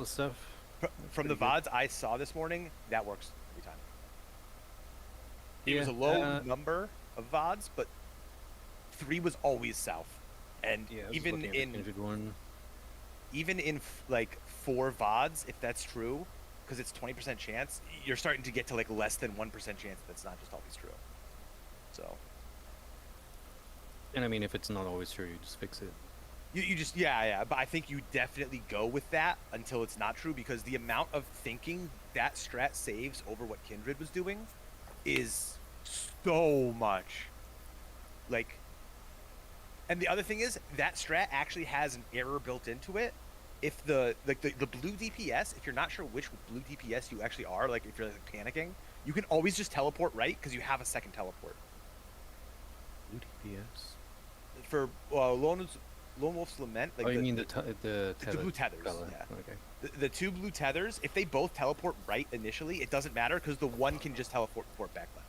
of stuff. From the VODs I saw this morning, that works every time. It was Yeah, a low number of VODs, but 3 was always south. And yeah. I was just even looking at the in Kindred one. like 4 VODs, if that's true, because it's 20% chance, you're starting to get to like less than 1% chance that's not just always true. So. And I mean, if it's not always true, you just fix it. You just yeah, but I think you definitely go with that until it's not true, because the amount of thinking that strat saves over what Kindred was doing is so much. Like, and the other thing is that strat actually has an error built into it. If the blue DPS, if you're not sure which blue DPS you actually are, like if you're like panicking, you can always just teleport right because you have a second teleport. Blue DPS. For Lone Wolf's Lament, like Oh, you mean the blue tethers? fella. Yeah. Okay. The 2 blue tethers, if they both teleport right initially, it doesn't matter because the one can just teleport back left.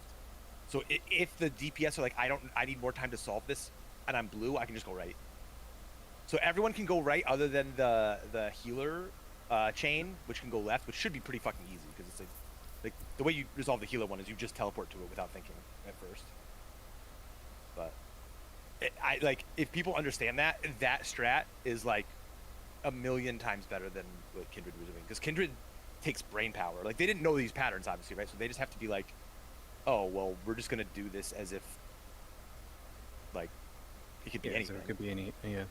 So if the DPS are like, I need more time to solve this, and I'm blue, I can just go right. So everyone can go right, other than the healer chain, which can go left, which should be pretty fucking easy because it's like the way you resolve the healer one is you just teleport to it without thinking at first. But I like, if people understand that strat is like a million times better than what Kindred was doing, because Kindred takes brain power. Like, they didn't know these patterns, obviously, right? So they just have to be like, oh well, we're just gonna do this as if like it could be anything. So it could be any. Yeah.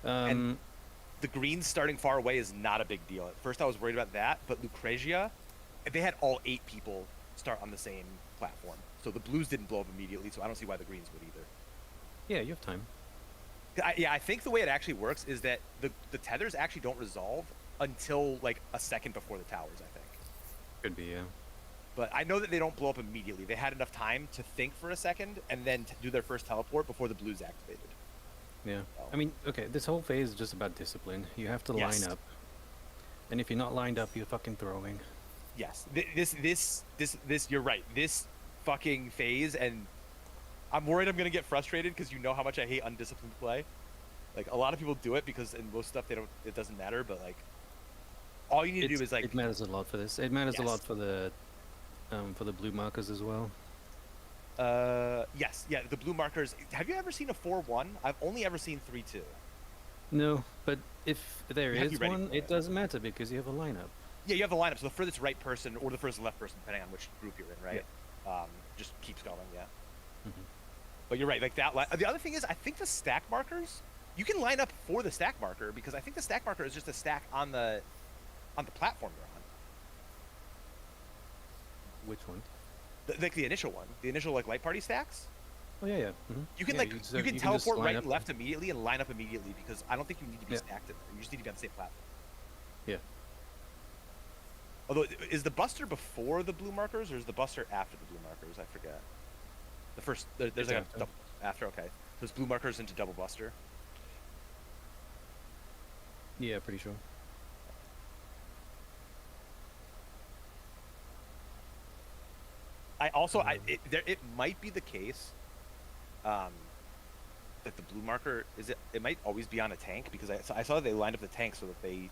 And the greens starting far away is not a big deal. At first I was worried about that, but Lucrezia, they had all 8 people start on the same platform, so the blues didn't blow up immediately, so I don't see why the greens would either. Yeah, you have time. I think the way it actually works is that the tethers actually don't resolve until like a second before the towers, I think. Could be, yeah. But I know that they don't blow up immediately. They had enough time to think for a second and then do their first teleport before the blues activated. Yeah. So. I mean, okay, this whole phase is just about discipline. You have to line up. And if you're not lined up, you're fucking throwing. Yes. This, you're right. This fucking phase, and I'm worried I'm going to get frustrated because you know how much I hate undisciplined play. Like, a lot of people do it because in most stuff it doesn't matter, but like, all you need to do is like... It matters a lot for this. It matters a lot for the blue markers as well. Yes, yeah, the blue markers. Have you ever seen a 4-1? I've only ever seen 3-2. No, but if there is one, it doesn't matter because you have a lineup. Yeah, you have a lineup, so the furthest right person or the furthest left person, depending on which group you're in, right? Yeah. Just keeps going, yeah. Mm-hmm. But you're right, like that. The other thing is, I think the stack markers, you can line up for the stack marker, because I think the stack marker is just a stack on the platform you're on. Which one? Like the initial one, the initial like light party stacks. Oh yeah, yeah. Mm-hmm. You can you can teleport right and left immediately and line up immediately, because I don't think you need to be stacked in there. You just need to be on the same platform. Yeah. Although, is the buster before the blue markers, or is the buster after the blue markers? I forget. The first, there's like a double after. Okay, so it's blue markers into double buster. Yeah, pretty sure. I also, it might be the case, that the blue marker it might always be on a tank, because I saw they lined up the tank so that they,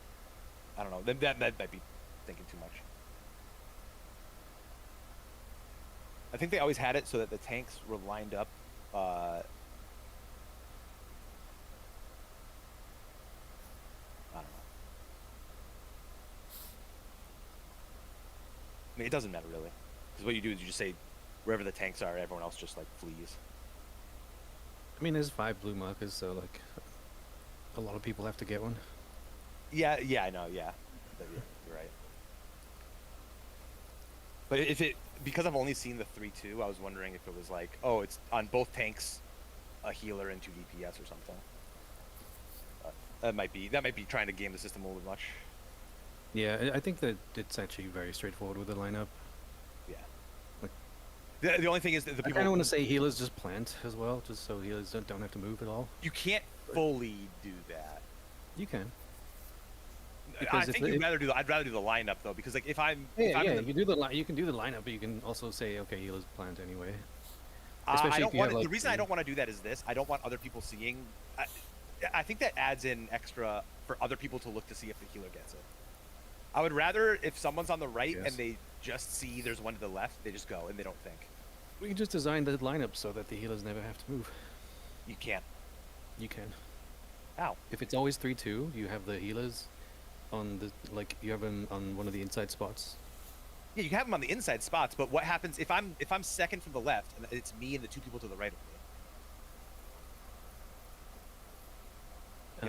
I don't know, that might be thinking too much. I think they always had it so that the tanks were lined up. I don't know. I mean, it doesn't matter really, because what you do is you just say wherever the tanks are, everyone else just like flees. I mean, there's 5 blue markers, so like a lot of people have to get one. Yeah, I know. Yeah, you're right. But because I've only seen the 3-2, I was wondering if it was like, oh, it's on both tanks, a healer and 2 DPS or something. That might be trying to game the system a little bit much. Yeah, I think that it's actually very straightforward with the lineup. Yeah. Like, the only thing is that the people... I kind of want to say healers just plant as well, just so healers don't have to move at all. You can't fully do that. You can. Because I think I'd rather do the lineup though, because like if I'm you can do the lineup, but you can also say, okay, healers plant anyway. I don't want the reason I don't want to do that is this: I don't want other people seeing. I think that adds in extra for other people to look to see if the healer gets it. I would rather if someone's on the right Yes. and they just see there's one to the left, they just go and they don't think. We can just design the lineup so that the healers never have to move. You can't. You can. Ow. If it's always 3-2, you have the healers on the you have them on one of the inside spots. Yeah, you can have them on the inside spots, but what happens if I'm second from the left and it's me and the two people to the right of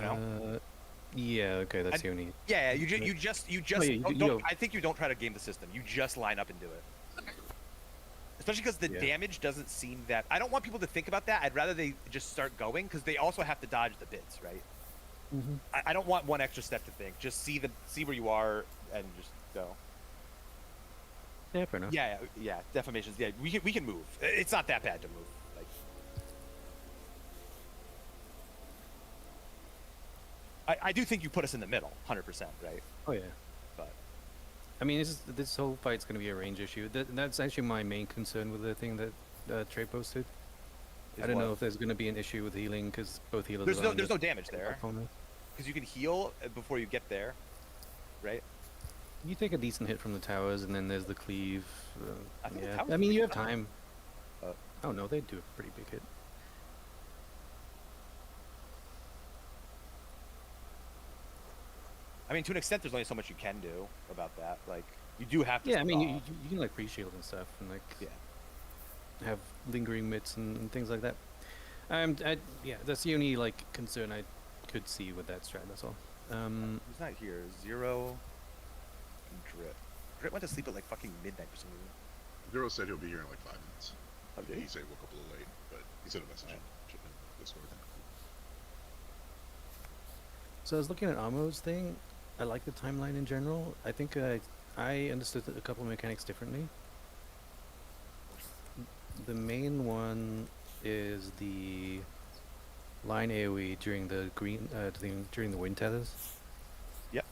me? You know? Yeah. Okay, that's the only. Yeah, you just I think you don't try to game the system. You just line up and do it. Especially because the damage doesn't seem that. I don't want people to think about that. I'd rather they just start going because they also have to dodge the bits, right? Mm-hmm. I don't want one extra step to think. Just see where you are and just go. Yeah, fair enough. Yeah. Defamations. Yeah, we can move. It's not that bad to move. Like, I do think you put us in the middle, 100%, right? Oh yeah. But I mean, this whole fight's going to be a range issue. That's actually my main concern with the thing that Trey posted. I don't know if there's going to be an issue with healing because both healers. There's no damage there. Because you can heal before you get there, right? You take a decent hit from the towers, and then there's the cleave. Yeah. I mean, you have time. Oh no, they do a pretty big hit. I mean, to an extent, there's only so much you can do about that. Like, you do have to. Yeah, I mean, you can like pre-shield and stuff, and like have lingering mitts and things like that. Yeah, that's the only like concern I could see with that strat. That's all. Who's not here? Zero. And Drip. Drip went to sleep at like fucking midnight for some reason. Zero said he'll be here in like 5 minutes. Okay. He said he woke up a little late, but he sent a message in Discord. So I was looking at Amo's thing. I like the timeline in general. I think I understood a couple of mechanics differently. The main one is the line AoE during the during the wind tethers. Yep.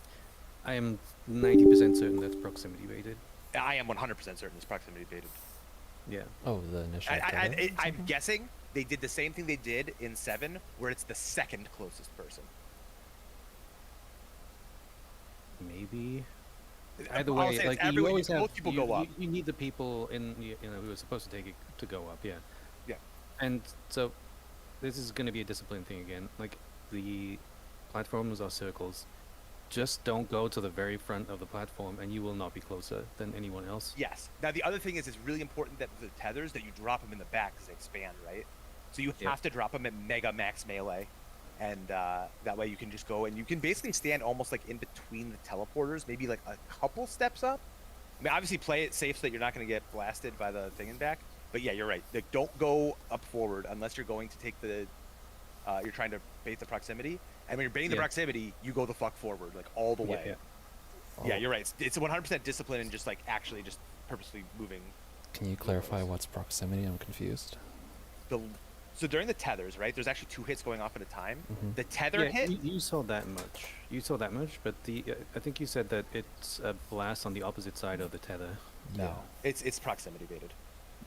I am 90% certain that's proximity baited. I am 100% certain it's proximity baited. Yeah. Oh, the initial. I'm guessing they did the same thing they did in 7, where it's the second closest person. Maybe. Either way, like you always have both people go up. You need the people who are supposed to take it to go up. Yeah. Yeah. And so, this is going to be a discipline thing again. Like the platforms are circles. Just don't go to the very front of the platform, and you will not be closer than anyone else. Yes. Now the other thing is, it's really important that the tethers that you drop them in the back because they expand, right? So you have to drop them at mega max melee. And that way you can just go and you can basically stand almost like in between the teleporters, maybe like a couple steps up. I mean, obviously play it safe so that you're not going to get blasted by the thing in back. But yeah, you're right. Like, don't go up forward unless you're going to take the, you're trying to bait the proximity. And when you're baiting the proximity, you go the fuck forward, like all the way. Yeah, you're right. It's 100% discipline and just like actually just purposely moving. Can you clarify what's proximity? I'm confused. So during the tethers, right, there's actually 2 hits going off at a time. Mm-hmm. The tether hit... You saw that much. You saw that much, but I think you said that it's a blast on the opposite side of the tether. No, it's proximity baited.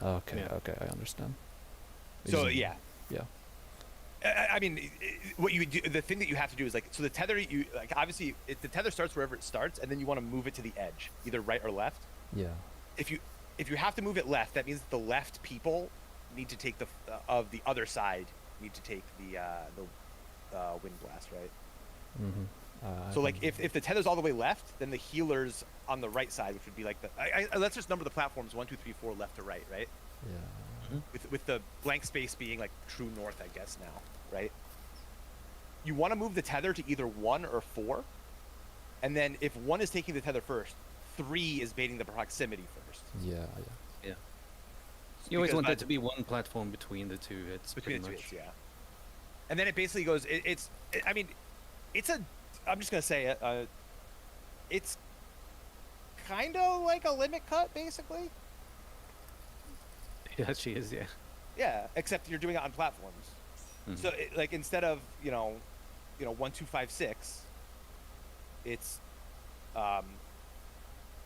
Okay, okay, I understand. So, yeah. Yeah. I mean, what you do, the thing that you have to do is like, so the tether, you like, obviously, the tether starts wherever it starts, and then you want to move it to the edge, either right or left. Yeah. If you have to move it left, that means the left people need to take the other side need to take the wind blast, right? Mm-hmm. So like if the tether's all the way left, then the healers on the right side, which would be like let's just number the platforms 1, 2, 3, 4 left to right, right? Yeah. With the blank space being like true north, I guess now, right? You want to move the tether to either 1 or 4, and then if 1 is taking the tether first, 3 is baiting the proximity first. Yeah. You always want there to be one platform between the two hits, between the two hits, yeah. And then it basically goes. I mean, it's a. I'm just gonna say it. It's kind of like a limit cut, basically. Yeah, she is. Yeah. Yeah, except you're doing it on platforms. Mm-hmm. So like instead of 1, 2, 5, 6, it's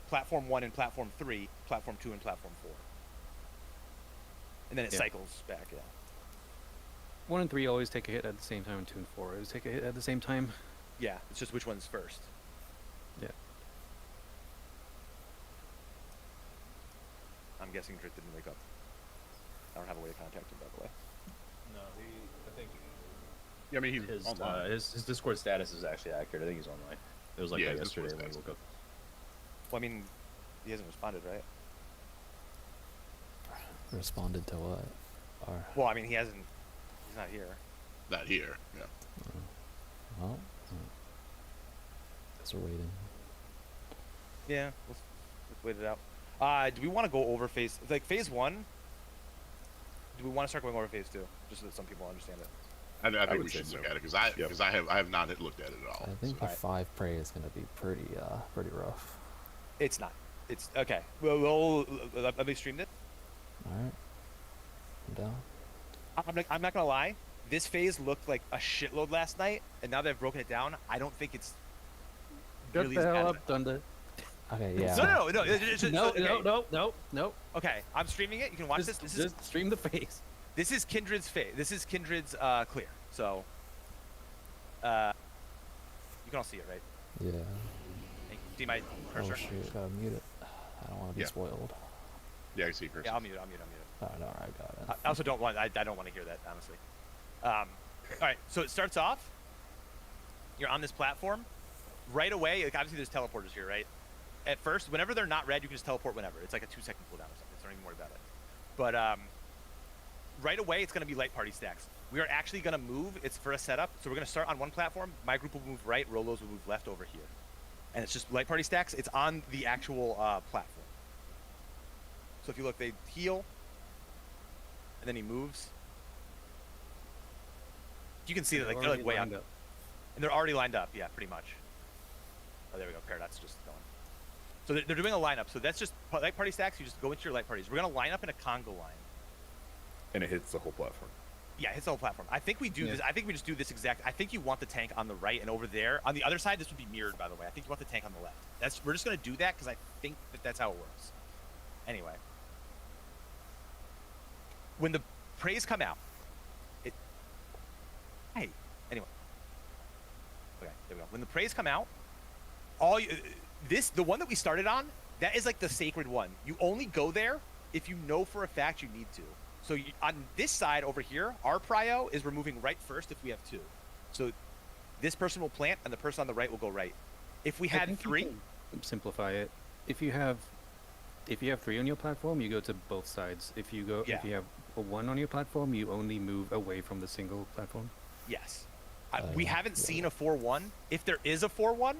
platform 1 and platform 3, platform 2 and platform 4. And then it cycles back, 1 and 3 always take a hit at the same time, and 2 and 4 always take a hit at the same time. Yeah, it's just which one's first. Yeah. I'm guessing Drit didn't wake up. I don't have a way to contact him, by the way. No, I think Yeah, I mean, he's his online. his Discord status is actually accurate. I think he's online. It was like Yeah, that his Discord yesterday when he status woke up. Well, I mean, he hasn't responded, right? Responded to what? Or Well, I mean, he hasn't. He's not here. Not here. Yeah. well, guess we're waiting. Yeah, let's wait it out. Do we want to go over phase phase 1? Do we want to start going over phase 2, just so that some people understand it? I think would we say should so. look at it because Yep. I have not looked at it at all. I think so. the 5 prey is gonna be pretty rough. It's not. It's okay. We'll let me stream this. All right, I'm down. I'm not gonna lie. This phase looked like a shitload last night, and now that I've broken it down, I don't think it's Shut really the as bad hell as up, Thunder. Okay, yeah. No. It's just, No, okay. no. Okay, I'm streaming it. You can watch this. This is Just stream the face. This is Kindred's This is Kindred's clear. So, you can all see it, right? Yeah. See my cursor? Oh shoot, gotta mute it. I don't want to be Yeah. spoiled. Yeah, I see. Chris. Yeah, I'll mute it. All right, got it. I also don't want. I don't want to hear that, honestly. All right. So it starts off. You're on this platform. Right away, like obviously there's teleporters here, right? At first, whenever they're not red, you can just teleport whenever. It's like a 2-second cooldown or something. So don't even worry about it. But right away, it's going to be light party stacks. We are actually going to move. It's for a setup. So we're going to start on one platform. My group will move right. Rolos will move left over here. And it's just light party stacks. It's on the actual platform. So if you look, they heal. And then he moves. You can see that like, they're like way up. And they're already lined up. Yeah, pretty much. Oh, there we go. Paradox just going. So they're doing a lineup. So that's just light party stacks. You just go into your light parties. We're going to line up in a Congo line. And it hits the whole platform. Yeah, it hits the whole platform. I think we do this. I think we just do this exact. I think you want the tank on the right, and over there on the other side, this would be mirrored, by the way. I think you want the tank on the left. We're just going to do that because I think that's how it works. Anyway. When the praise come out, hey, anyway. Okay, there we go. When the praise come out, the one that we started on, that is like the sacred one. You only go there if you know for a fact you need to. So on this side over here, our prio is removing right first if we have 2. So this person will plant, and the person on the right will go right. If we had 3, simplify it. If you have 3 on your platform, you go to both sides. If you have a 1 on your platform, you only move away from the single platform. yes. We haven't seen a 4-1. If there is a 4-1,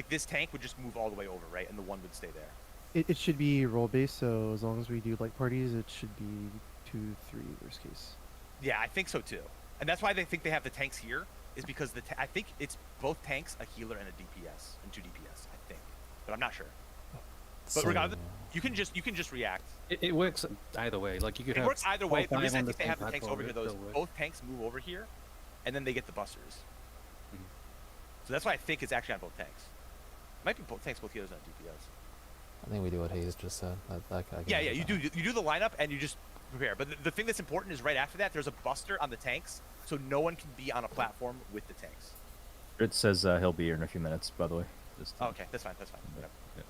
this tank would just move all the way over, right, and the 1 would stay there. It should be role based, so as long as we do light parties, it should be 2-3 worst case. Yeah, I think so too, and that's why they think they have the tanks here. Is because I think it's both tanks, a healer, and a DPS, and 2 DPS. I think, but I'm not sure. But regardless, you can just react. It works either way. Like you could. It works either way. The 4-5 reason I on think they same have the tanks platform, over here, it though, is still works. both tanks move over here, and then they get the busters. Mhm. So that's why I think it's actually on both tanks. It might be both tanks, both healers, and DPS. I think we do what Hayes just said. I can Yeah, live you with do the lineup and you just prepare. But the thing that's important is right after that, there's a buster on the tanks, so no one can be on a platform with the tanks. It says he'll be here in a few minutes, by the way. Just, Oh, okay, that's fine. Whatever. yeah.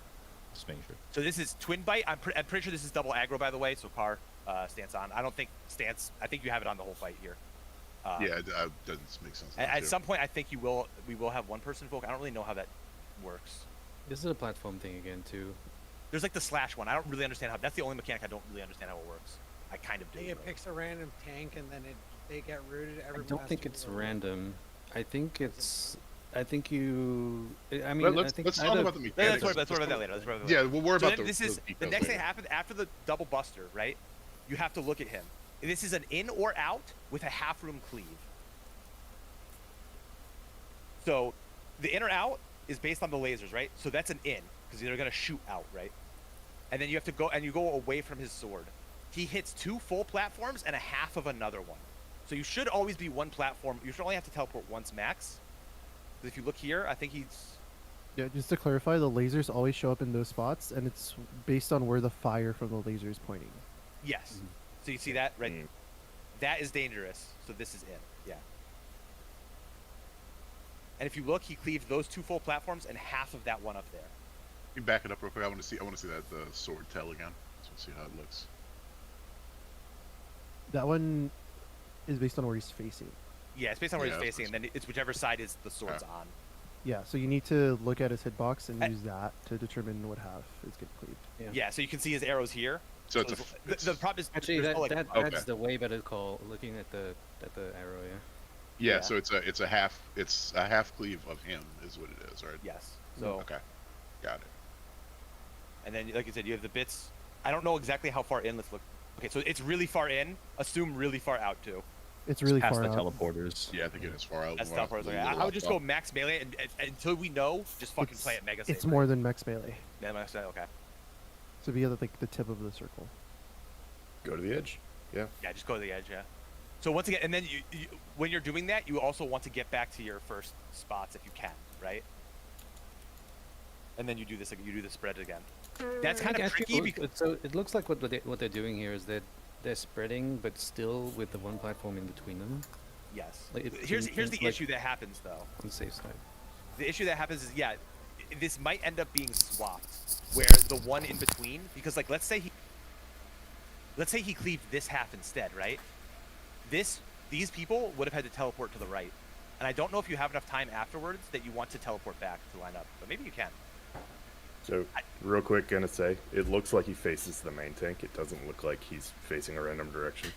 Just making sure. So this is twin bite. I'm pretty sure this is double aggro, by the way. So Car stance on. I don't think stance. I think you have it on the whole fight here. Yeah, it doesn't make sense. At some point, I think we will have one person invoke. I don't really know how that works. This is a platform thing again too. There's like the slash one. I don't really understand how. That's the only mechanic I don't really understand how it works. I kind of do. It though. picks a random tank and then they get rooted. I Everyone don't has think to it's move over. random. I think it's. I think you. I mean, Let's I think talk either- about the Let's mechanics. worry about that later. Let's worry about that Yeah, later. we'll worry So about then the. this is details the next thing later. happens after the double buster, right? You have to look at him. This is an in or out with a half room cleave. So the in or out is based on the lasers, right? So that's an in because they're gonna shoot out, right? And then you have to go and you go away from his sword. He hits 2 full platforms and a half of another one. So you should always be 1 platform. You should only have to teleport once max. But if you look here, I think he's. Yeah, just to clarify, the lasers always show up in those spots, and it's based on where the fire from the laser is pointing. Yes. So you see that right? That is dangerous. So this is in. Yeah. And if you look, he cleaved those 2 full platforms and half of that one up there. You back it up real quick. I want to see that the sword tail again. So see how it looks. That one is based on where he's facing. Yeah, it's based on where Yeah, he's that's facing, and then it's whichever side is the sword's on. Yeah, so you need to look at his hitbox and I- use that to determine what half is getting cleaved. Yeah. Yeah, so you can see his arrows here. So it's the problem is Actually, there's no, like, that's Okay. the way better call. Looking at the arrow, yeah. yeah. yeah. So it's a half cleave of him is what it is, right? yes. So Okay, got it. and then like you said, you have the bits. I don't know exactly how far in. Let's look. Okay, so it's really far in. Assume really far out too. It's really past far the out. teleporters. Yeah, I think it is far out. That's more not far. than Okay. the I little would just off. go max melee and until we know, just fucking play it mega safe. It's more than max melee. Yeah, max melee. Okay. So be at like the tip of the circle. Go to the edge. Yeah. Yeah, just go to the edge. Yeah. So once again, and then you when you're doing that, you also want to get back to your first spots if you can, right? And then you do this. Like, you do the spread again. That's kind of Actually, tricky because so it looks like what they're doing here is that they're spreading, but still with the one platform in between them yes. Like, Here's the like- issue that happens though. on the safe side. The issue that happens is, yeah, this might end up being swapped, where the one in between, because like let's say he cleaved this half instead, right? These people would have had to teleport to the right, and I don't know if you have enough time afterwards that you want to teleport back to line up, but maybe you can. So, real quick, gonna say, it looks like he faces the main tank. It doesn't look like he's facing a random direction.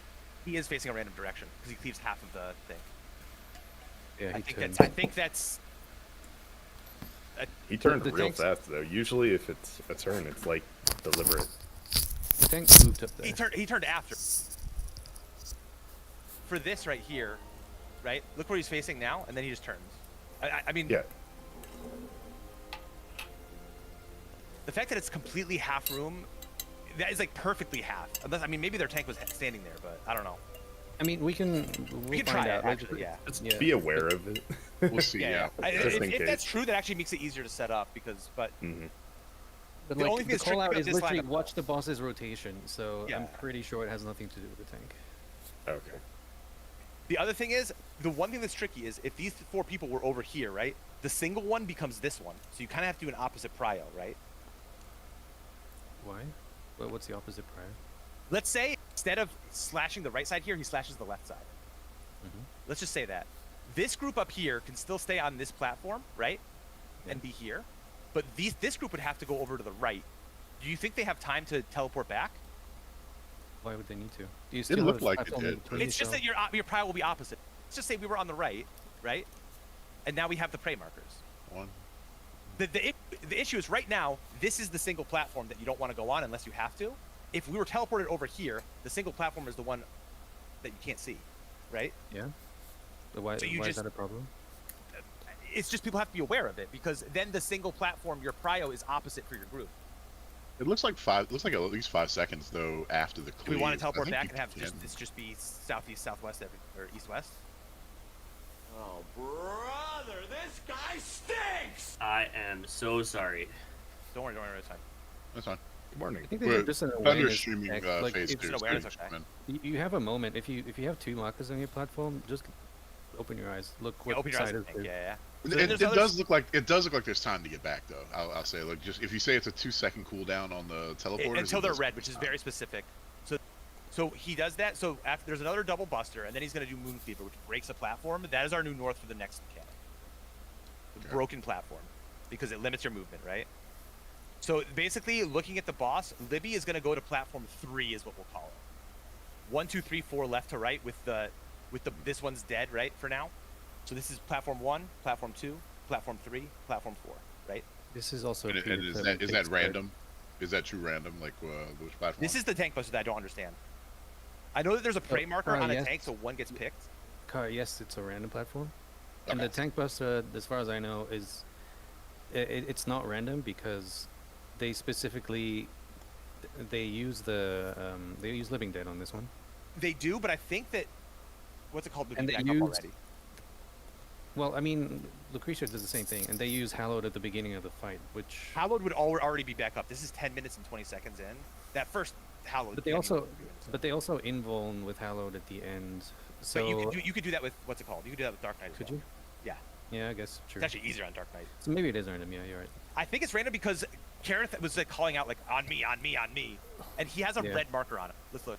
He is facing a random direction because he cleaves half of the thing. Yeah, he turned. I think that's. He turned the real tanks- fast, though. Usually, if it's a turn, it's like deliberate. The tank moved up there. He turned after. For this right here, right? Look where he's facing now, and then he just turns. I mean, Yeah. the fact that it's completely half room, that is like perfectly half. Unless, I mean, maybe their tank was standing there, but I don't know. I mean, we'll We can find try out. it, actually, yeah. Just Yeah. be aware of it. We'll see. Yeah, Yeah. yeah. Just in If that's case. true, that actually makes it easier to set up because, but Mhm. But The like, only thing the that's tricky call out about is this literally lineup- watch the boss's rotation. So Yeah. I'm pretty sure it has nothing to do with the tank. Okay. the other thing is, the one thing that's tricky is if these four people were over here, right? The single one becomes this one. So you kind of have to do an opposite prio, right? Why? What's the opposite prior? Let's say instead of slashing the right side here, he slashes the left side. Mhm. Let's just say that. This group up here can still stay on this platform, right? And be here. But this group would have to go over to the right. Do you think they have time to teleport back? Why would they need to? Do you Didn't look have a like it platform did, in between It's just that yourself? your prio will be opposite. Let's just say we were on the right, right? And now we have the prey markers. One. The issue is right now, this is the single platform that you don't want to go on unless you have to. If we were teleported over here, the single platform is the one that you can't see, right? Yeah. But why? So you why just- is that a problem? It's just people have to be aware of it because then the single platform, your prio is opposite for your group. It looks like at least 5 seconds though after the Do cleave. we want to I teleport think back you and have can. just be southeast, southwest, or east, west? Oh, brother, this guy stinks! I am so sorry. Don't worry, it's fine. That's fine. Good morning. I think We're there's just an Thunder awareness streaming check, like, phase it's- two. an is awareness pretty check. fun. You have a moment. If you have two markers on your platform, just open your eyes. Look what Open your eyes side and is think. it. Yeah. So then It there's does look like there's time to get back though. I'll say like just if you say it's a 2-second cooldown on the teleporters until it they're does red, give which is time. very specific. So he does that. So after there's another double buster, and then he's going to do Moon Cleaver, which breaks a platform. That is our new north for the next mechanic. The Okay. broken platform, because it limits your movement, right? So basically, looking at the boss, Libby is going to go to platform 3, is what we'll call it. 1, 2, 3, 4, left to right, with the this one's dead, right, for now. So this is platform 1, platform 2, platform 3, platform 4, right? This is also. And is predetermined that tank spread. random? Is that true random? Like which platform? This is the tank buster that I don't understand. I know that there's a prey marker on a yes. tank, so one gets picked. Yes, it's a random platform. And Okay. the tank buster, as far as I know, is it's not random because they specifically they use Living Dead on this one. They do, but I think that what's it called? Would be And they back up use- already. Well, I mean, Lucretia does the same thing, and they use Hallowed at the beginning of the fight, which. Hallowed would already be back up. This is 10 minutes and 20 seconds in. That first Hallowed. But they can't even also, do it. but they also invuln with Hallowed at the end. So But you could do that with what's it called? You could do that with Dark Knight. As could well. you? Yeah. Yeah, I guess. Sure. It's actually easier on Dark Knight. So maybe it is random. Yeah, you're right. I think it's random because Kareth was like calling out like on me, and he has a Yeah. red marker on it. Let's look,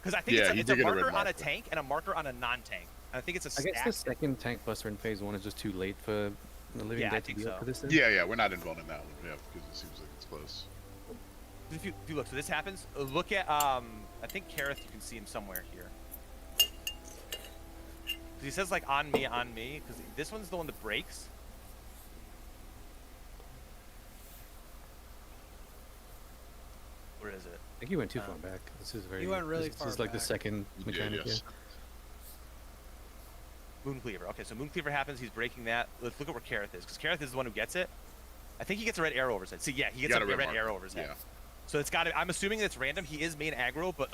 because I think Yeah, it's you a did get a red marker on a marker. tank and a marker on a non-tank. And I think it's a I stack. guess the second tank buster in phase 1 is just too late for the living Yeah, I dead to think be up so. for this thing. Yeah, we're not involved in that one. Yeah, because it seems like it's close. If you look, so this happens. Look at I think Kareth, you can see him somewhere here. 'Cause he says like on me, because this one's the one that breaks. Where is it? I think you went too far back. This is very. You went really this far is like the back. second mechanic. yes. Moon Cleaver. Okay, so Moon Cleaver happens. He's breaking that. Let's look at where Kareth is, because Kareth is the one who gets it. I think he gets a red arrow over his head. See, yeah, he gets got a a red red marker. arrow over his head. Yeah. So it's got to. I'm assuming it's random. He is main aggro, but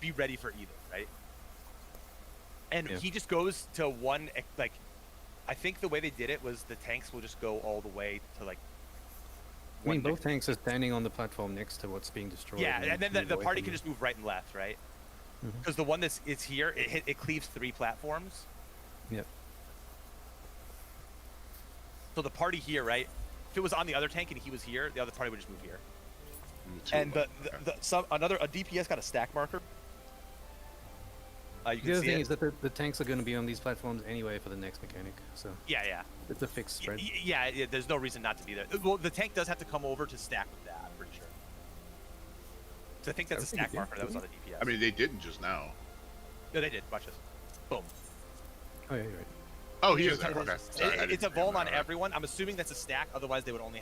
be ready for either, right? And Yeah. he just goes to one. Like, I think the way they did it was the tanks will just go all the way to like. I mean, one both tanks are standing on the platform next to what's being destroyed. Yeah, and then move the away party from can it. just move right and left, right? Mhm. Because the one it's here, it cleaves 3 platforms. Yep. So the party here, right? If it was on the other tank and he was here, the other party would just move here. Two And of them. Okay. a DPS got a stack marker. You The can other see thing it. is that the tanks are going to be on these platforms anyway for the next mechanic, so Yeah. it's a fixed spread. Yeah, there's no reason not to be there. Well, the tank does have to come over to stack with that, I'm pretty sure. So I think that's a I think stack it did, marker that was on didn't the DPS. I mean, they didn't just now. no, they did. Watch this. Boom. Oh yeah, you're right. Oh, he is It's there. Okay. Sorry, I it's a didn't Vuln on remember that. everyone. I'm assuming that's a stack. Otherwise, they wouldn't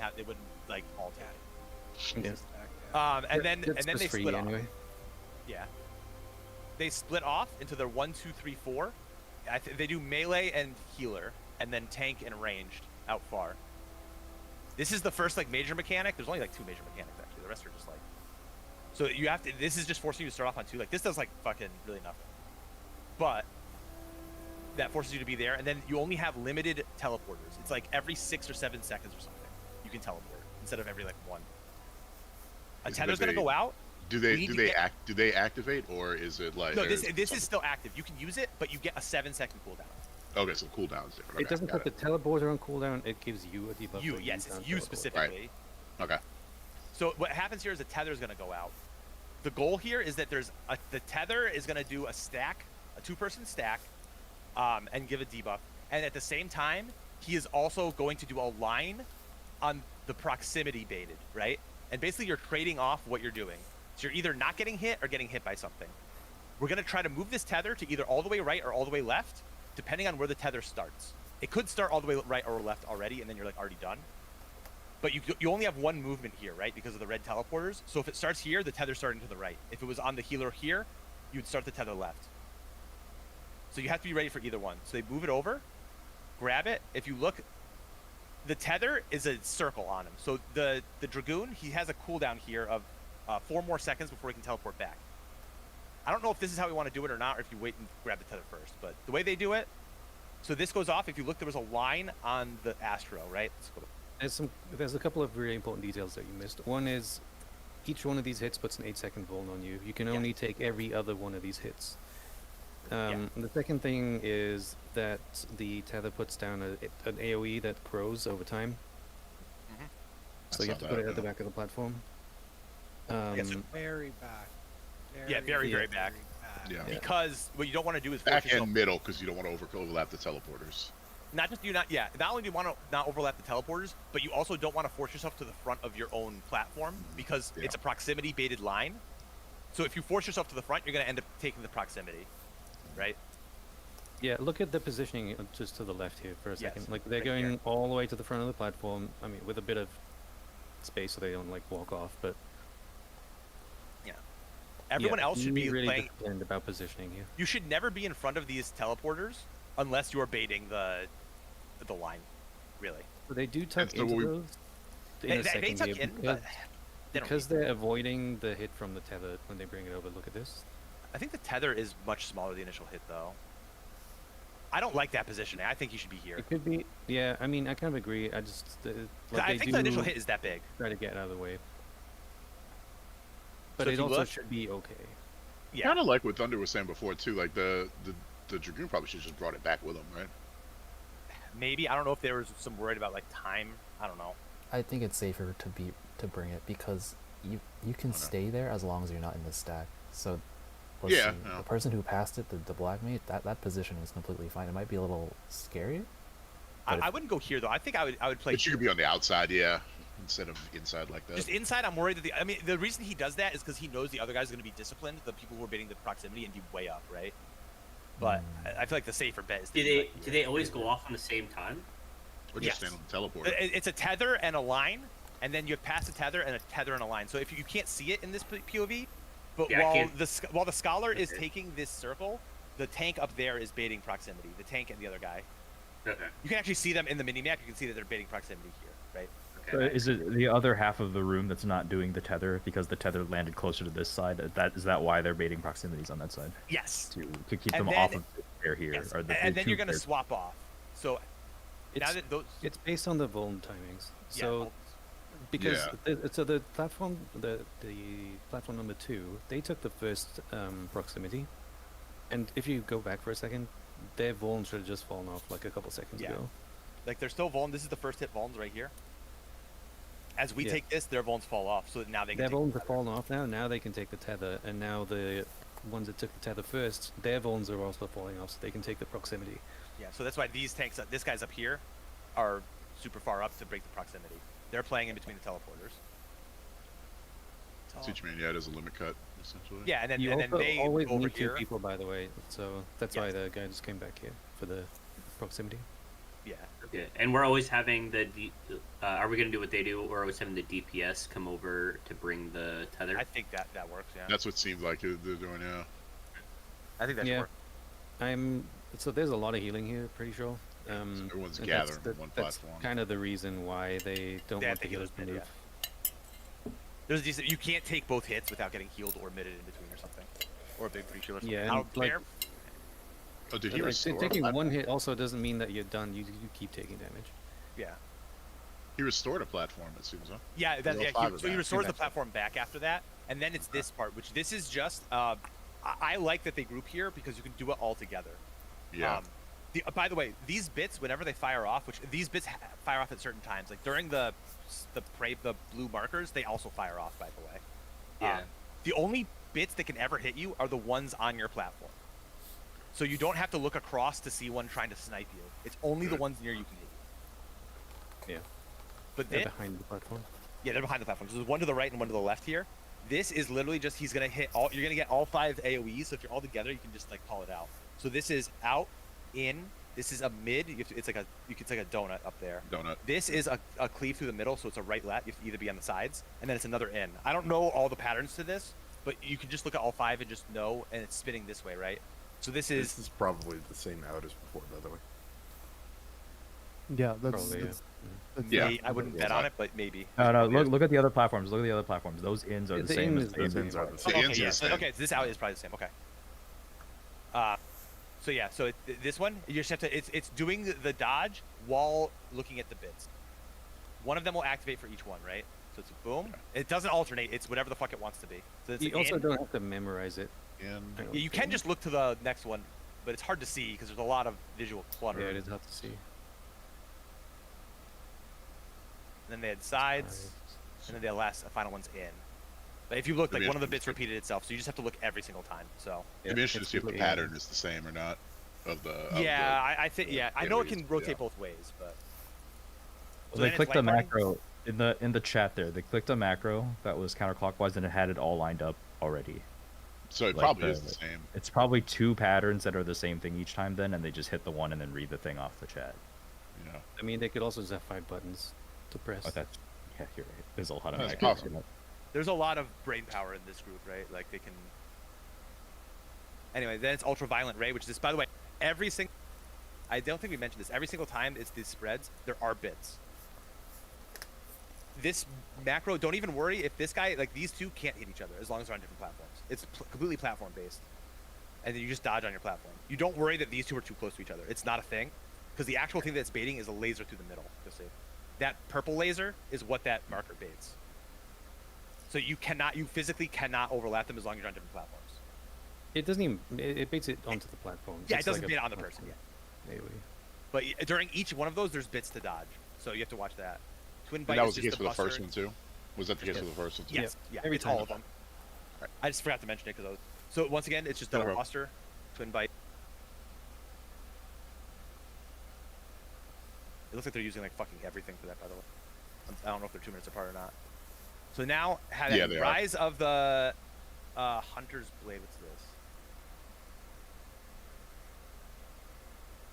like all tank. Yeah. And then That's they just free split off. anyway. Yeah. They split off into their 1, 2, 3, 4. They do melee and healer, and then tank and ranged out far. This is the first like major mechanic. There's only like 2 major mechanics actually. The rest are just like. So you have to. This is just forcing you to start off on 2. Like this does like fucking really nothing. But that forces you to be there, and then you only have limited teleporters. It's like every 6 or 7 seconds or something you can teleport instead of every like 1. A Is it tether's that gonna they- go out. Do We they need do to they get- act? Do they activate, or is it like? No, this is still active. You can use it, but you get a 7-second cooldown. Okay, so cooldown is different. It Okay, doesn't got put the teleporter on cooldown. It gives you a debuff. You, for yes, on it's you teleport. specifically. Okay. So what happens here is a tether is going to go out. The goal here is that the tether is going to do a stack, a 2-person stack, and give a debuff. And at the same time, he is also going to do a line on the proximity baited, right? And basically, you're trading off what you're doing. So you're either not getting hit or getting hit by something. We're going to try to move this tether to either all the way right or all the way left, depending on where the tether starts. It could start all the way right or left already, and then you're like already done. But you only have 1 movement here, right? Because of the red teleporters. So if it starts here, the tether's starting to the right. If it was on the healer here, you would start the tether left. So you have to be ready for either one. So they move it over, grab it. If you look, the tether is a circle on him. So the Dragoon, he has a cooldown here of 4 more seconds before he can teleport back. I don't know if this is how we want to do it or not, or if you wait and grab the tether first. But the way they do it, so this goes off. If you look, there was a line on the Astro, right? Let's go. There's a couple of really important details that you missed. One is each one of these hits puts an 8-second vuln on you. You can only take every other one of these hits. The second thing is that the tether puts down an AoE that grows over time. Mhm. So you have to put it at the back of the platform. Very back. Very Yeah. back. Yeah. Because what you don't want to do is force Back yourself. and middle, because you don't want to overlap the teleporters. Not only do you want to not overlap the teleporters, but you also don't want to force yourself to the front of your own platform because Yeah. it's a proximity baited line. So if you force yourself to the front, you're going to end up taking the proximity, right? Yeah, look at the positioning just to the left here for a Yes, second. Like they're right going here. all the way to the front of the platform. I mean, with a bit of space so they don't like walk off. But Everyone else should be really playing. disciplined about positioning here. You should never be in front of these teleporters unless you are baiting the line, really. So they do tuck And so into we- those in They a second tuck here in, but they don't because need they're avoiding the hit from the tether when they bring it over. Look at this. I think the tether is much smaller the initial hit, though. I don't like that positioning. I think he should be here. It could be. Yeah, I mean, I kind of agree. I just like I they think the initial do hit is that big. try to get out of the way, but So if it you also look- should be okay. Yeah. Kind of like what Thunder was saying before too. Like the Dragoon probably should have just brought it back with him, right? Maybe. I don't know if there was some worried about like time. I don't know. I think it's safer to be to bring it because you can Okay. stay there as long as you're not in the stack. So Yeah, see, yeah. the person who passed it, the black mate, that position was completely fine. It might be a little scary. But I wouldn't go here though. I think I would play. But you here. could be on the outside, yeah, instead of inside like that. Just inside, I'm worried that I mean, the reason he does that is because he knows the other guy's going to be disciplined, the people who are baiting the proximity, and be way up, right? But I feel like the safer bet is. Do they always go off on the same time? Or just Yes. stand on the teleporter. It's a tether and a line, and then you have past a tether and a tether and a line. So if you can't see it in this POV, but Yeah, I while the scholar is Okay. taking this circle, the tank up there is baiting proximity. The tank and the other guy. Okay. You can actually see them in the mini map. You can see that they're baiting proximity here, right? Okay. Is it the other half of the room that's not doing the tether because the tether landed closer to this side? Is that why they're baiting proximities on that side? Yes. To keep And them then- off of the pair here. Yes. Or the And then two you're going to pairs. swap off. So now It's, that those, it's based on the vuln timings. yeah, So because Yeah. the platform the platform number 2, they took the first proximity, and if you go back for a second, their vuln should have just fallen off like a couple seconds Yeah. ago. like they're still vuln. This is the first hit vulns right here. As we Yeah. take this, their vulns fall off. So that now they can Their take vulns the have tether. fallen off now. Now they can take the tether, and now the ones that took the tether first, their vulns are also falling off, so they can take the proximity. Yeah, so that's why these tanks, this guy's up here, are super far up to break the proximity. They're playing in between the teleporters. See what you mean? Yeah, it is a limit cut, essentially. Yeah, and then You and then also they always go over need 2 here. people, by the way, so that's Yes. why the guy just came back here for the proximity. Yeah. Okay. And we're always having are we gonna do what they do? We're always having the DPS come over to bring the tether. I think that works. Yeah. That's what seems like they're doing now. I think that should Yeah. work. So there's a lot of healing here, pretty sure. So everyone's and gathering on that's one that's platform. kind of the reason why they don't They have want to the heal healers us to mid, move. There's a decent. You can't take both hits without getting healed or mitted in between or something, or a big breach or something. Yeah, I and, don't like, care. Oh, did he Like, restore? taking a one platform? hit also doesn't mean that you're done. You keep taking damage. Yeah. He restored a platform, it seems, huh? Yeah, All yeah. five are So he back. restores the Exactly. platform back after that, and then it's this part, which this is just. I like that they group here because you can do it all together. Yeah. By the way, these bits, whenever they fire off, which these bits fire off at certain times, like during the blue markers, they also fire off. By the way. Yeah. The only bits that can ever hit you are the ones on your platform. So you don't have to look across to see one trying to snipe you. It's only the Right. ones near you can hit you. Yeah. But They're then, behind the platform. yeah, they're behind the platform. So there's one to the right and one to the left here. This is literally just he's gonna hit all. You're gonna get all 5 AOE's. So if you're all together, you can just like call it out. So this is out, in. This is a mid. It's like a donut up there. Donut. This is a cleave through the middle, so it's a right left. You have to either be on the sides, and then it's another in. I don't know all the patterns to this, but you can just look at all 5 and just know, and it's spinning this way, right? So this This is is probably the same out as before, by the way. Yeah, that's, Probably, yeah. that's Yeah. I wouldn't bet on it, but maybe. No, look at the other platforms. Look at the other platforms. Those ins are Yeah, the the same in as is the the ins same. anyway. The Oh, The okay, ends are yeah. the same. Okay, so this out is probably the same. Okay. So yeah, so this one you just have to. It's doing the dodge while looking at the bits. One of them will activate for each one, right? So it's a boom. It doesn't alternate. It's whatever the fuck it wants to be. So it's You an also in. don't have to memorize it. And I don't Yeah, you can think. just look to the next one, but it's hard to see because there's a lot of visual clutter. Yeah, it is hard to see. And then they had sides, and then the final one's in. But if you look, like Maybe one of the it's- bits repeated itself, so you just have to look every single time. So it'd be interesting to it's see if the completely pattern is the same or not. Of the. Of yeah, I think the I know it AoEs, can rotate yeah. both ways, but So So they then it's clicked the white marking? macro in the chat there. They clicked a macro that was counterclockwise and it had it all lined up already. So it like probably the- is the same. It's probably 2 patterns that are the same thing each time then, and they just hit the one and then read the thing off the chat. You know. I mean, they could also just have 5 buttons to press. Oh, that's, yeah, you're right. There's a lot of That's macros possible. in it. there's a lot of brain power in this group, right? Like they can. Anyway, then it's ultraviolet ray, which is by the way, every single. I don't think we mentioned this. Every single time it's these spreads, there are bits. This macro, don't even worry if this guy, like these two, can't hit each other as long as they're on different platforms. It's completely platform based, and then you just dodge on your platform. You don't worry that these two are too close to each other. It's not a thing, because the actual thing that's baiting is a laser through the middle. You'll see. That purple laser is what that marker baits. So you physically cannot overlap them as long as you're on different platforms. It doesn't even. It baits it onto the platform. Yeah, it It's doesn't like bait a on the person. Yeah. AoE. But during each one of those, there's bits to dodge. So you have to watch that. Twin bite And that is was the just case for the first buster. one too. Was that the case Yeah. with the first one? too? Yes, yeah, every it's time. all of them. I just forgot to mention it because so once again, it's just double problem. roster, twin bite. It looks like they're using like fucking everything for that, by the way. I don't know if they're 2 minutes apart or not. So now, having Yeah, they are. Rise of the Hunter's Blade. What's this?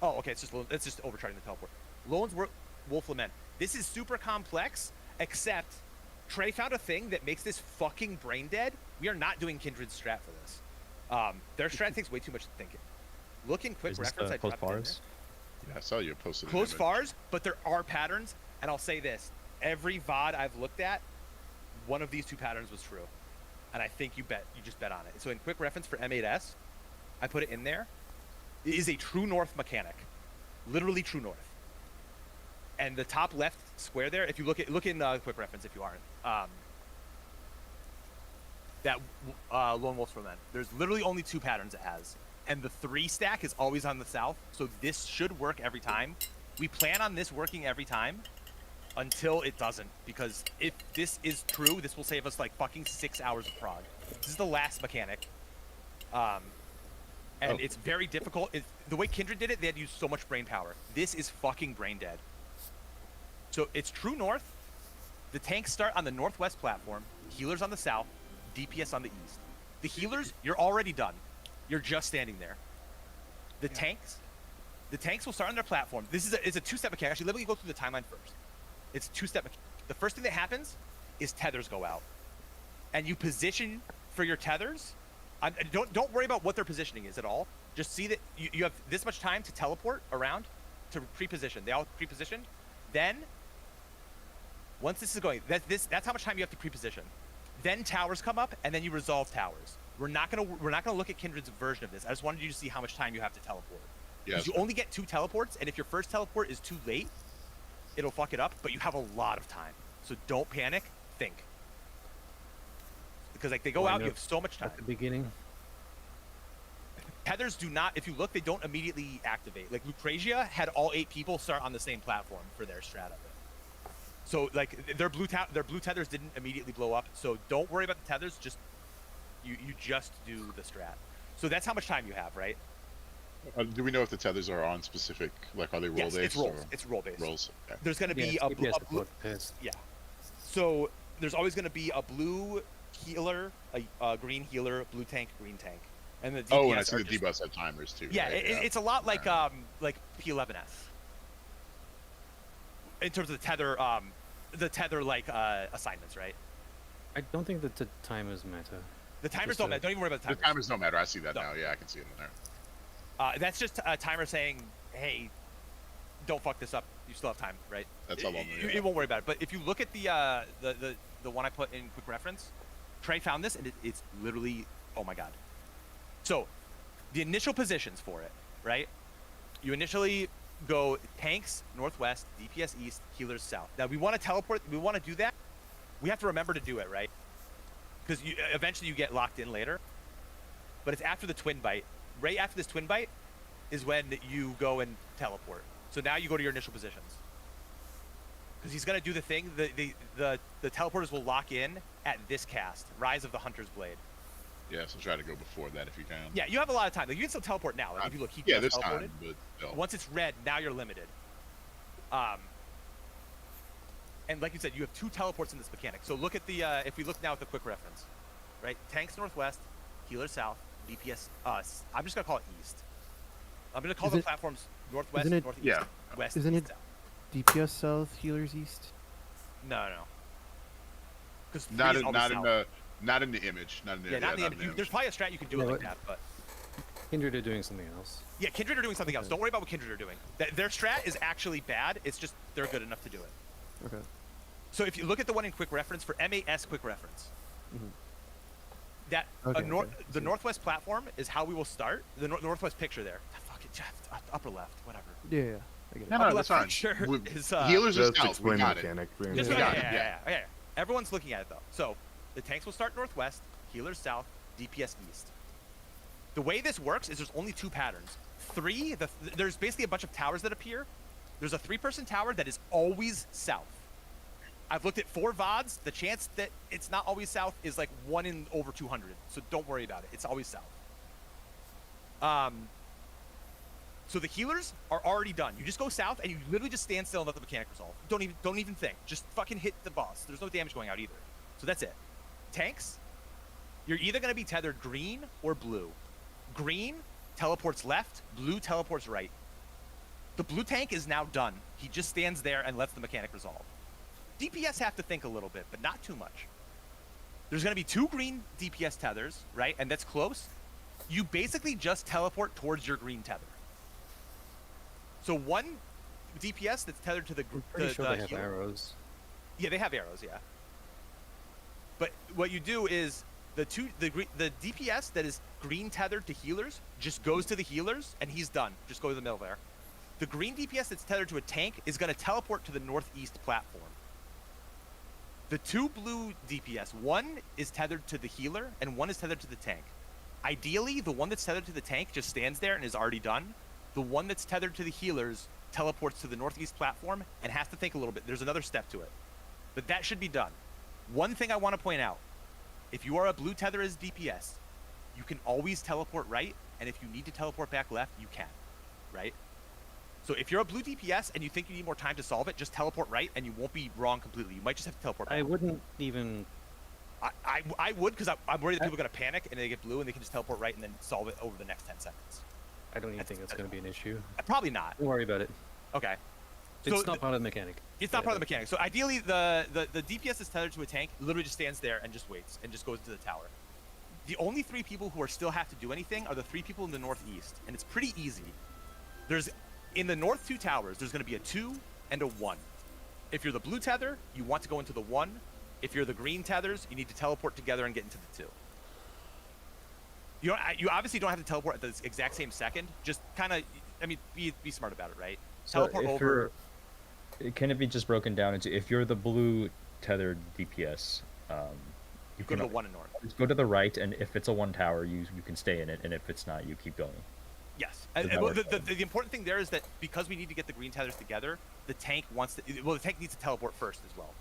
Oh, okay. It's just overcharging the teleport. Lone's Wolf Lament. This is super complex, except Trey found a thing that makes this fucking brain dead. We are not doing Kindred's strat for this. Their strat takes way too much thinking. Look in quick Is this reference. I close dropped it in there. bars? Yeah, I saw you posted an Close image. fars, but there are patterns, and I'll say this: every VOD I've looked at, one of these two patterns was true, and I think you just bet on it. So in quick reference for M8S, I put it in there. It is a true north mechanic, literally true north. And the top left square there, if you look in quick reference if you aren't, that Lone Wolf's from then. There's literally only two patterns it has. And the 3 stack is always on the south, so this should work every time. We plan on this working every time until it doesn't, because if this is true, this will save us like fucking 6 hours of prog. This is the last mechanic. And it's very difficult. The way Kindred did it, they had to use so much brain power. This is fucking brain dead. So it's true north. The tanks start on the northwest platform, healers on the south, DPS on the east. The healers, you're already done. You're just standing there. The tanks will start on their platform. It's a 2-step mechanic. Actually, let me go through the timeline first. It's a 2-step mechanic. The first thing that happens is tethers go out, and you position for your tethers. Don't worry about what their positioning is at all. Just see that you have this much time to teleport around to pre-position. They all pre-positioned. Then, once this is going, that's how much time you have to pre-position. Then towers come up, and then you resolve towers. We're not gonna look at Kindred's version of this. I just wanted you to see how much time you have to teleport. Yes. You only get 2 teleports, and if your first teleport is too late, it'll fuck it up. But you have a lot of time, so don't panic. Think, because like they go Line out, you up have so much time. At the beginning. Tethers do not. If you look, they don't immediately activate. Like Lucrezia had all 8 people start on the same platform for their strat of it. So like their blue tethers didn't immediately blow up. So don't worry about the tethers. Just you just do the strat. So that's how much time you have, right? Do we know if the tethers are on specific, like are they role Yes, based? it's rolls. Or It's role based. rolls. Okay. There's going to be Yeah, a blue. DPS support pairs. Yeah. So there's always going to be a blue healer, a green healer, blue tank, green tank, and the DPS Oh, and I see are the just- debuffs have timers too. Yeah, right? it's a lot like P11S in terms of the tether like assignments, right? I don't think that the timers matter. The timers Just don't a- matter. Don't even worry about the The timers. timers don't matter. I see that No. now. Yeah, I can see them in there. That's just a timer saying, "Hey, don't fuck this up. You still have time, right?" That's how long they are. You won't worry about it. But if you look at the one I put in quick reference, Trey found this, and it's literally, oh my god. So, the initial positions for it, right? You initially go tanks northwest, DPS east, healers south. Now we want to teleport. We want to do that. We have to remember to do it, right? Because eventually you get locked in later. But it's after the twin bite. Right after this twin bite is when you go and teleport. So now you go to your initial positions. Because he's gonna do the thing. The teleporters will lock in at this cast, Rise of the Hunter's Blade. Yeah, so try to go before that if you can. Yeah, you have a lot of time. Like you can still teleport now. Like if you look, he Yeah, just there's teleported. time, but still. Once it's red, now you're limited. And like you said, you have 2 teleports in this mechanic. So look at the if we look now at the quick reference, right? Tanks northwest, healers south, DPS us. I'm just gonna call it east. I'm gonna call the platforms northwest, isn't it- northeast, Yeah. west, Isn't east, it- south. DPS south, healers east. No. Because Not in the not in the image. Not in the yeah, not in the not image. There's probably a strat you can do Yeah, it like but- that, but Kindred are doing something else. yeah, Kindred are doing something else. Don't worry about what Kindred are doing. Their strat is actually bad. It's just they're good enough to do it. Okay. So if you look at the one in quick reference for MAS quick reference, Mhm. that Okay, the okay. northwest platform is how we will start. The northwest picture there. Fuck it, Jeff. Upper left, whatever. Yeah, I get it. No, Upper no, left that's fine. picture We- is Healers are Just south. We explain the got it. mechanic. Just We yeah, got it, yeah. Everyone's looking at it though. So the tanks will start northwest, healers south, DPS east. The way this works is there's only 2 patterns. There's basically a bunch of towers that appear. There's a 3-person tower that is always south. I've looked at 4 VODs. The chance that it's not always south is like 1 in over 200. So don't worry about it. It's always south. So the healers are already done. You just go south and you literally just stand still and let the mechanic resolve. Don't even think. Just fucking hit the boss. There's no damage going out either. So that's it. Tanks, you're either going to be tethered green or blue. Green teleports left, blue teleports right. The blue tank is now done. He just stands there and lets the mechanic resolve. DPS have to think a little bit, but not too much. There's going to be 2 green DPS tethers, right? And that's close. You basically just teleport towards your green tether. So 1 DPS that's tethered to the I'm pretty sure the they have healer. arrows. Yeah, they have arrows, yeah. But what you do is the DPS that is green tethered to healers just goes to the healers and he's done. Just go to the middle there. The green DPS that's tethered to a tank is going to teleport to the northeast platform. The 2 blue DPS, 1 is tethered to the healer and 1 is tethered to the tank. Ideally, the one that's tethered to the tank just stands there and is already done. The one that's tethered to the healers teleports to the northeast platform and has to think a little bit. There's another step to it. But that should be done. One thing I want to point out, if you are a blue tether as DPS, you can always teleport right, and if you need to teleport back left, you can, right? So if you're a blue DPS and you think you need more time to solve it, just teleport right and you won't be wrong completely. You might just have to teleport back. I wouldn't even. I would, because I'm worried that people are going to panic and they get blue and they can just teleport right and then solve it over the next 10 seconds. I don't even think that's going to be an issue. Probably not. Don't worry about it. Okay. It's not part of the mechanic. It's not part of the mechanic. So ideally, the DPS that's tethered to a tank literally just stands there and just waits and just goes to the tower. The only 3 people who are still have to do anything are the 3 people in the northeast, and it's pretty easy. In the north 2 towers, there's going to be a 2 and a 1. If you're the blue tether, you want to go into the 1. If you're the green tethers, you need to teleport together and get into the 2. You obviously don't have to teleport at the exact same second. Just kind of, be smart about it, right? So Teleport over. Can it be just broken down into, if you're the blue tethered DPS, You go to the 1 in north. just go to the right, and if it's a 1 tower, you can stay in it, and if it's not, you keep going. Yes. Does And that work? the important thing there is that because we need to get the green tethers together, the tank needs to teleport first as well.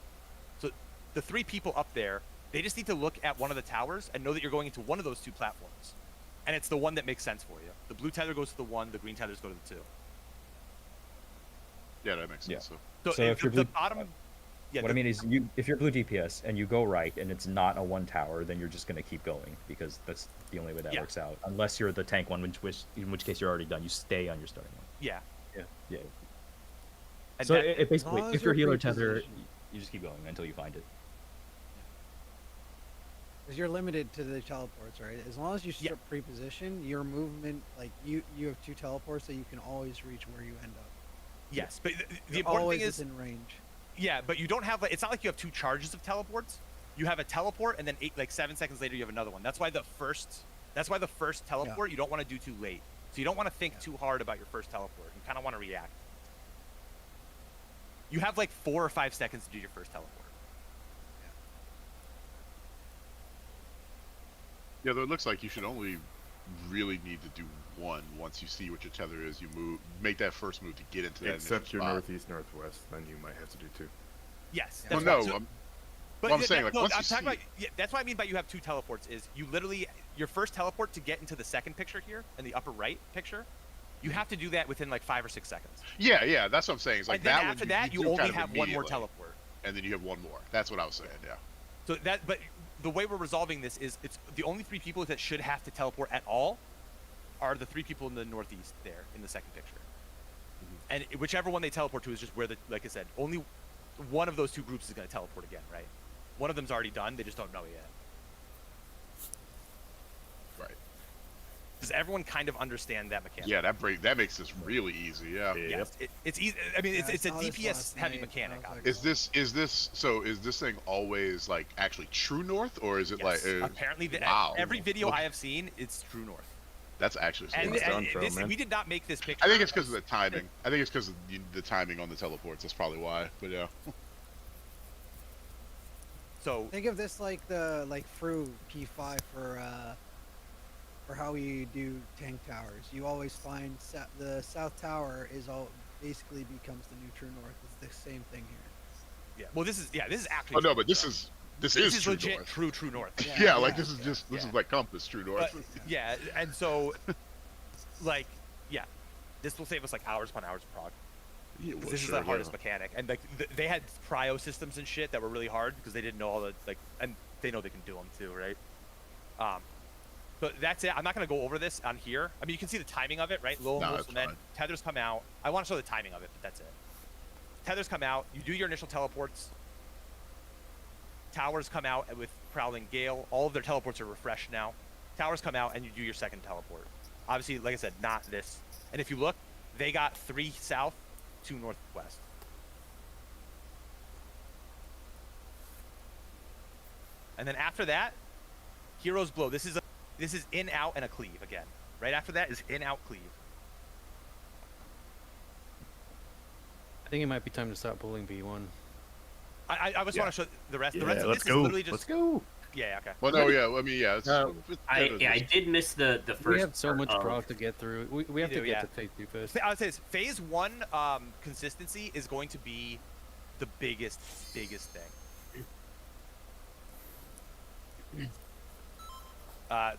So the 3 people up there, they just need to look at one of the towers and know that you're going into one of those 2 platforms. And it's the one that makes sense for you. The blue tether goes to the 1, the green tethers go to the 2. Yeah, that makes sense. Yeah. So if you're the blue, bottom... Yeah, what I mean is, if you're blue DPS and you go right and it's not a 1 tower, then you're just going to keep going, because that's the only way that works out. Unless you're the tank one, in which case you're already done. You stay on your starting one. Yeah. Yeah. And So that- it basically, As long if as you're you're healer tether, pre-positioned. you just keep going until you find it. Because you're limited to the teleports, right? As long as you Yeah. pre-position, your movement, like you have 2 teleports that you can always reach where you end up. Yes, but the You're important always thing is... within range. Yeah, but you don't have... it's not like you have 2 charges of teleports. You have a teleport, and then 7 seconds later you have another one. That's why the first teleport you don't want to do too late. So you don't want to think too hard about your first teleport. You kind of want to react. You have 4 or 5 seconds to do your first teleport. Yeah, though it looks like you should only really need to do 1 once you see what your tether is. You make that first move to get into that Except initial your spot. northeast, northwest, then you might have to do 2. Yes. Well, That's no, why- so- well, I'm saying, once I'm you talking see about, that's what I mean by you have 2 teleports. Is you literally, your first teleport to get into the second picture here, in the upper right picture, you have to do that within 5 or 6 seconds. Yeah, that's what I'm saying. It's like And then that after one, that, you do only kind of have 1 more immediately, teleport. and then you have 1 more. That's what I was saying. Yeah. So but the way we're resolving this is, it's the only 3 people that should have to teleport at all are the 3 people in the northeast there in the second picture. And whichever one they teleport to is just where like I said, only one of those 2 groups is going to teleport again, right? One of them's already done. They just don't know yet. Right. Does everyone kind of understand that mechanic? Yeah, that makes this really easy. Yeah. Yes, it's easy. I mean, Yeah, it's a I saw this DPS last heavy night, mechanic. and I was like, obviously. Is this thing always actually true north, or is it Yes. like Apparently, wow. every video Okay. I have seen, it's true north. That's actually And, Well done, and Phil, this, man. we did not make this picture. I think it's because of the timing. I think it's because of the timing on the teleports. That's probably why. But yeah. So Think of this like the through P5 for how we do tank towers. You always find the south tower is all basically becomes the new true north. It's the same thing here. Yeah. Well, this is actually. Oh no, true but this north. is this This is is true legit north. true north. Yeah, Yeah, like yeah, this is just this yeah. is like compass true north. But, yeah, and so, like, yeah, this will save us like hours upon hours of prog. Yeah, well, This is sure, the hardest yeah. mechanic, and like they had cryo systems and shit that were really hard because they didn't know all the like, and they know they can do them too, right? But that's it. I'm not gonna go over this on here. I mean, you can see the timing of it, right? Low and No, low it's cement. fine. Tethers come out. I want to show the timing of it, but that's it. Tethers come out. You do your initial teleports. Towers come out with Prowling Gale. All of their teleports are refreshed now. Towers come out, and you do your second teleport. Obviously, like I said, not this. And if you look, they got 3 south, 2 northwest. And then after that, Heroes Blow. This is in, out, and a cleave again. Right after that is in, out, cleave. I think it might be time to start pulling B1. I just Yeah. want to show the rest. Yeah, the rest of let's this go. is literally just. Let's go. Yeah, okay. Well, no, yeah. I mean, yeah. It's, I did miss the first. We have so part much of- prog to get through. We have do, to get yeah. to phase 2 first. I would say this, phase 1 consistency is going to be the biggest thing.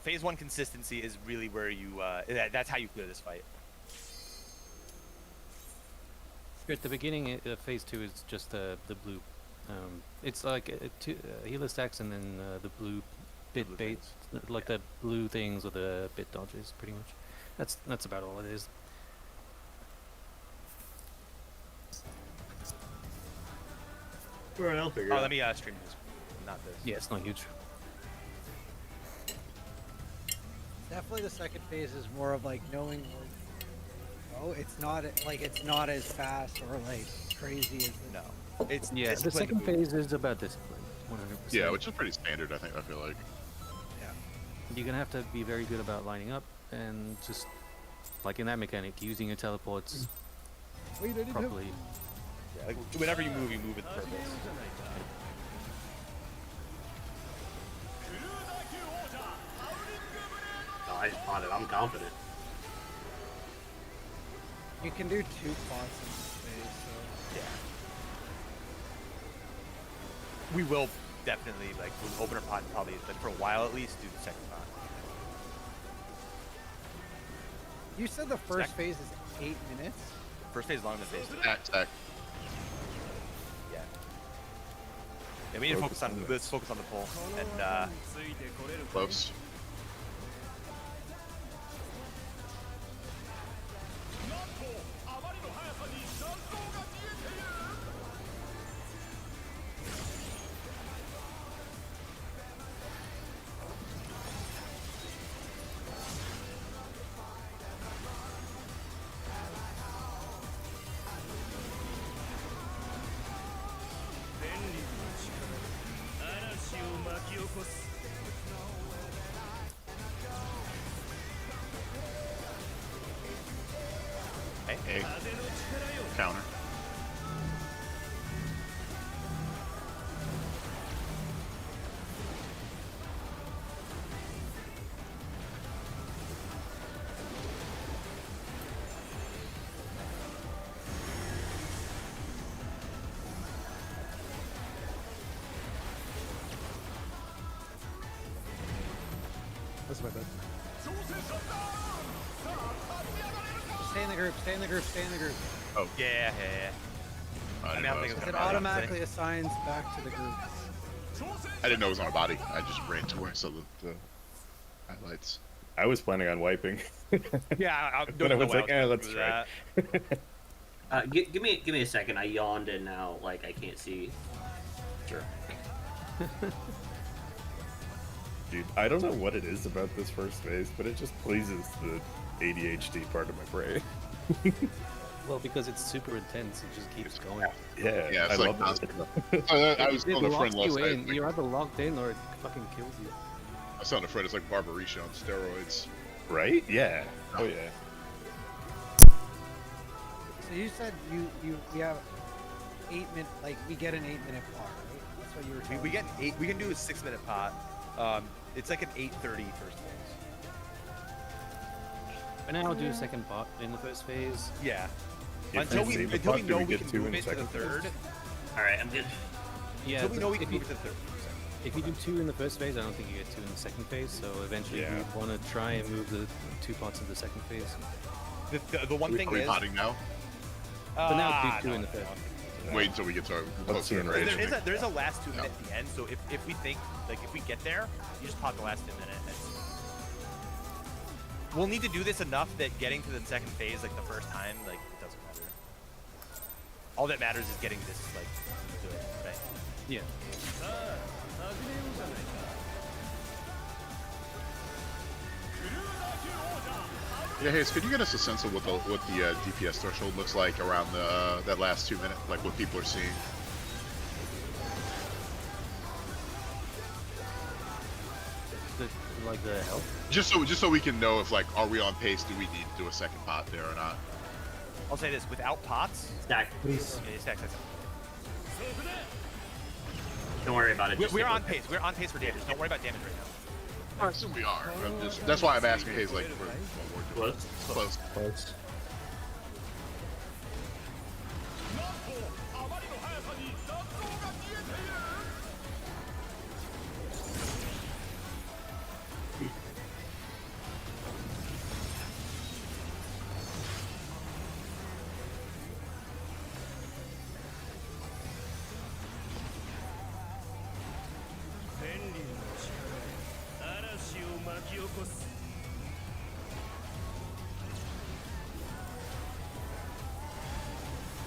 Phase 1 consistency is really where you that's how you clear this fight. At the beginning, phase 2 is just the blue. It's like healer stacks and then the blue bit blue bait, things. like the blue things or the bit dodges, pretty much. That's about all it is. Well, I'll figure Oh, let me stream this, not this. Yeah, it's not huge. Definitely the second phase is more of like knowing where. Oh, it's not as fast or like crazy as the. No, it's Yeah, the discipline to second move. phase is about discipline, 100%. yeah, which is pretty standard. I feel like. You're gonna have to be very good about lining up and just, like in that mechanic, using your teleports Wait, I didn't have. properly. Yeah, like whenever you move with purpose. Oh, I just bought it. I'm confident. You can do 2 pots in this phase, so. Yeah. We will definitely like with opener pot probably like for a while at least do the second pot. You said the first Sec- phase is 8 minutes. First phase is longer than phase 2. Attack. Yeah. Yeah, we need to focus on let's focus on the pull and Close. hey. Hey. Counter. That's my bad. Stay in the group, stay in the group, stay in the group. Yeah. I I didn't, don't know think it it's was It on a body. automatically assigns back to the group. I didn't know it was on a body. I just ran to where I saw the highlights. I was planning on wiping. Yeah, I But don't I know was why like, I was let's through try. that. Give me a second. I yawned and now like I can't see. Sure. Dude, I don't know what it is about this first phase, but it just pleases the ADHD part of my brain. Well, because it's super intense, it just keeps going. Yeah, Yeah, I it's like love it. constant. I was It telling a locks friend last you night. in. Like, You're either locked in or it fucking kills you. I was telling a friend it's like Barbarisha on steroids. Right? Yeah. Oh yeah. So you said we have 8 minute, like we get an 8-minute pot, right? That's what you were telling We me. get 8. We can do a 6-minute pot. It's like an 8:30 first phase. For now, do a second pot in the first phase. Yeah. If Until we we save the until we pot, do know we we get can 2 move in it to the second phase? third. All right, I'm good. Yeah, So we know we if can you, move it to the third. if you do 2 in the first phase, I don't think you get 2 in the second phase. So eventually, Yeah. you want to try and move the 2 pots in the second phase. The one thing Are we is, potting now? But now do 2 no, in the no, third. no. Wait until we get to our Let's close see to an the rage. rage. There's a last 2 minute at the end. So if we think like if we get there, you just pop the last 2 minute. We'll need to do this enough that getting to the second phase like the first time, like it doesn't matter. All that matters is getting this like good, right? Yeah. Yeah, Hayes, could you get us a sense of what the DPS threshold looks like around the that last 2 minutes, like what people are seeing? Like the health. Just so we can know if like are we on pace? Do we need to do a second pot there or not? I'll say this: without pots, Stack. Please. yeah, stack. Don't worry about it. just We're stick on with it. pace. We're on pace for damage. Don't worry about damage right now. I assume we are. That's why I'm asking Hayes like we're Close. close. Close.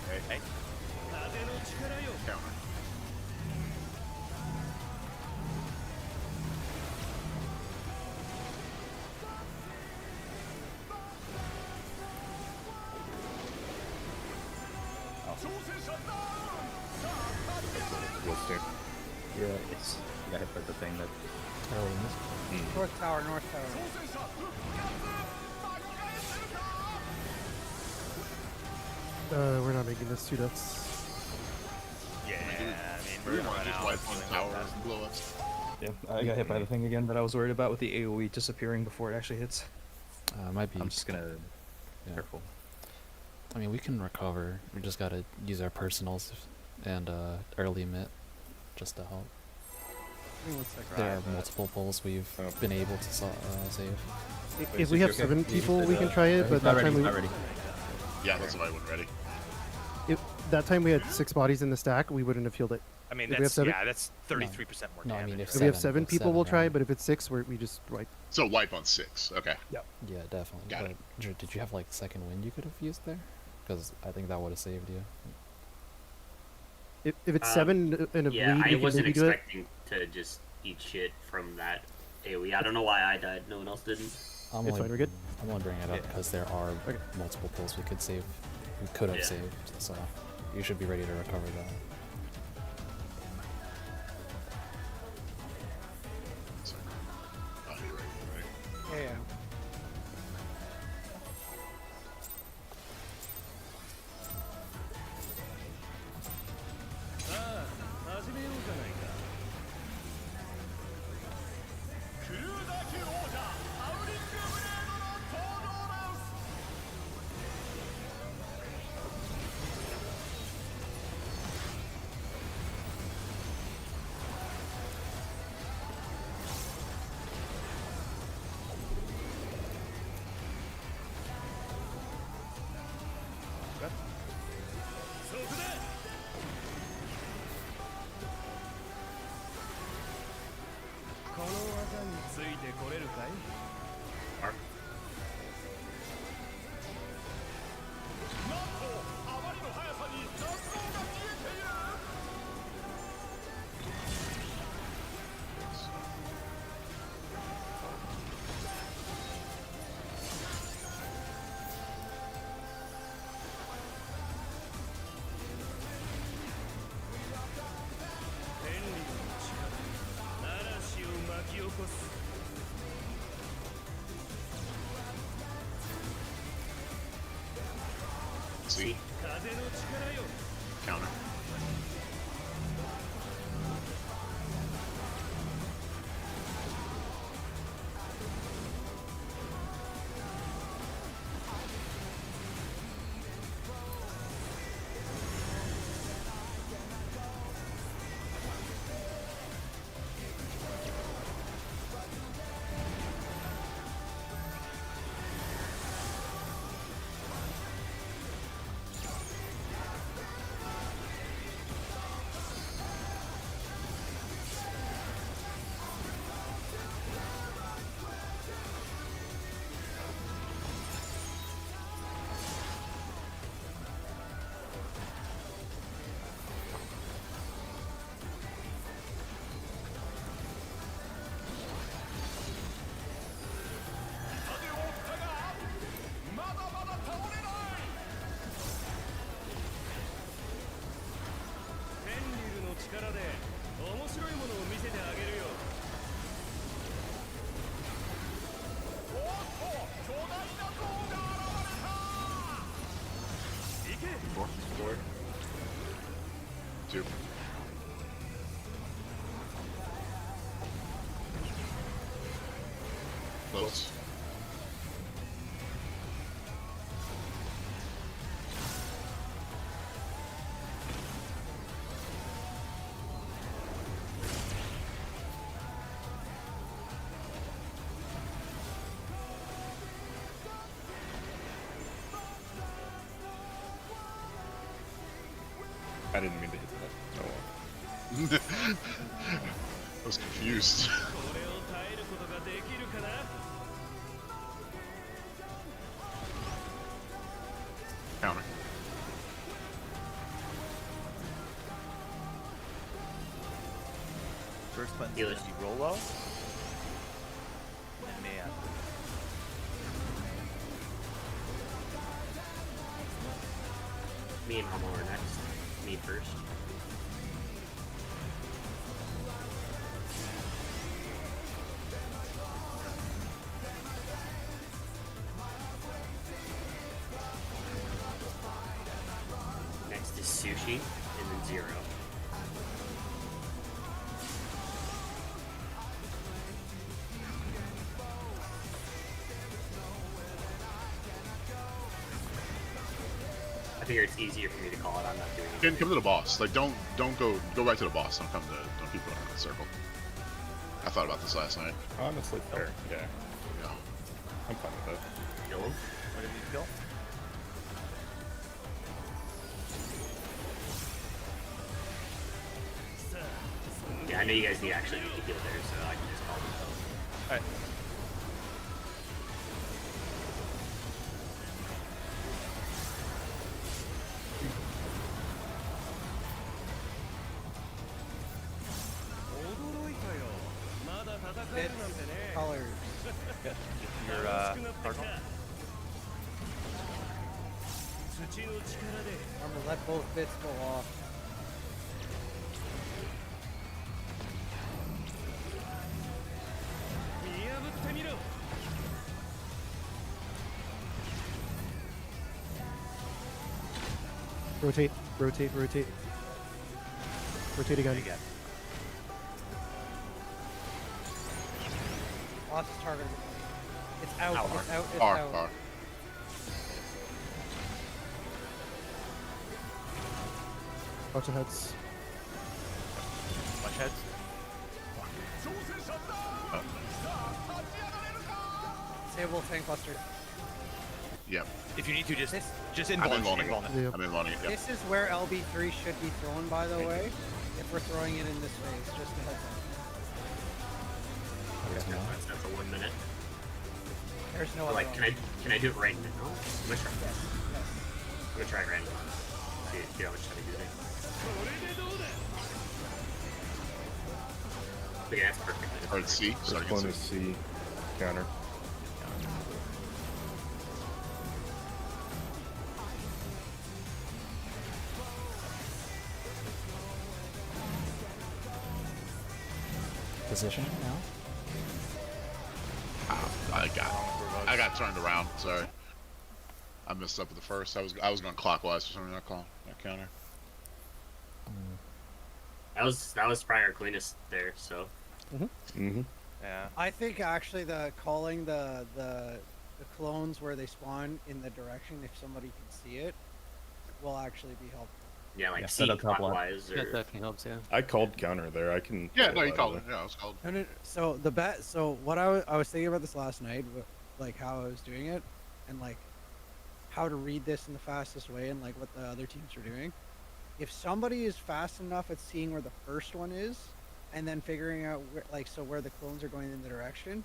Okay. Counter. Listing. Yeah, it's got hit by the thing that. North tower, north tower. We're not making this 2 deaths. Yeah, I mean We we're want gonna to just run out. wipe on the tower and blow us. Yeah, I got hit by the thing again that I was worried about with the AoE disappearing before it actually hits. Might be. I'm just gonna Yeah. careful. I mean, we can recover. We just gotta use our personals and early mit just to help. There are multiple pulls we've been able to save. If we have 7 people, we can try it. But Not that ready. time we Not ready. Yeah, that's what I went ready. that time we had 6 bodies in the stack. We wouldn't have healed it. I mean If we have that's 7 that's 33% more No, I damage. mean, if If we have 7, 7 people, we'll try. then- But if it's 6, we just wipe. So wipe on 6. Okay. Yeah, definitely. Got but it. Did you have like second wind you could have used there? Because I think that would have saved you. If it's 7 and a Yeah, bleed, I we can wasn't maybe do it. expecting to just eat shit from that AoE. I don't know why I died. No one else didn't. I'm It's only, fine, we're good. I'm only bringing it up Yeah. because there are Okay. multiple pulls we could save. We could have Yeah. saved, so you should be ready to recover that. Sorry. Oh, you're right. Yeah. Mark. See? Counter. 4. 2. Close. I didn't mean to hit that. Oh well. I was confused. Counter. First button's Heal gonna it. be Rolo. And man. Me and Homo are next. Me first. Next is Sushi, and then Zero. I figure it's easier for me to call it. I'm not doing it. Come to the boss. Like, don't go back to the boss. Don't keep going around the circle. I thought about this last night. Honestly, fair. Yeah, Yeah. I'm fine with that. Kill him. What did you kill? Yeah, I know you guys actually need to heal there, so I can just call them. Alright. It's colors. Good. Your cardinal. Remember, let both bits go off. Rotate, rotate, rotate. Rotate again. Again. Lost its target. It's out. Out. It's out. It's R. out. R. Bunch of heads. Much heads. Disable tank buster. Yep. If you need to, just This, I'm invuln. involving it. Yeah. I'm involving it. Yep. this is where LB3 should be thrown, by the way. If we're throwing it in this phase, just a heads up. Okay, no. That's for 1 minute. There's no Or other like, option. can I do it right now? I'm gonna try. Yes, yes. I'm gonna try it right now. See how much time I do there. Okay, that's perfect. Or C. Start First one against is C. C. Counter. Position now. I got turned around. Sorry. I messed up with the first. I was going clockwise for some reason. That counter. That was prior cleanest there, so Mm-hmm. Yeah. I think actually the calling the clones where they spawn in the direction, if somebody can see it, will actually be helpful. yeah, like Yeah, C set up top left. clockwise or That definitely helps, yeah. I called counter there. I can. Yeah, pull no, it you out called of it. Yeah, I was called. No, so what I was thinking about this last night, like how I was doing it, and like how to read this in the fastest way, and like what the other teams are doing. If somebody is fast enough at seeing where the first one is, and then figuring out where the clones are going in the direction,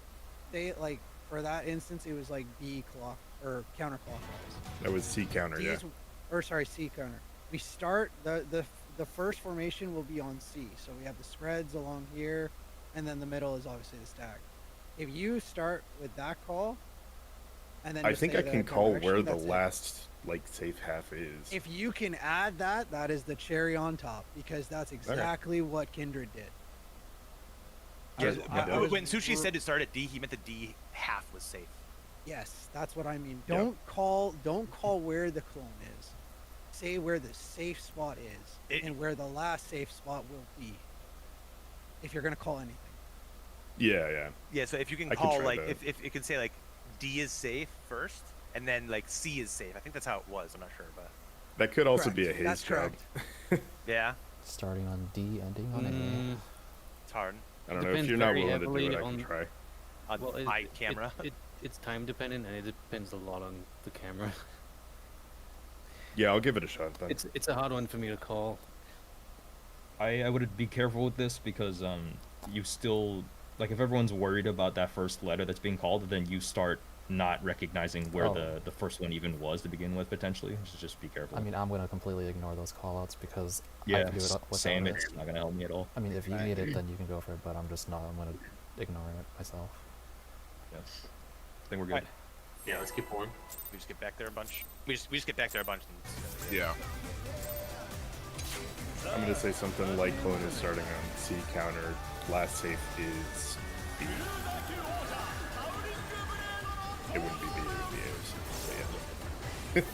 they like for that instance it was like B clock or counterclockwise. That was C counter. Yeah. D's, or sorry, C counter. We start the first formation will be on C. So we have the spreads along here, and then the middle is obviously the stack. If you start with that call, and then I just think say I the can call direction, where the that's it. last like safe half is. If you can add that, that is the cherry on top because that's exactly what Kindred did. When Sushi said to start at D, he meant the D half was safe. Yes, that's what I mean. Yeah. Don't call where the clone is. say where the safe spot is and where the last safe spot will be. If you're gonna call anything. Yeah. Yeah, so if you can I can call try like that. if it can say like D is safe first, and then like C is safe. I think that's how it was. I'm not sure, but That could also Correct. be a haze That's job. correct. yeah, Starting on D, ending on A. it's hard I don't know if Depends you're not very willing to do heavily it. I can on- try. on Well, my camera. It's time dependent, and it depends a lot on the camera. Yeah, I'll give it a shot then. It's a hard one for me to call. I would be careful with this because you still like if everyone's worried about that first letter that's being called, then you start not recognizing where Oh. the first one even was to begin with potentially. So just be careful. I mean, I'm gonna completely ignore those callouts because I yeah, can do it without same. it. It's not gonna help me at all. I mean, if you need it, then you can go for it, but I'm just not. I'm gonna ignore it myself. Yes, I think we're good. Alright. Yeah, let's keep pulling. We just get back there a bunch. We just get back there a bunch. And Yeah. I'm gonna say something like clone is starting on C counter. Last safe is B. It wouldn't be B, it would be A. So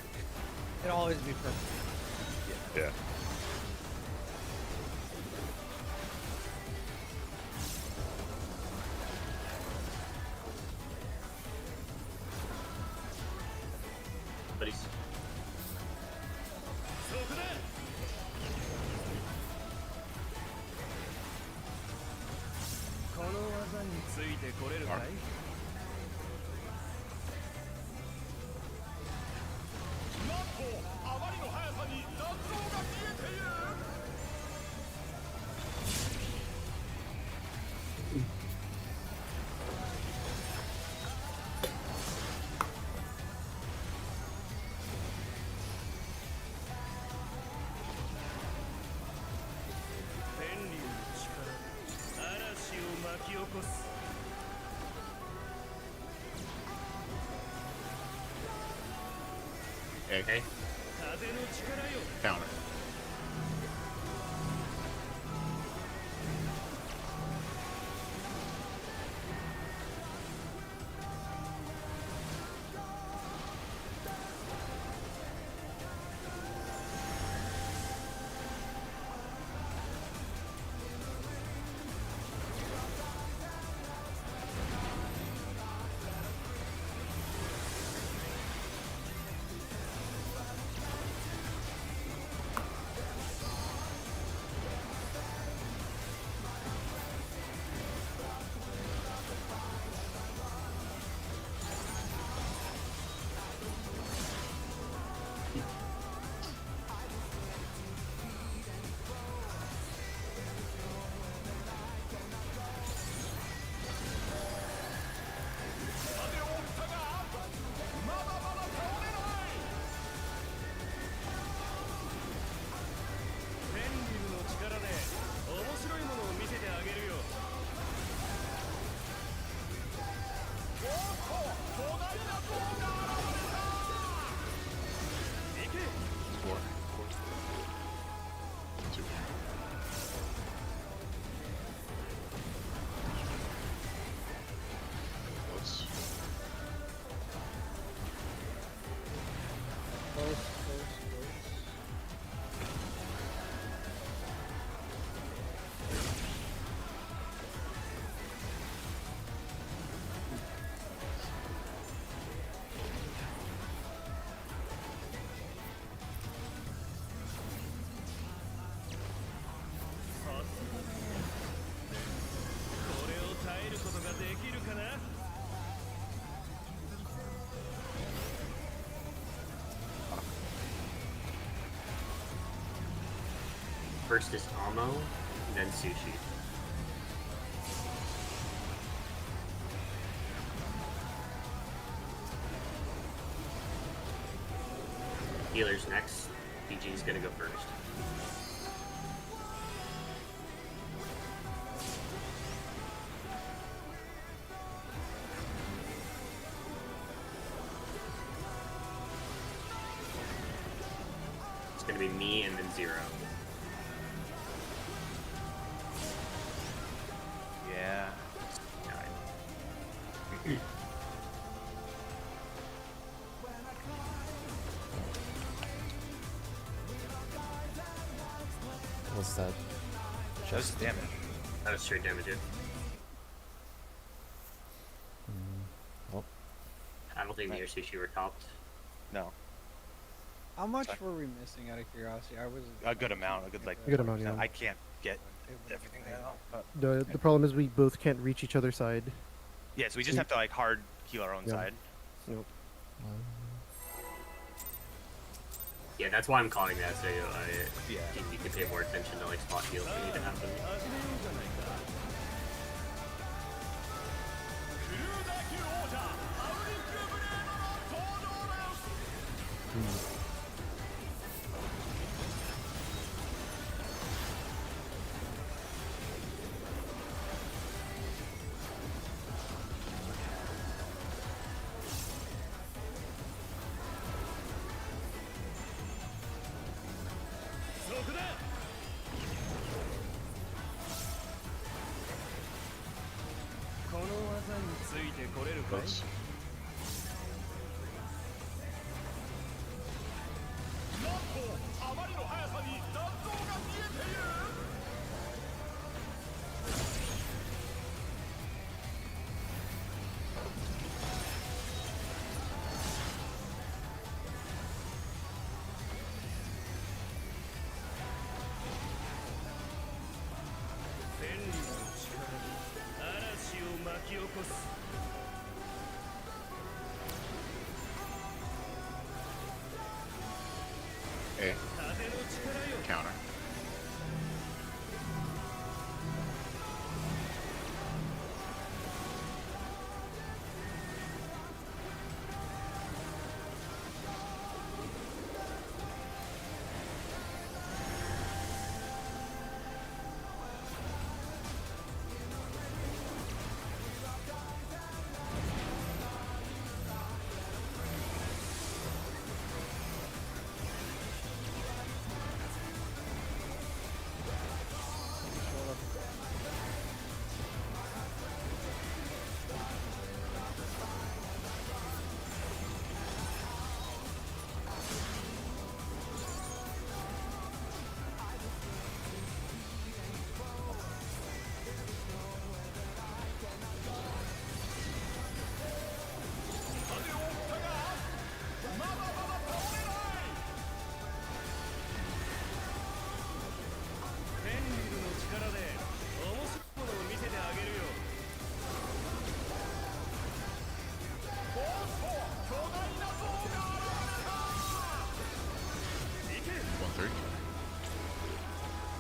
It'd always be perfect. yeah. Buddies. A. Okay. Counter. Four. Two. Close. Close. First is Amo, then Sushi. Healer's next. PG's gonna go first. It's gonna be me and then Zero. yeah. Was that That was just damage. That was straight damage. Yeah. well, I don't think me or Sushi were topped. No, How much Sorry. were we missing out of curiosity? I was a good amount. A good like. A good amount, 20%. yeah. I can't get everything now. But The problem is we both can't reach each other's side. yeah, so we just have to like hard heal our own Yeah. side. Yep. Yeah, that's why I'm calling that. So Yeah. you can pay more attention to like spot heals that need to happen. Close. A. Counter.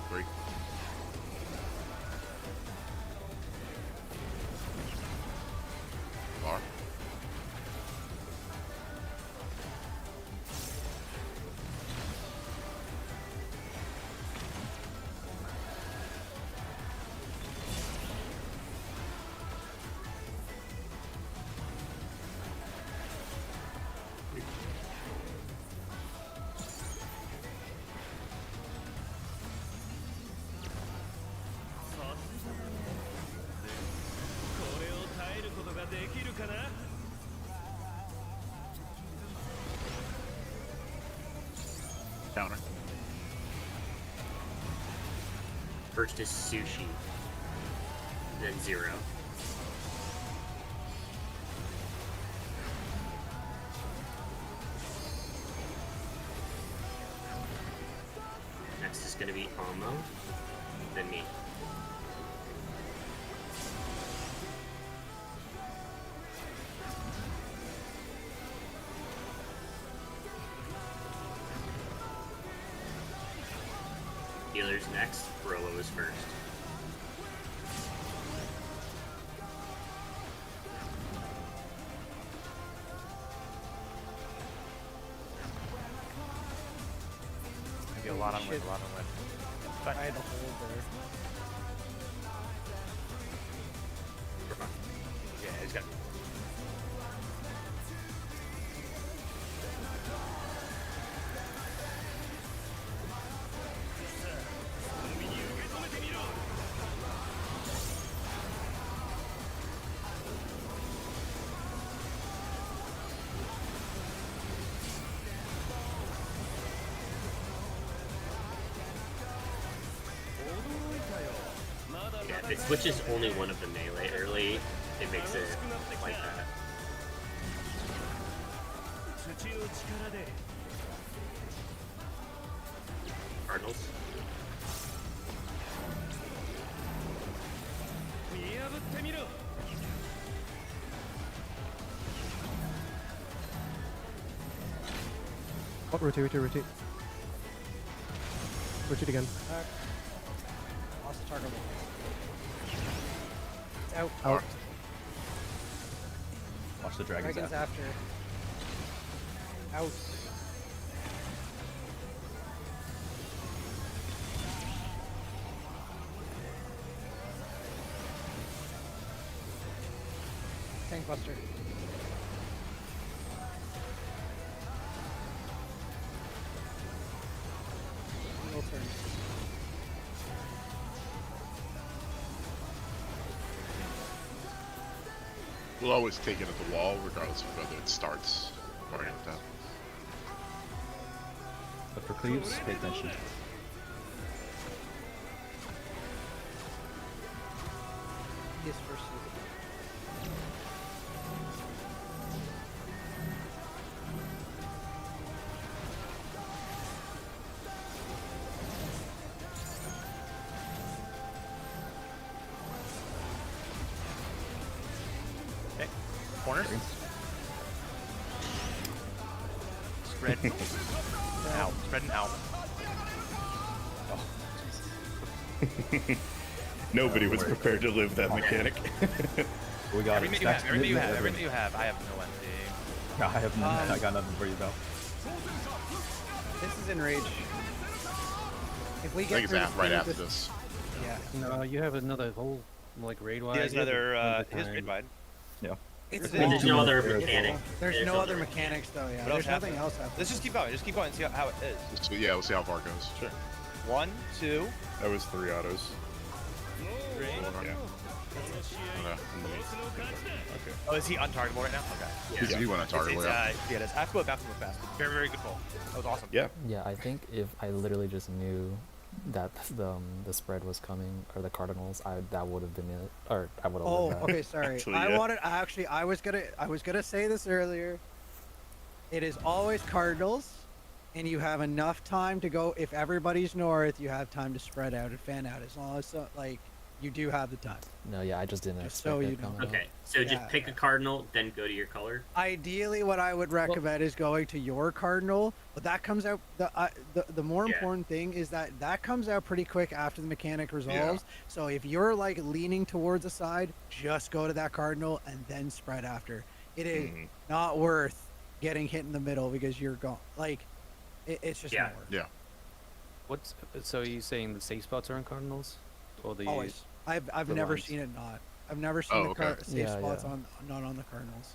Break. Bar. Counter. First is Sushi, then Zero. Next is going to be Amo, then me. Healer's next, Rolo is first. Maybe a lot on win, a lot on win. Fine. I had a hold there. We're fine. Yeah, it's got. if it switches only one of the melee early, it makes it like that. Cardinals. Oh, rotate. Rotate again. Lost the target. It's out. Out. Watch the dragons. Dragons After. after. Out. Tank buster. Single turn. We'll always take it at the wall, regardless of whether it starts. Fine with that. But for cleaves, pay attention. Yes, first. Okay. Corners. Spread. Out. Spread and out. Nobody was prepared to live that mechanic. We got Everything it. you have. Stacks Everything you mid, have. mid, Everything you have. I have no empty. No, I have none. I got nothing for you, though. This is enrage. If we I get think it's through right this- after this. Yeah. No, you have another whole like raid wide. Here's another. Here's raid wide. Yeah. It's There's There's no other it's- mechanic. There's no other mechanics though. Yeah. What else There's nothing happened? else happening. Let's just keep going. Just keep going and see how it is. So, yeah, we'll see how far it goes. Sure. 1, 2, That was 3 autos. 3. Yeah. Okay. Oh, is he untargetable right now? Okay. He went on target. It's, Yeah. yeah, it is. I have to go back and move fast. Very, very good pull. That was awesome. Yeah. Yeah, I think if I literally just knew that the spread was coming or the Cardinals, that would have been it, or I would have. Oh, lived that. okay. Sorry. Actually, I yeah. wanted. I was gonna say this earlier. It is always Cardinals, and you have enough time to go. If everybody's north, you have time to spread out and fan out. As long as like you do have the time. No, yeah, I just didn't Just expect so it you know. coming out. Okay, so just Yeah, pick a cardinal, then go to your color. Ideally, what I would recommend is going to your cardinal, but that comes out. The more Yeah. important thing is that comes out pretty quick after the mechanic resolves. So if you're like leaning towards a side, just go to that cardinal and then spread after. It is not worth getting hit in the middle because you're gone. Like, it's just Yeah. not worth. Yeah. What's so? Are you saying the safe spots are on Cardinals, or the Always. I've the never lines? seen it not. I've never seen Oh, the okay. safe Yeah, spots yeah. on not on the cardinals.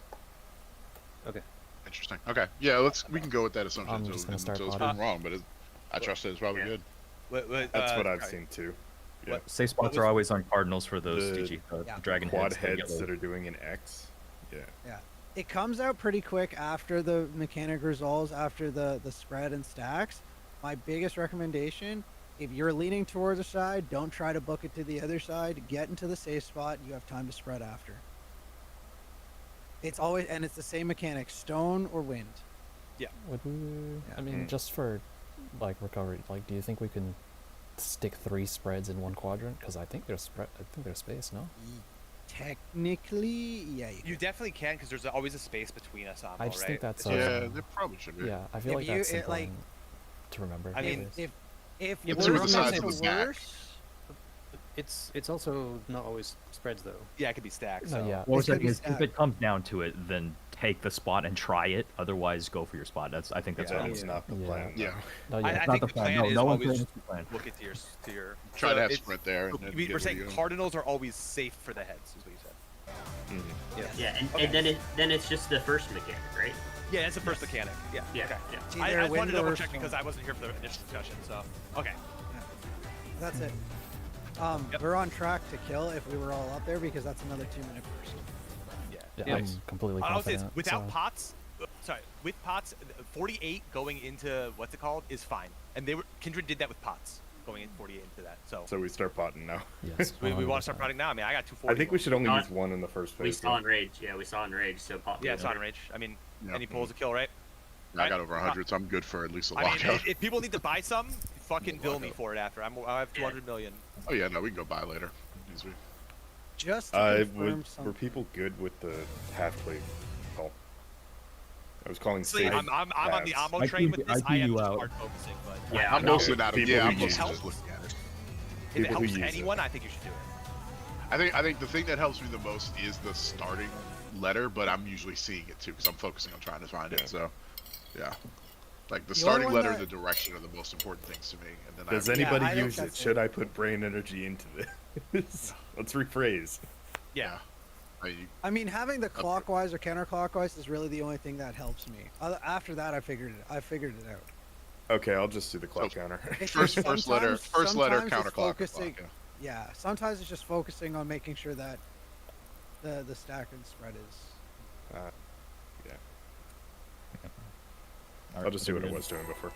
Okay. Interesting. Okay. Yeah, we can go with that assumption. I'm until- just gonna start until it's potting. proven wrong, but I trust it. It's probably Yeah. good. That's what I've sorry. seen too. Yeah. What- Safe spots was- are always on cardinals for those The- DG, Yeah. dragon Quad heads. the heads yellow- that are doing an X. Yeah. Yeah. It comes out pretty quick after the mechanic resolves, after the spread and stacks. My biggest recommendation, if you're leaning towards a side, don't try to book it to the other side. Get into the safe spot. You have time to spread after. It's always, and it's the same mechanic, stone or wind. Would we? I mean, Mm. just for like recovery, like, do you think we can stick 3 spreads in one quadrant? Because I think there's space. No. Technically, yeah. You definitely can because there's always a space between us on. I just think that's Yeah, there probably should be. yeah. I feel If like you- that's it, like- important to remember. I mean, anyways. if It's worse through the comes sides to of the stack. worse, It's also not always spreads though. Yeah, it could be stacked. No, So. yeah. What I was It could saying be is, if stacked. it comes down to it, then take the spot and try it. Otherwise, go for your spot. I think that's Yeah, what that's not the Yeah. plan. Yeah. No, I yeah. It's think not the the plan. plan No, is no one's always saying it's the plan. Book it to your. Try so to have it's- sprint there. And then We're get where saying you go. cardinals are always safe for the heads, is what you said. Yeah, and, Okay. and then it's just the first mechanic, right? Yeah, that's the first mechanic. Yeah. Yeah, Okay. yeah. It's I either just wanted wind to double or check because stone. I wasn't here for the initial discussion. So okay. that's it. Yep. We're on track to kill if we were all up there because that's another 2-minute burst. Yeah. Yeah, Yeah. I'm completely I would say confident. without so- pots, sorry, with pots, 48 going into what's it called is fine. And Kindred did that with pots. going in 48 into that. So, So we start potting now. Yes. we want to start 100%. potting now. I mean, I got 240. I think we should only Not- use one in the first phase. We saw though. Enrage. Yeah, we saw Enrage. So pop. Yeah, it's on range. I mean, Yeah. any pulls a kill, right? I got over 100, so I'm good for at least a I mean, lockout. if people need to buy some, fucking bill me for it after. I have 200 million. Oh yeah, no, we can go buy later. Easy. Just to confirm Were something. people good with the half plate call? I was calling See, safe. I'm on the halves. ammo I train can- with this. I can I am you just out. hard focusing, but Yeah, I'm mostly not. People Yeah, who I'm use mostly it. just looking at it. if it People who helps use it. anyone, I think you should do it. I think the thing that helps me the most is the starting letter, but I'm usually seeing it too because I'm focusing on trying to find Yeah. it. So, yeah, like the The starting only one letter, that- the direction are the most important things to me. And then Does I, anybody I think use it? that's Should I put brain energy into this? Let's rephrase. Yeah. I mean, having the clockwise or counterclockwise is really the only thing that helps me. After that, I figured it out. Okay, I'll just do the clock counter. It's first just letter sometimes it's counterclockwise. focusing- Yeah, sometimes it's just focusing on making sure that the stack and spread is. Yeah, All I'll just do what we're I good. was doing before.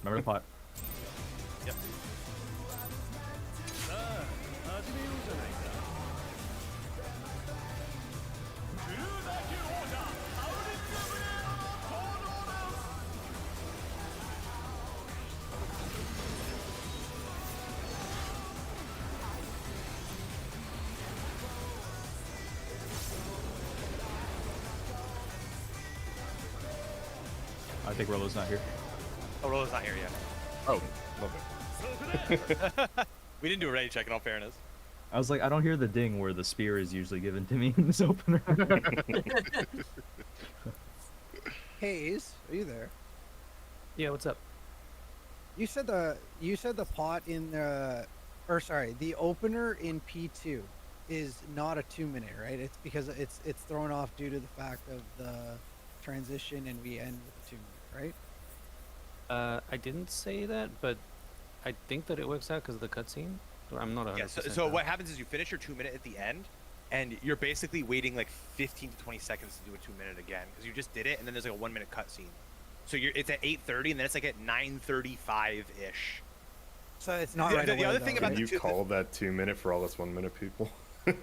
Remember the pot. Yep. I think Rolo's not here. Oh, Rollo's not here yet. Oh, love it. We didn't do a ready check in all fairness. I was like, I don't hear the ding where the spear is usually given to me in this opener. Hayes, are you there? Yeah, what's up? You said the pot in the, or sorry, the opener in P2 is not a 2-minute, right? It's because it's thrown off due to the fact of the transition, and we end with a 2-minute, right? I didn't say that, but I think that it works out because of the cutscene. I'm not 100%. Yeah. So sure. what happens is you finish your 2-minute at the end, and you're basically waiting like 15 to 20 seconds to do a 2-minute again because you just did it, and then there's like a 1-minute cutscene. So it's at 8:30, and then it's like at 9:35 ish. So it's not The- right the away, other though, thing right? about Can the you two- call that 2-minute for all us 1-minute people? That's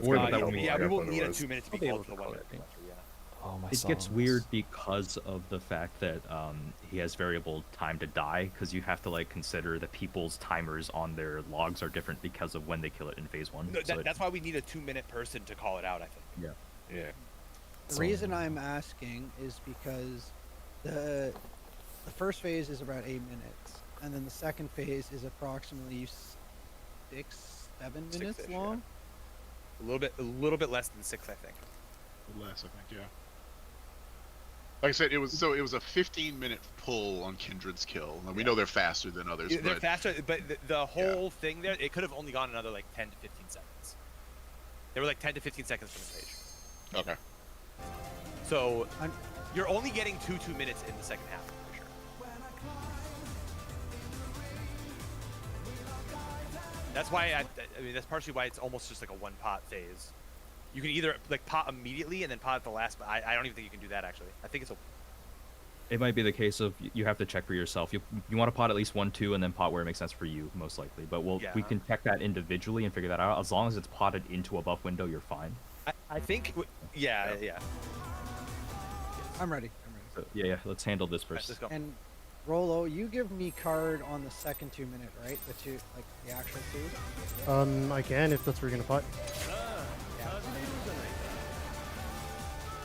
Worry gonna about that help when we- me yeah, we up will need a otherwise. 2 minutes to I'll be be called able to the to call 1-minute. it, I think. Yeah. Oh my. It gets songs. weird because of the fact that he has variable time to die, because you have to like consider that people's timers on their logs are different because of when they kill it in phase 1. No, So that's why we need a 2-minute person to call it out. I think. Yeah. The So- reason I'm asking is because the first phase is about 8 minutes, and then the second phase is approximately 6-7 minutes 6-ish, yeah. long. A little bit less than 6, I think. less, I think, yeah. Like I said, it was a 15-minute pull on Kindred's kill. And we know they're faster than others, They're but faster, but the whole thing there, it could have only gone another like 10 to 15 seconds. They were like 10 to 15 seconds from the page. okay. So I'm- you're only getting 2 minutes in the second half, for sure. That's why I mean that's partially why it's almost just like a 1-pot phase. You can either like pot immediately and then pot at the last, but I don't even think you can do that actually. I think it's a it might be the case of you have to check for yourself. You want to pot at least 1, 2, and then pot where it makes sense for you, most likely. But we Yeah. can check that individually and figure that out. As long as it's potted into a buff window, you're fine. I think yeah. I'm ready. So, yeah, let's handle this Alright, first. let's go. And Rolo, you give me card on the second 2-minute, right? The two, like the actual 2. I can if that's where you're gonna pot.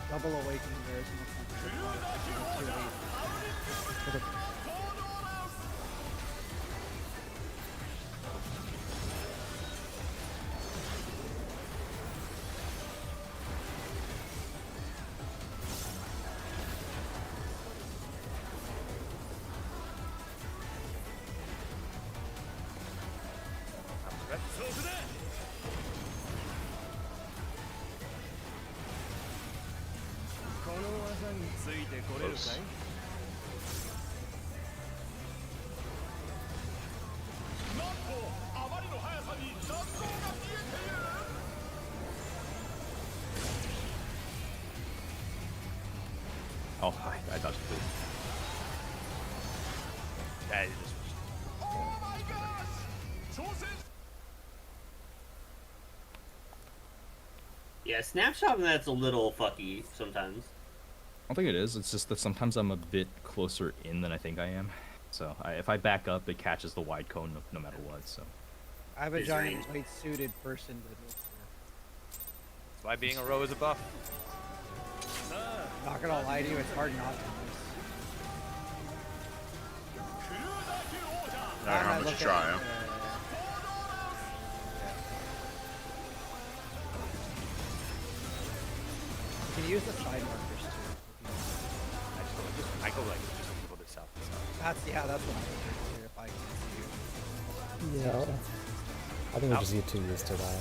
Double awakening there is no too late. Okay. Close. Oh, I dodged it. That is just. Yeah, snapshot that's a little fucky sometimes. I don't think it is. It's just that sometimes I'm a bit closer in than I think I am. So if I back up, it catches the wide cone no matter what. So I have a His giant range. white suited person that looks That's why being a row is a buff. Not gonna lie to you, it's hard not to miss. No matter how much you try, huh? You can use the side markers too. I go like just a little bit south and south. That's what I'm doing here if I can see you. Yeah. I think we just get too used to that.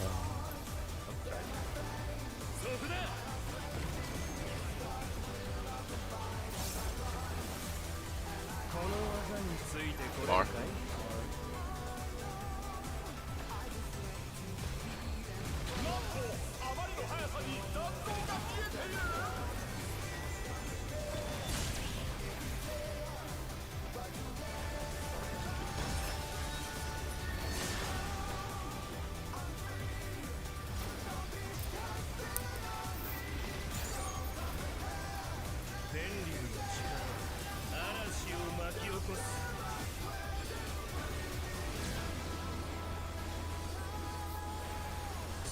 Bar.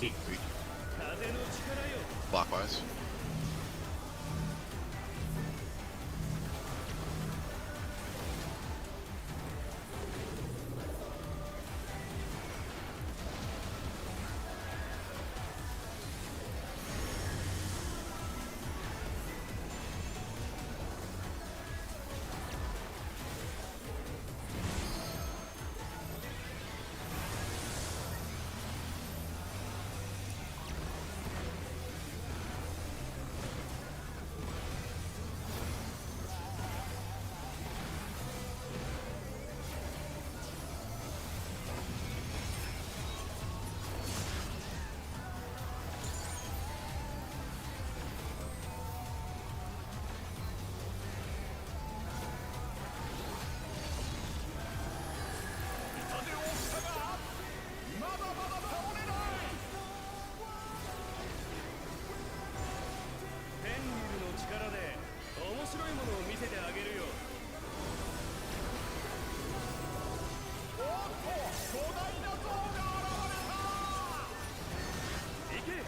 See, Clockwise.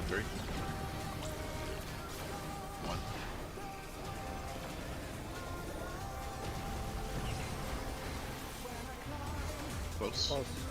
Three. One. Close. Clockwise.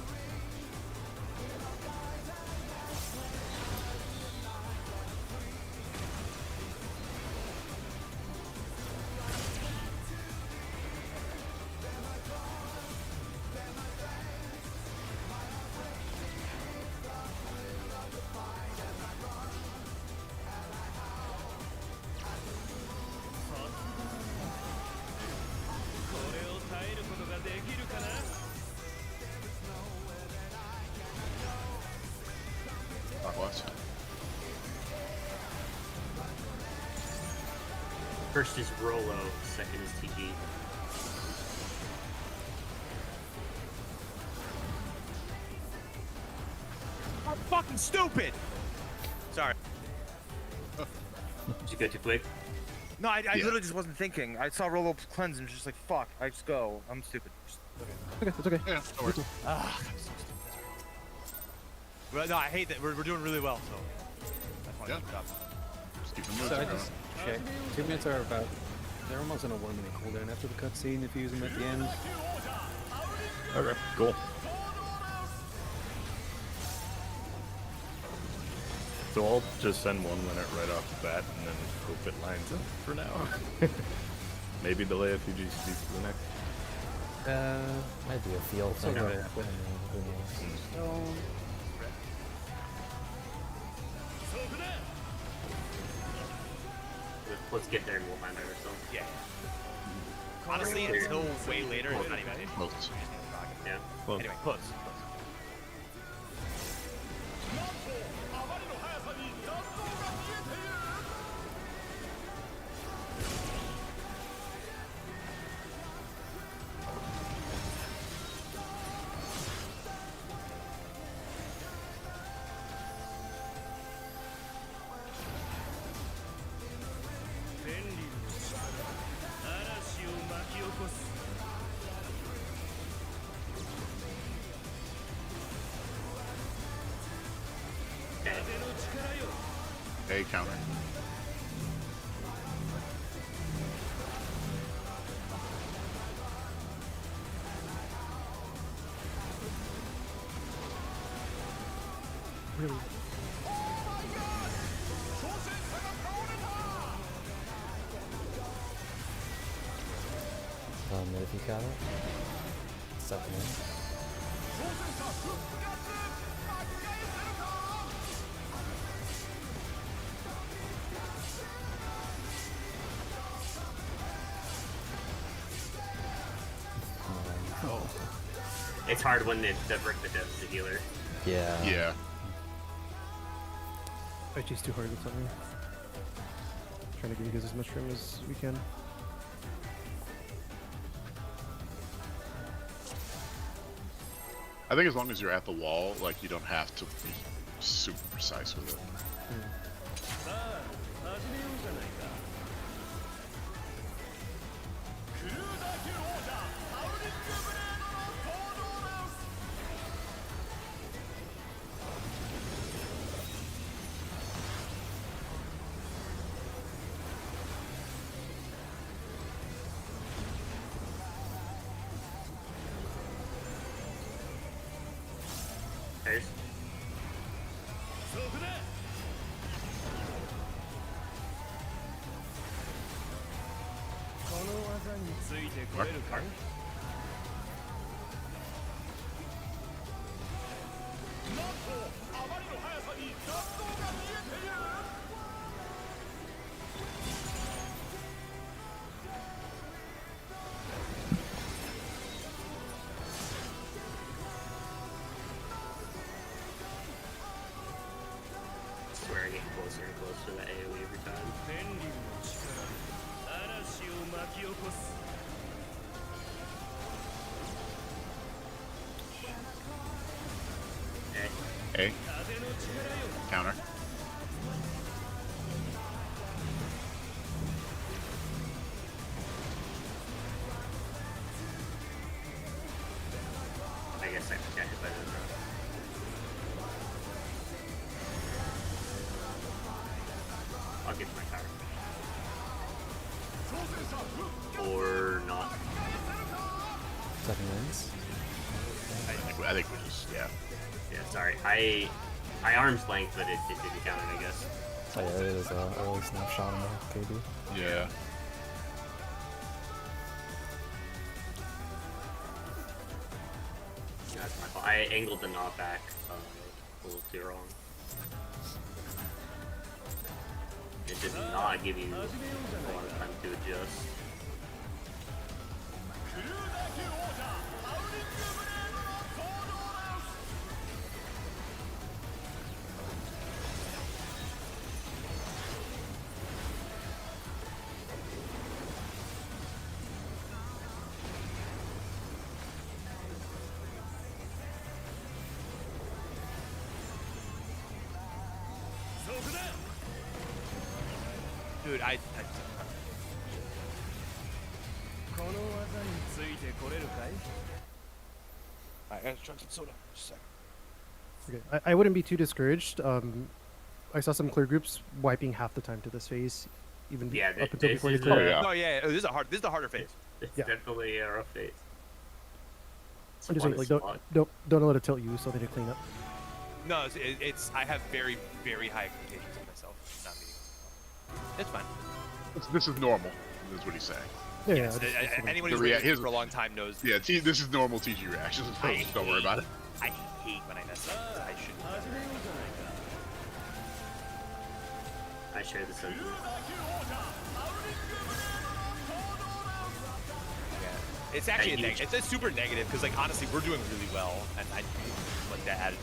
first is Rolo, second is TG. I'm fucking stupid. Sorry. Did you go too quick? No, I literally just wasn't thinking. I saw Rolo cleanse and was just like, fuck, I just go. I'm stupid. Okay, it's okay. Yeah, don't worry. Ah, I'm so stupid. Well, no, I hate that. We're doing really well, so that's why I keep it up. Just keep them So moving. I just checked. 2 minutes are about. They're almost on a 1 minute cooldown after the cutscene if you use them at the end. Okay, cool. So I'll just send 1 minute right off the bat and then hope it lines up for now. Maybe delay a few GCs to the next. Might be a field thing. okay. Who knows? Let's get there and we'll find out ourselves. Yeah. Honestly, until way later, it's not even. Close. Yeah. Close. Anyway, close. A counter. Really? If you got it. Second in. Oh. It's hard when the dev's the healer. Yeah. Yeah. I chase too hard with something. Trying to give you guys as much room as we can. I think as long as you're at the wall, like you don't have to be super precise with it. There's Mark. I swear I get closer and closer to that AoE every time. A. Counter. I guess I got hit by the I'll get my tower. Or not. Second wins. I think we just, yeah. Yeah, sorry. I arm's length, but it didn't count it, I guess. Oh yeah, it is a early snapshot on the KB. Yeah. That's my fault. I angled the knockback a little too wrong. It did not give you a lot of time to adjust. Dude, Alright, I gotta chug some soda. Just a second. Okay. I wouldn't be too discouraged. I saw some clear groups wiping half the time to this phase, even Yeah, up until this before they is clear. yeah. Oh yeah, this is the harder phase. It's Yeah. definitely a rough phase. It's I'm just saying, like, fun don't let it tilt you, so they need to clean up. No, it's I have very, very high expectations of myself. Not meeting. It's fine. This is normal, is what he's saying. Yeah, Yes, yeah. anyone The who's rea- been his- for a long time knows. Yeah, this is normal TG reactions. Don't worry about it. I hate when I mess up. 'Cause I shouldn't. I share the sentiment. Yeah. It's actually And it's a super negative because like honestly we're doing really well and I like that attitude.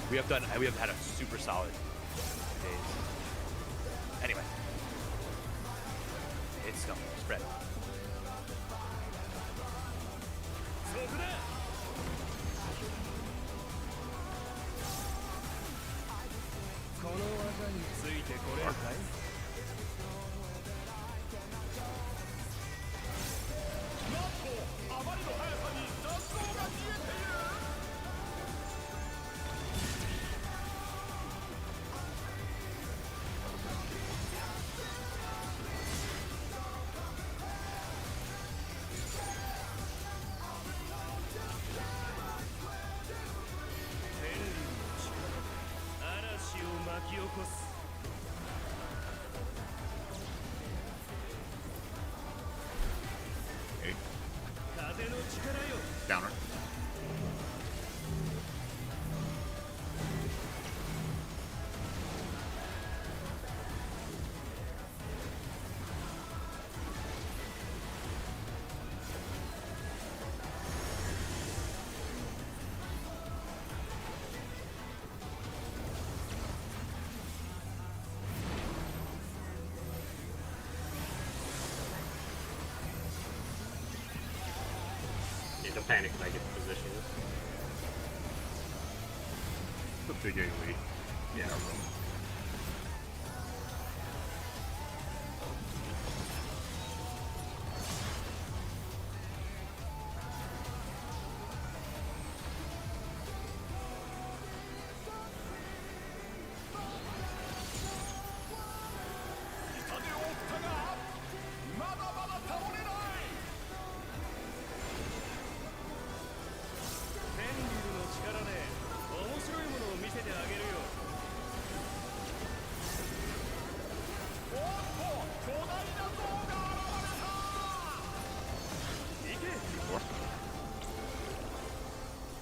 We have had a super solid days. Anyway, it's still spread. Don't panic if I get the position. The big A lead. Yeah.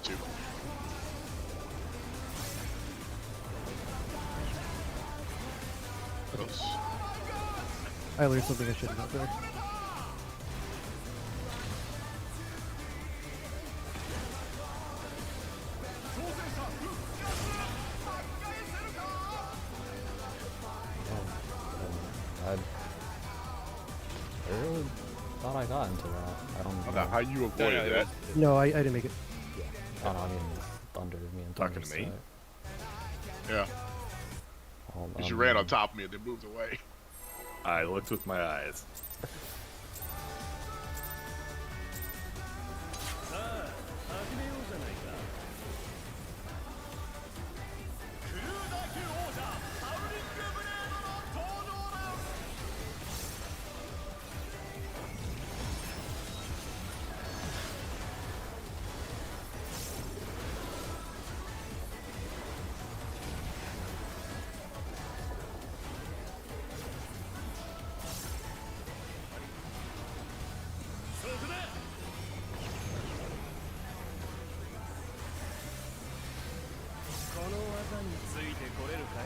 Two. Close. I learned something I shouldn't have there. I really thought I got into that. I don't know. Now, how you avoided that? No, I didn't make it. Oh, no, I mean, Thunder. Me and Thunder. Talking to me? suck. Yeah. Well, Because you ran on top of me and then moved away. I looked with my eyes.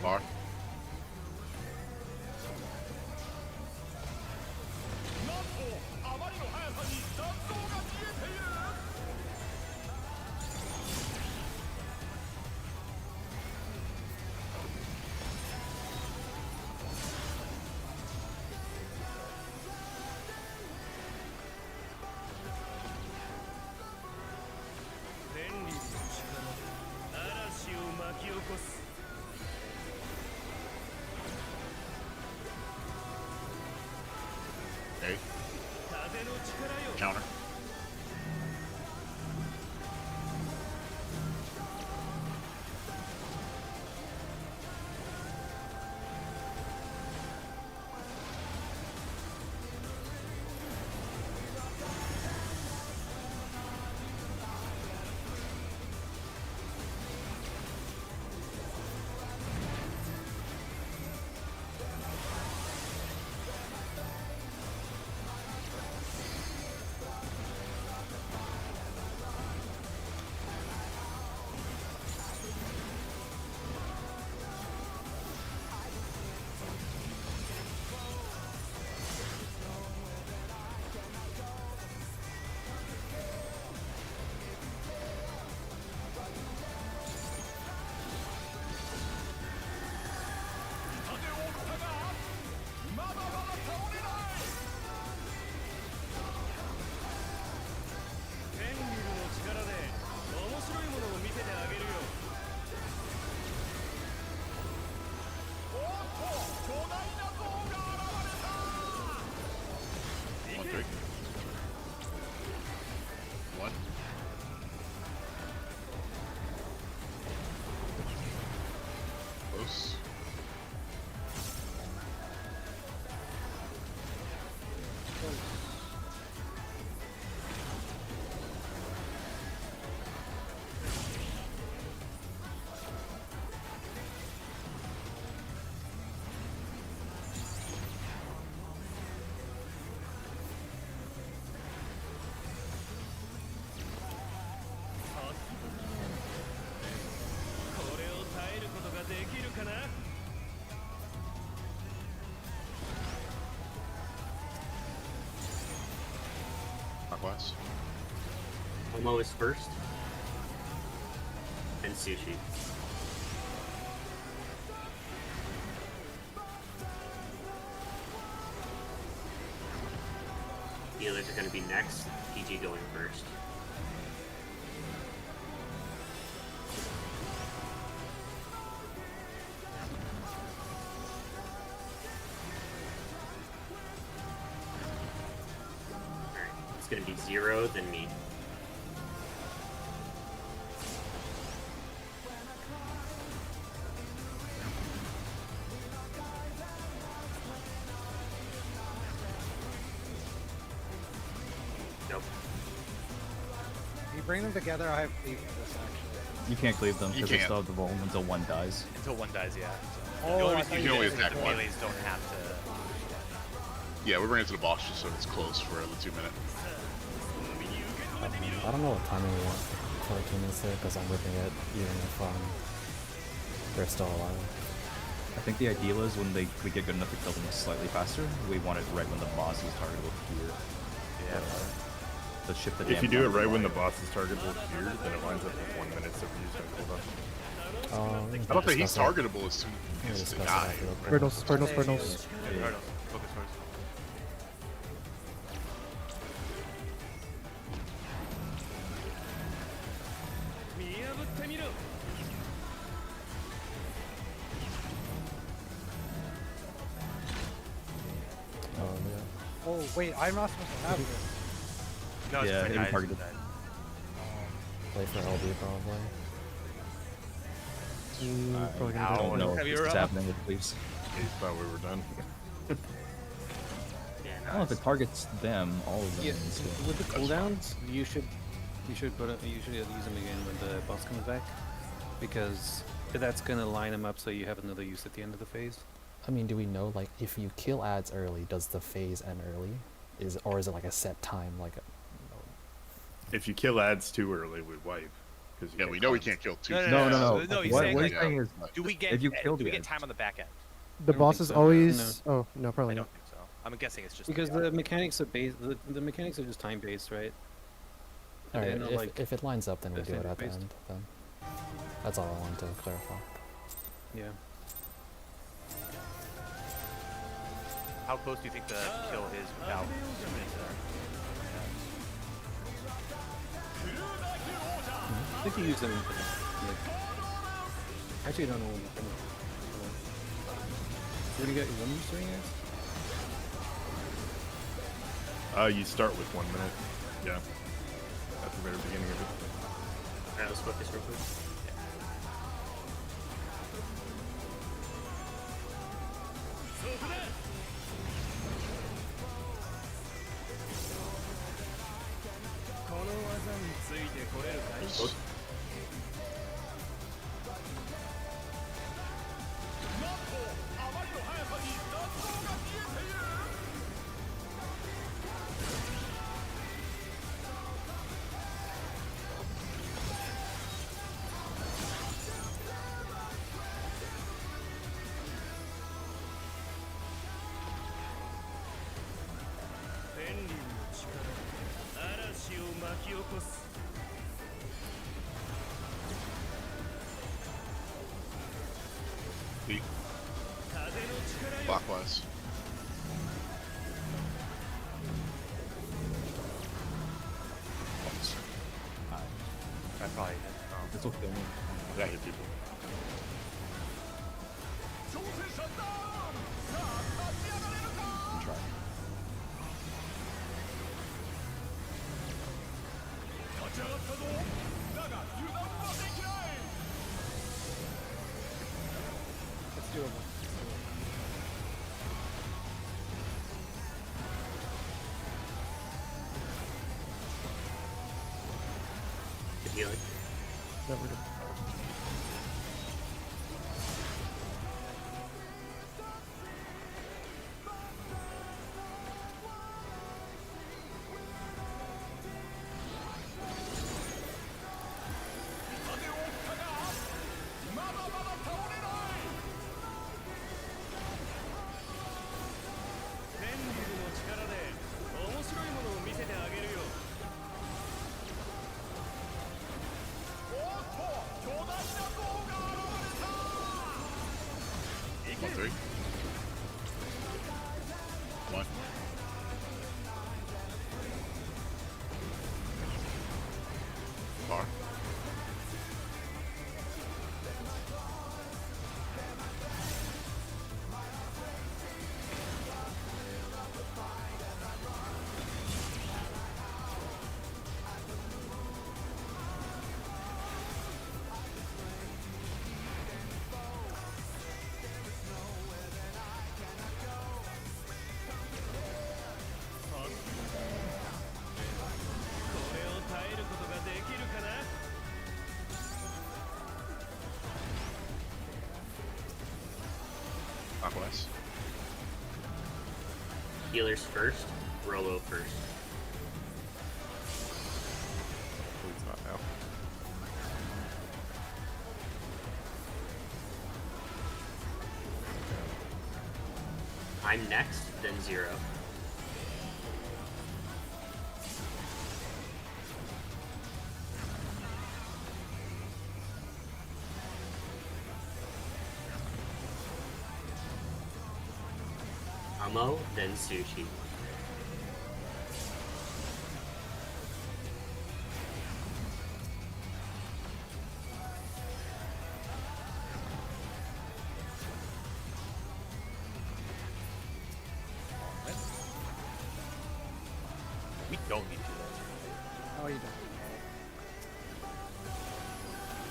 Bar. Okay. Counter. One. Close. Clockwise. Momo is first. And Sushi. Healers are going to be next. PG going first. It's gonna be 0, then me. Nope. If you bring them together, I have cleave for this actually. You can't cleave them You because they can't. still have the roll until one dies. Until one dies, yeah. So, Oh, the only I reason thought you you can only do attack is the one. melees don't have to. Yeah, we bring it to the boss just so it's close for the 2 minute. I don't know what timing we want for is there because I'm ripping it even if they're still alive. I think the ideal is when we get good enough to kill them slightly faster. We want it right when the boss is targetable here. Yeah. To shift the If you damage do it on the right when the wire. boss is targetable here, then it lines up with 1 minute so we're using cooldown. I don't think he's targetable as soon as they die. Hurdles, hurdles, hurdles. Yeah, hurdles. Focus first. Oh yeah. Oh wait, I'm not supposed to have this. No, it's Yeah, pretty it'll nice. target it. Play for LB probably. Probably gonna Ow. do I don't know Have if you this is rough? happening with cleaves. He thought we were done. Yeah, I don't know if it targets them, all of them. Yeah, instead. with the cooldowns, you should use them again when the boss comes back, because that's gonna line them up so you have another use at the end of the phase. I mean, do we know like if you kill ads early, does the phase end early? Or is it like a set time? Like, If you kill ads too early, we wipe. Yeah, we know we can't kill 2. No, he's What saying, we're like, saying is, do we get if you kill do we the get ads- time on the back end? The don't boss think is so. always. Oh no, I probably don't not. think so. I'm guessing it's just Because the mechanics are the mechanics are just time based, right? all right, And they're not, if it lines up, then we do it at the percentage-based. end. Then that's all I wanted to clarify. Yeah. How close do you think the kill is without minutes there? I think you use them. Like, actually, I don't know. What do you got? When you doing it? You start with 1 minute. Yeah. At the very beginning of it. Alright, let's focus real quick. Clockwise. I probably did. This will kill me. That hit people. Try. It's doable. Good healing. No, we're good. healers first, Rolo first. Please not now. I'm next, then Zero. Amo, then Sushi. We don't need to. Oh, you don't.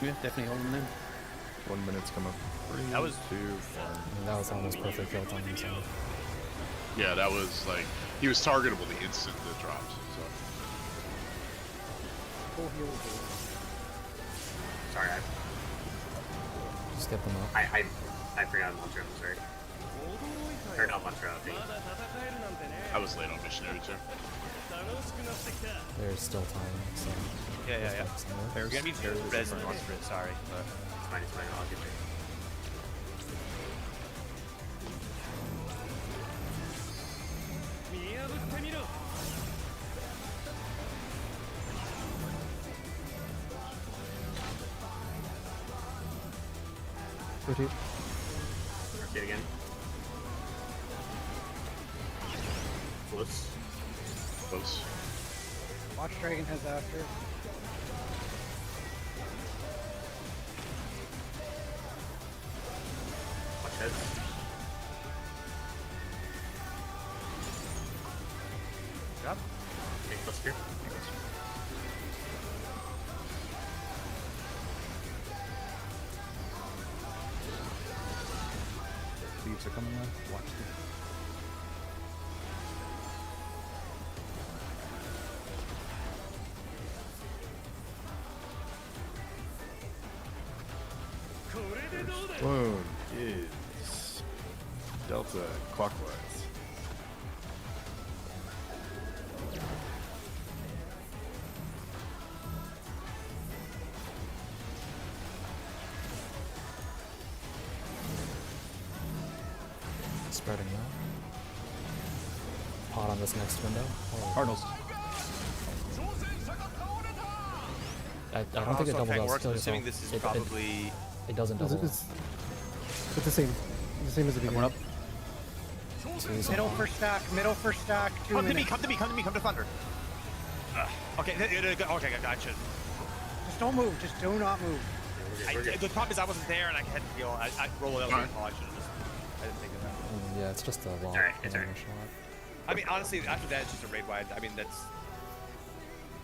Yeah, definitely holding them. 1 minute's come up. 3, That was- 2, 1. That was almost perfect kill time. So. Yeah, that was like he was targetable the instant that dropped. So Full heal dude. Sorry, Just get them up. I forgot Montreal, I'm sorry. Or not Montreal, I think. I was late on missionary too. There's still time. So. Yeah. just get some more. You're gonna be res on sprint, sorry. But It's fine, I'll get there. Rotate. Rotate again. Close. Close. Watch Dragon has after. Watch heads. job. Take plus here. Thieves are coming up. Watch them. Wound is Delta clockwise. Spreading out. Pot on this next window. Oh. Cardinals. I don't think it double does works. kill I'm assuming yourself. this is probably. It doesn't double. It's the same. The same as the beginning. One up. Middle for stack, 2 Come to me, minutes. come to me, come to me, come to Thunder. Okay, okay, gotcha. Just don't move, just do not move. The problem is I wasn't there and I had to deal. I rolled out. Alright. I should have just. I didn't think of that. Yeah, it's just a long alright, it's alright. shot. I mean, honestly, after that, it's just a raid wide. I mean, that's.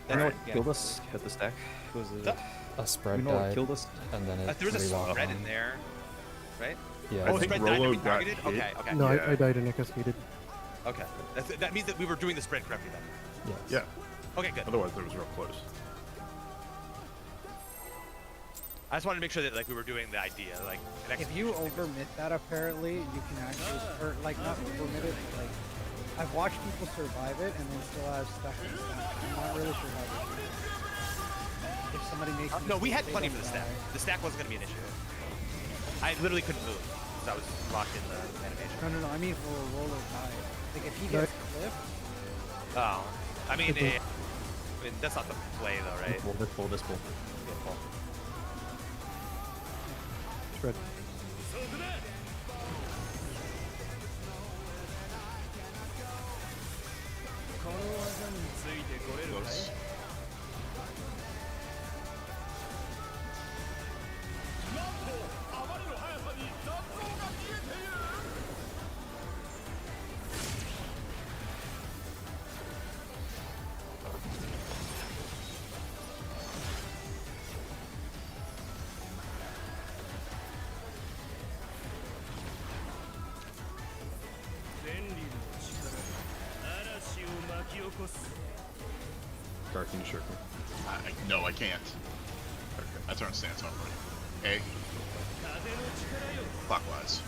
You know what yeah. killed us at the stack? Was it? The- A spread You know what died, killed us? and then it There was a re-walked spread on. in there, right? Yeah, Oh, I think spread died to Rolo be got targeted? hit. Okay, okay. No, Yeah. I died and I cascaded. Okay. That means that we were doing the spread correctly then. yes. Yeah. Okay, good. Otherwise, it was real close. I just wanted to make sure that like we were doing the idea, like. an If you execution thing. overmit that, apparently, you can actually, or like not overmit it, like, I've watched people survive it and then still have stuff in the stack. I'm not really sure how to do it. If somebody makes a No, we had mistake, plenty they for the don't stack. die. The stack wasn't gonna be an issue. I literally couldn't move because I was locked in the animation. No, I mean for a roller die. Like if he No. gets clipped, Oh, I mean, that's not the play though, right? Pull this pull. Spread. Close. Dark, can you circle? No, I can't. I turn stance on right. A. Clockwise.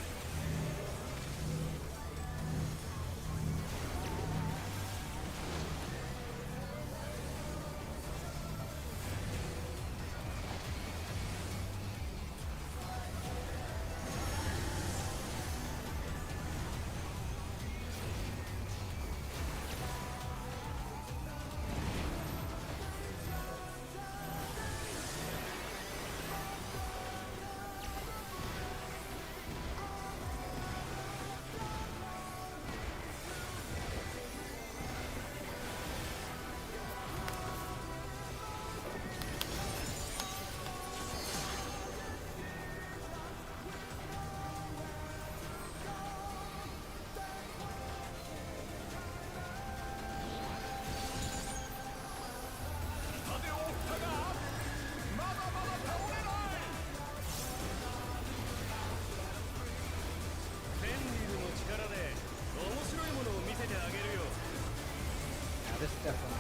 this is definitely.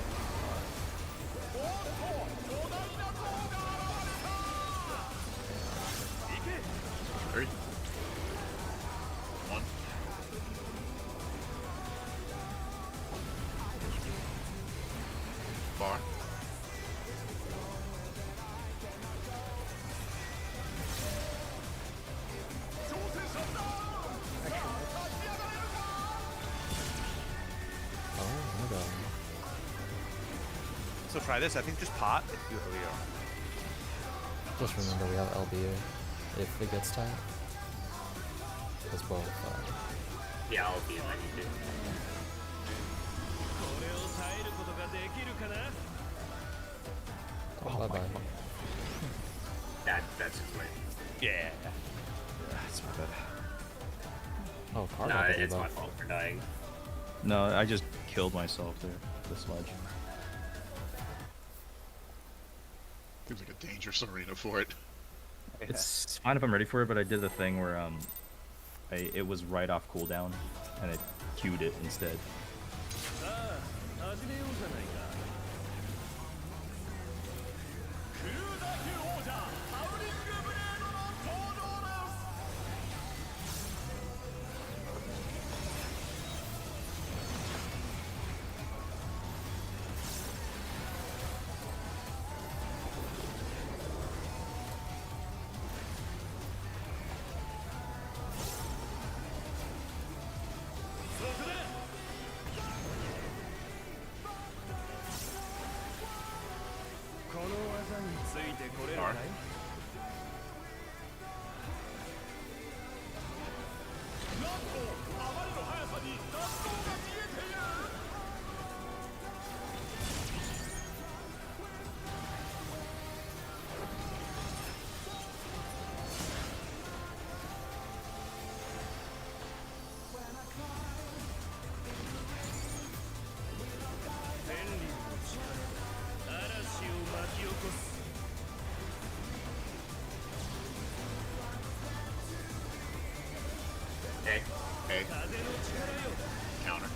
3, 1. Bar. Oh my god. So try this. I think just pot if you Leo. Just remember we have LBA if it gets tight. Because both. Yeah, I'll be in 92. Oh, bye bye. That's his way. Yeah. That's my bad. Oh, card. No, it's my fault for dying. No, I just killed myself there. The sledge. Seems like a dangerous arena for it. It's fine if I'm ready for it, but I did the thing where it was right off cooldown, and it queued it instead. Bar. Okay. Okay. Counter.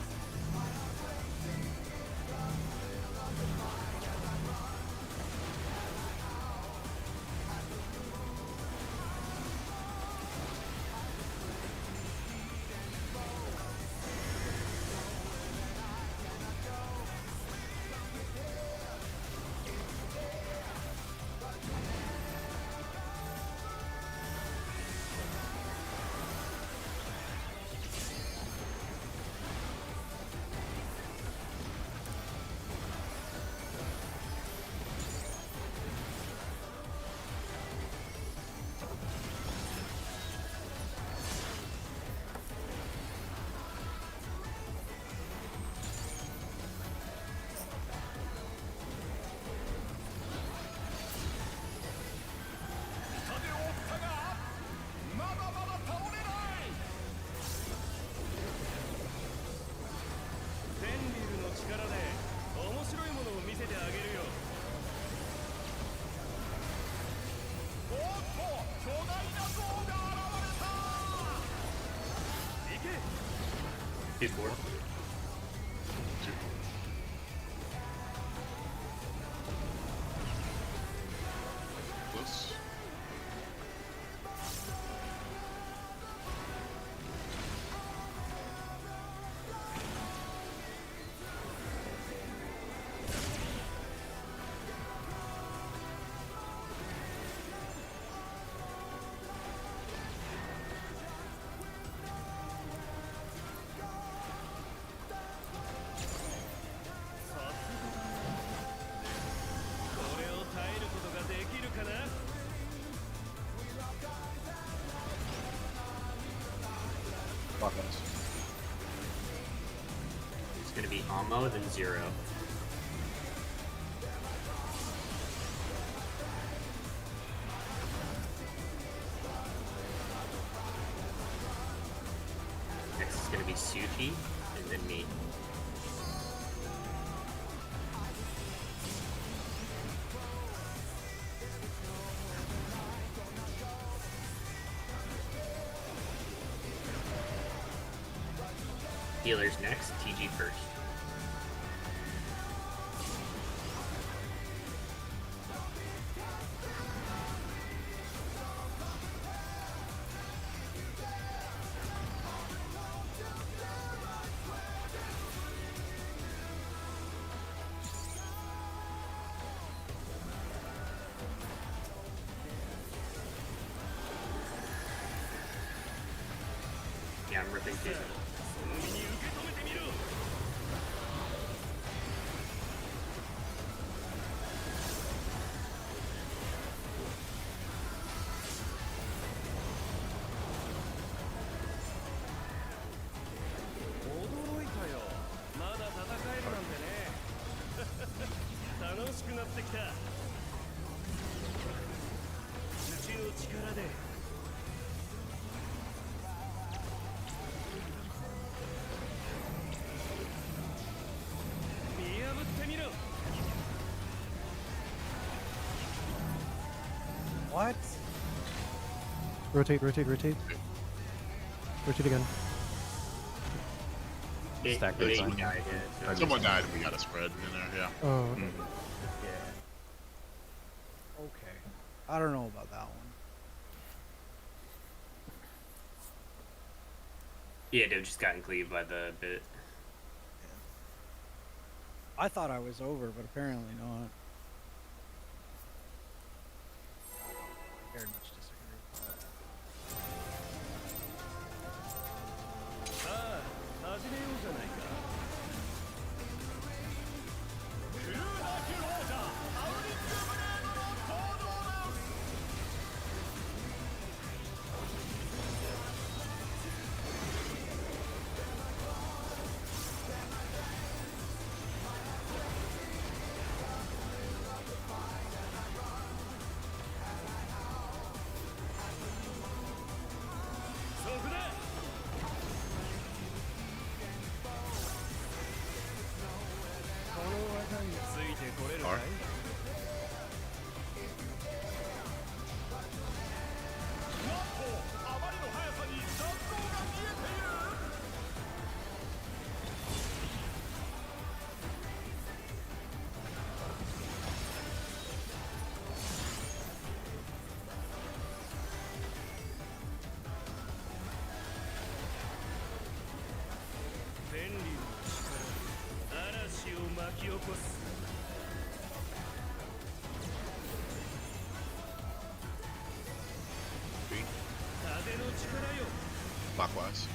He's bored. Close. It's gonna be Ammo, then 0. Next is gonna be Sushi, and then me. Healers next, TG first. Thank you. What? Rotate, rotate, rotate. Rotate again. Stack It base ain't on you. died yet, so- Someone died and we got a spread in there. Yeah. Oh, okay. Okay. I don't know about that one. Yeah, they've just gotten cleaved by the bit. I thought I was over, but apparently not. Very much disagree with that. R. Clockwise.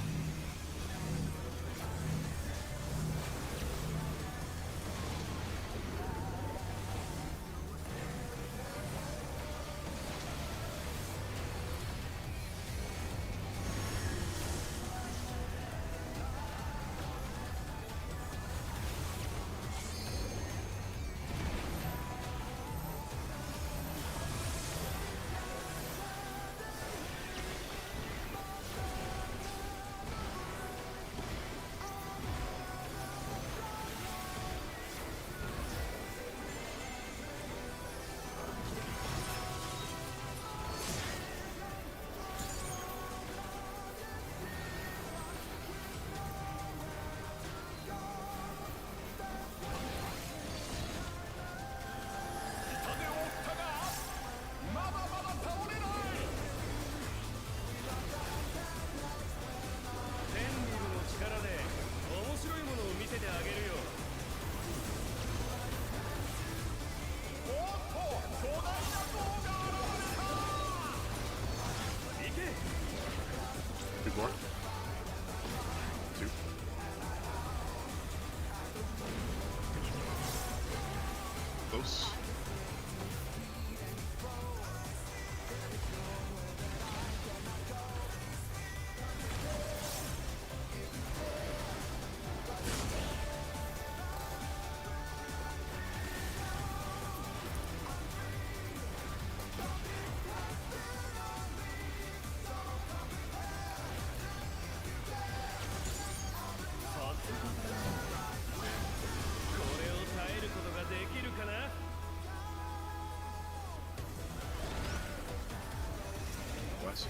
Two more. Two. Close. West.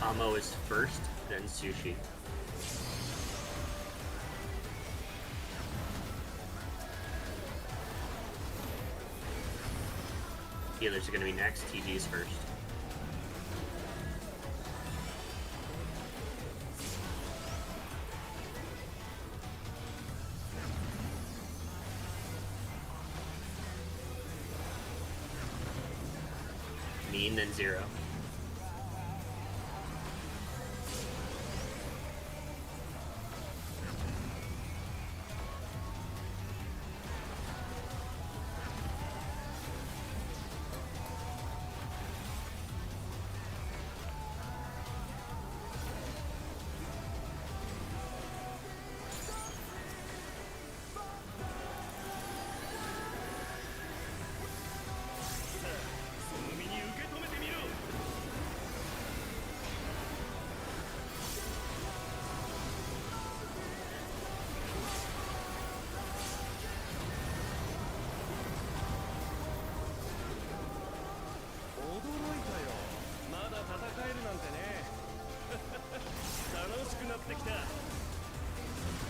Amo is first, then Sushi. Healers are gonna be next, TG is first. Mean, then Zero.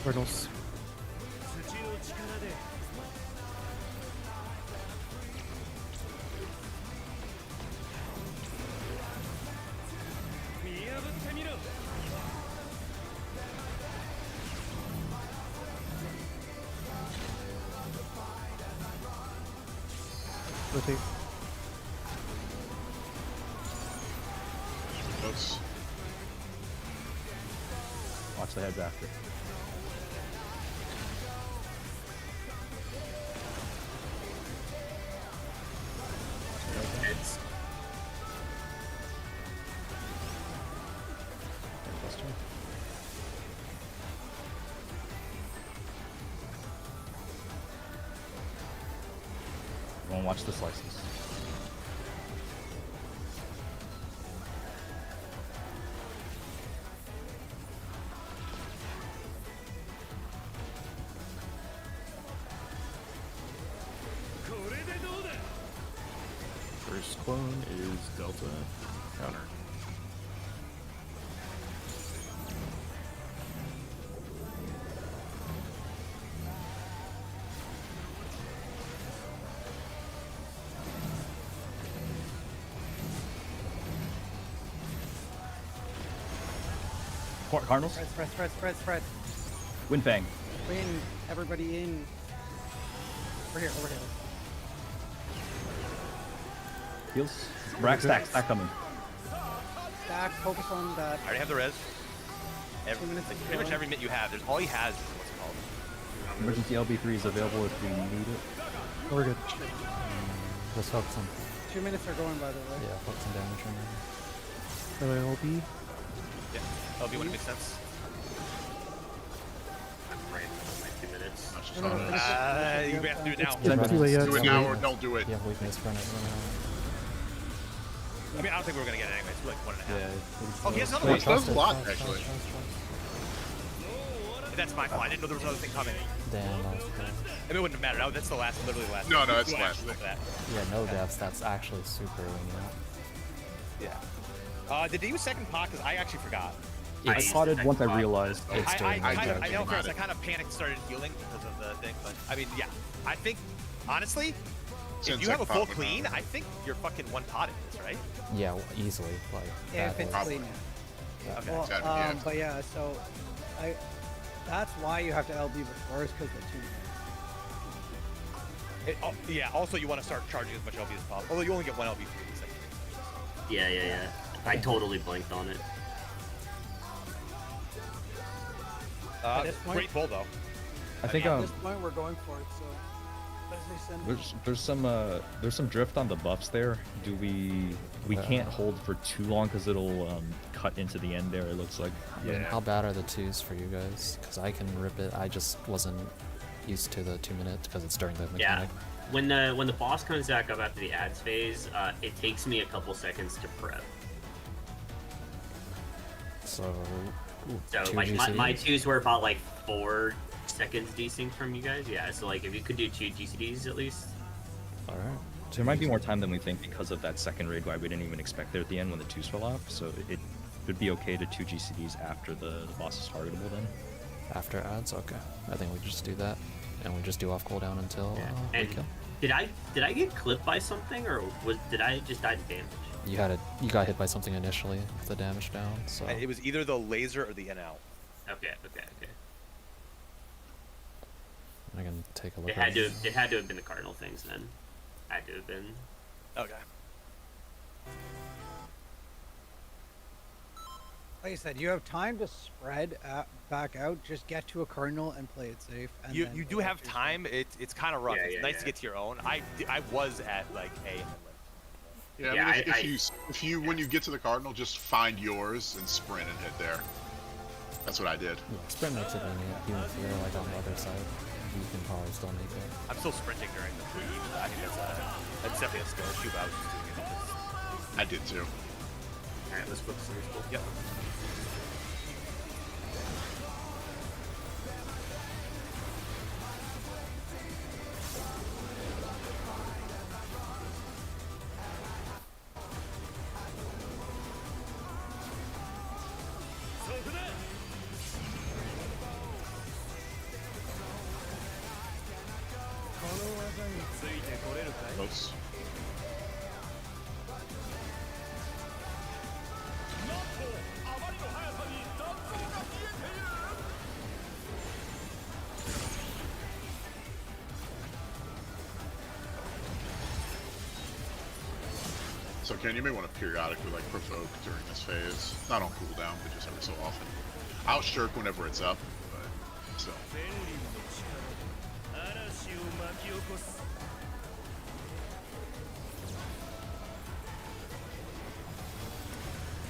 Cardinals. Rotate. Close. Watch the heads after. It's Everyone watch the slices. First clone is Delta. Counter. Cardinals. Spread. Wind Fang. Win. Everybody in. Over here. Heals. Rack stack coming. Stack. Focus on that. I already have the res. 2 minutes Like, to pretty much go. every minute you have. There's all he has is what's it called. Emergency LB3 is available if we need it. We're good. Just focus on, 2 minutes are going, by the way. yeah, focus on damage right now. LB. Yeah. LB when it makes sense. I'm right in my 2 minutes. Not just No, on no, it. finish it. You have to do it now. It's too late yet. Do it Too now late. or don't do it. Yeah, weakness, run it. I mean, I don't think we were gonna get it anyways. We're like 1.5. Yeah. Oh, he has another Wait, one. so- That's a lot, actually. That's my fault. I didn't know there was another thing coming. Damn, that was close. I mean, it wouldn't matter. That's the last, literally the last. No, one. no, that's We'll the last actually go thing. for that. Yeah, no deaths. That's actually super lenient. Yeah. Did he use second pot? Because I actually forgot. I used spotted the once I second realized. I it's during I the did. know, judging. Chris, I kind of panicked, started healing because of the thing. But I mean, yeah, I think honestly, Since if you have a second full pot would clean, matter. I think you're fucking one pot in this, right? Yeah, easily. Like, Yeah, if that it's is- clean. Yeah. Okay. Well, Exactly, yeah. but yeah, so that's why you have to LB before is because the 2 minutes. Yeah. Also, you want to start charging as much LB as possible. Although you only get one LB for the second. Yeah. I totally blanked on it. this point- Great pull though. I think At this point, we're going for it. So as they send. there's some drift on the buffs there. Do we can't hold for too long because it'll cut into the end there. It looks like. I mean, how bad are the 2s for you guys? Because I can rip it. I just wasn't used to the 2 minutes because it's during the Yeah. mechanic. When the boss comes back up after the ads phase, it takes me a couple seconds to prep. So, So 2 like my GCDs? 2s were about like 4 seconds desync from you guys. Yeah. So like if you could do 2 GCDs at least. All right. So there might be more time than we think because of that second raid why we didn't even expect there at the end when the 2s fell off. So it would be okay to 2 GCDs after the boss is targetable then. After ads, okay. I think we just do that, and we just do off cooldown until we And kill. did I get clipped by something or did I just die to damage? You got hit by something initially with the damage down. So It was either the laser or the in out. Okay. I can take a look. It had to have been the cardinal things then. Had to have been. Okay. Like I said, you have time to spread back out. Just get to a cardinal and play it safe. And You then do go have after your time. It's kind of rough. Yeah, it's yeah, nice yeah. to get to your own. I was at like A and then went. Yeah, Yeah, I mean, I- if you when you get to the cardinal, just find yours and sprint and hit there. That's what I did. Yeah, sprint makes it lenient, even if you're like on the other side. You can probably still make it. I'm still sprinting during the pre. I think that's definitely a skill issue. But I was just doing it because I did too. All right, let's focus on this goal. Yep. Close. So Ken, you may want to periodically like provoke during this phase. Not on cooldown, but just every so often. I'll shirk whenever it's up, but still.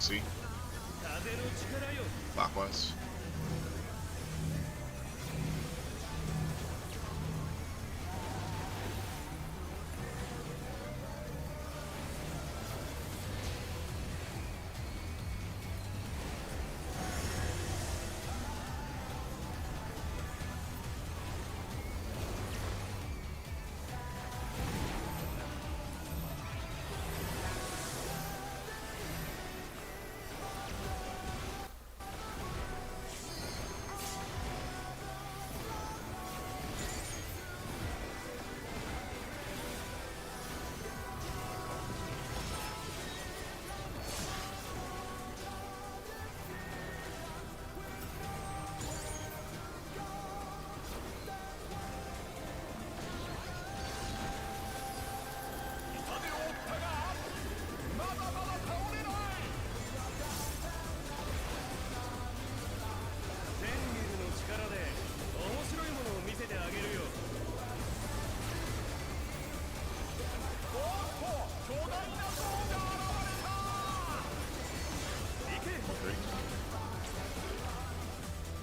See? Clockwise.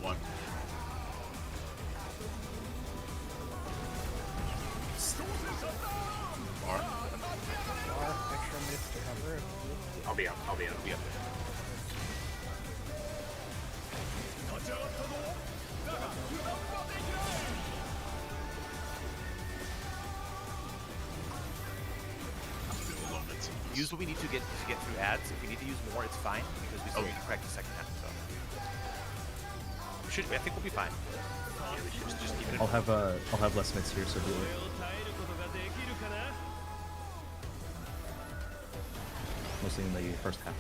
One. Bar. Extra minutes to cover. I'll be up. I'll be up. Use what we need to get through ads. If we need to use more, it's fine because we still need to correct the second half. So we should. I think we'll be fine. Yeah, we should just keep it. I'll have less mids here, so do it. Mostly in the first half.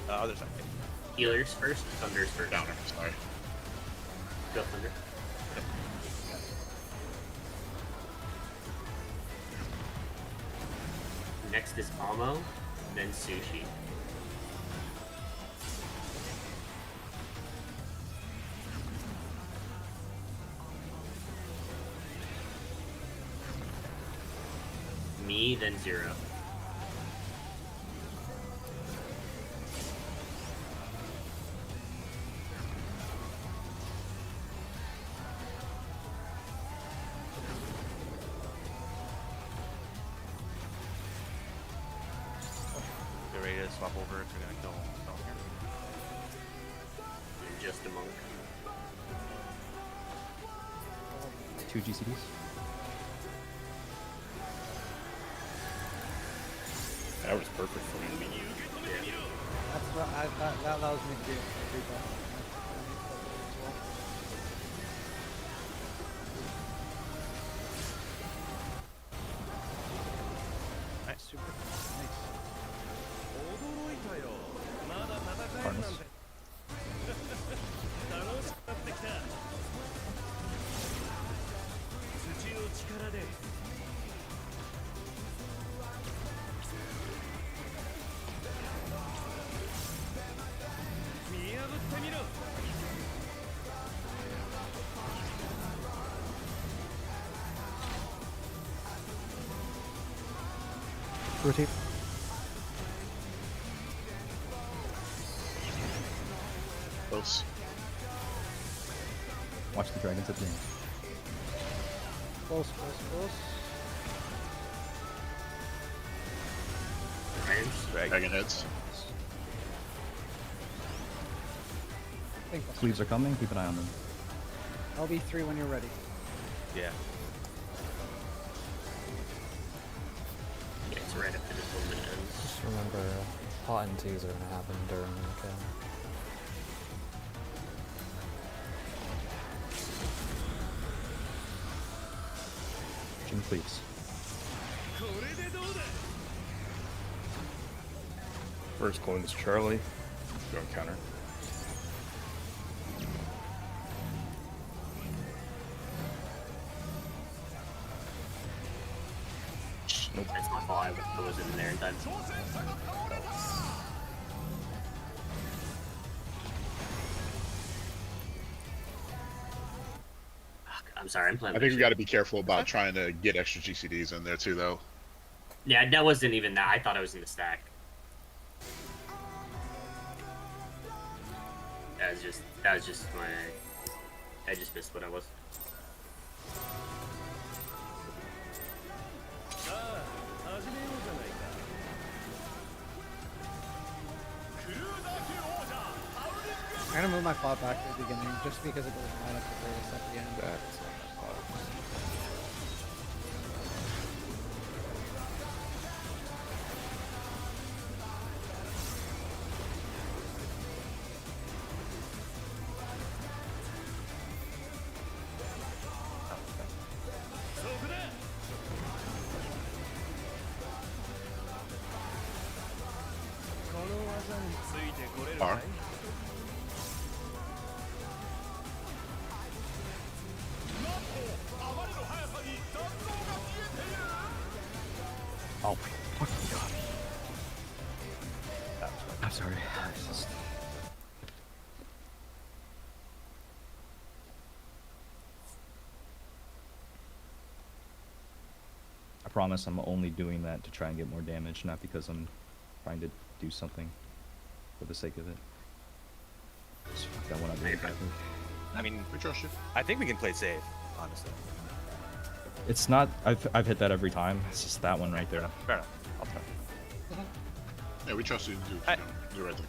Other side. Healers first, Thunders first. Downer. Sorry. Go Thunder. Next is Amo, then Sushi. Me, then Zero. Get ready to swap over if you're gonna kill someone here. You're just a monk. 2 GCDs. That was perfect for me. That's what that allows me to do. Nice. Super nice. Cardinals. Rotate. Close. Watch the dragons at the end. Close. Dragon heads. Sleeves are coming, keep an eye on them. I'll be 3 when you're ready. Yeah. Yeah, it's right after this one ends. Just remember, hot and twos are gonna happen during the kill. please. First coin is Charlie. Go and counter. Nope. That's my fault. I wasn't in there in time. I'm sorry, I'm playing. I think we got to be careful about trying to get extra GCDs in there too, though. Yeah, that wasn't even that. I thought I was in the stack. That was just my. I just missed what I was. I'm gonna move my plot back to the beginning just because it doesn't line up the greatest at the end. That's Bar. Oh my fucking god. I'm sorry. It's just... I promise I'm only doing that to try and get more damage, not because I'm trying to do something for the sake of it. Just fuck that one up really badly. I mean, We trust you. I think we can play safe, honestly. It's not. I've hit that every time. It's just that one right there. Fair enough. I'll try. Yeah, we trust you to do what I- you're doing. Do the right thing.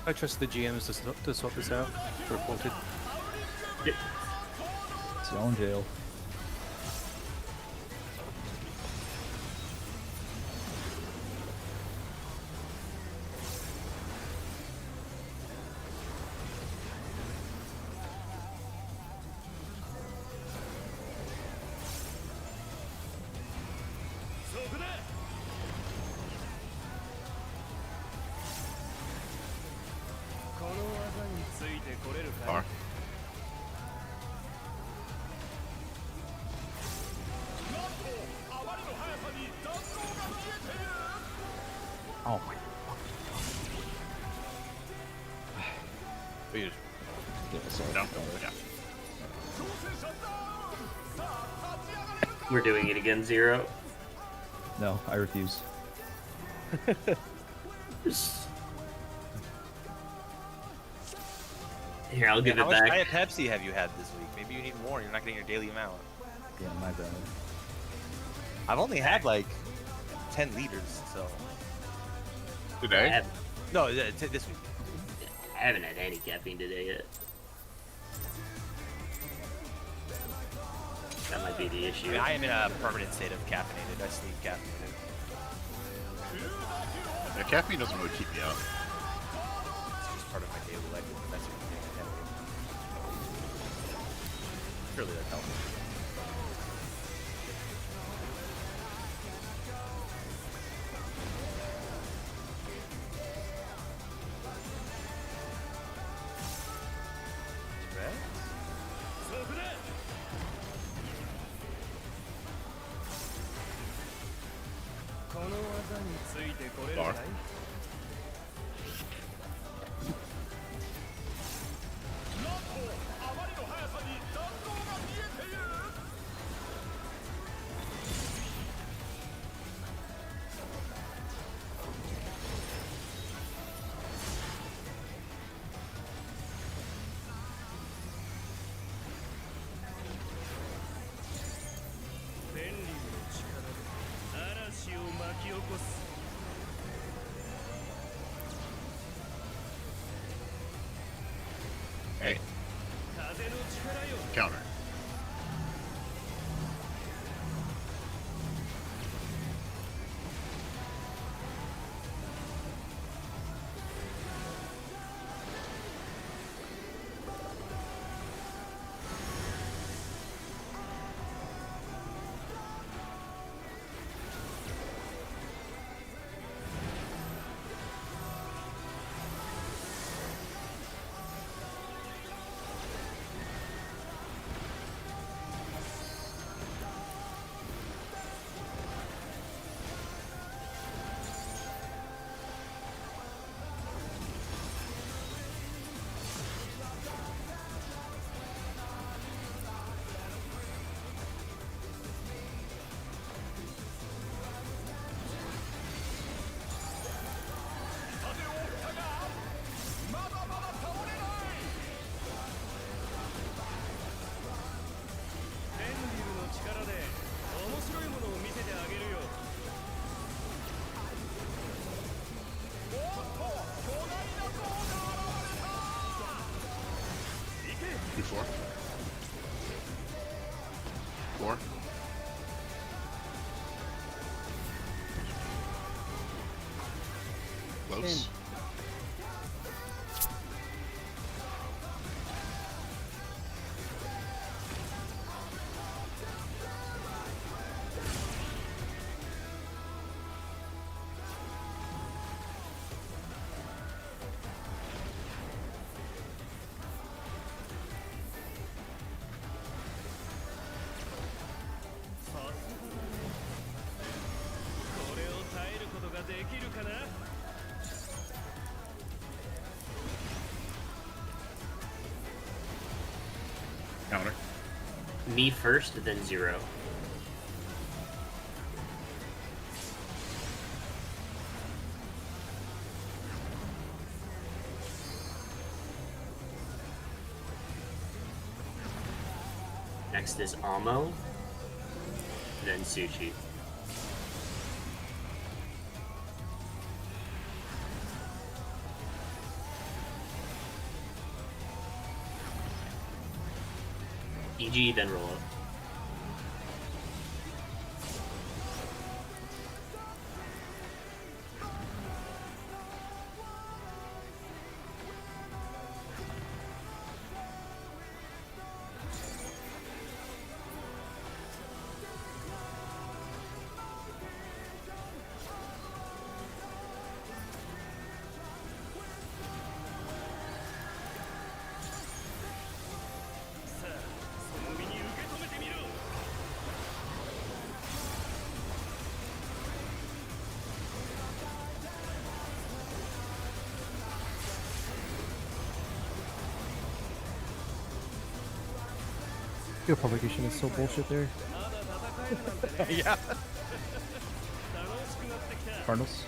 I trust the GMs to sort this out. Reported. It's your own jail. Bar. Oh my We just No. Yeah. We're doing it again, Zero. No, I refuse. Here, I'll give how it much back. Diet Pepsi have you had this week? Maybe you need more. You're not getting your daily amount. Yeah, my bad. I've only had like 10 liters, so. I Today? haven't, No, this week. I haven't had any caffeine today yet. That might be the I issue. mean, I am in a permanent state of caffeinated. I sleep caffeinated. Yeah, caffeine doesn't really keep me up. It's just part of my daily life. That's what I'm doing. Surely that helps. Bar. Hey. Counter. Before. 4. Close. Counter. Me first, then 0. Next is Amo, then Sushi. EG, then roll up. Your publication is so bullshit there. Yeah. Cardinals.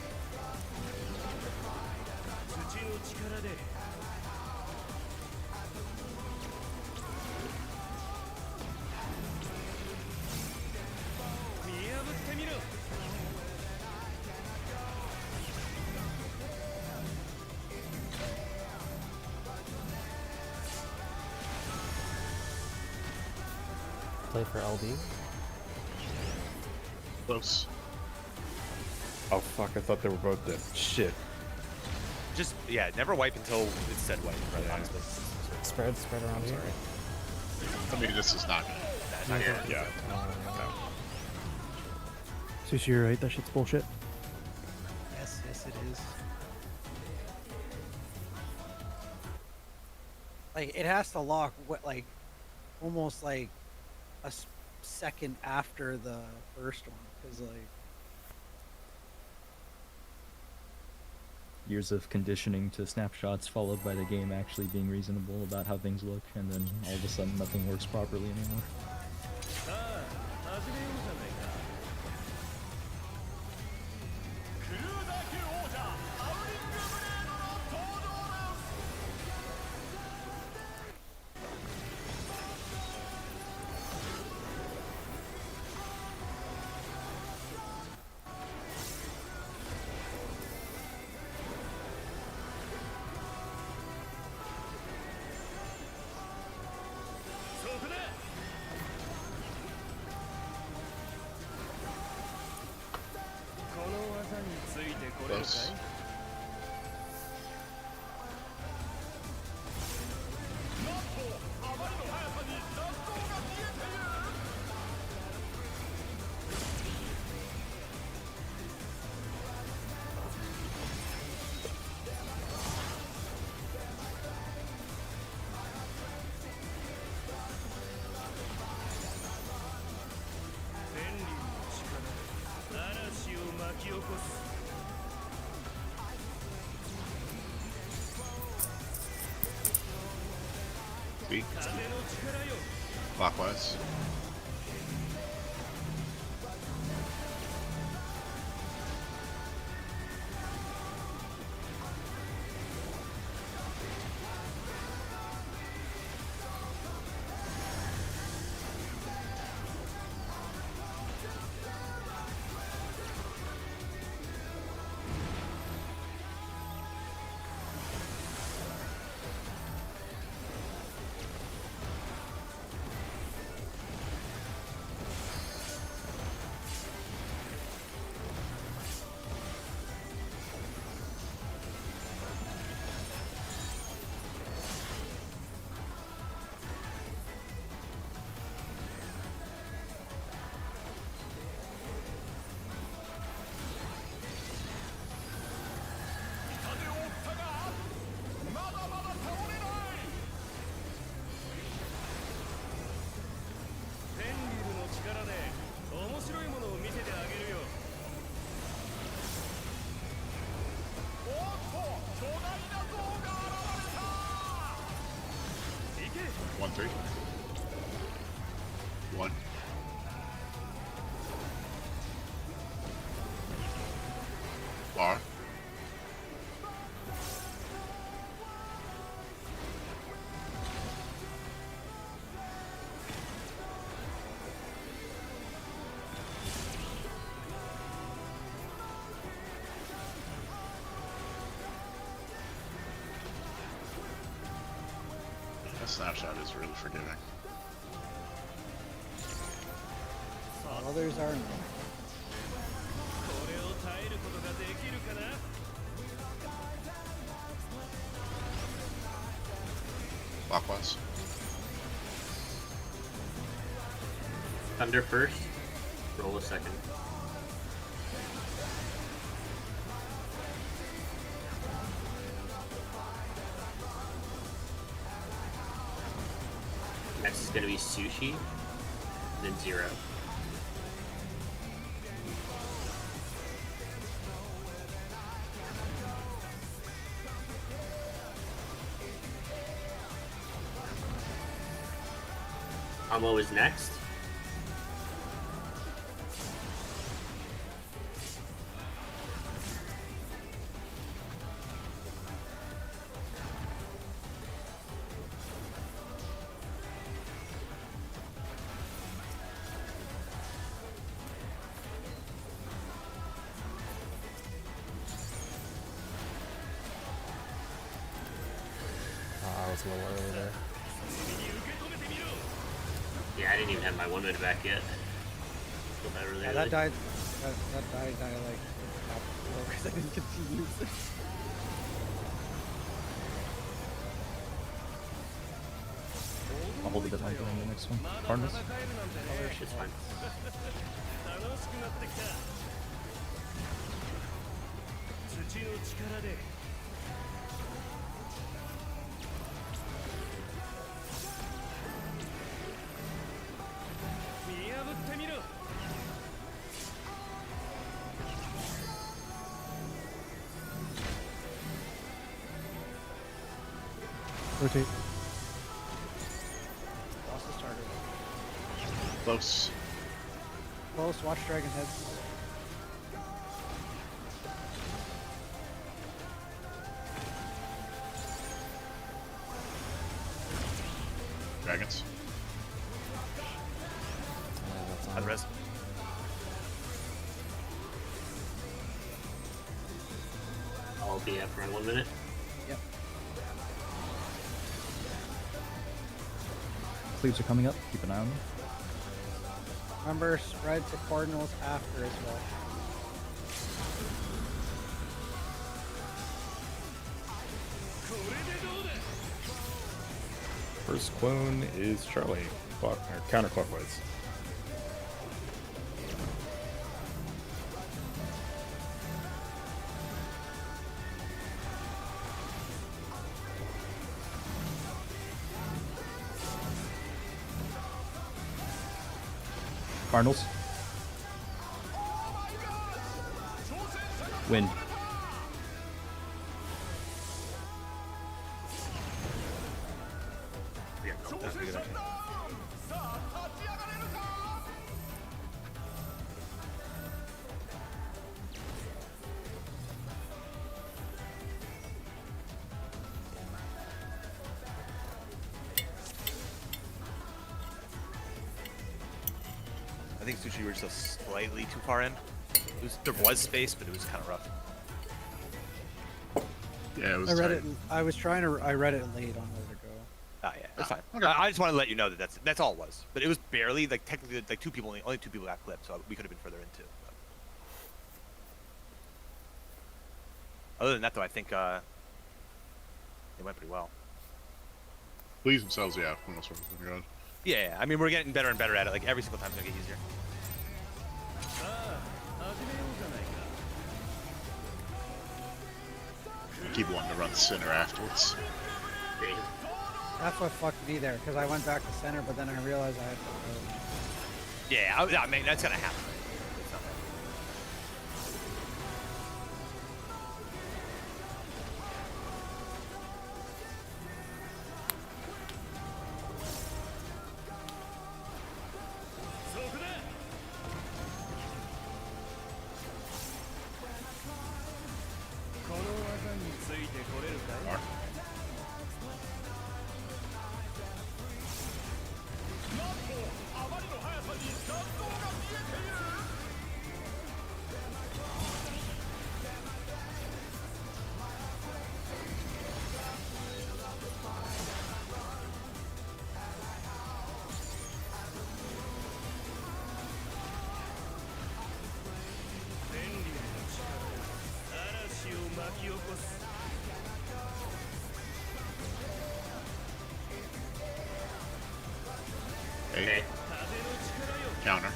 Play for LD. Close. Oh fuck! I thought they were both dead. Shit. Just yeah, never wipe until it's said wipe. Right, honestly. Spread around here. I mean, this is not. Yeah. Sushi, you're right. That shit's bullshit. Yes, it is. Like it has to lock what like almost like a second after the first one because like Years of conditioning to snapshots followed by the game actually being reasonable about how things look, and then all of a sudden nothing works properly anymore. Close. Speak. Clockwise. 1-3. 1. Bar. That snapshot is really forgiving. Others are not. Clockwise. Thunder first. Roll a second. Next is going to be sushi, then 0. Amo is next. I was a little early there. Yeah, I didn't even have my 1 minute back yet. Still that really Yeah, early. that died. That died. I like because I didn't get to use it. I'll hold a bit longer in the next one. Cardinals. It's fine. Rotate. Also started. Close. Close. Watch Dragon Heads. Dragons. That's I'd on. res. I'll be up around 1 minute. Yep. Cleaves are coming up. Keep an eye on them. Remember, spread to Cardinals after as well. First clone is Charlie. Clock, or counterclockwise. Cardinals. Wind. Yeah, that's a good idea. I think Sushi, you were just slightly too far in. There was space, but it was kind of rough. Yeah, it was I read tight. it. I was trying to. I read it late on where to go. Ah, yeah, that's fine. okay. I just wanted to let you know that that's all it was. But it was barely like technically like only two people got clipped, so we could have been further into. But other than that, though, I think it went pretty well. Please themselves, yeah, for the most part. Oh my god. Yeah, I mean we're getting better and better at it. Like every single time's gonna get easier. Keep wanting to run center afterwards. Great. That's what fucked me there, because I went back to center, but then I realized I had to go. Yeah, I mean that's gonna happen. It's not bad. Okay. Counter.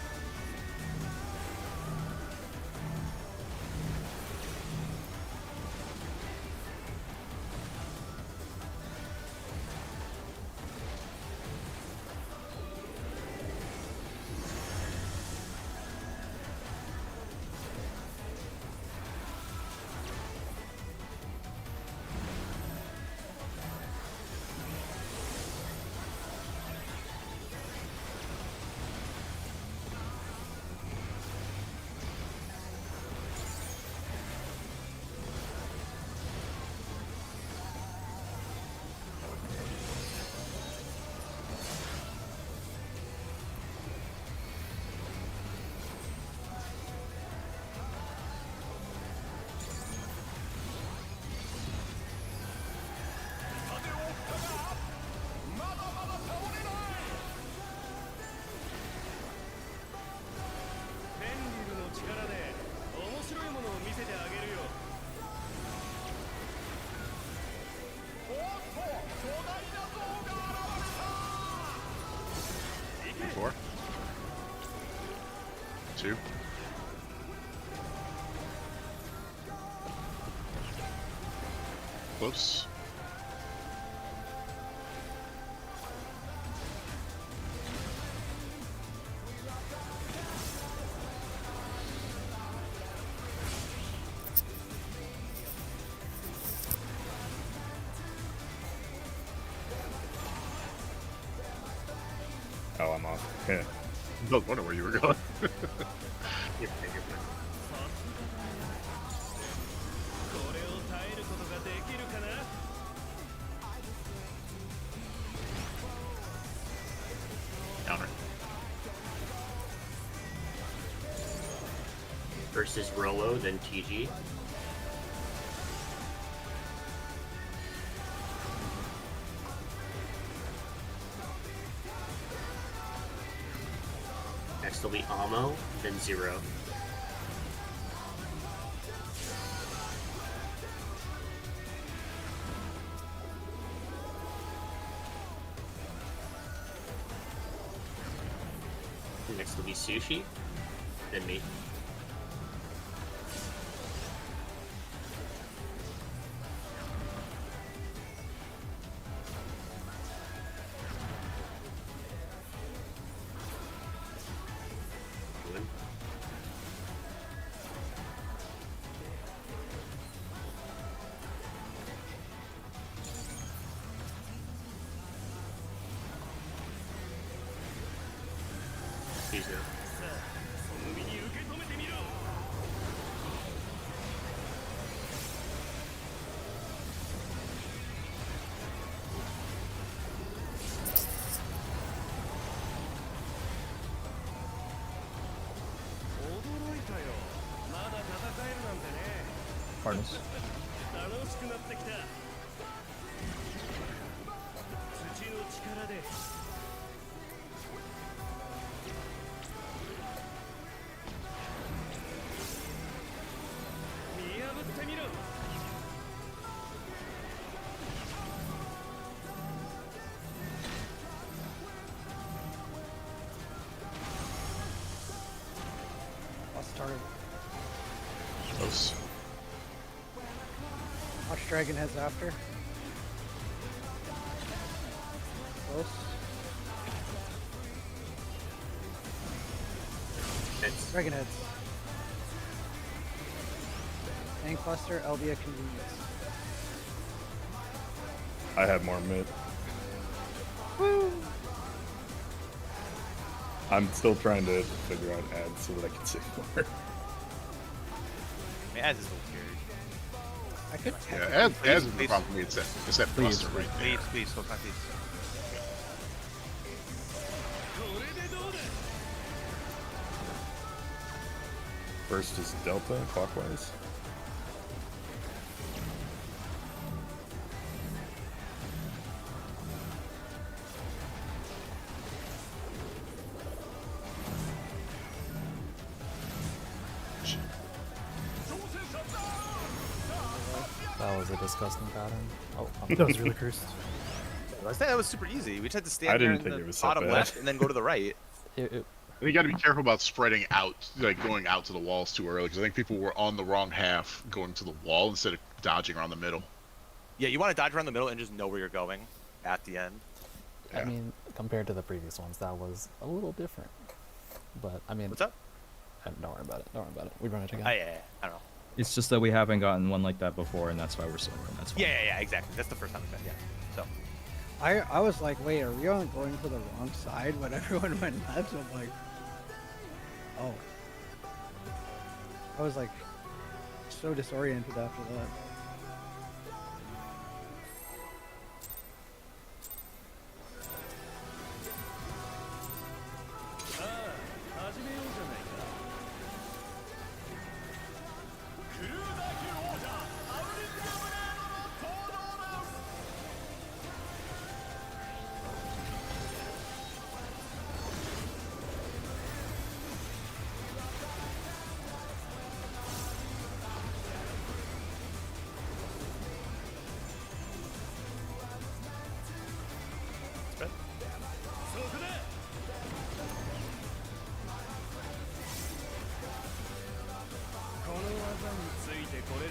Four. Two. Close. Oh, I'm off. Yeah. I was wondering where you were going. You're fine, you're fine. Counter. First is Rolo, then TG. Next will be Amo, then Zero. Next will be Sushi, then me. Good. Please no. Hardness. Lost target. Close. Watch Dragon Heads after. Close. Heads. Dragon Heads. Tank Cluster, Elbia Convenience. I have more mid. Woo! I'm still trying to figure out ads so that I can save more. I mean, as is a little scary. I could Yeah, technically- as is the problem for me. It's that thruster right there. Please, hold on, please. First is Delta clockwise. That was a disgusting pattern. Oh, That was really cursed. I think that was super easy. We just had to I stand there didn't in think the it was that bottom bad. left and then go to the right. You got to be careful about spreading out, like going out to the walls too early, because I think people were on the wrong half going to the wall instead of dodging around the middle. Yeah, you want to dodge around the middle and just know where you're going at the end. I mean, compared to the previous ones, that was a little different. But I mean, What's up? Don't worry about it. Don't worry about it. We run it again. Yeah. I don't know. It's just that we haven't gotten one like that before, and that's why we're silver. And that's fine. Yeah, exactly. That's the first time we've been. Yeah. So. I was like, wait, are we on going to the wrong side when everyone went left? So I'm like, oh. I was like so disoriented after that.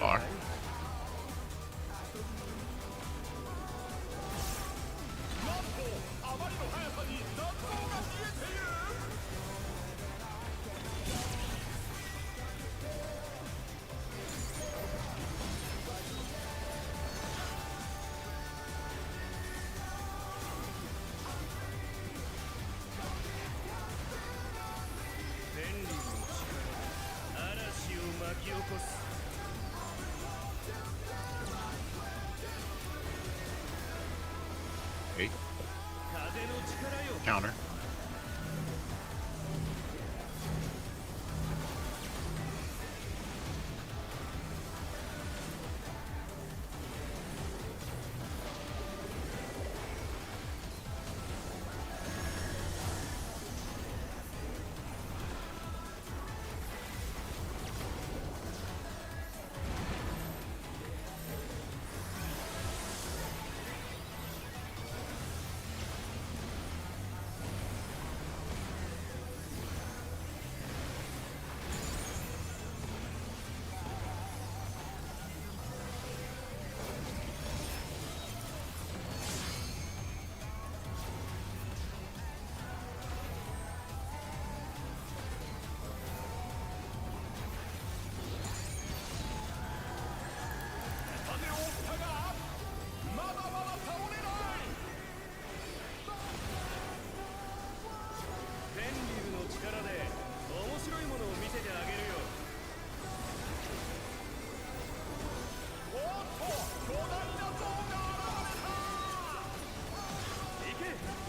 R. Eight. Counter.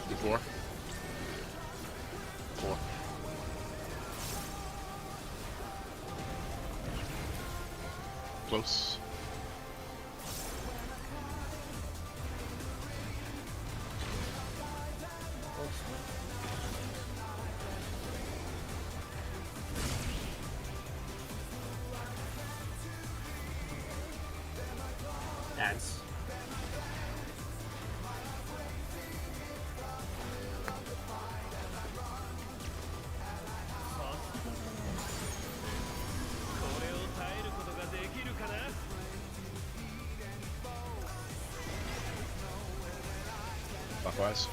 D4. 4. Close. Ads. Clockwise.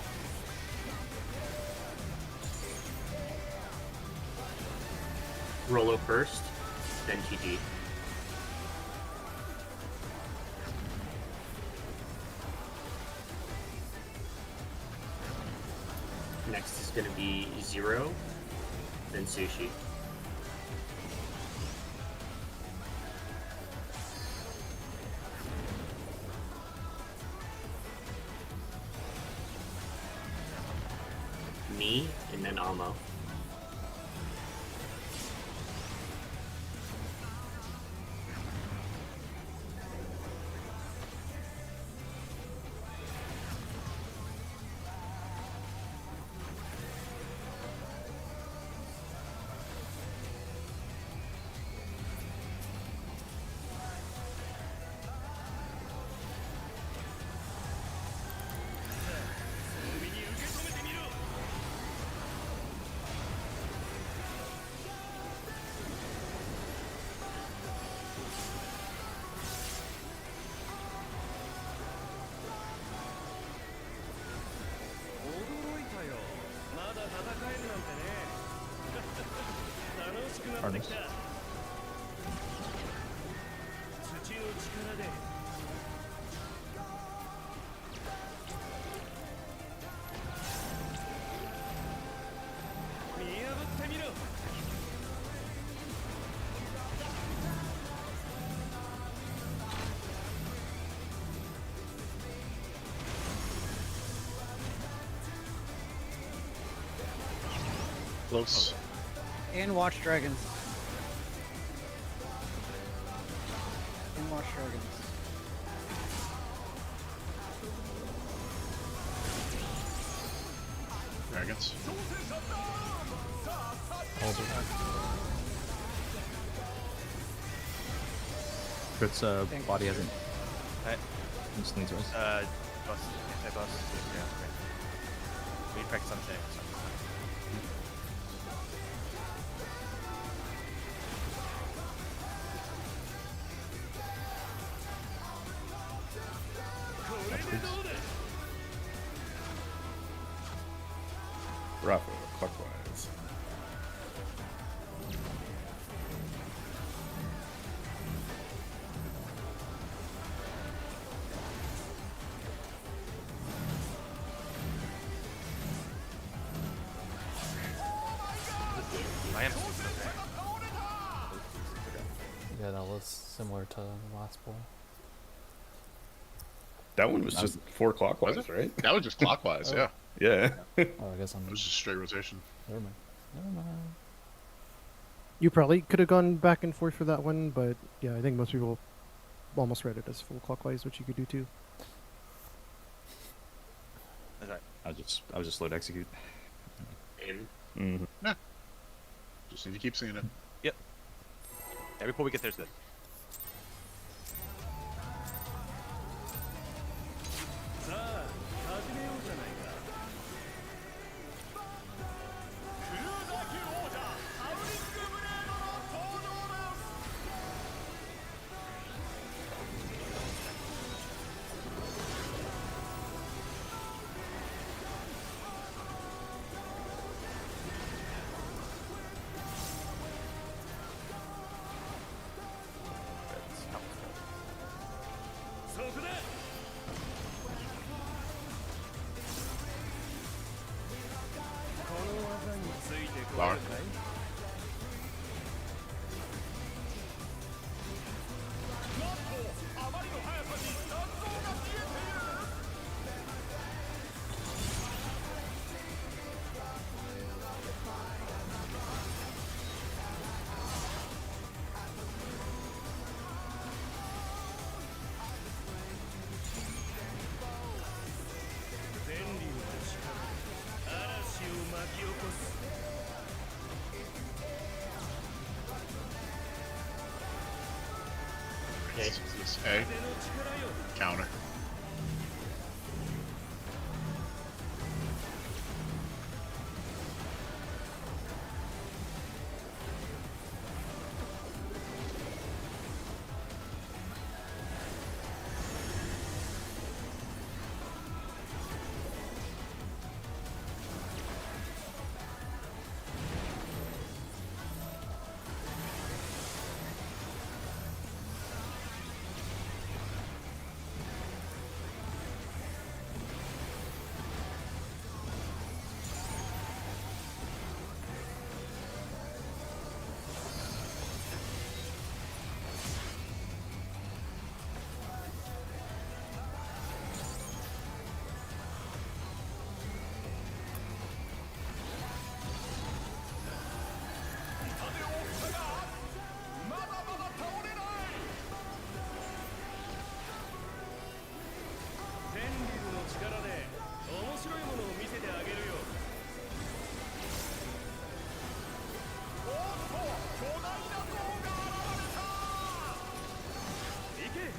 Rolo first, then TG. Next is going to be Zero, then Sushi. Me, and then Amo. Artemis. Close. And watch dragons. And watch dragons. Dragons. Crit's body hasn't Alright. instantly twice. Bus. Anti-bus. Yeah, right. We practice on things. Rafa, clockwise. I am stupid, okay? Yeah, that was similar to the last bowl. That one was just 4 clockwise, Was it? right? That was just clockwise, yeah. Yeah. Oh, I guess I'm. It was just straight rotation. Never mind. Never mind. You probably could have gone back and forth for that one, but yeah, I think most people almost read it as full clockwise, which you could do too. That's right. I was just slow to execute. Mm-hmm. Just need to keep seeing it. Yep. Yeah, before we get there's good. Flower. This A. Counter.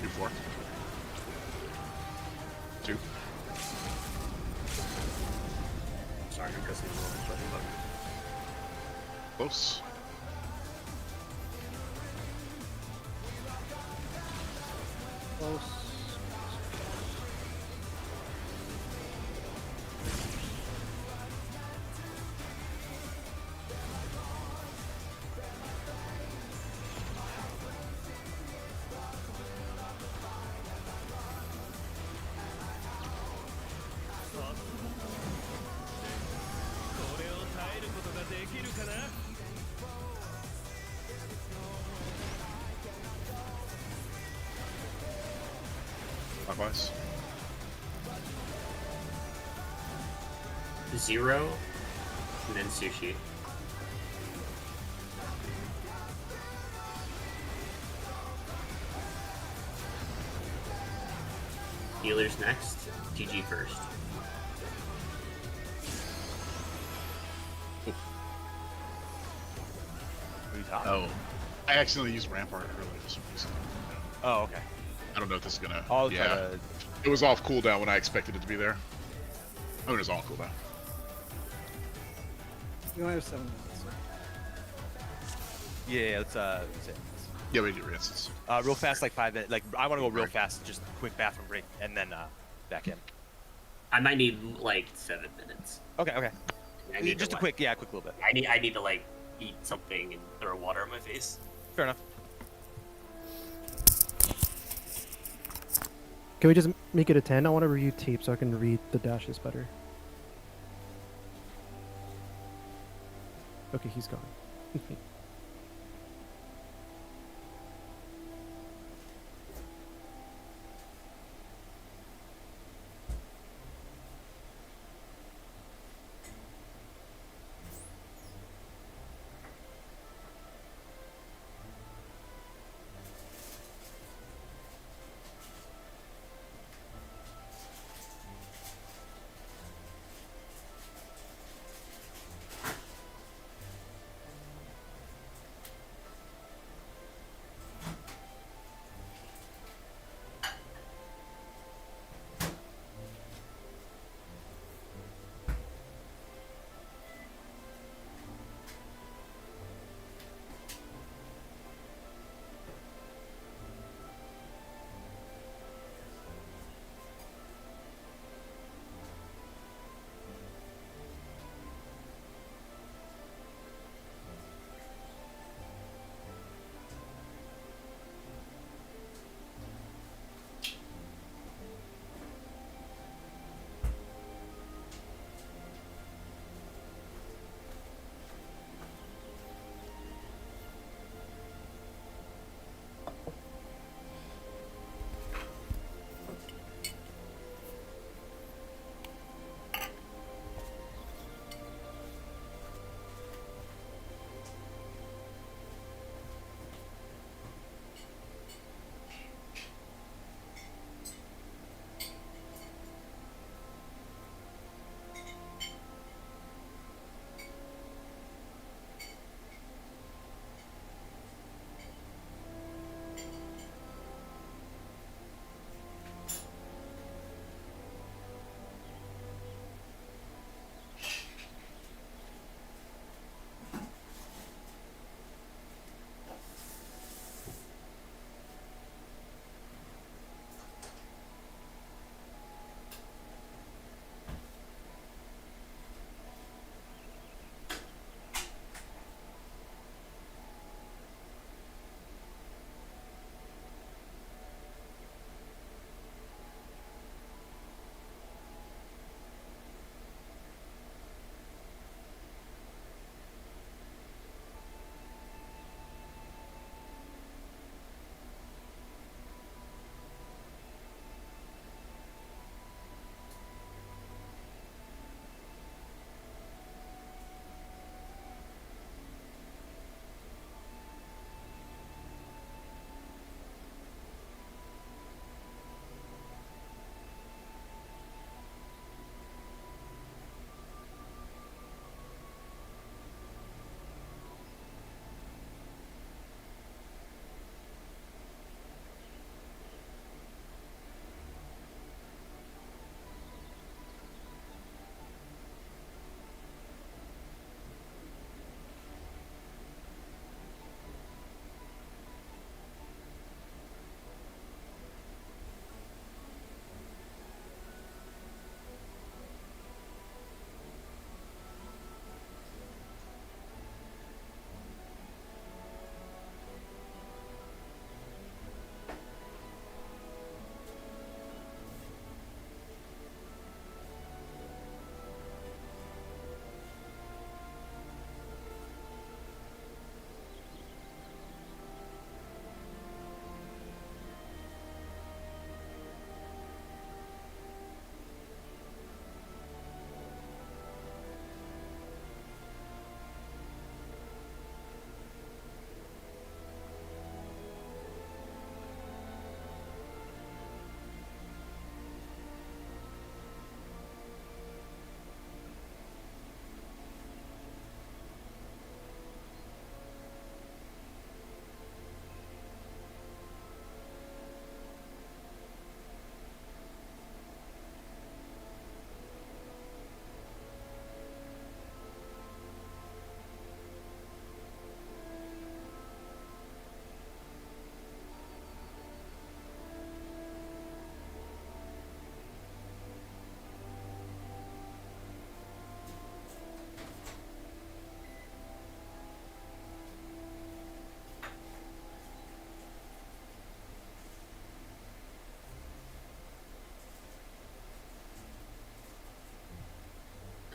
Do 4. 2. Sorry, I'm guessing the wrong button. Close. Close. Likewise. 0, and then sushi. Healers next, TG first. Oh, I accidentally used Rampart earlier for some reason. Oh, okay. I don't know if this is gonna. I'll yeah, try to. it was off cooldown when I expected it to be there. Oh, it was on cooldown. You only have 7 minutes. Yeah, let's say. Yeah, we do rinses. Real fast, like 5 minutes. Like I want to go real fast, just quick bathroom break, and then back in. I might need like 7 minutes. Okay, okay. I need Just to, a quick, yeah, quick little bit. I need to like eat something and throw water on my face. Fair enough. Can we just make it a 10? I want to review tape so I can read the dashes better. Okay, he's gone.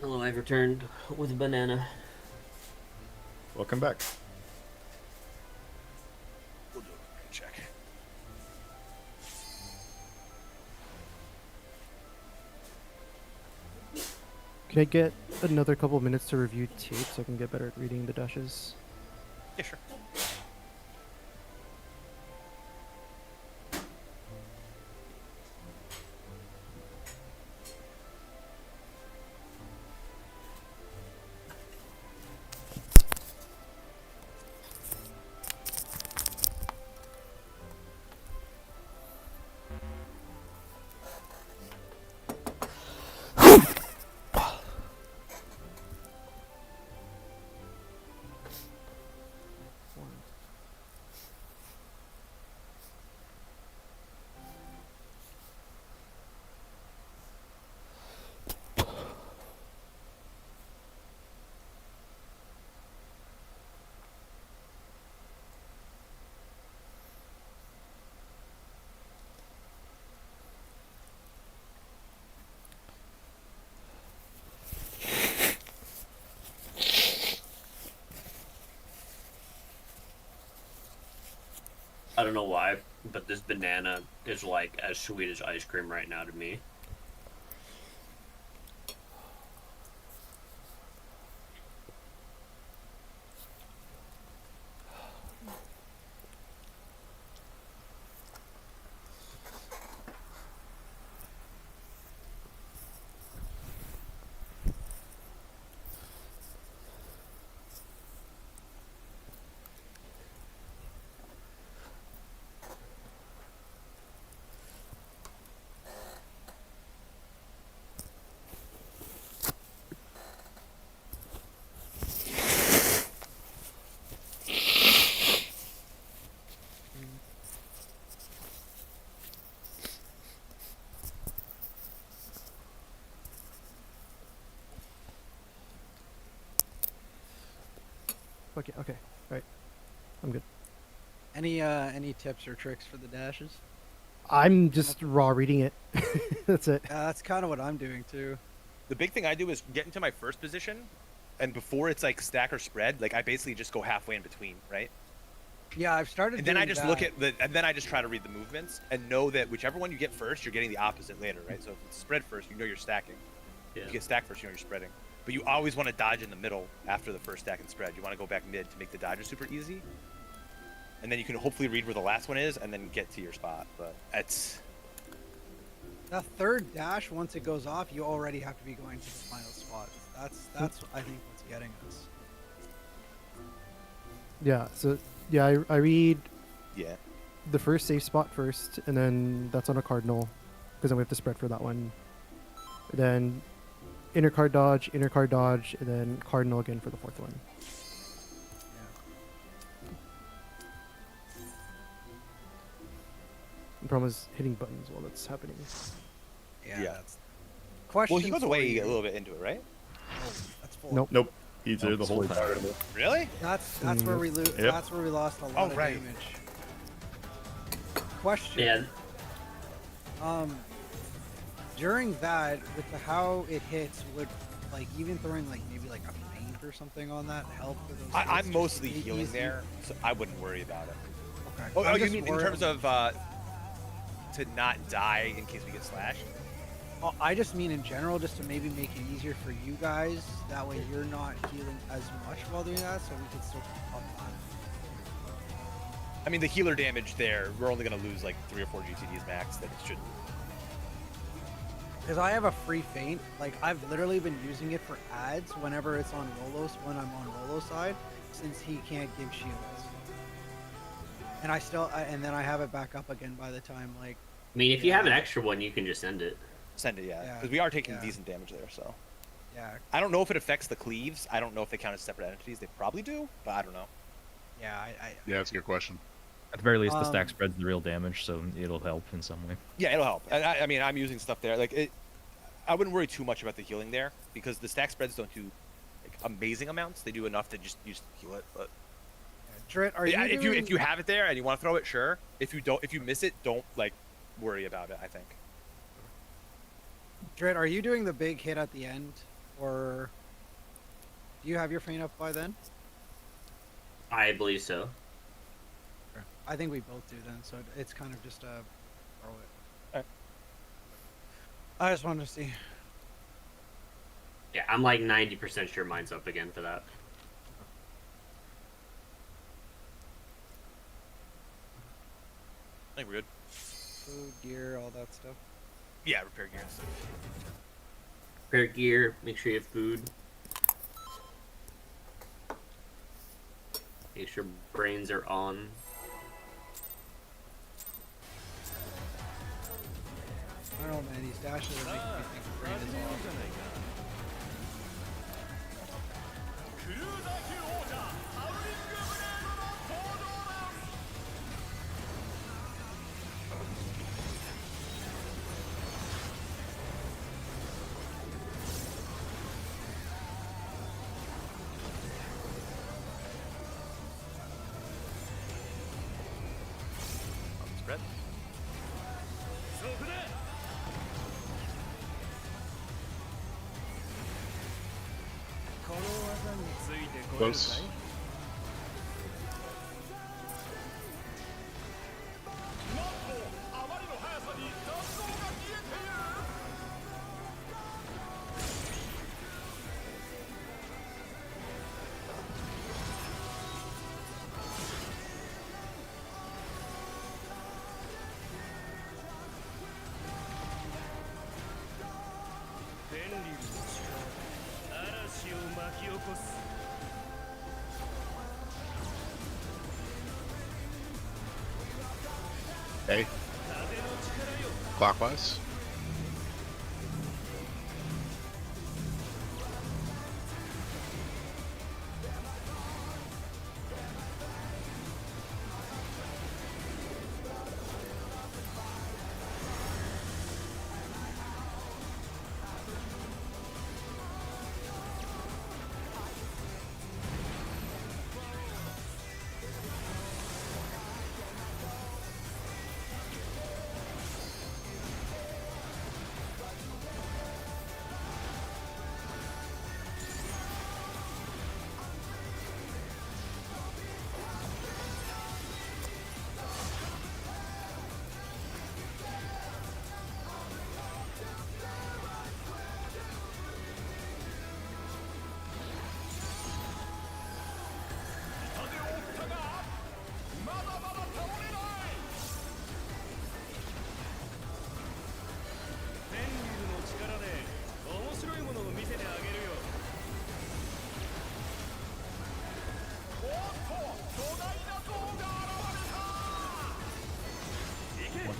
Hello, I've returned with a banana. Welcome back. We'll do a check. Can I get another couple of minutes to review tape so I can get better at reading the dashes? Yeah, sure. I don't know why, but this banana is like as sweet as ice cream right now to me. Okay, okay. Alright. I'm good. Any tips or tricks for the dashes? I'm just raw reading it. That's it. That's kind of what I'm doing too. The big thing I do is get into my first position, and before it's like stack or spread, like I basically just go halfway in between, right? Yeah, I've started. And then I doing just that. look at the, and then I just try to read the movements and know that whichever one you get first, you're getting the opposite later, right? So if it's spread first, you know you're stacking. Yeah. If you get stacked first, you know you're spreading. But you always want to dodge in the middle after the first stack and spread. You want to go back mid to make the dodger super easy. And then you can hopefully read where the last one is and then get to your spot. But it's... That third dash, once it goes off, you already have to be going to the final spot. That's I think what's getting us. Yeah, so yeah, I read Yeah. the first safe spot first, and then that's on a cardinal, because then we have to spread for that one. Then inner card dodge, and then cardinal again for the fourth one. The problem is hitting buttons while that's happening. Yeah. Yeah. That's... Question. Well, he goes for away you. a little bit into it, right? Oh, that's full. Nope. Nope. He's there Nope, the whole fully time. targetable. Really? That's where we lose. Yep. That's where we lost a lot Oh, of right. damage. Question. Yeah. During that, with the how it hits, would like even throwing like maybe like a feint or something on that help for those? hits I'm just mostly to be healing easy? there, so I wouldn't worry about it. Okay. Oh, I'm you just mean in worried- terms of to not die in case we get slashed? Oh, I just mean in general, just to maybe make it easier for you guys. That way you're not healing as much while doing that, so we can still keep up on it. I mean, the healer damage there, we're only going to lose like 3 or 4 GTDs max, that it should... Because I have a free feint. Like, I've literally been using it for ads whenever it's on Rolo's, when I'm on Rolo's side, since he can't give shields. And I still, and then I have it back up again by the time, like... I mean, if you have an extra one, you can just send it. Send it, yeah. Yeah, Because we are taking yeah. decent damage there, so... Yeah, I don't know if it affects the cleaves. I don't know if they count as separate entities. They probably do, but I don't know. yeah, Yeah, that's a good question. At the very least, the stack Um, spread's the real damage, so it'll help in some way. Yeah, it'll help. And I mean, I'm using stuff there. Like, I wouldn't worry too much about the healing there, because the stack spreads don't do like, amazing amounts. They do enough to just heal it. But Drit, are yeah, you if you have it there and you want to throw it, sure. If you miss it, don't like worry about it. I think. Drit, are you doing the big hit at the end Or do you have your feint up by then? I believe so. I think we both do then, so it's kind of just a throw it. Alright. I just wanted to see. Yeah, I'm like 90% sure mine's up again for that. I think we're good. Food, gear, all that stuff. Yeah, repair gear and stuff. Prepare gear, make sure you have food. Make sure brains are on. I don't know, man. These dashes are making me think the brain is off. Spread. Close. Okay. Clockwise.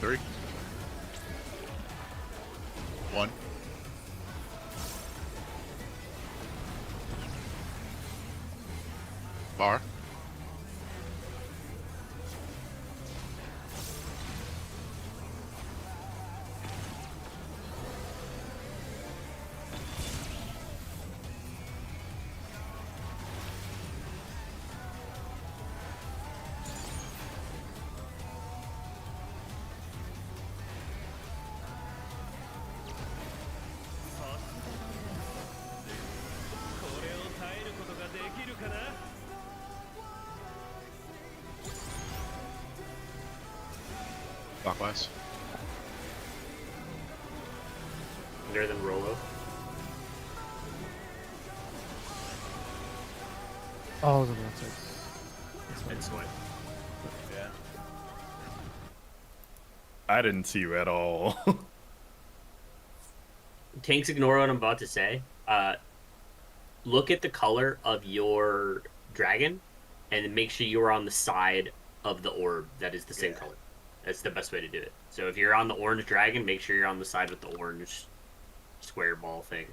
Three. One. Bar. Clockwise. Better than Rolo. Oh, it was on the left side. And Sweat. Yeah. I didn't see you at all. Tanks ignore what I'm about to say. Look at the color of your dragon and make sure you are on the side of the orb that is the same color. That's the best way to do it. So if you're on the orange dragon, make sure you're on the side with the orange square ball thing.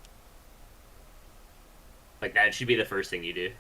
Like that should be the first thing you do.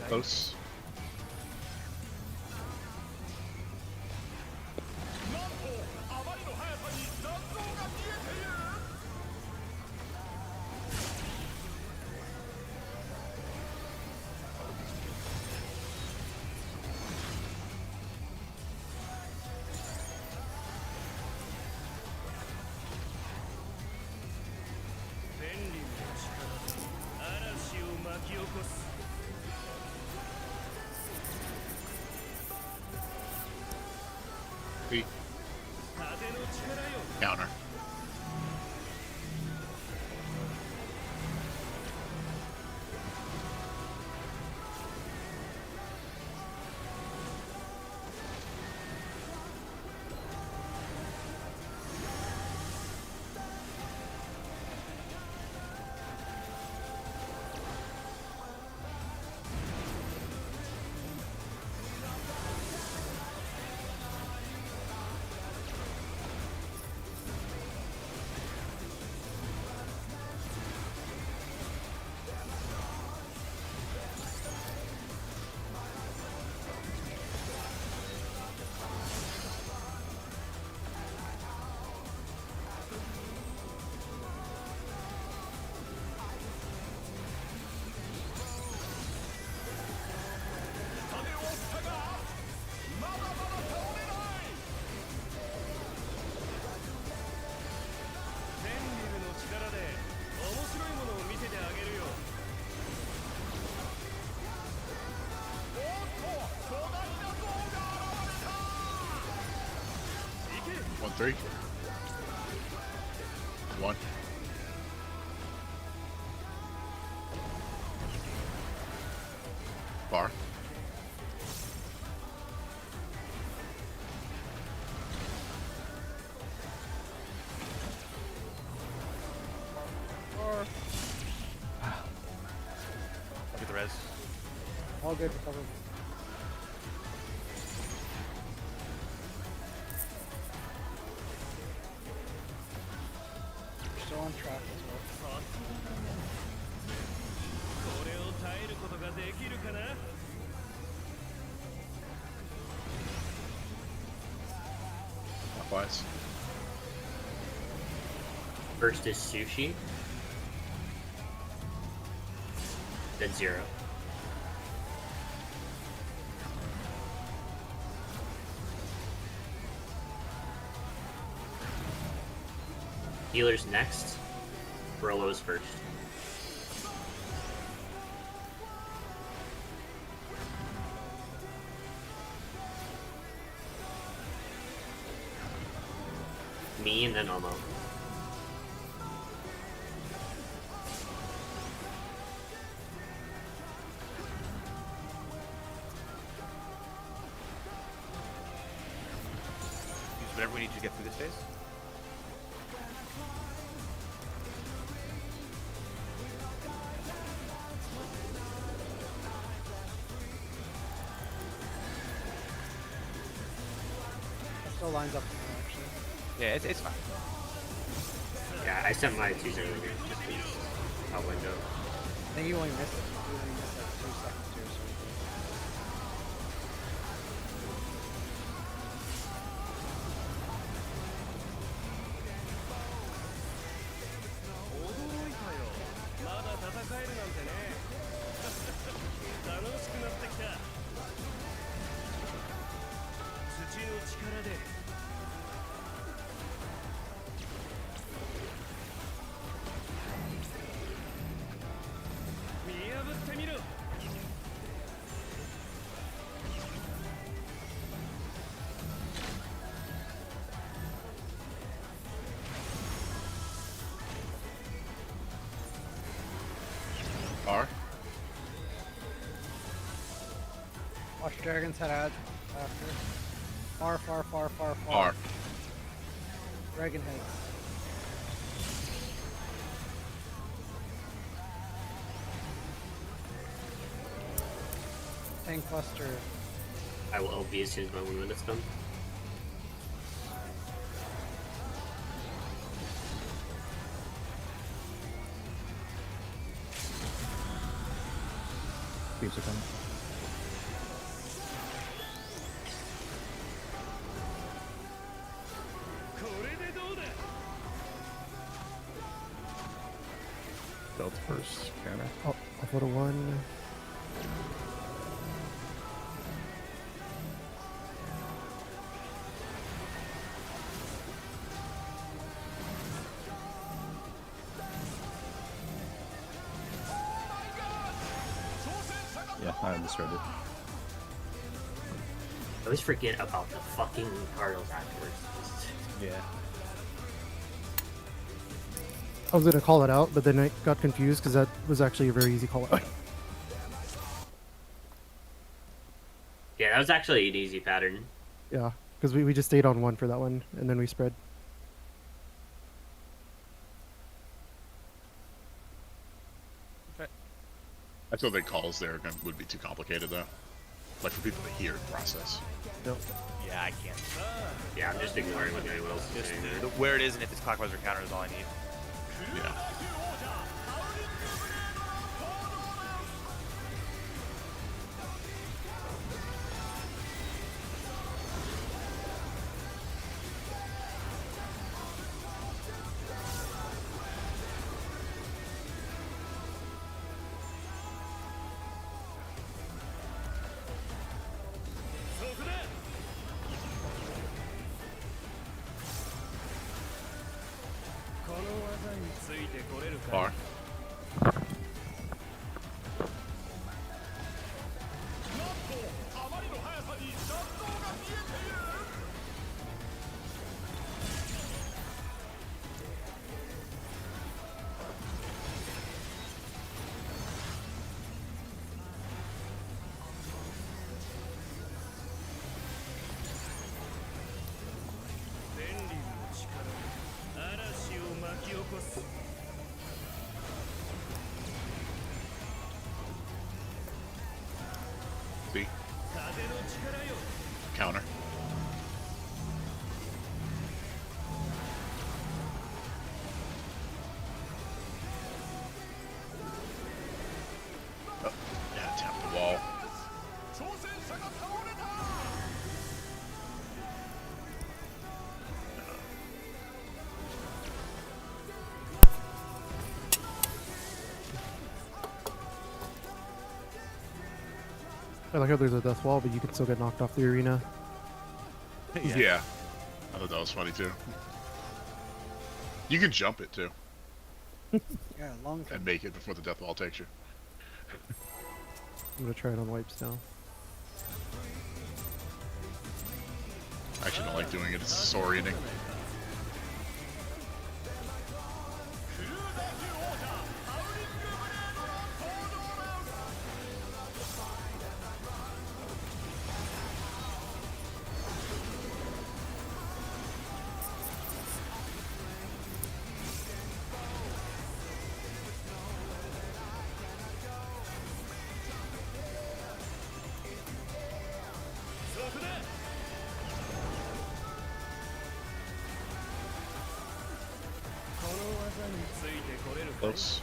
Close. Three. Counter. One, three. One. Bar. Look at the res. All good. Recover. We're still on track as well. Clockwise. First is sushi. Then 0. Healer's next. Rolo's first. Me and then Omo. Use whatever we need to get through this phase. That still lines up actually. Yeah, it's fine. Yeah, I sent my 2s earlier just because I'll window. I think you only missed it. You only missed like 2 seconds here, so. Bar. Watch dragons head out after. Far, far, far, far, far. Bar. Dragon heads. Tank cluster. I will LB as soon as my 1 minute's done. Creeps are coming. Stealth first, counter. I'll put a 1. Yeah, I discarded it. I always forget about the fucking Cardinals afterwards. Yeah. I was gonna call it out, but then I got confused because that was actually a very easy call out. Yeah, that was actually an easy pattern. Yeah, because we just stayed on 1 for that one, and then we spread. I still think calls there would be too complicated though. Like for people to hear and process. Yeah, I can't. Yeah, I'm just ignoring what anyone else is Just saying there. where it is, and if it's clockwise or counter is all I need. Yeah. Bar. B. Counter. Oh, yeah, tap the wall. I like how there's a death wall, but you can still get knocked off the arena. Yeah. I thought that was funny too. You can jump it too Yeah, long and make it before the death wall takes you. I'm gonna try it on wipes now. I actually don't like doing it, it's disorienting. Close.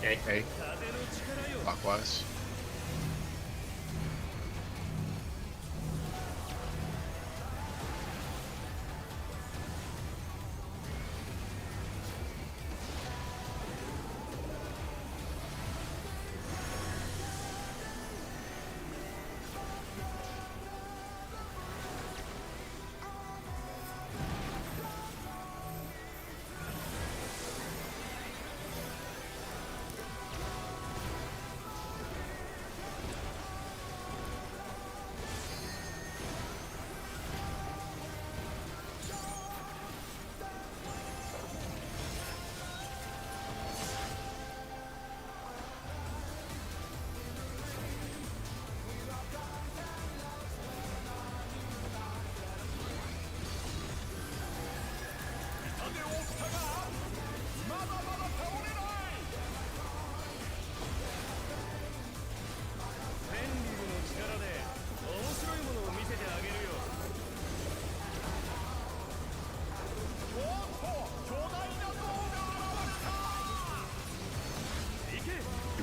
Okay. A. Clockwise.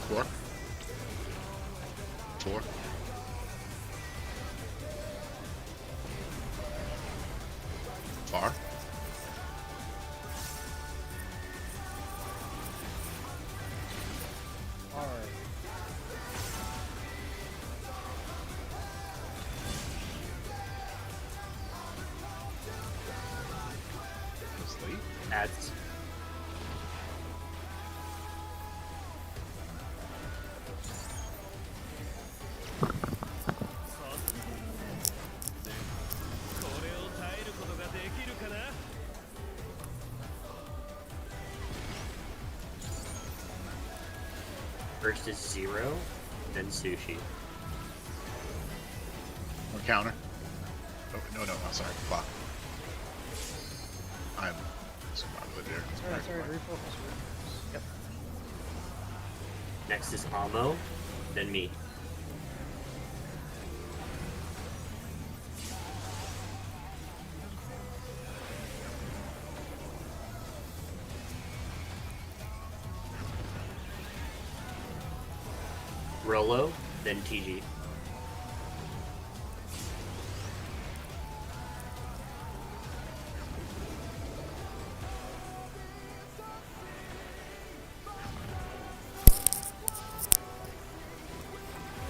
4. 4. Far. Alright. Sleep. Adds. First is 0, then sushi. Or counter. Oh, no, I'm sorry. Block. I'm survival here. Sorry, refocus. Yep. Next is Amo, then me. Rolo, then TG.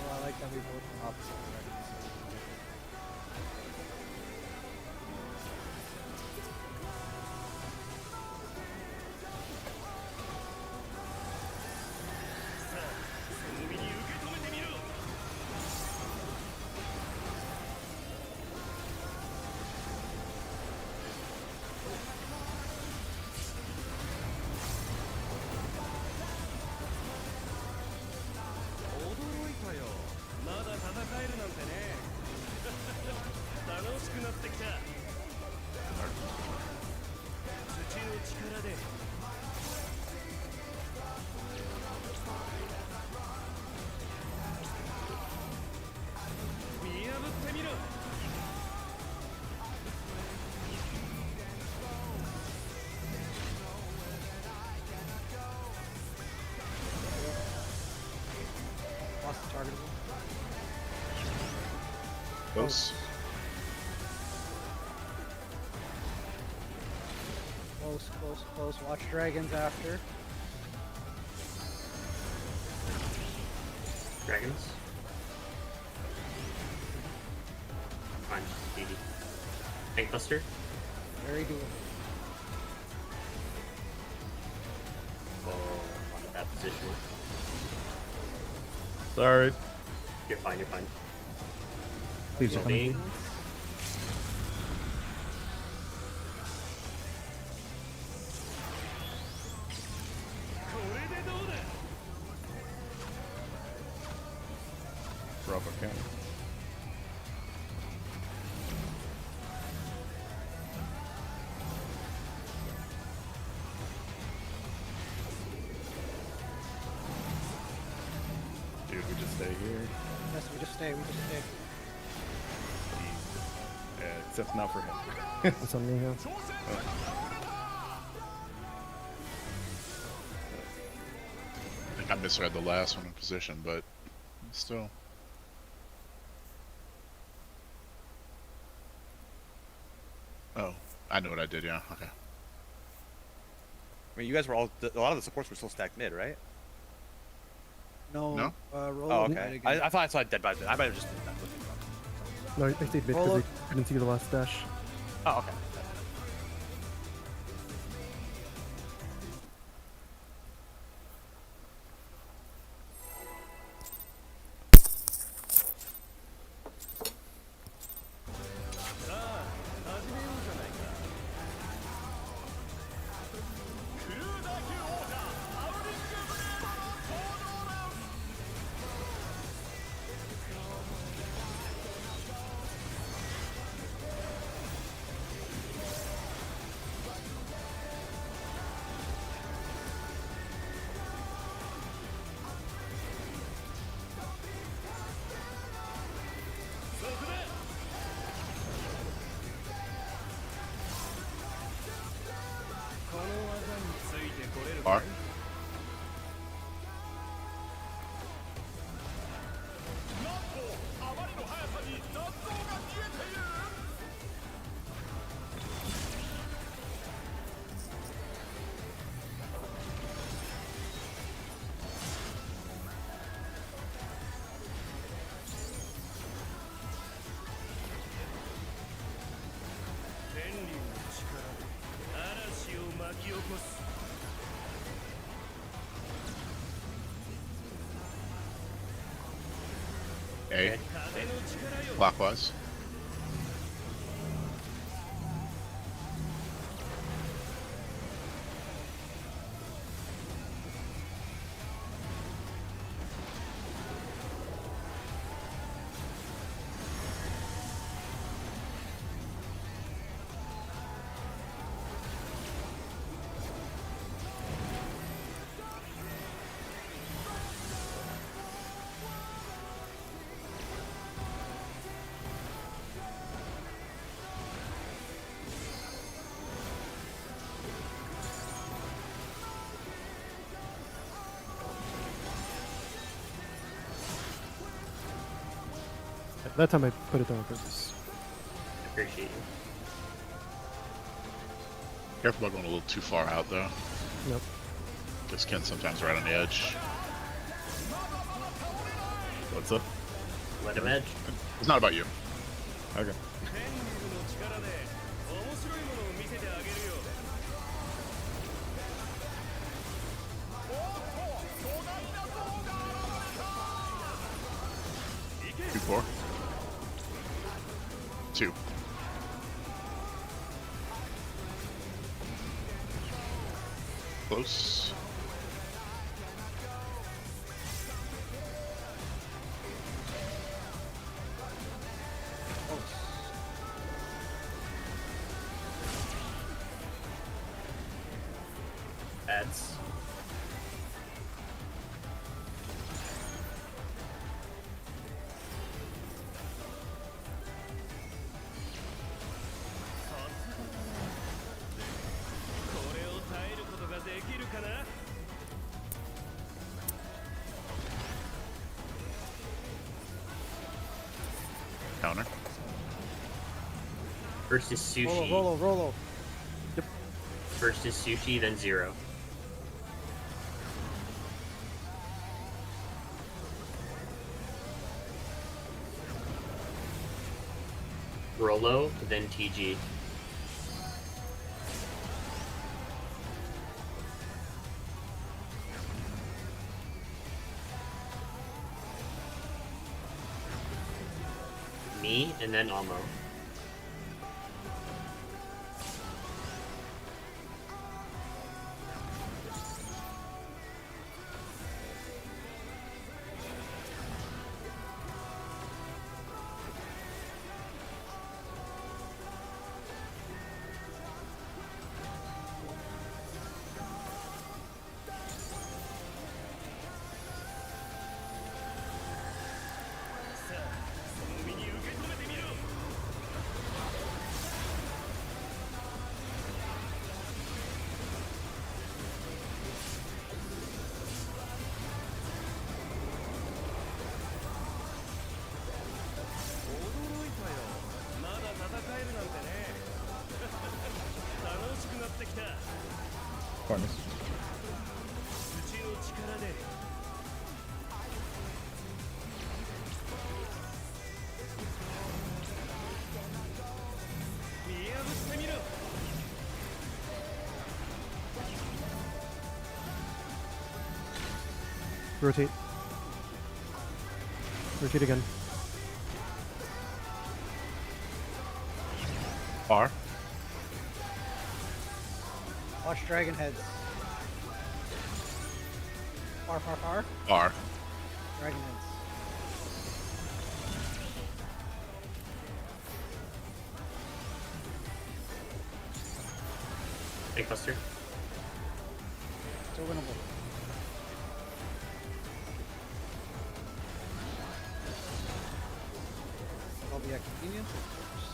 Oh, I like that we both come opposite directions. Lost the target. Close. Close. Watch dragons after. Dragons. Fine, GG. Tank Buster. Very doable. Oh, I'm in that position. Sorry. You're fine. Please are coming. Bing. Bravo counter. Dude, we just stay here. Yes, we just stay. Yeah, except not for him. It's on me here. I think I misread the last one in position, but still. Oh, I know what I did, yeah. Okay. I mean, you guys were all. A lot of the supports were still stacked mid, right? No. No? Roll Oh, up okay. again. I thought I saw a dead by. I might have just. No, I stayed mid because Roll they couldn't see the last dash. Oh, okay. Bar. A. Clockwise. That time I put it down on purpose. Appreciate you. Careful about going a little too far out, though. Nope. This can sometimes right on the edge. What's up? Let him edge. It's not about you. Okay. 2-4. 2. Close. Ads. Counter. First is sushi. Rolo. First is sushi, then 0. Rolo, then TG. Me, and then Almo. Corners. Rotate. Rotate again. R. Watch dragon heads. Far. R. Dragon heads. Big Buster. Still winnable. I'll be at convenience, of course.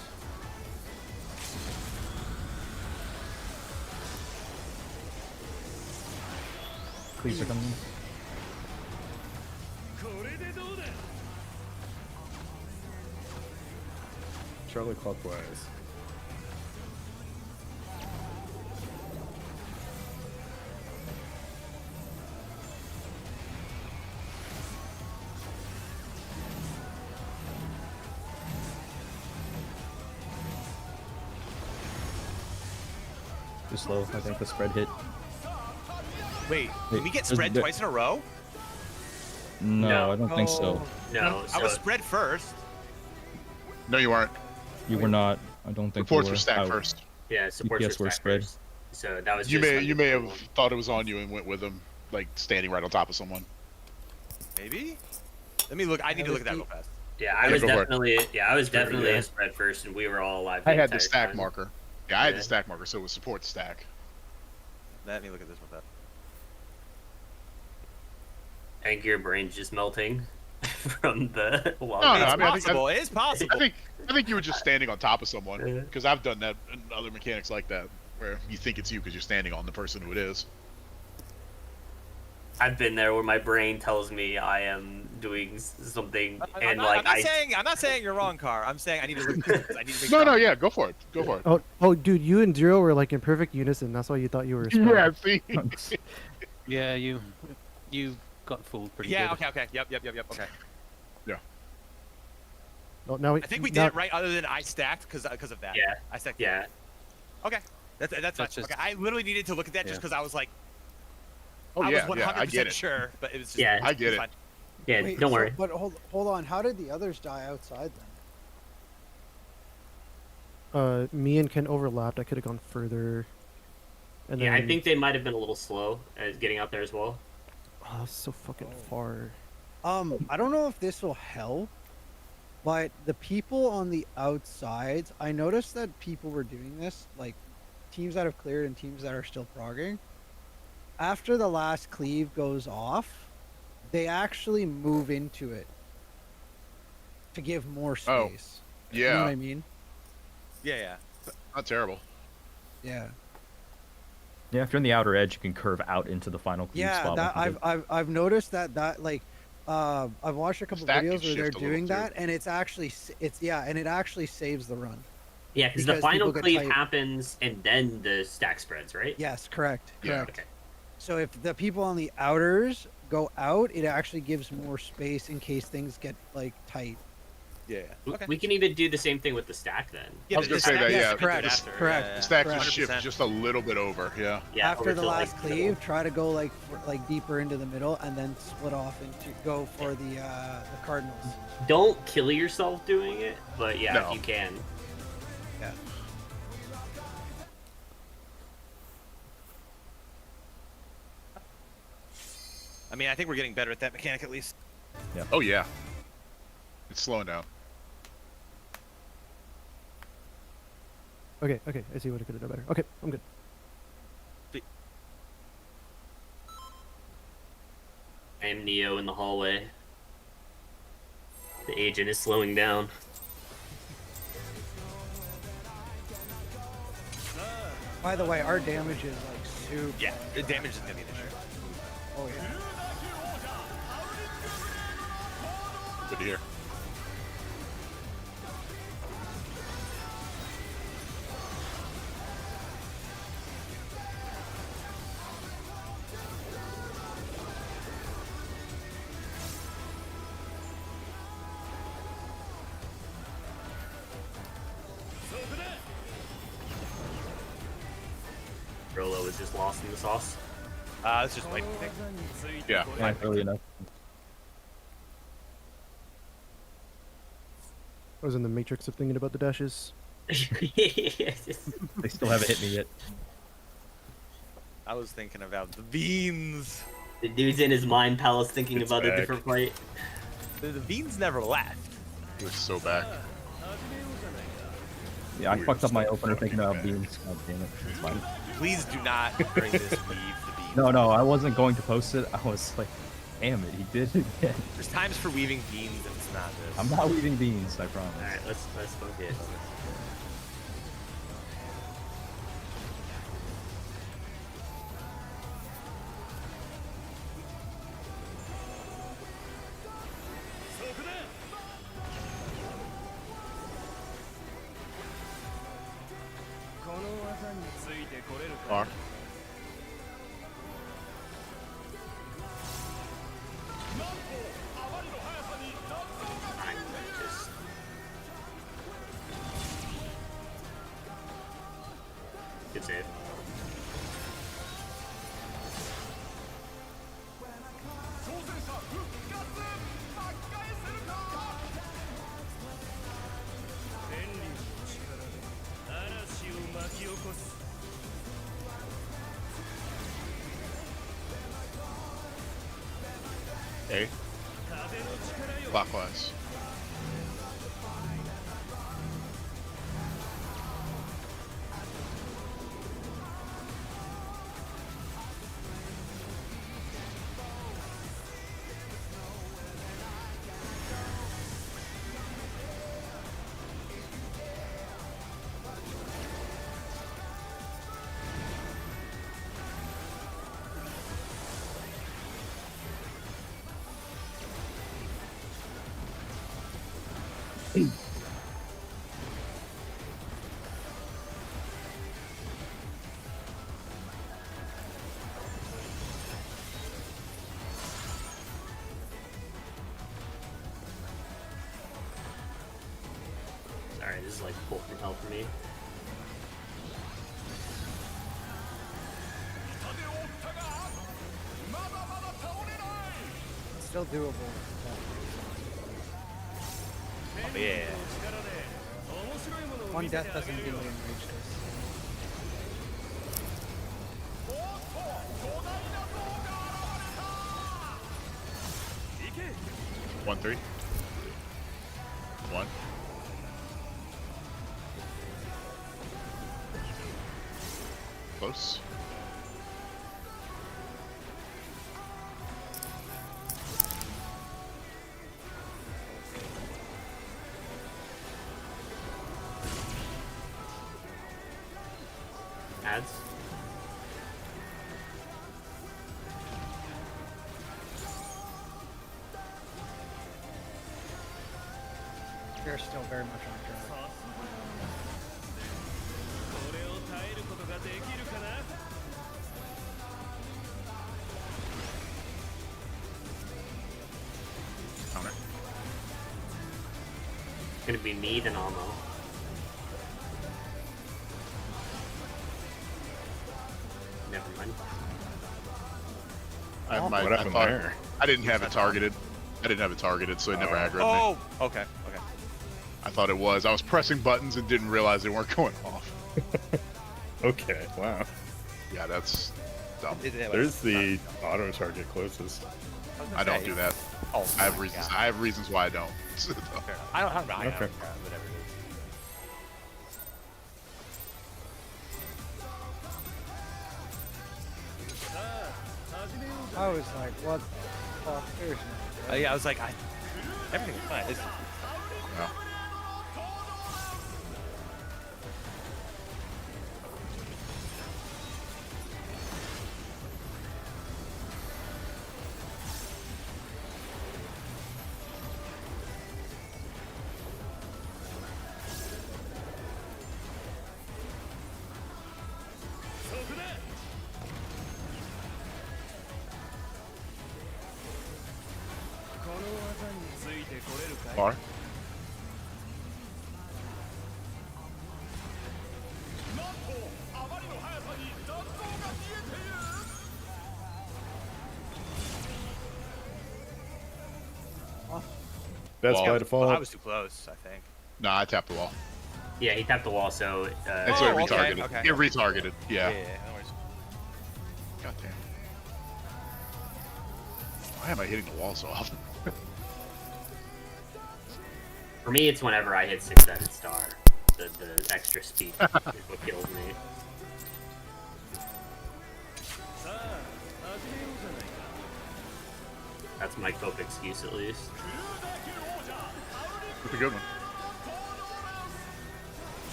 Cleats are coming. Charlie clockwise. too slow. I think the spread hit. Wait, Wait, did we get there's spread the- twice in a row? No, No. I don't think so. No, I was so spread first. No, you aren't. You were not. I don't think Reports you were were. stacked Oh, first. yeah, supports DPS were were stacked spread. first. So that was You just may have thought it was on you and went with him, like standing right on top of someone. Maybe. Let me look. I need to look at that real fast. Yeah, I Yeah, was go for it. definitely Yeah. a spread first, and we were all alive. I had entire the stack time. marker. Yeah, I had Yeah. the stack marker, so it was support stack. Let me look at this real fast. I think your brain's just melting from the. No, It's I mean, I think- possible. It is possible. I think you were just standing on top of someone Yeah. because I've done that in other mechanics like that where you think it's you because you're standing on the person who it is. I've been there where my brain tells me I am doing something, and I'm not saying you're wrong, Car. I'm saying I need to look at this. I need to make No, sure. no, yeah, go for it. Go for it. Oh, dude, you and Zero were like in perfect unison. That's why you thought you were. Yeah, see. Yeah, you got fooled pretty Yeah. good. Okay. Yep. Okay. Oh, now I think we did it right. Other than I stacked because of that. Yeah. I stacked. yeah. Okay. That's That's fine. just- Okay. I literally needed to look at that just Yeah. because I was like, Oh I yeah, was yeah, I 100% get it. sure, but it was just. Yeah. I get it's it. fine. Yeah, Wait, don't so- worry. But hold on. How did the others die outside then? Me and Ken overlapped. I could have gone further. And Yeah, then, I think they might have been a little slow at getting out there as well. Oh, that's so fucking far. I don't know if this will help, but the people on the outsides, I noticed that people were doing this, like teams that have cleared and teams that are still progging. After the last cleave goes off, they actually move into it to give more Oh, space. You know Yeah, what I mean? Yeah. not terrible. Yeah. Yeah, if you're on the outer edge, you can curve out into the final cleave Yeah, spot. that like you did. I've noticed that like I've watched a couple stack can videos where they're shift a little, doing too. that, and it's actually and it actually saves the run. Yeah, because the Because final people get cleave tight. happens and then the stack spreads, right? Yes, correct. Yeah. Correct. Okay. So if the people on the outers go out, it actually gives more space in case things get like tight. Yeah. Okay. We can even do the same thing with the stack then. Yeah, I was gonna say that, yes, yeah. correct, After, correct. yeah, The stack Correct. just shifts 100%. just a little bit over. Yeah. Yeah. After over the to, last like, cleave, try to go like deeper into the middle, and then split off into go for the cardinals. Don't kill yourself doing it, but yeah, No. if you can. Yeah. I mean, I think we're getting better at that mechanic at least. Oh yeah. It's slowing down. Okay, I see what I could have done better. Okay, I'm good. I am Neo in the hallway. The agent is slowing down. By the way, our damage is like super. Yeah, the damage is gonna be an issue. Oh yeah. Good to hear. Rolo is just lost in the sauce. It's just like Yeah. Not early enough. I was in the matrix of thinking about the dashes. They still haven't hit me yet. I was thinking about the beans. The dude's in his mind palace thinking It's about a back. different fight. The beans never left. It was so back. Yeah, I Weird fucked up my stuff. opener thinking about Back. beans. God damn it. It's fine. Please do not during this weave the beans. No, I wasn't going to post it. I was like, damn it, he did it again. There's times for weaving beans and it's not this. I'm not weaving beans, I promise. Alright, let's focus. R. I'm just... Good save. A. Clockwise. Sorry, this is like full from hell for me. It's still doable. Oh, yeah. One death doesn't really enrage this. One, 3. 1. Close. Ads. They're still very much on track. Counter. It's gonna be me, then Almo. Never mind. What happened there? I didn't have it targeted. I didn't have it targeted, so it never aggroed me. Oh, okay. I thought it was. I was pressing buttons and didn't realize they weren't going off. Okay, wow. Yeah, that's dumb. There's the auto target closest. I don't do that. Oh, I have reasons. I have reasons why I don't. I don't have Okay. whatever it is. I was like, what the fuck? There's no. Yeah, I was like, everything's fine. It's, No. Bar. That's Wall. by I default. was too close, I think. Nah, I tapped the wall. Yeah, he tapped the wall, so And so it okay, retargeted. okay. It retargeted. Yeah. No worries. God damn. Why am I hitting the wall so often? for me, it's whenever I hit 6-sided star. The extra speed is what kills me. That's my cope excuse, at least. That's a good one.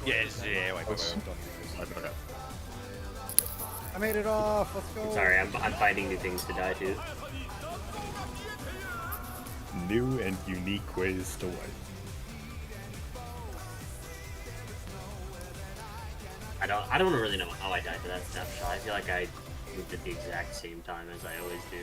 Wait. Okay. I made it off. Let's go. Sorry, I'm finding new things to die to. New and unique ways to wipe. I don't really know how I died to that snapshot. I feel like I moved at the exact same time as I always do.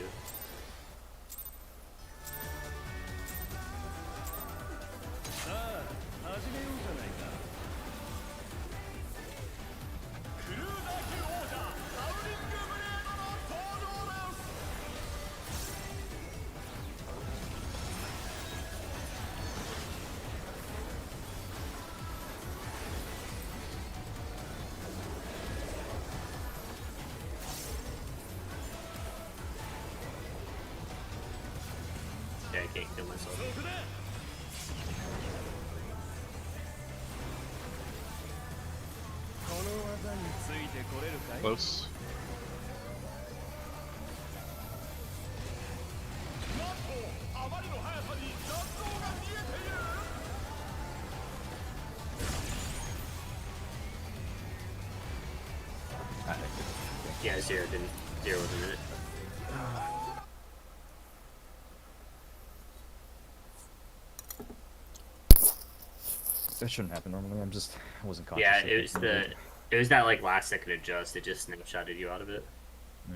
Okay, I can't kill myself. Close. Yeah, zero didn't. Zero was a minute. That shouldn't happen normally. I wasn't conscious. Yeah, of it was thinking it was that like last second adjust. It just snapshotted you out of it. Yeah.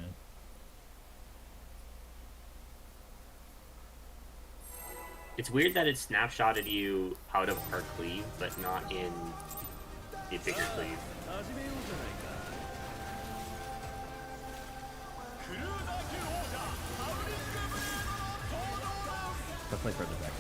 It's weird that it snapshotted you out of our cleave, but not in the bigger cleave. Definitely further back.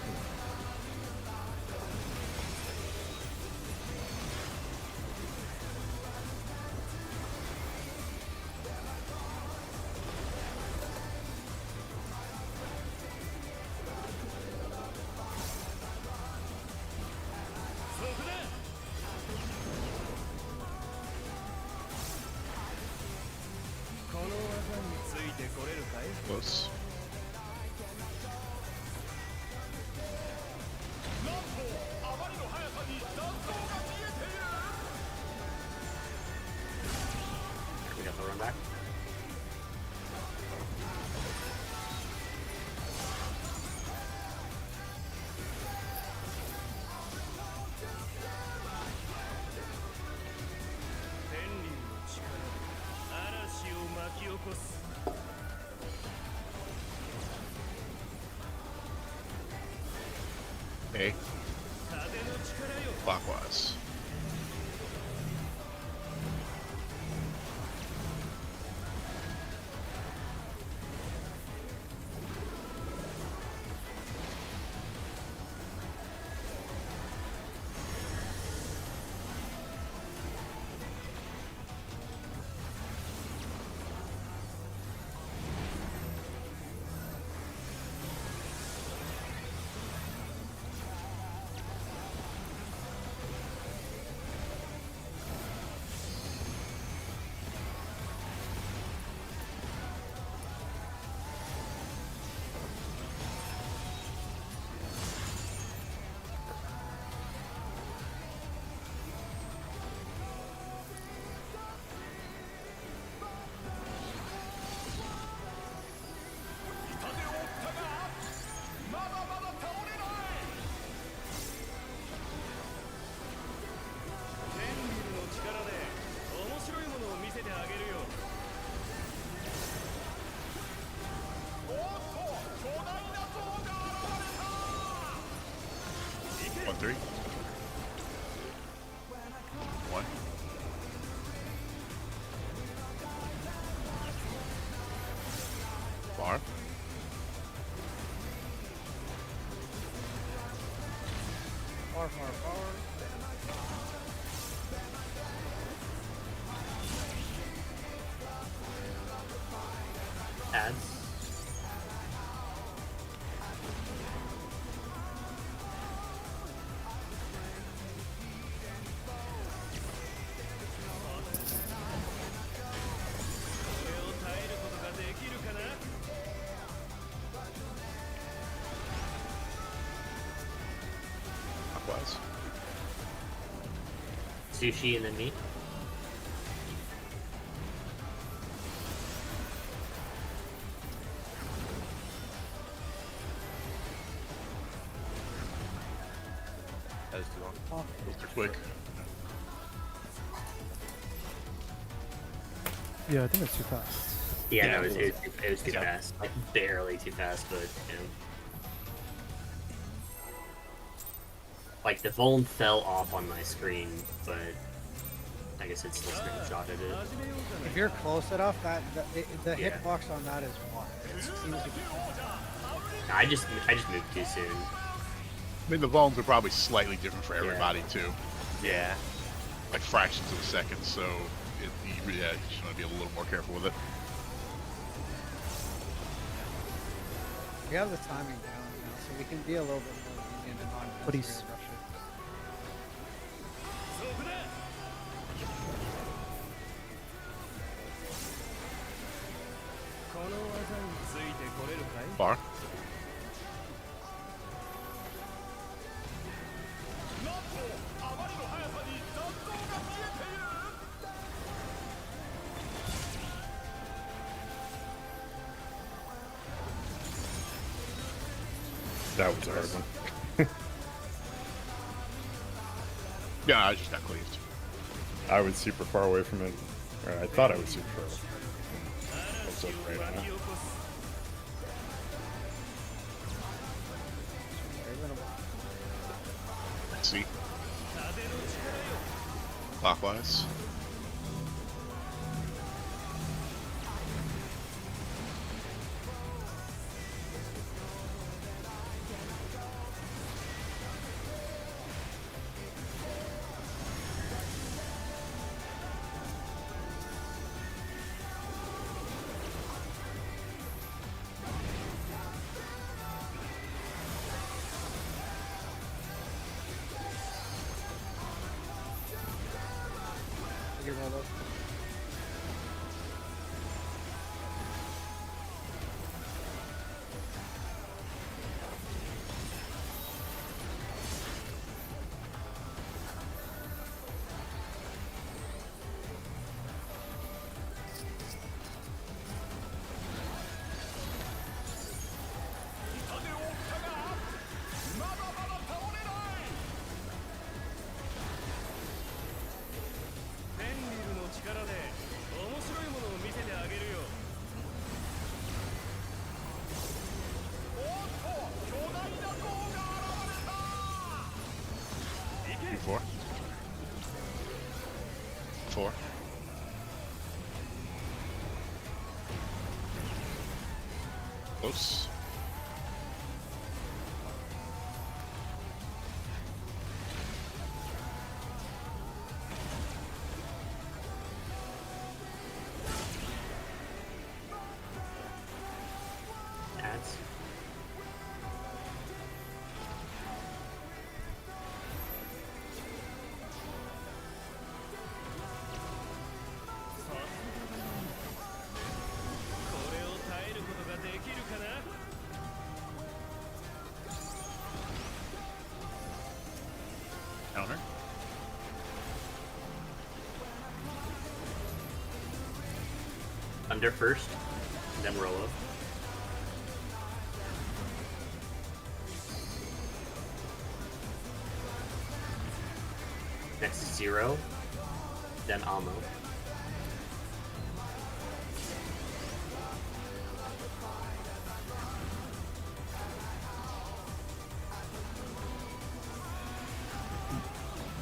Close. We got the run back. Okay. Clockwise. One, three. One. Bar. Far, far, far. Ads. Clockwise. Sushi and then me. That is too long. Those are quick. Yeah, I think that's too fast. Yeah, Yeah, no, it was too Yeah. fast. Like, barely too fast, but, you know. Like, the volume fell off on my screen, but I guess it's still screenshotted it. If you're close enough, the Yeah. hitbox on that is one. It seems to be. I just moved too soon. I mean, the volumes are probably slightly different for everybody too, Yeah. like fractions of a second. So you just want to be a little more careful with it. We have the timing down now, so we can be a little bit more lenient and not But he's- necessarily rush it. Bar. That was a hard one. Yeah, I just got cleaved. I was super far away from it. Or I thought I was super far away. I was like right on it. Let's see. Clockwise. Figure that out. Four. Four. Close. Ads. Counter. Under first, then roll up. Next is 0, then Amo.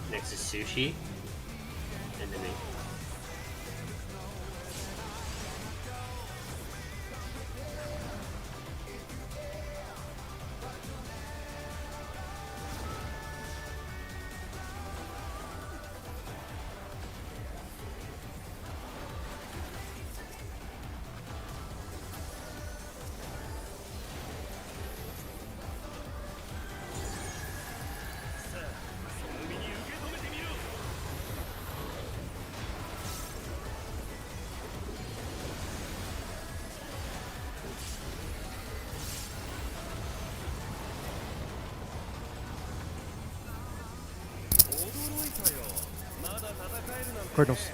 Next is Sushi, and then me. Cardinals.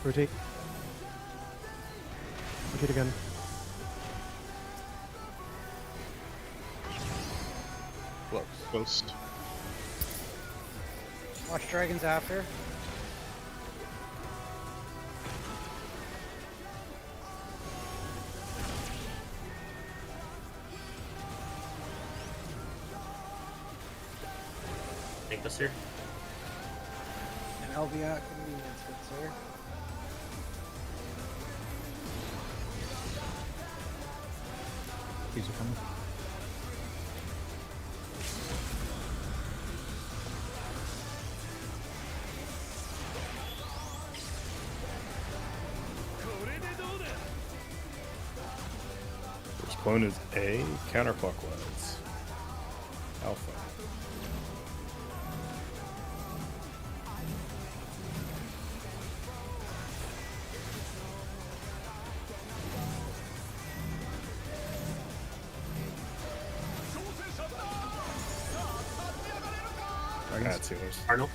Rotate. Rotate again. Close. Close. Watch dragons after. Take us here. And LB at convenience, good sir. These are coming. First clone is A, counterclockwise. Alpha. That's yours. Cardinal.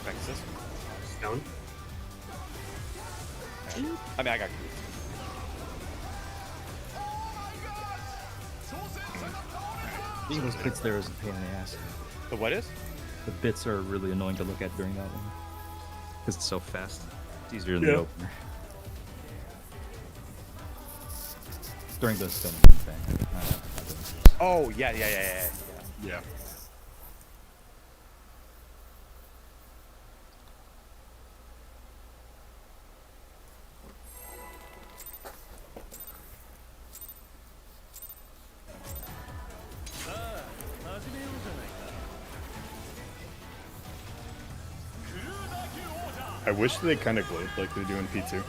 Pegasus. Stone. I mean, I got confused. Being those bits there is a pain in the ass. The what is? The bits are really annoying to look at during that one. Because it's so fast. It's easier in the opener. During the stone thing. Oh, yeah. Yeah. I wish they kind of glowed like they do in P2. Yeah.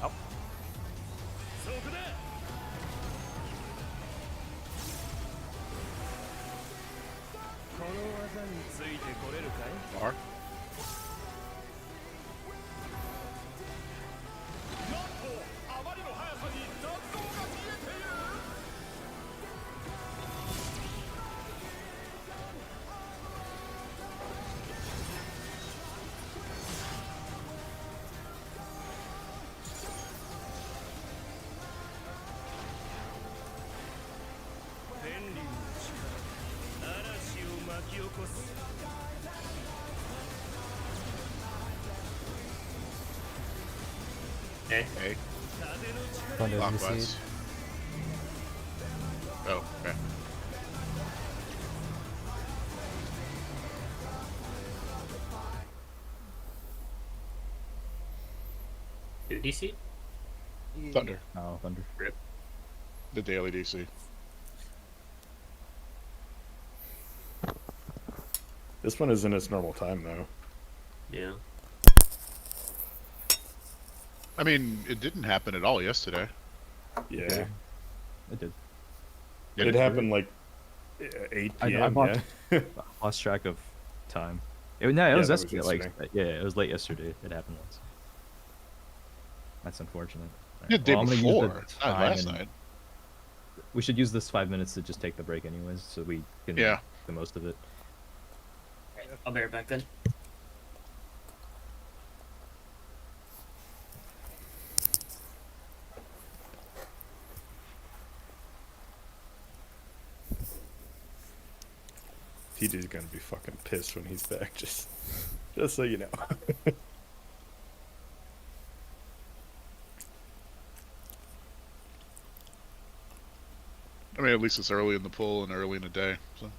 Oh. R. Okay. A. Thunder, you see Clockwise. Oh, okay. Who DC? Thunder. Oh, Thunder. The daily DC. This one is in its normal time though. Yeah. I mean, it didn't happen at all yesterday. Yeah. It did. Did It happened like 8 I p.m. lost, yeah. I lost track of time. No, it Yeah, was that was yesterday. Like, yesterday. yeah, it was late yesterday. It happened once. That's unfortunate. The day I'm gonna use the before. Not time last and- night. We should use this 5 minutes to just take the break anyways, so we can Yeah. make the most of it. I'll bear it back then. TJ's gonna be fucking pissed when he's back. Just so you know. I mean, at least it's early in the pool and early in the day. So.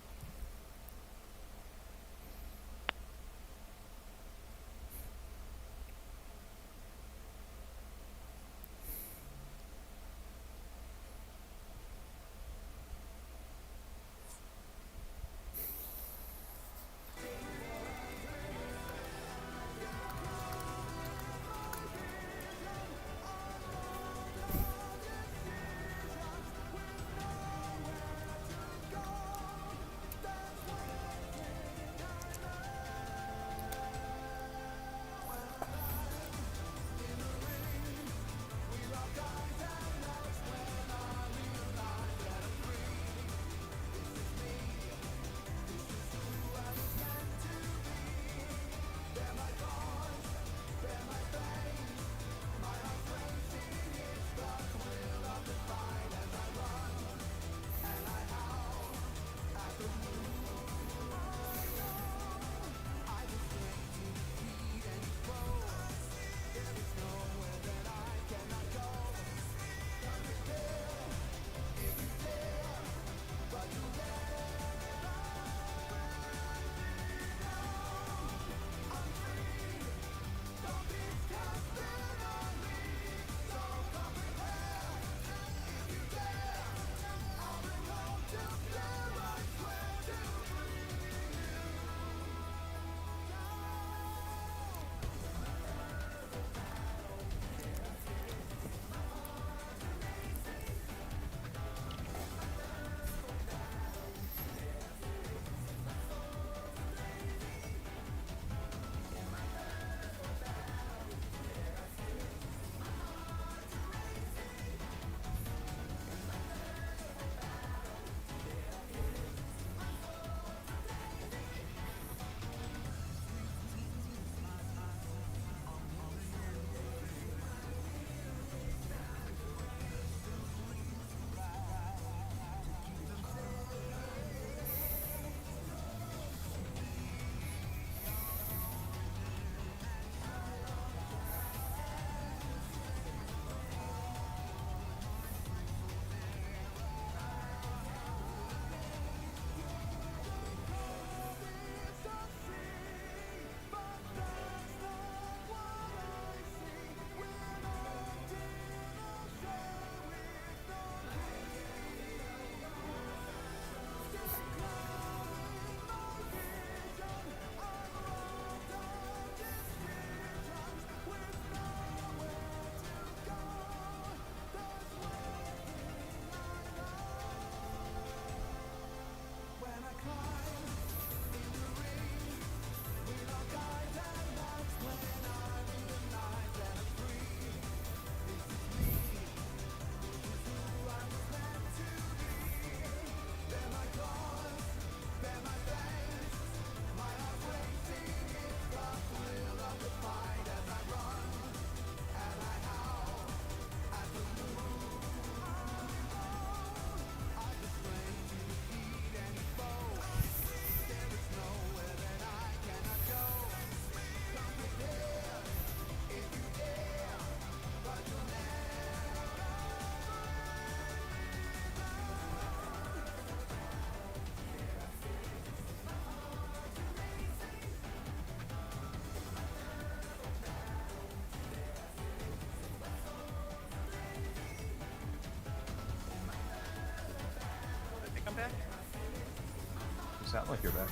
sound like you're back.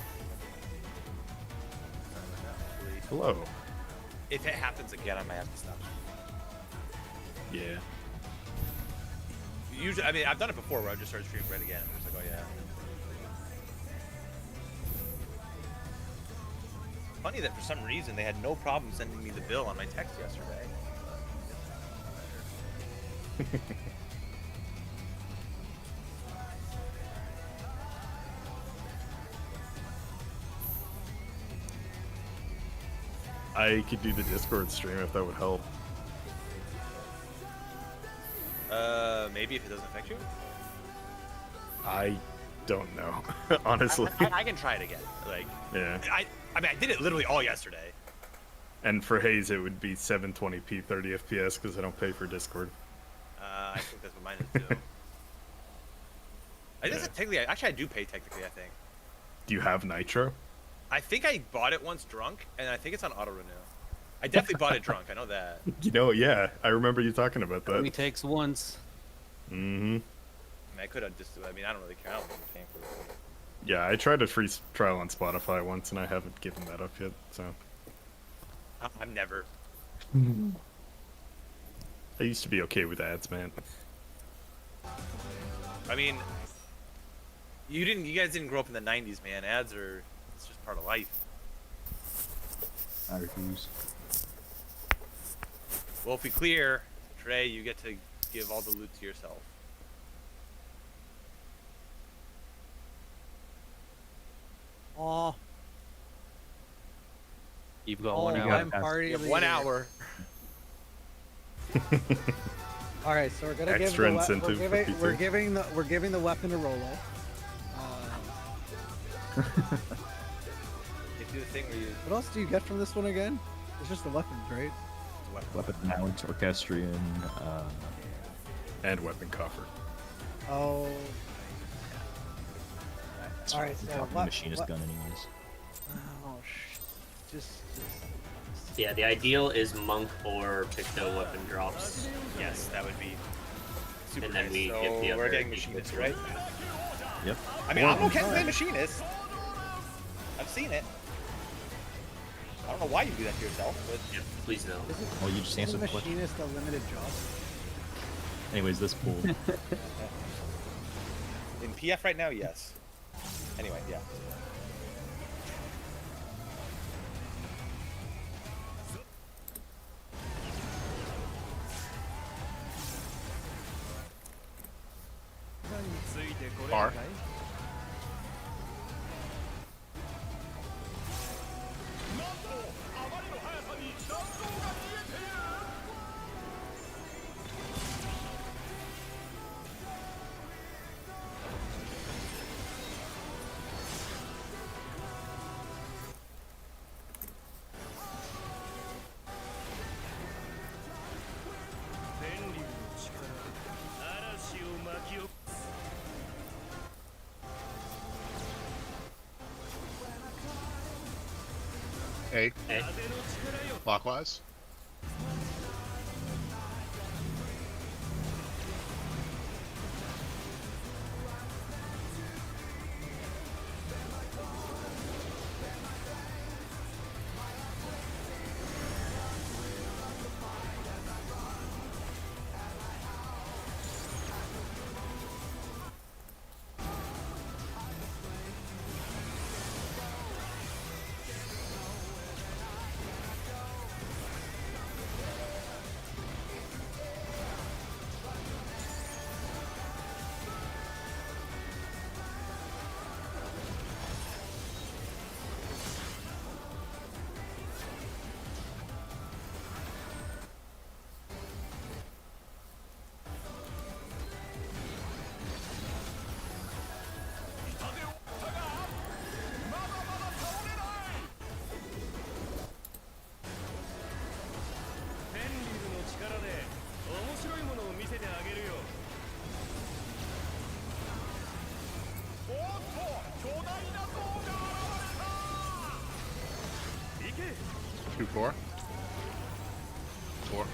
Hello. If it happens again, I might have to stop. Yeah. Usually, I mean, I've done it before where I just started streaming right again. I was like, oh yeah. Funny that for some reason they had no problem sending me the bill on my text yesterday. I could do the Discord stream if that would help. Maybe if it doesn't affect you. I don't know, honestly. I can try it again. Like, Yeah. I mean, I did it literally all yesterday. And for Hayes, it would be 720p 30 FPS because I don't pay for Discord. I think that's what mine is too. I guess technically, actually, I do pay technically. I think. Do you have Nitro? I think I bought it once drunk, and I think it's on auto renew. I definitely bought it drunk. I know that. You know, yeah, I remember you talking about that. Only takes once. Mm-hmm. I mean, I could have just. I mean, I don't really care. I don't think I'm paying for it. Yeah, I tried a free trial on Spotify once, and I haven't given that up yet. So I'm never. I used to be okay with ads, man. I mean, you guys didn't grow up in the '90s, man. Ads are. It's just part of life. I refuse. Well, if we clear, Trey, you get to give all the loot to yourself. Aw. You've got Oh, 1 hour. I'm party You have leader. 1 hour. All right, so we're gonna Extra give the incentive for people. we're giving the weapon to Rolo. You do the thing where you. What else do you get from this one again? It's just the weapons, right? Weapon mount, orchestrion, And weapon coffer. Oh. it's All right, the so top of the what- machinist what- gun anyways. Oh, just. Yeah, the ideal is monk or picto weapon drops. Yes, that would be super And then nice. we So get the we're other getting equal machinist, to right? it. Yep. I mean, I'm okay with playing machinist. I've seen it. I don't know why you do that to yourself, but Yeah, please no. Well, you just Is answered a the question. machinist a limited job? Anyways, this pool. in PF right now, yes. Anyway, yeah. Bar. A. A. Clockwise. Two, 4. 4.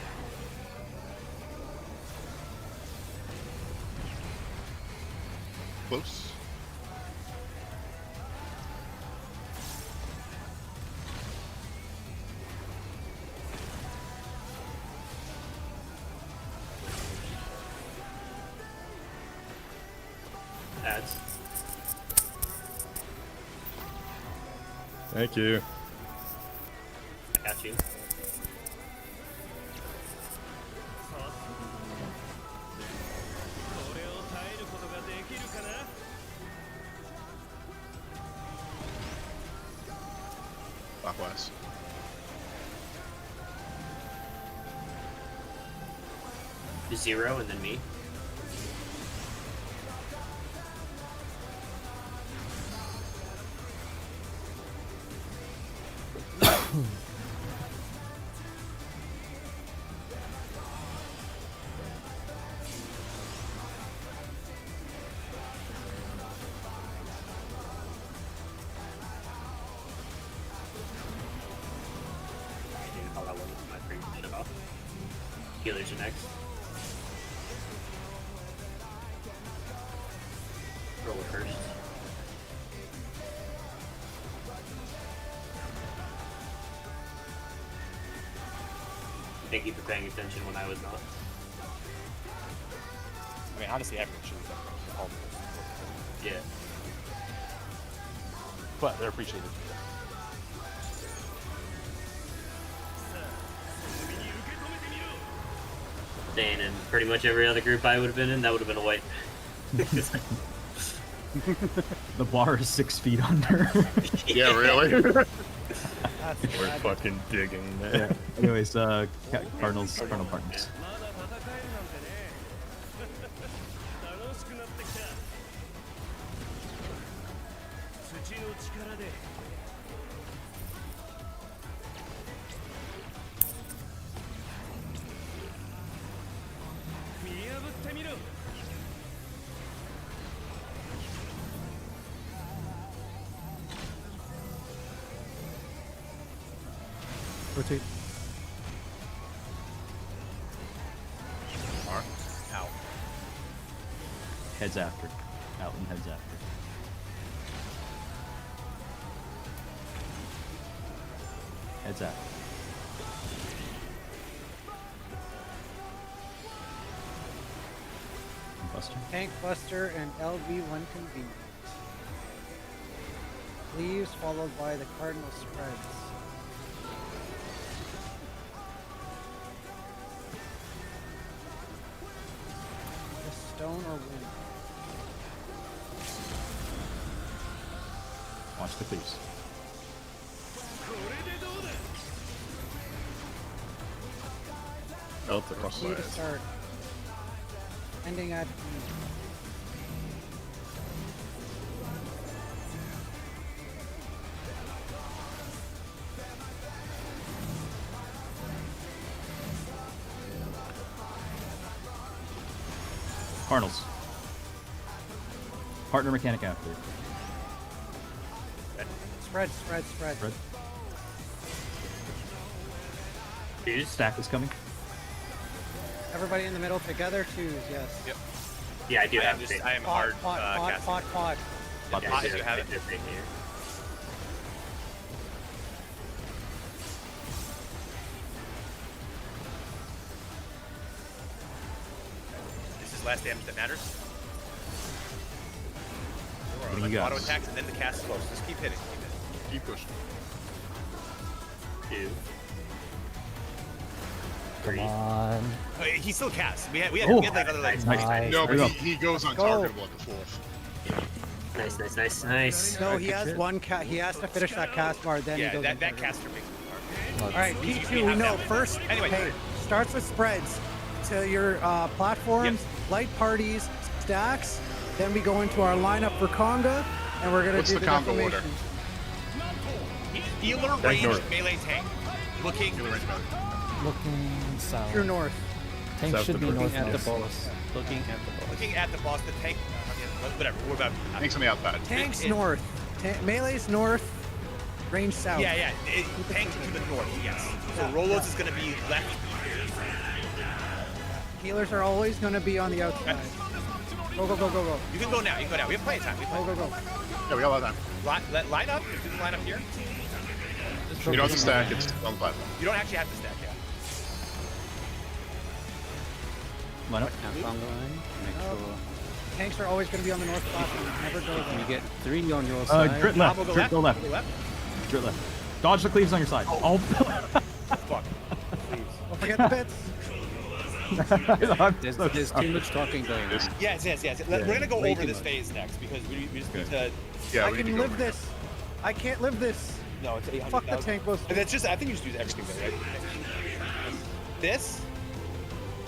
Close. Thank you. I got you. Clockwise. Zero and then me. Healers are next. Roll it first. Thank you for paying attention when I was not. I mean, honestly, everyone should have done all of this. Yeah. But they're appreciated. Dan and pretty much every other group I would have been in, that would have been a white. The bar is 6 feet under. Yeah, really? We're fucking digging, man. Yeah. Anyways, Cardinal partners. Rotate. Mark. Out. Heads after. Out and heads after. Heads after. Buster. Tank Buster and LV1 Convenient. Leaves followed by the Cardinal Spreads. The Stone or Wind. Watch the cleaves. Delta Key to crossfire. start. Ending at E. Cardinals. Partner mechanic after. Spread, spread, spread. Spread. Choose. Stack is coming. Everybody in the middle together, choose, yes. Yep. Yeah, I do have just, it. I am Pot, hard pot, pot, casting. pot, pot. Pot Yeah, pot, I if do you have it. this thing here. This is last damage that matters. What do you Auto got? attacks and then the cast slows. Just keep hitting. Keep hitting. Keep pushing. 2. Come on. Oh, he still casts. We had like another like. Nice. No, but Go. he goes go. untargetable at the fourth. Nice, nice, nice, nice. No, he has one he has to finish that cast bar, then he Yeah, goes that untargetable. caster makes it hard. Alright, We P2, we have know. that. First, Anyway. hey, starts with spreads. To your platforms, light parties, stacks. Then we go into our lineup for Conga, and we're going to What's do the the Conga order? defamation. Healer range melee tank. Looking. Looking south. True north. Tank South should to be north. Looking at the northwest. boss. Looking at the boss. Looking at the boss, the tank. Whatever. What about? Thanks on the outside. Tanks it- north. Melee's north. Range south. Yeah, yeah. Tank to the north. Yes. So Rolos is going to be left. Healers are always going to be on the outside. Go, go, go, go, go. You can go now. You can go now. We have plenty of time. We have Go, plenty go, of go. Yeah, we got a lot of time. time. Line up. You can line up here. You don't have to stack, it's on the platform. You don't actually have to stack. Yeah. Line up. Now Conga line. Make sure Tanks are always going to be on the north platform. Never go you there. get 3 on your side. Grit left. Combo go Grit left. go left. Go left. Drill left. Dodge the cleaves on your side. Oh, Fuck. Please. Don't forget the bits. There's too much talking going on. Yes. We're gonna go over this phase next because we just need to. Yeah, I we need to can go live over this. I can't live this. No, it's 800. Fuck the tank boost. And that's just. I think you just use everything there, right? This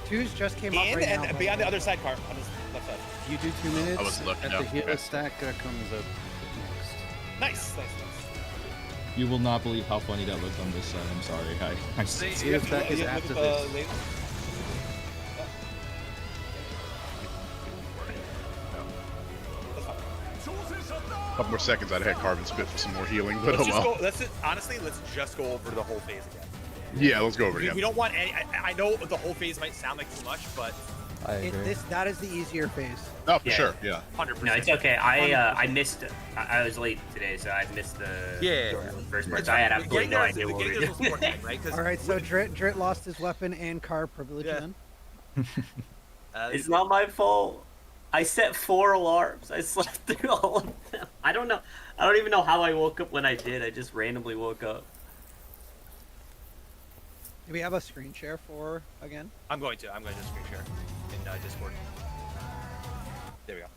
Twos just came up in right and now. be on the other side, car on this left side. You do 2 minutes. I was looking at the up. healer Okay. stack comes up next. Nice. You will not believe how funny that looked on this side. I'm sorry. I See, Healer stack is after this. A couple more seconds, I'd have had Carbon spit for some more healing, but Let's oh just well. go. Let's just go over the whole phase again. Yeah, let's go over it We again. don't want any. I know the whole phase might sound like too much, but I agree. That is the easier phase. Oh, for Yeah. sure, yeah. 100%. No, it's okay. I missed. I was late today, so I missed the first part. So I had absolutely no idea what we were doing. Right? 'Cause All right, so Drit lost his weapon and car privilege Yeah. then. It's not my fault. I set 4 alarms. I slept through all of them. I don't know. I don't even know how I woke up when I did. I just randomly woke up. Do we have a screen share for again? I'm going to screen share in Discord. There we go.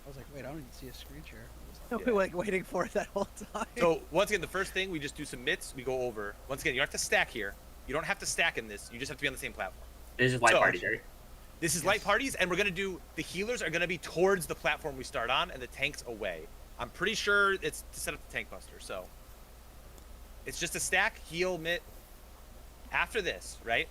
I was like, wait, I don't even see a screen share. I was like waiting for it that whole time. So once again, the first thing we just do some mitts. We go over. Once again, you don't have to stack here. You don't have to stack in this. You just have to be on the same platform. This is light So- party, right? This is light parties, and we're gonna do the healers are gonna be towards the platform we start on, and the tanks away. I'm pretty sure it's to set up the tank buster, so it's just a stack, heal, mitt. After this, right?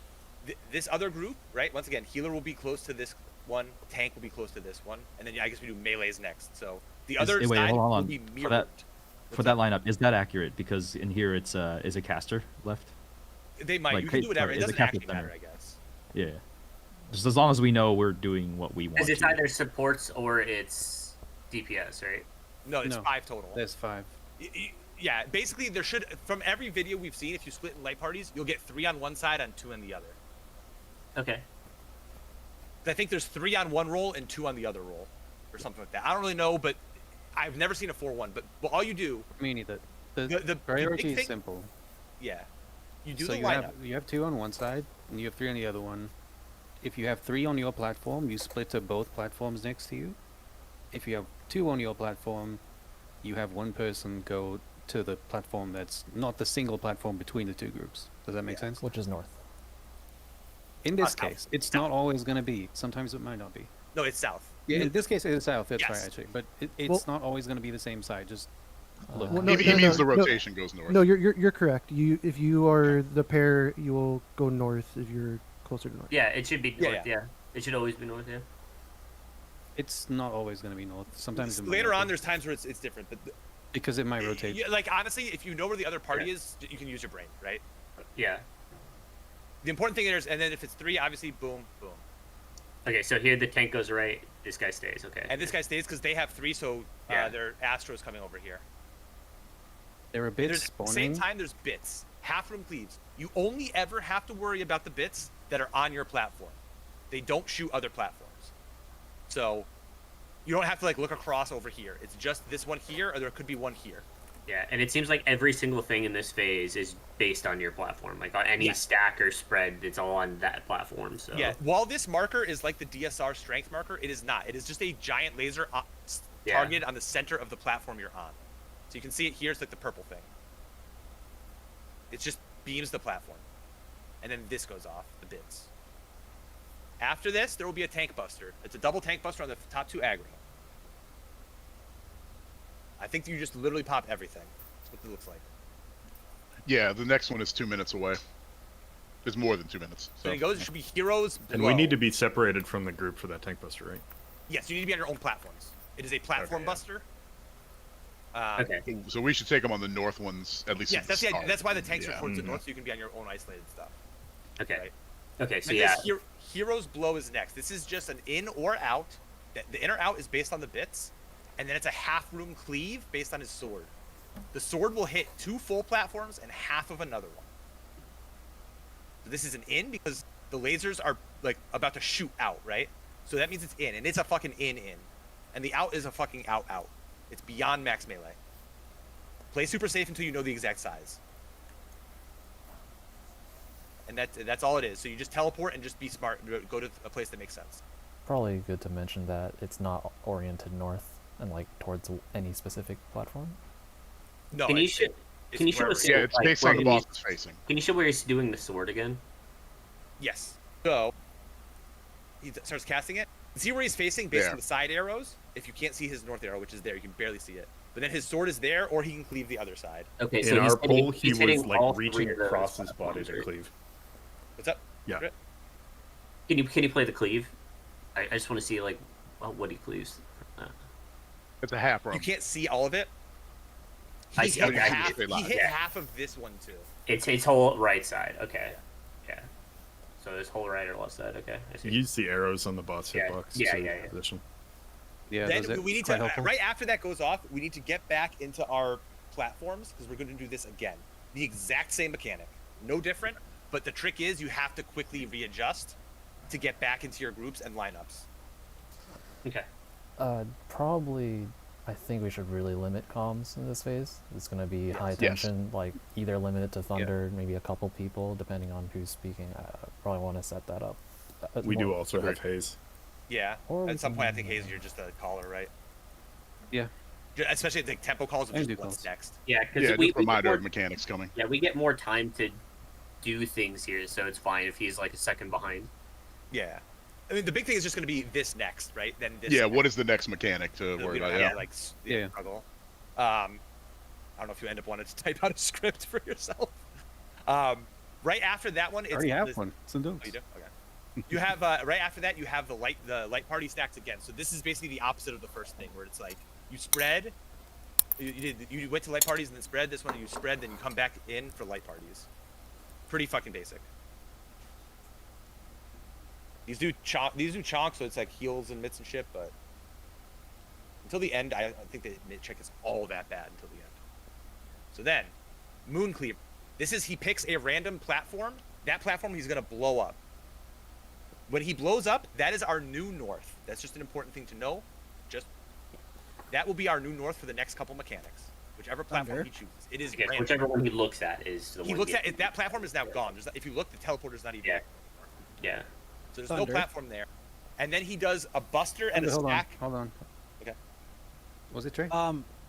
This other group, right? Once again, healer will be close to this one, tank will be close to this one, and then I guess we do melees next. So the other wait, side hold will on. be For mirrored. that- For that lineup, is that accurate? Because in here it's is a caster left? They might. like, You can do whatever. sorry, It is the doesn't captain actually matter, better? I guess. Yeah. Just as long as we know we're doing what we want. Because it's to. either supports or it's DPS, right? No, it's No. 5 total. There's 5. Yeah, basically there should, from every video we've seen, if you split in light parties, you'll get 3 on one side and 2 on the other. Okay. I think there's 3 on one roll and 2 on the other roll, or something like that. I don't really know, but I've never seen a 4-1. But all you do, Me neither. The priority big is thing- simple. yeah, you do So the you lineup. have 2 on one side and you have 3 on the other one. If you have 3 on your platform, you split to both platforms next to you. If you have 2 on your platform, you have one person go to the platform that's not the single platform between the 2 groups. Does that make sense? Which is north. In this south. case, it's not always going to be. Sometimes it might not be. No, it's south. Yeah, in this case, it is south. That's Yes. right, actually. But it's Well- not always going to be the same side. Just look. Well, no, he no, means no, the no. rotation goes north. No, you're correct. If you are the pair, you will go north if you're closer to north. Yeah, it should be Yeah, north. Yeah. It should always be north. Yeah. It's not always going to be north. Sometimes it might Later not on, be, there's times where it's different. But because it might rotate. yeah, like honestly, if you know where the other party is, you can use your brain, right? Yeah. The important thing is, and then if it's 3, obviously, boom, boom. Okay, so here the tank goes right. This guy stays. Okay. And this guy stays because they have 3, so Yeah. their Astro's coming over here. There are bits There's, at the spawning. same time, there's bits. Half room cleaves. You only ever have to worry about the bits that are on your platform. They don't shoot other platforms. So you don't have to like look across over here. It's just this one here, or there could be one here. Yeah, and it seems like every single thing in this phase is based on your platform. Like on any Yeah. stack or spread, it's all on that platform. So Yeah. While this marker is like the DSR strength marker, it is not. It is just a giant laser Yeah. targeted on the center of the platform you're on. So you can see it here. It's like the purple thing. It just beams the platform, and then this goes off the bits. After this, there will be a tank buster. It's a double tank buster on the top 2 aggro. I think you just literally pop everything. That's what it looks like. Yeah, the next one is 2 minutes away. It's more than 2 minutes. So So it goes. It should be heroes. And we need to be separated from the group for that tank buster, right? Yes, you need to be on your own platforms. It is a platform Okay, yeah. buster. okay. So we should take them on the north ones at least. Yes, at that's the the start. That's why the tanks are Yeah. towards the Mhm. north, so you can be on your own isolated stuff. Okay. Right. Okay. So And yeah. this hero's blow is next. This is just an in or out. The in or out is based on the bits, and then it's a half room cleave based on his sword. The sword will hit 2 full platforms and half of another one. So this is an in because the lasers are like about to shoot out, right? So that means it's in, and it's a fucking in, and the out is a fucking out. It's beyond max melee. Play super safe until you know the exact size. And that's all it is. So you just teleport and just be smart. Go to a place that makes sense. Probably good to mention that it's not oriented north and like towards any specific platform. No. Can you it's show us? Yeah, it's like, based where on the he's- boss is facing. Can you show where he's doing the sword again? Yes. So he starts casting it. See where he's facing based There. on the side arrows? If you can't see his north arrow, which is there, you can barely see it. But then his sword is there, or he can cleave the other side. Okay, In so he's our hitting, poll, he he's was hitting like all reaching three of those across his body platforms, to right? cleave. What's up? Yeah. Okay. Can you play the cleave? I just want to see like what he cleaves. It's a half You room. can't see all of it. I He see. hit, Okay, half, straight he line. hit Yeah. half of this one too. It's whole right side. Okay. Yeah. So this whole right or left side. Okay. I see. Use the arrows on the boss Yeah, hitbox yeah, to yeah. position. Yeah, Then does it we need quite to helpful? right after that goes off. We need to get back into our platforms because we're going to do this again. The exact same mechanic, no different. But the trick is you have to quickly readjust to get back into your groups and lineups. Okay. Probably, I think we should really limit comms in this phase. It's gonna be high Yes. tension, like either limit it to thunder, maybe a couple people, depending on who's speaking. I probably want to set that up. We do more- also have haze. Yeah. Or we At some point, I can- think Hayes, you're just a caller, right? Yeah. Especially at the tempo calls of I just do what's calls. next. Yeah, because Yeah, we just get reminder more, of mechanics coming. yeah, we get more time to do things here, so it's fine if he's like a second behind. Yeah. I mean, the big thing is just going to be this next, right? Then this. Yeah, next. what is the next mechanic to So worry we don't about? have Yeah. to, like Yeah. struggle. I don't know if you end up wanting to type out a script for yourself. Right after that one, I it's already have this- one. It's in Oh, notes. you do? Okay. You have right after that you have the light party stacks again. So this is basically the opposite of the first thing, where it's like you spread. You went to light parties and then spread. This one you spread, then you come back in for light parties. Pretty fucking basic. These do chonk, so it's like heals and mitts and shit, but until the end, I think the mid check is all that bad until the end. So then, Moon Cleaver. He picks a random platform. That platform he's gonna blow up. When he blows up, that is our new north. That's just an important thing to know. That will be our new north for the next couple mechanics. Whichever platform Thunder. he chooses. It is Okay, random. whichever one he looks at is the He one. looks at it. That platform is now gone. If you look, the teleporter's not even Yeah. there. Yeah. So there's Thunder. no platform there. And then he does a buster and a Hold on. stack. Hold on. Okay. Was it Trey?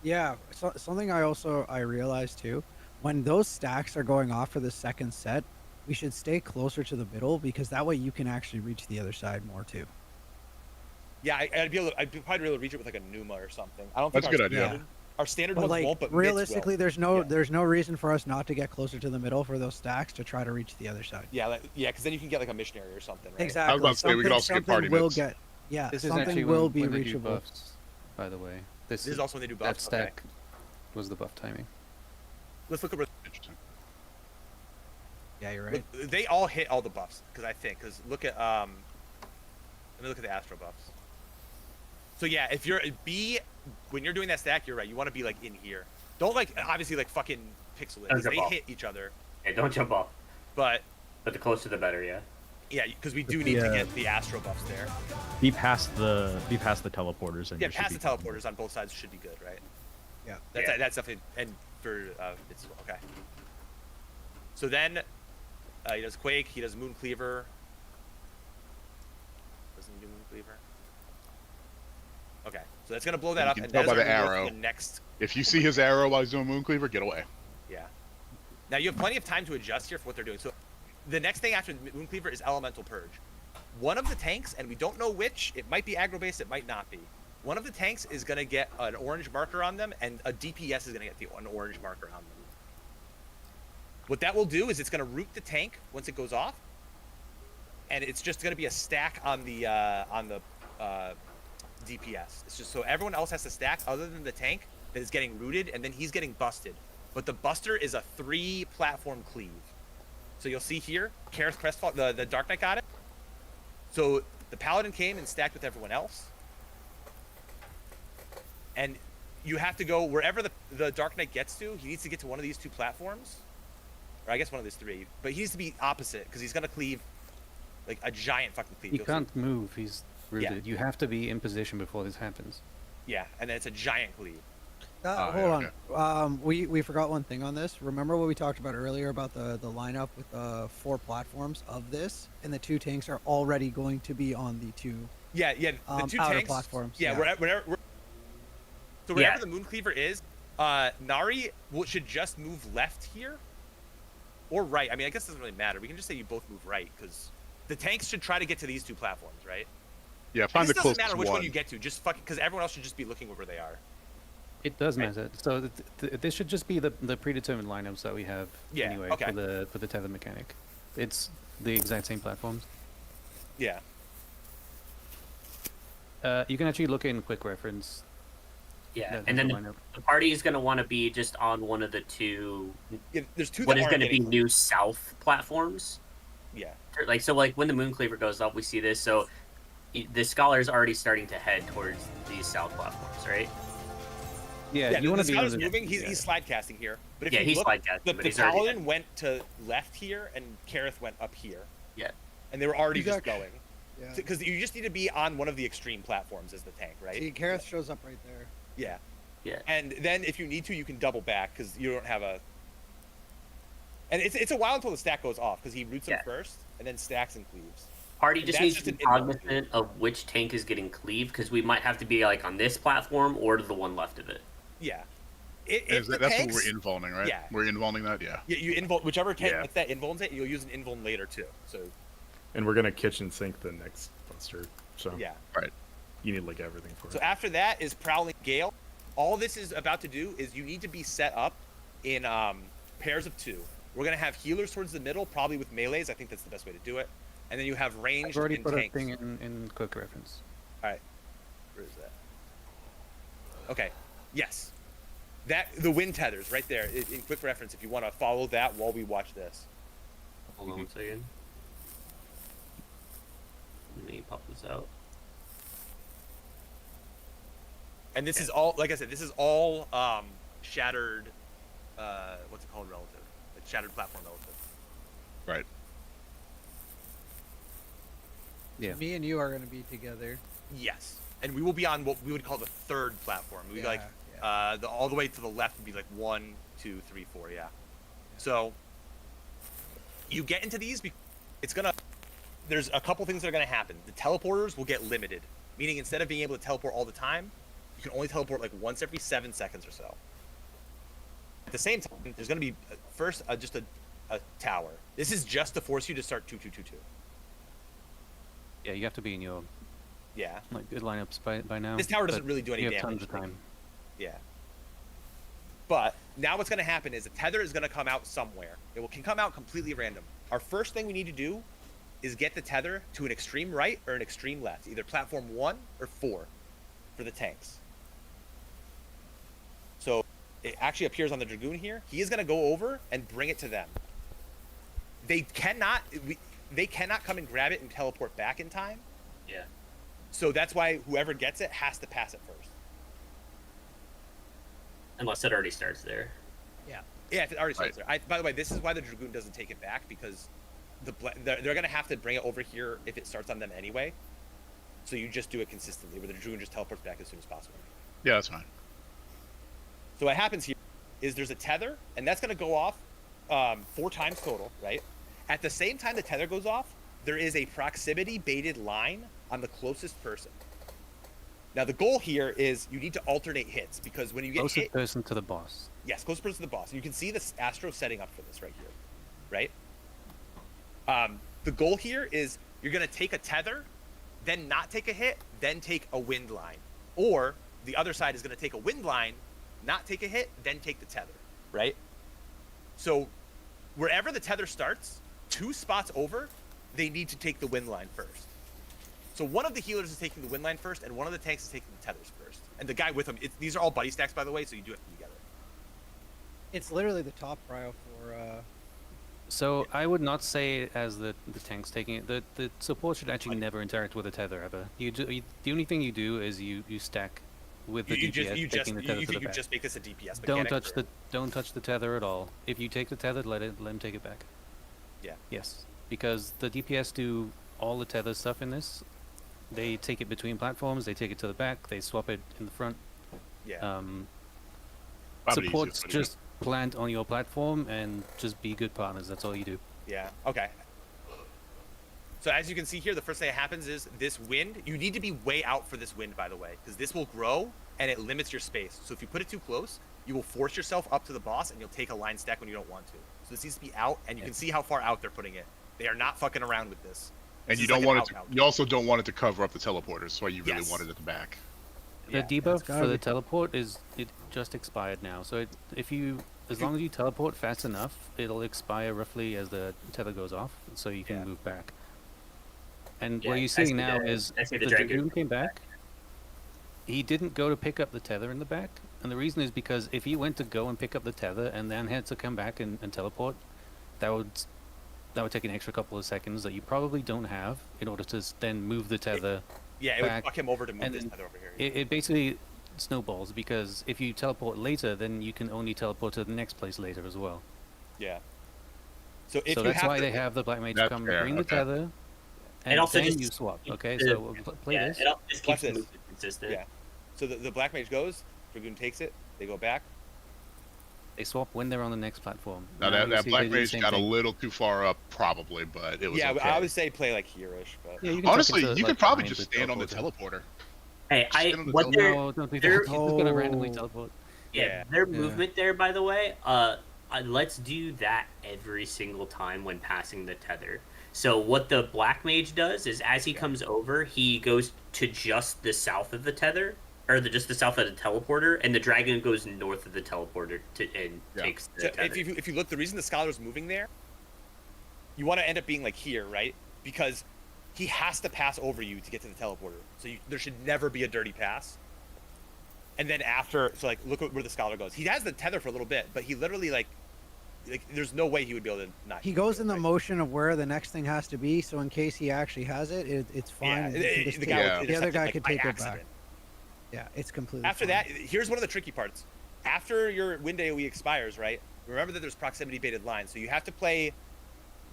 Yeah. Something I realized too, when those stacks are going off for the second set, we should stay closer to the middle because that way you can actually reach the other side more too. Yeah, I'd probably be able to reach it with like a Numa or something. I don't That's think a good idea. standard- Our standard But ones like won't, but mids realistically, will. there's no reason for us not to get closer to the middle for those stacks to try to reach the other side. Yeah, because then you can get like a missionary or something, right? Exactly. I was about to say, we could also get something party will mids. get. Yeah, This is something actually will when, be when they do reachable. buffs, by the way. This is also when they do that buffs. Okay. stack was the buff timing. Let's look at. Interesting. Yeah, you're right. Look, they all hit all the buffs because look at let me look at the astro buffs. So yeah, if you're when you're doing that stack, you're right. You want to be like in here. Don't like obviously like fucking pixel it. 'Cause Don't they jump hit each other, Yeah, don't jump off. but But the closer the better, yeah. yeah, because we do need to get the astro buffs there. Be past the teleporters and Yeah, you should past the be fine. teleporters on both sides should be good, right? Yeah. That's definitely and for it's okay. So then he does Quake, he does Moon Cleaver. Doesn't he do Moon Cleaver? Okay, so that's gonna blow that You up, can and tell that is by our the new north for arrow. the next. If you see his arrow while he's doing Mooncleaver, get away. Yeah. Now you have plenty of time to adjust here for what they're doing. So the next thing after Moon Cleaver is Elemental Purge. One of the tanks, and we don't know which, it might be aggro based, it might not be. One of the tanks is going to get an orange marker on them, and a DPS is going to get an orange marker on them. What that will do is it's going to root the tank once it goes off, and it's just going to be a stack on the DPS. It's just so everyone else has to stack other than the tank that is getting rooted, and then he's getting busted. But the buster is a 3-platform cleave. So you'll see here, Kareth Crestfall, the Dark Knight got it. So the Paladin came and stacked with everyone else. And you have to go wherever the Dark Knight gets to. He needs to get to one of these 2 platforms. Or I guess one of these 3. But he needs to be opposite, because he's going to cleave like a giant fucking cleave. He You'll see. can't move. He's rooted. Yeah. You have to be in position before this happens. Yeah, and then it's a giant cleave. Hold on. We forgot one thing on this. Remember what we talked about earlier about the lineup with the 4 platforms of this, and the 2 tanks are already going to be on the 2 Yeah, the 2 outer tanks platforms. Yeah, wherever the Mooncleaver is, Nari should just move left here or right. I mean, I guess it doesn't really matter. We can just say you both move right because the tanks should try to get to these 2 platforms, right? Yeah, find the It doesn't closest matter which one one. you get to, just fucking because everyone else should just be looking where they are. It does matter. So this should just be the predetermined lineups that we have anyway for the tether mechanic. It's the exact same platforms. Yeah. You can actually look in quick reference. Yeah, and then the party is going to want to be just on one of the 2. Yeah, there's 2. What is going to be new south platforms? Yeah. Like when the Mooncleaver goes up, we see this. So the scholar is already starting to head towards these south platforms, right? Yeah, you want to be moving. He's slide casting here. But if he's look, slide casting. The Paladin went to left here, and Kareth went up here. Yeah. And they were already just going. Yeah. Because you just need to be on one of the extreme platforms as the tank, right? See, Kareth shows up right there. Yeah. Yeah. And then if you need to, you can double back because you don't have a. And it's a while until the stack goes off because he roots them first and then stacks and cleaves. Party just needs to be cognizant of which tank is getting cleaved because we might have to be like on this platform or to the one left of it. Yeah. That's what we're involving, right? Yeah. We're involving that, yeah. Yeah, you invul whichever tank gets that invulns it, you'll use an invuln later too. So. And we're gonna kitchen sink the next buster. So yeah. Right. You need like everything for it. So after that is Prowling Gale. All this is about to do is you need to be set up in pairs of 2. We're gonna have healers towards the middle, probably with melees. I think that's the best way to do it. And then you have ranged I've already and put tanks. a thing in quick reference. All right. Where is that? Okay. Yes. The wind tethers right there in quick reference. If you want to follow that while we watch this. Hold on 1 second. Let me pop this out. And this is all, like I said, this is all shattered. What's it called? Relative. Like shattered platform relative. Right. Yeah. Me and you are going to be together. Yes, and we will be on what we would call the 3rd platform. We all the way to the left would be like 1, 2, 3, 4. Yeah. So you get into these. There's a couple things that are gonna happen. The teleporters will get limited, meaning instead of being able to teleport all the time, you can only teleport like once every 7 seconds or so. At the same time, there's gonna be first just a tower. This is just to force you to start 2-2-2-2. Yeah, you have to be in your good lineups by now. This tower doesn't really do any damage. You have tons of time. Yeah. But now what's going to happen is a tether is going to come out somewhere. Can come out completely random. Our first thing we need to do is get the tether to an extreme right or an extreme left, either platform 1 or 4 for the tanks. So it actually appears on the Dragoon here. He is going to go over and bring it to them. They cannot come and grab it and teleport back in time. Yeah. So that's why whoever gets it has to pass it first. Unless it already starts there. Yeah. Yeah, if it already starts there. By the way, this is why the Dragoon doesn't take it back, because they're going to have to bring it over here if it starts on them anyway. So you just do it consistently, where the Dragoon just teleports back as soon as possible. Yeah, that's fine. So what happens here is there's a tether, and that's going to go off 4 times total, right? At the same time the tether goes off, there is a proximity baited line on the closest person. Now the goal here is you need to alternate hits, because when you get closest person to the boss. Yes, closest person to the boss. You can see this Astro setting up for this right here, right? The goal here is you're going to take a tether, then not take a hit, then take a wind line. Or the other side is going to take a wind line, not take a hit, then take the tether, right? So wherever the tether starts, 2 spots over, they need to take the wind line first. So one of the healers is taking the wind line first, and one of the tanks is taking the tethers first. And the guy with them, these are all buddy stacks, by the way, so you do it together. It's literally the top prio for... So I would not say as the tank's taking it. The support should actually never interact with the tether ever. The only thing you do is you stack with the DPS taking the tether to the back. You just make this a DPS mechanic. Don't touch the tether at all. If you take the tether, let him take it back. Yeah. Yes, because the DPS do all the tether stuff in this. They take it between platforms. They take it to the back. They swap it in the front. Yeah. Probably easier supports for you. just plant on your platform and just be good partners. That's all you do. Yeah. Okay. So as you can see here, the first thing that happens is this wind. You need to be way out for this wind, by the way, because this will grow and it limits your space. So if you put it too close, you will force yourself up to the boss and you'll take a line stack when you don't want to. So this needs to be out, and you can see how far out they're putting it. They are not fucking around with this. And This you is don't like want an it to. out-out. You also don't want it to cover up the teleporters. That's why you really Yes. want it at the back. The Yeah, debuff gotta for the be- teleport is it just expired now. So as long as you teleport fast enough, it'll expire roughly as the tether goes off, so you can Yeah. move back. And Yeah, what I you're see seeing now the- is I see the the dragon dragoon come came back. He didn't go to pick up the tether in the back, and the reason is because if he went to go and pick up the tether and then had to come back and teleport, that would take an extra couple of seconds that you probably don't have in order to then move the tether. Yeah, it would back, fuck him over to move and this then tether over here. It basically snowballs because if you teleport later, then you can only teleport to the next place later as well. Yeah. So if So you that's have why to, they have the black mage That's come fair, bring the okay. tether, and also then just you swap. keeps Okay, the- so play yeah, this. it also just Watch keeps the this. movement consistent. Yeah. So the black mage goes, dragoon takes it, they go back. They swap when they're on the next platform. Now you that see black they do the mage same got a thing. little too far up, probably, but it was Yeah, okay. I would say play like here-ish, but Yeah, you can tuck Honestly, into, you like, could probably behind just the stand on the teleporter. teleporter. Hey, Just stand on the what teleporter. they're No, don't do that. they're- He's gonna randomly Oh. teleport. yeah, their movement there, by the way. Let's do that every single time when passing the tether. So what the black mage does is, as he comes over, he goes to just the south of the tether, or just the south of the teleporter, and the dragon goes north of the teleporter and takes the so tether. if you look, the reason the scholar's moving there, you want to end up being like here, right? Because he has to pass over you to get to the teleporter. So there should never be a dirty pass. And then after, so like, look where the scholar goes. He has the tether for a little bit, but he literally like there's no way he would be able to not. He goes in the motion of where the next thing has to be, so in case he actually has it, it's Yeah, fine. He can just the take guy it. Yeah. would The other intercept it, guy like, could by take it accident. back. Yeah, it's completely After fine. that, here's one of the tricky parts. After your wind AoE expires, right? Remember that there's proximity baited lines, so you have to play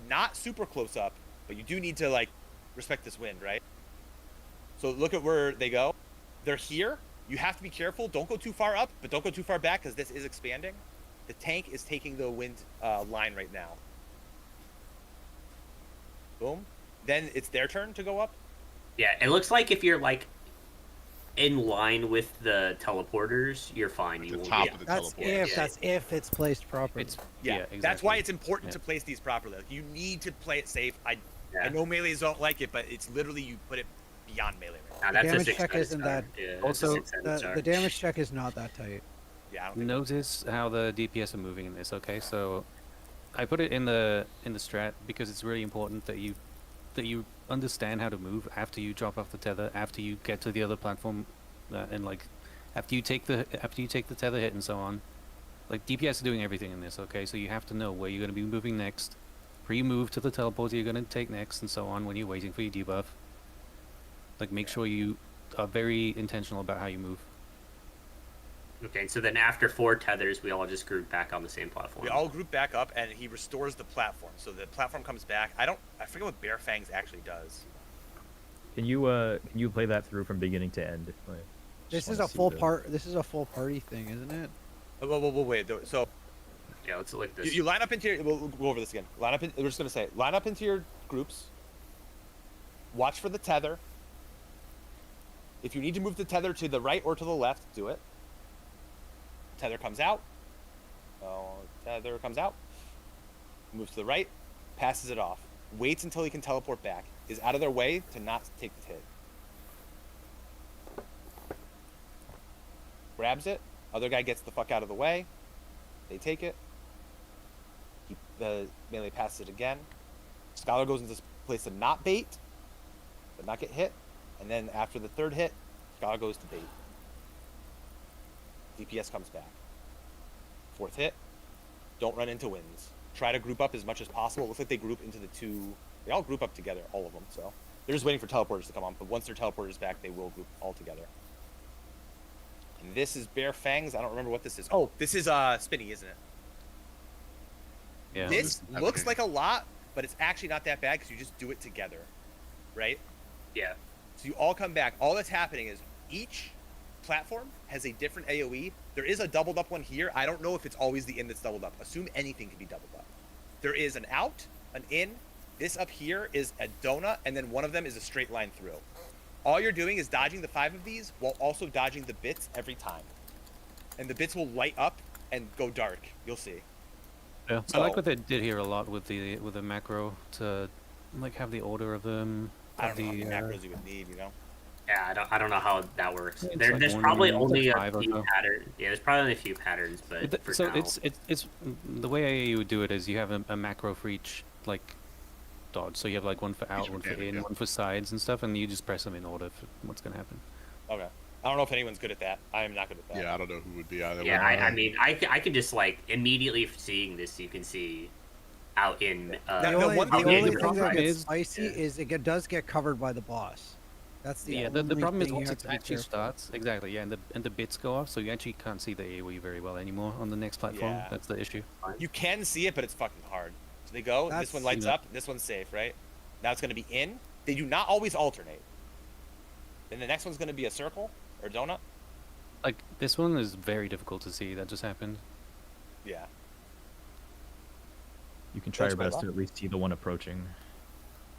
not super close up, but you do need to like respect this wind, right? So look at where they go. They're here. You have to be careful. Don't go too far up, but don't go too far back because this is expanding. The tank is taking the wind line right now. Boom. Then it's their turn to go up. Yeah, it looks like if you're like in line with the teleporters, you're fine. At You the won't top get- of the That's teleporter. if that's if it's placed properly. It's Yeah, exactly. that's why it's important Yeah. to place these properly. Like, you need to play it safe. I Yeah. know melees don't like it, but it's literally you put it beyond melee range. Nah, that's a damage 6 check sided isn't star. that- Yeah, that's a Also, 6-sided star. the damage check is not that tight. Yeah, I don't think Notice how the DPS are moving in this. Okay, so I put it in the strat because it's really important that you understand how to move after you drop off the tether, after you get to the other platform, and like after you take the tether hit and so on. Like DPS are doing everything in this. Okay, so you have to know where you're going to be moving next, pre-move to the teleporter you're going to take next, and so on when you're waiting for your debuff. Like make sure you are very intentional about how you move. Okay, so then after 4 tethers, we all just group back on the same platform. we all group back up, and he restores the platform. So the platform comes back. I forget what Bare Fangs actually does. Can you play that through from beginning to end? Like, This just is wanna a see full the- part. This is a full party thing, isn't it? Well, wait. So Yeah, let's look at this. you line up into your. We'll go over this again. Line up. We're just gonna say line up into your groups. Watch for the tether. If you need to move the tether to the right or to the left, do it. Tether comes out. Oh, tether comes out. Moves to the right, passes it off. Waits until he can teleport back. Is out of their way to not take the hit. Grabs it. Other guy gets the fuck out of the way. They take it. The melee passes it again. Scholar goes into this place to not bait, but not get hit. And then after the third hit, Scholar goes to bait. DPS comes back. Fourth hit. Don't run into wins. Try to group up as much as possible. It looks like they group into the two. They all group up together, all of them. So they're just waiting for teleporters to come on. But once their teleporters back, they will group all together. And this is Bare Fangs. I don't remember what this is. Oh, this is Spinny, isn't it? Yeah. This looks like a lot, but it's actually not that bad because you just do it together, right? Yeah. So you all come back. All that's happening is each platform has a different AoE. There is a doubled up one here. I don't know if it's always the in that's doubled up. Assume anything can be doubled up. There is an out, an in. This up here is a donut, and then one of them is a straight line through. All you're doing is dodging the 5 of these while also dodging the bits every time. And the bits will light up and go dark. You'll see. Yeah, So, I like what they did here a lot with the macro to like have the order of them. I don't know how the many macros you would need, you know? Yeah, I don't know how that works. It's There, like there's one- probably it's like only a 5 or few so. patterns. Yeah, there's probably only a few patterns, but for So now, it's the way you would do it is you have a macro for each like dodge. So you have like one for out, Each one for mechanic, in, yeah. one for sides and stuff, and you just press them in order for what's gonna happen. Okay. I don't know if anyone's good at that. I am not good at that. Yeah, I don't know who would be either. yeah, one. I mean, I can just like immediately seeing this, you can see out in. Now, The only, one the thing- only the thing problem that gets is- spicy is does get covered by the boss. That's the Yeah, only the problem is thing you once have it to be actually careful. starts, exactly, yeah, and the bits go off, so you actually can't see the AoE very well anymore on the next platform. Yeah. That's the issue. You can see it, but it's fucking hard. So they go, this one That's- lights Yeah. up, this one's safe, right? Now it's going to be in. They do not always alternate. Then the next one's going to be a circle or donut. Like this one is very difficult to see. That just happened. Yeah. You can try That's your best right. to at least see the one approaching.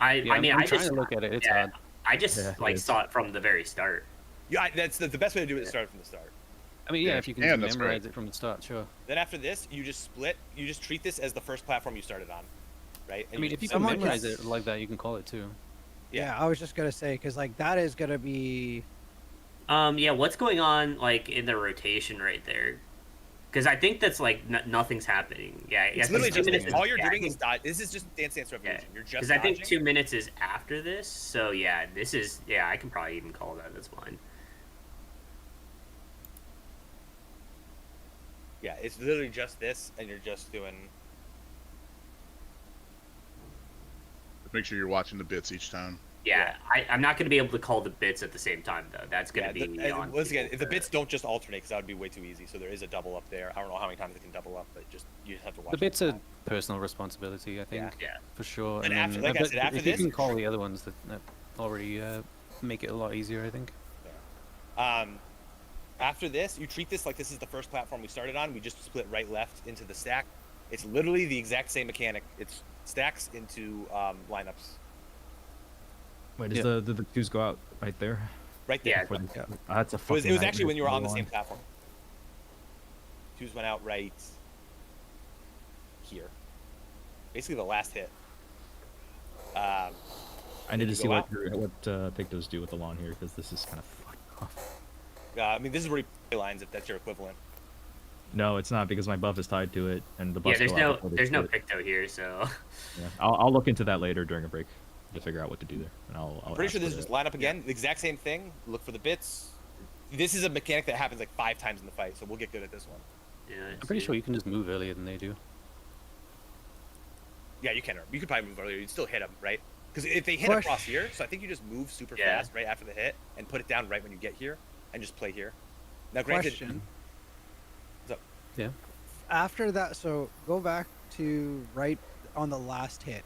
Yeah, I mean, I'm I trying just to look at it. It's yeah, hard. I just Yeah, it like is. saw it from the very start. Yeah, that's the best way to do it is start from the start. I mean, yeah, Yeah, if you if can you can, just that's memorize great. it from the start, sure. Then after this, you just split. You just treat this as the first platform you started on, right? I mean, if you can Someone memorize gets- it like that, you can call it too. Yeah, I was just gonna say because like that is gonna be Yeah, what's going on like in the rotation right there? Because I think that's like nothing's happening. Yeah, It's literally just minutes. all you're yeah, doing is dodge. This is just Dance Dance Revolution. You're just because I think dodging. 2 minutes is after this. So yeah, this is I can probably even call that. That's fine. Yeah, it's literally just this, and you're just doing. Make sure you're watching the bits each time. Yeah, I'm not going to be able to call the bits at the same time though. That's going to be and on. once again, people if the for- bits don't just alternate, because that would be way too easy. So there is a double up there. I don't know how many times it can double up, but just you just have to watch. The bits it. are personal responsibility, I think, Yeah. for sure. And after- then, like I but said, after if you this- can call the other ones that already make it a lot easier, I think. After this, you treat this like this is the first platform we started on. We just split right left into the stack. It's literally the exact same mechanic. It's stacks into lineups. Wait, does Yeah. the twos go out right there? Right there. Yeah, Before Yeah. that's a It was, fucking it was actually nightmare when you were to on the go same platform. Twos went out right here. Basically the last hit. I need you to see go what out? what Pictos do with the lawn here because this is kind of fucked off. I mean, this is where you play lines if that's your equivalent. No, it's not because my buff is tied to it, and the buff. Yeah, there's no Picto here, so Yeah, I'll look into that later during a break to figure out what to do there, and I'll. I'm pretty ask sure this for is just the- line up again. The exact same thing. Look for the bits. This is a mechanic that happens like 5 times in the fight, so we'll get good at this one. yeah. I'm pretty sure you can just move earlier than they do. Yeah, you can. You could probably move earlier. You'd still hit them, right? Because if they hit Question. across here, so I think you just move super Yeah. fast right after the hit and put it down right when you get here and just play here. Now, granted, question. What's up? Yeah. After that, so go back to right on the last hit.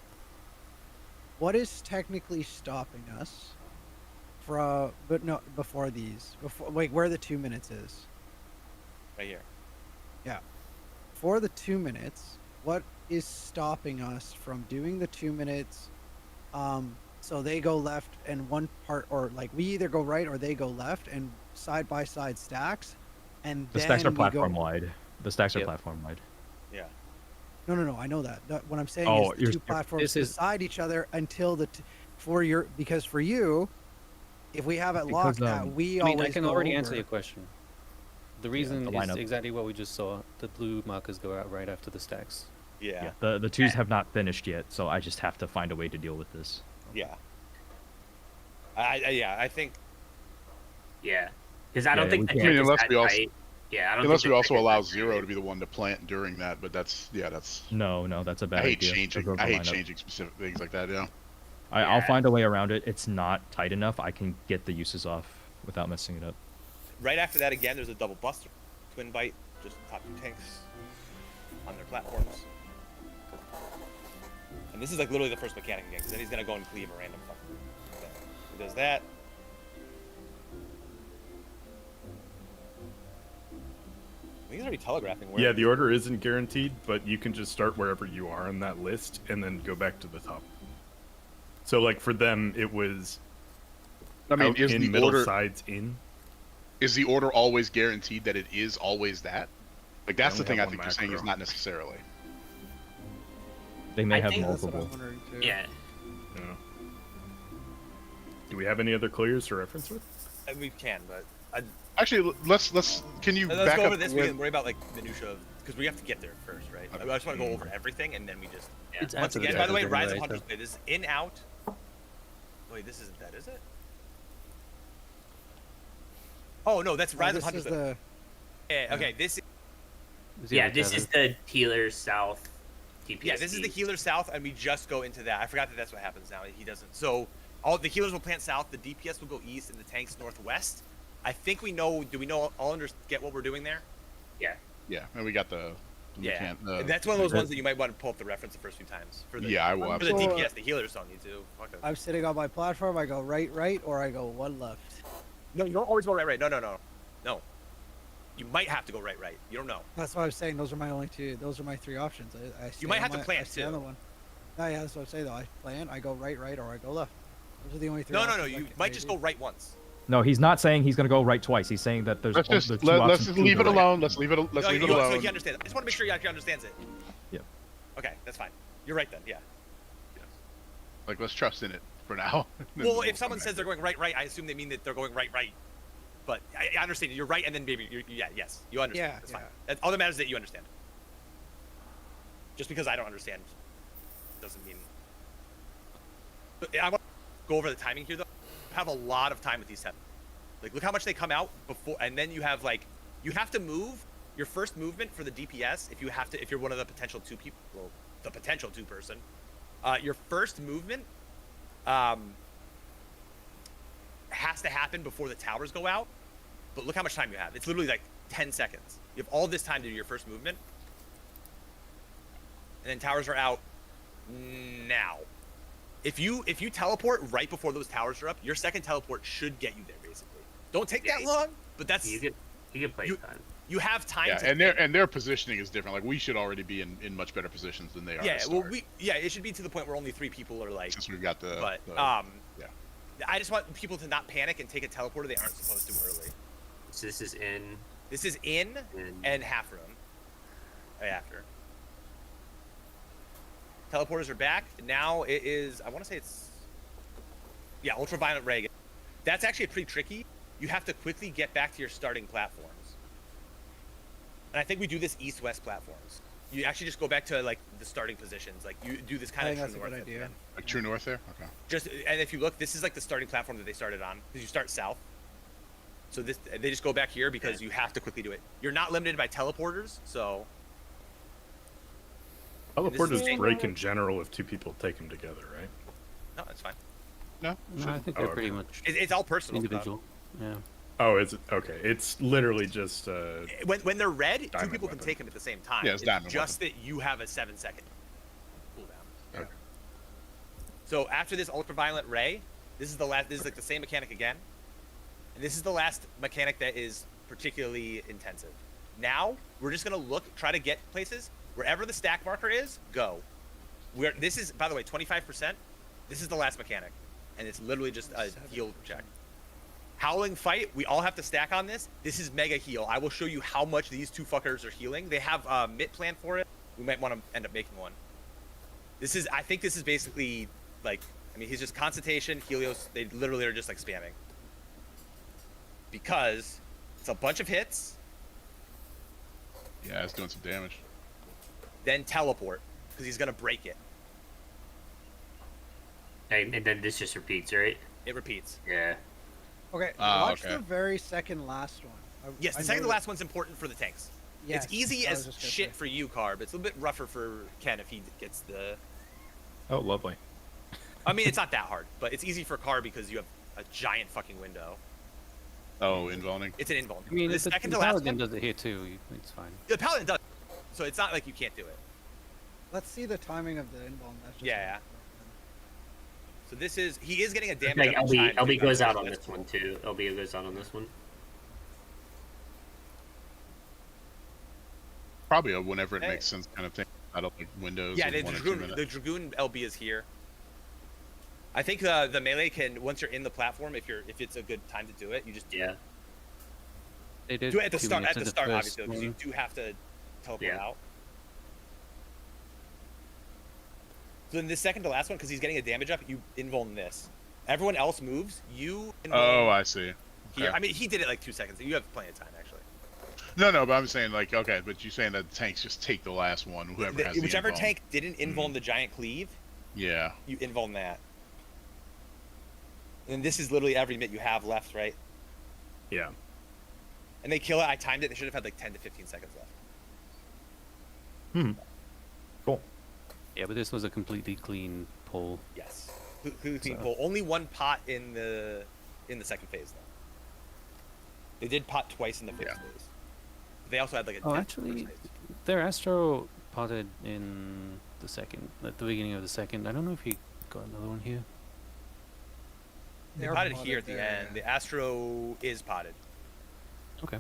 What is technically stopping us from? But no, before these, before like where the 2 minutes is. Right here. Yeah. For the 2 minutes, what is stopping us from doing the 2 minutes? So they go left and one part, or like we either go right or they go left, and side by side stacks, and The then stacks are we platform go. wide. The stacks are Yep. platform wide. Yeah. No, I know that. What I'm saying Oh, is the you're- two platforms this is- beside each other until for your because for you, if we have it Because, locked at we I mean, always I can go already over. answer your question. The reason the is lineup. exactly what we just saw. The blue markers go out right after the stacks. Yeah. The twos have not finished yet, so I just have to find a way to deal with this. Yeah. I think Yeah, because I don't Yeah, think we the can't- I mean, deck is unless that we also- tight. Yeah, I don't Unless think we the also deck is allow that Zero tight. to be the one to plant during that, but that's No, that's a bad I hate idea. changing. Those are I the hate lineup. changing specific things like that. Yeah. I'll Yeah. find a way around it. It's not tight enough. I can get the uses off without messing it up. right after that again, there's a double buster, twin bite, just top 2 tanks on their platforms. And this is like literally the first mechanic again, because then he's gonna go and cleave a random fucking thing. He does that. He's already telegraphing. Where Yeah, the order isn't guaranteed, but you can just start wherever you are on that list and then go back to the top. So, like, for them, it was I mean, out is in, the middle, order sides, in. is the order always guaranteed that it is always that? Like, that's They the thing only I have think one you're saying is macro. not necessarily. They may I have think That's what I'm multiple. wondering too. Yeah. Yeah. Do we have any other clears to reference with? we can, but Actually, let's can you let's back go up over this. We with- can worry about like minutia because we have to get there first, right? I just want to go over everything and then we just. Yeah. It's Once after the again, by the way, towers Rise of anyway, Hunters so- play. This is in out. Wait, this isn't that, is it? Oh no, that's Rise of This Hunters. is the Yeah, okay, this. Yeah, this is the Healer South TPS. Yeah, this is the healer south, and we just go into that. I forgot that that's what happens now. He doesn't. So all the healers will plant south, the DPS will go east, and the tanks northwest. I think we know. Do we know all get what we're doing there? Yeah. Yeah, and we got the. Yeah. the That's one of those ones that you might want to pull up the reference the first few times. For the, Yeah, I will, For the absolutely. DPS, the healers don't need to. Fuck it. I'm sitting on my platform. I go right, or I go one left. No, you don't always go right. No. You might have to go right. You don't know. That's what I was saying. Those are my only two. Those are my three options. I stay might on have to my- plan, I stay on too. the one. No, yeah, that's what I say though. I plan. I go right, or I go left. Those are the only three. No. options I You can might say, just dude. go right once. No, he's not saying he's gonna go right twice. He's saying that there's Let's only just the two let's options just to leave go it right. alone. Let's leave it. Let's No, leave it so alone. he understands. I just want to make sure he actually understands it. Yeah. Okay, that's fine. You're right then. Yeah. Like, let's trust in it for now. Then Well, we'll if someone come says back. they're going right, I assume they mean that they're going right. But I understand you're right, and then maybe yes, you understand. Yeah, That's fine. yeah. All that matters is that you understand. Just because I don't understand doesn't mean. But I want to go over the timing here, though. You have a lot of time with these 7. Like, look how much they come out before, and then you have you have to move your first movement for the DPS if you're one of the potential 2 people, well, the potential 2 person. Your first movement has to happen before the towers go out. But look how much time you have. It's literally like 10 seconds. You have all this time to do your first movement. And then towers are out now. If you teleport right before those towers are up, your second teleport should get you there basically. Don't take that long, but that's You get play time. you have time Yeah, to and their positioning is different. Like, we should already be in much better positions than they are. yeah, to well start, it should be to the point where only 3 people are like since we've got the. but yeah. I just want people to not panic and take a teleporter they aren't supposed to early. So this is in. This is in In. and half room. Right after. Teleporters are back. Now it is, I want to say it's, yeah, ultraviolet ray. That's actually pretty tricky. You have to quickly get back to your starting platforms. And I think we do this east-west platforms. You actually just go back to like the starting positions. Like you do this kind I of think true that's a north good idea. again. Like true north there. Okay. Just and if you look, this is like the starting platform that they started on because you start south. So this they just go back here because you have to quickly do it. You're not limited by teleporters, so Teleporters break in general if 2 people take them together, right? no, that's fine. No. No, I think Oh, they're okay. pretty much It's all personal. stuff. individual. Yeah. Oh, is it okay? It's literally just When they're red, 2 Diamond people can weapon. take them at the same time. Yeah, it's diamond just that you have a 7-second cooldown. Okay. So after this ultraviolet ray, this is the last. This is like the same mechanic again, and this is the last mechanic that is particularly intensive. Now we're just gonna try to get places wherever the stack marker is. Go. This is, by the way, 25%. This is the last mechanic, and it's literally just a heal check. Howling fight, we all have to stack on this. This is mega heal. I will show you how much these 2 fuckers are healing. They have a mitt plan for it. We might want to end up making one. I think this is basically like, I mean, he's just Consultation, Helios. They literally are just like spamming. Because it's a bunch of hits, Yeah, it's doing some damage. then teleport, because he's going to break it. And then this just repeats, right? It repeats. Yeah. Okay, Ah, watch okay. the very second last one. Yes, the I second to know last one's important for the tanks. Yes, It's easy I was as just gonna shit say. for you, Carb. It's a little bit rougher for Ken if he gets the... oh, lovely. I mean, it's not that hard, but it's easy for Carb because you have a giant fucking window. Oh, involving. It's an invuln. I mean, the if second the to last paladin one, does it here too, it's fine. the Paladin does. So it's not like you can't do it. Let's see the timing of the inbound. That's just Yeah. So this is... He is getting a damage Like up each time. LB goes out on That's this one too. LB goes out on this one. Probably a whenever it Hey. makes sense kind of thing. I don't like windows Yeah, of the 1 or 2 Dragoon, minutes. the Dragoon LB is here. I think the melee can, once you're in the platform, if it's a good time to do it, you just do it. They did Do it at the 2 start. minutes At the in start, first obviously, because you one. do have to teleport Yeah. out. So in this second to last one, because he's getting a damage up, you invuln this. Everyone else moves. You invuln Oh, I see. here. Okay. I mean, he did it like 2 seconds. You have plenty of time, actually. No, but I'm saying like okay, but you're saying that the tanks just take the last one, whoever has the Whichever invuln. tank didn't invuln the giant cleave, Yeah. you invuln that. And this is literally every mitt you have left, right? Yeah. And they kill it. I timed it. They should have had like 10 to 15 seconds left. Cool. Yeah, but this was a completely clean pull. Yes. Clean So- pull. Only one pot in the second phase though. They did pot twice in the first phase. They also had like a Oh, death actually, first phase. their Astro potted in the second, at the beginning of the second. I don't know if he got another one here. They They're potted here at the there, end. The Astro is potted. Okay.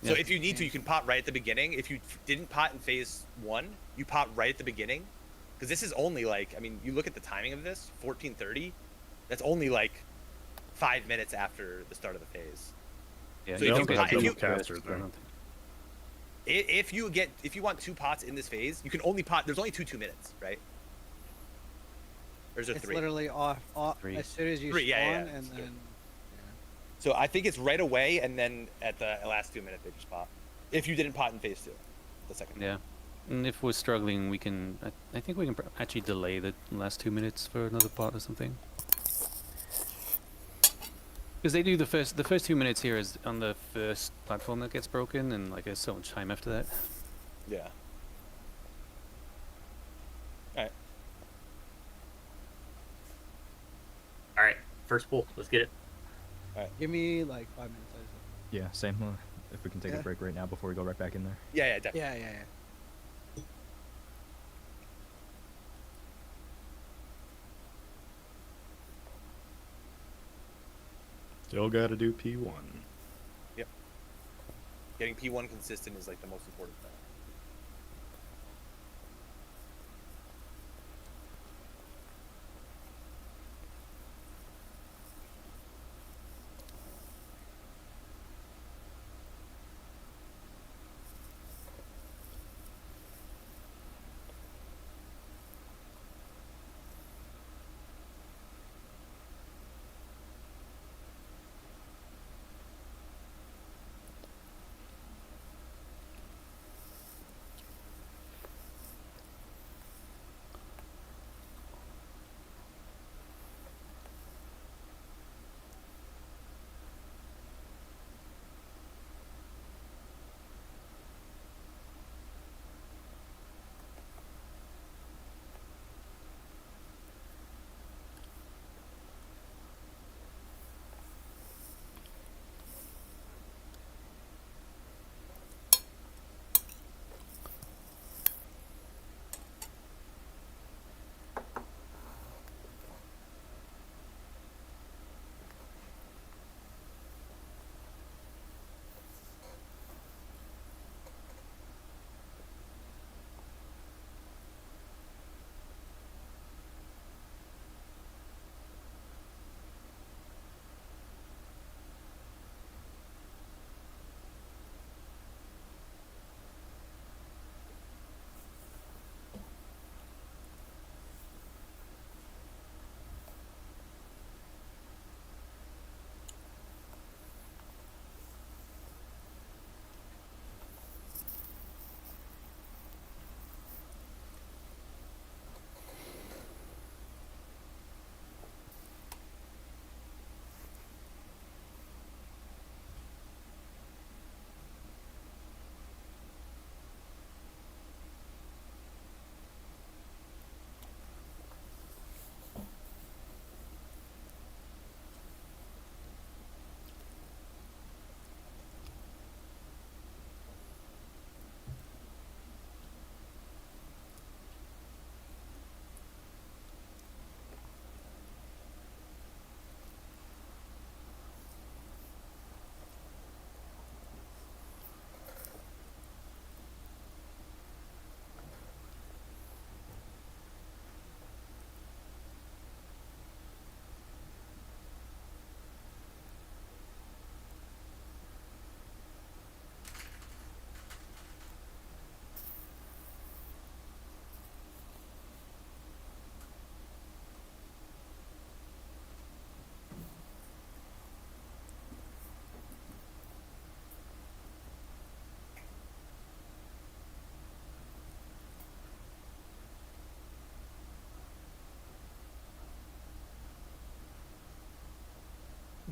So Yeah. if you need to, you can pot right at the beginning. If you didn't pot in phase 1, you pot right at the beginning. Because this is only like, I mean, you look at the timing of this, 14:30. That's only like 5 minutes after the start of the phase. Yeah, So you if don't you get pot- if double you- casters burst, I there. don't think. If you want 2 pots in this phase, you can only pot. There's only 2 minutes, right? Or is there It's 3? literally off 3. as soon as you 3, spawn, yeah. and then So I think it's right away, and then at the last 2 minutes they just pop. If you didn't pot in phase 2, the second. Yeah. And if we're struggling, we can. I think we can actually delay the last 2 minutes for another pot or something. Because they do the first 2 minutes here is on the first platform that gets broken, and like there's so much time after that. Yeah. All right. All right, first pull. Let's get it. give me like 5 minutes. I just- Yeah, same. If we can take Yeah. a break right now before we go right back in there. Yeah, definitely. Yeah. Still got to do P1. Getting P1 consistent is like the most important thing.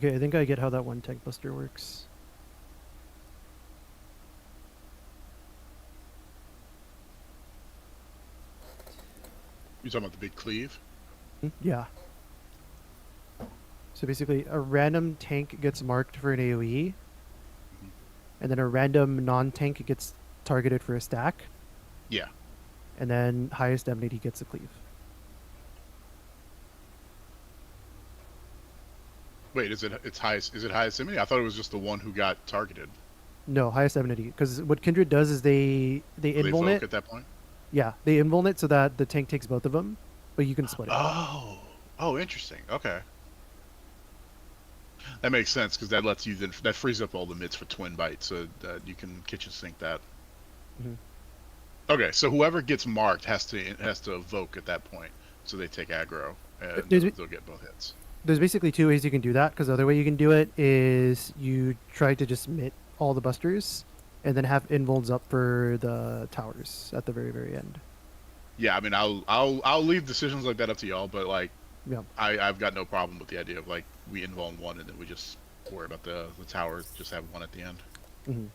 Okay, I think I get how that one tank buster works. You talking about the big cleave? Yeah. So basically, a random tank gets marked for an AoE, and then a random non-tank gets targeted for a stack, Yeah. and then highest enmity gets a cleave. Wait, is it highest? Is it highest enemy? I thought it was just the one who got targeted. No, highest enmity. Because what Kindred does is they So they invuln evoke it. at that point. Yeah, they invuln it so that the tank takes both of them, but you can split it. Oh, interesting. Okay. That makes sense because that lets you that frees up all the mids for twin bite, so that you can kitchen sink that. Mhm. Okay, so whoever gets marked has to evoke at that point, so they take aggro and they'll get both hits. There's basically two ways you can do that, because the other way you can do it is you try to just mitt all the busters, and then have invulns up for the towers at the very, very end. Yeah, I mean, I'll leave decisions like that up to y'all, but like, Yeah. I've got no problem with the idea of like we invuln one and then we just worry about the towers, just have one at the end. Mm-hmm.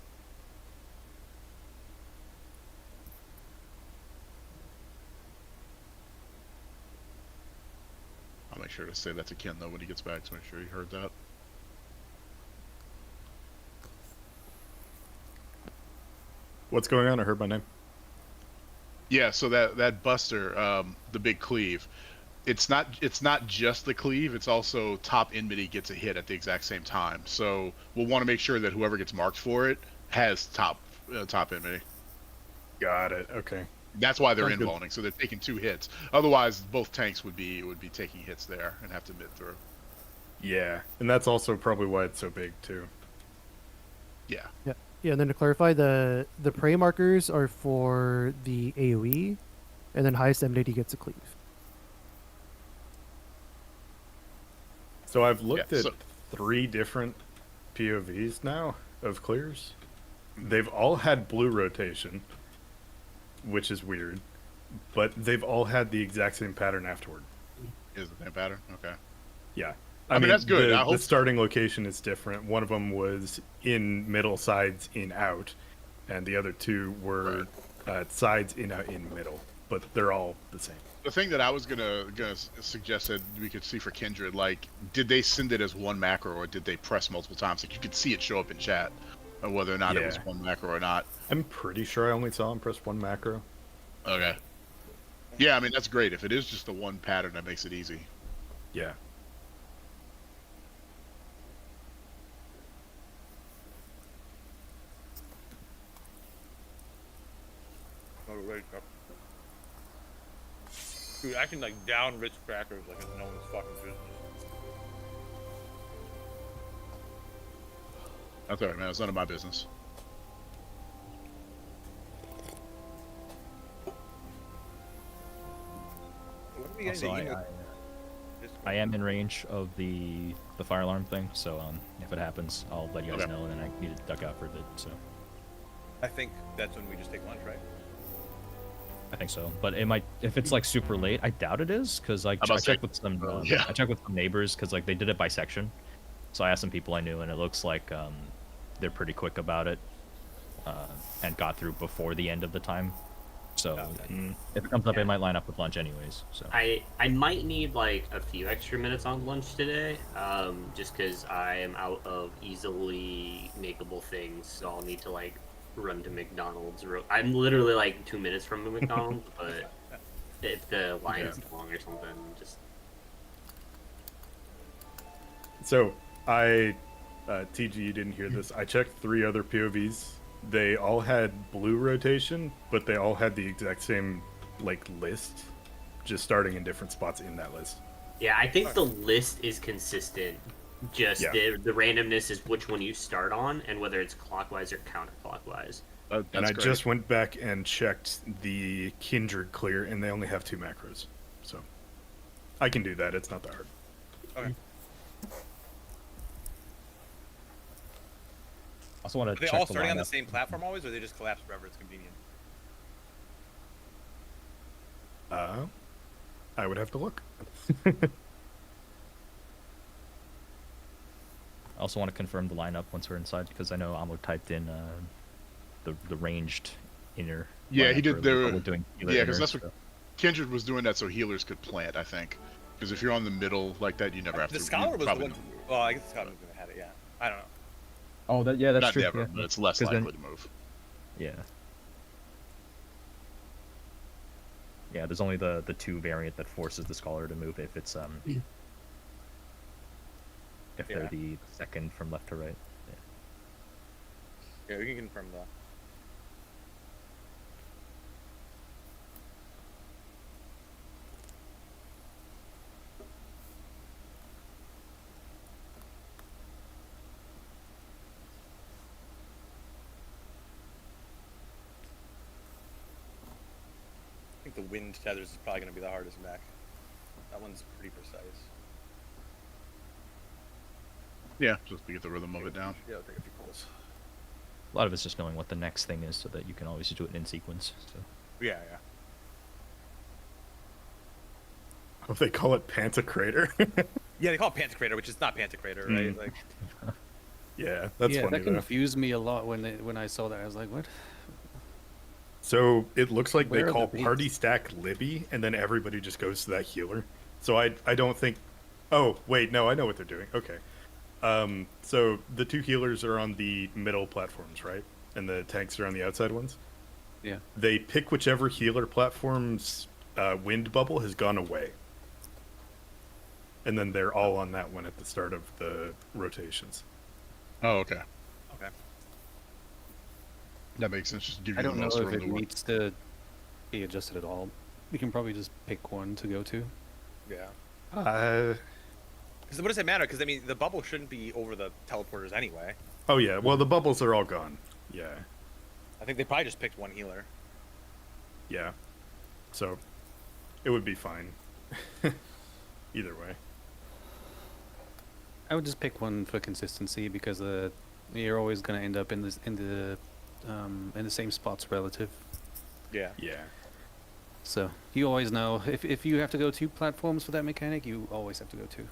I'll make sure to say that to Ken though when he gets back to make sure he heard that. What's going on? I heard my name. Yeah, so that buster, the big cleave, it's not just the cleave, it's also top enmity gets a hit at the exact same time. So we'll want to make sure that whoever gets marked for it has top enmity. Got it. Okay. That's why they're Sounds good. invulning, so they're taking 2 hits. Otherwise, both tanks would be taking hits there and have to mid through. Yeah, and that's also probably why it's so big too. Yeah. Yeah. Yeah, and then to clarify, the prey markers are for the AoE, and then highest enmity gets a cleave. So I've looked Yeah, at so- 3 different POVs now of clears. They've all had blue rotation, which is weird, but they've all had the exact same pattern afterward. Is the same pattern? Okay. Yeah. I mean, that's good. I The hope- starting location is different. One of them was in middle, sides, in, out, and the other 2 were sides, in, out, in, middle. But they're all the same. The thing that I was gonna suggest that we could see for Kindred, like, did they send it as one macro or did they press multiple times? Like, you could see it show up in chat, or whether or not it was Yeah. one macro or not. I'm pretty sure I only saw him press 1 macro. Okay. Yeah, I mean that's great. If it is just the one pattern, that makes it easy. Yeah. Dude, acting like down rich crackers like it's no one's fucking business. That's alright, man. It's none of my business. What are we Also, getting to eat I am in range of the fire alarm thing, so if it happens, I'll let you guys Okay. know, and then I need to duck out for a bit. So I think that's when we just take lunch, right? I think so, but it might if it's like super late. I doubt it is because like I'm about I to say- checked with some yeah. I checked with some neighbors because like they did it by section. So I asked some people I knew, and it looks like they're pretty quick about it and got through before the end of the time. So if it comes up, Yeah. it might line up with lunch anyways. So I might need like a few extra minutes on lunch today, just because I am out of easily makeable things, so I'll need to like run to McDonald's. I'm literally like 2 minutes from a McDonald's, but if the line is long or something, just So I, TG, you didn't hear this. I checked 3 other POVs. They all had blue rotation, but they all had the exact same like list, just starting in different spots in that list. yeah, I think the list is consistent. Just Yeah. the randomness is which one you start on and whether it's clockwise or counterclockwise. And That's I great. just went back and checked the Kindred clear, and they only have 2 macros. So I can do that. It's not that hard. Okay. also want Are to they check all the starting on the lineup. same platform always, or they just collapse wherever it's convenient? I would have to look. I also want to confirm the lineup once we're inside because I know Amo typed in the ranged inner. Yeah, he lineup did. earlier, but The we're doing healer yeah, because inner, that's what so- Kindred was doing that so healers could plant. I think because if you're on the middle like that, you never have The to. scholar you was the probably one. Well, I guess the scholar was gonna have it. Yeah, I don't know. Oh, that's not true. never, yeah. but it's less 'Cause likely then- to move. Yeah. Yeah, there's only the 2 variant that forces the scholar to move if it's if they're Yeah. the second from left to right. Yeah, we can confirm that. I think the wind tethers is probably going to be the hardest mech. That one's pretty precise. Yeah, just to get the rhythm of it down. Yeah, I'll take a few pulls. A lot of it's just knowing what the next thing is so that you can always do it in sequence. So. Yeah, yeah. Oh, they call it Pantocrator. Yeah, they call it Pantocrator, which is not Pantocrator, right? Like, Yeah, that's yeah, funny that though. confused me a lot when I saw that. I was like, what? So it looks like Where they are call the beats? party stack Libby, and then everybody just goes to that healer. So I don't think. Oh wait, no, I know what they're doing. Okay. So the 2 healers are on the middle platforms, right? And the tanks are on the outside ones. Yeah. They pick whichever healer platform's wind bubble has gone away. And then they're all on that one at the start of the rotations. Oh, okay. okay. That makes sense. Just give you I don't the know most if room it to work. needs to be adjusted at all. We can probably just pick one to go to. Yeah. Because what does it matter? Because, I mean, the bubble shouldn't be over the teleporters anyway. Oh yeah, well the bubbles are all gone. Yeah, I think they probably just picked one healer. yeah. So it would be fine. Either way. I would just pick one for consistency because you're always going to end up in the same spots relative. Yeah. Yeah. So you always know if you have to go 2 platforms for that mechanic, you always have to go 2.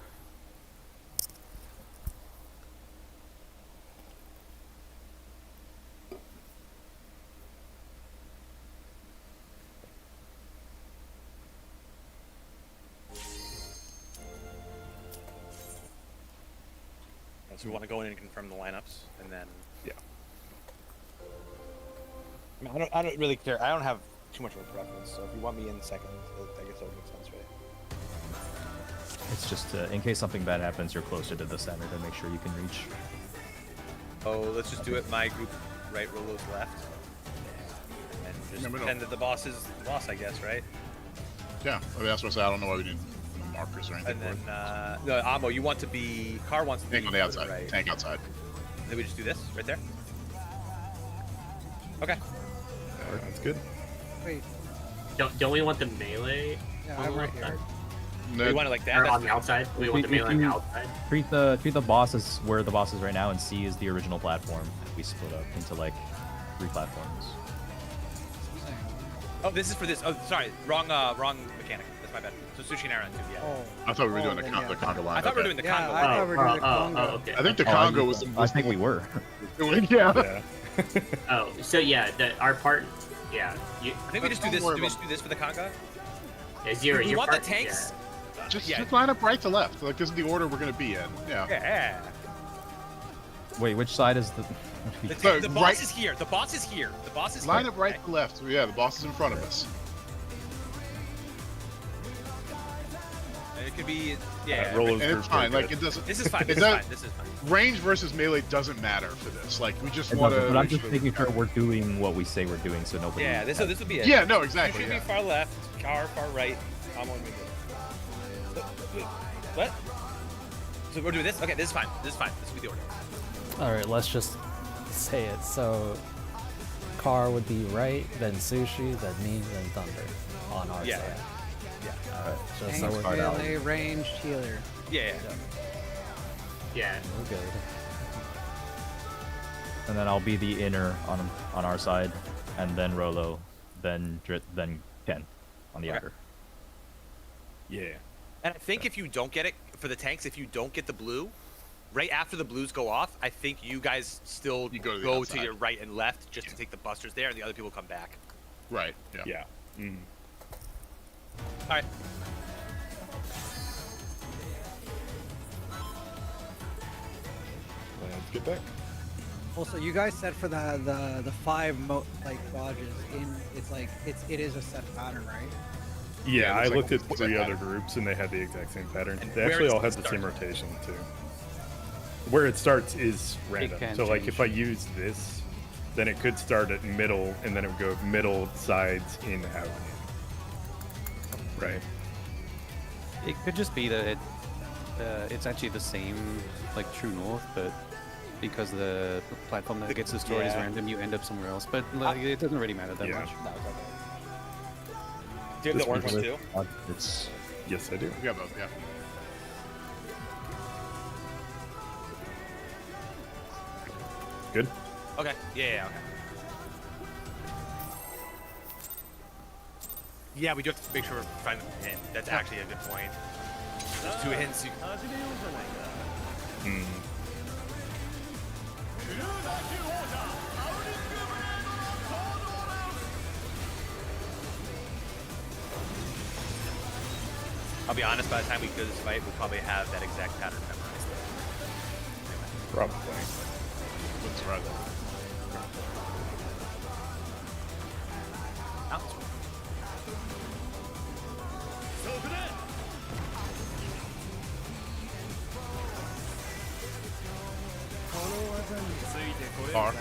So we want to go in and confirm the lineups, and then Yeah. I mean, I don't really care. I don't have too much of a preference. So if you want me in second, I guess that would make sense, right? It's just in case something bad happens, you're closer to the center to make sure you can reach. Oh, let's just do it. My group right, Rolo's left, and just Yeah, we pretend that the boss is the boss, I guess, right? Yeah, I mean, that's what I said. I don't know why we need no markers or anything. And for then it. no, Amo, you want to be Car wants to Tank be on the further outside. right. Tank outside. Then we just do this right there. Okay. That's good. Wait, Don't we want the melee? yeah, on I'm the right left here. We want it like that. Or That's on the outside? We want the If melee on the you- outside? Treat the boss as where the boss is right now, and C is the original platform. We split up into like 3 platforms. Oh, this is for this. Oh, sorry, wrong mechanic. That's my bad. So Sushi and Aaron too. Yeah. Oh, I thought we were doing then the yeah. Congo line. I thought we were okay. doing the Yeah, Congo. I thought we were doing the Congo. Okay. I think the Oh, Congo was. I think we were. Yeah. Yeah. Oh, so yeah, our part, yeah. I think we just do this. Do we just do this for the Congo? Zero. We your want part, the tanks. Just Yeah. line up right to left. Like this is the order we're gonna be in. Yeah. Yeah. Wait, which side is the? The boss right- is here. The boss is here. The boss is Line here. up right to left. So, yeah, the boss is in front of us. And it could be. Yeah. Rolo's And group it's fine. are Like good. it doesn't. This is fine. It This is does- fine. This is fine. Range versus melee doesn't matter for this. Like we just It want doesn't, to. but I'm just making sure we're doing what we say we're doing, so nobody. Yeah. This would be it. Yeah. No. You Exactly. should Yeah. be far left. Car far right. I'm on middle. What? So we're doing this. Okay. This is fine. This is fine. This will be the order. Alright, let's just say it. So, Car would be right, then Sushi, then me, then Thunder on our Yeah. side. Yeah. Alright, just so Tanks, we're, start out. melee, ranged healer. Yeah. Yeah. we're good. And then I'll be the inner on our side, and then Rolo, then then Ken on the Okay. outer. Yeah. And I think if you don't get it for the tanks, if you don't get the blue, right after the blues go off, I think you guys still You go to the to outside. your right and left just to take the busters there, and the other people come back. Right. Yeah. Yeah. Mm. All right. Let's get back. Also, you guys said for the 5 dodges in it is a set pattern, right? Yeah, Yeah, I it's like looked at a 3 pattern. other groups and they had the exact same pattern. And They where actually it's all had the start. same rotation too. Where it starts is random. can So like change. if I use this, then it could start at middle and then it would go middle, sides, in, out. Right. It could just be that it's actually the same, like true north, but because the platform that gets destroyed is Yeah. random, you end up somewhere else. But like, it doesn't really matter that Yeah. much. No, it's okay. Do you have the orange one too? It's Yes, I do. Yeah, both. Yeah. Good. Okay. Yeah. Okay. Yeah, we do have to make sure we're finding the hint. That's actually a good point. There's 2 hints. Mm. I'll be honest, by the time we go to this fight, we'll probably have that exact pattern memorized. Probably. Wouldn't surprise me. Bar.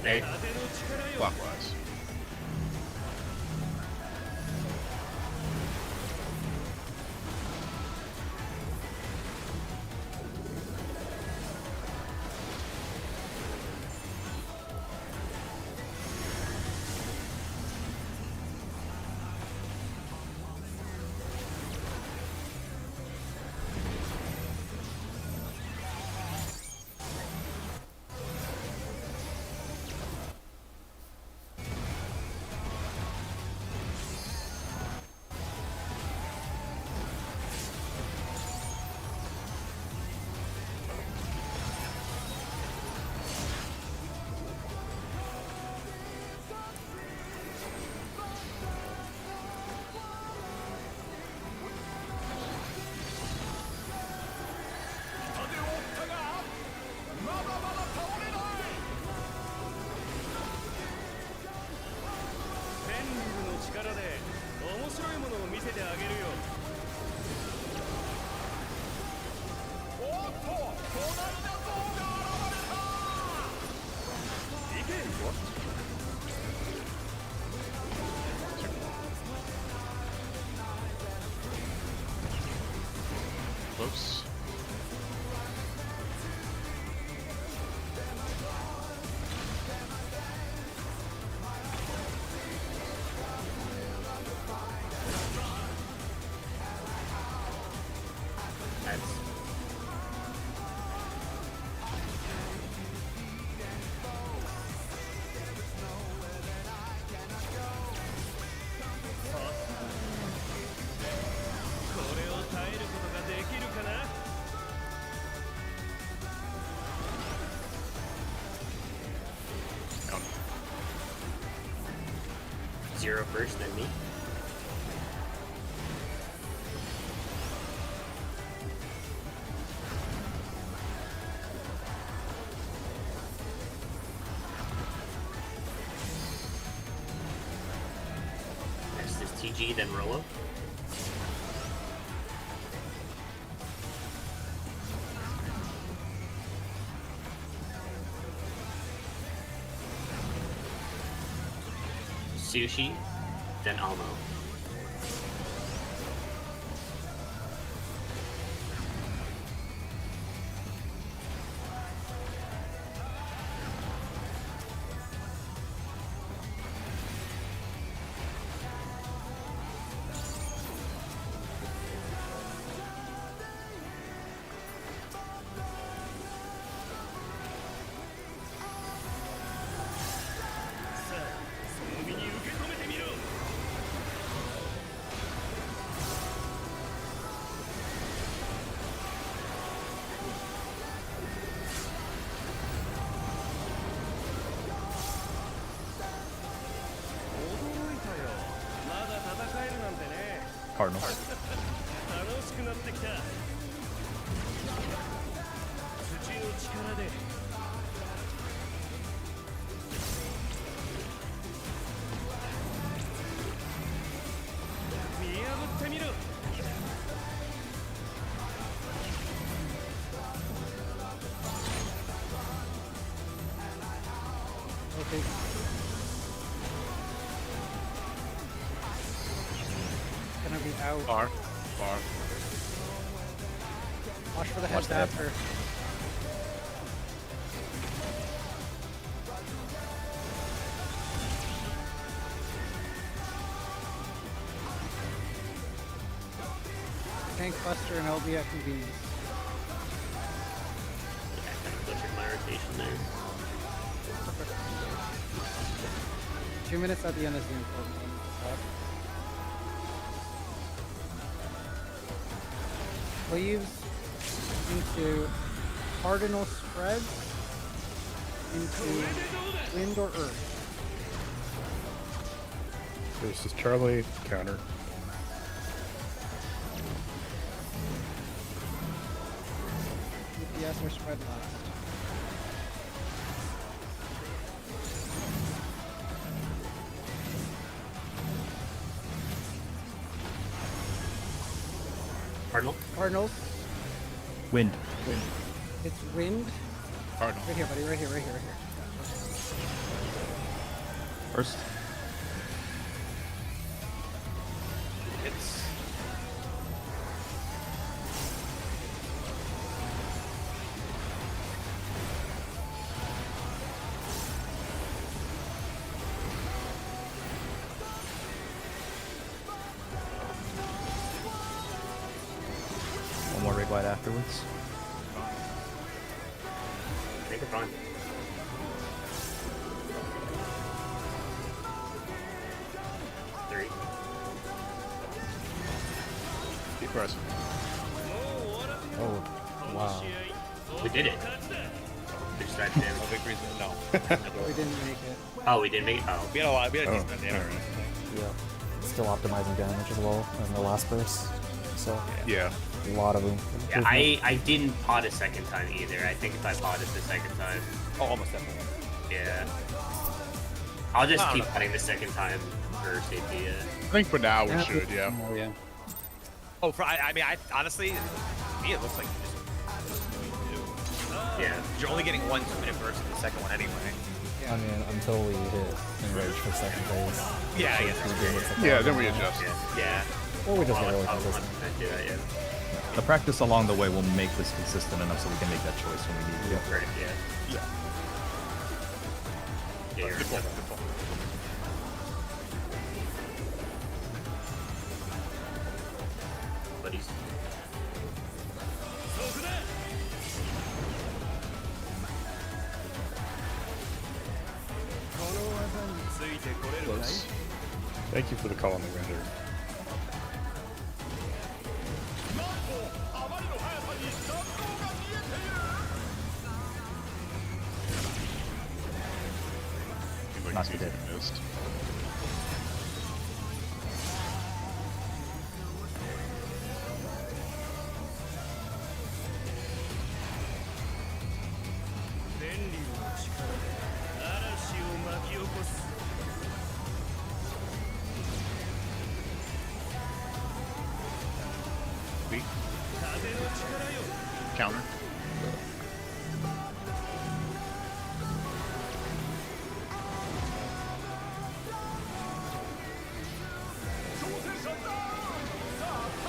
There. Clockwise. Close. That's Down. 0 first, then me. Next is TG, then Rolo. Sushi, then Almo. Cardinals. Okay. Gonna be out. Far. Watch for the Watch heads the head. after. Tank Buster and LB at convenience. Yeah, I kind of butchered my rotation there. 2 minutes at the end is the important one. Cleaves into cardinal spread into wind or earth. This is Charlie. Counter. DPS or spread last. Cardinal? Cardinals. Wind. It's wind. Cardinal. Right here, buddy. Right here. Right here. Right here. First. It's One more red white afterwards. Take it fine. Three. Be present. Oh, wow. We did it. Good strike damage. no big reason. No. We didn't make it. Oh, we didn't make it. Oh. We had a lot. We had a Oh, decent amount of damage. Yeah. Still optimizing damage as well in the last burst. So, Yeah. a lot of room. for Yeah, improvement. I didn't pot a second time either. I think if I potted the second time, Oh, almost definitely. yeah. I'll just I don't keep know. potting the second time for safety. I think for now we should, yeah. Oh yeah. Oh, I mean, I honestly, to me, it looks like you just Yeah. you're only getting 1 2-minute burst in the second one anyway. I mean, until we hit enrage for second phase. Yeah, I So guess if that's we do true. it, it's Yeah, like then we that. adjust. Yeah. Or we just get really I'll consistent. 100% do that, yeah. The practice along the way will make this consistent enough so we can make that choice when we need to. Right, yeah. Yeah. Yeah, you're Good point, right. good point. Buddies. Close. Thank you for the call on the render. Seems like Not it's easy good. missed. Weak. Counter.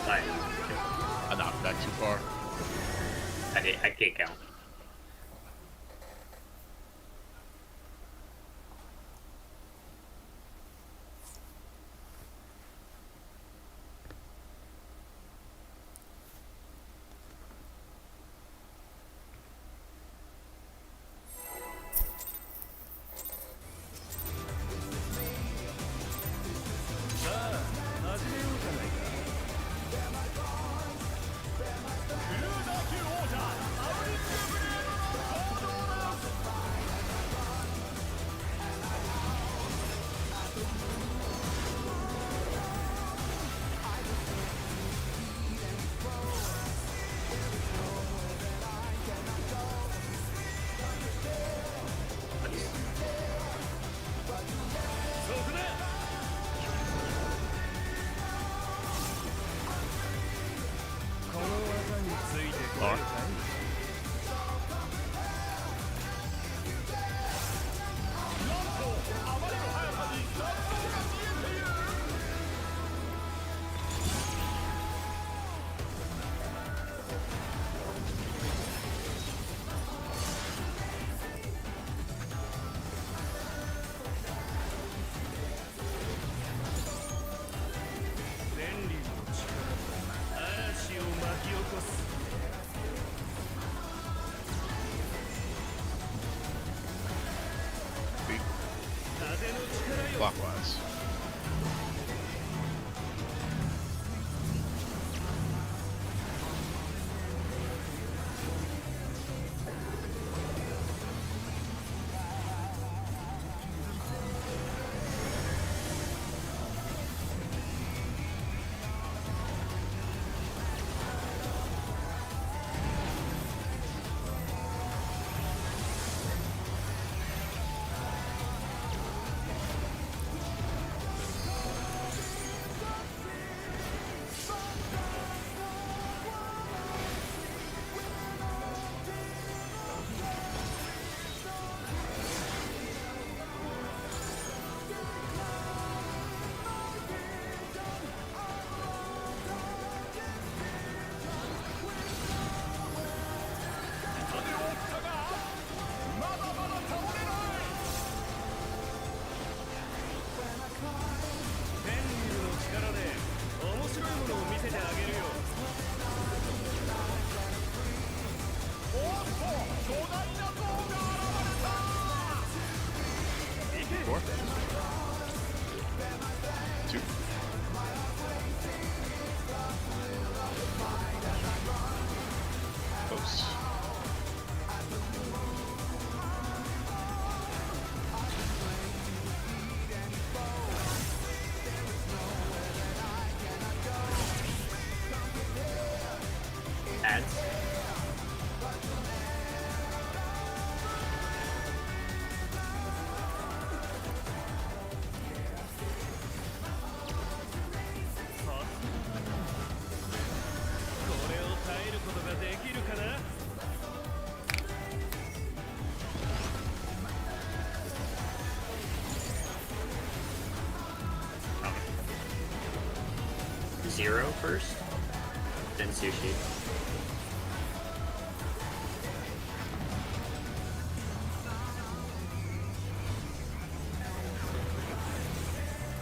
Fine. I knocked back too far. I can't count. Four. Two. Post. Ads. Zero first, then sushi.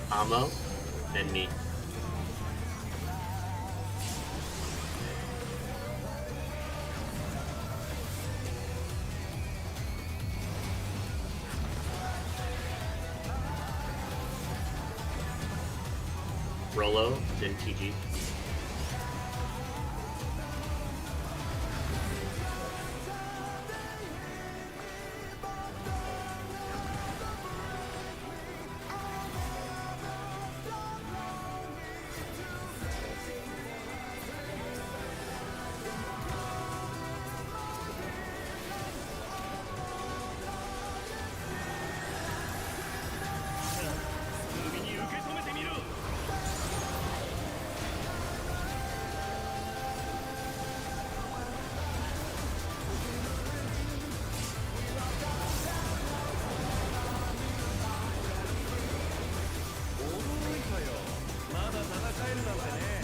Amo, then me. Rolo, then TG.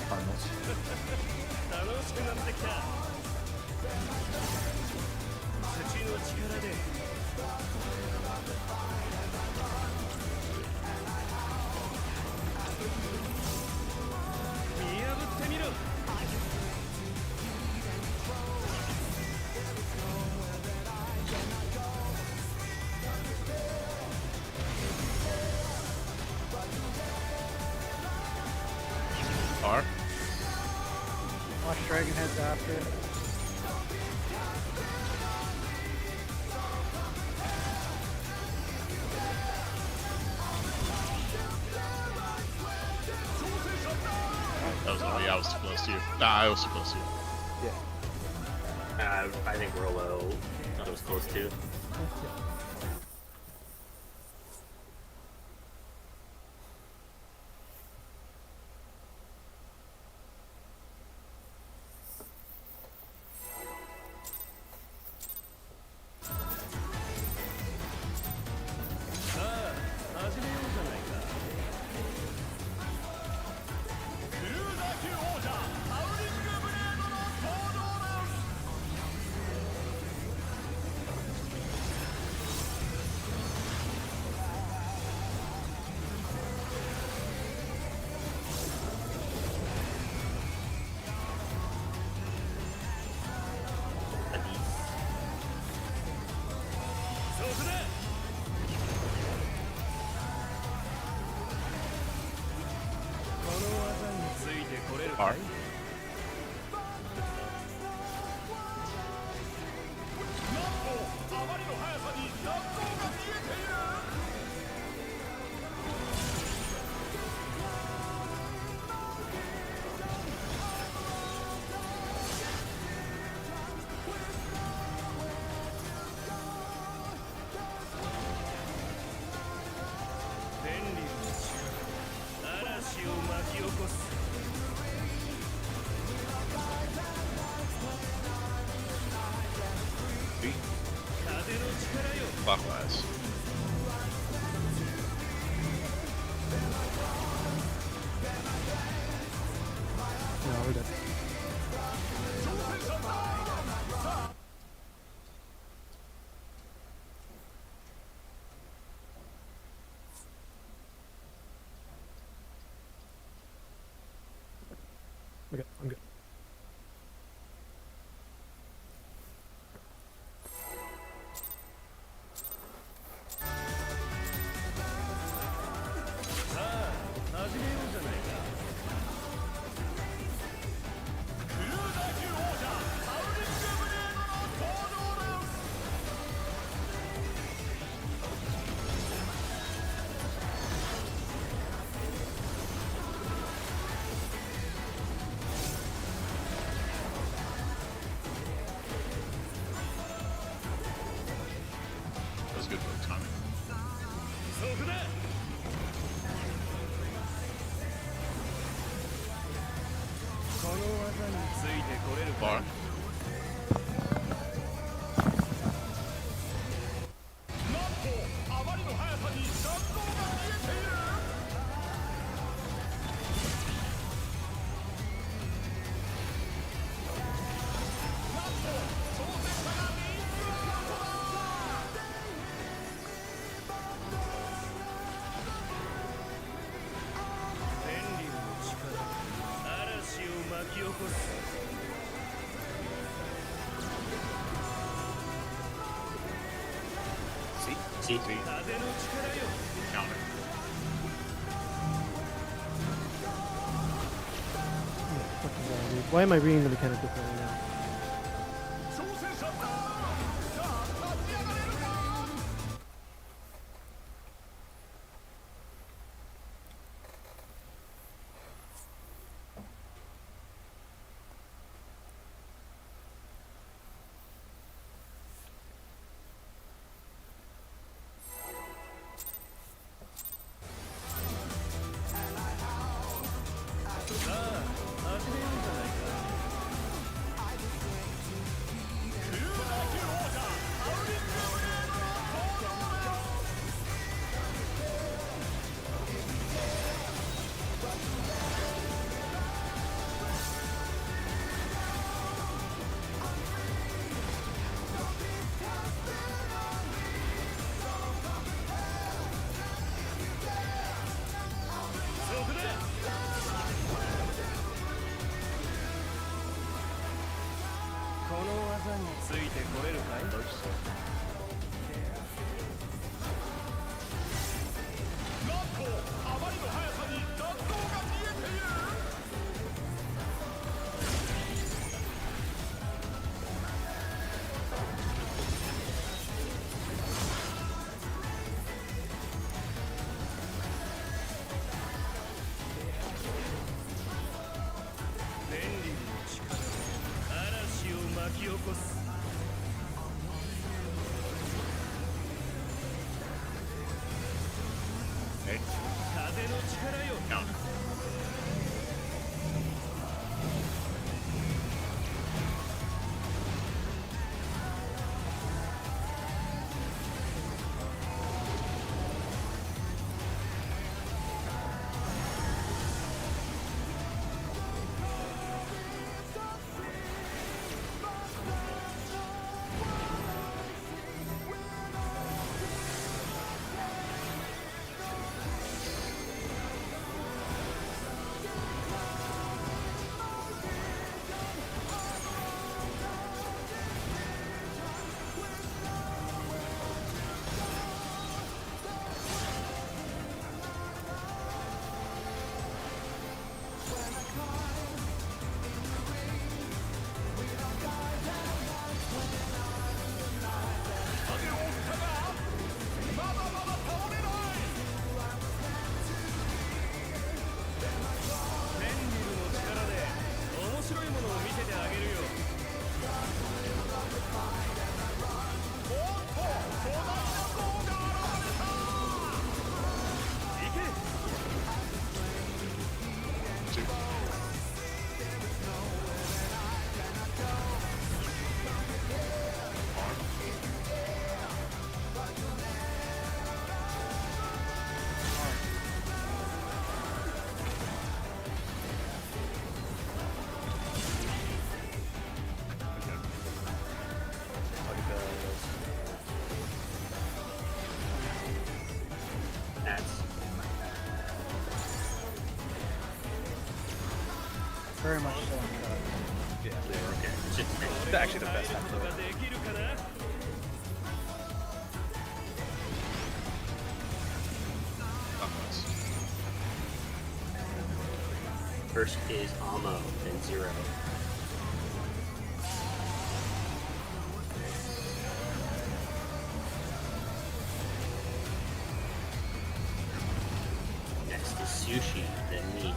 Cardinals. R. Watch Dragon Heads after. That was I was too close to you. Nah, I was too close to you. I think Rolo thought it was close too. R. Clockwise. Yeah, we're dead. Okay, I'm good. That was good for the timing. Bar. See? Counter. Fucking God, dude. Why am I reading the mechanic differently now? very much still on track. Yeah. Okay. It's just It's actually the best time for it. first is Amo, then 0. Next is Sushi, then me.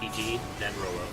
PG, then Rolo.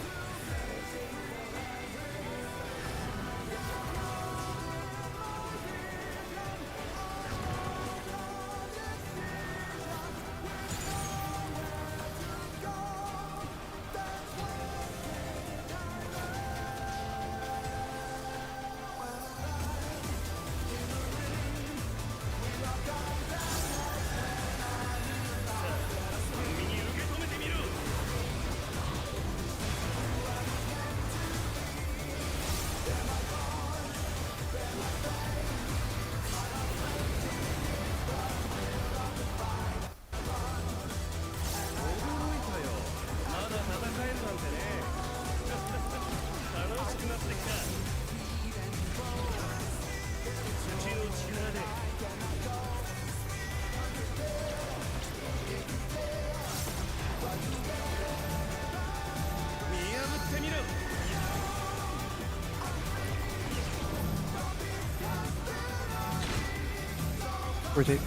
Rotate.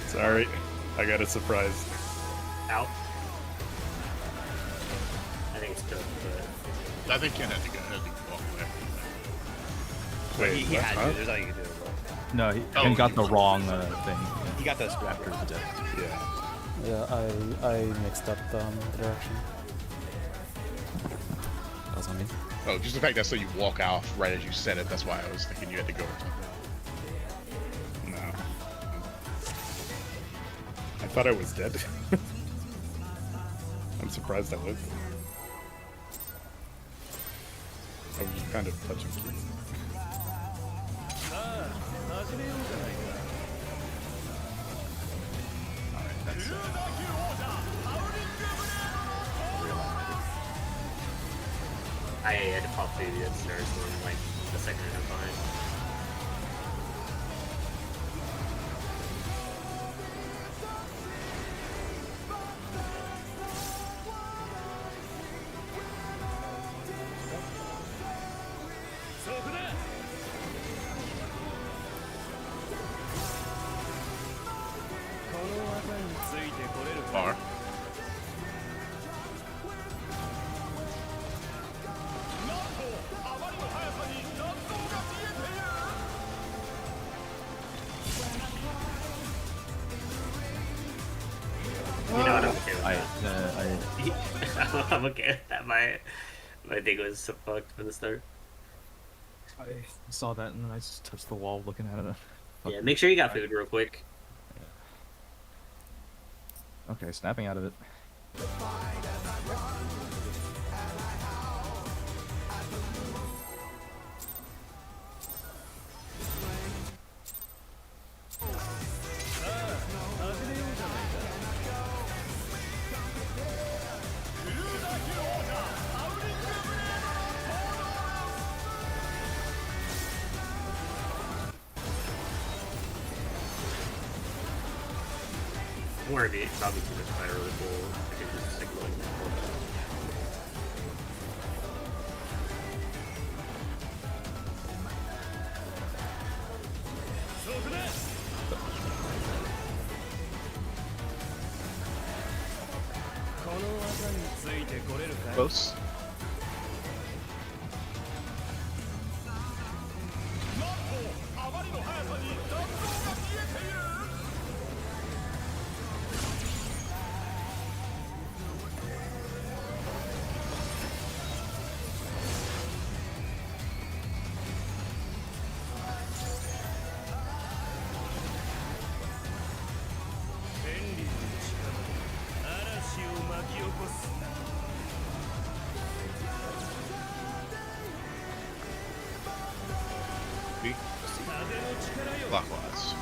Sorry, I got a surprise. Out. I think it's good, but I think Ken had to go ahead and walk away. Wait, He what? had Huh? to. There's nothing you can do. No, he Oh, Ken got he the was- wrong thing He got the split after the death. Yeah. Yeah, I mixed up the direction. That was on me. Oh, just the fact that so you walk off right as you said it. That's why I was thinking you had to go or something. No. I thought I was dead. I'm surprised I lived. I was just kind of touching keys. I had to pop through the stairs in like the second and behind. Bar. You know what? I'm okay with I, that. I'm okay with that. My thing was so fucked from the start. I saw that and then I just touched the wall looking at it. Yeah, make sure you got food real quick. Okay, snapping out of it. Don't worry, it's probably too much fire really cool. I can just stick going for it. Close. Maybe. Clockwise.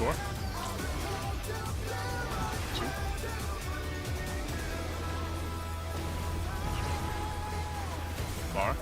Four. Two. Bar.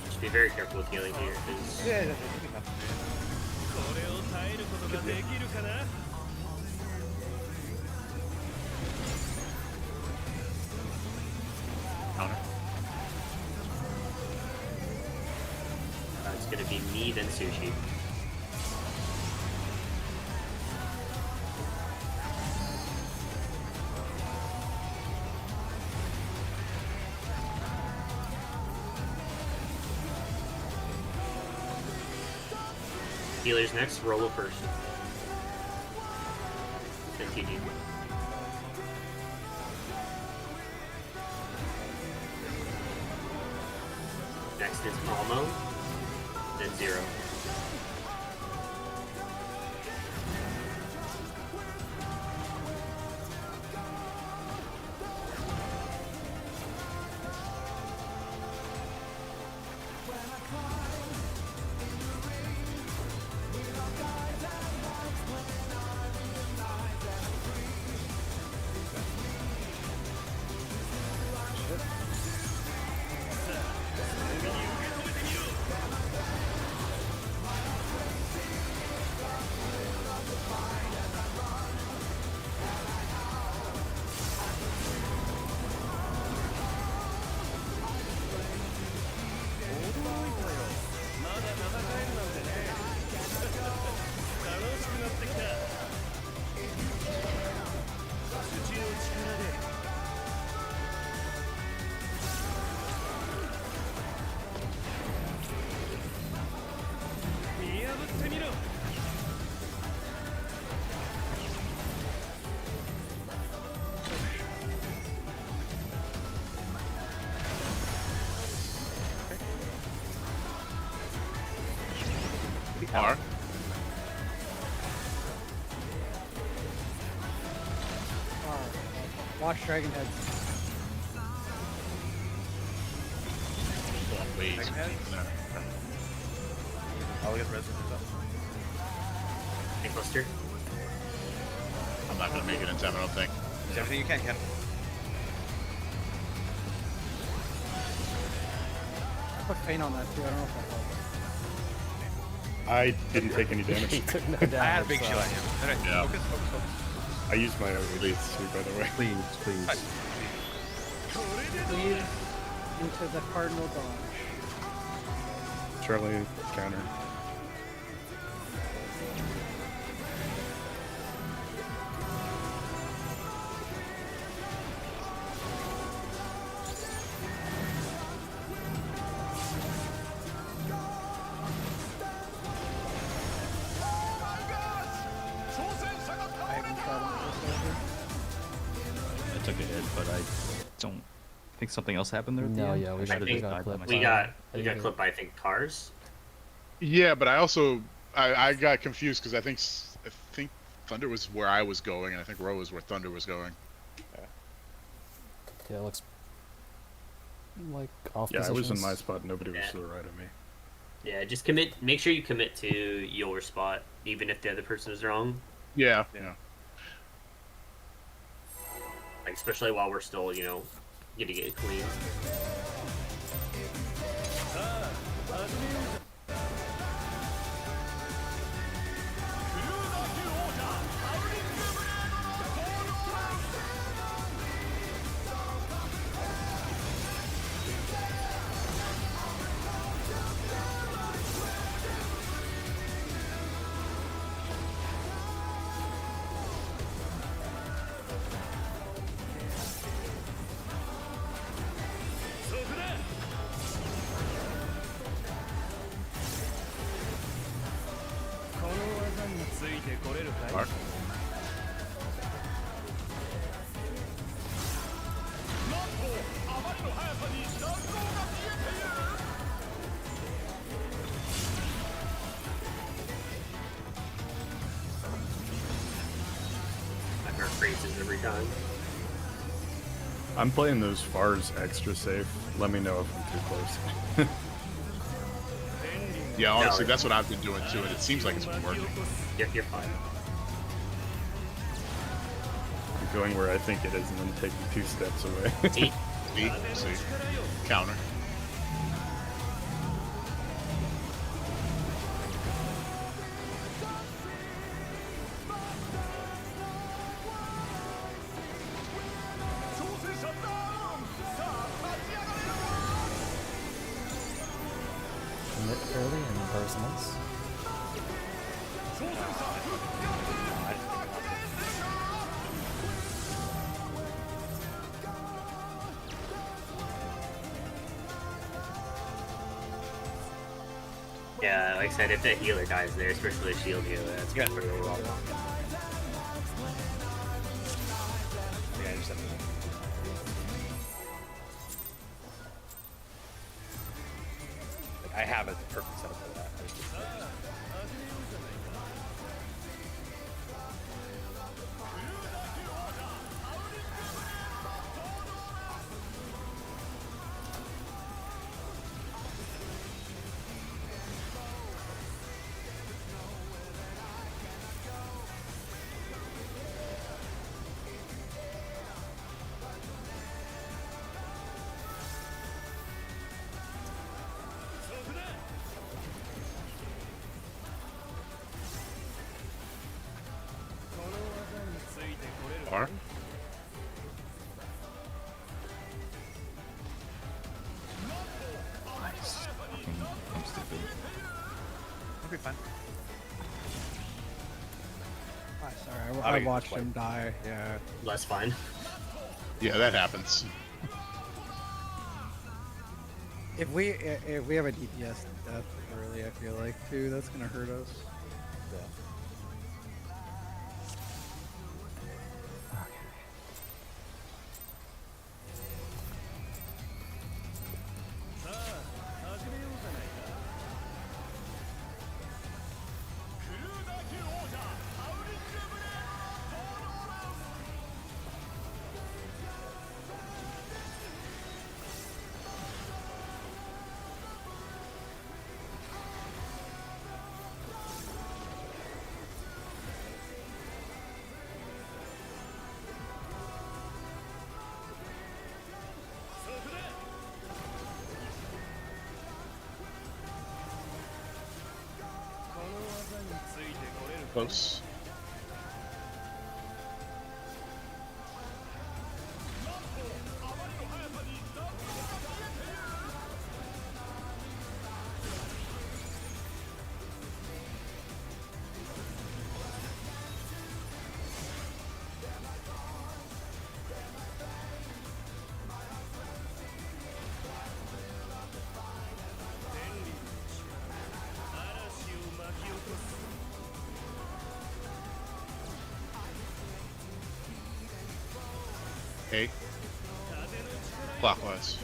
Just be very careful with healing here, because Yeah, that's nothing. Counter. it's gonna be me then Sushi. Healers next, Rolo first. Then TG. Next is Almo, then Zero. R. Watch Dragon Heads. Wait. Second head? I'll get resident up. Hey, Cluster. I'm not gonna make it in time, I don't think. Is everything you can, Ken? I put Feint on that too. I don't know if that helped. I didn't take any damage. He took no I had a damage, big so- shield on you. Alright, Yeah. focus, focus, focus. I used my release too, by the way. Please, please. Please into the Cardinal Dodge. Charlie counter. I haven't tried him this over. I took a hit, but I don't think something else happened there. At the No, end? yeah, we I got, should've we just got died by clipped. We myself. got clipped by, I think, cars. Yeah, but I also I got confused because I think Thunder was where I was going, and I think Ro was where Thunder was going. Yeah, it looks like off Yeah, I was in positions. my spot. Nobody was Yeah. to the right of me. Yeah, just commit. Make sure you commit to your spot, even if the other person is wrong. Yeah. Like especially while we're still, getting it clean. Mark? I heard phrases every time. I'm playing those fars extra safe. Let me know if I'm too close. Yeah, honestly, that's what I've been doing too, and it seems like it's been working. You're fine. I'm going where I think it is and then taking 2 steps away. See? See? Counter. Commit early and personals. Yeah, like I said, if that healer dies there, especially a shield healer, that's Yeah. pretty rough. Yeah, I just have to. Like, I have a perfect setup for that. I just Bar? Nice. I'm stupid. I'll be fine. Ah, sorry, I'll I get watched this him die. Yeah. Less fine. Yeah, that happens. If we have a DPS death early, I feel like too, that's gonna hurt us. Close. Okay. Clockwise.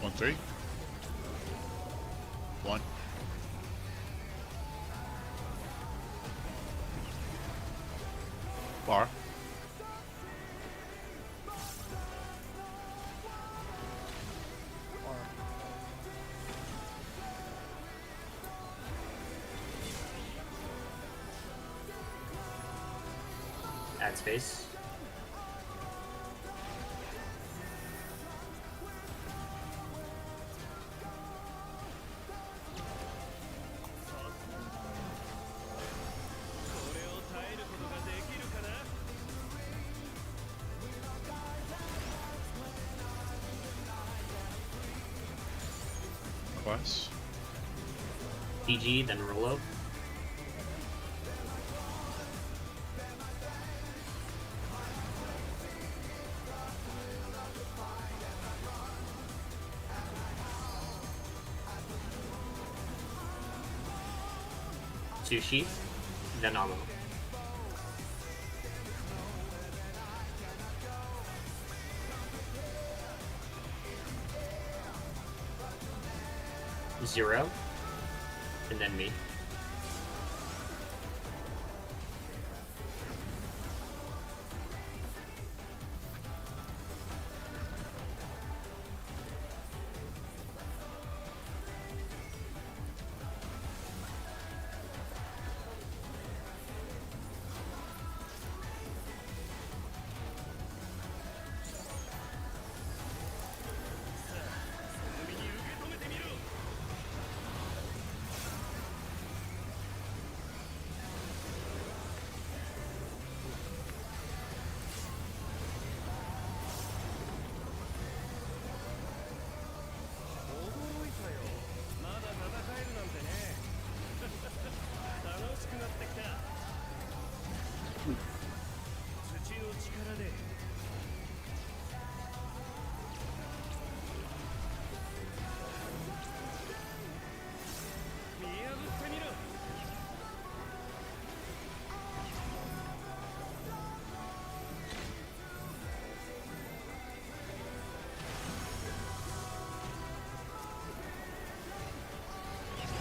One, three. One. Bar. Add space. Clockwise. PG, then Rolo. Sushi, then Amo. Zero, and then me.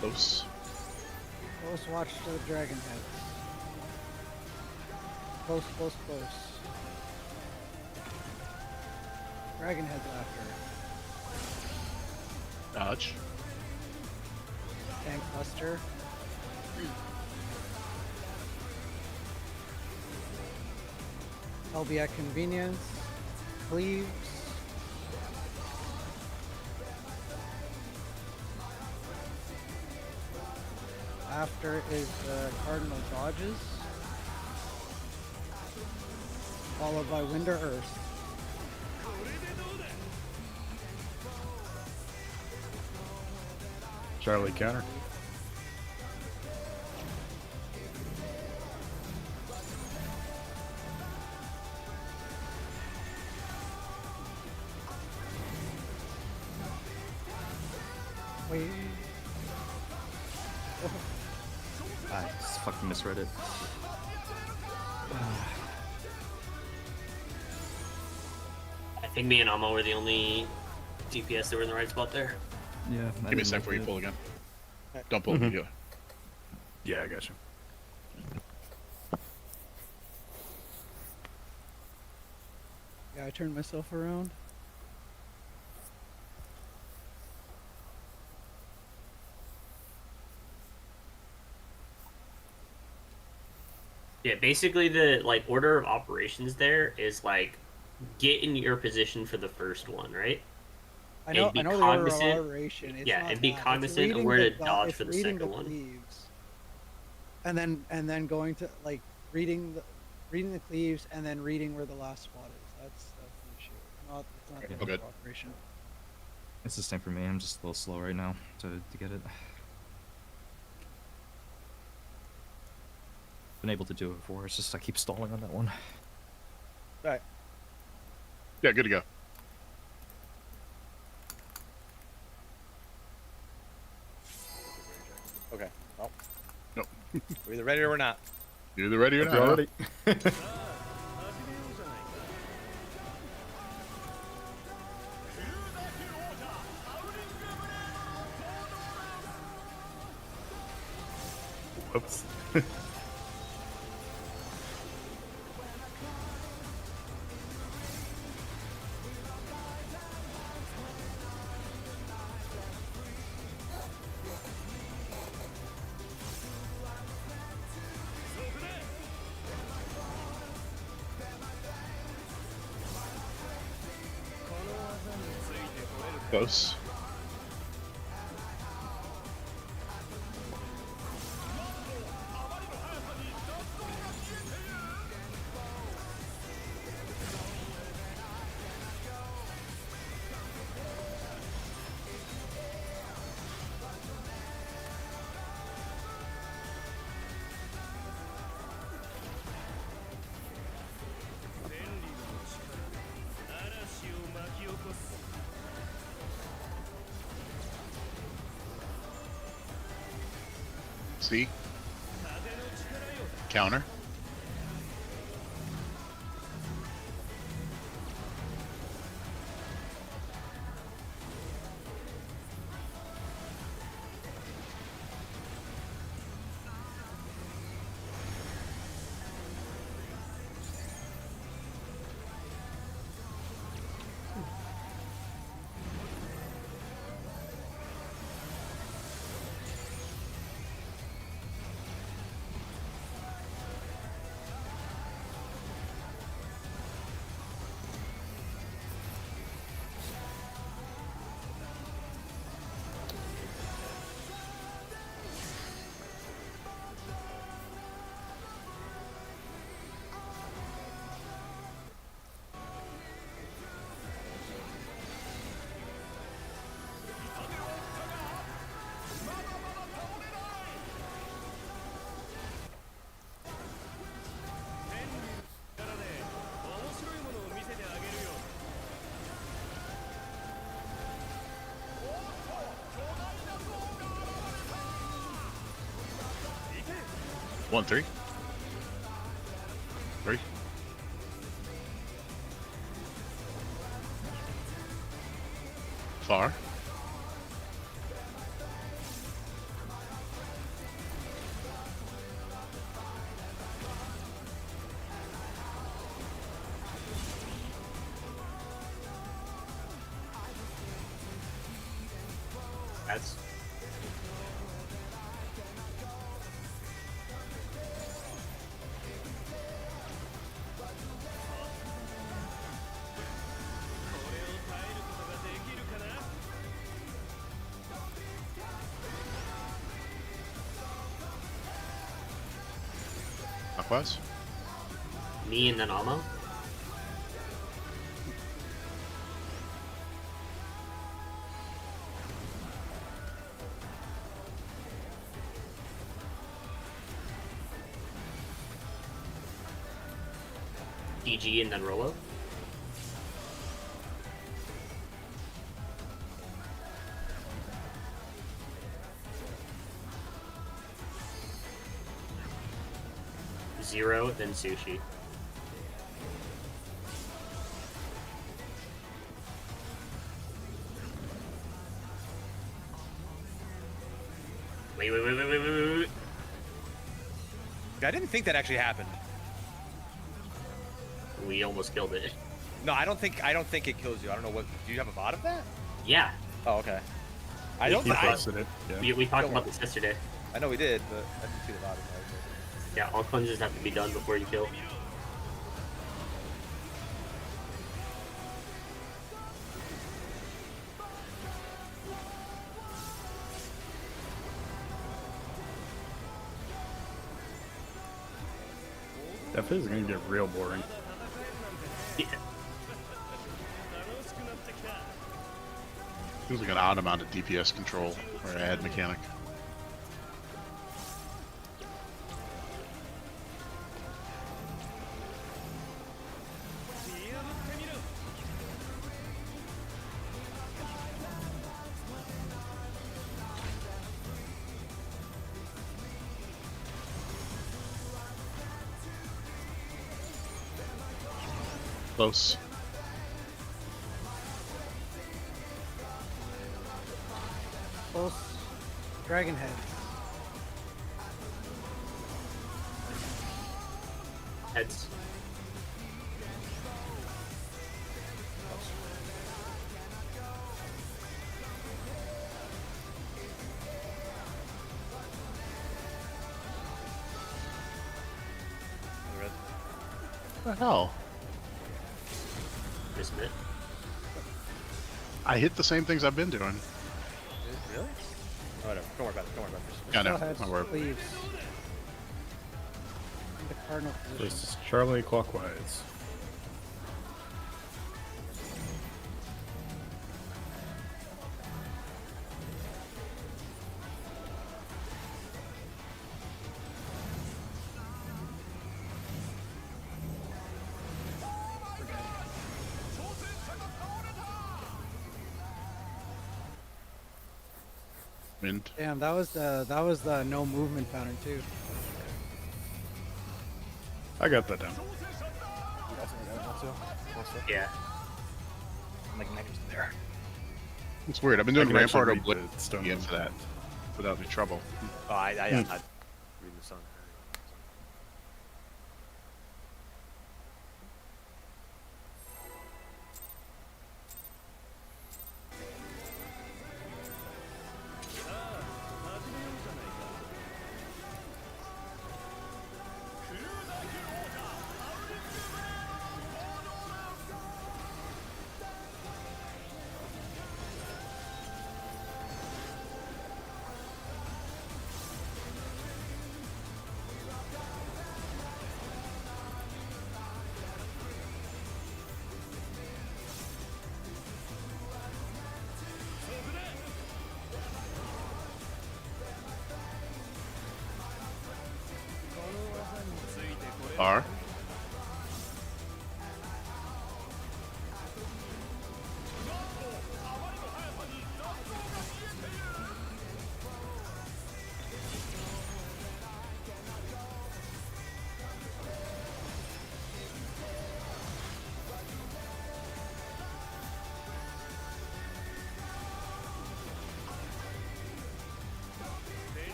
Close. Close watch to the dragon heads. Close, close, close. Dragon heads after. Dodge. Tank buster. LB at convenience. Cleaves. After is the cardinal dodges. Followed by Wind or Earth. Charlie counter. Wait. I just fucking misread it. I think me and Amo were the only DPS that were in the right spot there. Yeah. Give me a sec before you pull again. Don't pull immediately. Yeah, I got you. Yeah, I turned myself around. Yeah, basically the like order of operations there is like get in your position for the first one, right? I know. And be I know the order of cognizant. operation. It's Yeah, not and be that. It's cognizant of reading where the to dodge it's for the reading the second one. cleaves, and then going to like reading the cleaves and then reading where the last spot is. That's the issue. It's not the Okay. order Good. of operation. It's the same for me. I'm just a little slow right now to get it. Been able to do it before. It's just I keep stalling on that one. All right. Yeah, good to go. Okay. Well, Nope. we're either ready or we're not. You're either ready or If not. you're huh? already. Whoops. Close. See? Counter. One, three. Three. Far. That's Clockwise. me and then Almo. DG and then Rolo. Zero, then Sushi. Wait, wait, wait, wait, wait, wait, wait. I didn't think that actually happened. We almost killed it. No, I don't think it kills you. I don't know what. Do you have a bot of that? Yeah. Oh, okay. I We don't. talked I, about- it. Yeah. we talked about this yesterday. I know we did, but I didn't see the bot of that. Yeah, all cleanses have to be done before you kill. That phase is gonna get real boring. Yeah. Feels like an odd amount of DPS control or add mechanic. Close. Close. Dragon head. Heads. What the hell? Just a bit. I hit the same things I've been doing. Really? Oh, whatever. Don't worry about it. Don't worry about it. I know. Still heads, My word. Leaves. The cardinal position. This is Charlie clockwise. Wind. Damn, that was the no movement pattern too. I got that down. Yeah. Like negatives there. It's weird. I've been doing I can actually Rampart read Oblivion the stone again for that without any trouble. Oh, I'm not reading the sun. R.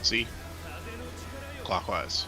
C. Clockwise.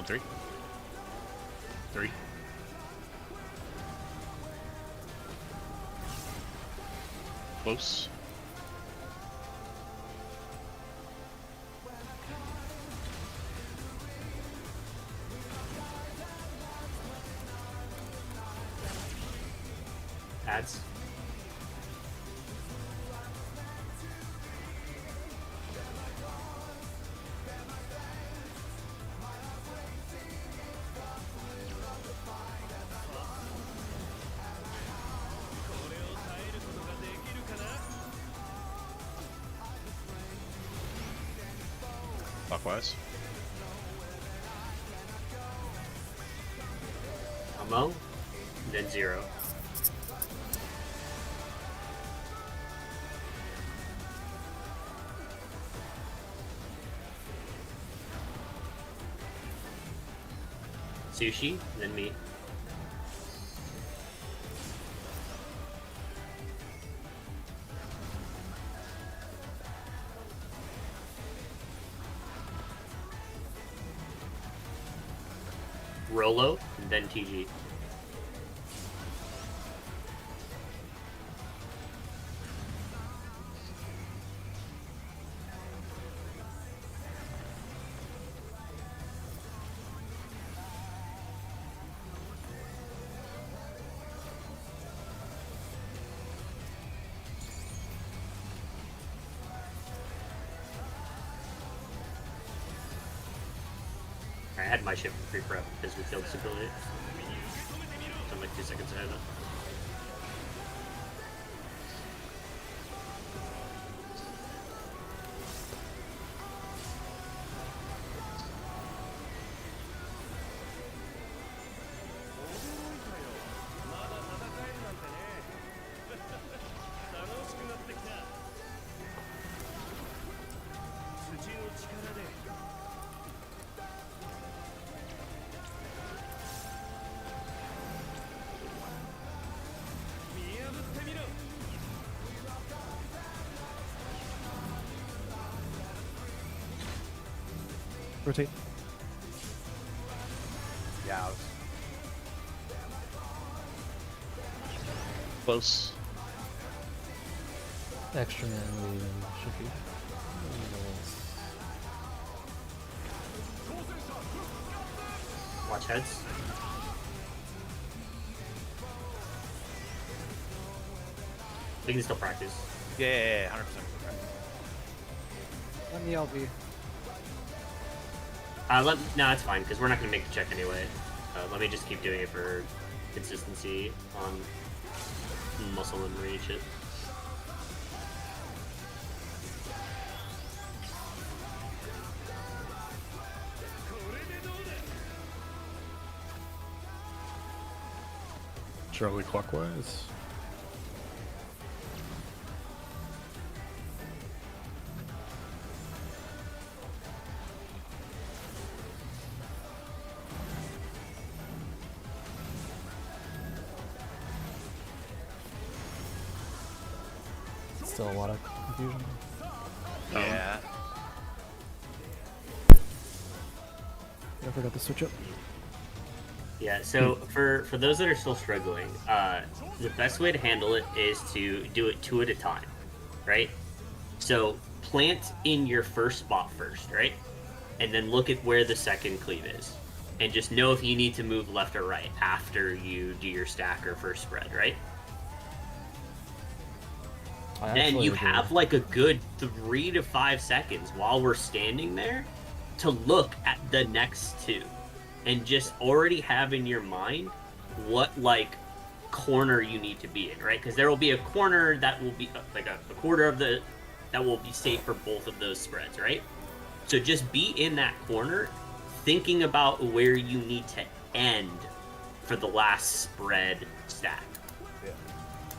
3. 3. Close. Ads. Clockwise. Ammo, then 0. Sushi, then me. Rolo, and then TG. I had my ship pre-prep because we killed civilian. So I'm like 2 seconds ahead of them. Rotate. Yeah. I was... Close. Extra man we should be. Watch heads. We can still practice. Yeah, 100%. Let me LB. No, it's fine because we're not gonna make the check anyway. Let me just keep doing it for consistency on muscle memory and shit. Charlie clockwise. Still a lot of confusion. Yeah. I forgot to switch up. Yeah, so for those that are still struggling, the best way to handle it is to do it 2 at a time, right? So plant in your first spot first, right? And then look at where the second cleave is. And just know if you need to move left or right after you do your stack or first spread, right? Then you have like a good 3 to 5 seconds while we're standing there to look at the next 2 and just already have in your mind what like corner you need to be in, right? Because there will be a corner that will be like a quarter of the that will be safe for both of those spreads, right? So just be in that corner thinking about where you need to end for the last spread stack.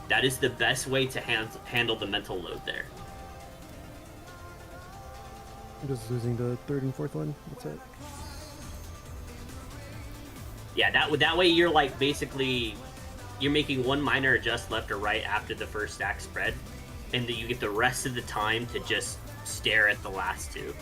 That is the best way to handle the mental load there. I'm just losing the third and fourth one. That's it. Yeah, that way you're like basically you're making one minor adjust left or right after the first stack spread, and then you get the rest of the time to just stare at the last 2.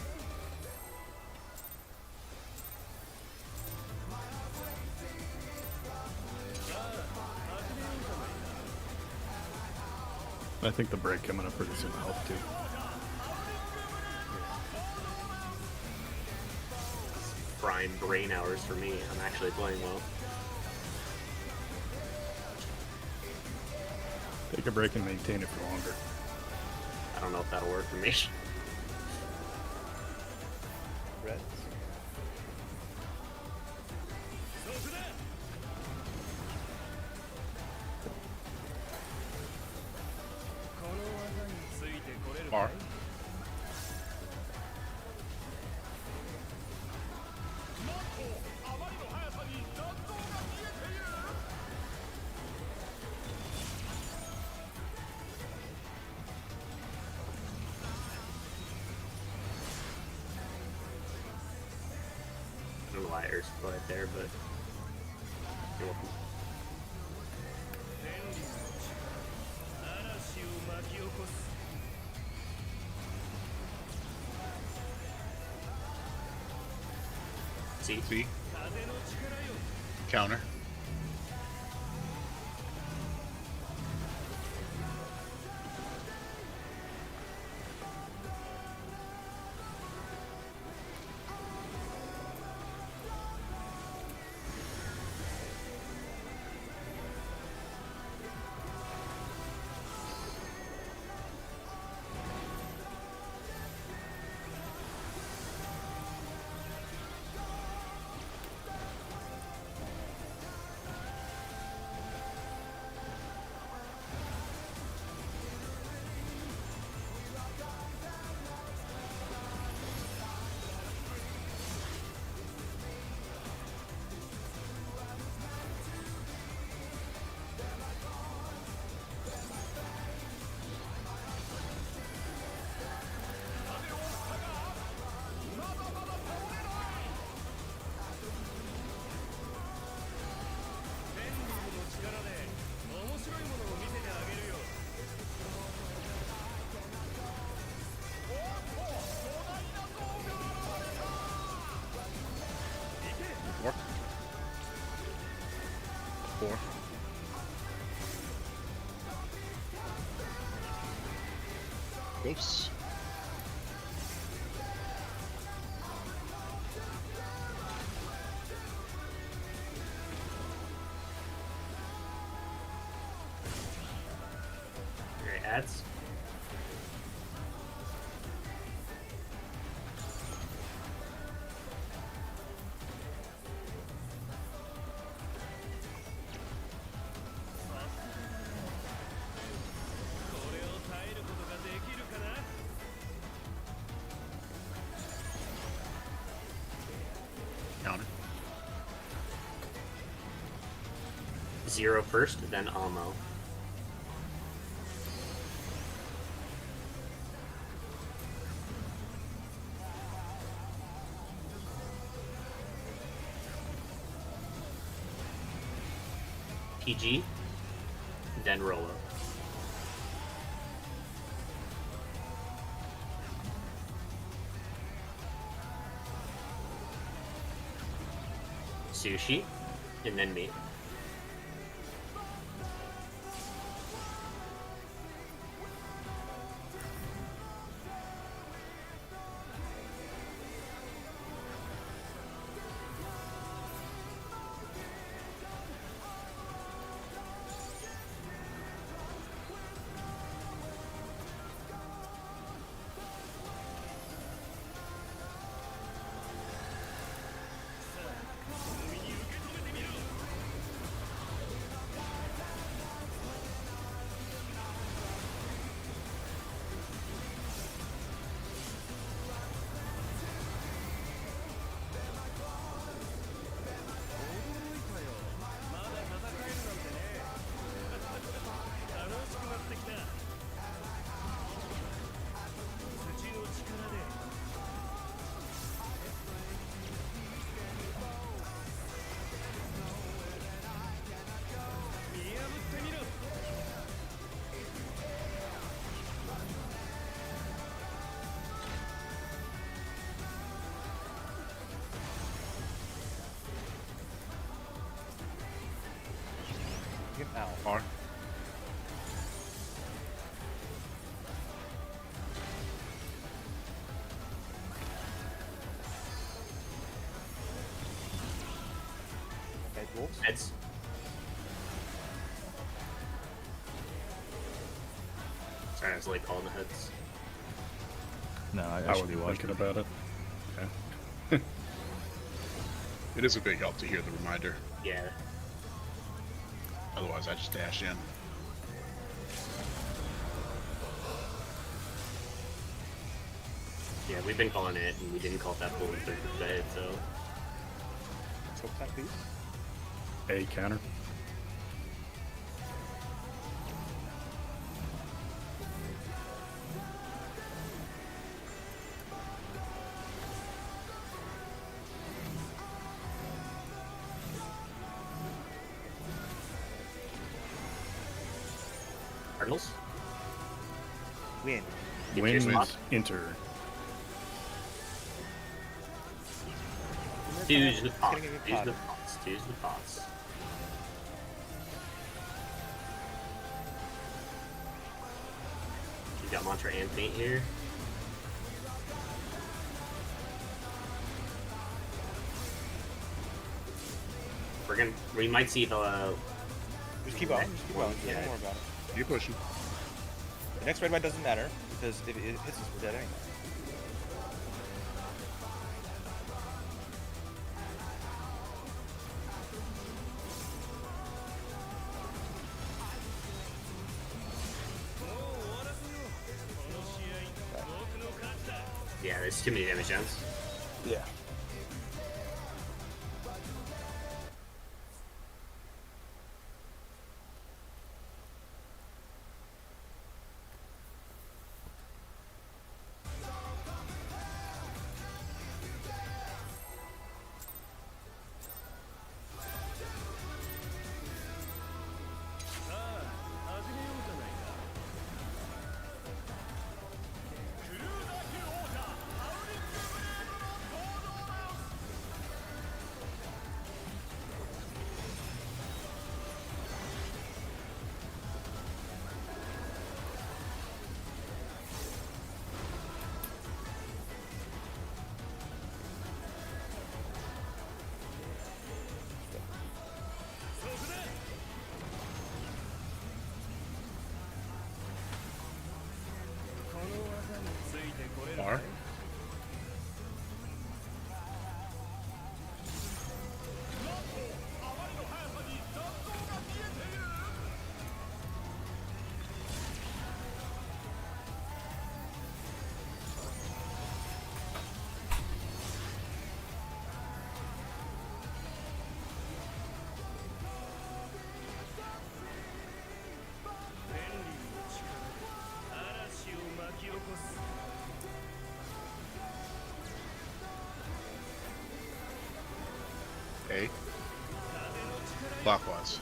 I think the break coming up pretty soon will help too. Prime brain hours for me. I'm actually playing well. Take a break and maintain it for longer. I don't know if that'll work for me. Reds. R. I don't know why Earth's put it there, but you're welcome. See? See? Counter. Four. Oops. Alright, ads. Counter. 0 first, then Almo. PG, then Rolo. Sushi, and then me. Get out. R. Wolves. Heads. Sorry, I was late calling the heads. No, I I should be wasn't watching. thinking about it. Okay. It is a big help to hear the reminder. Yeah. Otherwise, I just dash in. Yeah, we've been calling it, and we didn't call it that full third today, so. Let's hope that, please. A counter. Cardinals? Win. Win spot. is enter. Choose the pot. Getting a good Choose pot. the pots. Choose the pots. You got mantra and paint here. We might see the. Just keep going. Just keep going. Yeah. Don't worry about it. Keep pushing. The next red white doesn't matter because if it hits us, we're dead anyway. Yeah, there's too many damage zones. Yeah. R. A. Clockwise.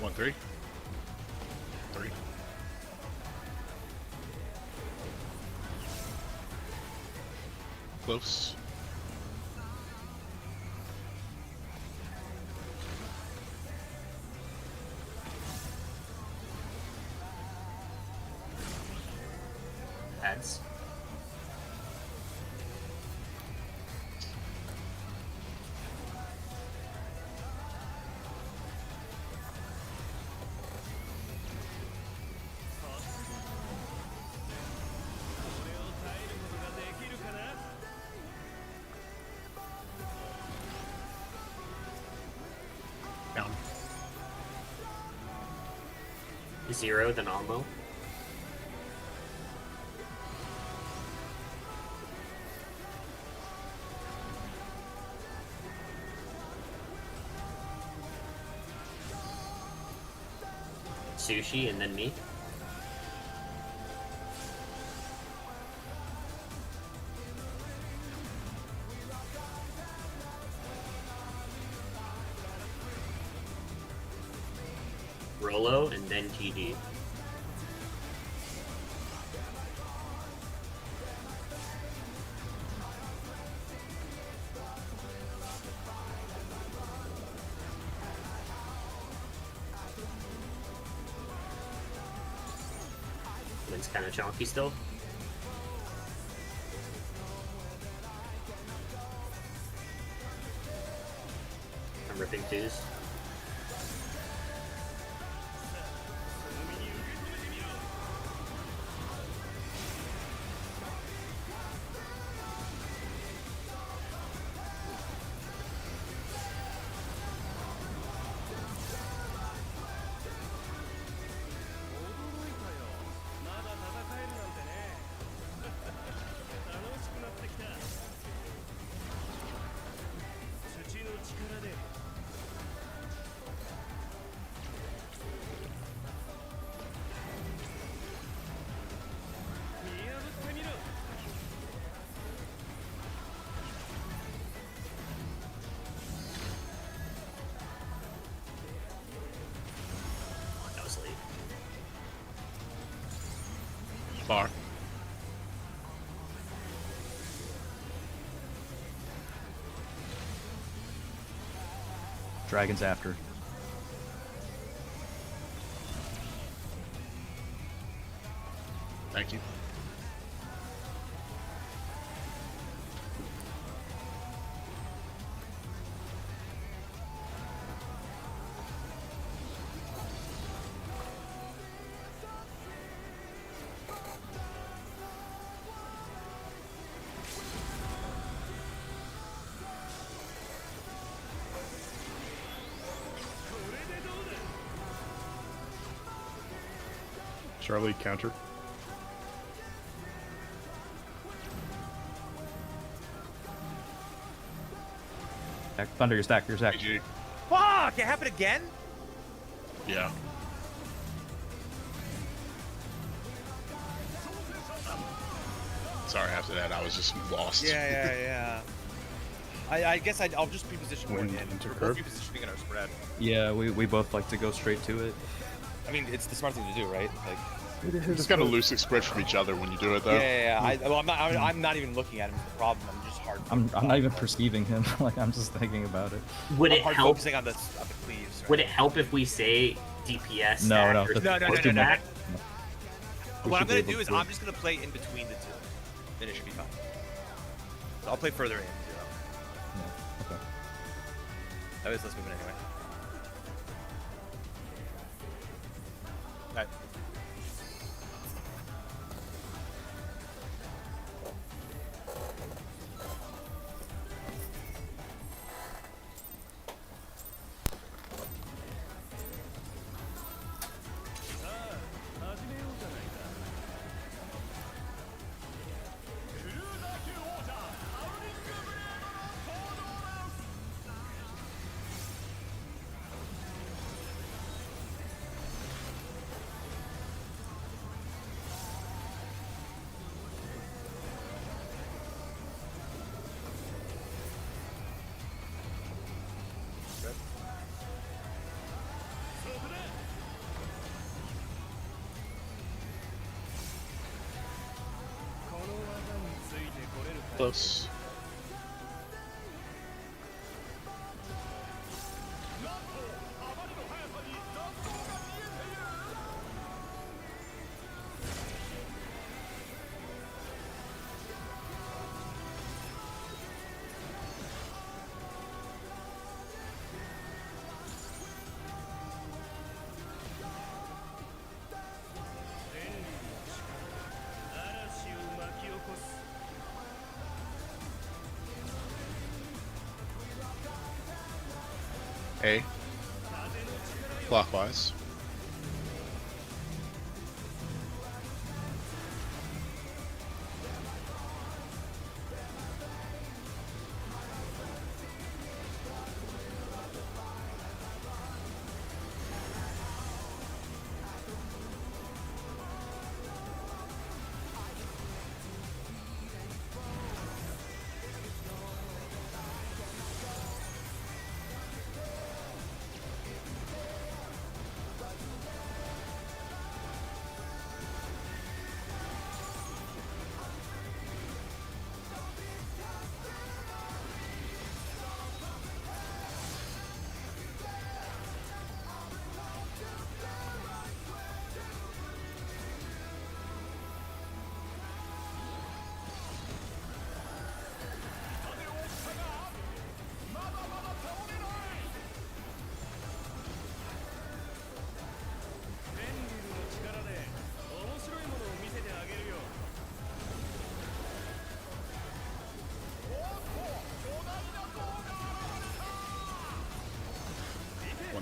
One, three. Three. Close. Heads. 0, then Almo. Sushi, and then me. Rolo, and then GG. It's kind of chonky still. I'm ripping twos. That was late. Bar. Dragon's after. Thank you. Charlie, counter. Thunder, you're stacked. You're stacked. GG. Fuck! It happened again? Yeah. Sorry, after that, I was just lost. Yeah. I guess I'll just be positioned more Wind in. into We're curve. both be positioning in our spread. Yeah, we both like to go straight to it. I mean, it's the smart thing to do, right? Like, It's got a loose spread from each other when you do it, though. I'm not even looking at him. Is the problem? I'm just hard. I'm not even perceiving him. Like I'm just thinking about it. Would I'm it hard help? focusing on the cleaves. Right? Would it help if we say DPS? No, stack no, or that's- No. stack? What I'm should be gonna able do is to- I'm just gonna play in between the two. Then it should be fine. So I'll play further in. Yeah, okay. That was less movement anyway. Alright. Close. A. Clockwise.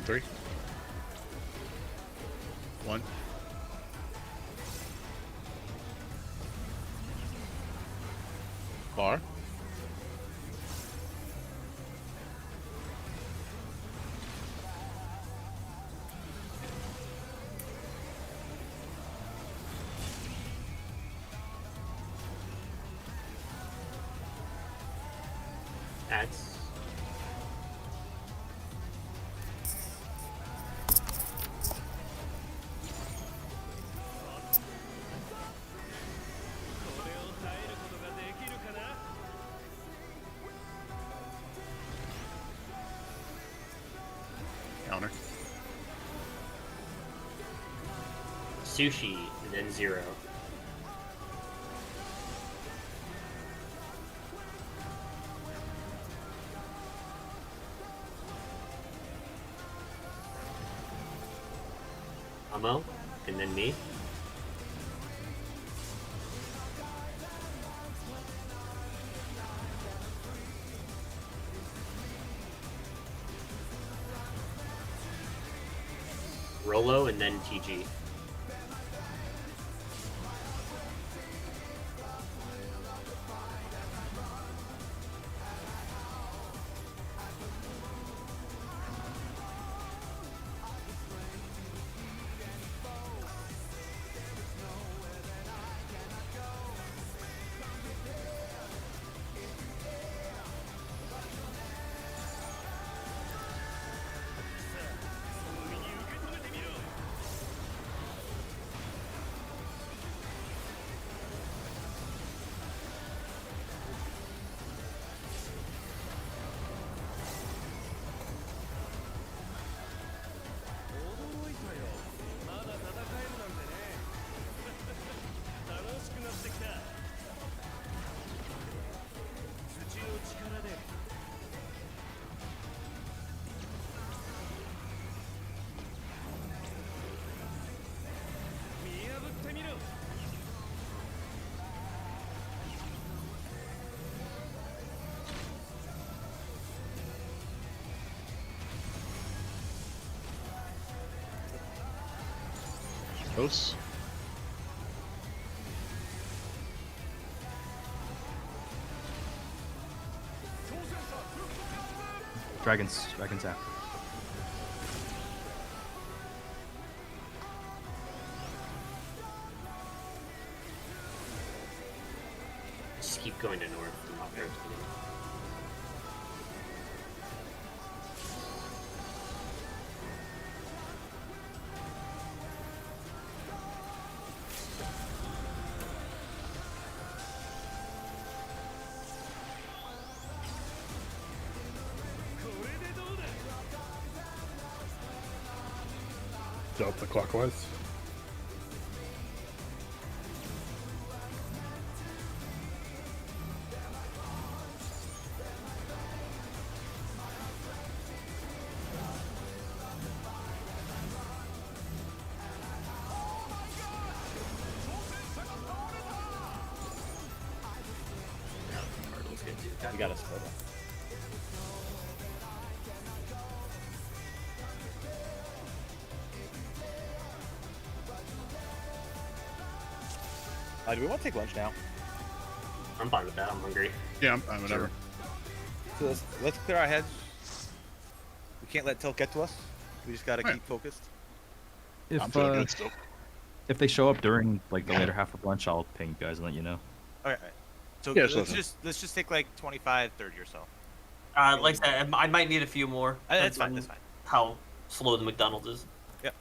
3. 1. Bar. That's Counter. sushi, and then 0. Amo, and then me. Rolo, and then TG. Close. Dragons after. Just keep going to north. And not there. Delta clockwise. You gotta split it. Do we want to take lunch now? I'm fine with that. I'm hungry. Yeah, I'm whatever. So let's clear our heads. We can't let Tilt get to us. We just gotta Right. keep focused. I'm feeling good still. If they show up during like the later half of lunch, I'll ping you guys and let you know. All right. So Yeah, let's just take like 25, 30 or so. Like I said, I might need a few more. That's fine. Depends That's on fine. How slow the McDonald's is. Yep.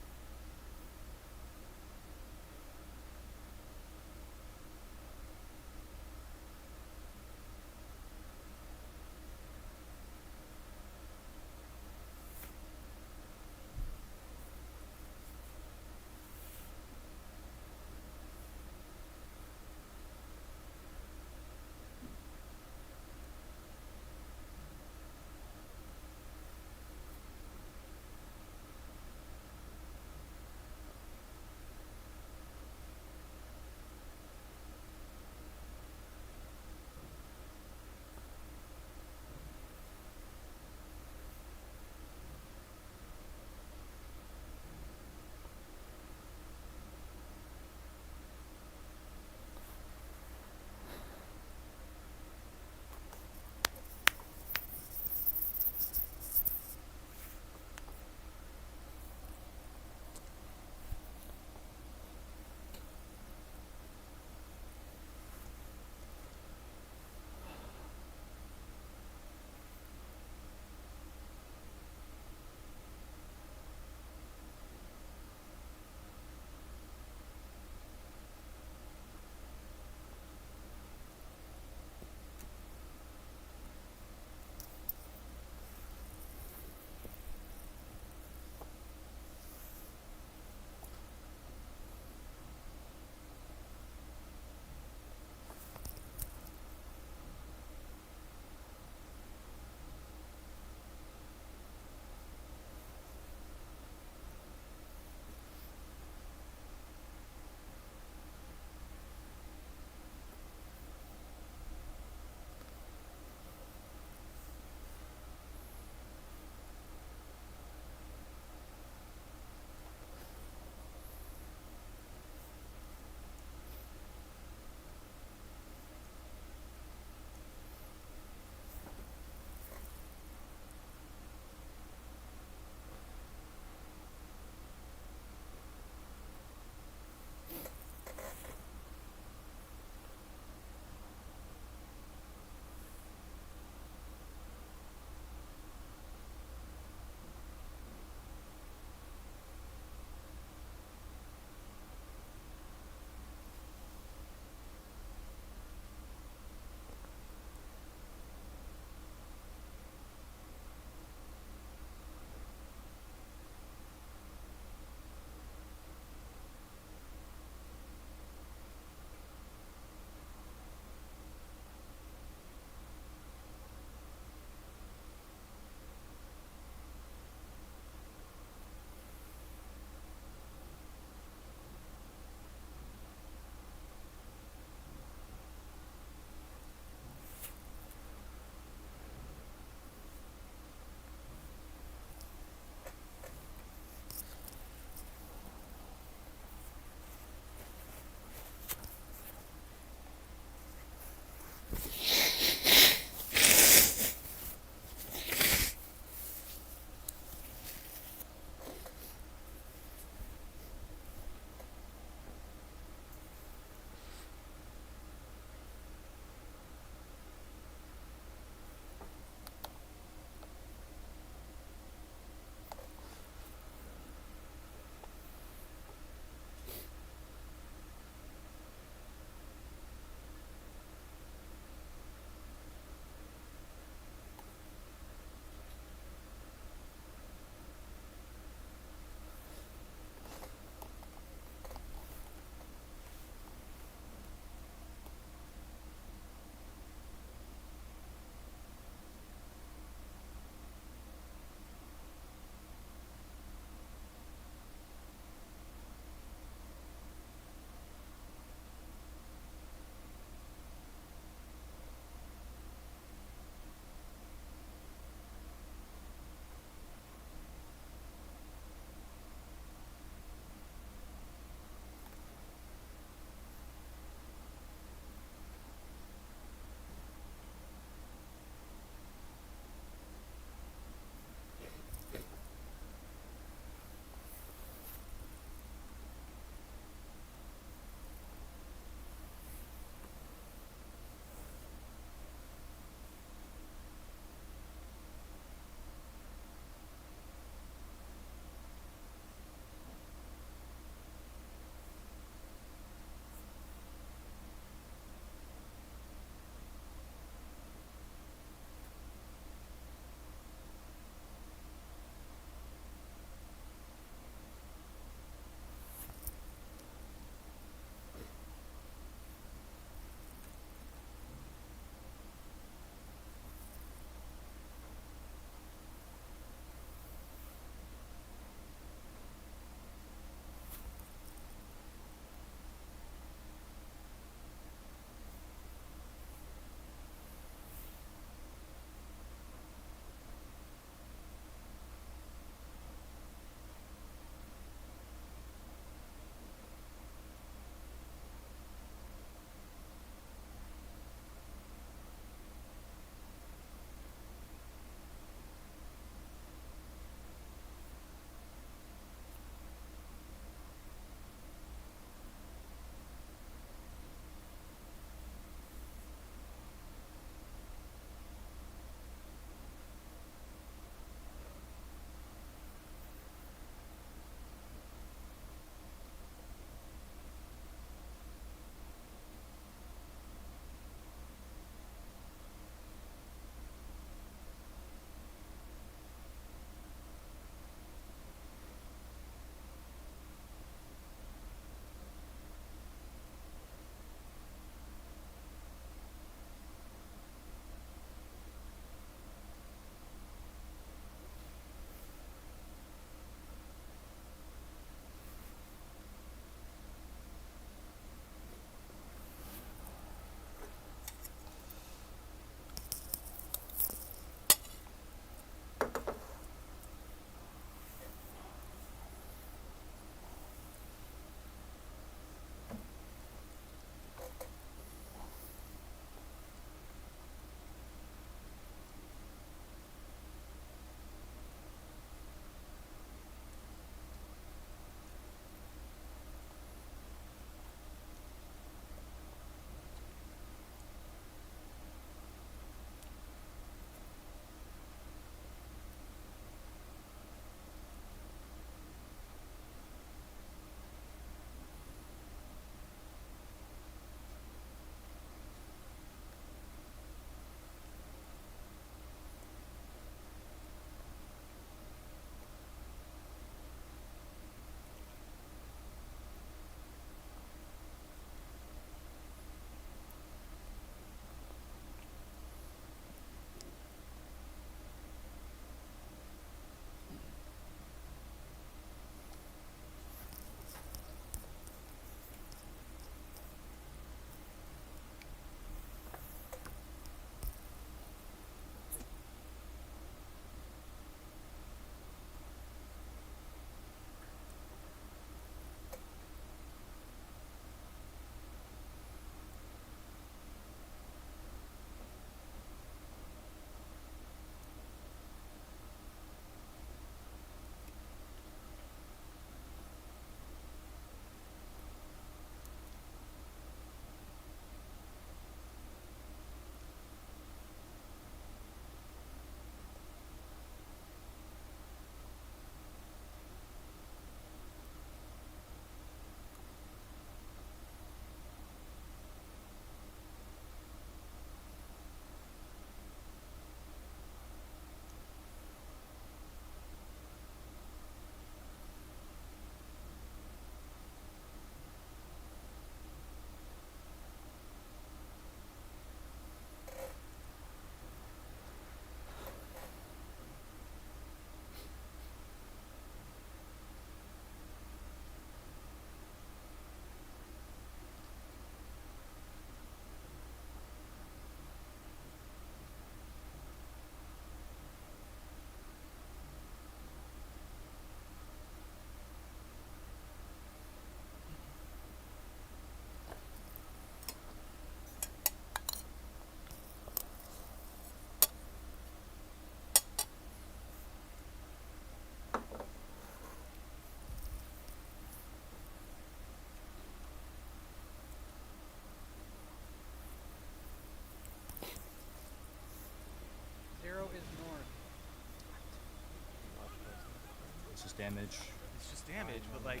It's just damage. It's just damage, but like.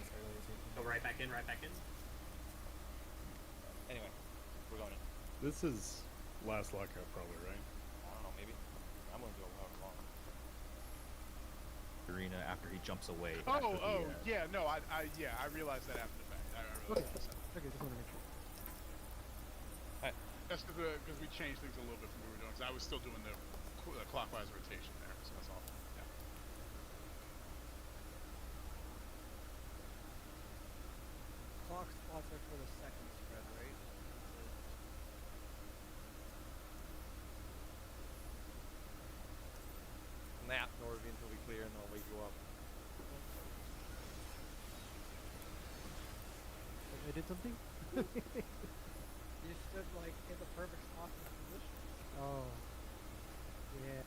Go right back in, right back in. Anyway, we're going in. This is last lockout, probably, right? I don't know, maybe. I'm gonna go however long. Arena after he jumps away. Yeah, no, I realized that after the fact. I realized that. Okay, just want to make sure. That's because we changed things a little bit from what we were doing. Because I was still doing the clockwise rotation there, so that's all. Yeah. Clock spots are for the second spread, right? Nap, Norby, until we clear, and then I'll wake you up. I did something? You stood like in the perfect spot in the position. Oh. Yeah.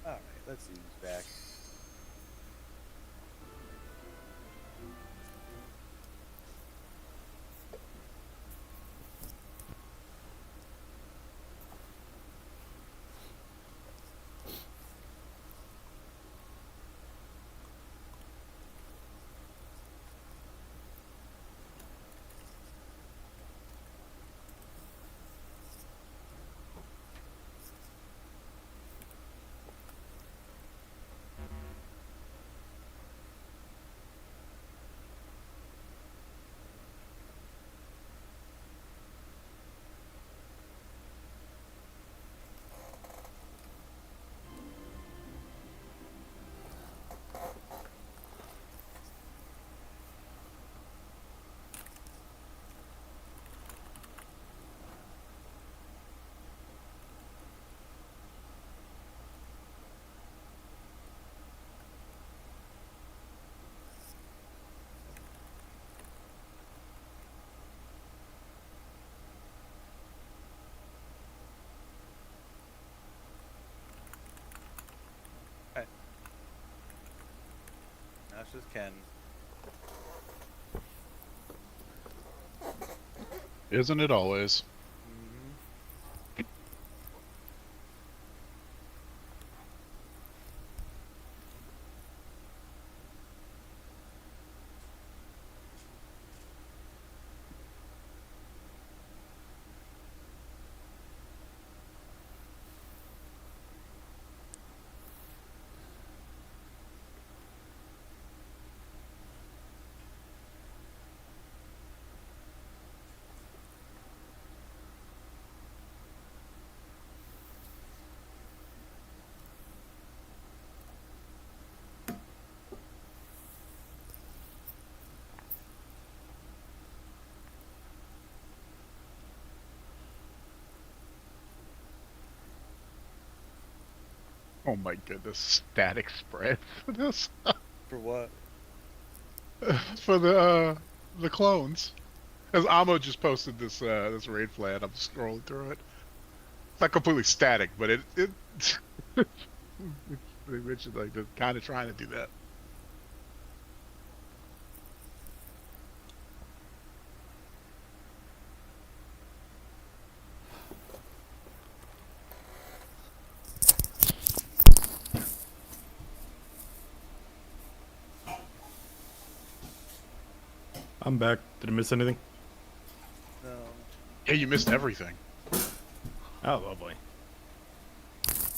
Alright, let's see who's back. That's just Ken. Isn't it always? Oh my goodness, static spreads for this. For what? For the clones. Because Amo just posted this this raid plan. I'm scrolling through it. It's not completely static, but it they mentioned like they're kind of trying to do that. I'm back. Did I miss anything? No. Yeah, you missed everything. Oh, lovely.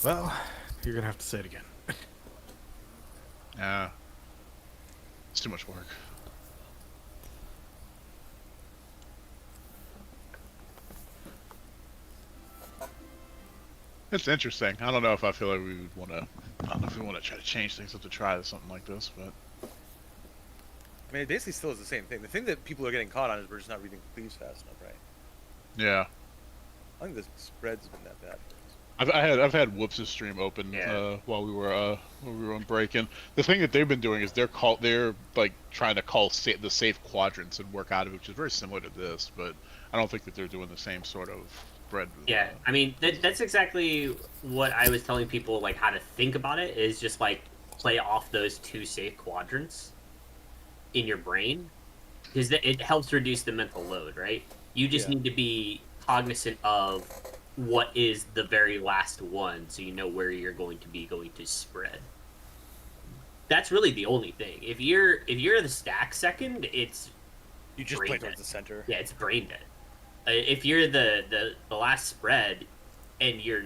Well, you're gonna have to say it again. Yeah. It's too much work. It's interesting. I don't know if I feel like we would want to. I don't know if we want to try to change things up to try something like this, but I mean, it basically still is the same thing. The thing that people are getting caught on is we're just not reading cleaves fast enough, right? yeah. I think the spread's been that bad. I've had Whoops' stream open while we were on break-in. The thing that they've been doing is they're like trying to call the safe quadrants and work out of it, which is very similar to this, but I don't think that they're doing the same sort of spread. Yeah, I mean that's exactly what I was telling people, like how to think about it is just like play off those 2 safe quadrants in your brain, because it helps reduce the mental load, right? You just need to be cognizant of what is the very last one, so you know where you're going to spread. That's really the only thing. If you're the stack second, it's you just play towards the center. Yeah, it's brain dead. If you're the last spread and you're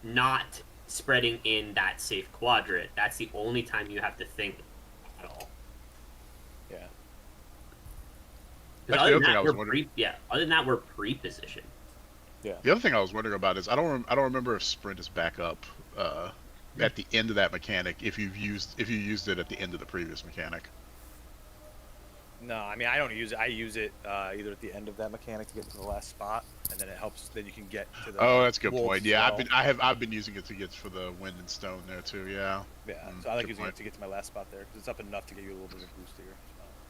not spreading in that safe quadrant, that's the only time you have to think at all. Yeah. Other than that, we're pre-positioned. Yeah. The other thing I was wondering about is I don't remember if sprint is back up at the end of that mechanic if you used it at the end of the previous mechanic. No, I mean I don't use it. I use it either at the end of that mechanic to get to the last spot, and then it helps. Then you can get to the. Oh, that's a good wolves point. as Yeah, well. I've been using it to get for the wind and stone there too. Yeah. Yeah, so I like using it to get to my last spot there because it's up enough to get you a little bit of a boost here.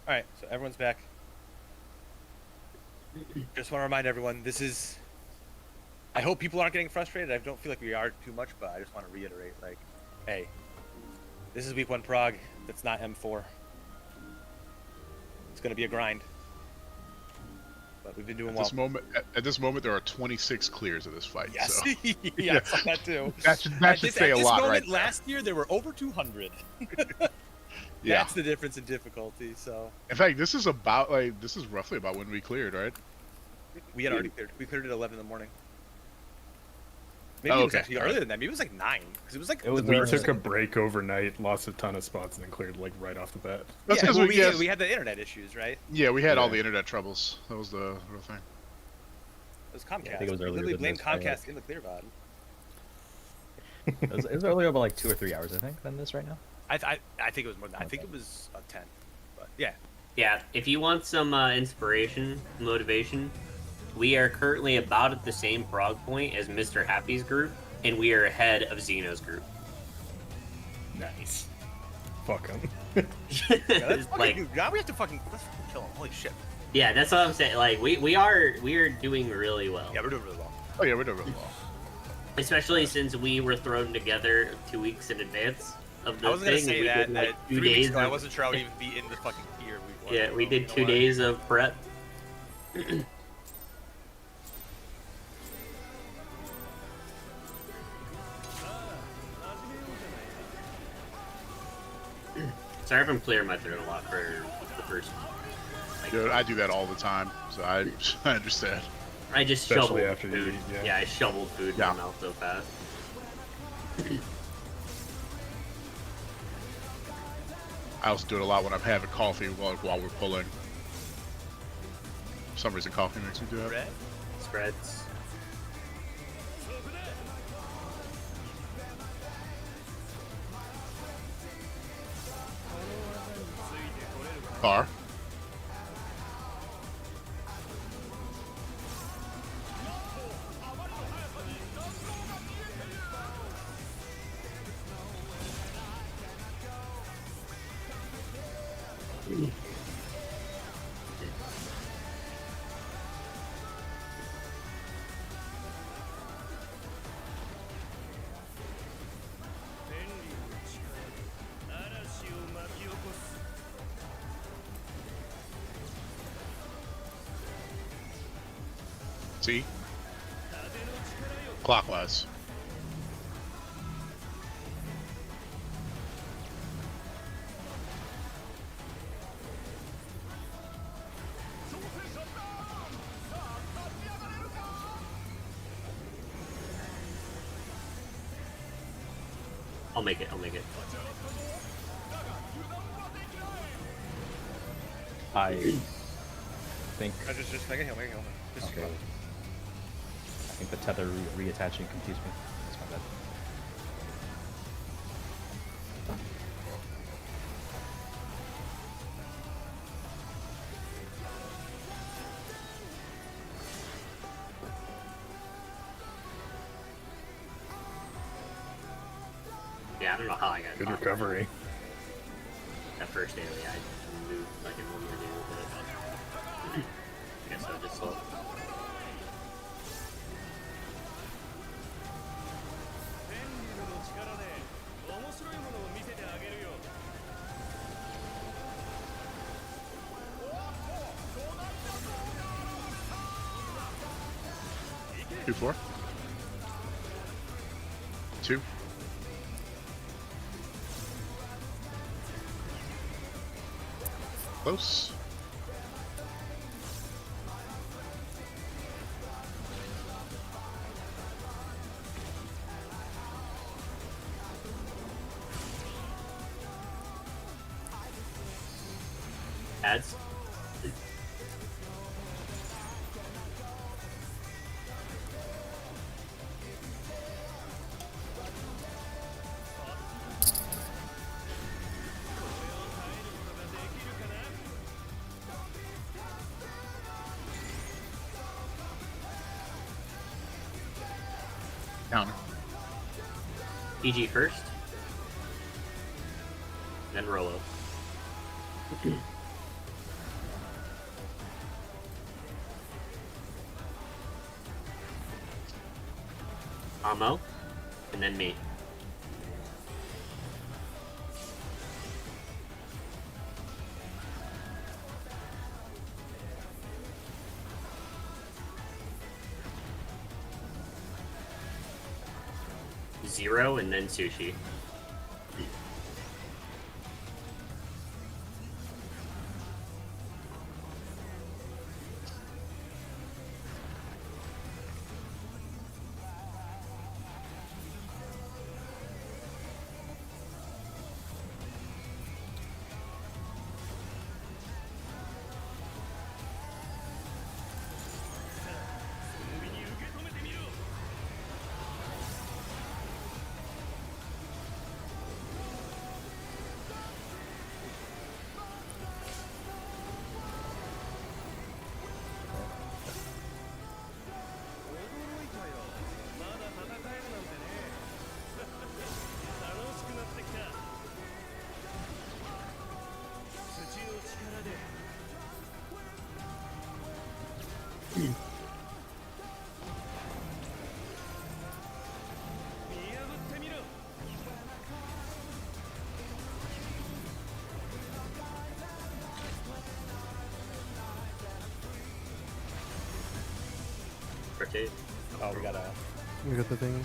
All right, so everyone's back. Just want to remind everyone, this is. I hope people aren't getting frustrated. I don't feel like we are too much, but I just want to reiterate, like, hey, this is week 1 Prague. That's not M4. It's going to be a grind. But we've been doing well. At this moment, there are 26 clears of this fight. Yes, So. yeah, I saw that too. That should say a lot, right? Last year, there were over 200. Yeah. That's the difference in difficulty. So. In fact, this is roughly about when we cleared, right? We had already cleared. We cleared at 11 in the morning. Maybe it was actually earlier than that. Maybe it was like 9 because it was like. We took a break overnight, lost a ton of spots, and then cleared like right off the bat. That's yeah, because we had the internet issues, right? Yeah, we had all the internet troubles. That was the real thing. It was Comcast. Yeah, I think it was earlier literally than blamed this, right? Comcast in the clear VOD. It was earlier by like 2 or 3 hours, I think, than this right now. I think it was more than that. I think it was 10. But yeah. Yeah, if you want some inspiration, motivation, we are currently about at the same Prague point as Mr. Happy's group, and we are ahead of Xeno's group. Nice. Fuck him. God, we have to fucking kill him. Holy shit. Yeah, that's what I'm saying. Like we are doing really well. Yeah, we're doing really well. Oh yeah, we're doing really well. Especially since we were thrown together 2 weeks in advance of the I was gonna thing. say and we that, did, like, 3 weeks ago, I wasn't sure I would even be in the fucking gear. Yeah, we did 2 days of prep. Sorry if I'm clearing my throat a lot for the first. Dude, I do that all the time, so I understand. I just Especially shoveled after you food. eat, Yeah, I shoveled food in my mouth so fast. I also do it a lot when I'm having coffee while we're pulling. For some reason, coffee makes me do that. Spreads. Car. See? Clockwise. I'll make it. I'll make it. I think. Just make a heal. Make a heal. Just Okay. I think the tether reattaching confused me. That's my bad. Yeah, I don't know how I got Good caught. recovery. That first daily, I moved like I normally do, but I guess I just saw. 2-4. 2. Close. Ads. Counter. PG first, then Rolo. Amo, and then me. Zero, and then Sushi. Rotate. Oh, we got a. We got the thing.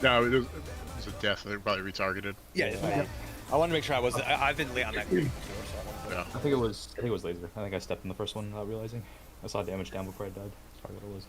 No, it was a death. They're probably retargeted. Yeah, it's fine. I wanted to make sure I wasn't. I've been late on that game before, so I wanted to. Yeah. I think it was laser. I think I stepped in the first one without realizing. I saw damage down before I died. That's probably what it was.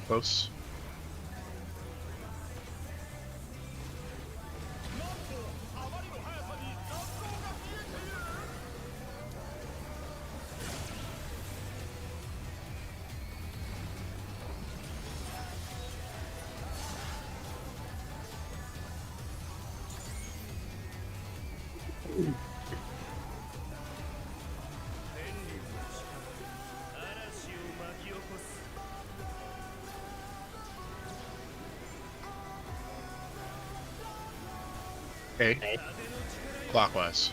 Close. A. A. Clockwise.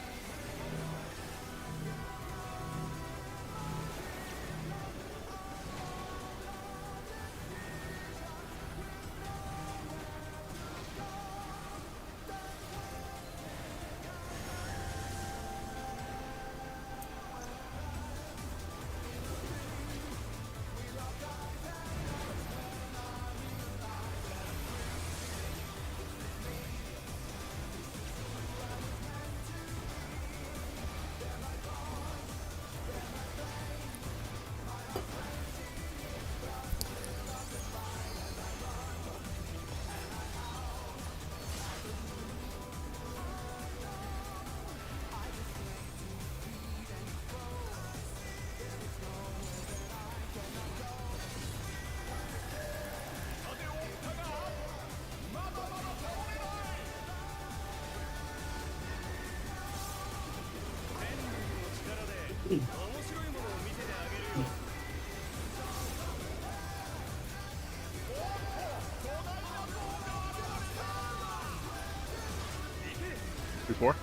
Three, four.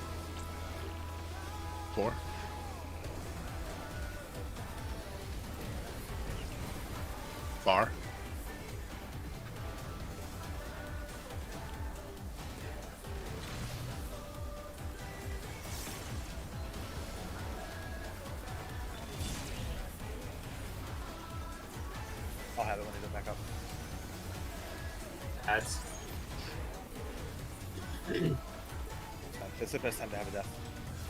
Four. Far. I'll have it when it goes back up. That's This is the best time to have a death.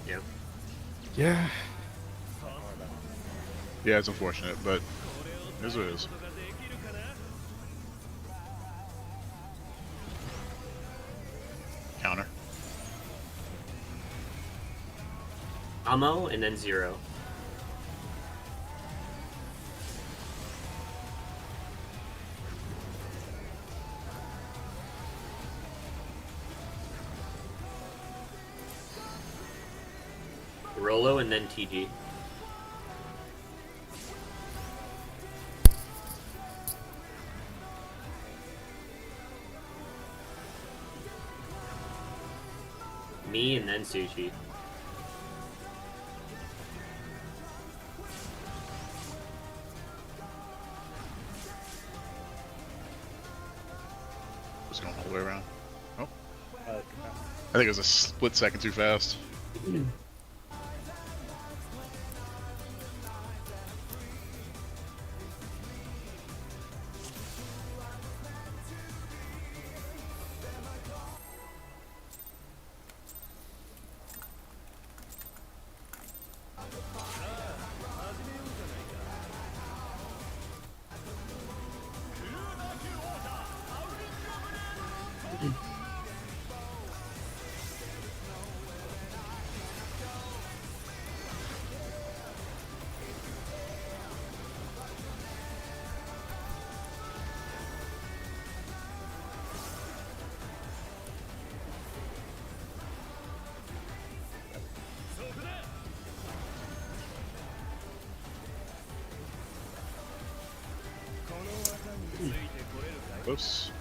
yep. Yeah. Don't worry about it. Yeah, it's unfortunate, but it is what it is. Counter. Ammo and then 0. Rolo and then TG. Me and then Sushi. Just going all the way around. Oh, Uh, I think it was a split second too fast. Whoops.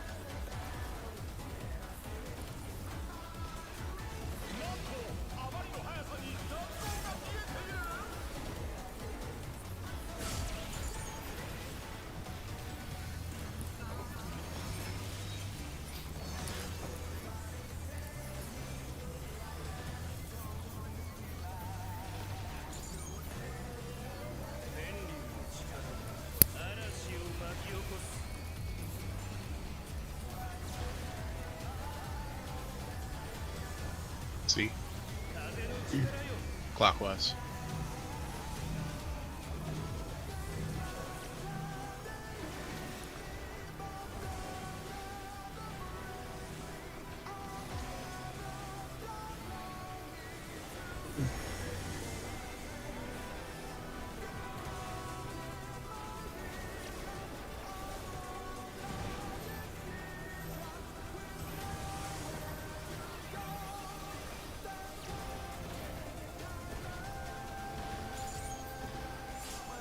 See? Clockwise.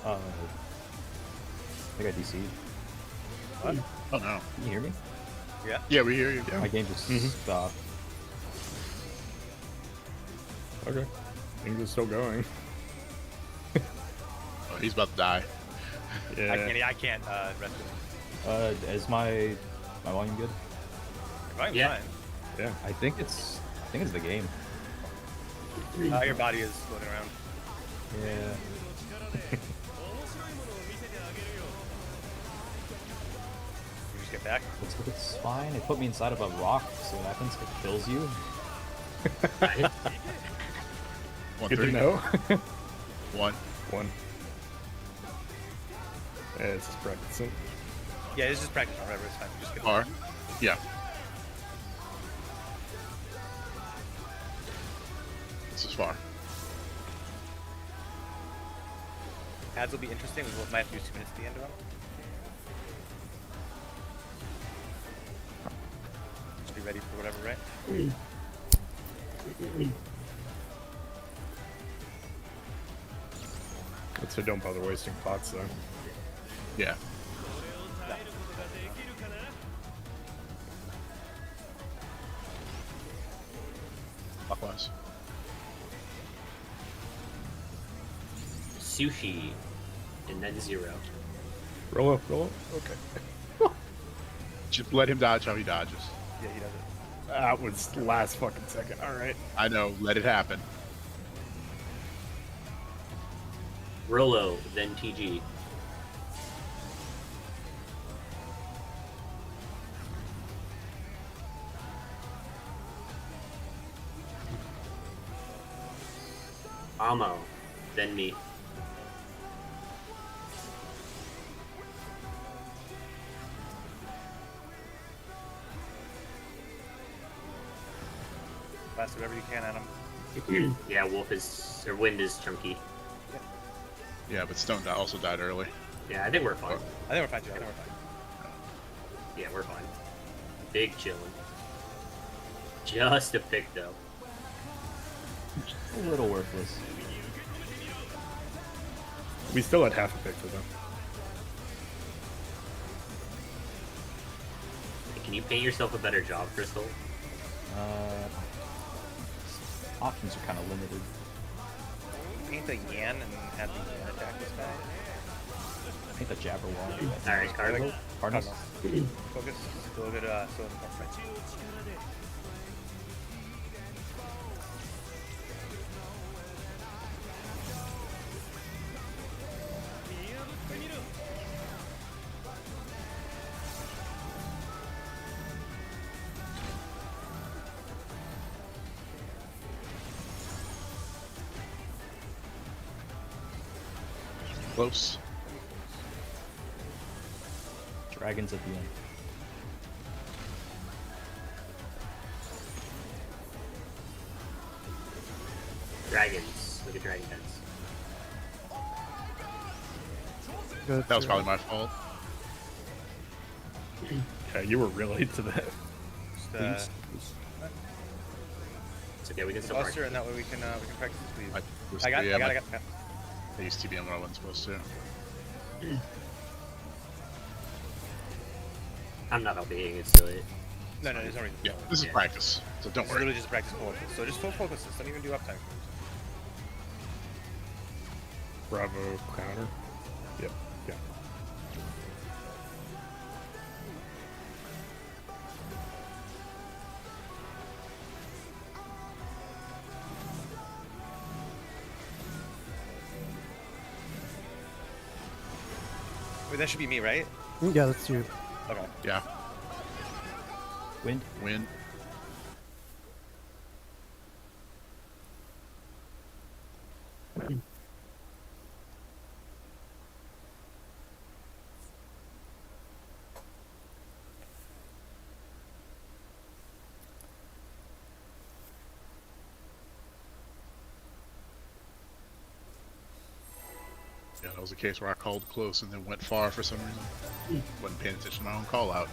I think I DC'd. What? Oh no. Can you hear me? Yeah. Yeah, we hear you. My game just stopped. Okay. Things are still going. Oh, he's about to die. Yeah. I can't rescue him. Is my volume good? Fine, Yeah. fine. Yeah. I think it's the game. Your body is floating around. Yeah. You just get back. It's fine. It put me inside of a rock, so what happens? It kills you. Good to know. 1. 1. Yeah, it's just practicing. Yeah, it's just practice or whatever. It's fine. Just get R. Yeah. This is far. Ads will be interesting. We might have to use 2 minutes at the end of them. Just be ready for whatever, right? So don't bother wasting pots though. Yeah. Clockwise. Sushi, and then 0. Roll up. Okay. Just let him dodge how he dodges. Yeah, he does it. That was last fucking second. All right. I know. Let it happen. Rolo, then TG. Amo, then me. Blast whatever you can at him. Yeah, Wolf is, or Wind is chunky. Yeah, but Stone also died early. Yeah, I think we're fine. I think we're fine too. I think we're fine. Yeah, we're fine. Big chillin'. Just a pick though. A little worthless. We still had half a pick for them. Can you paint yourself a better job, Crystal? Options are kind of limited. Paint the Yan and have the Yan attack this guy. I think the Jabberwock. Alright, Cardinal. Cardinals. Focus. Still a good, still in the front fight. Close. Dragons at the end. Dragons. Look at dragon heads. Good. That was probably my fault. Yeah, you were really to that. Just, It's okay, we can still Buster, practice. and that way we can practice this lead. was- I got. yeah, I I used TBM when I wasn't supposed to. I'm not LBing, it's really. No, there's no reason. Yeah, this is practice, so don't It's worry. literally just practice focus. So just full focus. Don't even do uptime. Bravo counter. Yep. Yeah. Wait, that should be me, right? Yeah, that's you. Okay. Yeah. Wind. Win. Yeah, that was a case where I called close and then went far for some reason. Wasn't paying attention to my own call out.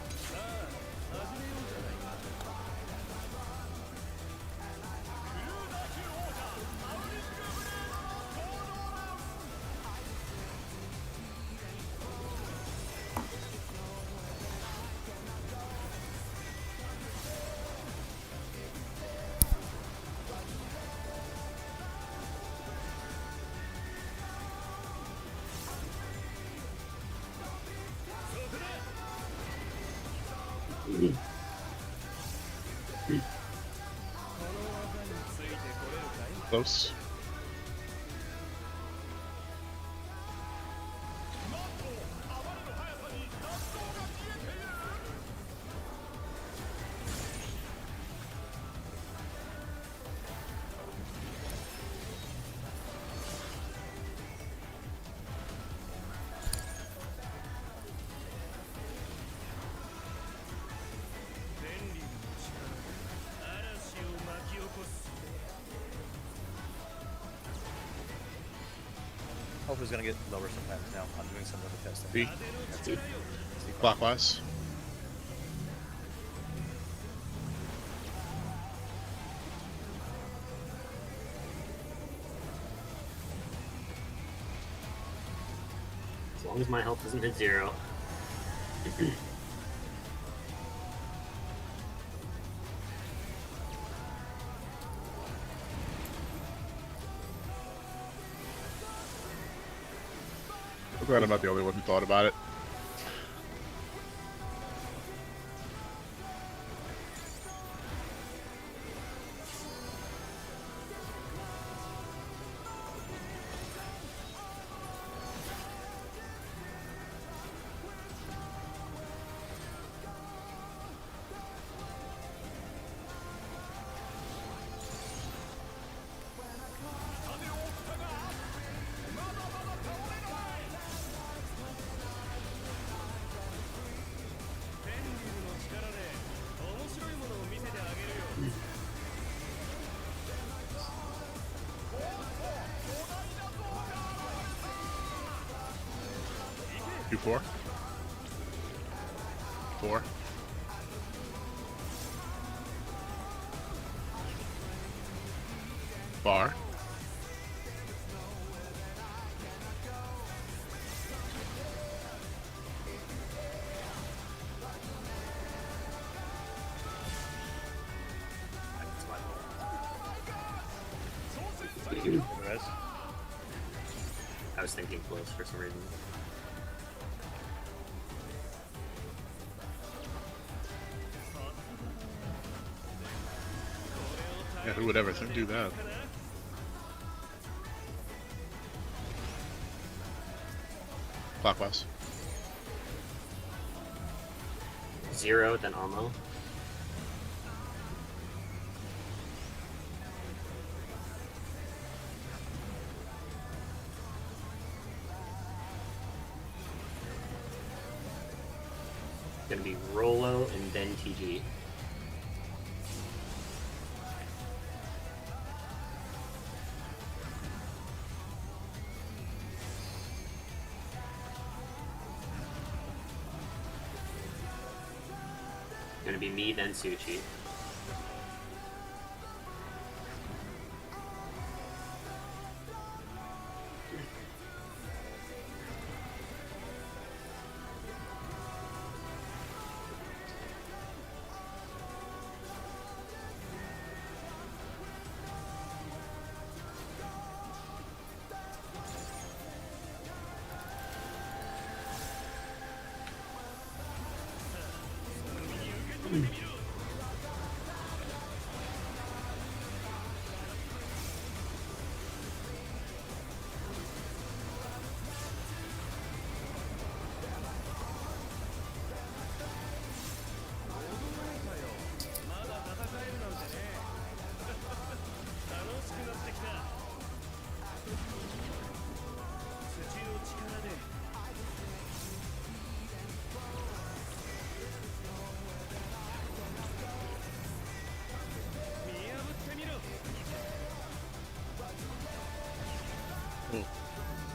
Close. Hope is gonna get lower sometimes now. I'm doing some of the testing. B. Clockwise. As long as my health doesn't hit 0. I'm glad I'm not the only one who thought about it. Q4. 4. Bar. Res. I was thinking close for some reason. Yeah, who would ever do that? Clockwise. 0, then Amo. Gonna be Rolo and then TG. Gonna be me, then Suchi.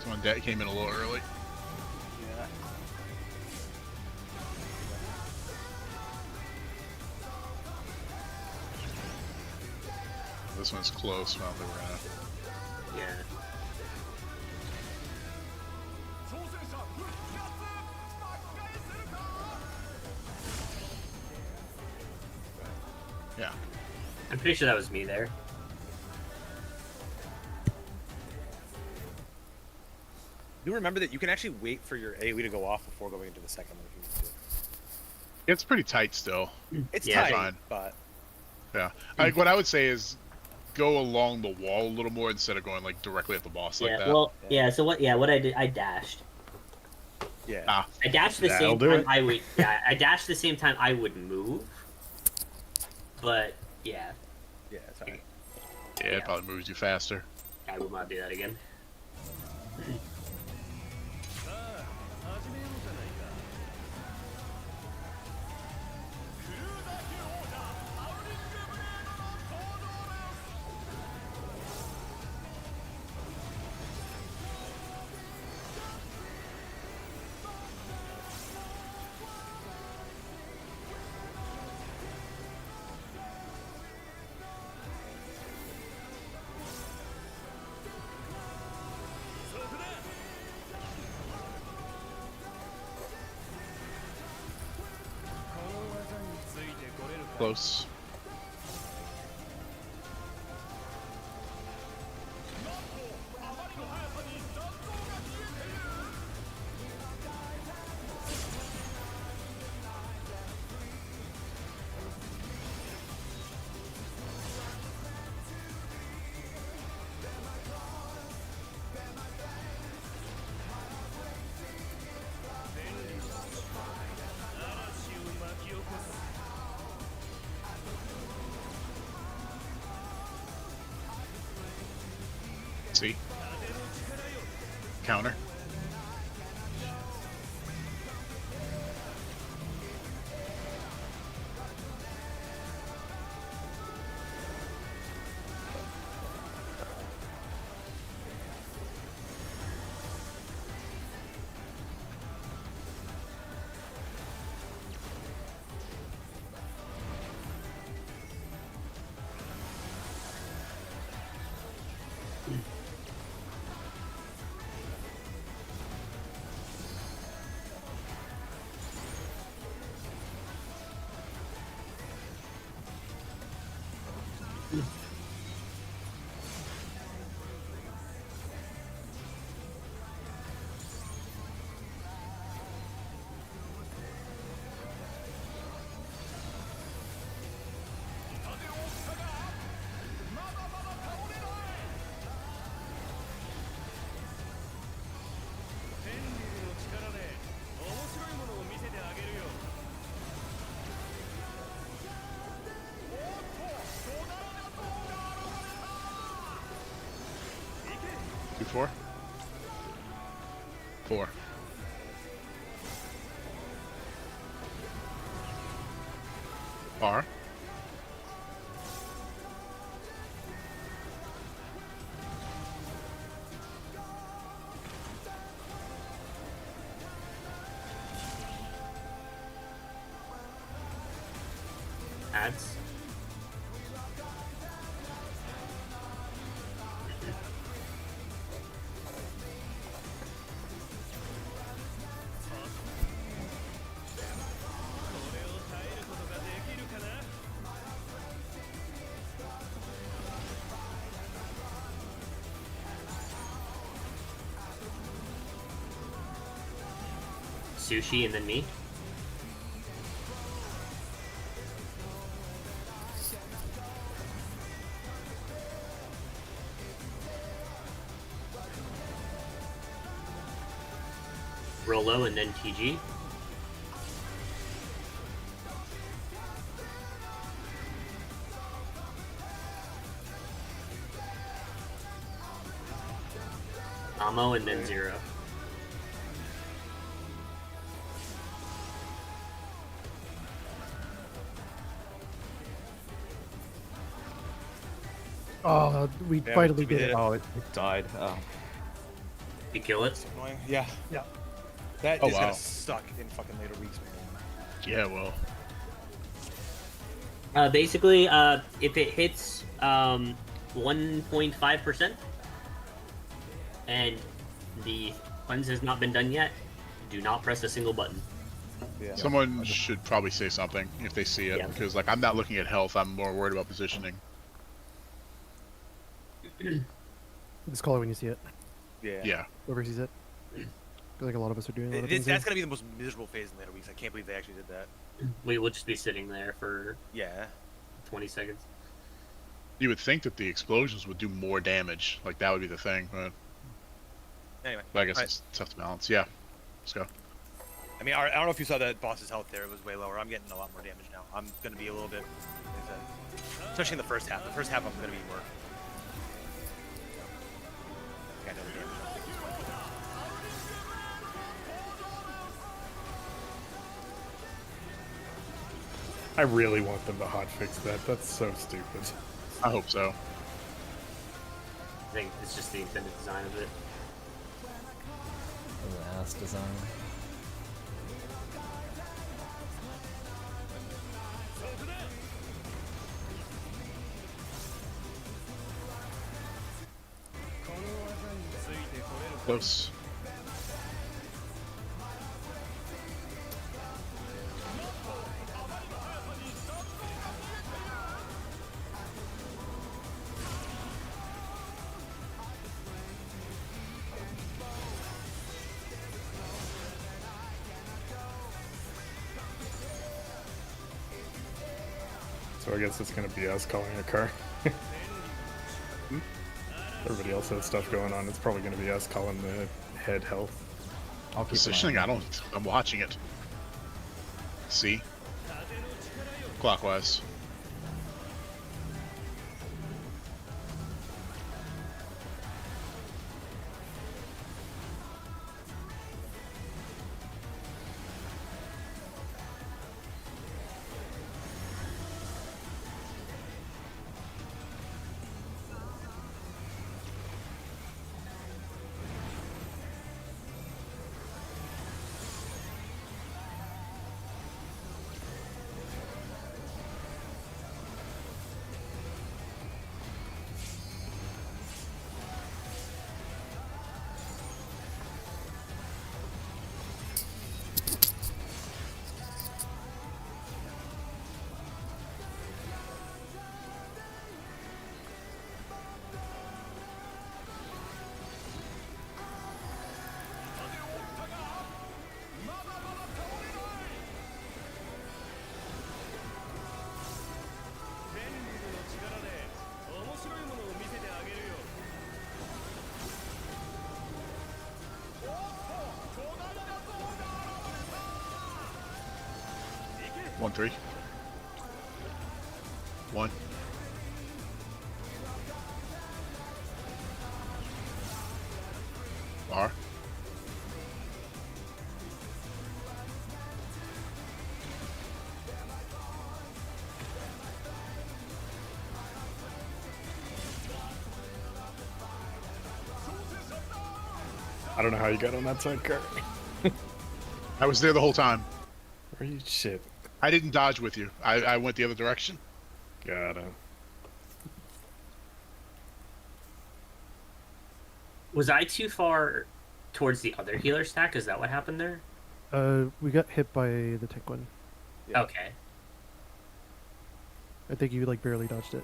Someone that came in a little early. Yeah. This one's close. Well, they were Yeah. Yeah. I'm pretty sure that was me there. Do remember that you can actually wait for your AoE to go off before going into the second one if you need to. It's pretty tight still. It's Yeah, tight, fine. but Yeah. What I would say is go along the wall a little more instead of going like directly at the boss like that. Well, yeah. So what? Yeah, what I did, I dashed. yeah. Ah, I dashed the That'll same do time it. I would. Yeah, I dashed the same time I would move. But yeah, Yeah, it's alright. yeah, it probably moves you faster. I will not do that again. Close. See? Counter. Two, 4. 4. R. Ads. Sushi and then me. Rolo and then TG. Amo and then 0. Oh, we Yeah, finally we did did it. it. Oh, it died. Oh. You kill it? Annoying. Yeah. Yeah. That Oh, is wow. gonna suck in fucking later weeks, man. Yeah, well. Basically, if it hits 1.5% and the cleanse has not been done yet, do not press a single button. Yeah. Someone should probably say something if they see it, Yeah. because like I'm not looking at health. I'm more worried about positioning. Just call it when you see it. Yeah. Yeah. Whoever sees it. feel like a lot of us are doing a lot of things. That's gonna be the most miserable phase in later weeks. I can't believe they actually did that. We will just be sitting there for Yeah. 20 seconds. You would think that the explosions would do more damage. Like that would be the thing, but Anyway. I guess Alright. it's tough to balance. Yeah. Let's go. I mean, I don't know if you saw that boss's health there. It was way lower. I'm getting a lot more damage now. I'm gonna be a little bit, like I said, especially in the first half. The first half, I'm gonna be more. I know the damage. I really want them to hotfix that. That's so stupid. I hope so. I think it's just the intended design of it. The ass design. Close. So I guess it's gonna be us calling a car. Everybody else has stuff going on. It's probably gonna be us calling the head health. I'll keep Positioning, I don't. I'm watching it. See? Clockwise. One, 3. 1. R. I don't know how you got on that side car. I was there the whole time. Are you shit? I didn't dodge with you. I went the other direction. Got it. Was I too far towards the other healer stack? Is that what happened there? We got hit by the tank one. Yeah. Okay. I think you like barely dodged it.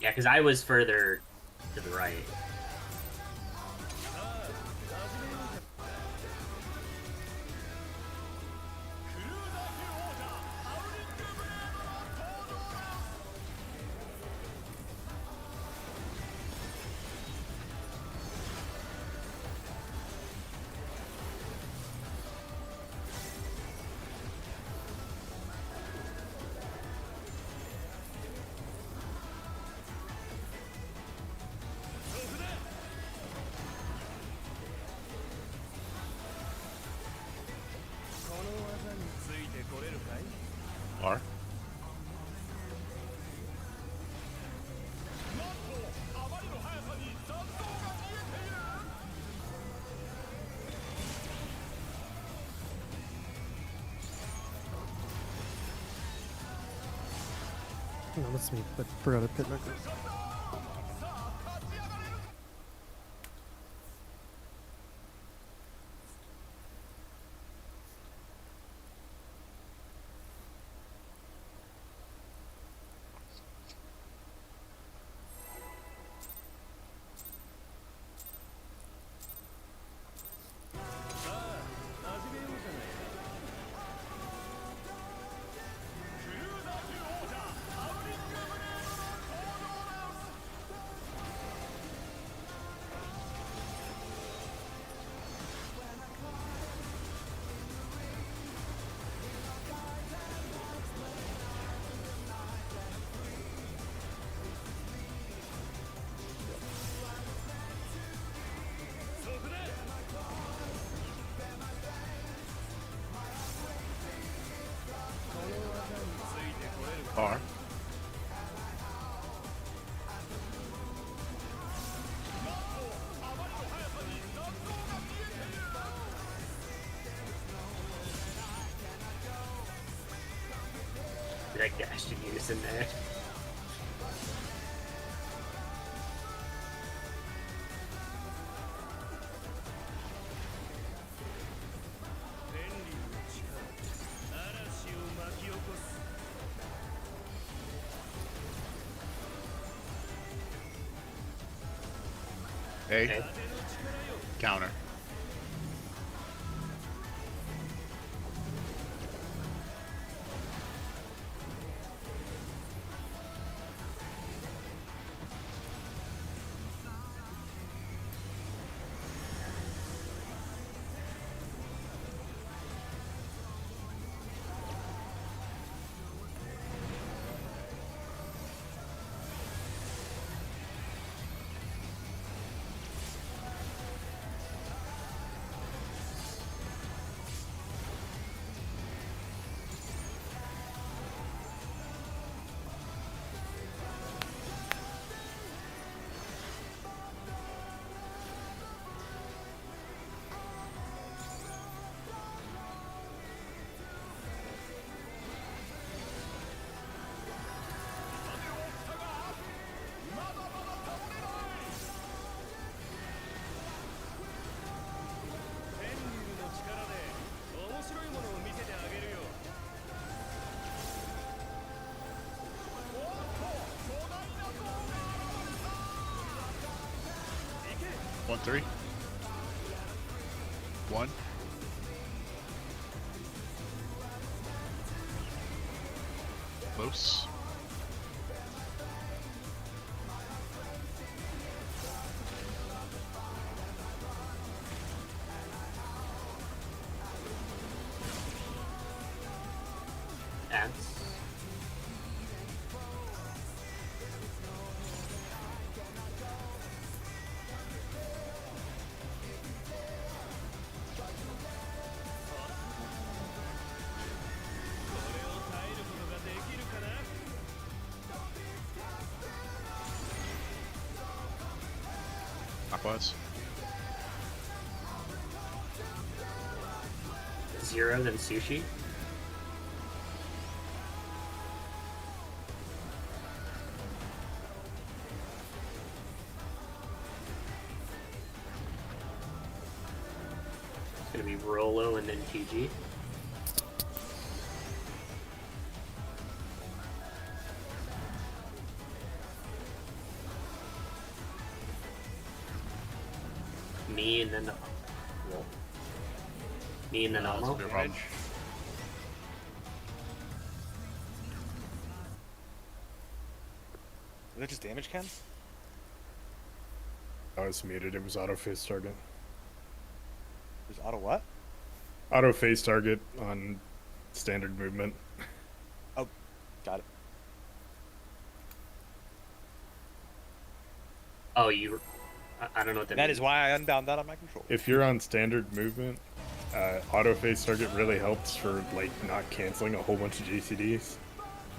Yeah, because I was further to the right. R. Hang on, that's me. I forgot to pit record. R. That gash to use in there. A. Okay. Counter. One, 3. 1. Close. Ants. Clockwise. 0, then sushi. It's gonna be Rolo and then TG. Me and then well, me and then That's Elmo. no problem. Is that just damage, Ken? I was muted. It was auto face target. There's auto what? Auto face target on standard movement. Oh, got it. Oh, I don't know what that means. That is why I unbound that on my control. If you're on standard movement, auto face target really helps for like not canceling a whole bunch of GCDs.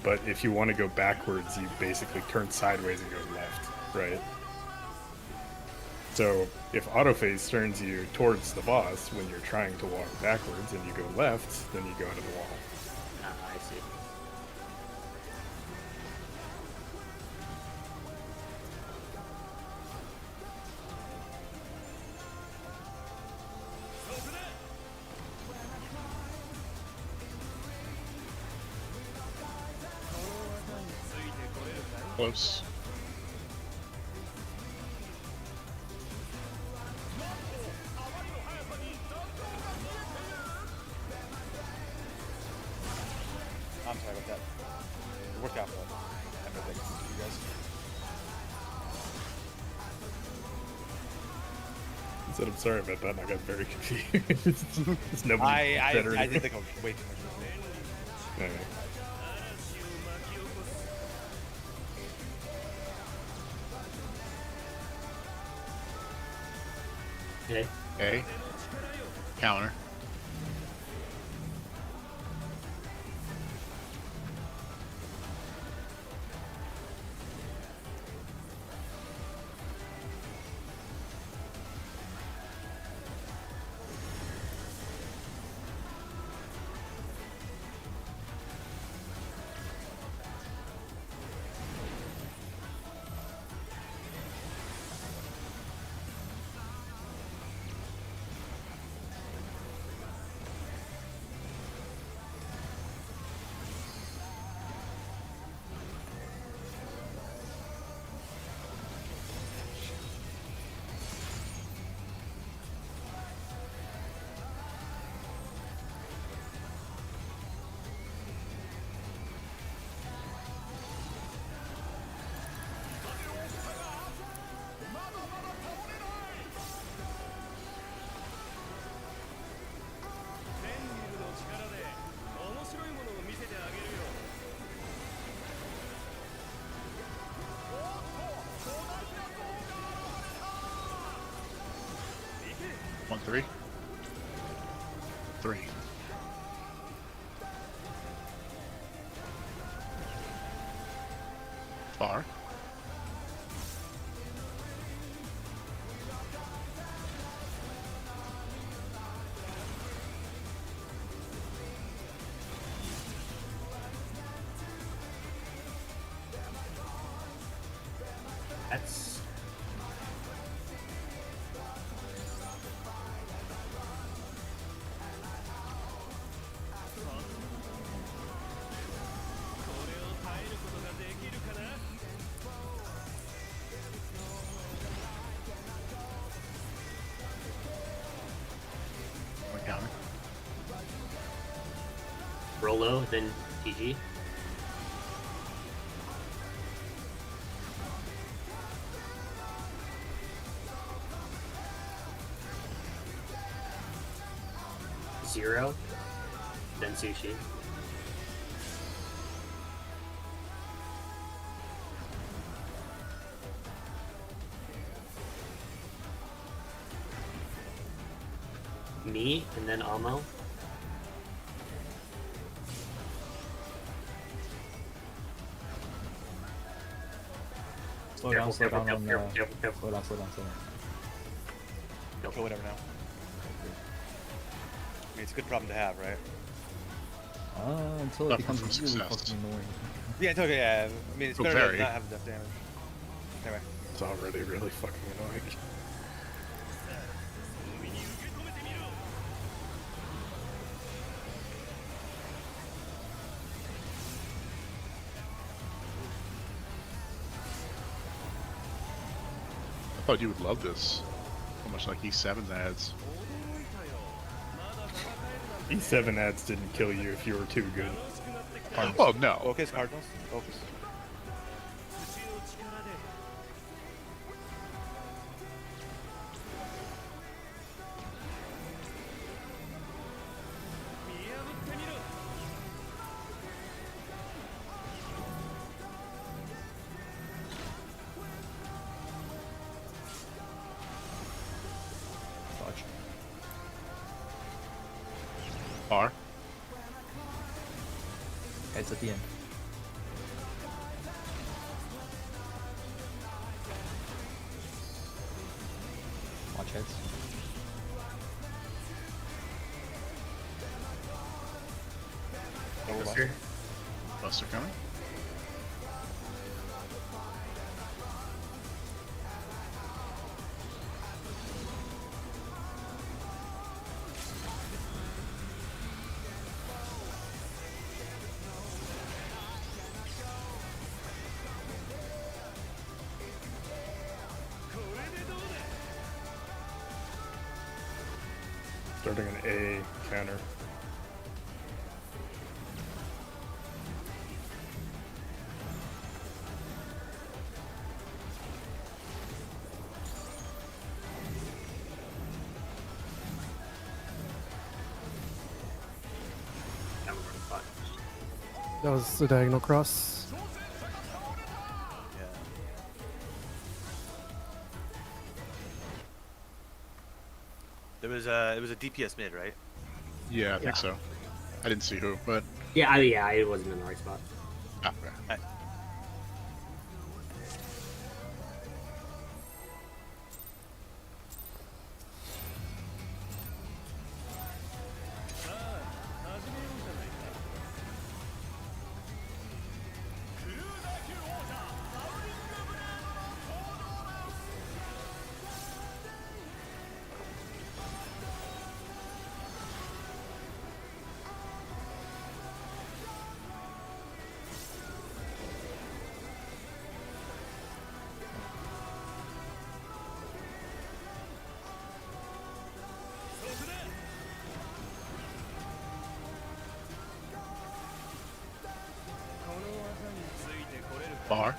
But if you want to go backwards, you basically turn sideways and go left, right? So if auto phase turns you towards the boss when you're trying to walk backwards and you go left, then you go into the wall. Ah, I see. Close. I'm sorry about that. It worked out well. I know that you guys. I said I'm sorry about that and I got very confused. It's nobody better I than did me. think way too much. Alright. Okay. A. Counter. 3. 3. Far. That's One counter. roll low, then TG. Zero, then sushi. Me, and then Amo. Slow down, slow down on careful. slow down, slow down, slow down. Go whatever now. I mean, it's a good problem to have, right? Until it Suffer becomes from really success. fucking annoying. Yeah, it's okay. Yeah, I mean, it's It'll better vary. to not have enough damage. Anyway. It's already really fucking annoying. I thought you would love this. How much like E7's ads. E7 ads didn't kill you if you were too good. Well, no. Focus, Cardinals. Focus. Dodge. R. Heads at the end. Watch heads. Buster. Buster coming. Starting an A counter. That was the diagonal cross. Yeah. It was a DPS mid, right? Yeah, I think so. I didn't see who, but Yeah, I wasn't in the right spot. okay. Bar.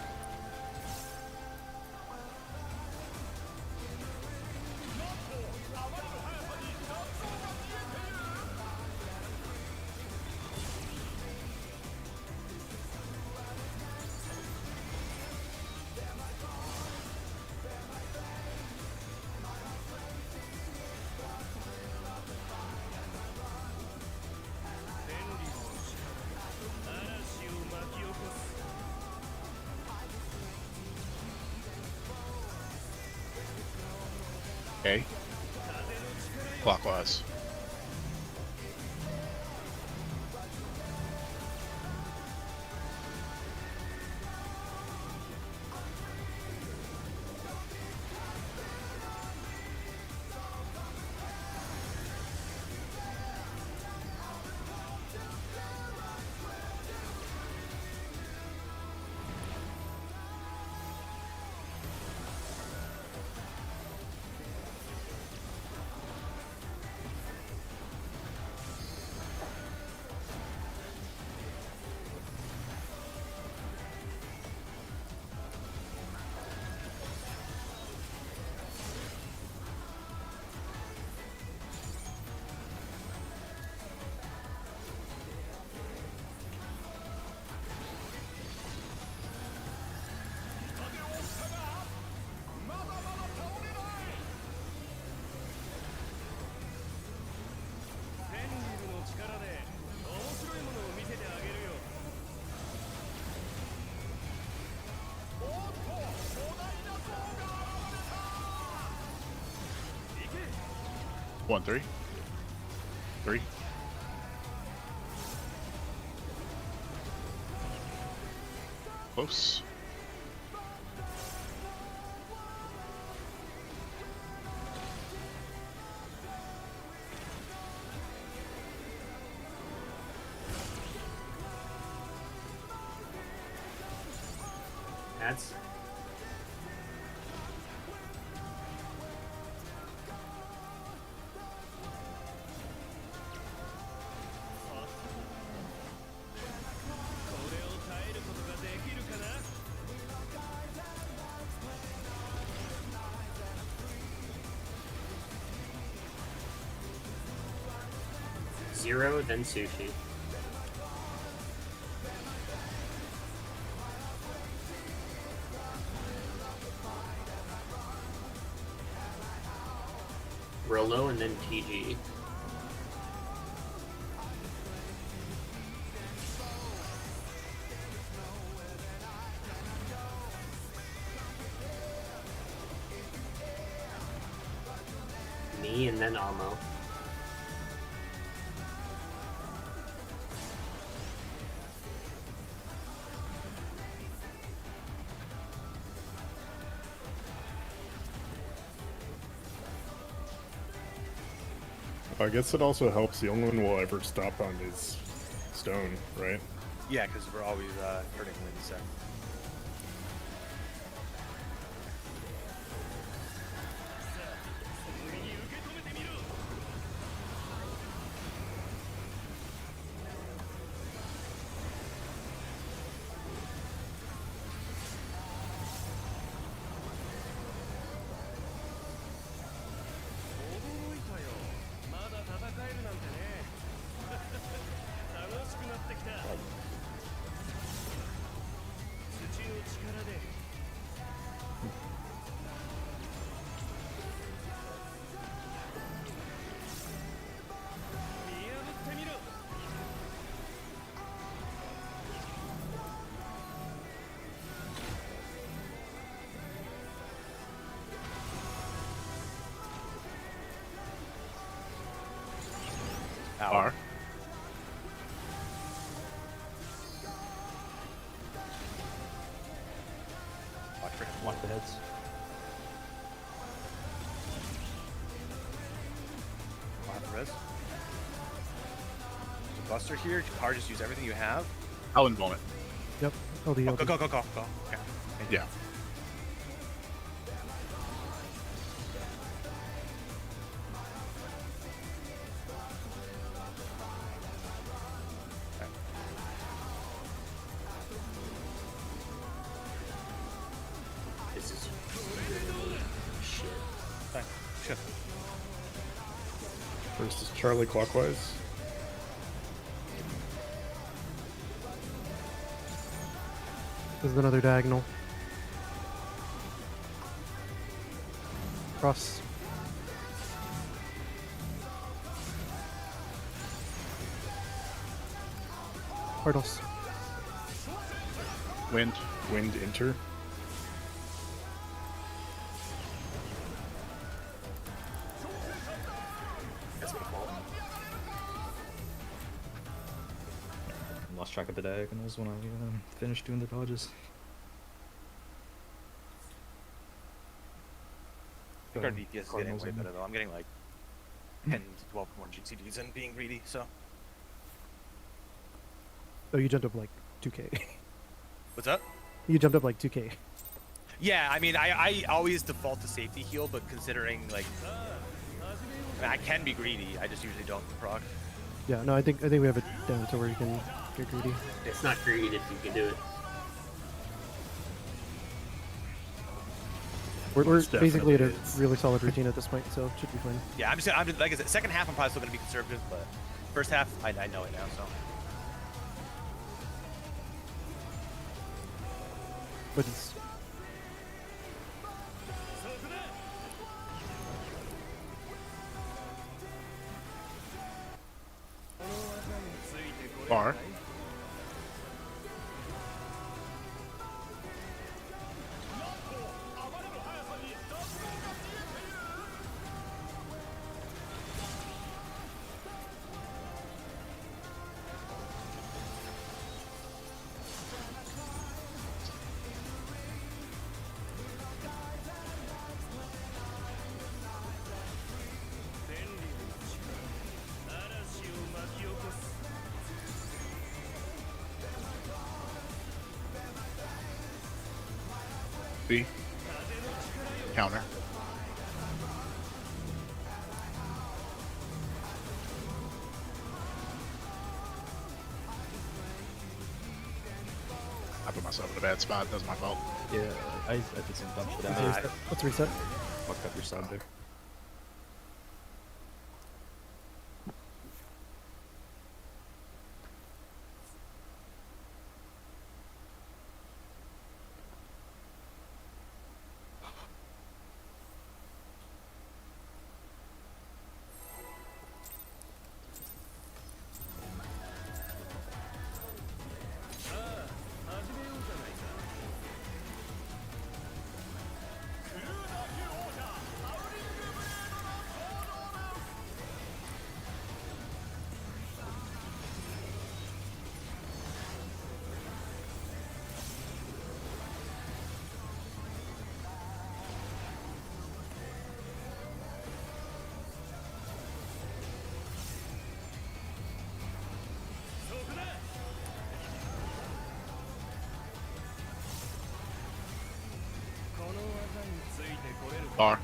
Okay. Clockwise. One, three. Three. Close. That's zero, then sushi. Rolo and then TG. Me and then Amo. I guess it also helps. The only one we'll ever stop on is stone, right? Yeah, because we're always hurting wind, so. R. Watch the heads. Res. There's a buster here. Car, just use everything you have. I'll involve it. Yep. LD, Oh, LD. go. Okay. Yeah. This is shit. Fine. Shift. First is Charlie clockwise. This is another diagonal. Cross. Cardinals. Wind. Wind enter. track of the diagonals when I finish doing the dodges. I think our DPS is getting Cardinals way in. better though. I'm getting like 10 to 12 more GCDs and being greedy. So Oh, you jumped up like 2K. what's up? You jumped up like 2K. Yeah, I mean, I always default to safety heal, but considering like I can be greedy, I just usually don't proc. Yeah, no, I think we have it down to where you can get greedy. It's not greed if you can do it. We're Most basically at a definitely is. really solid routine at this point, so it should be fine. Yeah, I'm just like I said, second half I'm probably still gonna be conservative, but first half I know it now. So But it's Bar. B. Counter. I put myself in a bad spot. That's my fault. Yeah, I did some dumb shit. let's I reset. Let's reset. fucked up your sub there. Bar.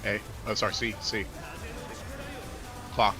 A. Oh, sorry. C. Clock.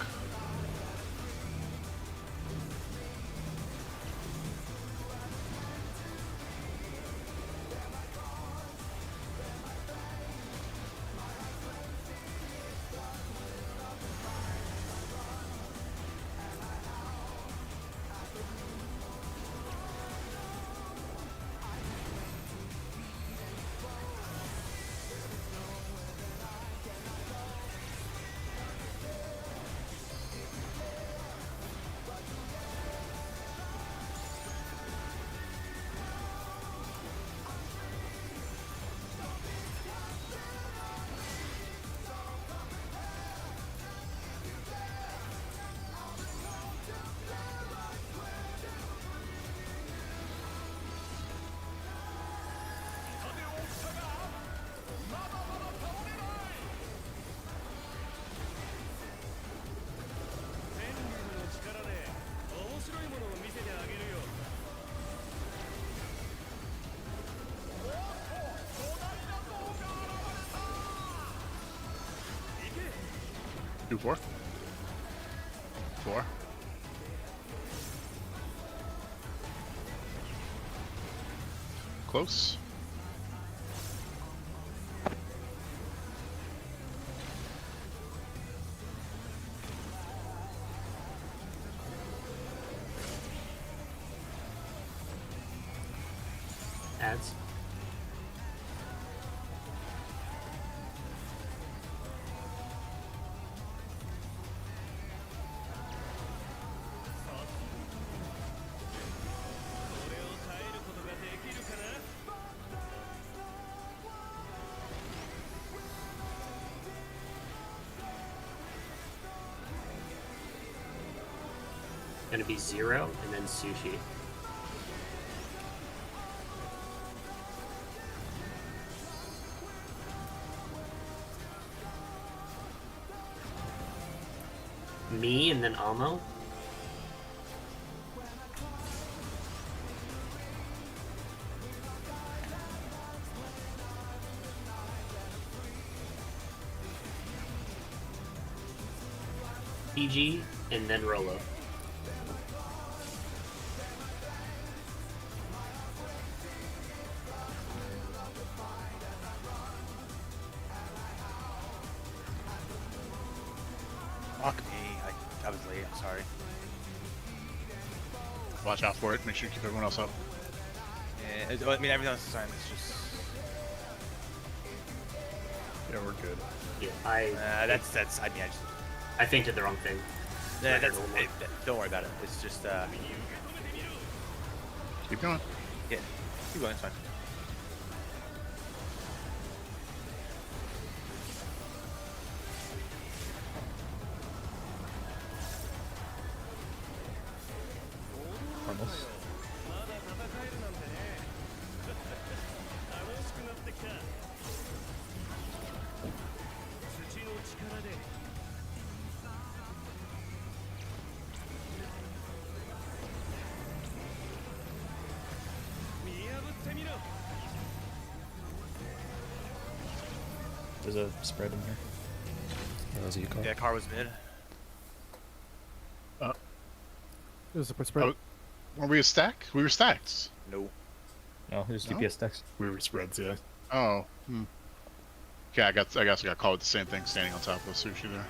Do 4. 4. Close. defense. Gonna be 0 and then sushi. Me and then Amo. PG and then Rolo. Fuck me. I was late. I'm sorry. Watch out for it. Make sure you keep everyone else up. Yeah, I mean, everything else is fine. It's just. Yeah, we're good. Yeah, That's. I mean, I fainted the wrong thing. Yeah, don't worry about it. It's just. Keep going. Yeah, keep going. It's fine. Almost. There's a spread in here. That was you, Carl. Yeah, car was mid. It was a spread. Were we a stack? We were stacked. No. No, there's No? DPS stacks. We were spreads, yeah. Oh. Okay, I guess I got called with the same thing, standing on top of the sushi there.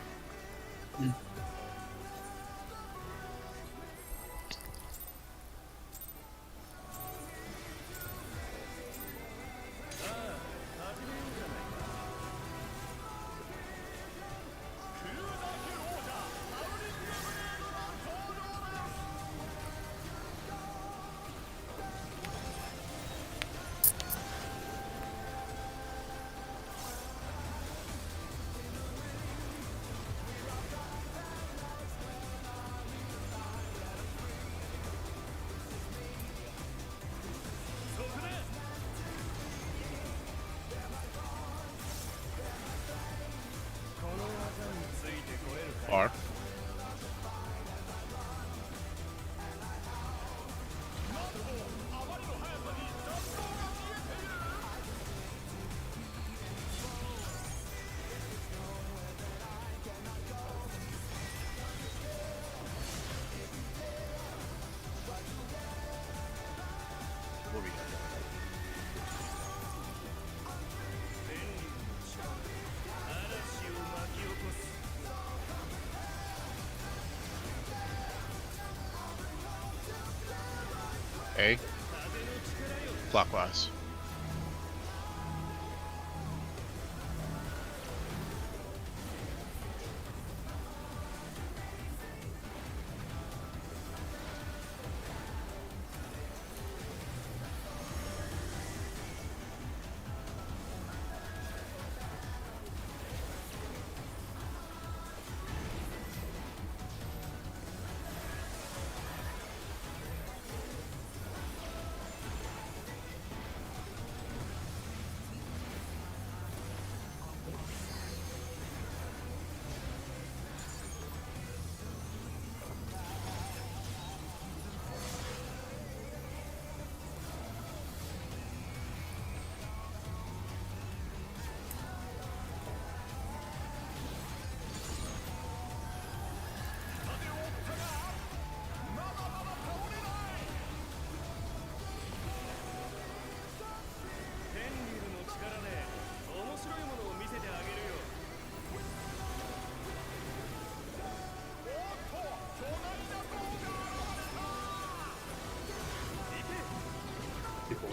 R. What were we doing? A. Clockwise.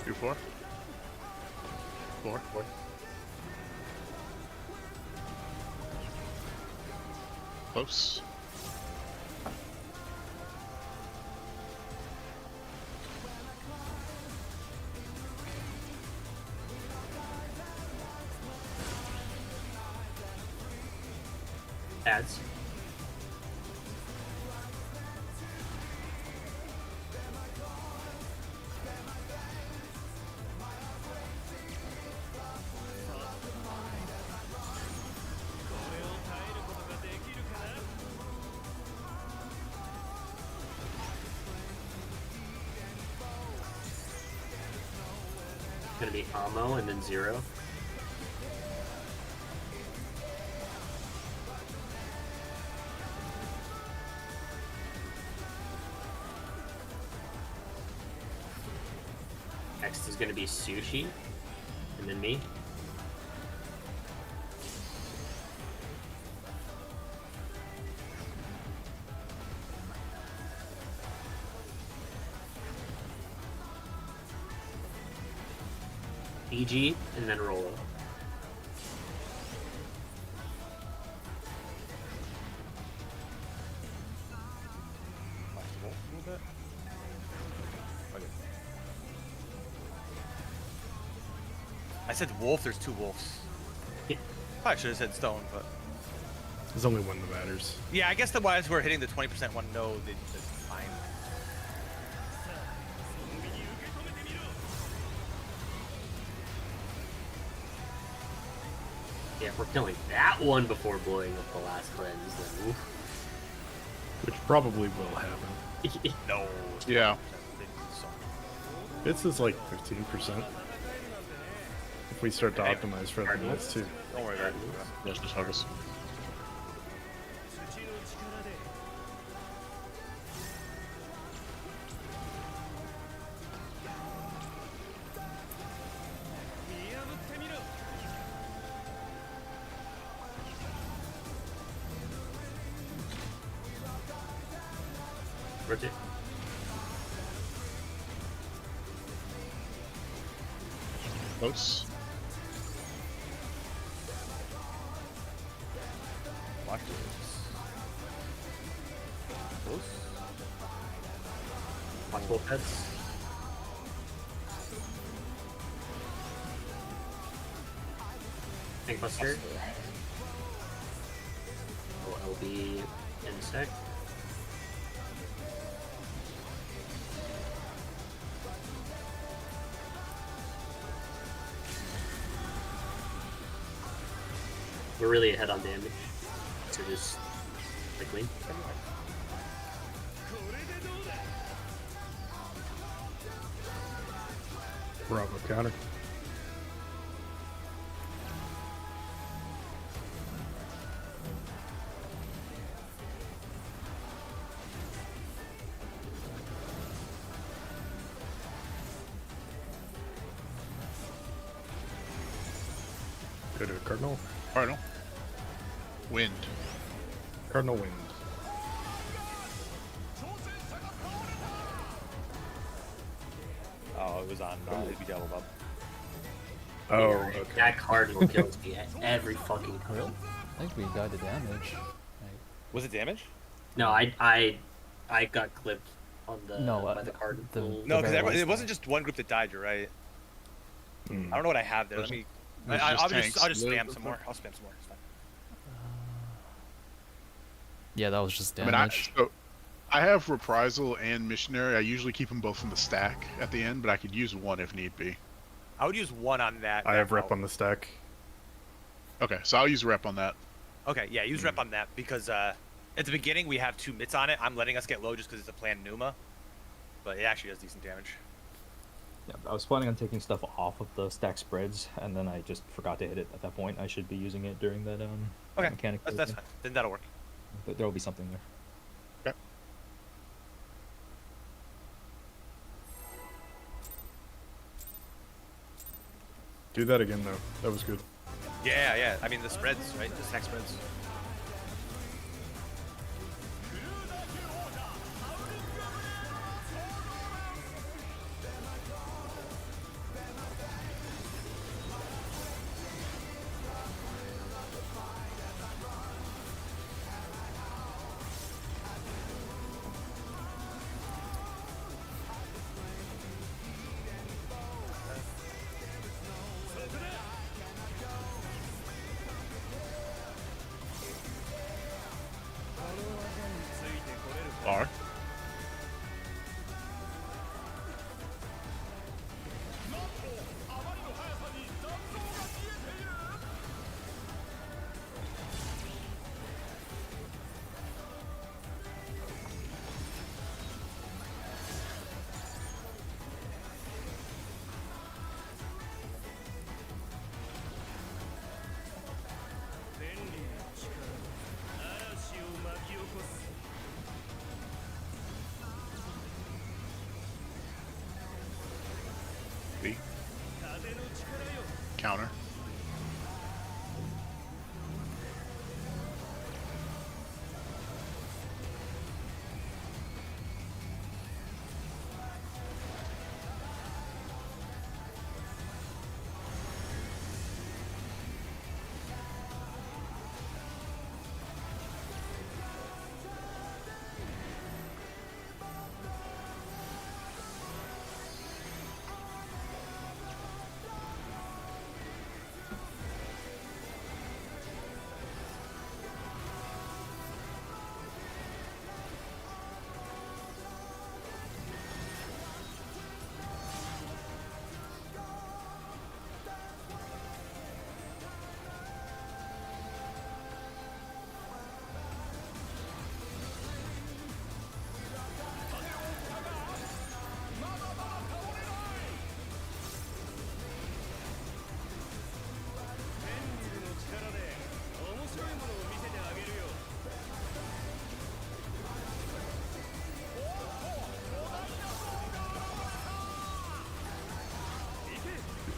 Two, four. 4. Close. Ads. Gonna be ammo and then 0. Next is gonna be sushi, and then me. EG, and then Rolo. I said wolf. There's 2 wolves. Probably should have said stone, but There's only one that matters. yeah, I guess the wise we're hitting the 20% one. No, that's fine. Yeah, if we're killing that one before blowing up the last cleanse, then oof. Which probably will happen. No. Yeah. This is like 15%. If we start to optimize for the minutes too. Don't worry about it. Let's just focus. Rotate. Close. Watch this. Close. Watch both heads. Tank Buster. OLB insect. We're really ahead on damage, so just quickly. Bravo counter. Go to Cardinal. Cardinal. Wind. Cardinal wind. Oh, it was on. It'd be doubled up. Oh, Yeah, okay. that cardinal kills me at every fucking time. Really? I think we got the damage. Was it damage? No, I got clipped on the No, by the cardinal. No, very because last it wasn't just one group that died. You're right. I don't know what I have there. Let me. There's I'll just just tanks. I'll just spam some more. I'll spam some more. It's fine. Yeah, that was just I mean, damage. I have Reprisal and Missionary. I usually keep them both in the stack at the end, but I could use one if need be. I would use one on that. I have rep on the stack. Okay, so I'll use rep on that. Okay, yeah, use rep on that because at the beginning we have 2 mitts on it. I'm letting us get low just because it's a planned Numa, but it actually does decent damage. Yeah, I was planning on taking stuff off of the stack spreads, and then I just forgot to hit it at that point. I should be using it during that Okay, mechanic. that's fine. Then that'll work. But there will be something there. Okay. Do that again though. That was good. Yeah, yeah. I mean the spreads, right? The stack spreads. counter.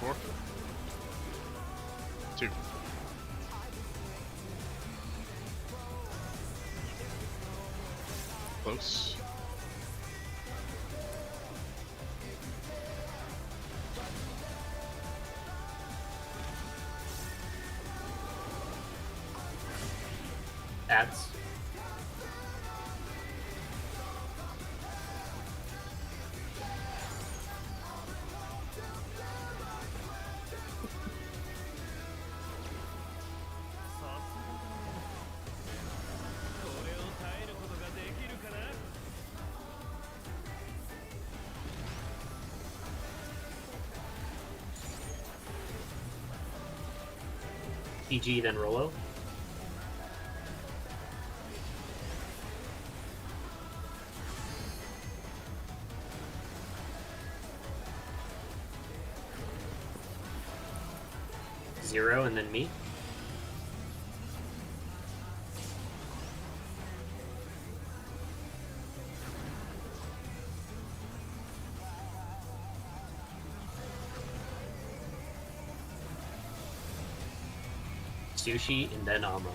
Four. Two. Close. Ads. PG, then Rolo. Zero, and then me. Sushi, and then Amo.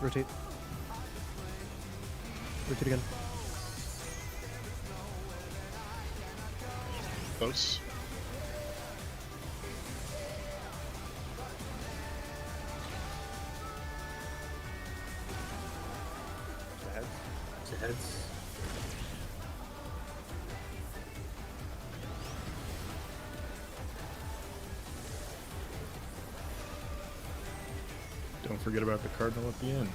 Rotate. Rotate again. Close. Heads. To heads. Don't forget about the cardinal at the end.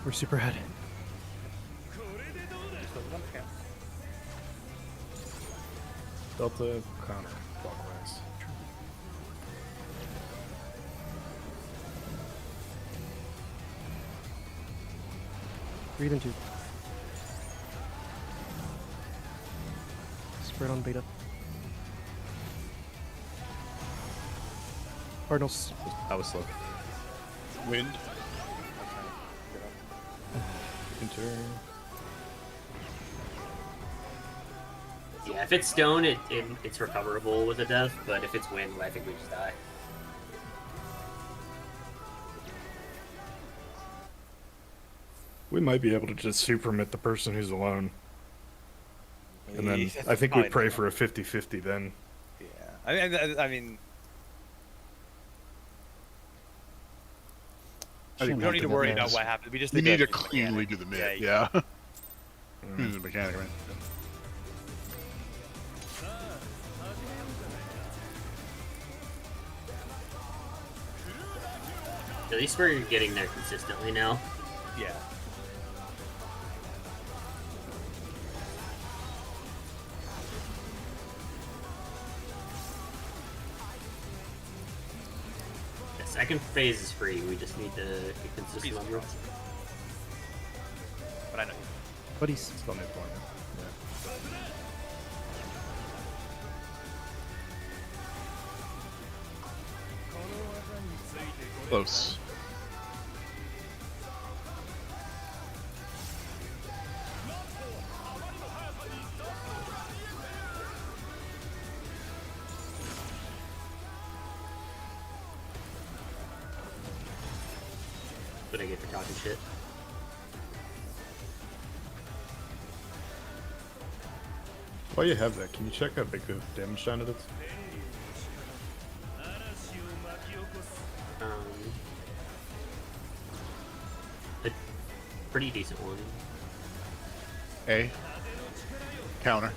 We're super ahead. Delta counter clockwise. Breathe into. Spread on beta. Cardinals. I was slow. Wind. Enter. Yeah, if it's stone, it's recoverable with a death, but if it's wind, I think we just die. We might be able to just supermit the person who's alone. And then That's I think we probably pray not- for a 50-50 then. Yeah. I mean, I think we don't need to worry about just- what happens. We just You need need to to cleanly do the mid. Yeah, Yeah. The mechanic, right? At least we're getting there consistently now. Yeah. The second phase is free. We just need to get consistent on runs. But I know. Buddies. Still need one. Close. But I get for talking shit. While you have that, can you check how big the damage down it is? A pretty decent one. A. Counter.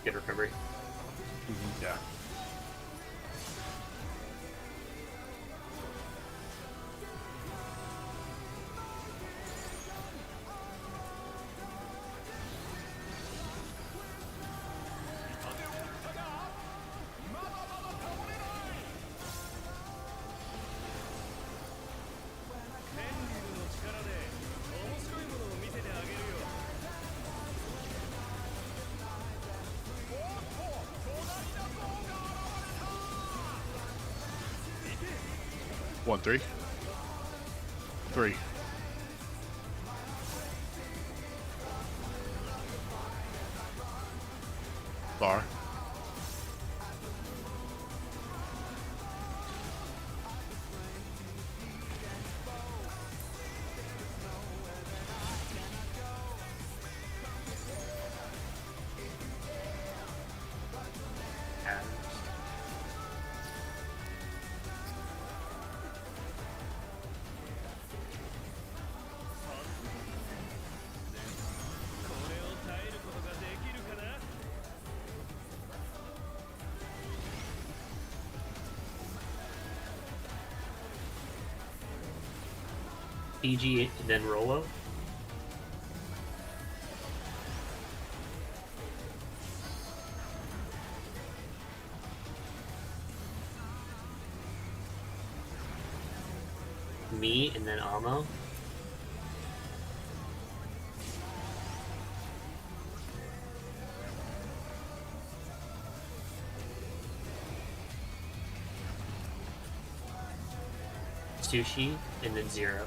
Good recovery. Yeah. One, three. Three. Bar. PG, then Rolo. Me, and then Amo. Sushi, and then Zero.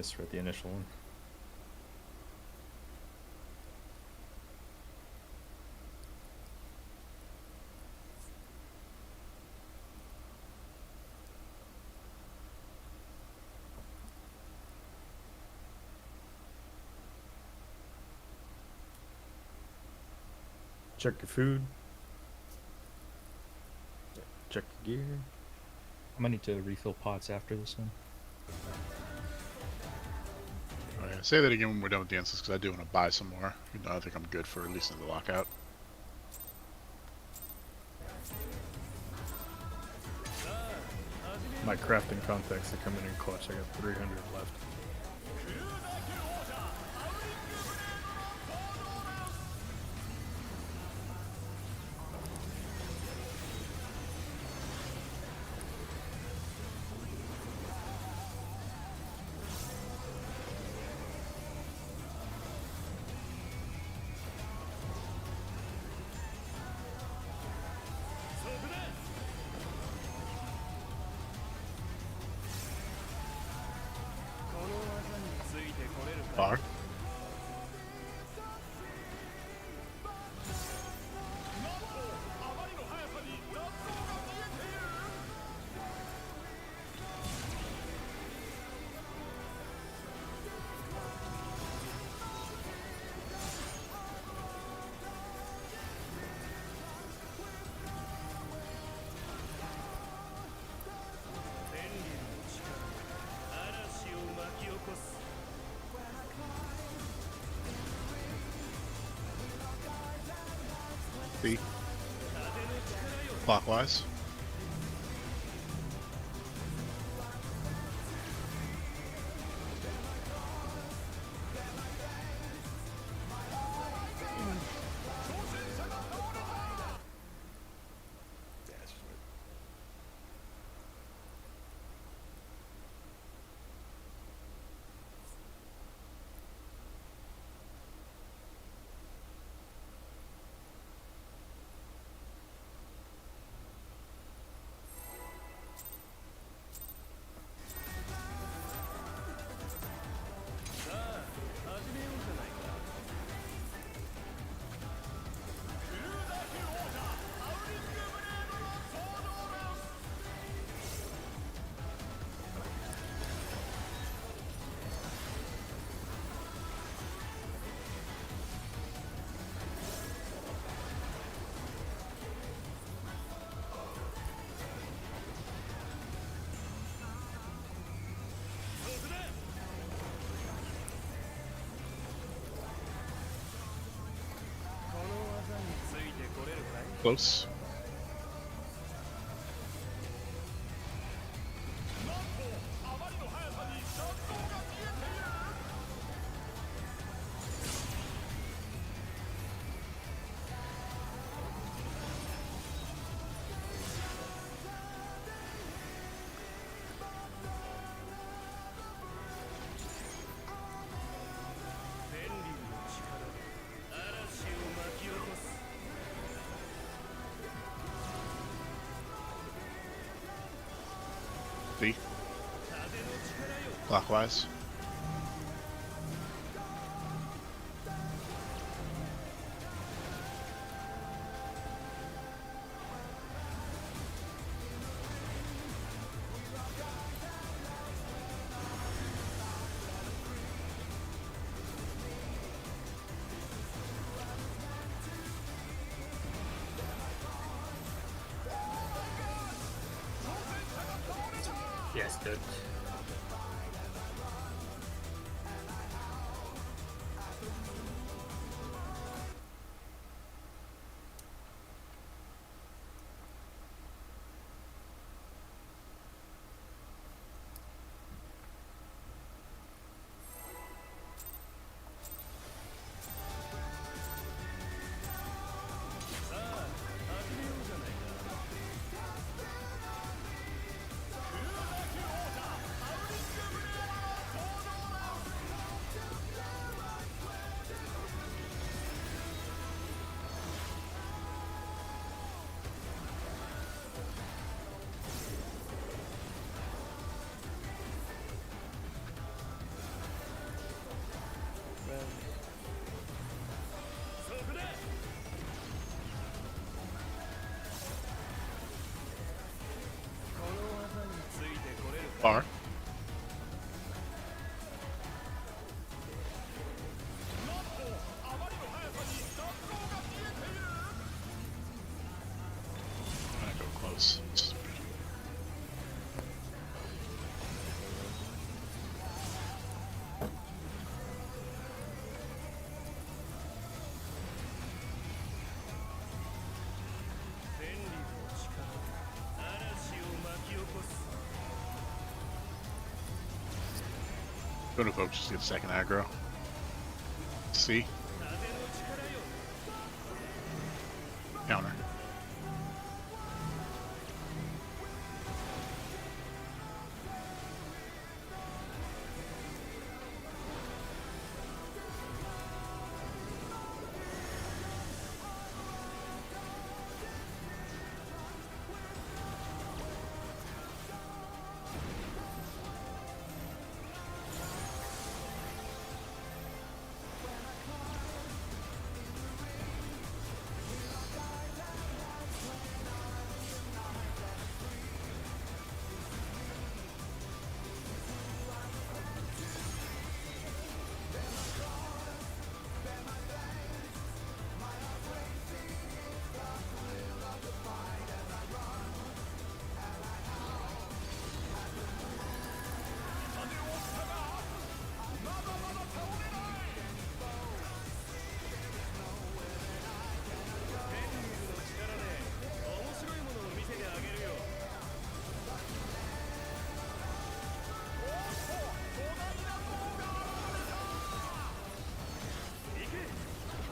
Misread the initial one. Check your food. Check your gear. I'm gonna need to refill pots after this one. Oh, yeah. Say that again when we're done with dances, because I do want to buy some more. Even though I think I'm good for at least the lockout. My crafting contacts are coming in clutch. I got 300 left. Bar. B. Clockwise. Yeah, it's just weird. Close. B. Clockwise. Yes, dude. Bar. I'm gonna go close. Go to folks, just get second aggro. C. Counter.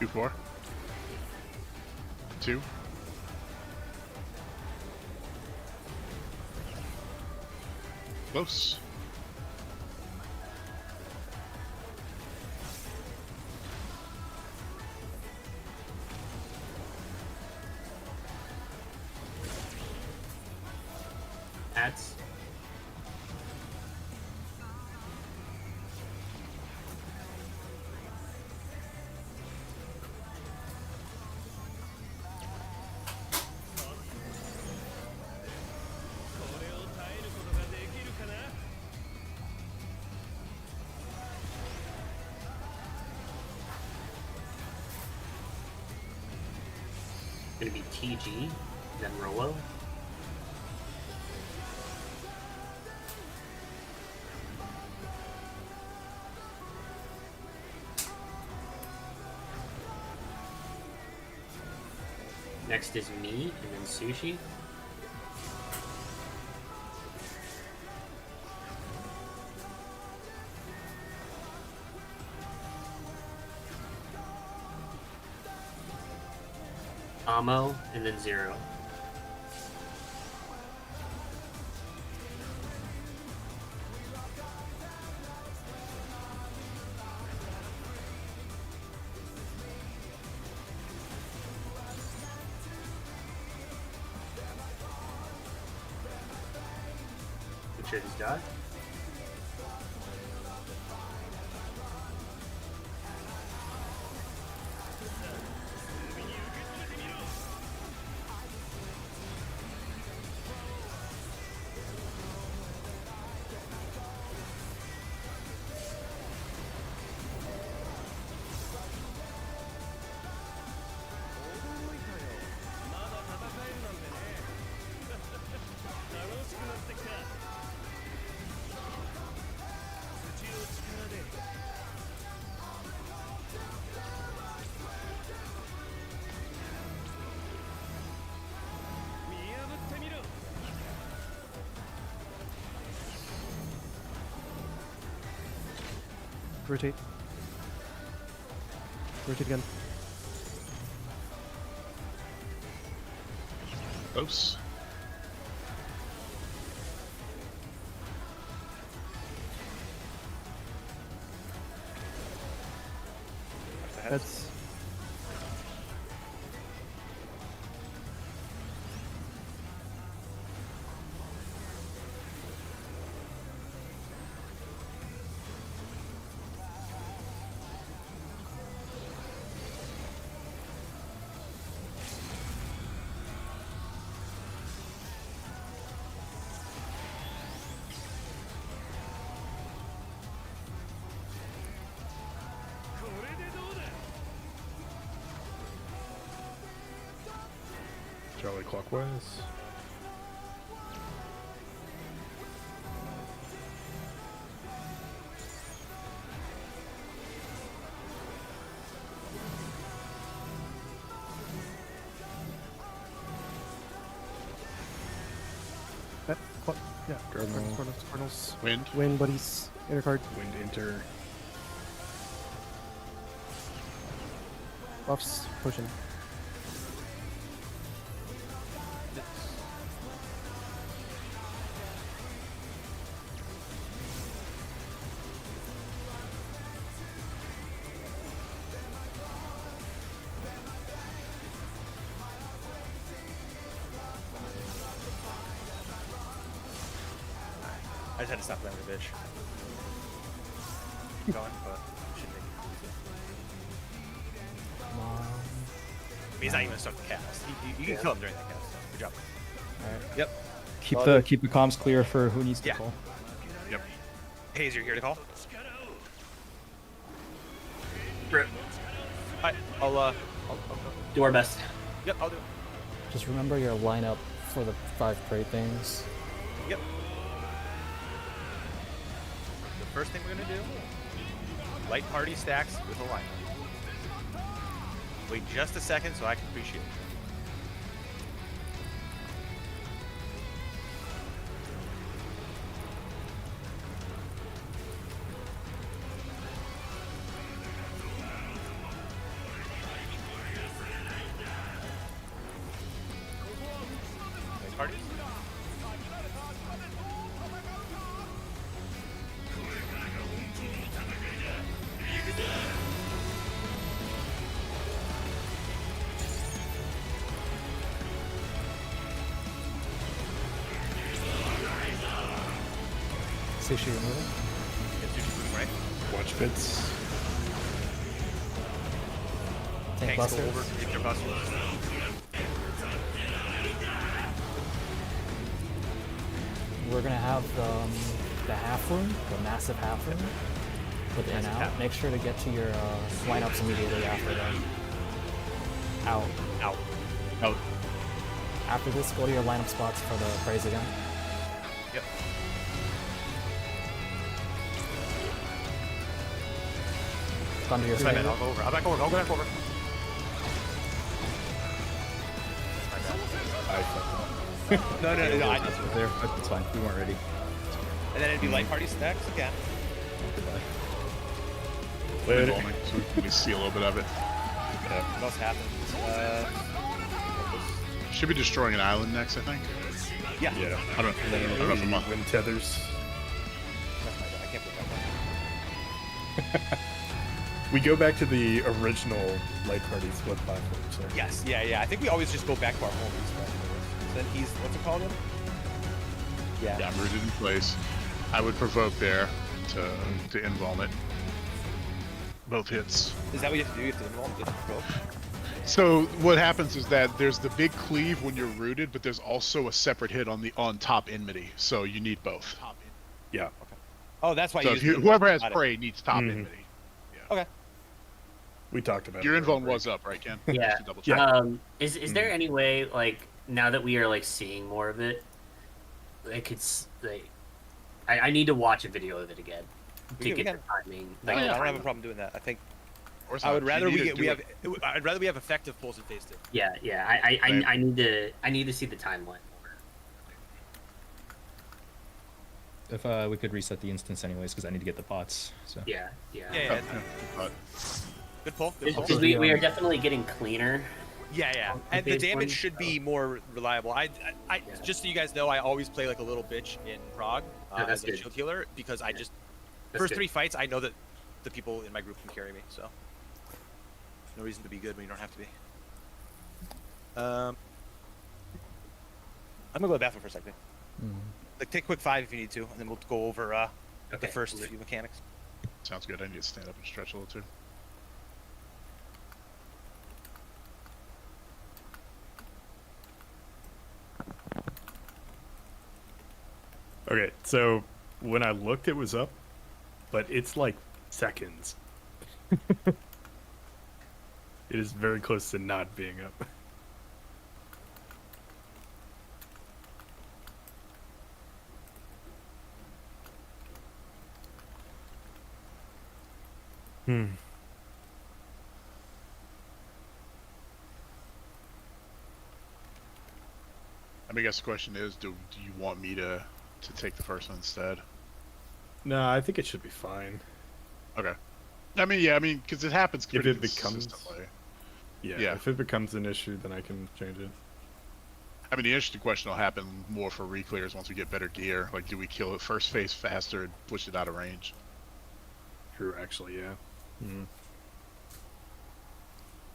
Q4. 2. Close. Hats. Gonna be TG, then Rolo. Next is me, and then Sushi. Amo, and then Zero. Make sure he's got. Rotate. Rotate again. Close. That's Charlie clockwise. Yeah. Cardinal. Cardinals. Wind. Win, buddies. Inner card. Wind enter. Buffs. Pushing. I just had to stop playing with a bitch. Keep going, but should make it. Come on. I mean, he's not even gonna start the cast. You can kill him during that cast. Good job. Alright. Yep. Keep the comms clear for who needs to Yeah. call. Yep. Hayes, you're here to call? Rip. Alright, I'll Do our best. Yep, I'll do it. Just remember your lineup for the 5 crate things. Yep. The first thing we're gonna do, light party stacks with a line. Wait just a second so I can appreciate it. Light parties? Sushi removal. Yeah, sushi moving, right? Watch bits. Tank Tanks go busters. over, take their busters. We're gonna have the half room, the massive half room, with in Massive out. half. Make sure to get to your lineups immediately after that. Out. Out. Out. After this, go to your lineup spots for the praise again. Yep. Thunder your That's my bad. favorite. I'll go over. I'll back over. I'll go back over. I fucked No, no, no. I That's right there. But it's fine. We weren't ready. And then it'd be light party stacks again. up. Later. Involvement, so we can see a little bit of it. What else happens? Should be destroying an island next, I think. Yeah. Yeah. I don't know if I'm Wind tethers. That's my bad. I can't put that one. We go back to the original light party split platform. So. Yes. Yeah, yeah. I think we always just go back to our home. Then he's, what's it called? Yeah. Yeah, I'm rooted in place. I would provoke there to invuln it. Both hits. Is that what you have to do? You have to involve get provoke? So what happens is that there's the big cleave when you're rooted, but there's also a separate hit on top enmity. So you need both. Yeah. Oh, that's why So you if use the whoever has got it. prey needs top Mhm. enmity. Okay. We talked about Your it. invuln was up, right, Ken? Yeah. Just to double check. Is there any way, like, now that we are like seeing more of it, I need to watch a video of it again to We get can- the timing. I Like, don't have a problem doing that. I think Of course I not. would You rather need we to get do we it. have I'd rather we have effective pulls and phase two. Yeah, yeah. Same. I need to see the timeline more. If we could reset the instance anyways, because I need to get the pots. So Yeah, yeah. Yeah, yeah. But Good pull. Good pull. Because we are definitely getting cleaner. Yeah, yeah. on And the phase damage one, should so- be more reliable. I Yeah. just so you guys know, I always play like a little bitch in Prague Oh, that's as a good. shield healer because I just That's first good. 3 fights I know that the people in my group can carry me, so no reason to be good when you don't have to be. I'm gonna go to the bathroom for a second. Like take a quick 5 if you need to, and then we'll go over the Okay. first few mechanics. sounds good. I need to stand up and stretch a little too. Okay, so when I looked, it was up, but it's like seconds. It is very close to not being up. I mean, I guess the question is, do you want me to take the first one instead? No, I think it should be fine. Okay. I mean, yeah, I mean, because it happens If pretty it becomes, consistently. yeah, if it becomes an issue, then I can change it. I mean, the interesting question will happen more for reclears once we get better gear. Like, do we kill it first phase faster and push it out of range? True, actually, yeah. All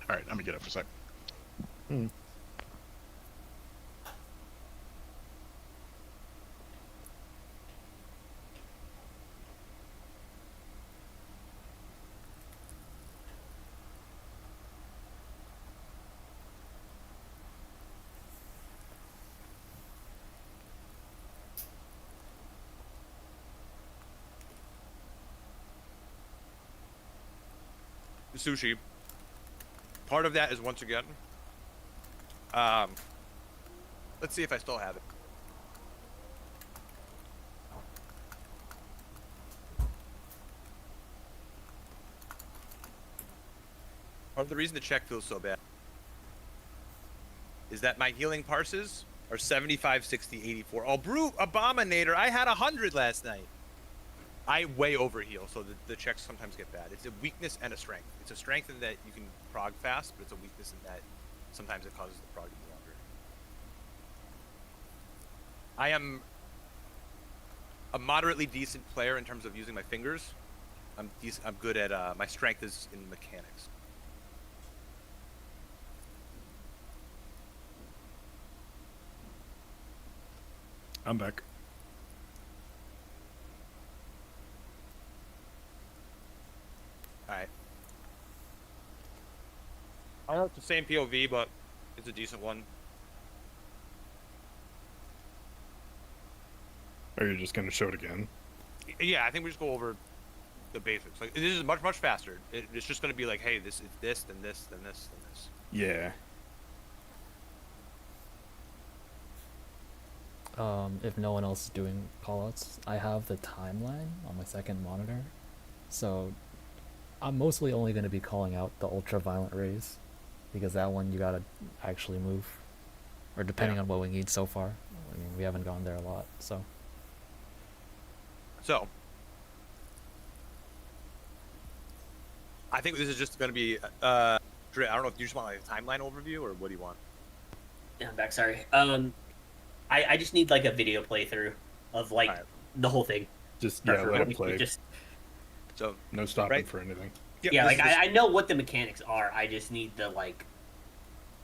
right, I'm gonna get up for a sec. Sushi. Part of that is once again. Let's see if I still have it. Part of the reason the check feels so bad is that my healing parses are 75, 60, 84. Oh, brute abominator! I had 100 last night. I way overheal, so the checks sometimes get bad. It's a weakness and a strength. It's a strength in that you can prog fast, but it's a weakness in that sometimes it causes the prog to be longer. I am a moderately decent player in terms of using my fingers. I'm good at my strength is in mechanics. I'm back. Alright. I know it's the same POV, but it's a decent one. Are you just going to show it again? Yeah, I think we just go over the basics. Like, this is much, much faster. It's just going to be like, hey, this is this, then this, then this, then this. Yeah. If no one else is doing callouts, I have the timeline on my second monitor, so I'm mostly only going to be calling out the ultra-violent rays, because that one you gotta actually move, or depending on what we need so far. I mean, we haven't gone there a lot, so. So, I think this is just going to be, I don't know if you just want like a timeline overview, or what do you want? Yeah, I'm back, sorry. I just need like a video playthrough of like the whole thing. Just, yeah, let it play. Just, so, no stopping for anything. Yeah, like I know what the mechanics are. I just need the like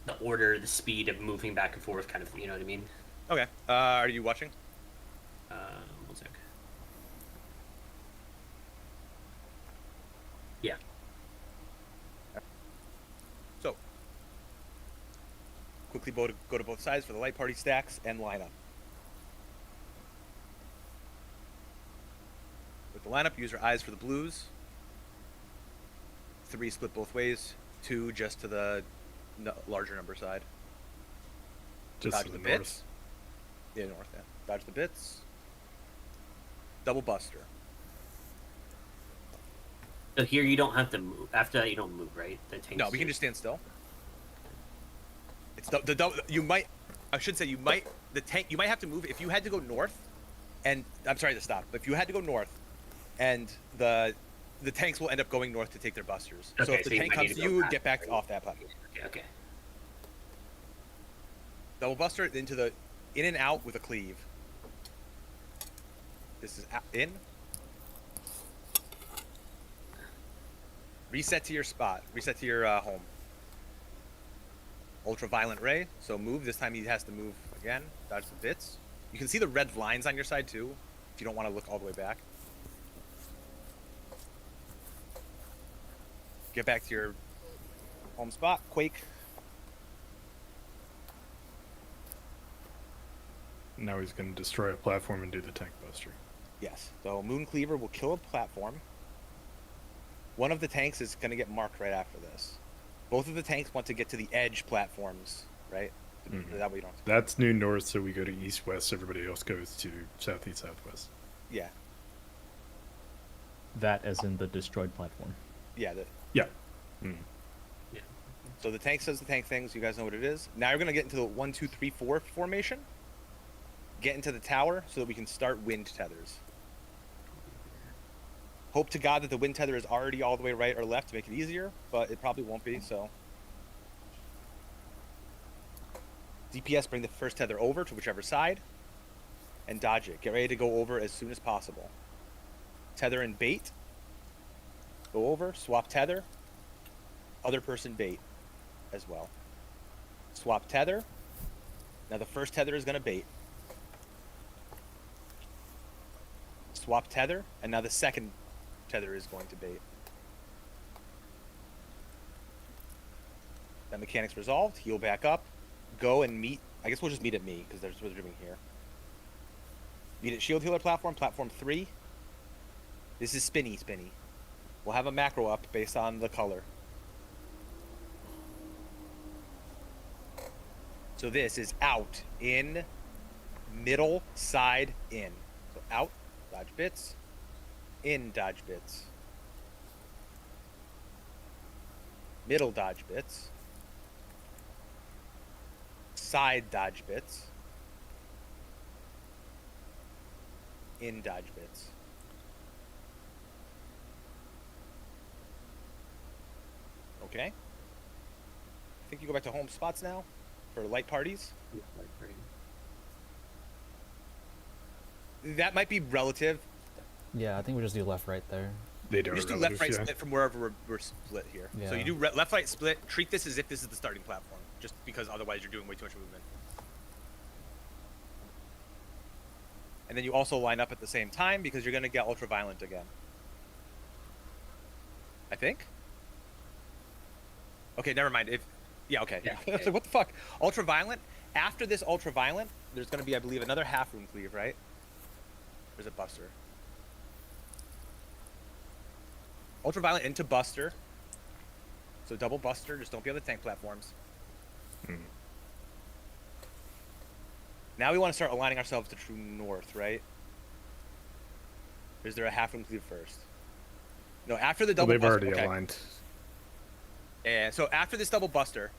the order, the speed of moving back and forth, kind of. You know what I mean? Okay. Are you watching? 1 sec. Yeah. So, quickly go to both sides for the light party stacks and line up. With the lineup, use your eyes for the blues. 3 split both ways. 2 just to the larger number side. Just Dodge to the the bits. Yeah, north. Yeah. Dodge the bits. Double buster. So here you don't have to move. After that, you don't move, right? The tanks No, we can just stand still. It's the double. You might. I should say you might. The tank. You might have to move if you had to go north. And I'm sorry to stop. But if you had to go north, and the tanks will end up going north to take their busters. Okay, so if the so tank comes to you, get back off that platform. Okay. Double buster into the in and out with a cleave. This is in. Reset to your spot. Reset to your home. Ultra-violent ray. So move. This time he has to move again. Dodge the bits. You can see the red lines on your side too, if you don't want to look all the way back. Get back to your home spot. Quake. Now he's going to destroy a platform and do the tank buster. Yes. So Moon Cleaver will kill a platform. One of the tanks is going to get marked right after this. Both of the tanks want to get to the edge platforms, right? Mm-hmm. That way you don't. That's new north, so we go to east west. Everybody else goes to southeast southwest. Yeah. That as in the destroyed platform. Yeah. Yeah. So the tank says the tank things. You guys know what it is. Now you're gonna get into the 1, 2, 3, 4 formation. Get into the tower so that we can start wind tethers. Hope to God that the wind tether is already all the way right or left to make it easier, but it probably won't be. So DPS, bring the first tether over to whichever side and dodge it. Get ready to go over as soon as possible. Tether and bait. Go over, swap tether. Other person bait as well. Swap tether. Now the first tether is going to bait. Swap tether, and now the second tether is going to bait. That mechanic's resolved. Heal back up. Go and meet. I guess we'll just meet at me because that's what they're doing here. Meet at shield healer platform, platform 3. This is spinny. We'll have a macro up based on the color. So this is out, in, middle, side, in. So out, dodge bits, in, dodge bits. Middle, dodge bits. Side, dodge bits. In, dodge bits. Okay. I think you go back to home spots now for light parties. That might be relative. Yeah, I think we just do left right there. They don't. We just do left right split from wherever we're split here. Yeah. So you do left right split. Treat this as if this is the starting platform, just because otherwise you're doing way too much movement. And then you also line up at the same time because you're gonna get ultraviolet again. I think. Okay, never mind. Okay. Yeah. I was like, what the fuck? Ultraviolet. After this ultraviolet, there's gonna be, I believe, another half room cleave, right? There's a buster. Ultraviolet into buster. So double buster. Just don't be on the tank platforms. Now we want to start aligning ourselves to true north, right? Or is there a half room cleave first? No, after the double they've buster. already Okay. aligned. Yeah, so after this double buster,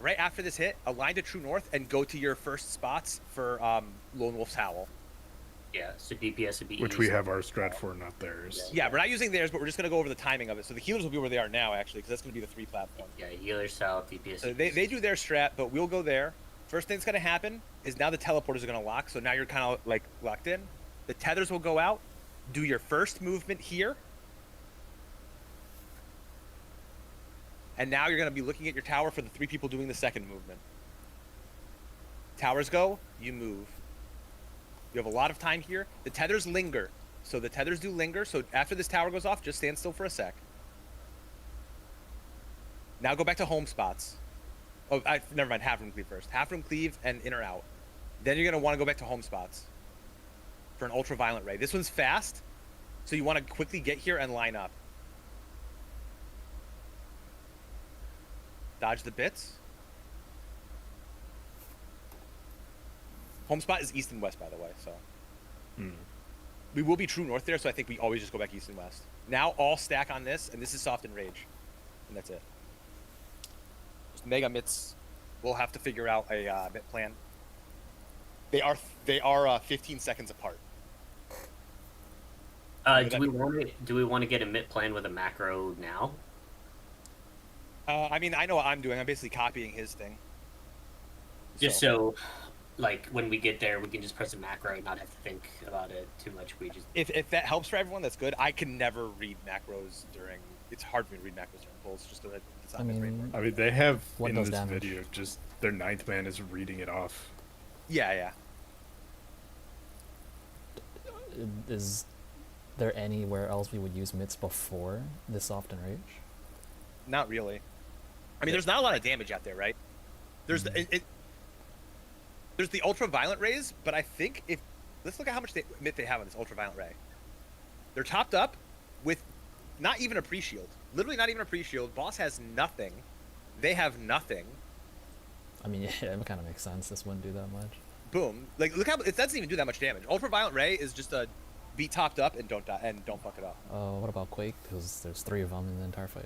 right after this hit, align to true north and go to your first spots for Lone Wolf's Howl. Yeah, so DPS would be Which east. we have our strat for, not theirs. Yeah, we're not using theirs, but we're just going to go over the timing of it. So the healers will be where they are now, actually, because that's going to be the 3 platform. Yeah, healer south, DPS. So they do their strat, but we'll go there. First thing that's going to happen is now the teleporters are going to lock, so now you're kind of like locked in. The tethers will go out. Do your first movement here. And now you're going to be looking at your tower for the 3 people doing the second movement. Towers go, you move. You have a lot of time here. The tethers linger. So the tethers do linger. So after this tower goes off, just stand still for a sec. Now go back to home spots. Oh, never mind. Half room cleave first. Half room cleave and in or out. Then you're going to want to go back to home spots for an ultraviolet ray. This one's fast. So you want to quickly get here and line up. Dodge the bits. Home spot is east and west, by the way, so. We will be true north there, so I think we always just go back east and west. Now all stack on this, and this is soft and rage. And that's it. Just mega mitts. We'll have to figure out a mitt plan. They are 15 seconds apart. Do we want to get a mitt plan with a macro now? I mean, I know what I'm doing. I'm basically copying his thing. Just so, like, when we get there, we can just press a macro and not have to think about it too much. We just if that helps for everyone, that's good. I can never read macros during. It's hard for me to read macros during pulls. Just because it's not my framework. I mean, they have What in does this damage? video just their 9th man is reading it off. Yeah. Is there anywhere else we would use mitts before this soft and rage? Not really. I mean, there's not a lot of damage out there, right? There's there's the ultraviolet rays, but I think let's look at how much mitt they have on this ultraviolet ray. They're topped up with not even a pre-shield. Literally not even a pre-shield. Boss has nothing. They have nothing. I mean, yeah, it kind of makes sense. This wouldn't do that much. Boom. Like, look how it doesn't even do that much damage. Ultraviolet ray is just a Be topped up and don't die and don't fuck it up. What about Quake? Because there's 3 of them in the entire fight.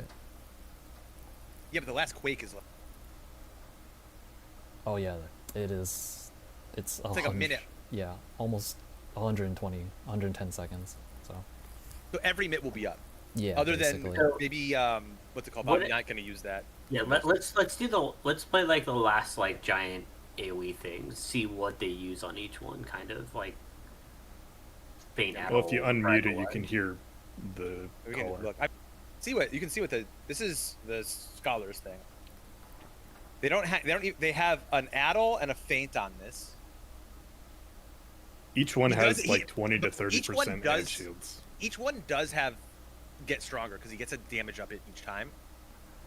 Yeah, but the last Quake is like, Oh yeah, it is. It's like a minute. Yeah, almost 120, 110 seconds. So. So every mitt will be up. Yeah. Other basically. than maybe what's it called? What I'm not gonna use that. Yeah, let's play like the last like giant AoE things. See what they use on each one, kind of like. Feint Well, if you Adel, unmute it, Bridal you Light. can hear the We can caller. look. You can see what this is the scholars thing. They don't have they have an Adel and a Feint on this. Each one He has does- like he- 20 to but each one 30% does- edge shields. Each one does have get stronger because he gets a damage up it each time.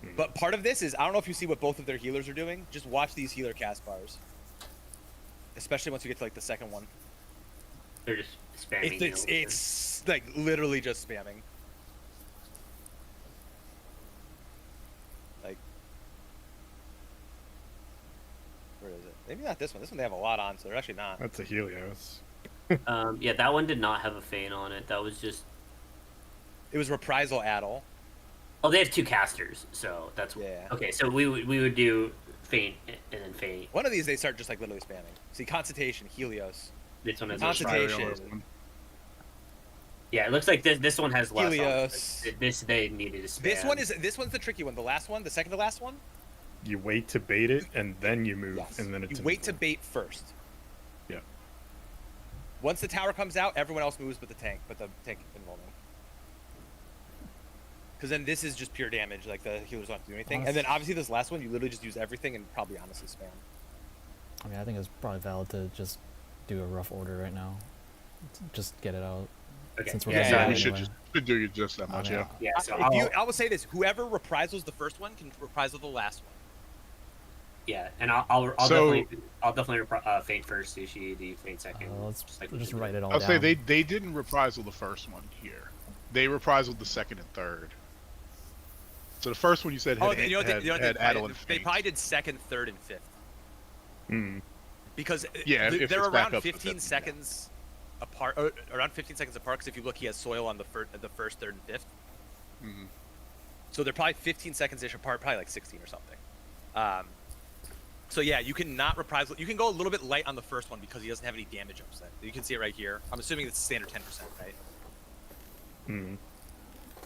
Hmm. But part of this is I don't know if you see what both of their healers are doing. Just watch these healer cast bars, especially once you get to like the second one. They're just spamming. It's like literally just spamming. Like, where is it? Maybe not this one. This one they have a lot on, so they're actually not. That's a Helios. Yeah, that one did not have a Feint on it. That was just. It was Reprisal Adel. Oh, they have 2 casters, so that's Yeah. okay. So we would do Feint and then Feint. One of these they start just like literally spamming. See, Consultation, Helios. This one has Consultation. Yeah, it looks like this one has less. on it. Helios. This they needed to spam. This one's the tricky one. The last one, the second to last one. You wait to bait it, and then you move, Yes. and then it's You wait to invisible. bait first. Yeah. Once the tower comes out, everyone else moves but the tank involving. Because then this is just pure damage, like the healers don't have to do anything. And then obviously this last one, you literally just use everything and probably honestly spam. I mean, I think it's probably valid to just do a rough order right now. Just get it out. Okay. Since we're Yeah, gonna yeah, do we it should anyway. do you just that much, yeah. Yeah, so I will say this: whoever reprisals the first one can reprisal the last one. yeah, and I'll So- definitely Feint first, Sushi. Do you Feint second? Let's like we just did. write it all I'll down. say they didn't reprisal the first one here. They reprisaled the second and third. So the first one you said had, had Adel and they Feint. probably did second, third, and fifth Hmm. because Yeah, if they're it's back around up to 15 fifth, seconds apart. Or around 15 seconds apart. Because if you look, he has soil on the first, third, and fifth. Mhm. So they're probably 15 seconds ish apart, probably like 16 or something. So yeah, you can not reprisal. You can go a little bit light on the first one because he doesn't have any damage upset. You can see it right here. I'm assuming it's standard 10%, right? Hmm.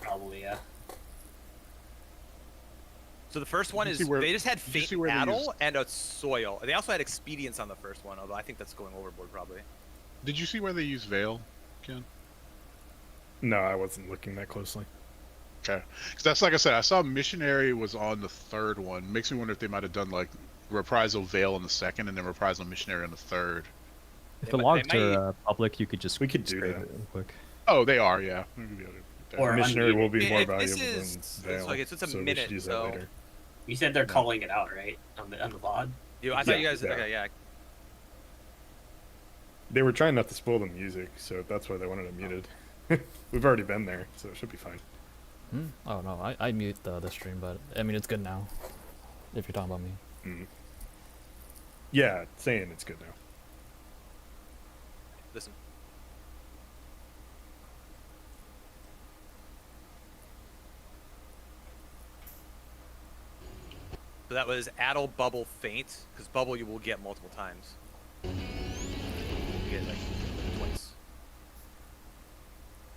Probably, yeah. So the first one Did is you see where- they just had did you Feint see where they Adel used- and a soil. They also had Expedience on the first one, although I think that's going overboard probably. Did you see where they use Veil, Ken? No, I wasn't looking that closely. Okay, because that's like I said. I saw Missionary was on the third one. Makes me wonder if they might have done like Reprisal Veil on the second, and then Reprisal Missionary on the third. If They the might- logs they might- are public, you could just We could do scrape that. it real quick. Oh, they are, yeah. We could be able to do that. Or Missionary unmute will be more This valuable is- than it's Veil, like- it's a so we minute, should use that so- later. You said they're calling it out, right? On the VOD. I thought Yeah, you guys. yeah. Okay, yeah. They were trying not to spoil the music, so that's why they wanted it muted. We've already been there, so it should be fine. Hmm? Oh no, I mute the stream, but I mean it's good now. If you're talking about me. Mm. Yeah, saying it's good now. Listen. So that was Adel, Bubble, Feint, because Bubble you will get multiple times. You get like twice.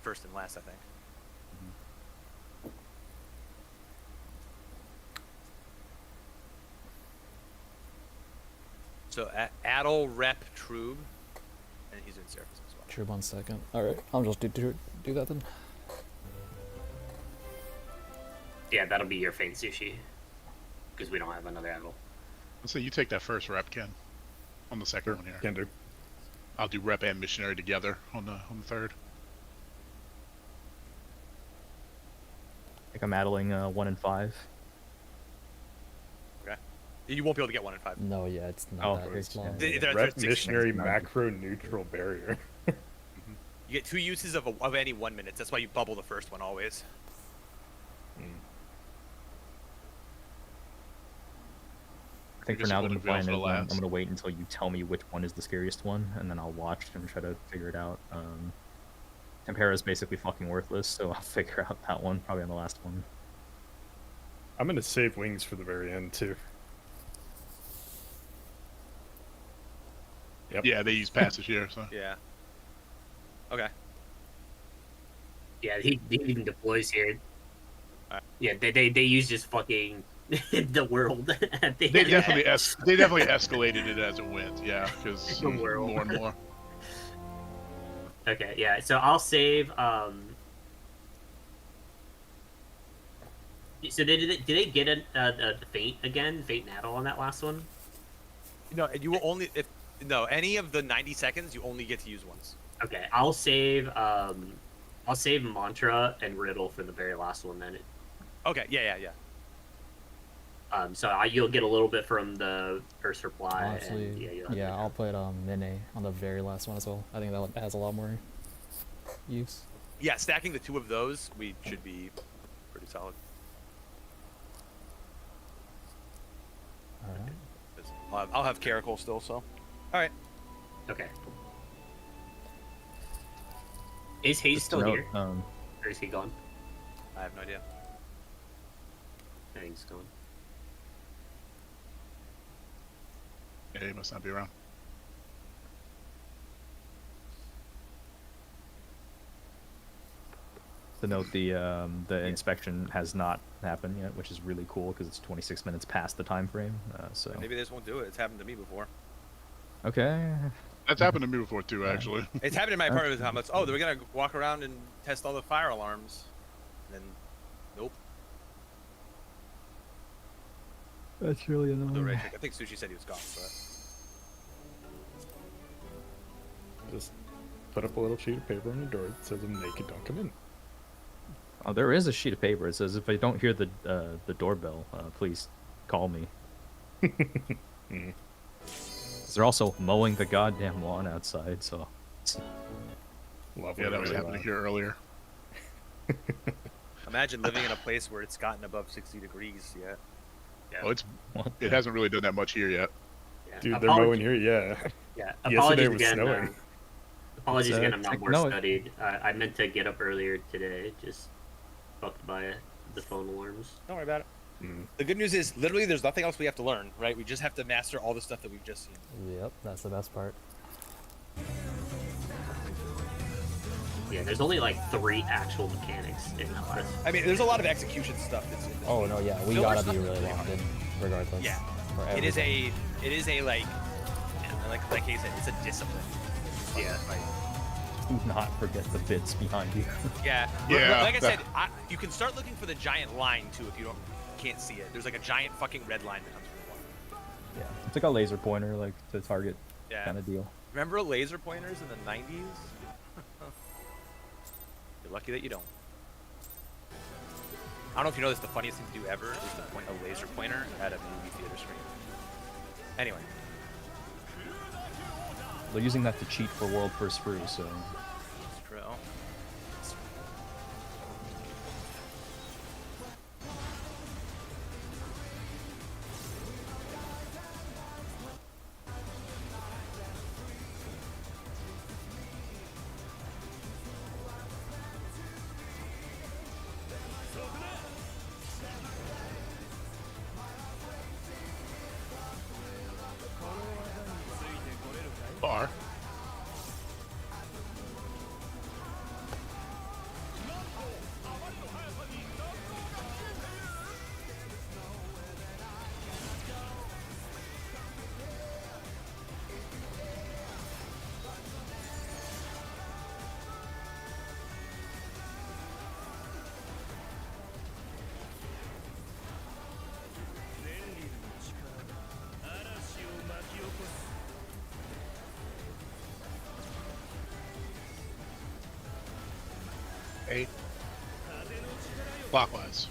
First and last, I think. So Adel, Rep, Trube, and he's in Surface as well. True, 1 second. Alright, I'll just do that then. Yeah, that'll be your Feint, Sushi. Because we don't have another Adel. Let's say you take that first rep, Ken, on the second one here. Can do. I'll do Rep and Missionary together on the third. I think I'm addling 1 and 5. Okay. You won't be able to get 1 in 5. No, yeah, it's not Oh, that it's- long. They're Rep 60 Missionary seconds. macro neutral barrier. You get 2 uses of any 1 minute. That's why you bubble the first one always. I think for Just now hold the the Veil plan for is the I'm last. gonna wait until you tell me which one is the scariest one, and then I'll watch and try to figure it out. Impera is basically fucking worthless, so I'll figure out that one probably on the last one. I'm gonna save wings for the very end too. Yep. Yeah, they use passage here, so. Yeah. Okay. Yeah, he even deploys here. Alright. Yeah, they use just fucking the world at the They end. definitely they definitely escalated it as it went. Yeah, because The world. more and more. Okay, yeah. So I'll save. So did they get a faint again? Faint Naddle on that last one? No, you will only if no any of the 90 seconds you only get to use once. Okay, I'll save. I'll save Mantra and Riddle for the very last one then. Okay. Yeah. So you'll get a little bit from the first reply. Honestly, and, you'll have yeah, the- I'll put Mine on the very last one as well. I think that has a lot more use. Yeah, stacking the two of those, we should be pretty solid. Alright. 'Cause I'll have Caracal still, so. All right. Okay. Is Hayes still here? Or is he gone? I have no idea. I think he's gone. Yeah, he must not be around. To note, the inspection has not happened yet, which is really cool because it's 26 minutes past the time frame. So Maybe they just won't do it. It's happened to me before. okay, That's happened to me before too, actually. It's happened in my apartment with Thomas. Oh, they're gonna walk around and test all the fire alarms. And then, nope. That's really No annoying. right check. I think Sushi said he was gone, but. Just put up a little sheet of paper on the door that says I'm naked, don't come in. oh, there is a sheet of paper. It says if I don't hear the doorbell, please call me. Mhm. They're also mowing the goddamn lawn outside, so. Lovely. Yeah, that was really happening loud. here earlier. Imagine living in a place where it's gotten above 60 degrees yet. Yeah. Oh, What it hasn't really done that much here yet. Yeah. Dude, they're mowing here, yeah. Yeah. Yesterday Apologies was again. snowing. Apologies It's, again. I'm not take more note. studied. I meant to get up earlier today. Just fucked by the phone alarms. Don't worry about it. Mm. The good news is, literally, there's nothing else we have to learn, right? We just have to master all the stuff that we've just seen. Yep, that's the best part. Yeah. There's only like 3 actual mechanics in that last. I mean, there's a lot of execution stuff that's in this. Oh no, yeah, we Filler gotta stuff be is really pretty locked hard. in, regardless. Yeah. For It is everything. like he said, it's a discipline. Yeah. Do not forget the bits behind you. Yeah. Yeah, Like I that- said, you can start looking for the giant line too if you can't see it. There's like a giant fucking red line that comes from the water. Yeah, it's like a laser pointer, like to target Yeah. kind of deal. Remember laser pointers in the 90s? You're lucky that you don't. I don't know if you know this, the funniest thing to do ever is to point a laser pointer at a movie theater screen. Anyway. They're using that to cheat for World First Sprue, so. It's true. Bar. Eight. Clockwise.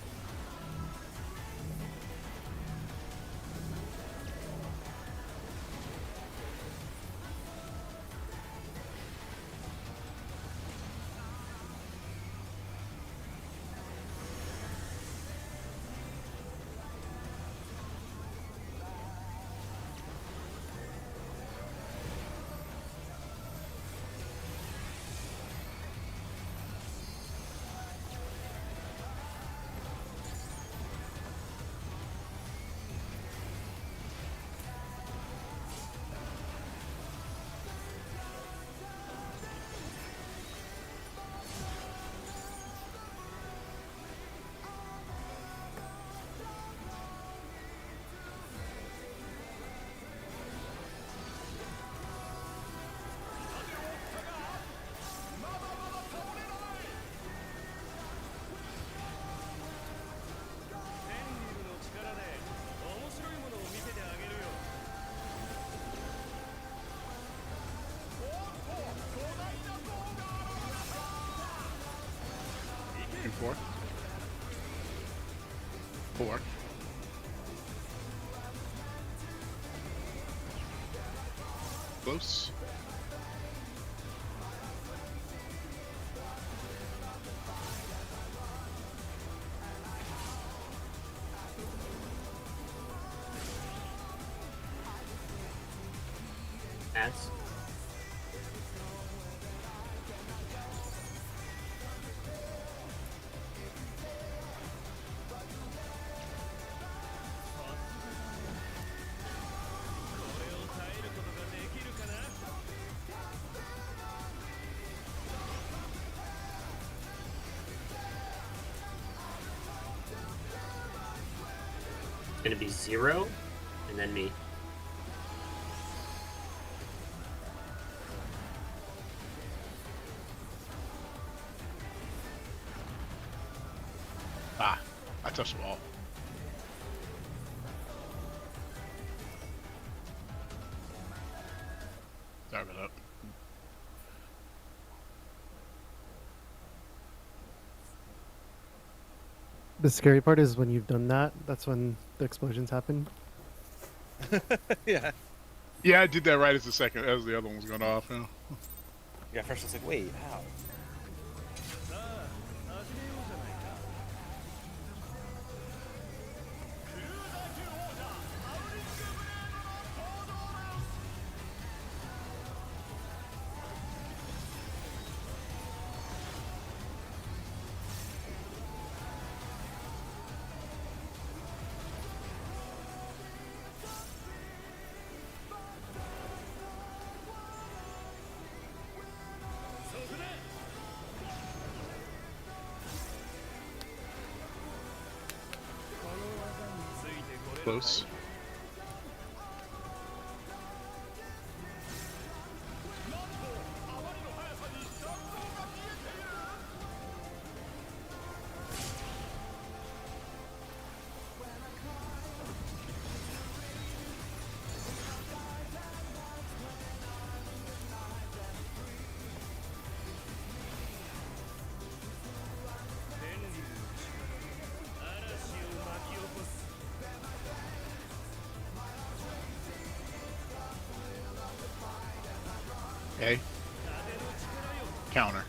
4. 4. Close. Pass. It's gonna be 0, and then me. Ah, I touched the wall. Sorry about that. The scary part is when you've done that. That's when the explosions happen. Yeah. Yeah, I did that right as the other one was going off. Yeah. Yeah. First I was like, wait, how? Close. Okay. Counter.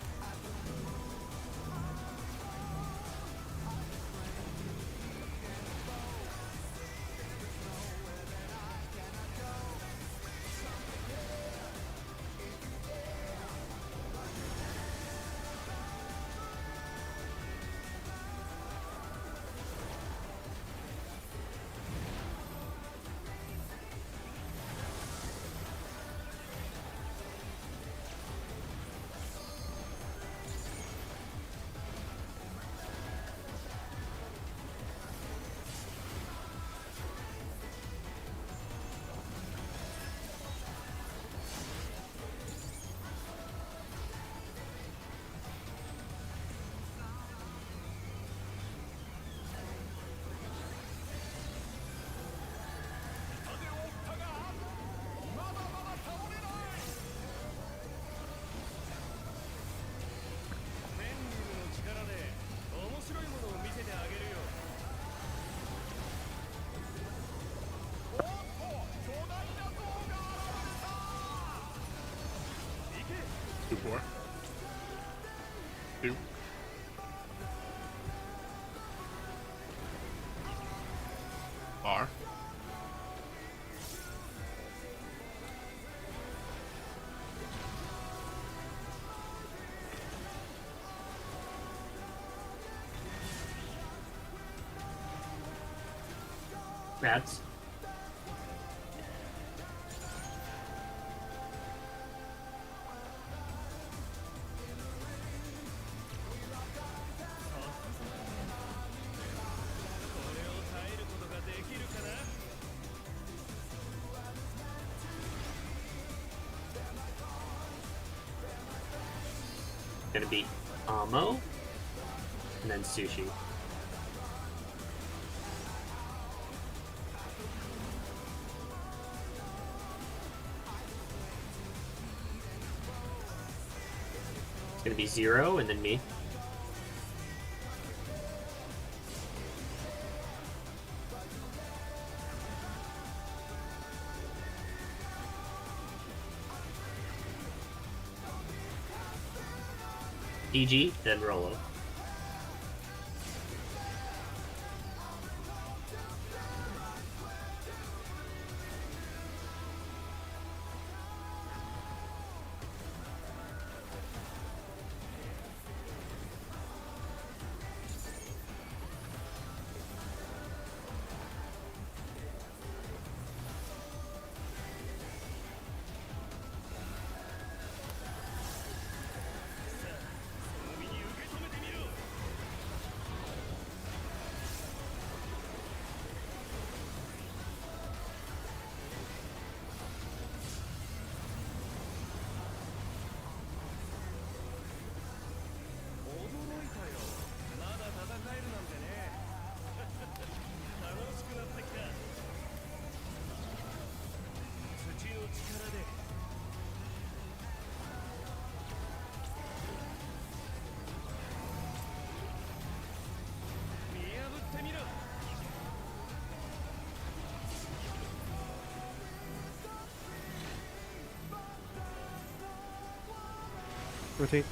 Two, 4. 2. R. That's gonna be Amo, and then Sushi. It's gonna be 0, and then me. PG, then Rolo. Rotate.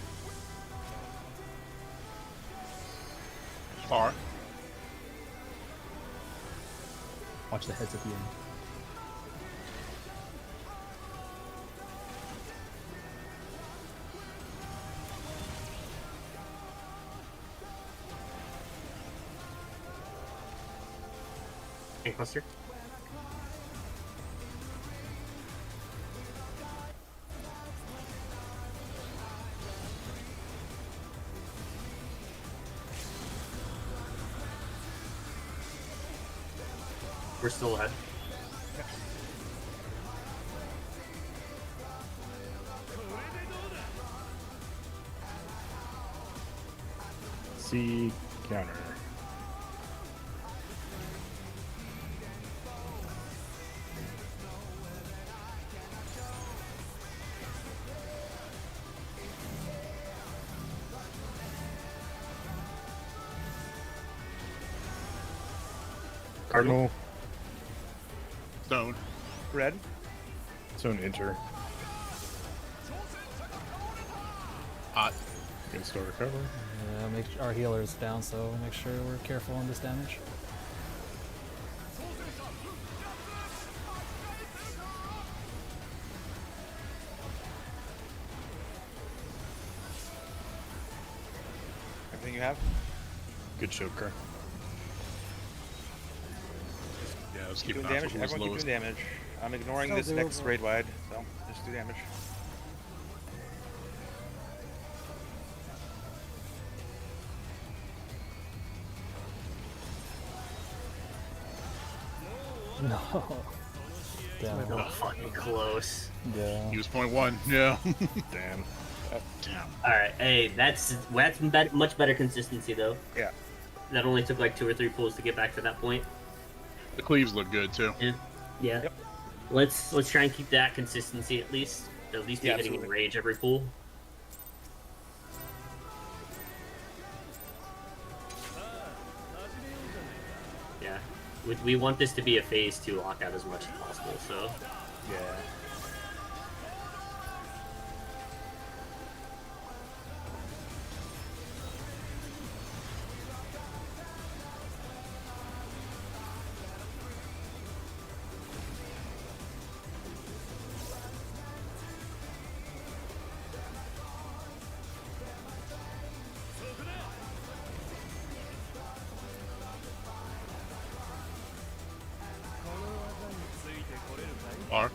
Far. Watch the heads at the end. And cluster. We're still ahead. C counter. Cardinal. Stone. Red. Zone enter. Hot. Gonna start recover. Yeah, make our healer's down, so make sure we're careful on this damage. Everything you have? Good choker. Yeah, let's Keep keep doing it damage. as Everyone low keep as doing damage. I'm ignoring Still this next doable. raid wide, so just do damage. No. Damn. Oh, fucking close. Yeah. He was 0.1. Yeah. Damn. Damn. All right, hey, that's much better consistency though. Yeah. That only took like 2 or 3 pulls to get back to that point. The cleaves look good too. Yeah. Yeah. Yep. Let's try and keep that consistency at least. At least be Yeah, hitting absolutely. rage every pull. Yeah. We want this to be a phase 2 lockout as much as possible, so. Yeah. R.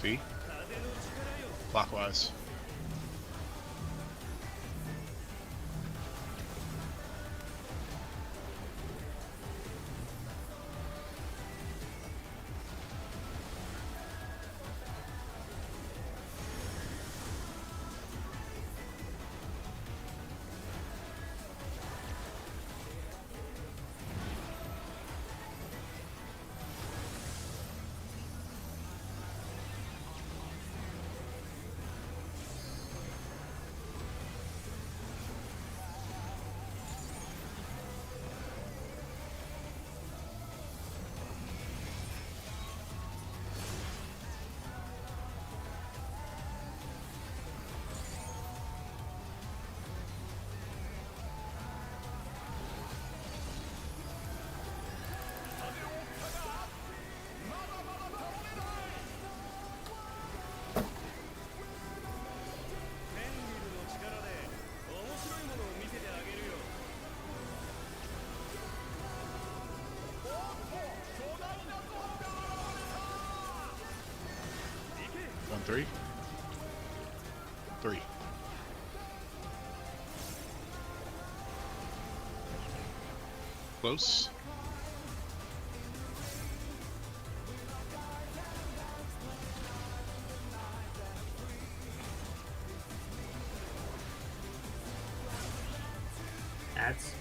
See? Clockwise. 3? 3. Close. That's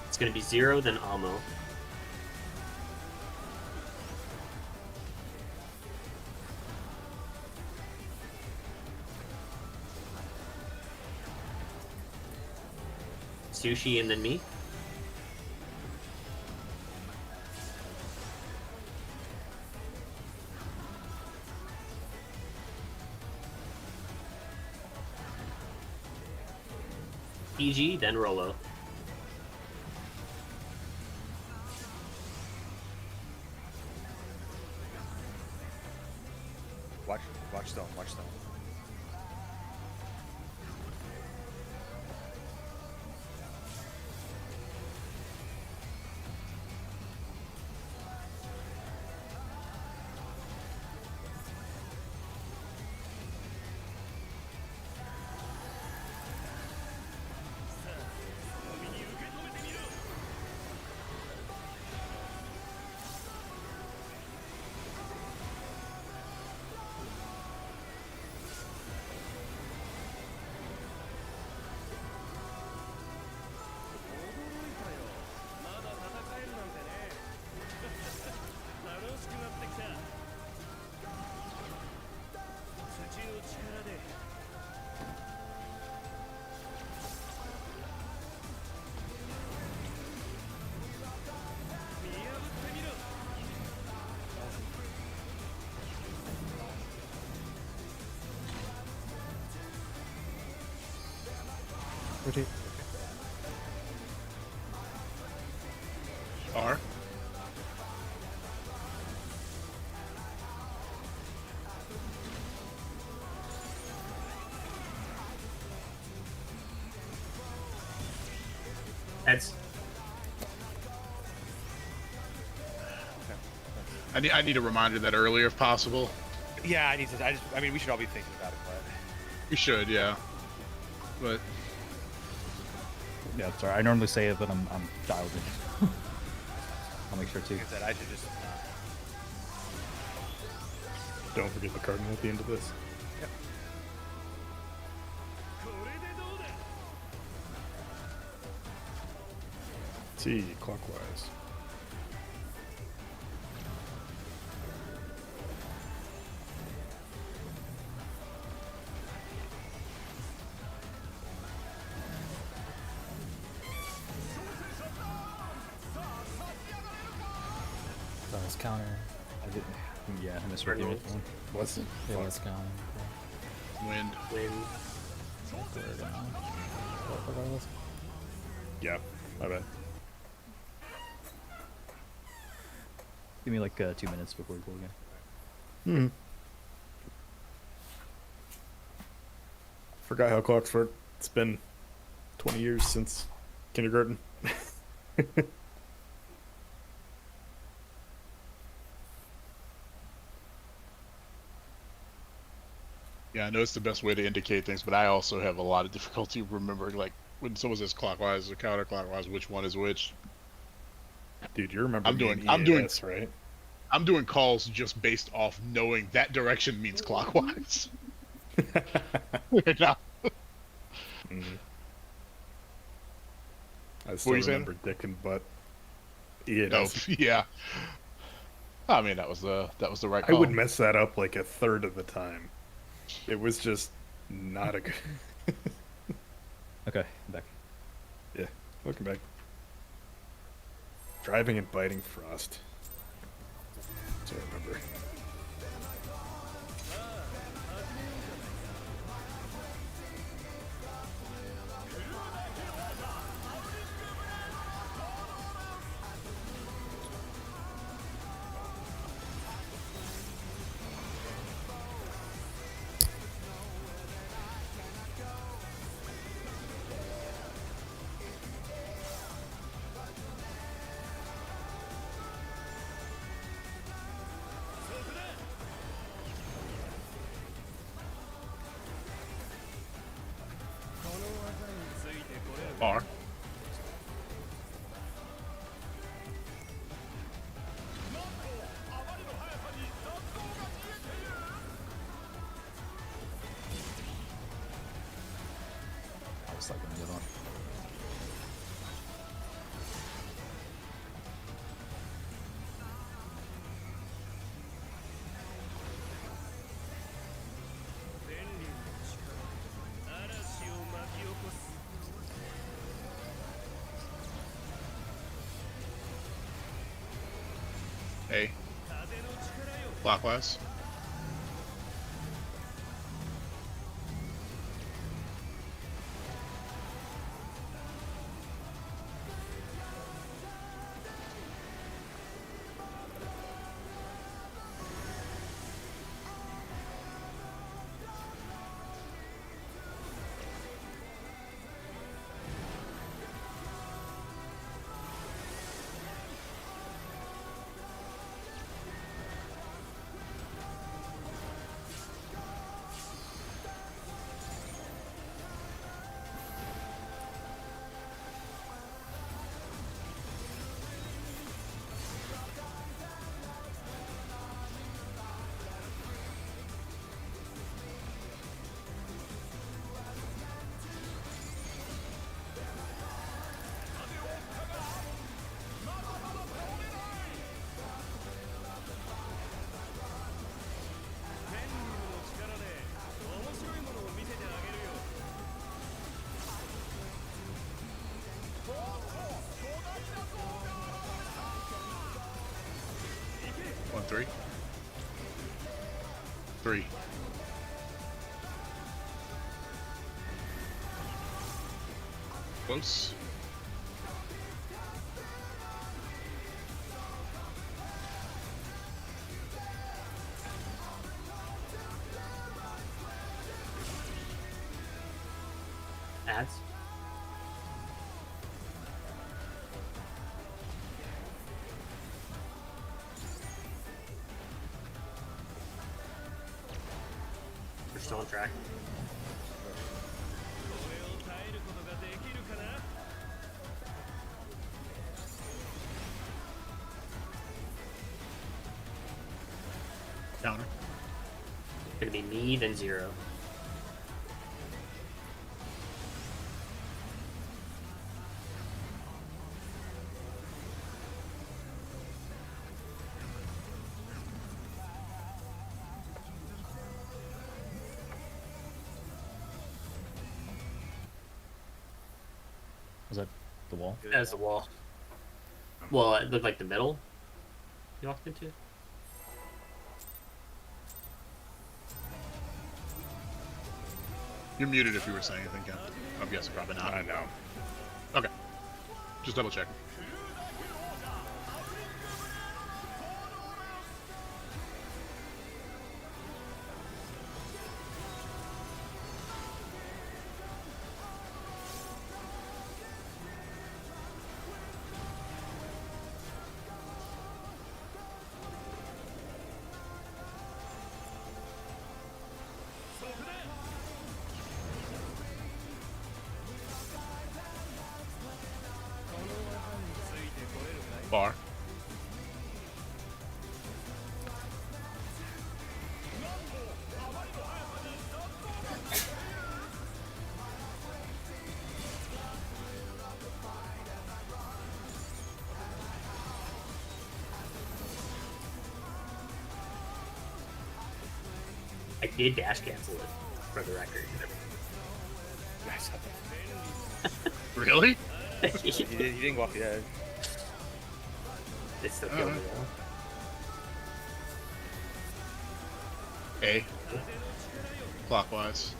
it's gonna be 0, then Amo. Sushi and then me. PG, then Rolo. Watch stone. Watch stone. Rotate. R. That's I need a reminder that earlier if possible. Yeah, I need to. I mean, we should all be thinking about it, but We should, yeah. But Yeah, sorry. I normally say it, but I'm dialed in. I'll make sure to. like I said, I should just. Don't forget the cardinal at the end of this. Yep. See, clockwise. That was counter. I didn't. Yeah, I misread the Cardinals. one. What's it? It was counter. wind. win. Regardless. Yeah, my bad. Give me like 2 minutes before we go again. Hmm. Forgot how clocks work. It's been 20 years since kindergarten. Yeah, I know it's the best way to indicate things, but I also have a lot of difficulty remembering, like, when someone says clockwise or counterclockwise, which one is which. Dude, you remember I'm me doing- and I'm doing- EAS, right? I'm doing calls just based off knowing that direction means clockwise. No. Mhm. I still you saying? remember dick and butt. Yeah, No, yeah. I mean, that was the right I call. would mess that up like a third of the time. It was just not a good. Okay, I'm back. Yeah, welcome back. Driving and biting frost. So I remember. Bar. I was like, gonna get on. A. Clockwise. One, three. Three. Close. Ads. We're still on track. Counter. Gonna be me, then 0. Was that the wall? As the wall. Well, it looked like the middle you walked into. You're muted if you were saying anything, Ken. I'm guessing probably not. I know. Okay. Just double checking. Bar. I did dash cancel it, for the record. Really? He didn't go off the edge. It's still killed me though. A. Clockwise.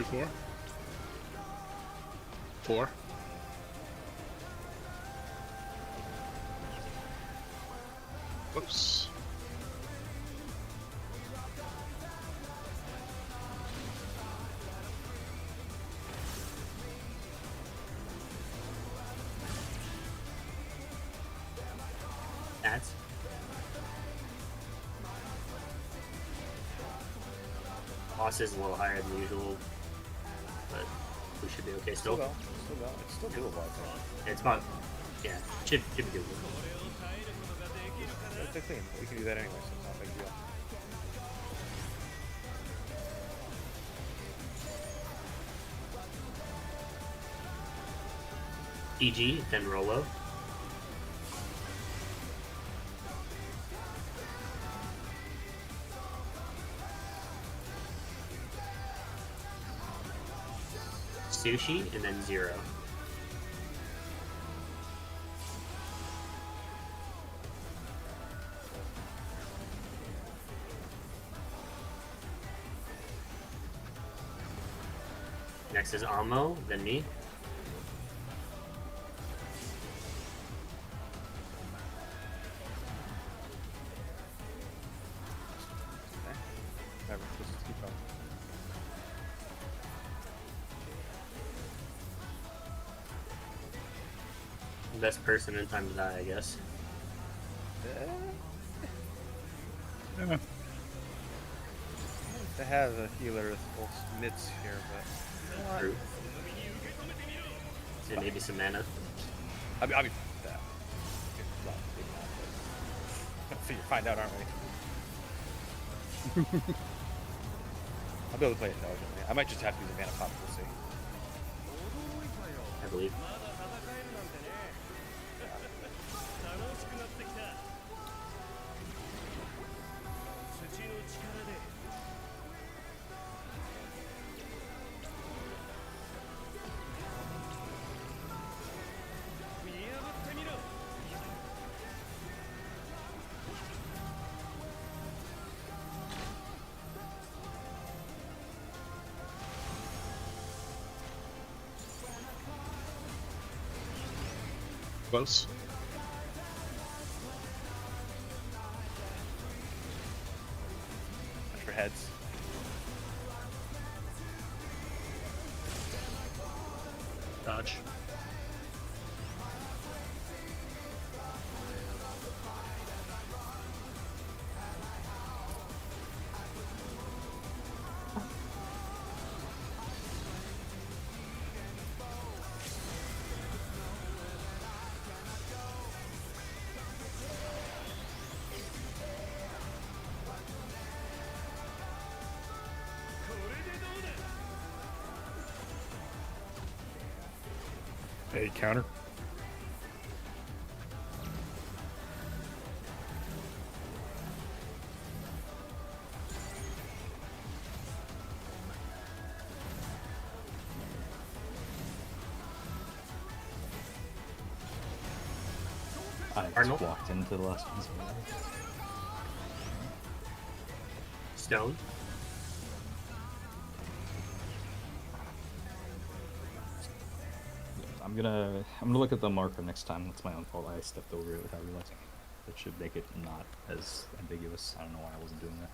2-4. 4. Whoops. That's boss is a little higher than usual, but we should be okay still. It's still doable, I think. It's about, yeah, should be doable. It's clean. We can do that anyway, so it's not a big deal. EG, then Rolo. Sushi, and then 0. Next is Amo, then me. Never. Just keep going. Best person in time to die, I guess. Yeah. To have a healer with both mitts here, but you know what? True. And maybe some mana. I mean, well, maybe not, but find out, aren't we? I'll be able to play intelligently. I might just have to use a mana pop. We'll see. I believe. Close. Watch for heads. Dodge. A counter. I Cardinal? just walked into the last one. Stone. I'm gonna look at the marker next time. That's my own fault. I stepped over it without realizing. That should make it not as ambiguous. I don't know why I wasn't doing that.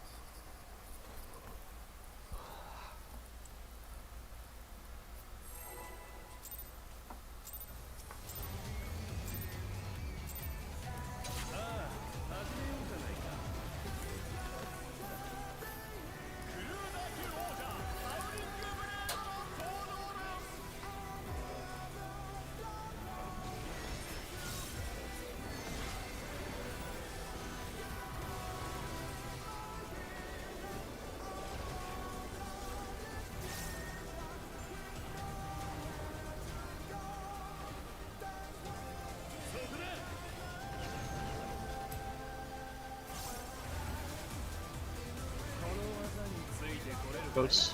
Close.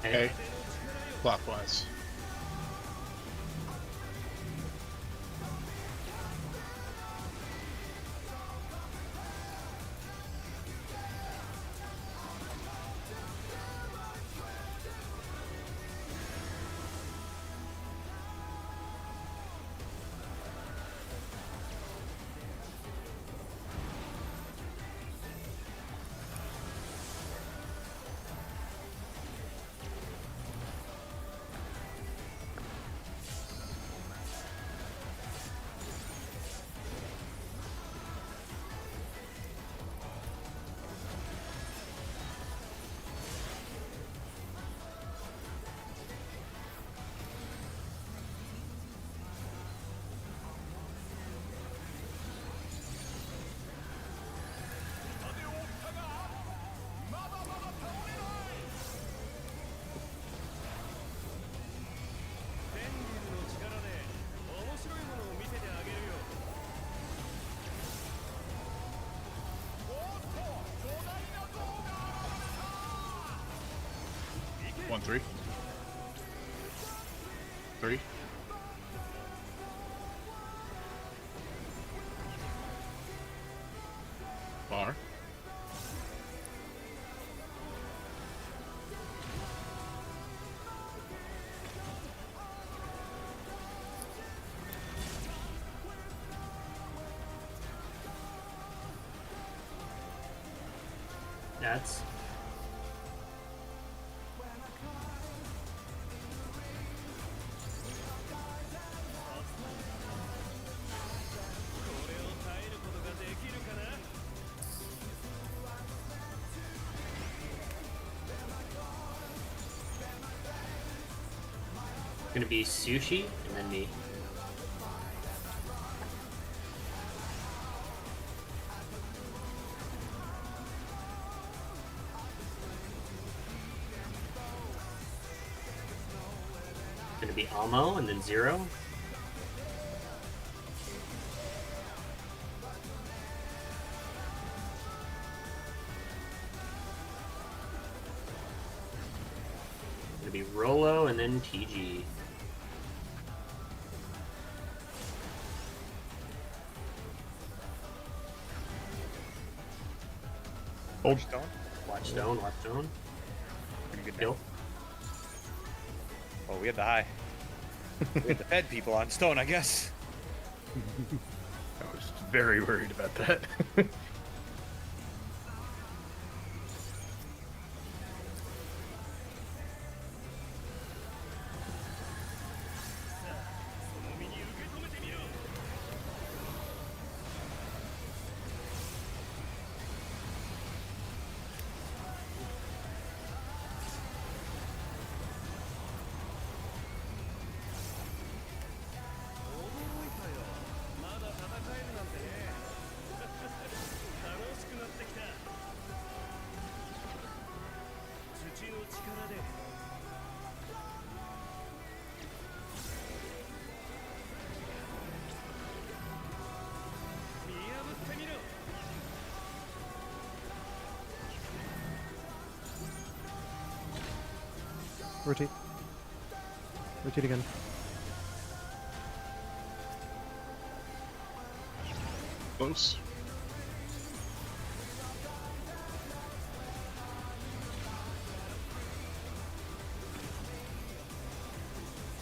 A. Clockwise. One, three. Three. Bar. That's gonna be sushi and then me. Gonna be Almo and then Zero. Gonna be Rolo and then TG. Hold stone. Watch stone, watch stone. Pretty good Kill. now. Oh, we had the high. We had the fed people on stone, I guess. I was very worried about that. Rotate. Rotate again. Close.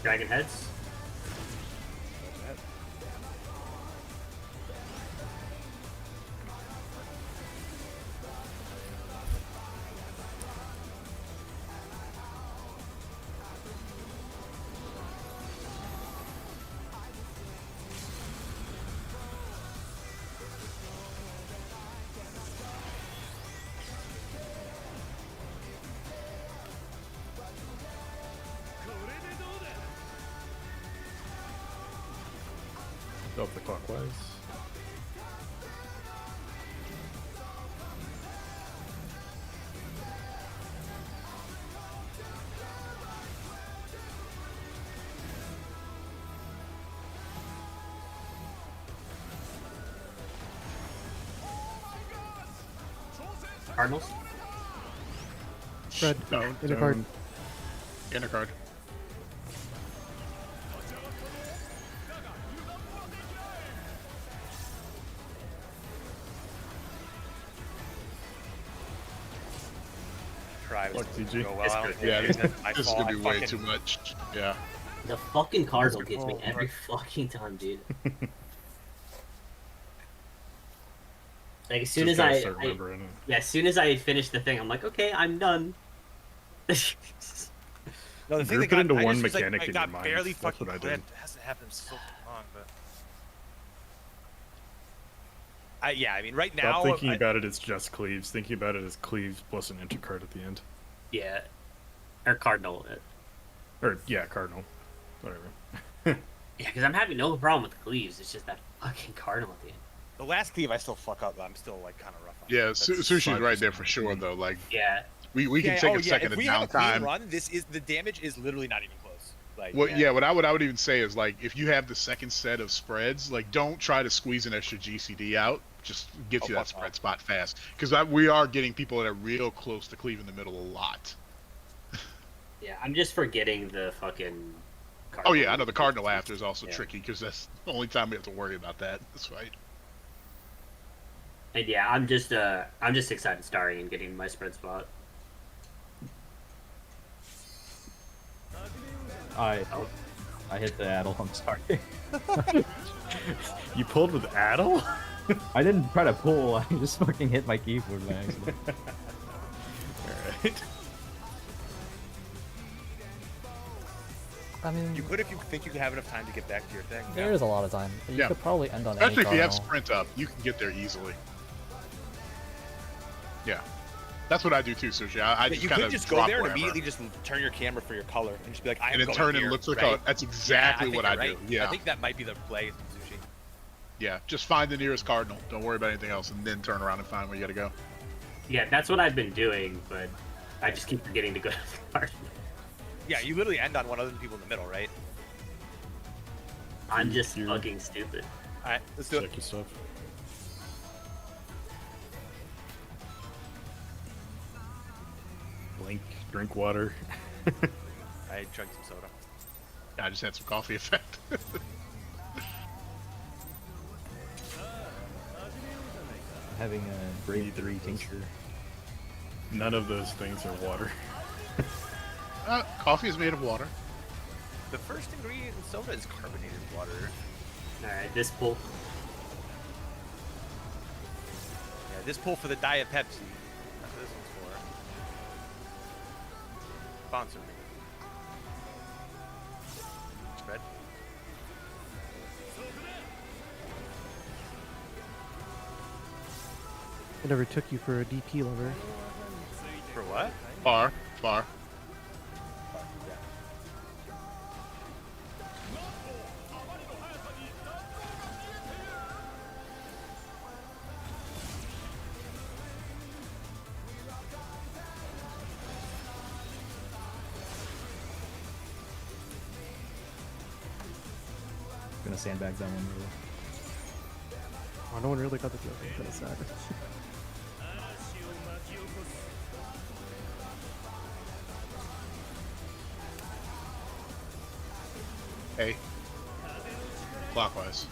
Dragon heads. Off the clockwise. Cardinals. Red. Stone. In a card. Inner card. Try Fuck TG. go well. I don't Yeah, think this, I this is fall- gonna be I way fucking- too much. Yeah. The fucking cardinal That's gets me cool. every fucking time, dude. Like as soon Just as gotta I start remembering it. yeah, as soon as I finish the thing, I'm like, okay, I'm done. No, the thing Group that it into I one just was, mechanic like, in I your got mind. barely That's fucking what I did. clipped. It hasn't happened in so long, but. Yeah, I mean, right now. Stop thinking I- about it as just cleaves. Thinking about it as cleaves plus an enter card at the end. Yeah, or cardinal. Or yeah, cardinal. Whatever. Yeah, because I'm having no problem with the cleaves. It's just that fucking cardinal at the end. The last cleave I still fuck up, but I'm still like kind of rough on. Yeah, it. Sushi's right there for sure, though. Like, Yeah. we can take a second If of we have a clean downtime. run, the damage is literally not even close. Like, Well, yeah, what I would even say is, like, if you have the second set of spreads, like, don't try to squeeze an extra GCD out. Just get you that spread spot fast, because we are getting people that are real close to cleave in the middle a lot. Yeah, I'm just forgetting the fucking. Oh yeah, I know the cardinal after is also Yeah. tricky because that's the only time we have to worry about that. That's right. And yeah, I'm just excited starting and getting my spread spot. I hit the addle. I'm sorry. You pulled with addle? I didn't try to pull. I just fucking hit my keyboard by accident. Alright. I mean, You could if you think you have enough time to get back to your thing. there is a lot of time. You Yeah. could probably end on any Especially if you have cardinal. sprint up, you can get there easily. Yeah, that's what I do too, Sushi. I just You kind could of just go drop there and wherever. immediately just turn your camera for your color and just be like, I'm And then going turn and here, look for the right? color. That's exactly think what you're I do. right. Yeah. I think that might be the play, Sushi. Yeah, just find the nearest cardinal. Don't worry about anything else, and then turn around and find where you gotta go. Yeah, that's what I've been doing, but I just keep forgetting to go to the card. Yeah, you literally end on one other than people in the middle, right? I'm just fucking stupid. All right, let's do it. Check your stuff. Blink, drink water. I drank some soda. I just had some coffee effect. Having a grade 3 tincture. None of those things are water. Coffee is made of water. The first ingredient in soda is carbonated water. Alright, this pull. Yeah, this pull for the Diet Pepsi. That's what this one's for. Sponsor me. Spread. I never took you for a DP lover. For what? Far. Gonna sandbag that one really. Oh, no one really got the joke. I'm kind of sad. Hey. Clockwise.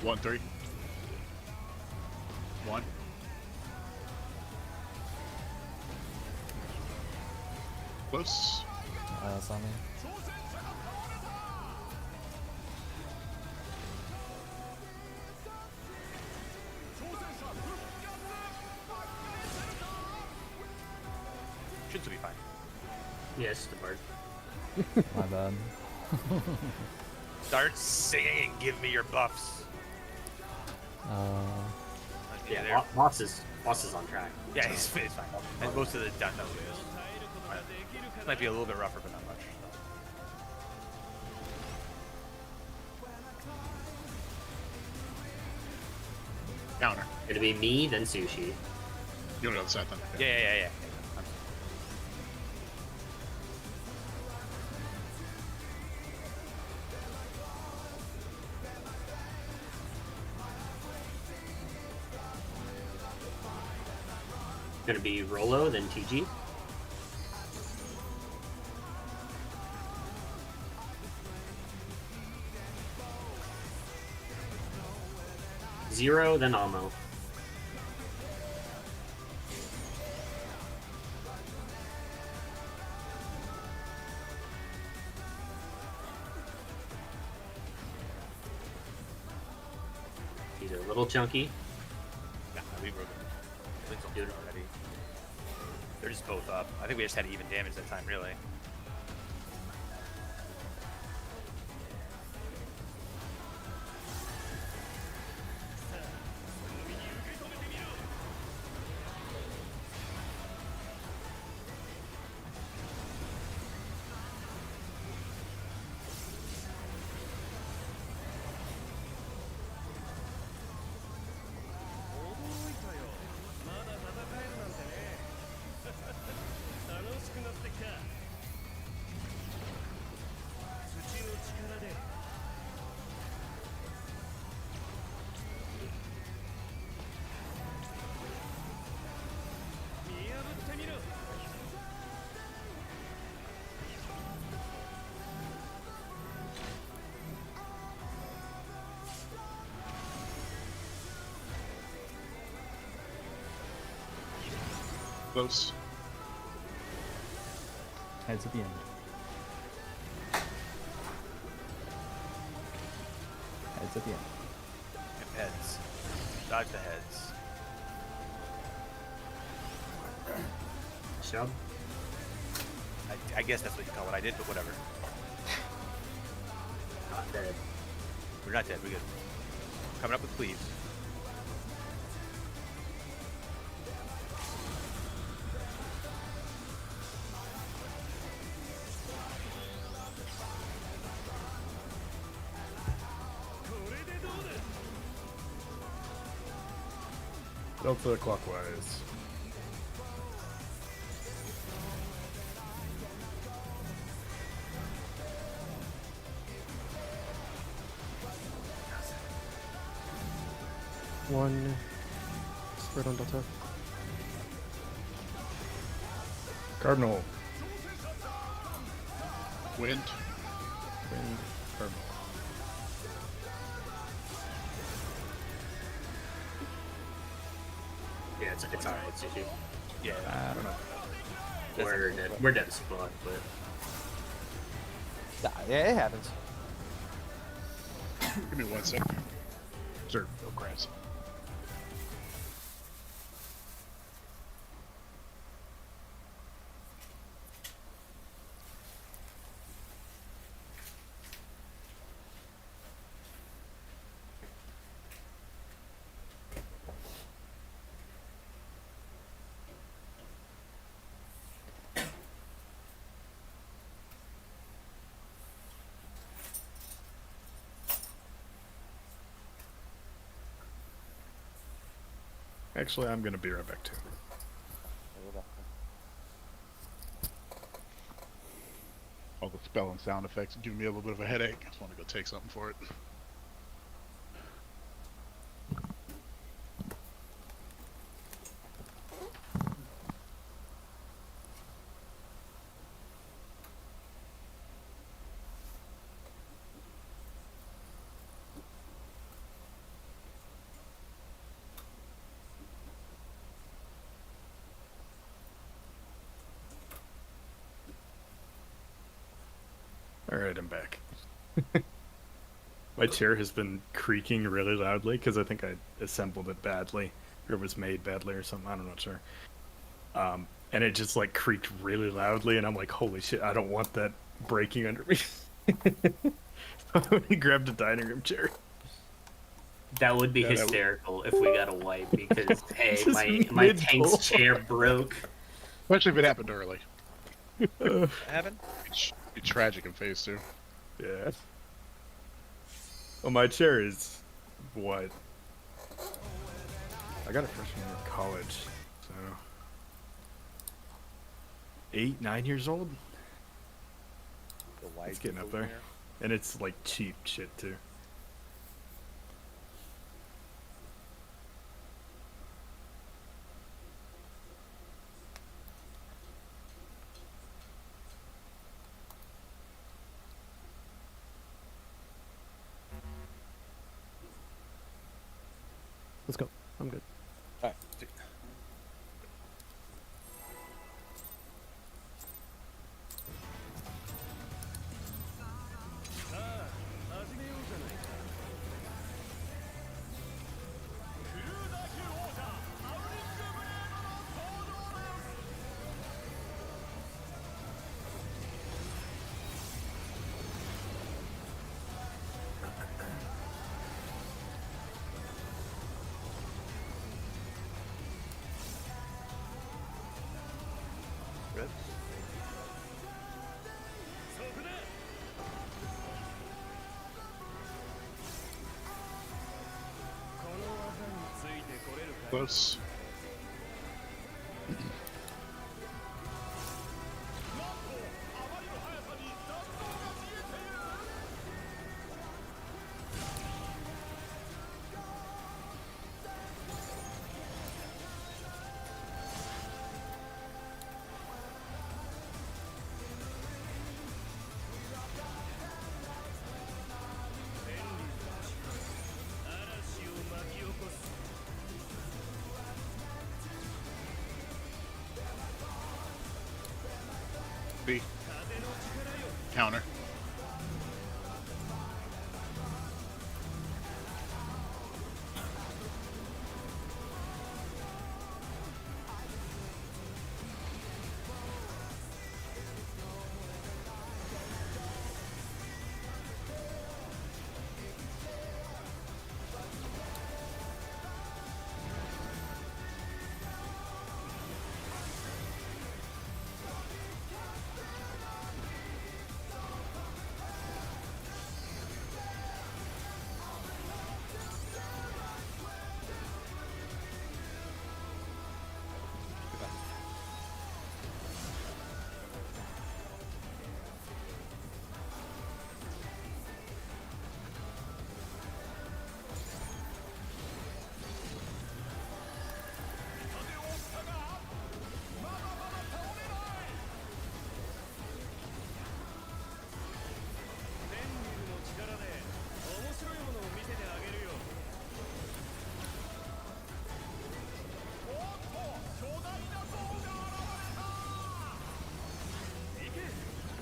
1-3. 1. Close. That's on me. Should still be fine. Yes, the bird. My bad. Start singing and give me your buffs. Yeah, there. boss is on track. Yeah, it's fine. And most of the done knows it is. Might be a little bit rougher, but not much. Counter. It'll be me, then Sushi. You know the side then. Yeah. Gonna be Rolo, then TG. Zero, then Almo. These are a little chunky. Nah, we were Dude. already. They're just both up. I think we just had even damage that time, really. Close. Heads at the end. Heads at the end. Heads. Dodge the heads. Shove. I guess that's what you call what I did, but whatever. Not dead. We're not dead. We're good. Coming up with cleaves. Delta clockwise. One spread on Delta. Cardinal. Wind. Wind. Cardinal. Yeah, it's alright, Sushi. Yeah. I don't know. We're dead as fuck, but Yeah, it happens. Give me 1 second. Sir, no crabs. Actually, I'm gonna be right back too. All the spell and sound effects give me a little bit of a headache. I just want to go take something for it. All right, I'm back. My chair has been creaking really loudly because I think I assembled it badly, or it was made badly or something. I'm not sure. And it just like creaked really loudly, and I'm like, holy shit, I don't want that breaking under me. I went and grabbed a dining room chair. That would be Yeah, that would- hysterical if we got a wipe because hey, Just my mid-pull. tank's chair broke. Especially if it happened early. What happened? It's be tragic in phase 2. Yeah. Well, my chair is what? I got it freshman year of college, so 8, 9 years old. The It's getting up there, and it's like cheap shit too. Let's go. I'm good. All right. Good. Close. B. Counter.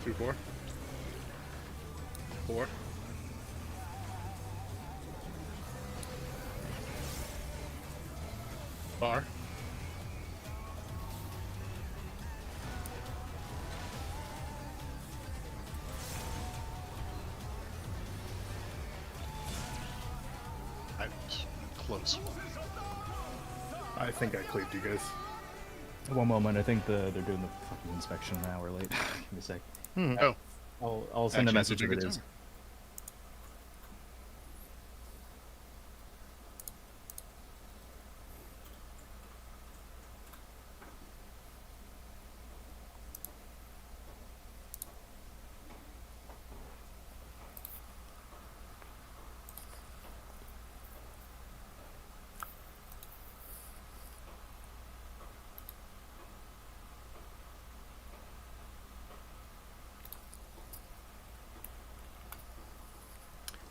Two, 4. 4. Bar. Close. I think I cleaved you guys. One moment, I think they're doing the fucking inspection an hour late. Give me a sec. Oh. I'll send a Actually, message it's a if it good is. time.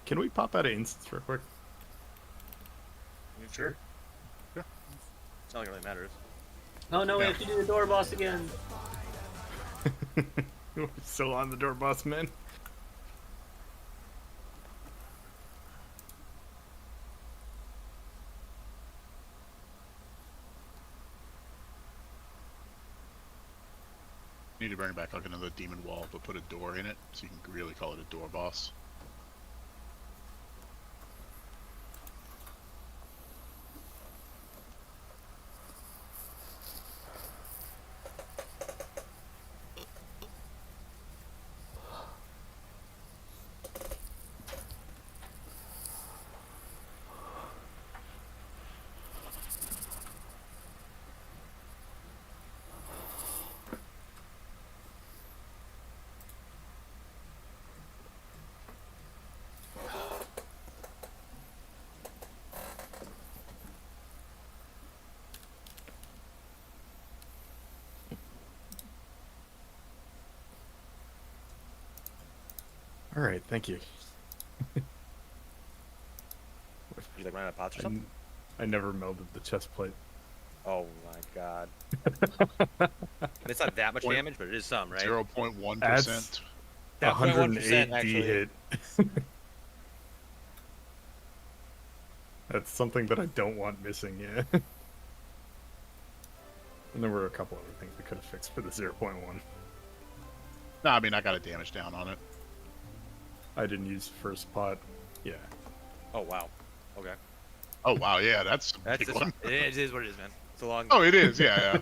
Can we pop out of instance real quick? Sure. Yeah. It's not like it really matters. Oh no, we have to do the door boss again. We're still on the door boss, man. bring back like another demon wall, but put a door in it, so you can really call it a door boss. All right, thank you. You like running out of pots or something? I never melded the chest plate. Oh my god. It's not that much damage, but it is some, right? 0.1%. That's That 108 D actually. hit. That's something that I don't want missing, yeah. And there were a couple other things we could have fixed for the 0.1. No, I mean, I got a damage down on it. I didn't use first pot. Yeah. Oh wow. Okay. Oh, wow, yeah, that's a That's big just, one. it is what it is, man. It's a long. Oh, it is, yeah.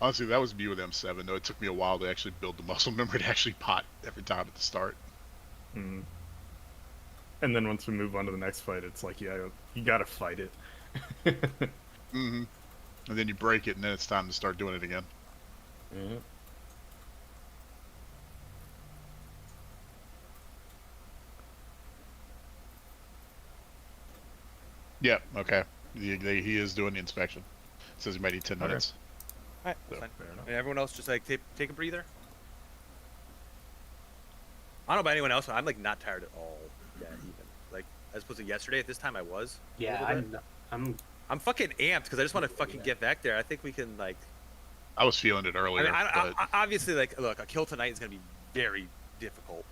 Honestly, that was me with M7, though. It took me a while to actually build the muscle memory to actually pot every time at the start. Mm. And then once we move on to the next fight, it's like, yeah, you gotta fight it. Mm-hmm. And then you break it, and then it's time to start doing it again. Mm-hmm. Yep, okay. He is doing the inspection. Says he might need 10 minutes. Alright, So, fine. fair enough. And everyone else just like take a breather. I don't know about anyone else, but I'm like not tired at all yet, even. Like as opposed to yesterday at this time I was. a Yeah, little bit. I'm fucking amped because I just want to fucking get back there. I think we can like. I was feeling it I earlier. mean, but obviously, like, look, a kill tonight is gonna be very difficult,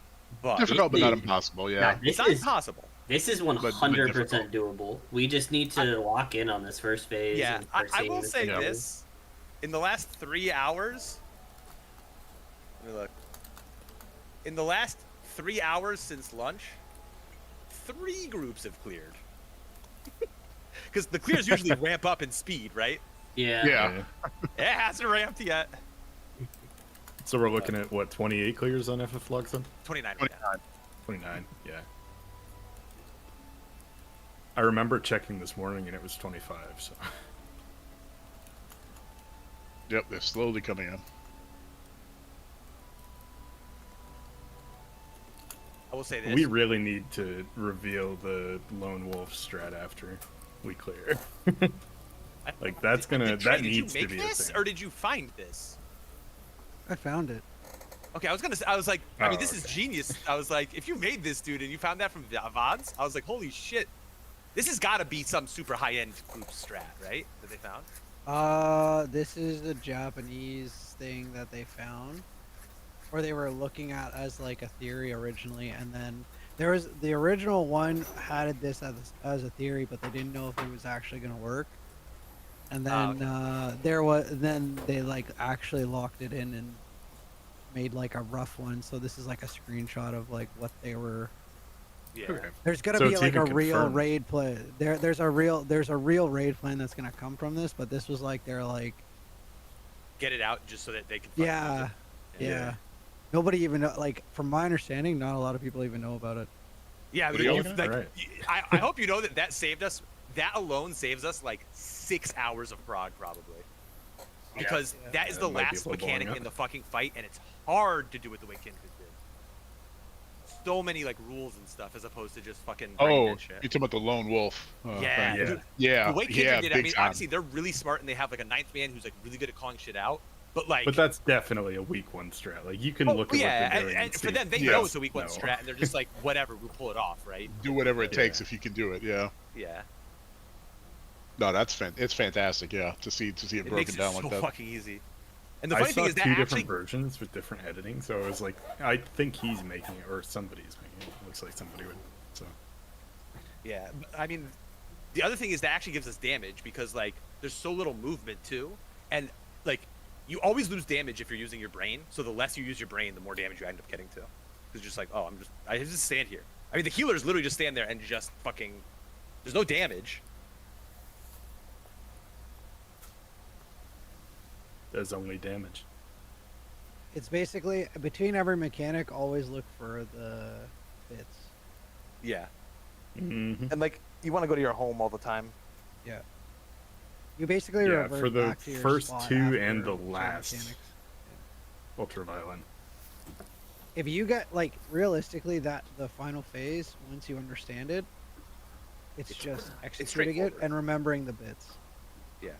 but difficult, but not impossible, yeah. Nah, it's not impossible. This is 100% doable. We just need to lock in on this first phase. Yeah, and I start will seeing say the thing. this: in the last 3 hours, let me look. In the last 3 hours since lunch, 3 groups have cleared. Because the clears usually ramp up in speed, right? Yeah. Yeah. It hasn't ramped yet. So we're looking at, what, 28 clears on FF Logs then? 29. 29, yeah. I remember checking this morning and it was 25, so. Yep, they're slowly coming in. I will say this: We really need to reveal the Lone Wolf strat after we clear. Like, that's gonna, that needs to be a this, thing. or did you find this? I found it. Okay, I was like, I mean, Oh, this is okay. genius. I was like, if you made this, dude, and you found that from VODs, I was like, holy shit, this has got to be some super high-end group strat, right? That they found. This is a Japanese thing that they found, or they were looking at as like a theory originally, and then there was the original one had this as a theory, but they didn't know if it was actually gonna work. And then then they like actually locked it in and made like a rough one. So this is like a screenshot of like what they were. Yeah. Okay. There's gonna So be it's like a even real confirmed. raid play. There's a real raid plan that's gonna come from this, but this was like they're like Get it out just so that they can. fucking use yeah, it. yeah. Nobody even know, like from my understanding, not a lot of people even know about it. Yeah, What but are you you, looking like, Right. I hope you know that saved us. That alone saves us like 6 hours of prog probably. Because that is That the might be last a little boring, mechanic huh? in the fucking fight, and it's hard to do it the way Kindred did. So many like rules and stuff, as opposed to just fucking. Oh, and shit. you're talking about the lone wolf. Yeah, yeah. dude, Yeah, the way Kindred yeah, did, big I mean, time. obviously they're really smart, and they have like a 9th man who's like really good at calling shit out. But like, But that's definitely a weak one strat. Like, you can look at yeah, what they're doing. and see for them, they if- know Yes. it's a weak one No. strat, and they're just like, whatever, we'll pull it off, right? Do whatever it Yeah. takes if you can do it, yeah. Yeah, No, it's fantastic, yeah, to see it it broken makes it down so like that. fucking easy. And the I funny saw thing is that two actually, different versions with different editing, so I was like, I think he's making it, or somebody's making it. Looks like somebody would. So yeah, I mean, the other thing is that actually gives us damage because like there's so little movement too, and like you always lose damage if you're using your brain. So the less you use your brain, the more damage you end up getting to. It's just like, oh, I just stand here. I mean, the healers literally just stand there and just fucking. There's no damage. There's only damage. It's basically between every mechanic. Always look for the bits. Yeah. Mm-hmm. And like, you want to go to your home all the time. Yeah. You basically Yeah, revert for the back to your first spot two after and the certain last. mechanics. Ultraviolent. If you get like realistically that the final phase, once you understand it, it's just executing it and remembering the bits. Yeah.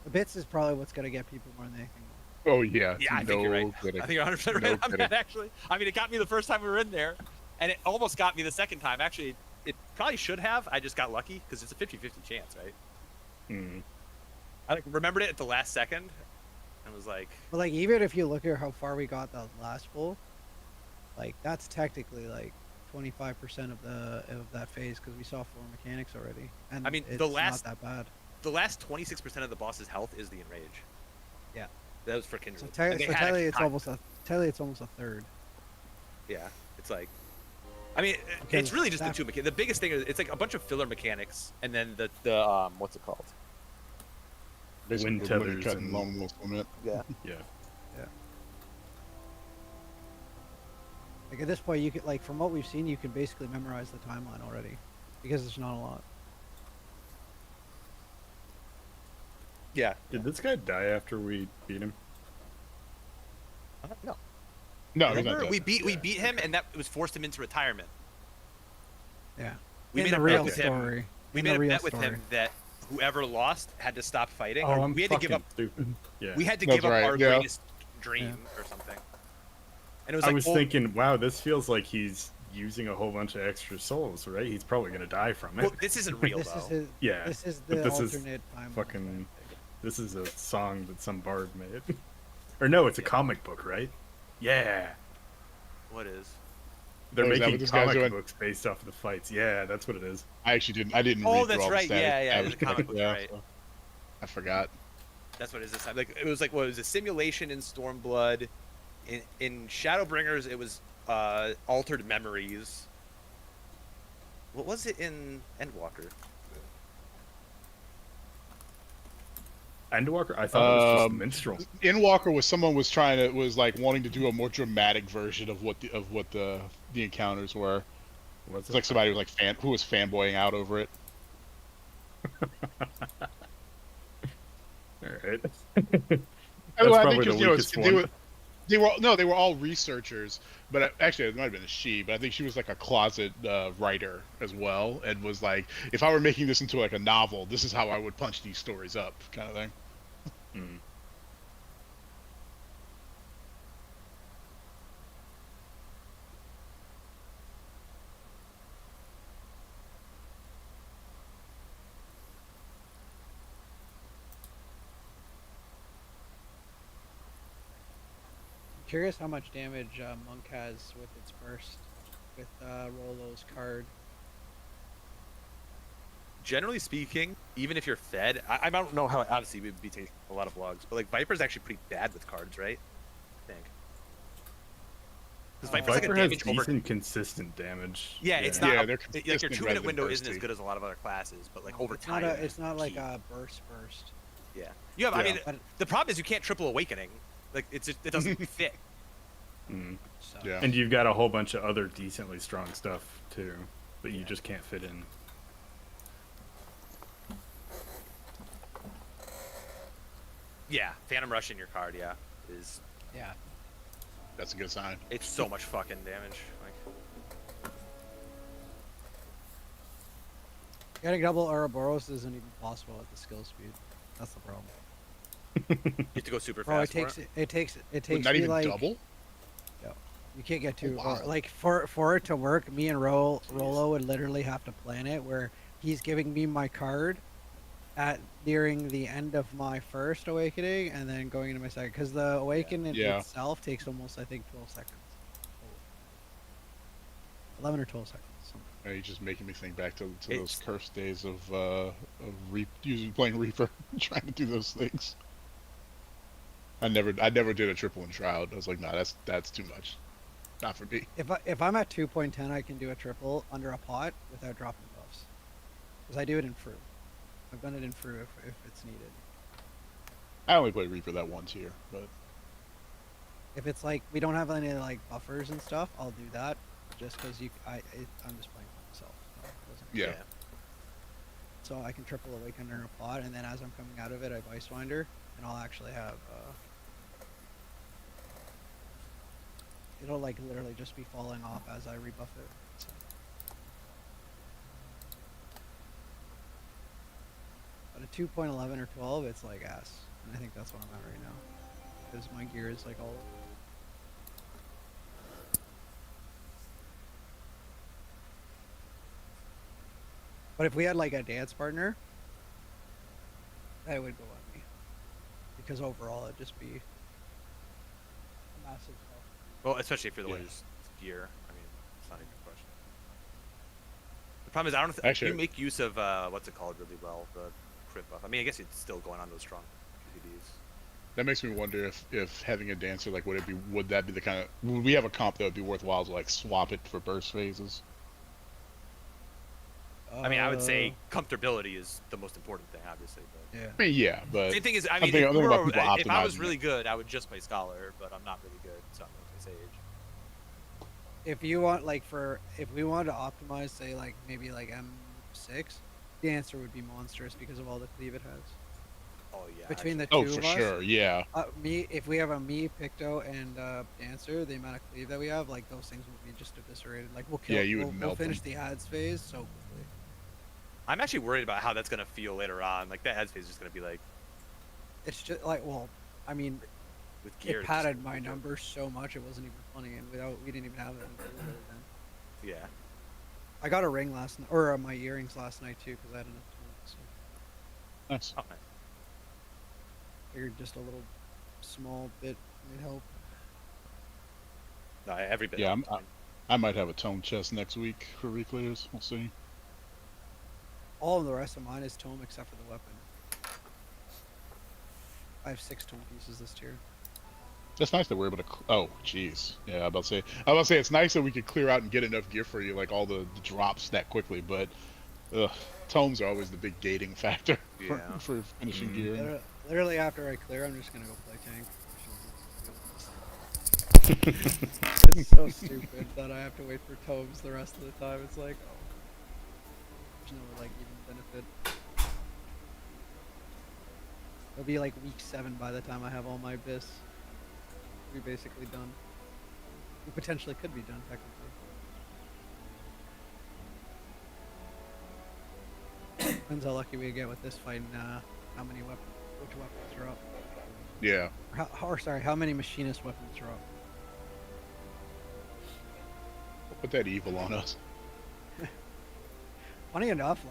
The bits is probably what's gonna get people more than anything. Oh yeah. Yeah, I think you're right. Kidding. I think you're 100% right No on that, kidding. actually. I mean, it got me the first time we were in there, and it almost got me the second time. Actually, it probably should have. I just got lucky, because it's a 50-50 chance, right? Mm. I like remembered it at the last second, and was like... But like, even if you look at how far we got that last pull, like, that's technically like 25% of that phase, because we saw 4 mechanics already. And I mean, it's the last... not that bad. The last 26% of the boss's health is the enrage. Yeah. That was for Kindred. So, And they had technically, extra it's almost a third. Yeah, it's like, I mean, Because it's really just the that- two mechanics. The biggest thing is it's like a bunch of filler mechanics, and then the what's it called? Basically, Wind we're tethers cutting and- long wolf limit. Yeah. Yeah. Like at this point, you could like from what we've seen, you can basically memorize the timeline already, because there's not a lot. Yeah. Did this guy die after we beat him? No. No, he's not Remember, dead. we beat him, and that was forced him into retirement. Yeah. We In made the a real bet with story. him. We In made the a real bet with story. him that whoever lost had to stop fighting. Oh, or I'm we had to give fucking up. stupid. Yeah. We had to That's give up right, our yeah. greatest dream or something. And it was I like, was well, thinking, wow, this feels like he's using a whole bunch of extra souls, right? He's probably gonna die from it. well, this isn't real This though. is his, Yeah, This is but the this is alternate timeline. fucking. This is a song that some bard made, or no, it's a comic book, right? Yeah, What is? they're Oh, is that making what this guy's comic doing? books based off of the fights. Yeah, that's what it is. I actually didn't. I didn't. Oh, read through that's all the right. stats. Yeah, yeah. I There's a comic book, yeah, right? so I forgot. That's what it is this time. Like it was like what it was a simulation in Stormblood. In Shadowbringers, it was altered memories. What was it in Endwalker? Endwalker, I thought it was just Um, minstrel. Inwalker was someone was like wanting to do a more dramatic version of what the encounters were. Was It's like somebody was like who was fanboying out over it. All right. Well, I probably think the weakest one. they were all researchers, but actually it might have been a she, but I think she was like a closet writer as well, and was like, if I were making this into like a novel, this is how I would punch these stories up, kind of thing. Hmm. Curious how much damage Monk has with its burst, with Rolo's card. Generally speaking, even if you're fed, I don't know how. Obviously, we'd be taking a lot of logs, but like Viper's actually pretty bad with cards, right? I think. Because Viper's like a Viper has damage over. decent, consistent damage. Yeah, it's not. Yeah, a- they're like your consistent 2-minute rather than window isn't as bursty. good as a lot of other classes, but like over It's time. not, it's not like key. a burst. Yeah. You have. I Yeah. mean, But- the problem is you can't triple awakening. Like it doesn't fit. Mm. So. Yeah. And you've got a whole bunch of other decently strong stuff too, but you just can't fit in. Yeah, Phantom Rush in your card, yeah, is Yeah. That's a good sign. it's so much fucking damage. Like, Getting double Ouroboros isn't even possible at the skill speed. That's the problem. you have to go super Bro, fast. it takes Wait, not me even like double. you can't get too wow. like for it to work. Me and Rolo would literally have to plan it where he's giving me my card at nearing the end of my first awakening and then going into my second, because the awakening Yeah. itself takes almost, I think, 12 seconds. 11 or 12 seconds. Something. You're just making me think back to those It's- cursed days of playing Reaper, trying to do those things. I never did a triple in Shroud. I was like, nah, that's too much. Not for me. If I'm at 2.10, I can do a triple under a pot without dropping buffs. Because I do it in Fru. I've done it in Fru if it's needed. I only play Reaper that one tier, but If it's like we don't have any like buffers and stuff, I'll do that just because I'm just playing for myself. So it doesn't yeah. matter. So I can triple awake under a pot, and then as I'm coming out of it, I Vice Winder, and I'll actually have it'll like literally just be falling off as I rebuff it. So. But at 2.11 or 12, it's like ass, and I think that's what I'm at right now because my gear is like all. But if we had like a dance partner, that would go on me. Because overall it'd just be a massive help. Well, especially if you're the one who's gear. I mean, it's not even a question. The problem is I don't think you make use of what's it called really well, the crit buff. I mean, I guess it's still going on those strong PCDs. That makes me wonder if having a dancer, like, would that be the kind of, would we have a comp that would be worthwhile to like swap it for burst phases? I mean, I would say comfortability is the most important thing, obviously. But yeah. I mean, yeah, but same thing is, I I'm mean, thinking about people if I was optimizing really it. good, I would just play Scholar, but I'm not really good, so I'm going to play Sage. If you want like if we wanted to optimize, say like maybe like M6, Dancer would be monstrous because of all the cleave it has. Oh yeah. Between the Oh, two for of us, sure, yeah. if we have a Picto, and Dancer, the amount of cleave that we have, like those things would be just eviscerated. Like we'll kill. Yeah, you would we'll melt finish them. the ads phase so quickly. I'm actually worried about how that's going to feel later on. Like that headspace is just going to be like. It's just like, well, I mean, with gear, it padded my numbers so much it wasn't even funny, and we didn't even have it then. Yeah. I got a ring last night, or my earrings last night too, because I had enough time. So. Nice. Oh, nice. Figured just a little small bit might help. No, every bit. Yeah, I might have a tome chest next week for reclears. We'll see. All of the rest of mine is tome except for the weapon. I have 6 tome pieces this tier. It's nice that we're able to. Oh, jeez. Yeah, I was about to say it's nice that we can clear out and get enough gear for you, like all the drops that quickly. But, tomes are always the big gating factor for finishing gear. Literally after I clear, I'm just gonna go play tank. It's so stupid that I have to wait for tomes the rest of the time. It's like, oh, there's no like even benefit. It'll be like week 7 by the time I have all my bis. We're basically done. We potentially could be done technically. Depends how lucky we get with this fight and how many which weapons are up. Yeah. How many machinist weapons are up? Put that evil on us. Funny enough,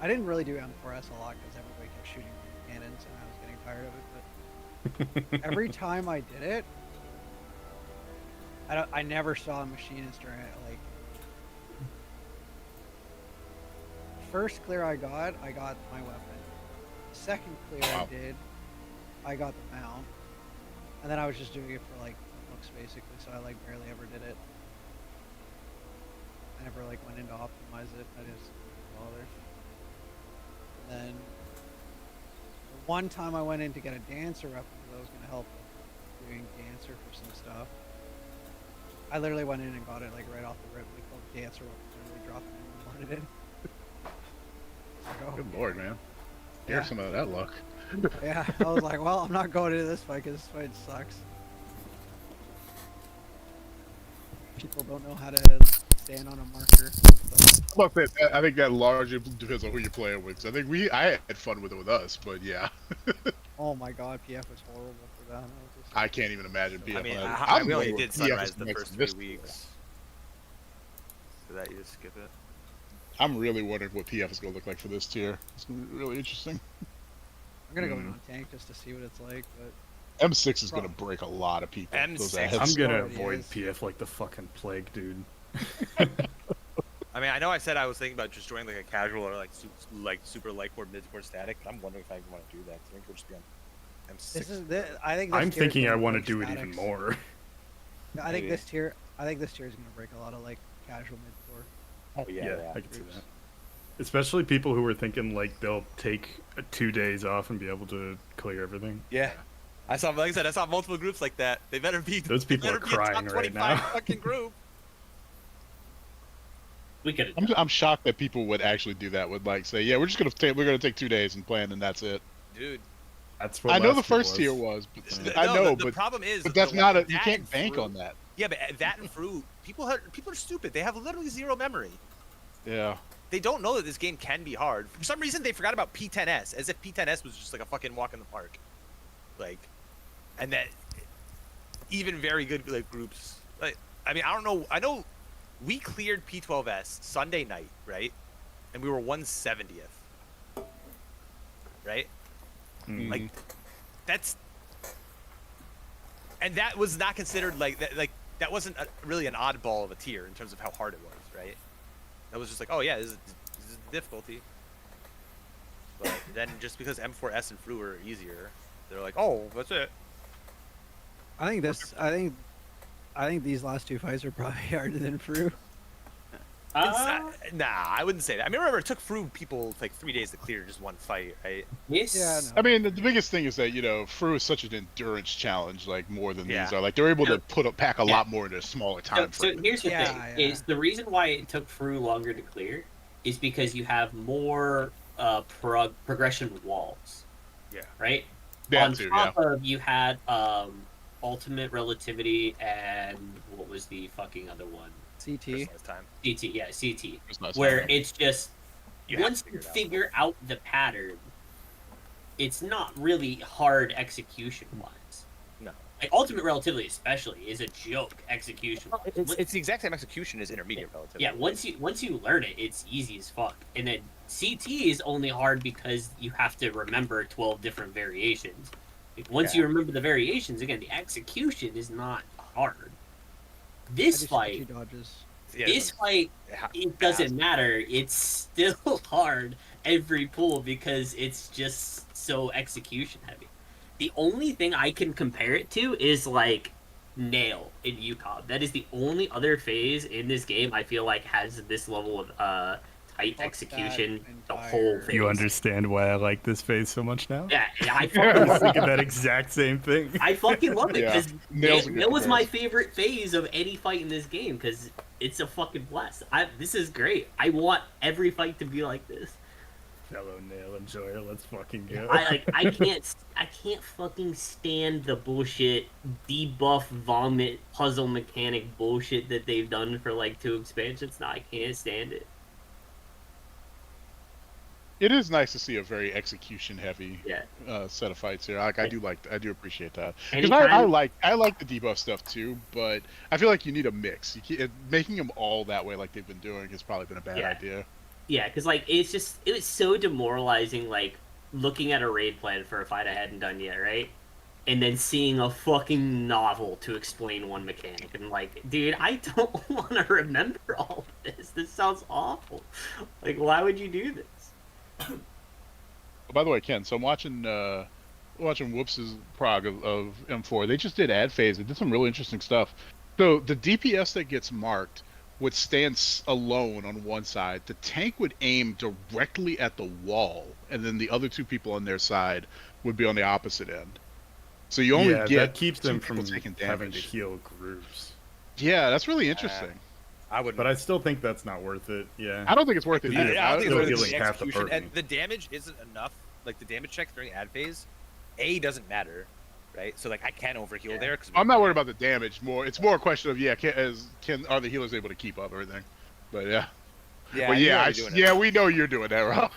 I didn't really do M4S a lot because everybody kept shooting cannons and I was getting tired of it. But every time I did it, I never saw a machinist or like. First clear I got my weapon. Second clear I did, I got the mount, and then I was just doing it for like looks basically. So I like barely ever did it. I never like went in to optimize it. I just didn't bother. And then the one time I went in to get a dancer weapon because I was gonna help with doing dancer for some stuff. I literally went in and got it like right off the rip. They called it dancer weapon and we dropped it and wanted it in. Good lord, man. Here's some of that luck. Yeah, I was like, well, I'm not going into this fight because this fight sucks. People don't know how to stand on a marker. So. I think that largely depends on who you're playing with. So I had fun with it with us, but yeah. Oh my god, PF was horrible for that. I can't even imagine PF. I mean, I'm we only wondering did what Sunrise PF the is first next 3 weeks. So that you just skip it. I'm really wondering what PF is going to look like for this tier. It's going to be really interesting. I'm going to go in on tank just to see what it's like, but... M6 is going to break a lot of people. I'm going to avoid PF like the fucking plague, dude. I mean, I know I said I was thinking about just joining like a casual or like super light core, mid core static, but I'm wondering if I even want to do that. I think we'll just be on This is I think this I'm tier is thinking I gonna want to break do it even statics. more. I think Maybe. this tier. I think this tier is gonna break a lot of like casual mid four. Oh yeah. I can see that. Especially people who were thinking like they'll take 2 days off and be able to clear everything. Yeah. Like I said, I saw multiple groups like that. They better be. Those people are crying right now. Fucking group. We could. I'm shocked that people would actually do that. Would like say, yeah, we're gonna take 2 days and plan, and that's it. Dude. That's what I know the last year first tier was, but I No, know, the but problem is, but that's the- not a. that You can't and bank fruit- on that. Yeah, but that and fruit, people are stupid. They have literally zero memory. Yeah. They don't know that this game can be hard. For some reason, they forgot about P10S, as if P10S was just like a fucking walk in the park. Like, and that even very good like groups. Like, I mean, I don't know. I know we cleared P12S Sunday night, right? And we were 170th. Right? Like, that's. And that was not considered like that. Like that wasn't really an oddball of a tier in terms of how hard it was, right? That was just like, oh yeah, this is difficulty. But then just because M4S and Fru are easier, they're like, oh, that's it. I think these last two fights are probably harder than Fru. Nah, I wouldn't say that. I mean, remember, it took Fru people like 3 days to clear just one fight, right? Yes. Yeah, I mean, the biggest thing is that Fru is such an endurance challenge, like more than Yeah. these are. Like they're able to pack a lot more into a smaller time So frame. here's the Yeah, thing: yeah. is the reason why it took Fru longer to clear is because you have more progression walls. Yeah. Right. That On too, top of you had ultimate relativity and what was the fucking other one? CT. Personalized time. CT, yeah, CT. Personalized Where time. it's just You have once to you figure it out. figure out the pattern, it's not really hard execution wise. No. Like ultimate relativity especially is a joke execution wise. It's the exact same execution as intermediate relativity. Yeah, once you learn it, it's easy as fuck. And then CT is only hard because you have to remember 12 different variations. Like, once you remember the variations, again, the execution is not hard. This fight, dodges. this fight, it doesn't matter. It's still hard every pull because it's just so execution heavy. The only thing I can compare it to is like Nail in UCOB. That is the only other phase in this game I feel like has this level of tight execution the whole phase. You understand why I like this phase so much now? Yeah, I I fucking was thinking that exact same thing. I fucking love it Yeah. because Nail's a good Nail was my comparison. favorite phase of any fight in this game because it's a fucking blast. This is great. I want every fight to be like this. Fellow Nail enjoyer, let's fucking go. I can't fucking stand the bullshit debuff vomit puzzle mechanic bullshit that they've done for like 2 expansions now. I can't stand it. It is nice to see a very execution heavy Yeah. set of fights here. Like I do appreciate that because Anytime- I like the debuff stuff too, but I feel like you need a mix. Making them all that way like they've been doing has probably been a bad Yeah. idea. Yeah, because like it was so demoralizing. Like looking at a raid plan for a fight I hadn't done yet, right? And then seeing a fucking novel to explain one mechanic, and like, dude, I don't want to remember all of this. This sounds awful. Like, why would you do this? Oh, by the way, Ken, so I'm watching Whoops' prog of M4. They just did ad phase. They did some really interesting stuff. So the DPS that gets marked would stand alone on one side. The tank would aim directly at the wall, and then the other 2 people on their side would be on the opposite end. So you only get that keeps 2 them people from taking having to damage. heal groups. Yeah, that's really interesting. I wouldn't. But I still think that's not worth it. Yeah. I don't think it's worth it Yeah, either. I don't think it's still worth it. feeling The half the execution burden. and the damage isn't enough. Like the damage check during ad phase, A doesn't matter, right? So like I can overheal there because I'm not worried about the damage. It's more a question of are the healers able to keep up everything? But yeah. Yeah, Well, you're yeah, already doing it. we know you're doing that, Rob.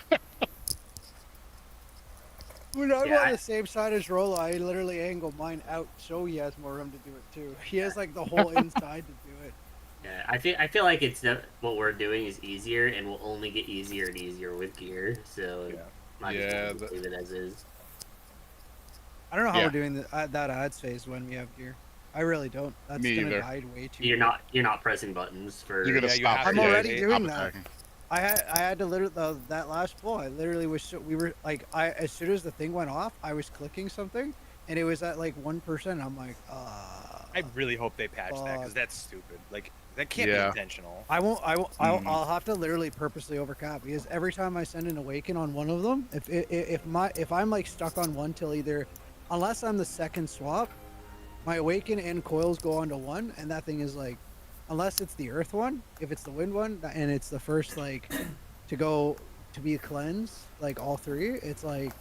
When I'm Yeah, on the same side as Rolo, I literally angle mine out so he has more room to do it too. He has like the whole inside to do it. Yeah, I feel like what we're doing is easier, and will only get easier and easier with gear. So might as well just leave it as is. I don't know how Yeah. we're doing that ads phase when we have gear. I really don't. That's Me gonna either. die way too. You're not pressing buttons for. You're gonna Yeah, you stop. have I'm to. already stop doing that. attacking. I had to literally that last pull. I literally was we were like as soon as the thing went off, I was clicking something, and it was at like 1%. I'm like, I really hope they patch that because fuck. that's stupid. Like that can't be Yeah. intentional. I won't. I'll have to literally purposely overcap because every time I send an awaken on one of them, if I'm like stuck on one till either, unless I'm the second swap, my awaken and coils go onto one, and that thing is like, unless it's the earth one, if it's the wind one, and it's the first like to go to be cleansed, like all three, it's like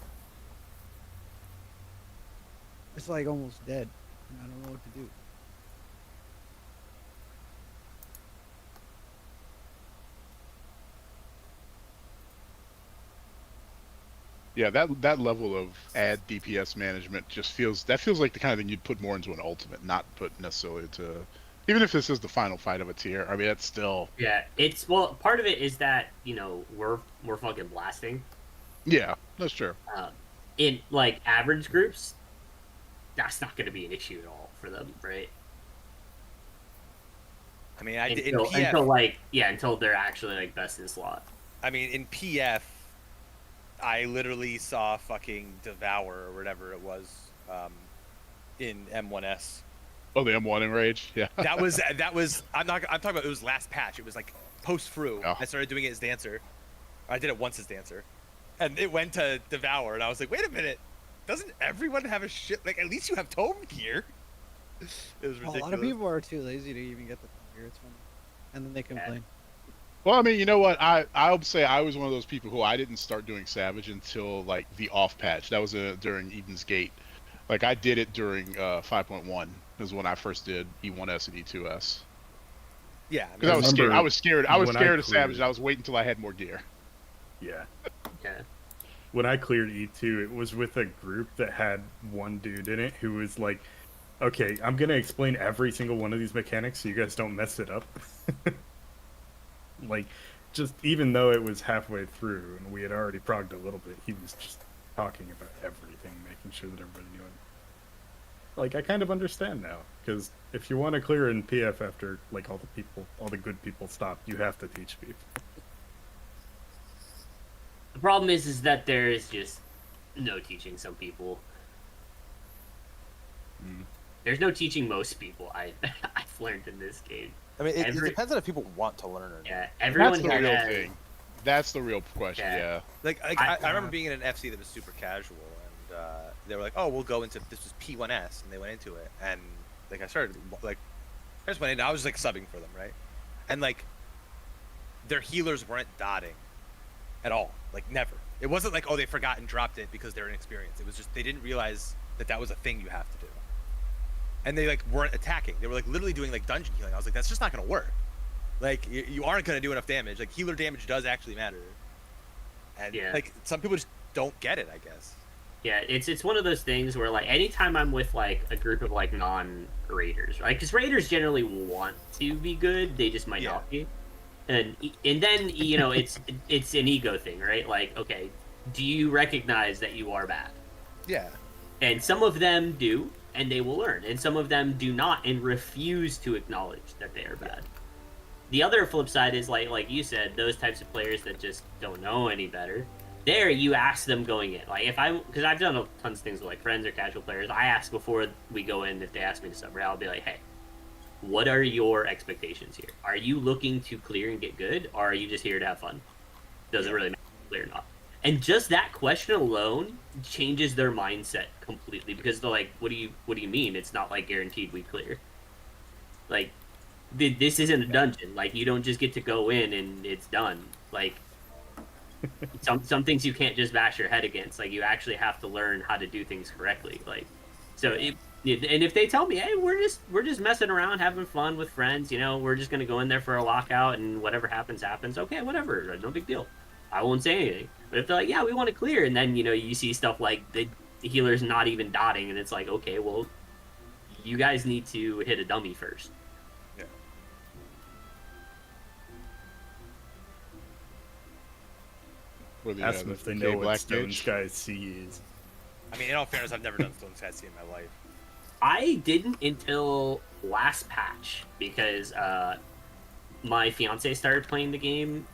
almost dead, and I don't know what to do. Yeah, that level of ad DPS management just feels like the kind of thing you'd put more into an ultimate, not put necessarily to. Even if this is the final fight of a tier, I mean, that's still. Yeah, it's well. Part of it is that we're fucking blasting. Yeah, that's true. In like average groups, that's not going to be an issue at all for them, right? I mean, until they're actually like best in slot. I mean, in PF, I literally saw fucking Devour or whatever it was in M1S. Oh, the M1 Enrage? Yeah. That was I'm talking about it was last patch. It was like post Fru. Oh. I started doing it as Dancer. I did it once as Dancer. And it went to Devour and I was like, wait a minute. Doesn't everyone have a shit like at least you have tome gear? It was ridiculous. A lot of people are too lazy to even get the gear. It's funny. And then they complain. Well, I mean, you know what? I'll say I was one of those people who I didn't start doing Savage until like the off patch. That was during Eden's Gate. Like I did it during 5.1 is when I first did E1S and E2S. Yeah, because I was scared. I was scared. I was scared of cleared... Savage. I was waiting until I had more gear. Yeah. Yeah. When I cleared E2, it was with a group that had one dude in it who was like, "Okay, I'm gonna explain every single one of these mechanics so you guys don't mess it up." Like, just even though it was halfway through and we had already progged a little bit, he was just talking about everything, making sure that everybody knew it. Like, I kind of understand now, because if you want to clear in PF after like all the good people stop, you have to teach people. The problem is that there is just no teaching some people. There's no teaching most people. I've learned in this game. I mean, it depends on if people want to learn or not. Yeah, everyone That's the real thing. That's the real question. Yeah. Like I remember being in an FC that was super casual, and they were like, "Oh, we'll go into this was P1S," and they went into it, and like I just went in. I was like subbing for them, right? And like their healers weren't dotting at all, like never. It wasn't like, oh, they forgot and dropped it because they're inexperienced. It was just they didn't realize that was a thing you have to do. And they like weren't attacking. They were like literally doing like dungeon healing. I was like, that's just not gonna work. Like you aren't gonna do enough damage. Like healer damage does actually matter. And like some people just don't get it, I guess. Yeah, it's one of those things where like anytime I'm with like a group of like non-raiders, right? Because raiders generally want to be good, they just might not be. And then it's an ego thing, right? Like, okay, do you recognize that you are bad? Yeah. And some of them do, and they will learn, and some of them do not and refuse to acknowledge that they are bad. The other flip side is like you said, those types of players that just don't know any better. There, you ask them going in. Like because I've done tons of things with like friends or casual players. I ask before we go in if they ask me to sub, right? I'll be like, hey, what are your expectations here? Are you looking to clear and get good, or are you just here to have fun? Doesn't really matter if you clear or not. And just that question alone changes their mindset completely because they're like, what do you mean? It's not like guaranteed we clear. Like, this isn't a dungeon. Like, you don't just get to go in and it's done. Like, some things you can't just bash your head against. Like, you actually have to learn how to do things correctly. Like, so and if they tell me, hey, we're just messing around, having fun with friends, we're just gonna go in there for a lockout and whatever happens, okay, whatever, no big deal. I won't say anything. But if they're like, yeah, we want to clear, and then you see stuff like the healer's not even dotting, and it's like, okay, well, you guys need to hit a dummy first. Yeah. Ask them if they know what Stone Sky Sea is. I mean, in all fairness, I've never done Stone Sky Sea in my life. I didn't until last patch because my fiance started playing the game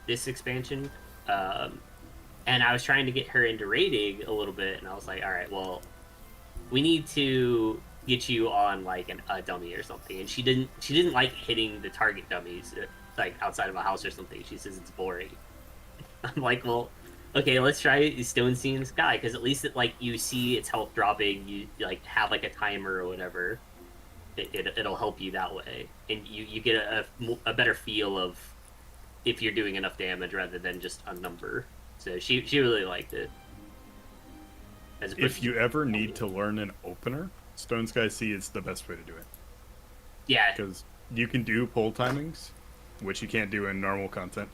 this expansion, and I was trying to get her into raiding a little bit, and I was like, all right, well, we need to get you on like a dummy or something. And she didn't like hitting the target dummies like outside of a house or something. She says it's boring. I'm like, well, okay, let's try Stone Seeing Sky, because at least like you see its health dropping. You like have like a timer or whatever. It'll help you that way, and you get a better feel of if you're doing enough damage rather than just a number. So she really liked it. If you ever need to learn an opener, Stone Sky Sea is the best way to do it. Yeah. Because you can do pull timings, which you can't do in normal content,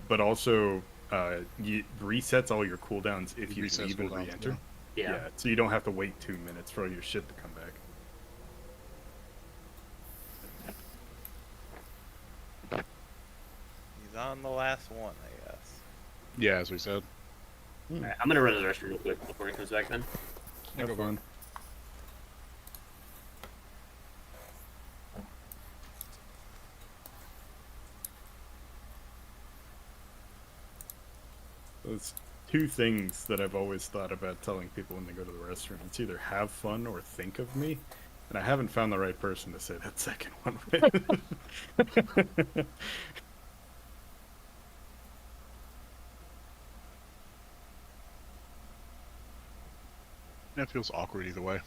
but also resets all your cooldowns if you leave and re-enter. Yeah. So you don't have to wait 2 minutes for all your shit to come back. He's on the last one, I guess. Yeah, as we said. All right, I'm gonna run to the restroom real quick before he comes back. Then. Have fun. There's two things that I've always thought about telling people when they go to the restroom. It's either have fun or think of me. And I haven't found the right person to say that second one with. That feels awkward either way.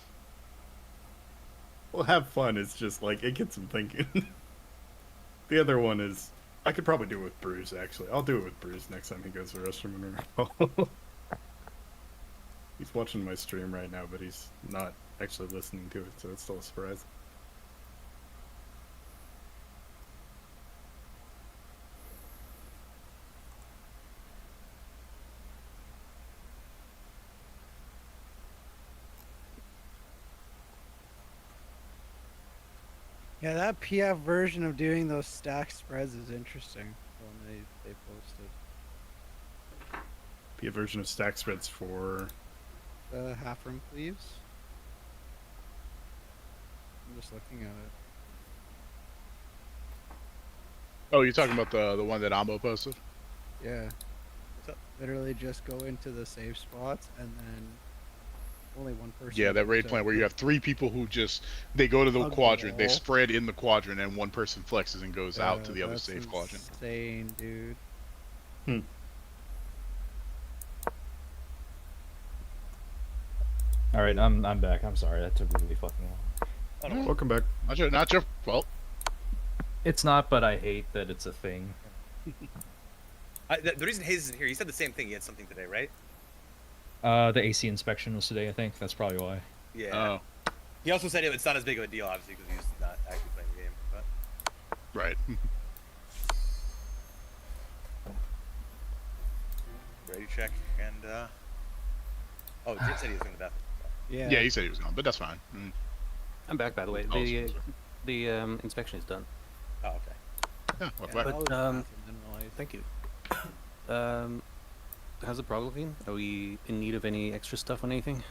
Well, have fun. It's just like, it gets them thinking. The other one is, I could probably do it with Bruce, actually. I'll do it with Bruce next time he goes to the restroom. He's watching my stream right now, but he's not actually listening to it, so it's still a surprise. Yeah, that PF version of doing those stack spreads is interesting. When they posted Be a version of stack spreads for the half room cleaves. I'm just looking at it. Oh, you're talking about the one that Ambo posted? Yeah. Literally just go into the save spots and then only one person. Yeah, that raid plan where you have 3 people who just, they go to the Hug the quadrant, they wall. spread in the quadrant, and one person flexes and goes out to the other that's safe quadrant. Insane, dude. All right, I'm back. I'm sorry, that took really fucking long. Welcome back. Not your fault. It's not, but I hate that it's a thing. The reason Hayes isn't here, he said the same thing. He had something today, right? The AC inspection was today, I think. That's probably why. Yeah. Oh, He also said it's not as big of a deal, obviously, because he's not actually playing the game. But right. ready check and oh, Jim said he was in the bathroom. Yeah. Yeah, he said he was gone, but that's fine. I'm back, by the way. Oh, The inspection is done. Oh, okay. Yeah, Yeah, well, I was in the bathroom, didn't realize. Thank you. How's the prog looking? Are we in need of any extra stuff on anything?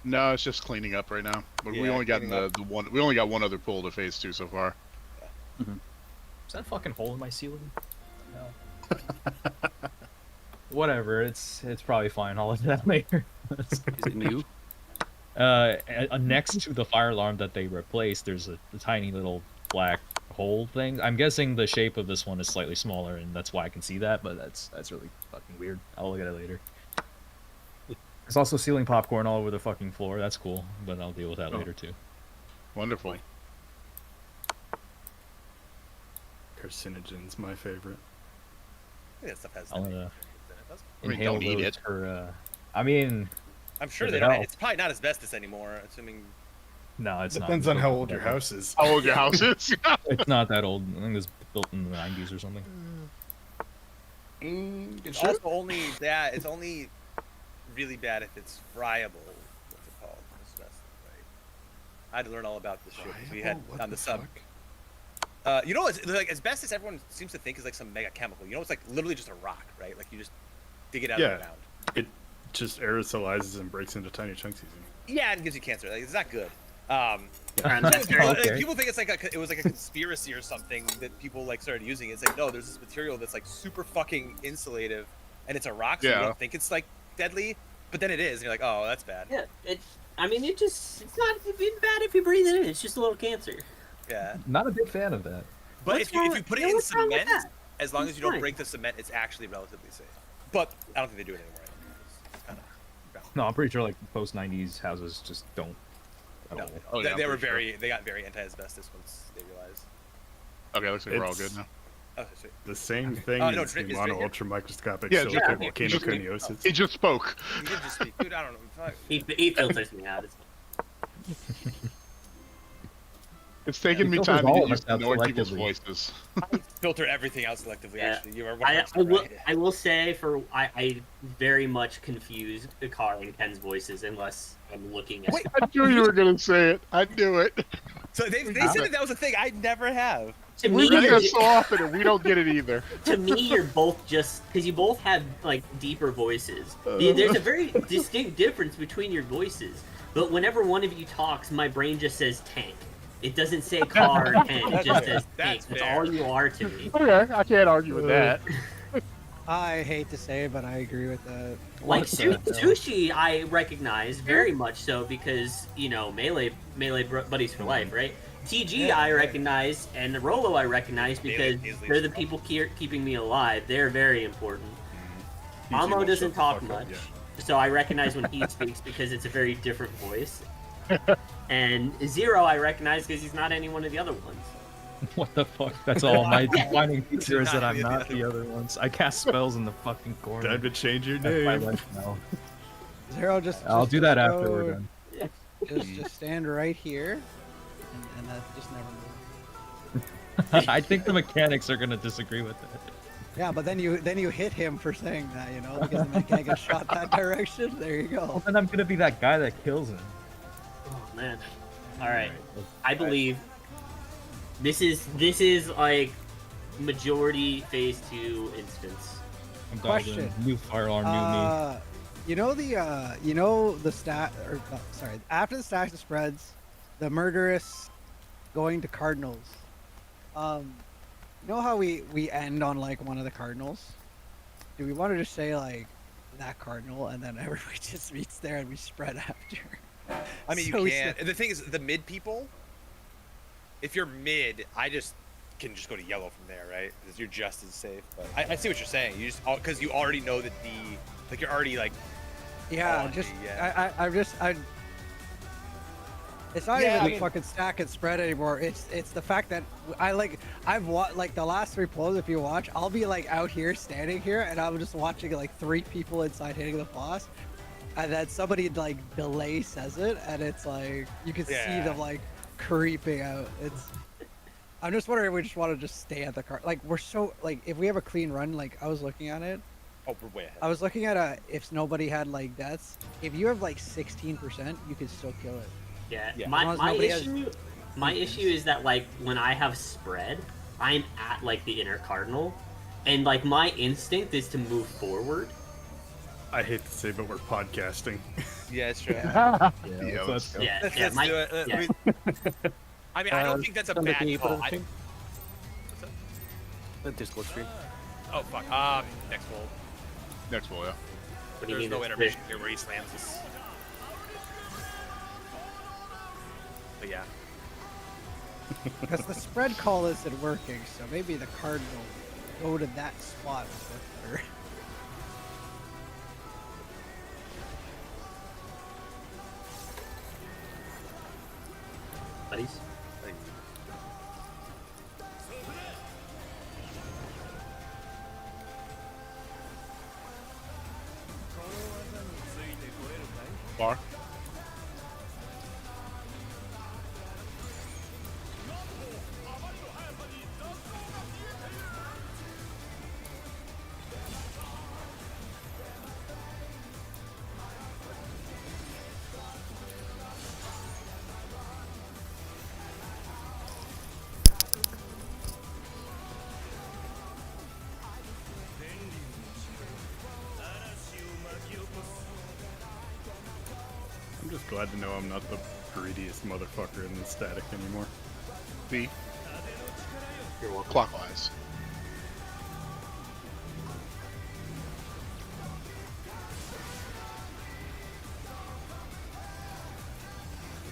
No, it's just cleaning up right now. But we Yeah, only got cleaning the one. We only got one other pull to phase 2 so far. Is that a fucking hole in my ceiling? No. Whatever, it's probably fine. I'll look at that later. Is it new? Next to the fire alarm that they replaced, there's a tiny little black hole thing. I'm guessing the shape of this one is slightly smaller, and that's why I can see that. But that's really fucking weird. I'll look at it later. There's also ceiling popcorn all over the fucking floor. That's cool, but I'll deal with that later too. Wonderful. Carcinogens, my favorite. I think that stuff has I'll nothing in it, doesn't it? inhale don't eat those it. for. I mean, I'm sure Does they it don't. help? It's probably not asbestos anymore, assuming. No, it's not. Depends on how old your house is. How old your house is? It's not that old. I think it was built in the 90s or something. It's also only that. It's only really bad if it's friable. What's it called? Asbestos, right? I had to learn all about this shit 'cause we had What on the the sub. fuck? You know, it's like asbestos. Everyone seems to think is like some mega chemical. You know, it's like literally just a rock, right? Like you just dig it out of the ground. It just aerosolizes and breaks into tiny chunks easily. Yeah, and gives you cancer. Like, it's not good. And that's very Like, people think it's like it was like a conspiracy or something that people like started using. It's like, no, there's this material that's like super fucking insulative, and it's a rock, so you Yeah. don't think it's like deadly. But then it is, and you're like, oh, that's bad. Yeah, I mean, it's not even bad if you breathe it in. It's just a little cancer. Yeah. Not a big fan of that. But What's if you wrong- put it yeah, in what's wrong with cement, that? as long It's as you don't fine. break the cement, it's actually relatively safe. But I don't think they do it anymore. It's kind of. No, I'm pretty sure like post '90s houses just don't. At No, all. Oh, yeah, they I'm were pretty sure. they got very anti-asbestos once they realized. Okay, looks like we're all It's- good now. Oh, sweet. The same thing no, is it's the right here. mono-ultramicroscopic Yeah, silica just- volcanoconiosis. He just spoke. You did just speak, dude. I don't know. Fuck. He filters me out. It's It's taking me filters time to all get of used us to out knowing people's selectively. voices. Filter everything out selectively. Yeah. Actually, you are I 100% will. right. I will say I very much confuse the car and Ken's voices unless I'm looking at. Wait, I knew you were gonna say it. I knew it. So they said that was a thing. I never have. To We me, do you're that so often, and we don't get it either. to me, you're both just because you both have like deeper voices. There's a very distinct difference between your voices. But whenever one of you talks, my brain just says tank. It doesn't say car or Ken. It just says tank. That's fair. all you are to me. Okay, I can't argue with that. I hate to say it, but I agree with that. Like What the hell? Sushi, I recognize very much so because melee buddies for life, right? TG Yeah, I right. recognize and Rolo I recognize because Melee is they're the least people keeping me alive. They're very important. TG Amo will doesn't shut the talk fuck up, much, yeah. so I recognize when he speaks because it's a very different voice. And Zero I recognize because he's not any one of the other ones. What the fuck? That's all my defining feature is Not that I'm the not other the other ones. I cast spells in the fucking corner. Time to change your That's my name. life now. Zero, just I'll do that after go- we're done. Just stand right here, and that just never moves. I think the mechanics are gonna disagree with that. Yeah, but then you hit him for saying that, because the mechanic gets shot that direction. There you Well, go. then I'm gonna be that guy that kills him. Oh man. Alright. I believe this is like majority phase 2 instance. I'm Question. Goblin. New firearm, new me. The stat, or sorry, after the stacks and spreads, the murderous going to Cardinals. You know how we end on like one of the Cardinals? Do we want to just say like that Cardinal and then everybody just meets there and we spread after? I mean, So you we can. said- The thing is, the mid people. If you're mid, I can just go to yellow from there, right? Because you're just as safe. But I see what you're saying. You just because you already know that you're already like. Yeah, on just the, yeah. I. It's not Yeah, even I the mean- fucking stack and spread anymore. It's the fact that I've watched like the last 3 pulls. If you watch, I'll be like out here standing here, and I'm just watching like 3 people inside hitting the boss, and then somebody like delay says it, and it's like you can see Yeah. them like creeping out. I'm just wondering if we just want to just stay at the car. Like we're so like if we have a clean run, like I was looking at it. Oh, we're way ahead. I was looking at if nobody had like deaths. If you have like 16%, you could still kill it. Yeah. Yeah. As My long as nobody has- issue is that like when I have spread, I'm at like the inner cardinal, and like my instinct is to move forward. I hate to say, but we're podcasting. Yeah, it's true. Yeah, Yeah, let's go. Yeah, Let's, yeah. let's My, do it. yeah. I mean, I don't think that's a bad call. What's up? The Discord stream. Oh fuck. Next fold. Next one, yeah. What do you There's mean? no there's- intermission here where he slams us. But yeah. Because the spread call isn't working, so maybe the Cardinal go to that spot would work better. buddies. Bar. I'm just glad to know I'm not the greediest motherfucker in the static anymore. B. You're welcome. Clockwise.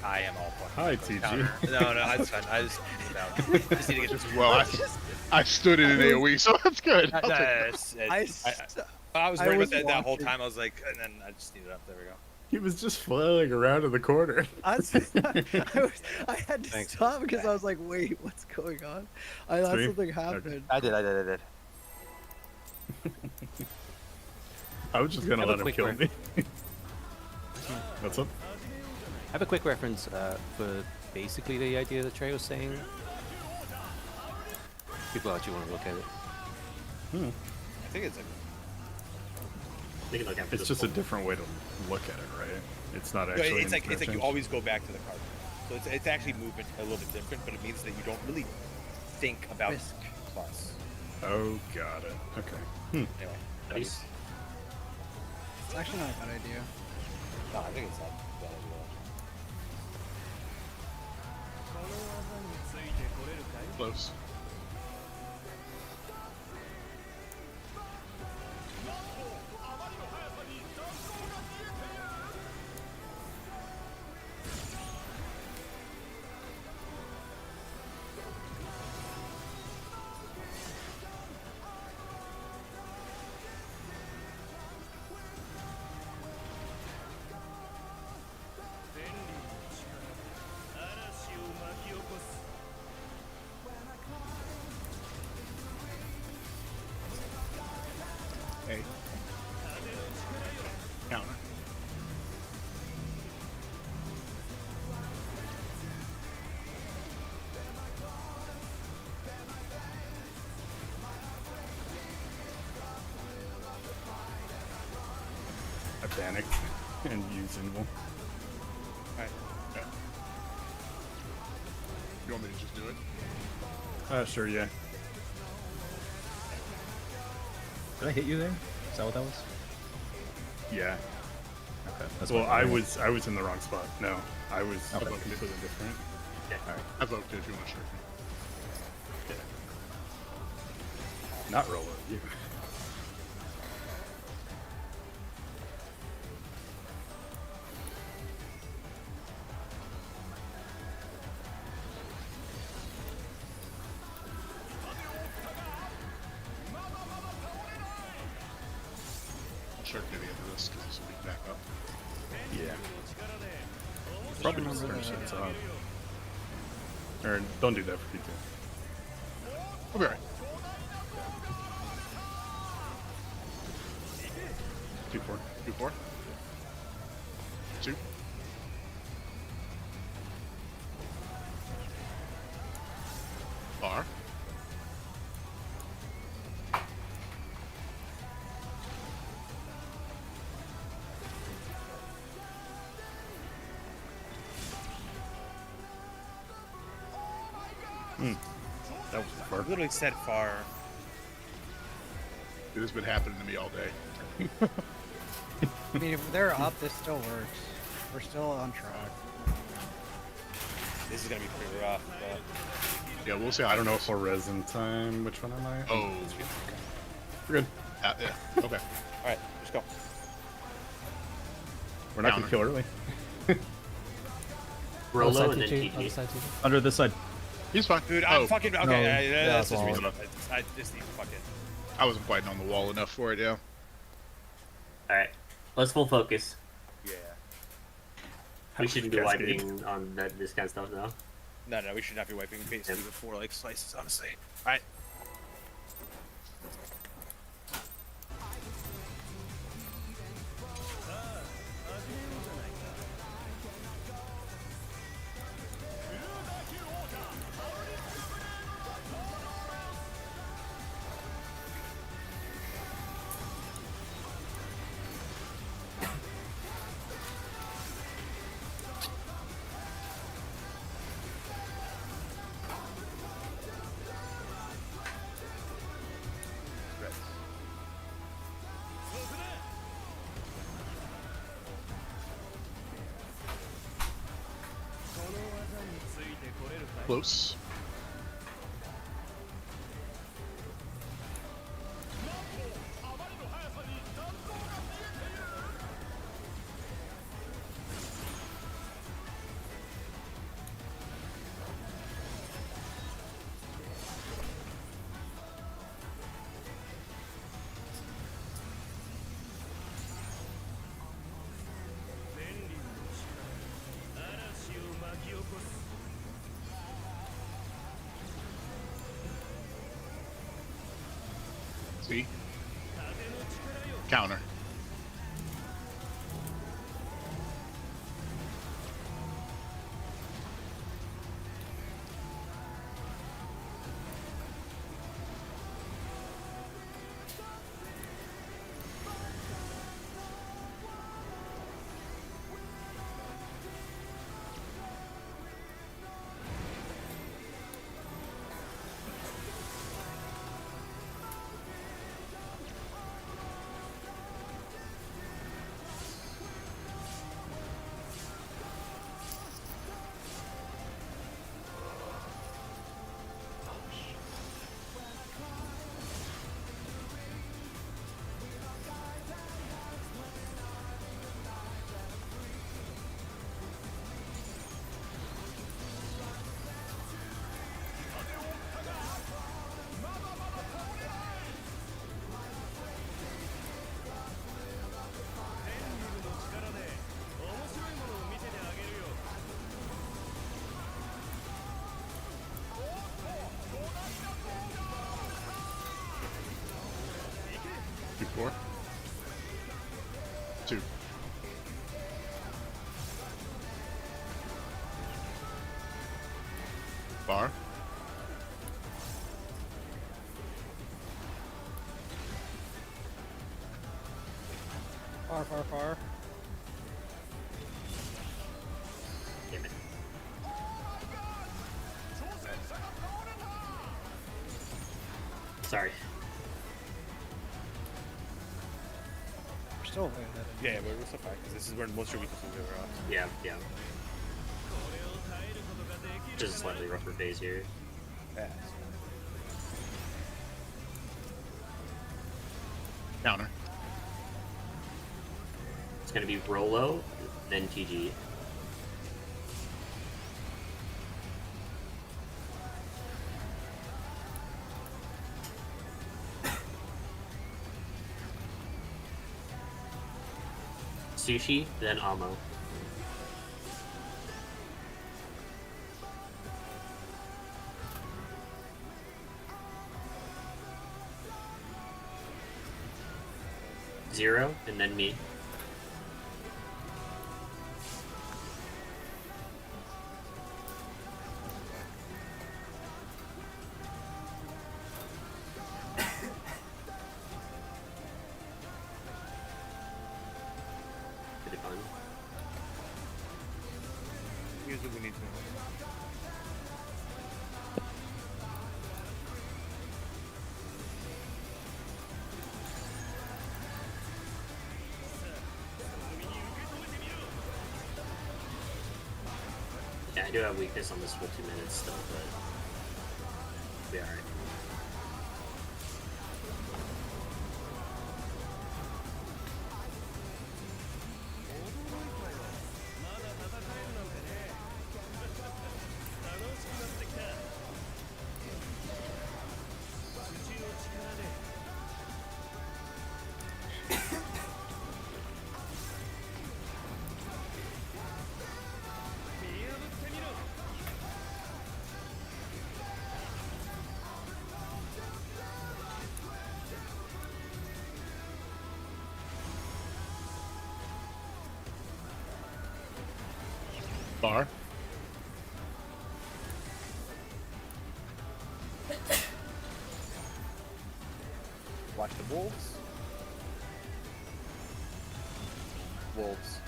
I am all fucking. Hi, close TG. counter. No, that's fine. I just need to get this. Well, I stood in an AoE, so that's good. No, I'll take that. I was I worried was about that whole watching. time. I was like, and then I just needed it up. There we go. He was just flailing around in the corner. I had to stop because I was like, wait, what's going on? I thought me? something happened. I did. I was just gonna I have let a him quick kill ref- me. What's up? I have a quick reference for basically the idea that Trey was saying. People actually want to look at it. I think it's like. We can look after It's this just a one. different way to look at it, right? It's not No, actually. it's like you change. always go back to the card. So it's actually movement a little bit different, but it means that you don't really think about Risk. plus. Oh, got it. Okay. Anyway, Nice. It's actually not a bad idea. no, I think it's not bad idea. Close. Hey. Counter. I panicked and used Invul. Alright. Okay. You want me to just do it? Sure, yeah. Did I hit you there? Is that what that was? Yeah. Okay. That's Well, what I was in the wrong spot. No, I was Okay. completely different. I vote if you want to share. Yeah. Not Rolo, you. I'll share to the end of this because this will be back up. Yeah. Probably just finish it off. Or don't do that for P2. We'll be alright. 2-4. 2-4. 2. Bar. That was I far. literally said far. It has been happening to me all day. I mean, if they're up, this still works. We're still on track. This is gonna be pretty rough, but Yeah, we'll see. I don't know if. For resin time, which one am I? Oh. We're good. Yeah. Okay. all right, let's go. We're not gonna Counter. kill early. Rolo Other and then side, TG, other TG. side, TG. Under this side. He's fine. Dude, I'm Oh, fucking okay. No, That's yeah, just well- reasonable. I just need to fucking. I wasn't quite on the wall enough for it, yeah. Alright. Let's full focus. Yeah. We shouldn't be Cascade. wiping on this kind of stuff now. No, we should not be wiping basically before like slices, honestly. All right. Close. See? Counter. Two, four. Two. Bar. Far. Damn it. Sorry. We're still way ahead. Yeah, we're so fine. 'Cause this is where most of your weaknesses are off. Yeah. Just a slightly rougher phase here. Yeah. Counter. It's gonna be Rolo, then TG. Sushi, then Amo. Zero, and then me. Pretty fun. Here's what we need to know. Yeah, I do have weakness on this full 2 minutes still, but we'll be alright. Bar. Watch the wolves. Wolves.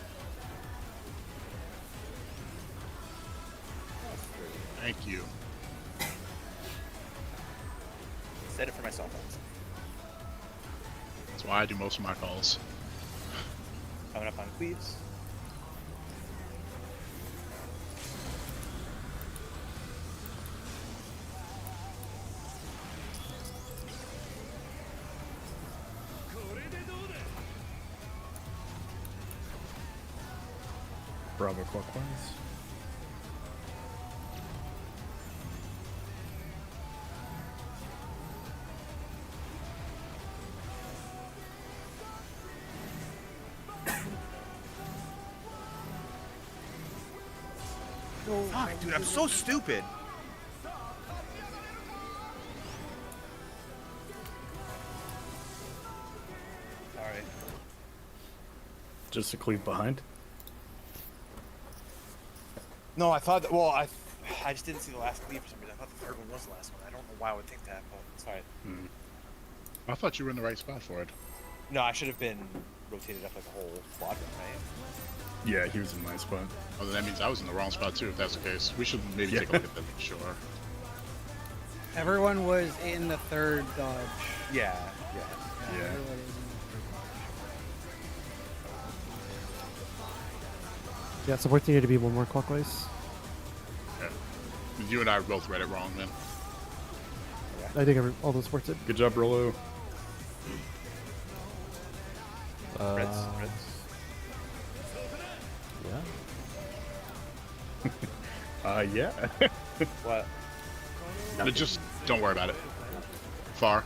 Thank you. Said it for myself. That's why I do most of my calls. Coming up on Cleaves. Bravo clockwise. Fuck, dude, I'm so stupid. Just a cleave behind. No, I thought that. Well, I just didn't see the last cleave for some reason. I thought the third one was the last one. I don't know why I would think that, but it's fine. I thought you were in the right spot for it. No, I should have been rotated up like a whole quadrant, right? Yeah, he was in my spot. Oh, then that means I was in the wrong spot too. If that's the case, we should maybe take a look at that. Sure. Everyone was in the third dodge. Yeah. Yeah. Everyone was in the third Yeah, supports needed to be one more clockwise. Yeah. You and I both read it wrong then. I think all those supports did. Good job, Rolo. Reds. Yeah. Yeah. What? But just don't worry about it. Far.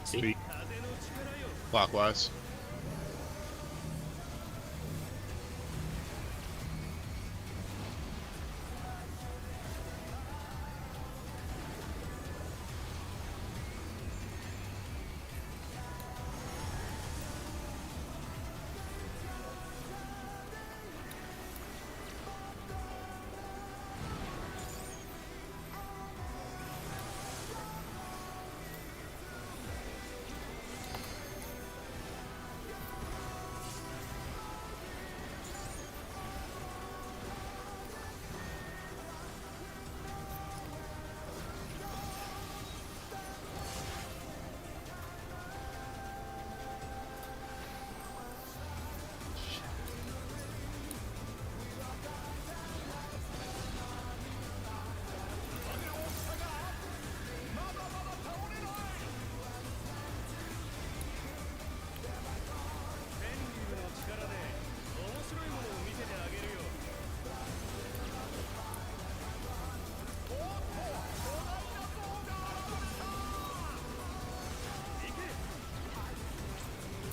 See? Clockwise.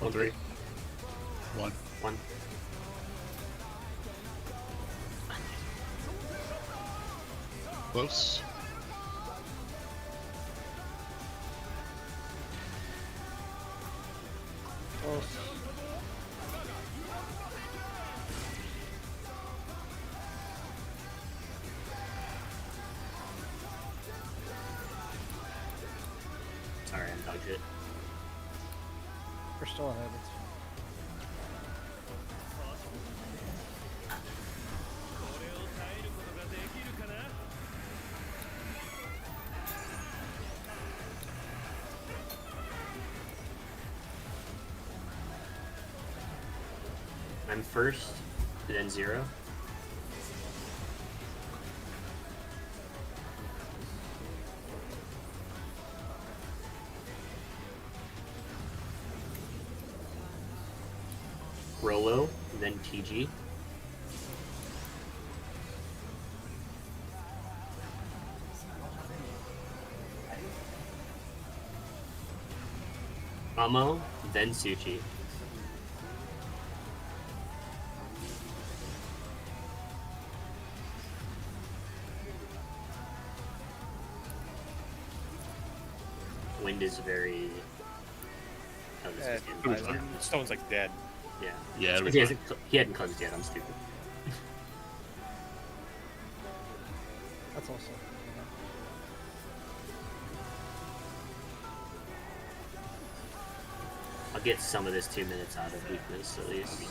On 3. 1. 1. Close. Close. Sorry, I'm dog shit. We're still ahead. It's fine. I'm first, then 0. Rolo, then TG. Amo, then Suchi. Wind is very. Oh, this is Stone's like dead. Yeah. Yeah, it'll be He hadn't cleansed yet. I'm stupid. That's also. I'll get some of this 2 minutes out of weakness at least.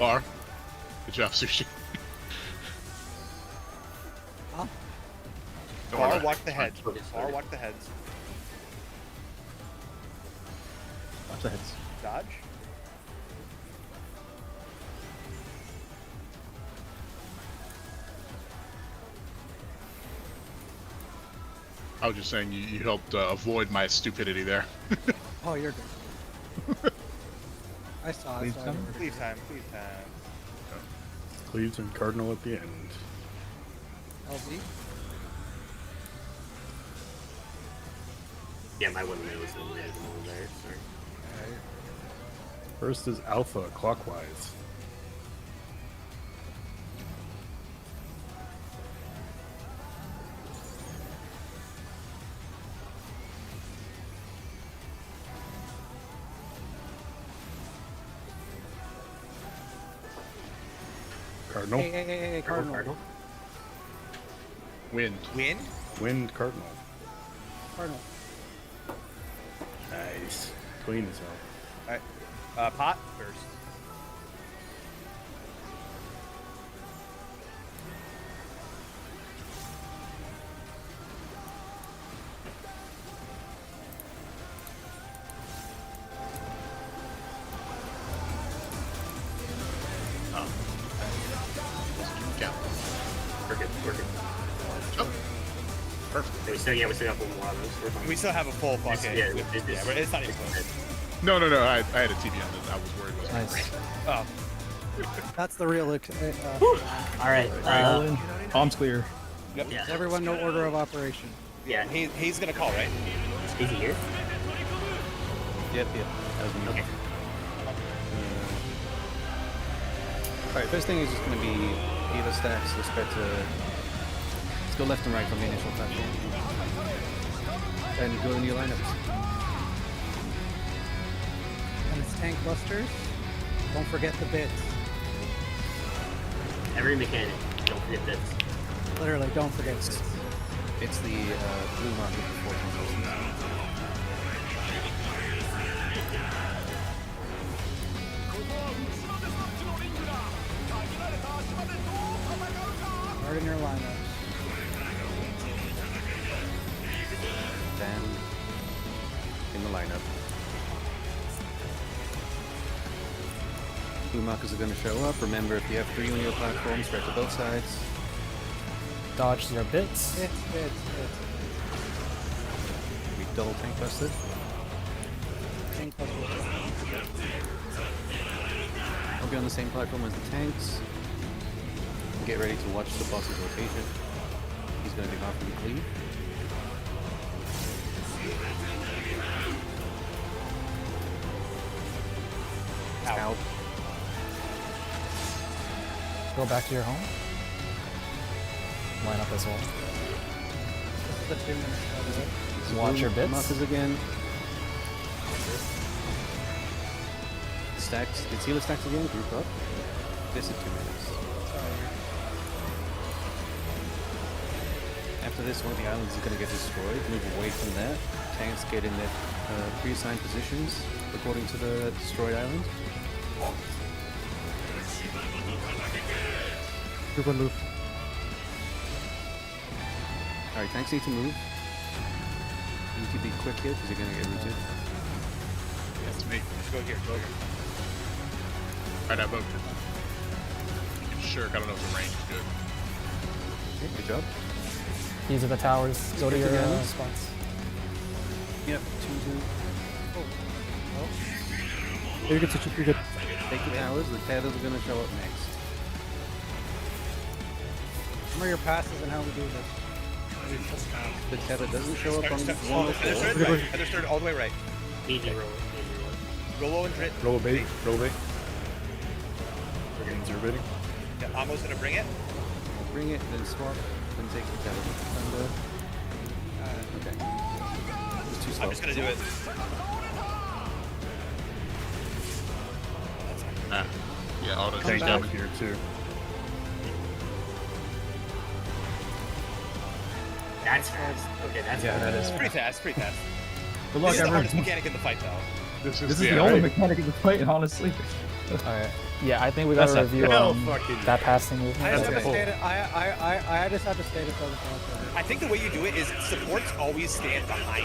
Bar. Good job, Sushi. Huh? Don't worry Bar, about watch it. the It's fine. heads. Bar, watch the heads. Watch the heads. Dodge. I was just saying you helped avoid my stupidity there. Oh, you're good. I saw it. Leave So I time? didn't Cleave time. Cleave time. Cleaves and Cardinal at the end. LB. Yeah, my one minute was a little there. Sorry. First is Alpha clockwise. Cardinal. Hey, Cardinal. Wind. Wind. Wind Cardinal. Cardinal. Nice. Clean as hell. Alright. Pot first. Count. We're good. Oh. Perfect. We still got one more of those. We're fine. We still have a full bucket. Yeah, It's not even close. No. I had a TV on this. I was worried it wasn't Nice. Oh. That's the real. All right. All in. Palms clear. Yep. Yeah. Does everyone know order of operation? Yeah. He's gonna call, right? Is he here? Yep. That was me. Okay. Alright, first thing is just going to be either stacks, let's go left and right from the initial platform. And go in your lineups. And it's tank busters. Don't forget the bits. Every mechanic. Don't forget this. Literally, don't forget bits. It's the blue market for 14 persons. Start in your lineup. Then in the lineup. Blue markers are going to show up. Remember, if you have 3 on your platform, spread to both sides. Dodge your bits. Bits. We double tank busted. Tank busters. I'll be on the same platform as the tanks. Get ready to watch the boss's rotation. He's going to be marking the cleave. Out. Go back to your home. Line up as well. This is the 2 minutes. That is it. Watch your bits. Markers again. Stacks. It's healer stacks again. Group up. This is 2 minutes. After this, one of the islands is going to get destroyed. Move away from that. Tanks get in their pre-assigned positions according to the destroyed island. Group 1 move. Alright, tanks need to move. You need to be quick here because you're going to get rooted. That's me. Let's go here. Alright, I voted. You can shirk. I don't know if the range is good. Okay, good job. These are the towers. Go to your Together. spots. Yep, 2-2. You're good, Suchi. You're good. Take the towers. The tethers are going to show up next. Remember your passes and how we do this. The tether doesn't show up on Start, one of the Heather four. started right. Heather started all the way right. Easy roll. Roll and Drit. Roll a bait. Roll a bait. Zero baiting. Yeah, Amo's gonna bring it. Bring it, then swap, then take the tether. Thunder. Okay. It's too slow. I'm just gonna do it. Yeah, auto Tank tank down damage. here too. That's fast. Okay, that's Yeah, fast. that is. It's pretty fast. Pretty fast. Good luck, This is the hardest everyone. mechanic in the fight, though. This is, This is yeah, the only I- mechanic in the fight, honestly. Alright. Yeah, I think we gotta That's a review hell fucking that passing movement. I just have to Okay. state it. I just have to state it for the front. I think the way you do it is supports always stand behind.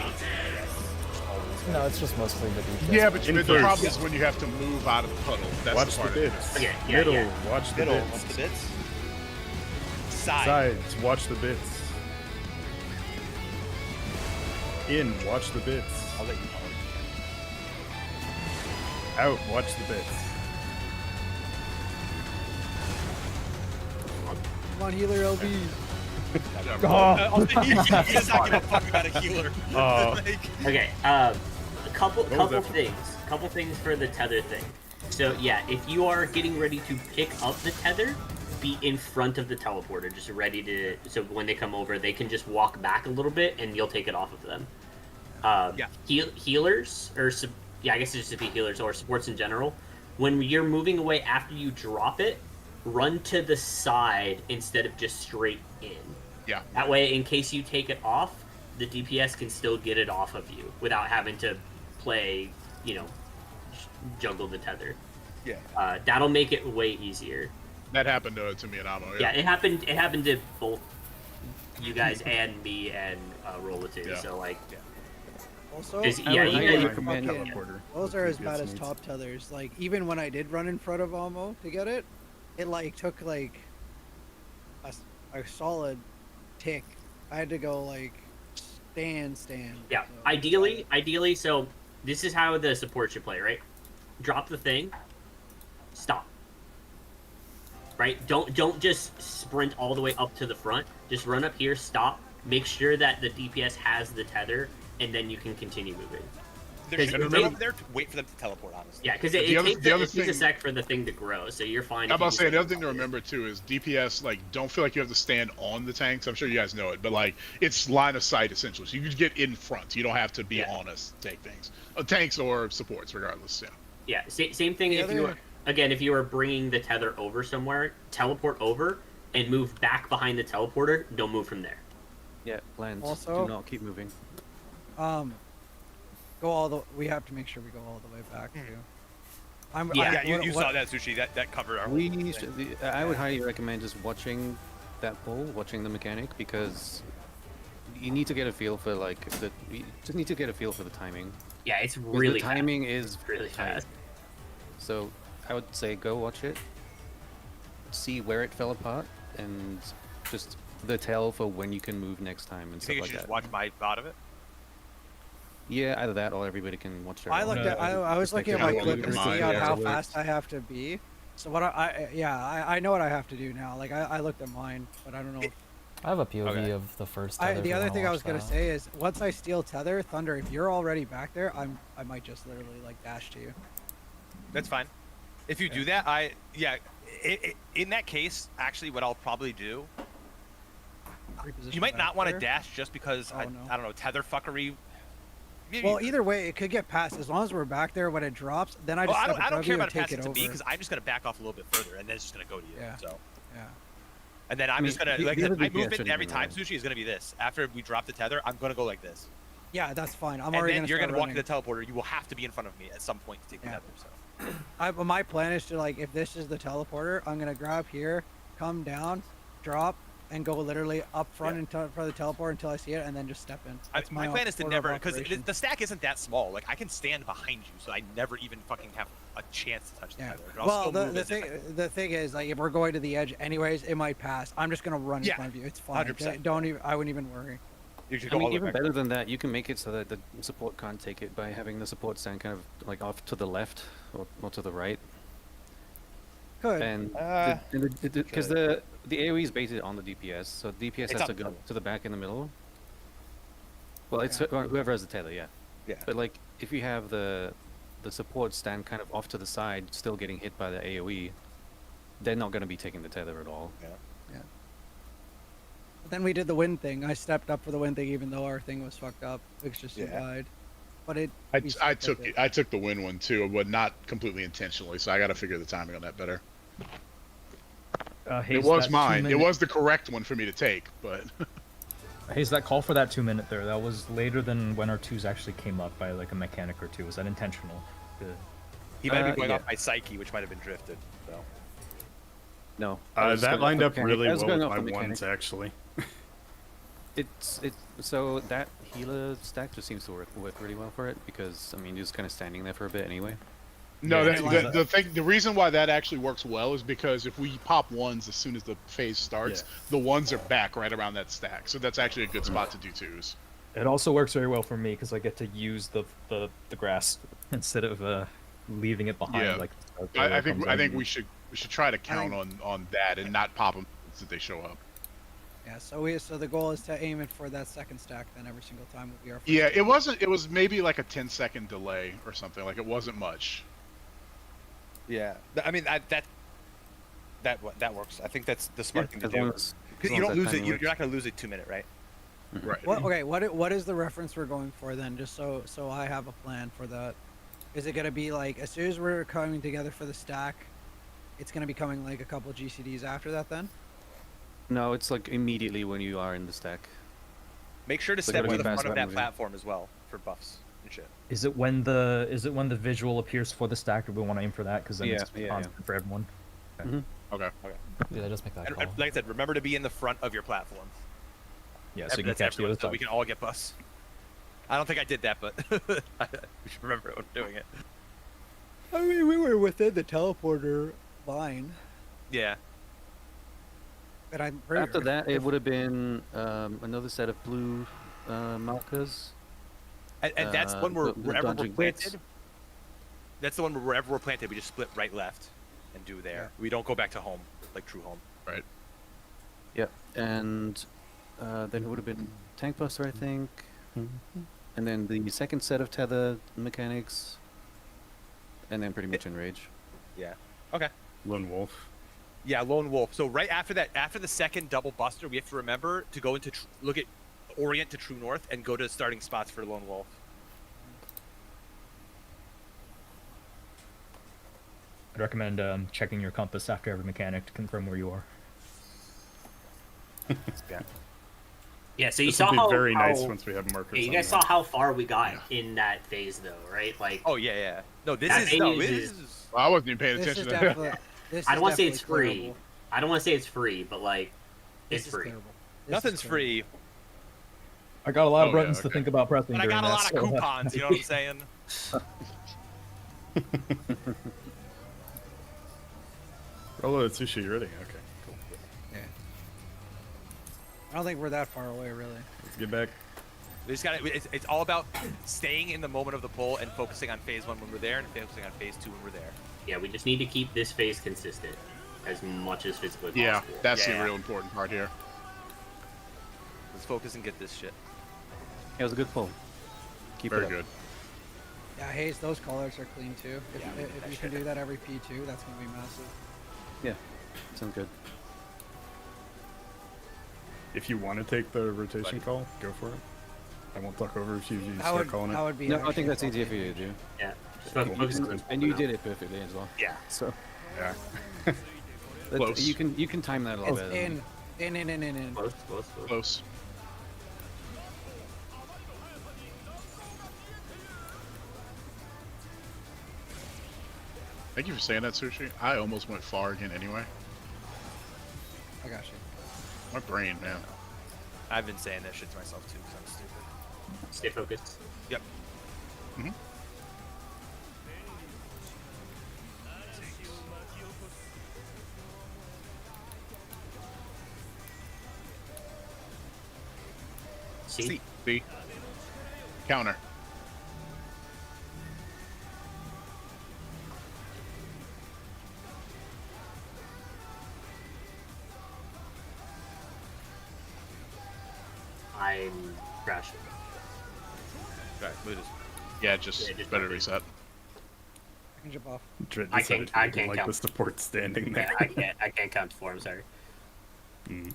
No, it's just mostly the DPS. Yeah, but the Inverse. problem is when you have to move out of the puddle. That's Watch the the part of it. bits. Okay, yeah, Middle, yeah. watch the Middle, bits. what's the bits? Side. Sides, watch the bits. In, watch the bits. I'll let you call it. Out, watch the bits. Come on, healer LB. He does not give a fuck about a healer. Like, Okay, a couple things for the tether thing. So yeah, if you are getting ready to pick up the tether, be in front of the teleporter, just ready to. So when they come over, they can just walk back a little bit, and you'll take it off of them. Yeah. Healers I guess it just be healers or supports in general. When you're moving away after you drop it, run to the side instead of just straight in. Yeah. That way, in case you take it off, the DPS can still get it off of you without having to play, juggle the tether. yeah. That'll make it way easier. That happened to me and Amo. Yeah, it happened. It happened to both you guys and me and Rolla too. Yeah. So like, Also, Is- I yeah, would you highly guys- recommend fucking- teleporter. those are as DPS bad as needs. top tethers. Like even when I did run in front of Almo to get it, it like took like a solid tick. I had to go like stand. yeah. So, Ideally, so this is how the support should play, right? Drop the thing, stop. Right? Don't just sprint all the way up to the front. Just run up here, stop. Make sure that the DPS has the tether, and then you can continue moving. There should Because be they- up there to wait for them to teleport, honestly. Yeah, because But it the other- takes the other it takes a thing- sec for the thing to grow, so you're fine. I'm if you about to say just the other thing to remember too is DPS don't feel like you have to stand on the tanks. I'm sure you guys know it, but it's line of sight essentially. So you can get in front. You don't have to be on us to take things. Tanks or supports, regardless. Yeah. Yeah, same thing. The If you other- if you are bringing the tether over somewhere, teleport over and move back behind the teleporter. Don't move from there. Yeah, land. Also- do not keep moving. Go all the. We have to make sure we go all the way back too. Yeah, You saw that, Sushi. That covered our whole thing. I would highly recommend just watching that pull, watching the mechanic, because you need to get a feel for you just need to get a feel for the timing. Yeah, it's 'Cause really the timing is really tight. fast. So I would say go watch it, see where it fell apart, and just the tell for when you can move next time and You stuff think you like should just that. watch my bot of it? Yeah, either that or everybody can watch their I own. looked at. I was Just like looking at the my how clip long to you see can on do how it. fast I have to be. So what I know what I have to do now. Like I looked at mine, but I don't know. I have a POV Okay. of the first tether. The if you other wanna thing I watch was gonna that. say is once I steal tether, Thunder, if you're already back there, I might just literally like dash to you. That's fine. If you do that, in that case, actually, what I'll probably do, Reposition you might back not want to there. dash just because Oh, I no. don't know, tether fuckery. Maybe- Well, either way, it could get past as long as we're back there when it drops. Then I Well, just I step in don't front of care you about and take passing it to over. me because I'm just gonna back off a little bit further and then it's just gonna go to you. Yeah. So, Yeah. and then I'm I mean, just gonna the like other my DPS movement shouldn't every even time know. Sushi is gonna be this. After we drop the tether, I'm gonna go like this, Yeah, that's fine. I'm and already then gonna you're start gonna walk to running. the teleporter. You will have to be in front of me at some point to take Yeah. the tether. So, My plan is to like if this is the teleporter, I'm gonna grab here, come down, drop, and go literally up front in front of the teleporter until I see it, and then just step in. That's my plan is to order of never because operation. the stack isn't that small. Like I can stand behind you, so I never even fucking have a chance to touch the Yeah. tether. But I'll Well, still the, move the as if thing the thing is like if we're going to the edge anyways, it might pass. I'm just gonna run in Yeah, front of you. It's fine. 100%. Don't even. I wouldn't even worry. You should I go mean, all the way even back. better than that, you can make it so that the support can't take it by having the support stand kind of like off to the left or to the right. Good. And because should. the AoE is based on the DPS, so DPS It's has to up go front. to the back in the middle. Well, it's Yeah. whoever has the tether, yeah. Yeah. But like, if you have the support stand kind of off to the side, still getting hit by the AoE, they're not going to be taking the tether at all. But then we did the wind thing. I stepped up for the wind thing, even though our thing was fucked up. It's just Yeah. died. But it. I we still took it. I took the win one too, but not completely intentionally. So I got to figure the timing on that better. Hayes, It was that mine. It 2-minute was the correct one for me to take, but Hayes, that call for that 2 minute there, that was later than when our twos actually came up by like a mechanic or two. Was that intentional? He might be going yeah. off by Psyche, which might have been drifted. So. No. I was That going lined off up the really mechanic. I was well going with off my the mechanic. ones, actually. So that healer stack just seems to work really well for it because I mean you're just kind of standing there for a bit anyway. No, Yeah, the reason why that actually works well is because if we pop ones as soon as the phase starts, the ones are back right around that stack. So that's actually a good spot to do twos. It also works very well for me because I get to use the grass instead of leaving it behind. Yeah. Like I think we should try to count on that and not pop them since they show up. Yeah, so the goal is to aim it for that second stack. Then every single time will be our. First Yeah, stack. it wasn't. It was maybe like a 10-second delay or something. Like it wasn't much. Yeah, I mean that works. I think that's the smart thing to as do. long as Because you don't that lose it. timing You're works. not going to lose a 2-minute, right? Right. What is the reference we're going for then? Just so I have a plan for that. Is it gonna be like as soon as we're coming together for the stack, it's gonna be coming like a couple GCDs after that then? No, it's like immediately when you are in the stack. Make sure to So step gotta to be the fast front of about that moving. platform as well for buffs and shit. Is it when the visual appears for the stack? Do we want to aim for that? Because then Yeah, it's yeah, constant for everyone. Okay. Yeah, just make that And call. like I said, remember to be in the front of your platform. Yeah, so you can That's catch the everyone, other so side. we can all get buffs. I don't think I did that, but we should remember when doing it. I mean, we were within the teleporter line, Yeah. but I'm pretty After that, it would have been another set of blue markers. And that's when the wherever we're dodging bits. planted. That's the one where wherever we're planted, we just split right, left, and do there. We don't go back to home, like true home. Right. Yep, and then it would have been tank buster, I think, and then the second set of tether mechanics, and then pretty much enrage. Yeah. Okay. Lone Wolf. Yeah, lone wolf. So right after that, after the second double buster, we have to remember to go into look at orient to true north and go to starting spots for lone wolf. I'd recommend checking your compass after every mechanic to confirm where you are. Yeah. Yeah, so you This saw will be how very nice how- once we have markers. Yeah, you on guys that. saw how far we got in that phase, though, right? Like, Oh yeah. No, this That is phase is- Well, I wasn't even paying This attention is to that. definitely. This I is don't want to say it's definitely free. terrible. I don't want to say it's free, but like, This it's is free. terrible. This is Nothing's terrible. free, I got a lot of Oh, yeah, buttons to okay. think about pressing but I during got a lot that, of so- coupons. You know what I'm saying? Rolo, sushi, you ready? Okay, cool. I don't think we're that far away, really. Let's get back. We just got it's all about staying in the moment of the pull and focusing on phase 1 when we're there, and focusing on phase 2 when we're there. Yeah, we just need to keep this phase consistent as much as physically Yeah, possible. that's Yeah. the real important part here. Let's focus and get this shit. It was a good pull. Keep Very it up. good. Yeah, Hayes, those colors are clean too. If, Yeah, we did if that you can shit. do that every P2, that's gonna be massive. Yeah, sounds good. If you want to take the rotation call, go for it. I won't talk over if you That start would, calling that it. would be. No, I actually think that's fun. easier for you to do. Yeah, just Cool. focus on And you did it perfectly as well. Yeah. So Yeah. Close. you can time that a little It's bit. in. Close. Close. Thank you for saying that, Sushi. I almost went far again anyway. I got you. My brain, man. I've been saying that shit to myself too because I'm stupid. Stay focused. Yep. Mhm. See? See? Counter. I'm crashing. Right. Move this. Yeah, just Yeah, just better move it. reset. I can jump off. Trent I decided can't- I he didn't can't like count. the support standing there. Yeah, I can't count to 4. I'm sorry. Mm.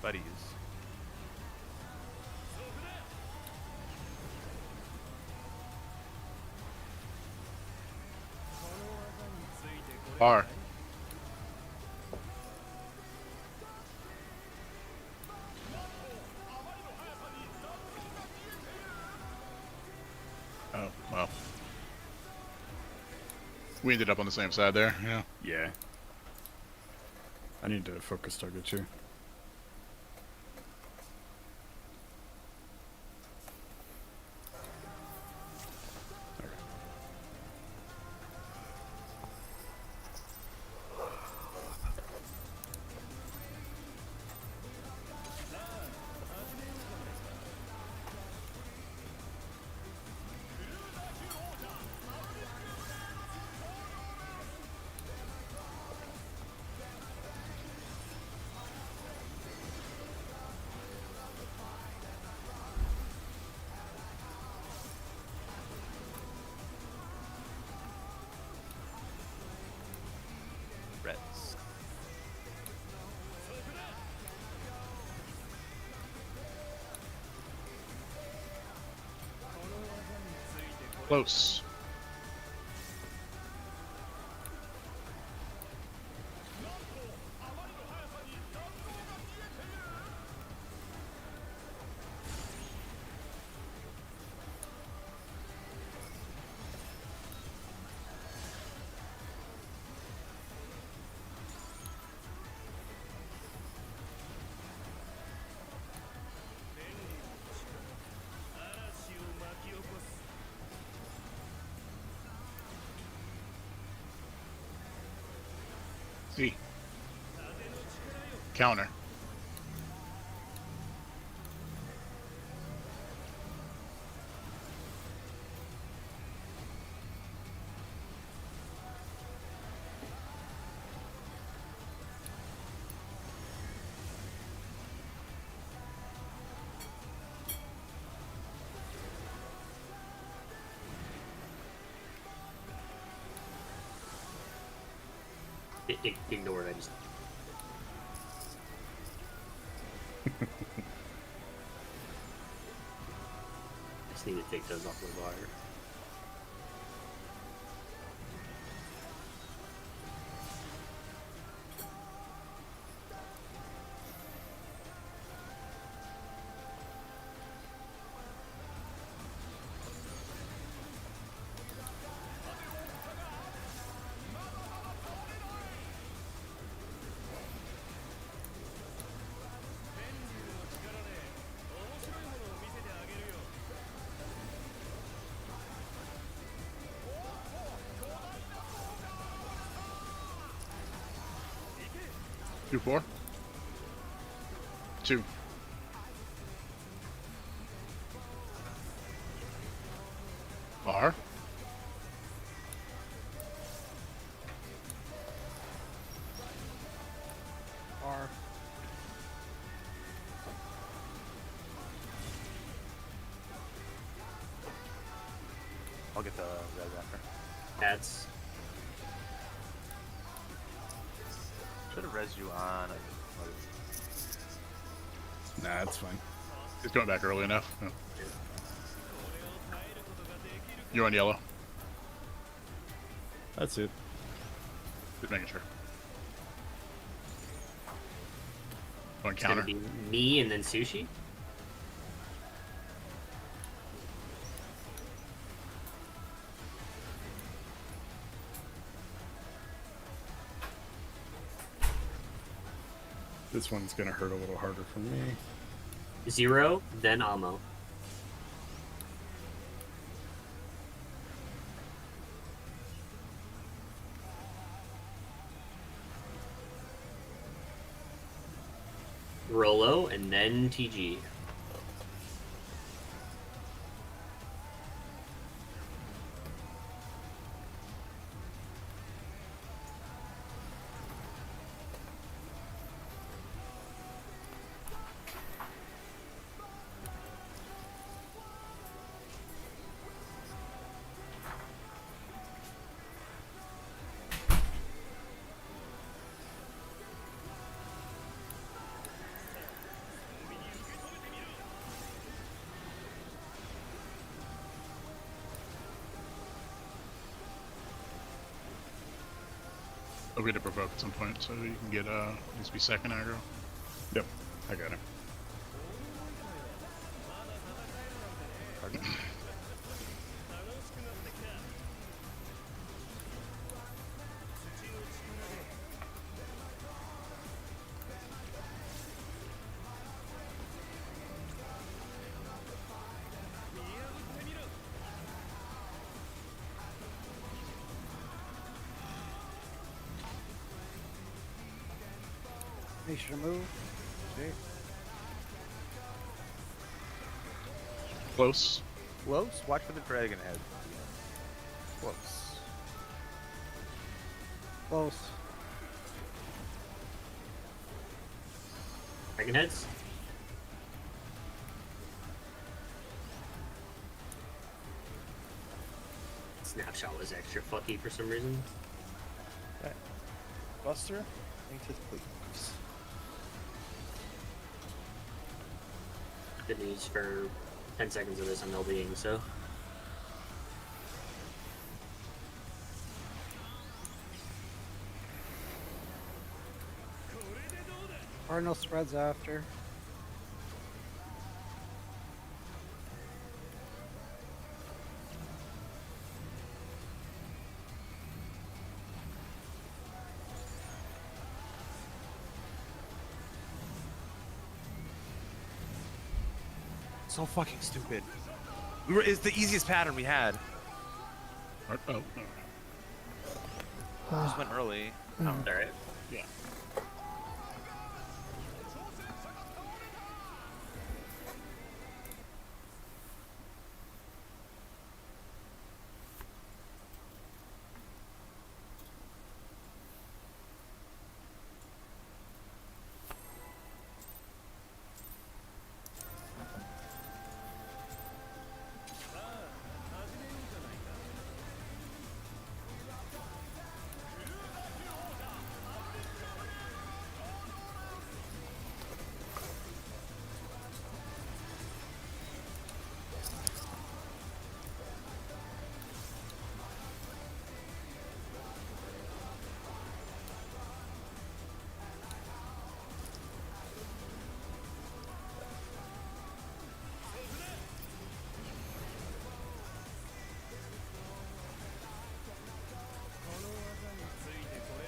buddies. Bar. Oh, well. We ended up on the same side there, yeah. Yeah. I need to focus target you. Reds. Close. See. Counter. Ignore it. I just need to take those off the bar. Two, four. Two. Bar. R. I'll get the red after. That's Should have res you on. Nah, it's fine. He's going back early enough. No. You're on yellow. That's it. Just making sure. On it's gonna counter. be me and then sushi. This one's gonna hurt a little harder for me. 0, then Amo. Rolo, and then TG. I'll get a provoke at some point, so you can get needs to be second aggro. Yep, I got him. Make sure to move. Okay. Close. Close. Watch for the dragon head. Close. Close. Dragon heads. Snapshot was extra fucky for some reason. Okay. Buster, into the cleats. Good news for 10 seconds of this I'm LBing, so. Cardinal spreads after. So fucking stupid. It's the easiest pattern we had. Oh. Just went early. Alright. Yeah.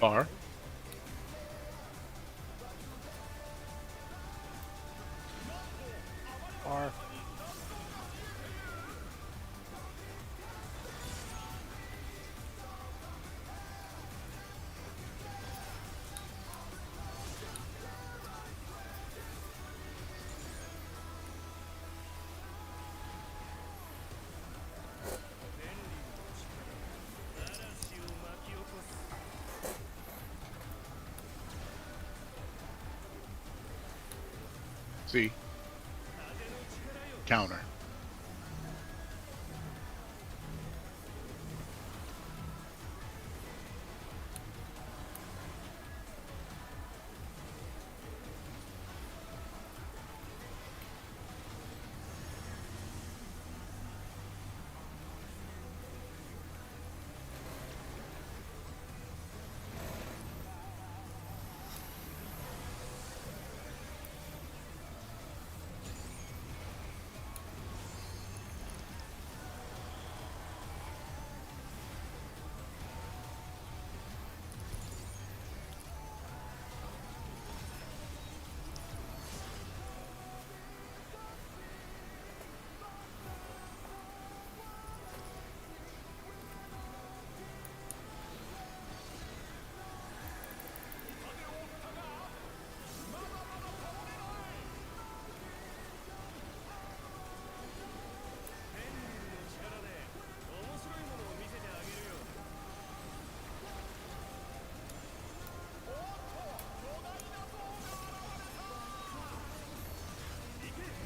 Bar. R. See. Counter.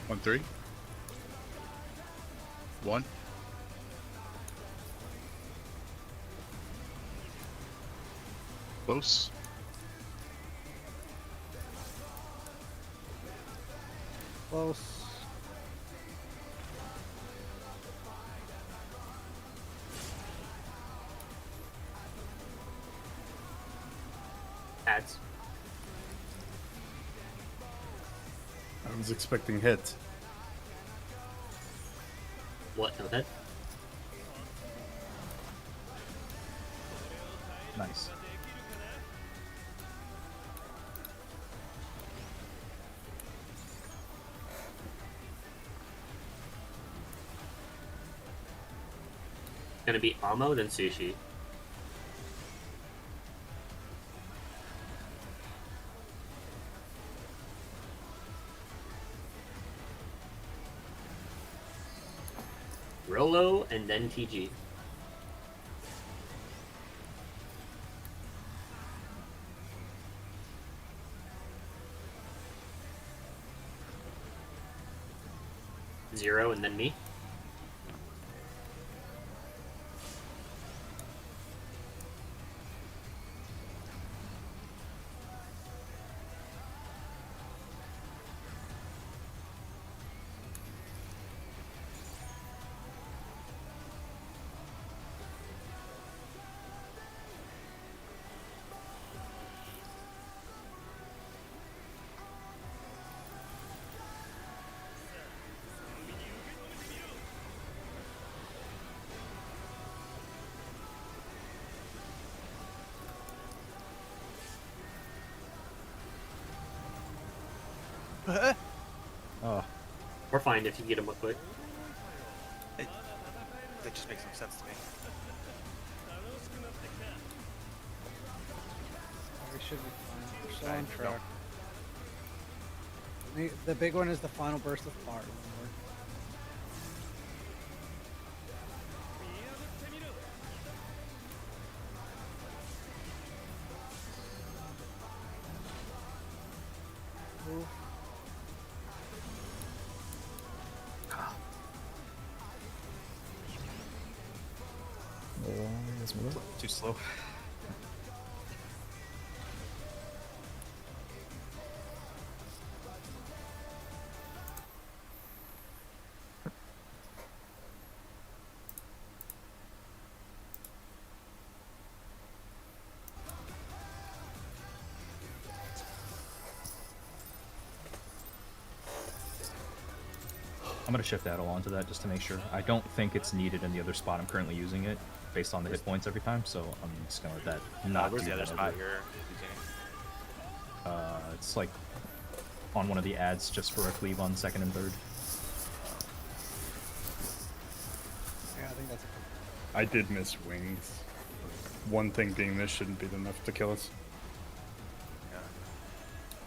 One, three. One. Close. Close. ads. I was expecting hits. What? No, that. Nice. Gonna be Amo, then Sushi. Rolo, and then TG. Zero, and then me. Oh, We're fine if you get him real quick. That just makes no sense to me. We should be fine. We're still on track. The big one is the final burst of fire. Remember? Ooh. Let's move. too slow. I'm gonna shift Addle onto that just to make sure. I don't think it's needed in the other spot I'm currently using it, based on the hit points every time, so I'm just gonna let that not Where's do the other that spot over. you're using? It's like on one of the ads just for a cleave on second and third. Yeah, I think that's a I did miss wings. One thing being this shouldn't be enough to kill us. Yeah.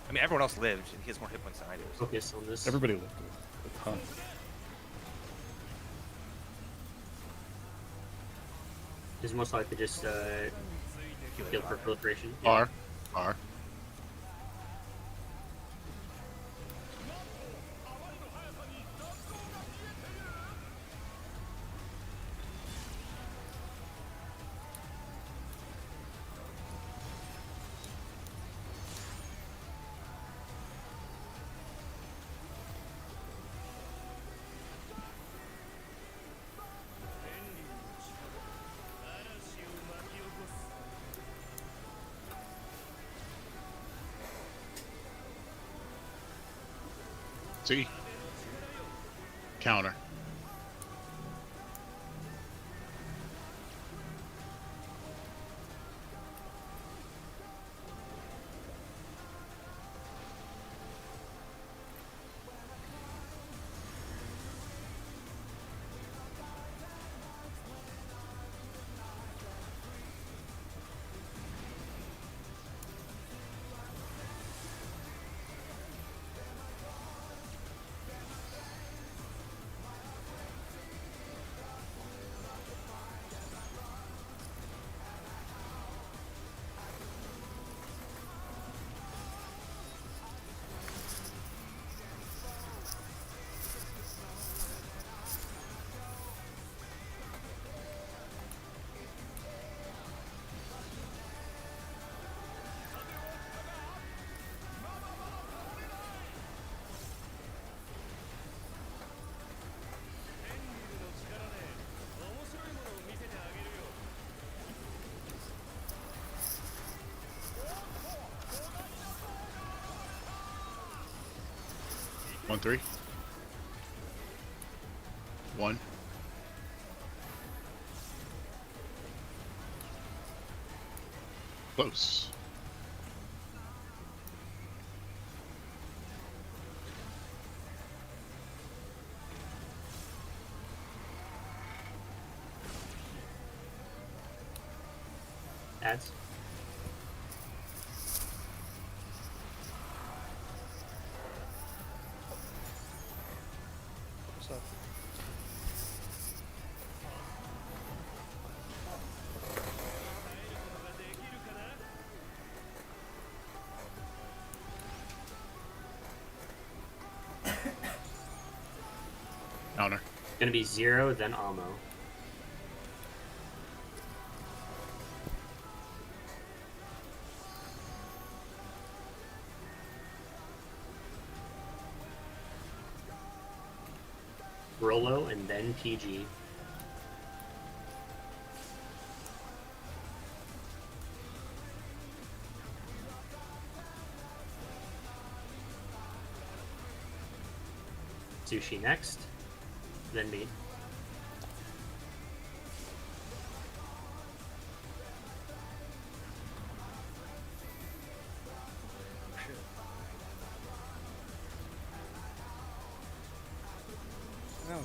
I mean, everyone else lived. He has more hit points than I do. So. Focus on this. Everybody lived with a ton. Is most likely just heal for proliferation. R. See? Counter. 1-3. 1. Close. Ads. What's up? Counter. Gonna be 0, then Almo. Rolo and then PG. Sushi next, then me. No.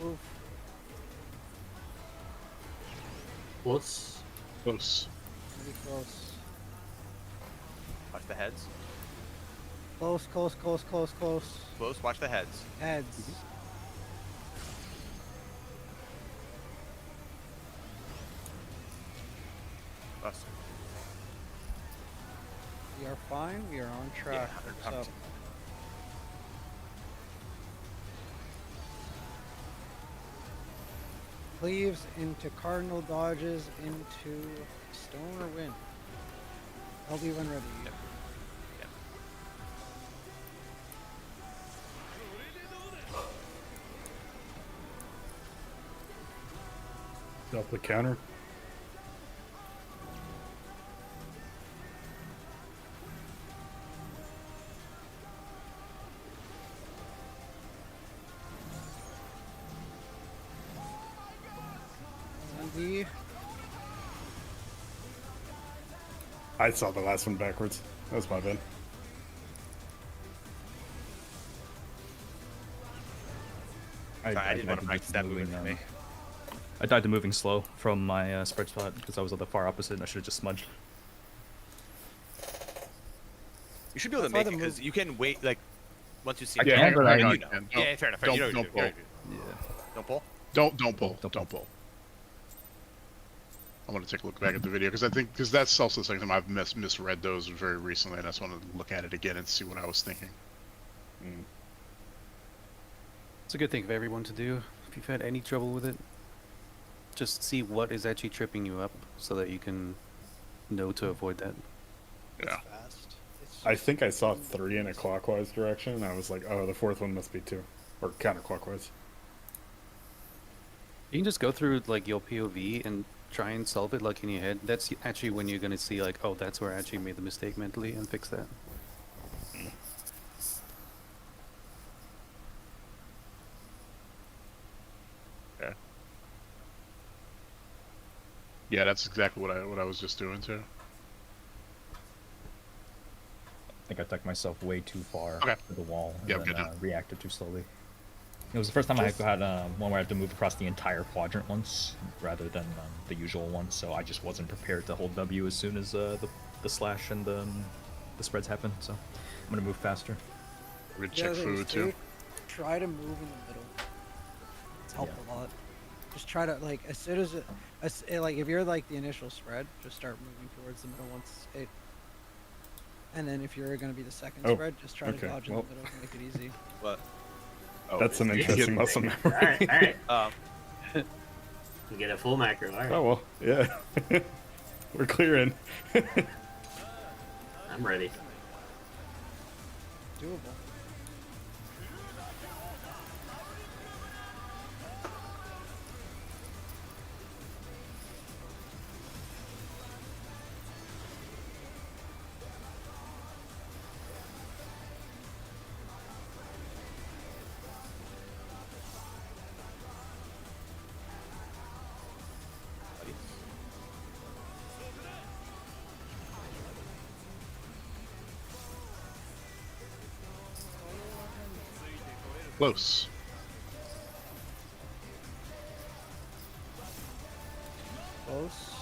Move. Close. Close. Pretty close. Watch the heads. Close, close, close, close, close. Close. Watch the heads. Heads. Us. We are fine. We are on track. Yeah, What's up? Cleaves into cardinal dodges into stone or wind. I'll be when ready. Yep. Yep. Drop the counter. Andy. I saw the last one backwards. That was my bad. Sorry, I didn't want to died practice that movement for moving, me. I died to moving slow from my spread spot because I was at the far opposite and I should have just smudged. You should be able to That's why make it the because you can wait like once you see. I the can, dragon, but I- you know. Don't- Yeah, fair enough. You know what don't you're pull. doing. Yeah. Don't pull. Don't pull. Don't pull. I want to take a look back at the video because that's also something I've misread those very recently, and I just want to look at it again and see what I was thinking. It's a good thing for everyone to do. If you've had any trouble with it, just see what is actually tripping you up so that you can know to avoid that. Yeah. Fast. It's I think I saw 3 in a clockwise direction, and I was like, oh, the fourth one must be 2. Or counterclockwise. You can just go through like your POV and try and solve it like in your head. That's actually when you're gonna see like, oh, that's where I actually made the mistake mentally, and fix that. Yeah. Yeah, that's exactly what I was just doing too. I think I took myself way too far Okay. to the wall and Yeah, I'm then good now. reacted too slowly. It was the first time I had one where I had to move across the entire quadrant once, rather than the usual one. So I just wasn't prepared to hold W as soon as the slash and the spreads happen. So I'm gonna move faster. We're gonna The check other thing is, food too. try to move in the middle. It's helped a lot. Just try to like as soon as like if you're like the initial spread, just start moving towards the middle once it. And then if you're gonna be the second spread, just try to dodge in the middle to make it easy. What? Oh, That's some interesting muscle memory. Alright. Um, You get a full macro, alright. Oh well, yeah. We're clearing. I'm ready. Doable. Close. Close.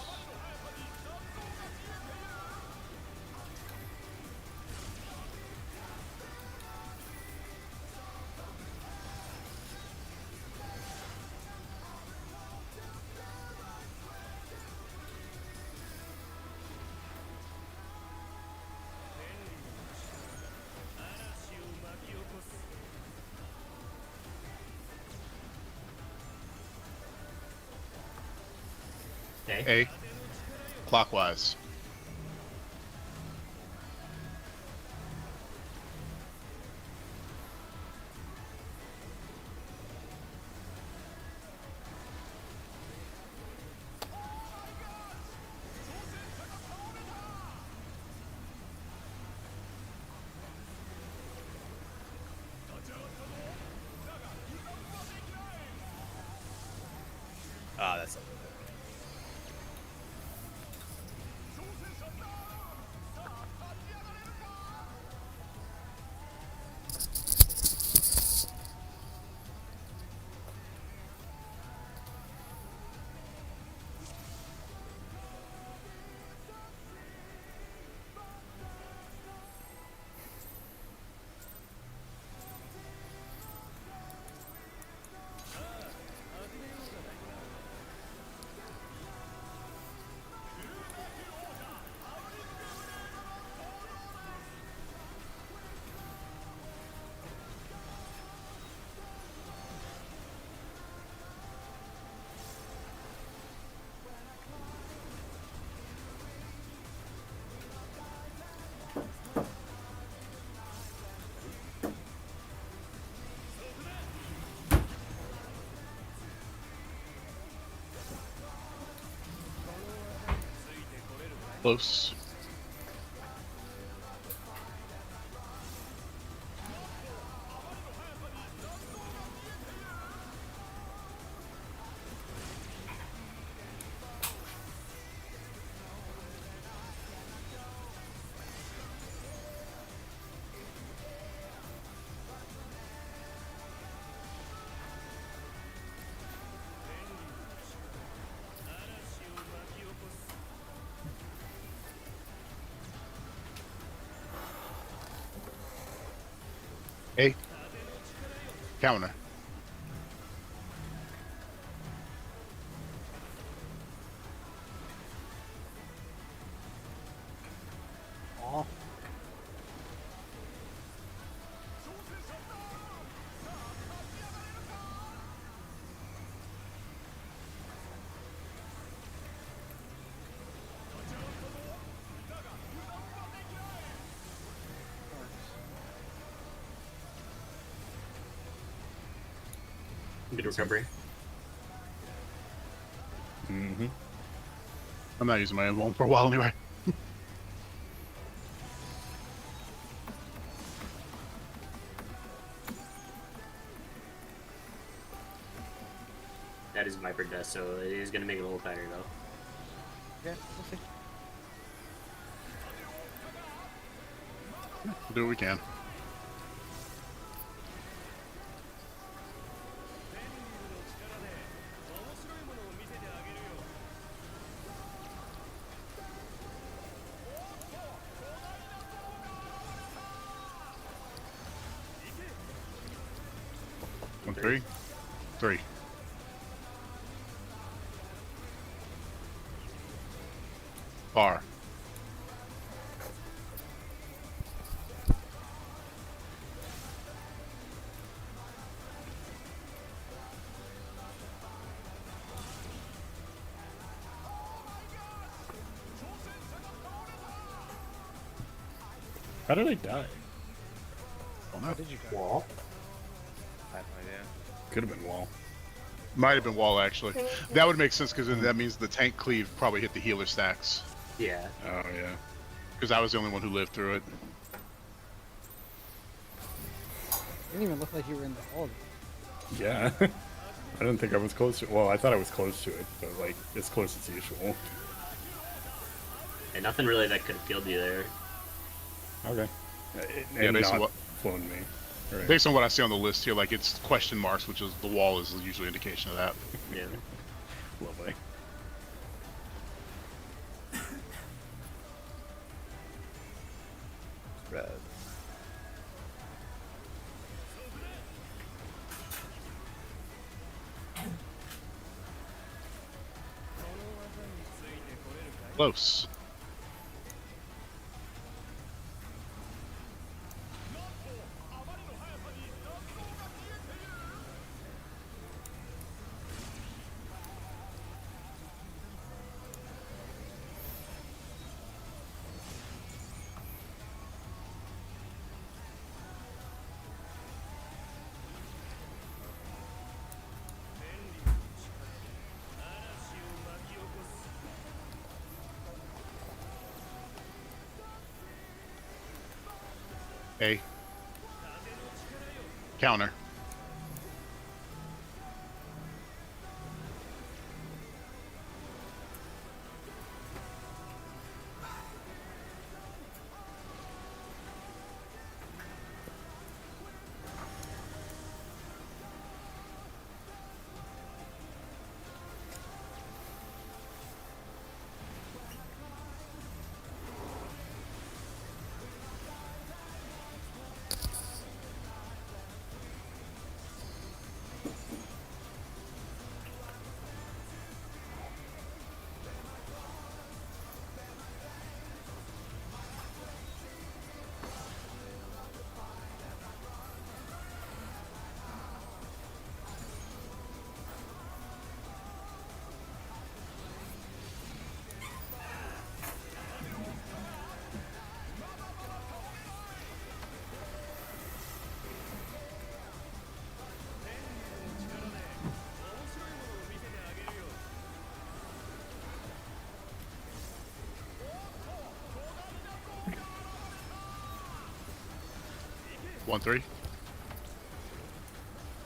A. Clockwise. Ah, that's. Close. A. Counter. Aw. Good recovery. Mm-hmm. I'm not using my own one for a while anyway. That is Viper Dust, so it is gonna make it a little better though. Yeah, we'll see. Do what we can. 3, 3. Bar. How did I die? How did you go? Wall. I have no idea. Could have been wall. Might have been wall, actually. That would make sense, because that means the tank cleave probably hit the healer stacks. Yeah. Oh yeah. Because I was the only one who lived through it. Didn't even look like you were in the hall. Yeah. I didn't think I was close to. Well, I thought I was close to it, but like as close as usual. And nothing really that could have killed you there. Okay. Yeah, based on not what flown me. Right. based on what I see on the list here, like it's question marks, which is the wall is usually an indication of that. Yeah. Lovely. Red. Close. A. Counter. One, 3.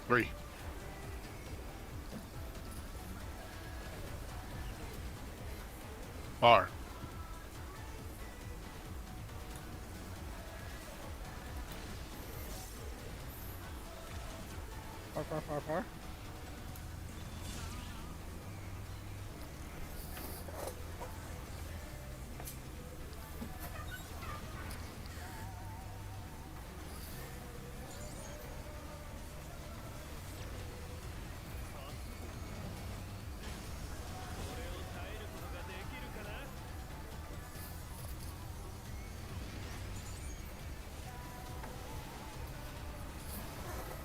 3. Bar. Far.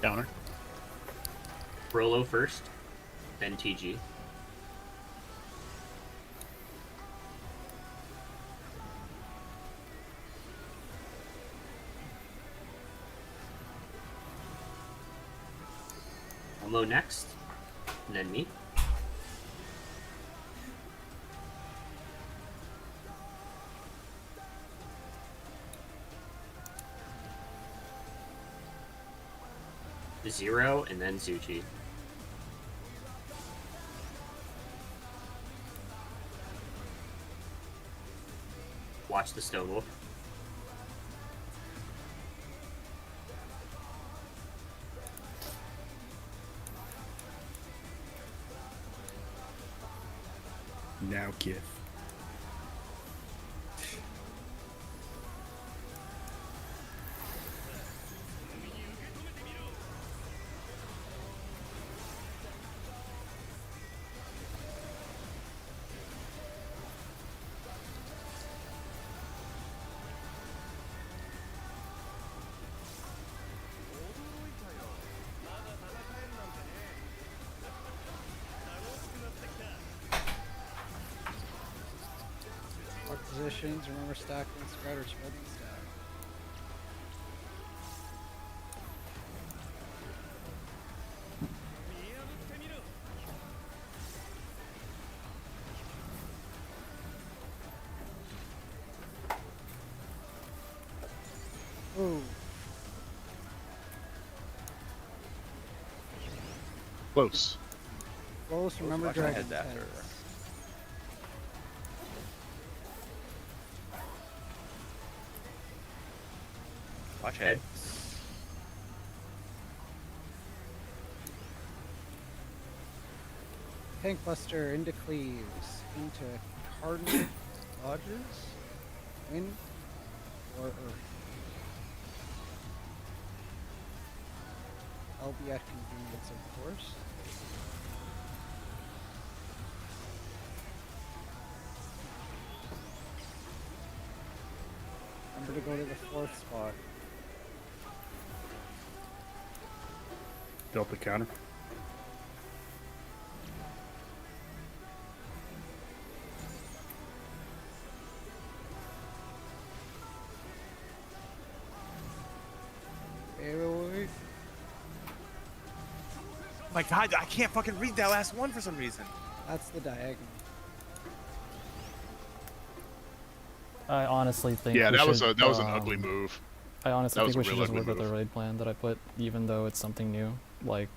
Counter. Rolo first, then TG. Elmo next, and then me. Zero, and then Zuchi. Watch the Stone Wolf. Now Kith. What positions? Remember stack and spread or spread and stack. Ooh. Close. Close, remember Watch my dragon heads after. heads. Watch head. Tank Buster into Cleaves, into Cardinal Dodgers, Wind, or Earth. LB at convenience, of course. Remember to go to the 4th spot. Delta counter. Wait. My God, I can't fucking read that last one for some reason. That's the diagonal. I honestly think Yeah, we that was should, an ugly move. I honestly That think we was a should real just ugly work with the move. raid plan that I put, even though it's something new. Like,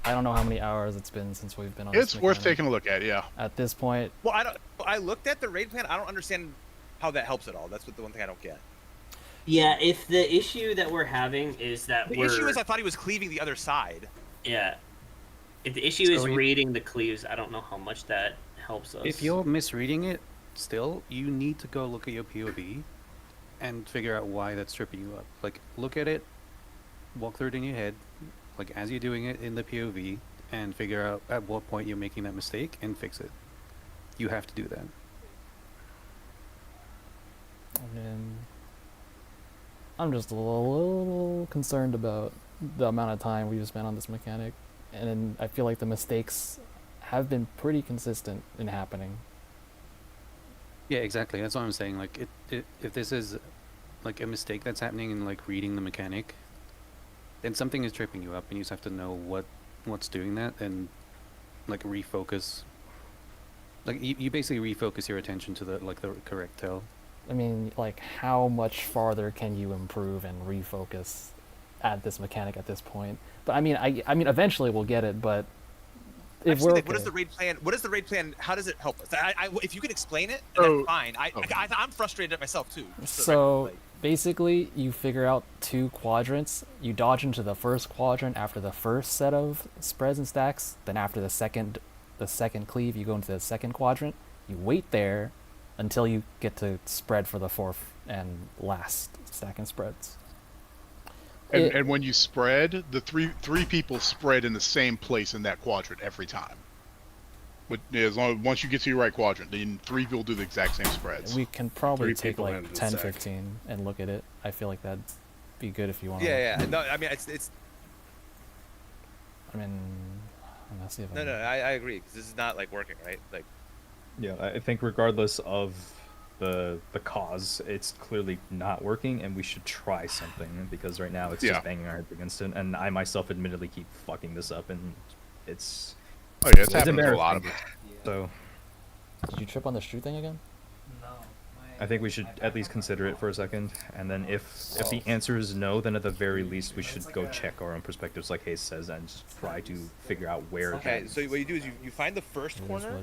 I don't know how many hours it's been since we've been on this It's worth mechanic. taking a look at, yeah. At this point, Well, I looked at the raid plan. I don't understand how that helps at all. That's what the one thing I don't get. Yeah, if the issue that we're having is that The issue is I thought he was cleaving the other side. Yeah. If the issue is reading the cleaves, I don't know how much that helps us. If you're misreading it, still, you need to go look at your POV and figure out why that's tripping you up. Like, look at it, walk through it in your head, like as you're doing it in the POV, and figure out at what point you're making that mistake and fix it. You have to do that. I mean, I'm just a little concerned about the amount of time we've spent on this mechanic, and I feel like the mistakes have been pretty consistent in happening. Yeah, exactly. That's what I'm saying. Like, if this is like a mistake that's happening in like reading the mechanic, then something is tripping you up, and you just have to know what's doing that and like refocus. Like you basically refocus your attention to the correct tell. I mean, like, how much farther can you improve and refocus at this mechanic at this point? But I mean, I mean, eventually we'll get it. But if we're What is the raid plan? What is the raid plan? How does it help us? If you could explain it, then fine. I'm frustrated at myself too. So basically, you figure out 2 quadrants. You dodge into the first quadrant after the first set of spreads and stacks. Then after the second cleave, you go into the second quadrant. You wait there until you get to spread for the 4th and last stack and spreads. And when you spread, the three people spread in the same place in that quadrant every time. Once you get to your right quadrant, then 3 people do the exact same spreads. We can probably 3 take people like into the 10, sec. 15 and look at it. I feel like that'd be good if you want to. Yeah. No, I mean it's. I mean, let's see if No, I agree because this is not like working, right? Like. Yeah, I think regardless of the cause, it's clearly not working, and we should try something because right now it's just banging our heads against it. And I myself, admittedly, keep fucking this up, and it's. Oh yeah, it's happening to a lot of embarrassing. it. So. Did you trip on the shoe thing again? I think we should at least consider it for a second, and then if the answer is no, then at the very least we should go check our own perspectives, like Hayes says, and just try to figure out where. Okay, so what you do is you find the first corner,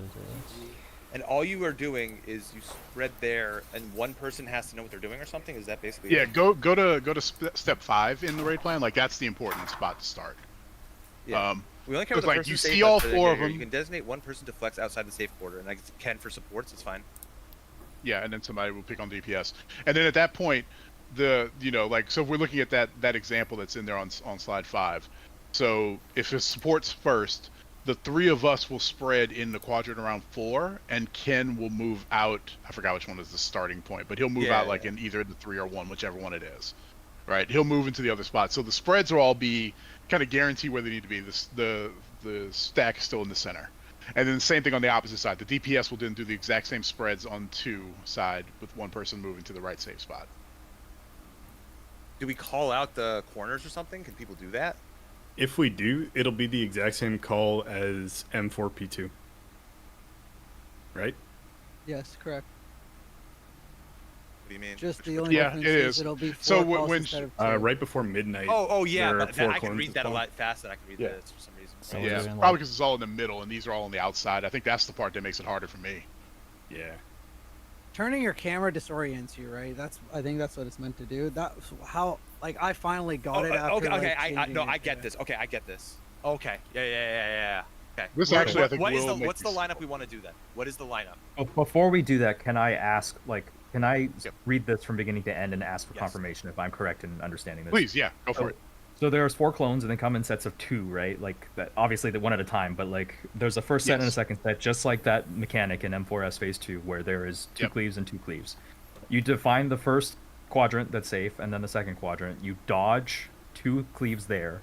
and all you are doing is you spread there, and one person has to know what they're doing or something. Is that basically? Yeah, it? go to step 5 in the raid plan. Like that's the important spot to start. Yeah. We only care about the like person you safe see all outside the 4 of area. them. You can designate one person to flex outside the safe border, and I can for supports. It's fine. Yeah, and then somebody will pick on DPS, and then at that point, so if we're looking at that example that's in there on slide 5, so if it supports first, the 3 of us will spread in the quadrant around 4, and Ken will move out. I forgot which one is the starting point, but he'll move out in either the 3 or 1, whichever one it is. Right? He'll move into the other spot. So the spreads will all be kind of guaranteed where they need to be. The stack is still in the center. And then the same thing on the opposite side. The DPS will then do the exact same spreads on 2 side with one person moving to the right safe spot. Do we call out the corners or something? Can people do that? If we do, it'll be the exact same call as M4P2. Right? Yes, correct. What do you mean? Just the only Yeah, difference it is is. it'll be 4 So calls when instead of 2. Right before midnight. Oh yeah, there are but 4 I can clones read as that a well. lot faster than I can read Yeah. this for some reason. So Yeah, we're it's doing, probably like, because it's all in the middle and these are all on the outside. I think that's the part that makes it harder for me. Yeah. Turning your camera disorients you, right? I think that's what it's meant to do. That's how I finally got it after. Okay, like, changing no, it, I get yeah. this. Okay, I get this. Okay, yeah. Okay. This actually, I think, what is will the make what's the these- lineup we want to do then? What is the lineup? Before we do that, can I ask, can I Yep. read this from beginning to end and ask for Yes. confirmation if I'm correct in understanding this? Please, yeah, go for it. So there's 4 clones and they come in sets of 2, right? Like that, obviously the one at a time, but there's a first set and a Yes. second set, just like that mechanic in M4S Phase 2, where there is 2 Yep. cleaves and 2 cleaves. You define the first quadrant that's safe, and then the second quadrant. You dodge 2 cleaves there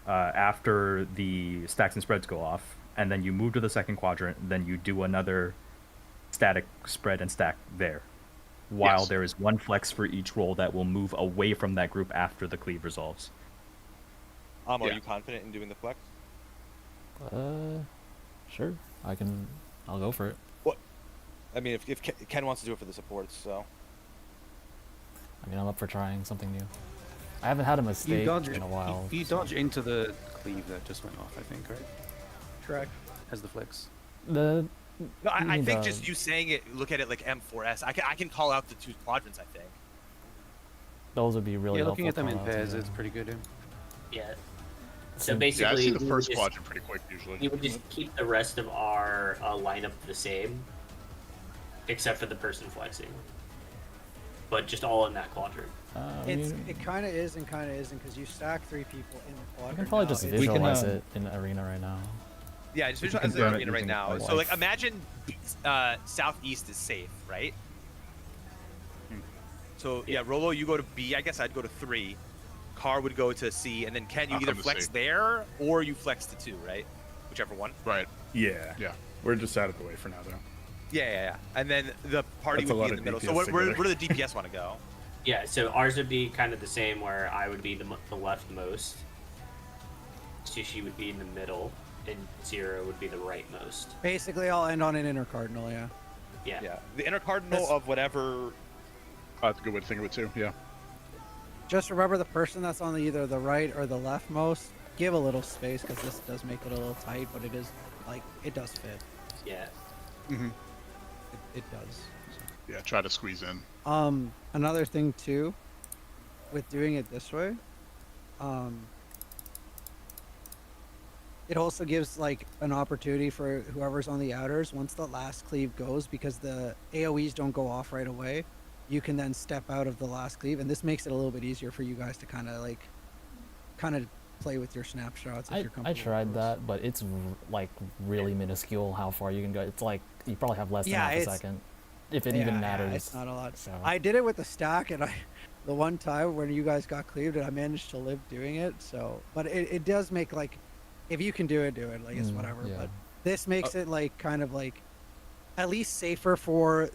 after the stacks and spreads go off, and then you move to the second quadrant. Then you do another static spread and stack there, while Yes. there is 1 flex for each roll that will move away from that group after the cleave resolves. Are Yeah. you confident in doing the flex? Sure. I'll go for it. I mean, if Ken wants to do it for the supports, so. I mean, I'm up for trying something new. I haven't had a mistake dodge, in a while. You dodge into the cleave that just went off, I think, right? Correct. As the flex. The No, I mean think the- just you saying it, look at it like M4S. I can call out the 2 quadrants, I think. those would be really Yeah, helpful. looking at them in callouts, pairs yeah. is pretty good. Yeah. So Yeah, I basically, Yeah, I see the we would first just- quadrant pretty quick usually. You would just keep the rest of our lineup the same, except for the person flexing. But just all in that quadrant. It kind of is and kind of isn't because you stack 3 people in the quadrant. I can probably now. just It's- visualize it in Arena right now. Yeah, just We can visualize the confirm it arena right using now. a So, like, life. imagine southeast is safe, right? So, yeah, Rolo, you go to B. I guess I'd go to 3. Car would go to C, and then Ken, you I'll either come to flex C. there or you flex to 2, right? Whichever one. Right. Yeah. Yeah. We're just out of the way for now, though. Yeah. And then the party That's a would lot be in of the middle. So, DPS where together. do the DPS want to go? Yeah, so ours would be kind of the same, where I would be the leftmost, Sushi would be in the middle, and Zero would be the rightmost. Basically, I'll end on an inner cardinal. Yeah. Yeah. Yeah. The inner cardinal That's- of whatever. That's a good way to think of it too. Yeah. Just remember the person that's on either the right or the leftmost. Give a little space because this does make it a little tight, but it is it does fit. Yeah. Mm-hmm. It does. Yeah. Try to squeeze in. Another thing too, with doing it this way, it also gives an opportunity for whoever's on the outers once the last cleave goes, because the AoEs don't go off right away. You can then step out of the last cleave, and this makes it a little bit easier for you guys to kind of play with your snapshots if you're comfortable. I tried that, but it's really minuscule how far you can go. It's you probably have less than half a second, if it even matters. Yeah, it's not a lot. So. I did it with the stack, and the one time when you guys got cleaved, and I managed to live doing it. So, but it does make if you can do it, it's whatever. Yeah. But this makes it at least safer for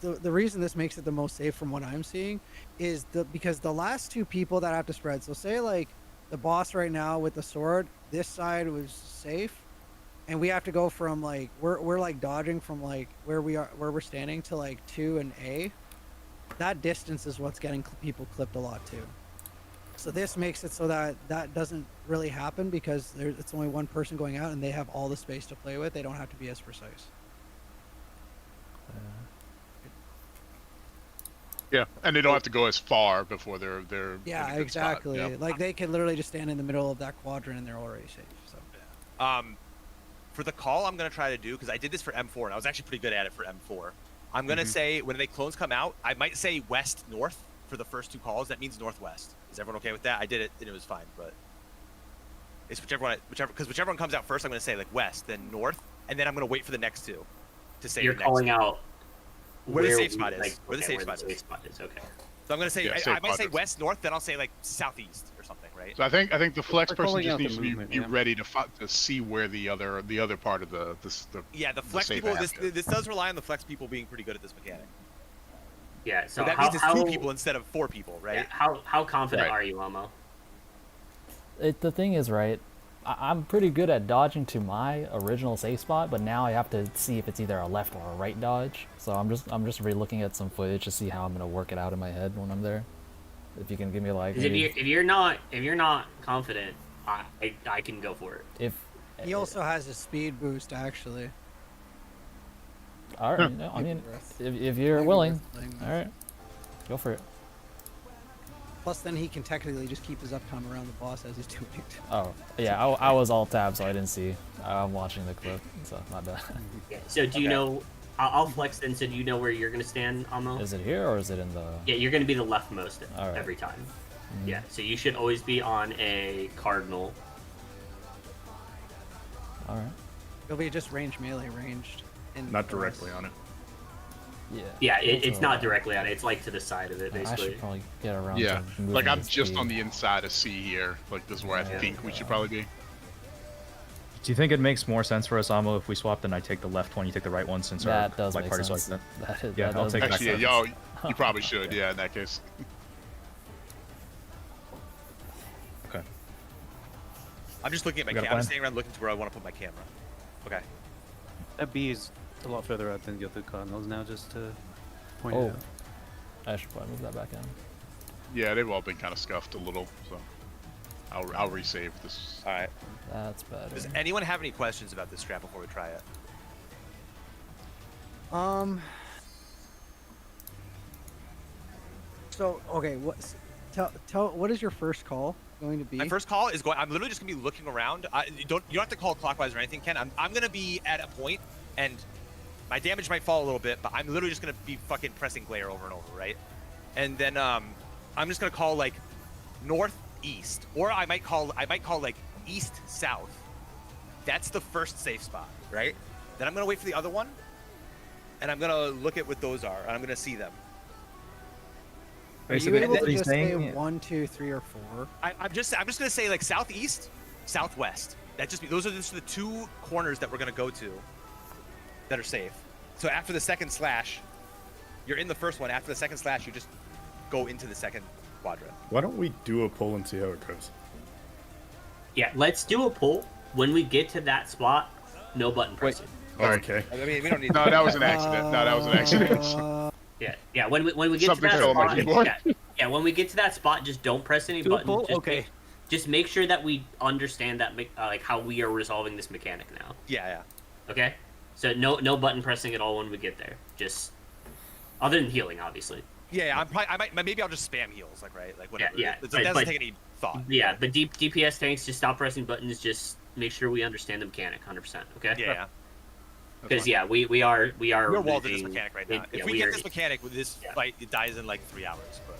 the reason this makes it the most safe from what I'm seeing is because the last 2 people that have to spread. So say the boss right now with the sword, this side was safe, and we have to go from we're dodging from where we're standing to 2 and A. That distance is what's getting people clipped a lot too. So this makes it so that doesn't really happen because it's only one person going out and they have all the space to play with. They don't have to be as precise. Yeah, and they don't have to go as far before they're. Yeah, in a good spot. exactly. Yeah. They can literally just stand in the middle of that quadrant and they're already safe. So. For the call, I'm gonna try to do, because I did this for M4 and I was actually pretty good at it for M4. I'm gonna say when the clones come out, I might say west north for the first 2 calls. That means northwest. Is everyone okay with that? I did it and it was fine, but it's whichever one comes out first. I'm gonna say west, then north, and then I'm gonna wait for the next 2 to say. You're the next calling 2. out Where the safe we- spot is. Where the safe spot safe is. spot is. Okay. So I'm gonna say Yeah, I safe might say quadrants. west, north, then I'll say like southeast or something, right? So I think the flex We're person calling just out the needs to movement, be yeah. ready to see where the other part of the Yeah, the flex safe people. half goes. This does rely on the flex people being pretty good at this mechanic. Yeah. So But that how means it's 2 people instead of 4 people, right? Yeah, how confident Right. are you, Elmo? The thing is, right, I'm pretty good at dodging to my original safe spot, but now I have to see if it's either a left or a right dodge. So I'm just re-looking at some footage to see how I'm gonna work it out in my head when I'm there. If you can give me like 'Cause maybe if you're not confident, I can go for it. if He also has a speed boost, actually. all right, you know, I mean, if you're Maybe willing, worth playing all with. right, go for it. Plus, then he can technically just keep his uptime around the boss as he's doing it. Oh yeah, I was all tabbed, so I didn't see. I'm watching the clip, so not bad. Yeah. So do you know? I'll flex then. So do you know where you're gonna stand, Elmo? Is it here or is it in the? Yeah, you're gonna be the leftmost All right. every time. Mhm. Yeah. So you should always be on a cardinal. All right. He'll be just range melee ranged. In Not directly on it. Yeah. Yeah, it's also- not directly on it. It's like to the side of it, I basically. should probably get around. Yeah, to moving like I'm this just speed. on the inside of C here. Like this is where I Yeah. think we should probably be. Do you think it makes more sense for us, Amo, if we swap, then I take the left one, you take the right one, since That our does like make parties sense. like that? That, Yeah, that I'll does take make that. Actually, sense. yeah, you probably should. Yeah, in that case. Okay. I'm just looking at my We got a camera. I'm plan? standing around looking to where I want to put my camera. Okay. That B is a lot further out than the other cardinals now, just to point Oh, it out. I should probably move that back in. Yeah, they've all been kind of scuffed a little, so I'll resave this. All right. That's better. Does anyone have any questions about this strat before we try it? So okay, tell what is your first call going to be? My first call is going. I'm literally just gonna be looking around. You don't have to call clockwise or anything, Ken. I'm gonna be at a point, and my damage might fall a little bit, but I'm literally just gonna be fucking pressing glare over and over, right? And then I'm just gonna call like northeast, or I might call like east south. That's the first safe spot, right? Then I'm gonna wait for the other one, and I'm gonna look at what those are, and I'm gonna see them. Are you able to just say 1, 2, 3, or 4? I'm just gonna say like southeast, southwest. Those are just the 2 corners that we're gonna go to that are safe. So after the second slash, you're in the first one. After the second slash, you just go into the second quadrant. Why don't we do a poll and see how it goes? Yeah, let's do a poll. When we get to that spot, no button pressing. Okay. I mean, we don't need. No, that was an accident. No, that was an accident. Yeah. When we get Something to that fell on my spot, keyboard. yeah, when we get to that spot, just don't press any Do a buttons. poll? Just Okay. just make sure that we understand that like how we are resolving this mechanic now. Yeah. Okay. So no button pressing at all when we get there. Just other than healing, obviously. Yeah. Maybe I'll just spam heals, like right, like whatever. Yeah. It doesn't take any thought. Yeah, but DPS tanks, just stop pressing buttons. Just make sure we understand the mechanic 100%. Okay. Yeah. Because yeah, we are We're walled in this losing- mechanic right now. yeah, If we get this mechanic with this fight, it dies in like 3 hours. But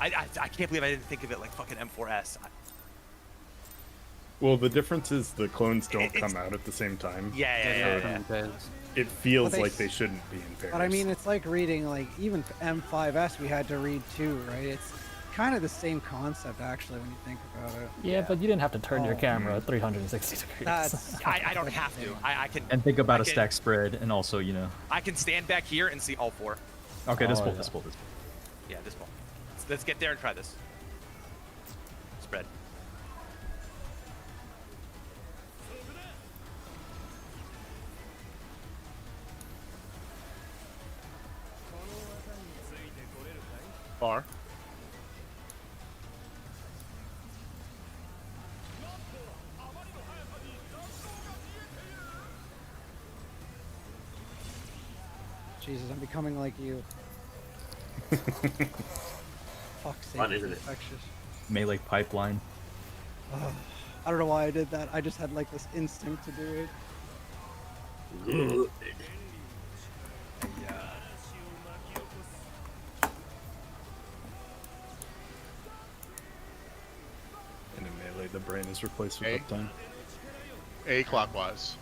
I can't believe I didn't think of it like fucking M4S. Well, the difference is the clones don't It's- come out at the same time. Yeah. It feels But they like s- they shouldn't be in pairs. But I mean, it's like reading like even M5S we had to read too, right? It's kind of the same concept actually when you think about it. Yeah, but you didn't have to turn your Oh. camera 360 degrees. That's I don't have to. I can. And think about I a can- stack spread, and also, you know. I can stand back here and see all 4. Okay, this Oh, pull, yeah. this pull, this pull. Yeah, this one. Let's get there and try this. Spread. Far. Jesus, I'm becoming like you. Fuck's sake, Fun, isn't it? infectious. Melee pipeline. Ugh. I don't know why I did that. I just had like this instinct to do it. And in melee, the brain is replaced with Hey. uptime. A clockwise.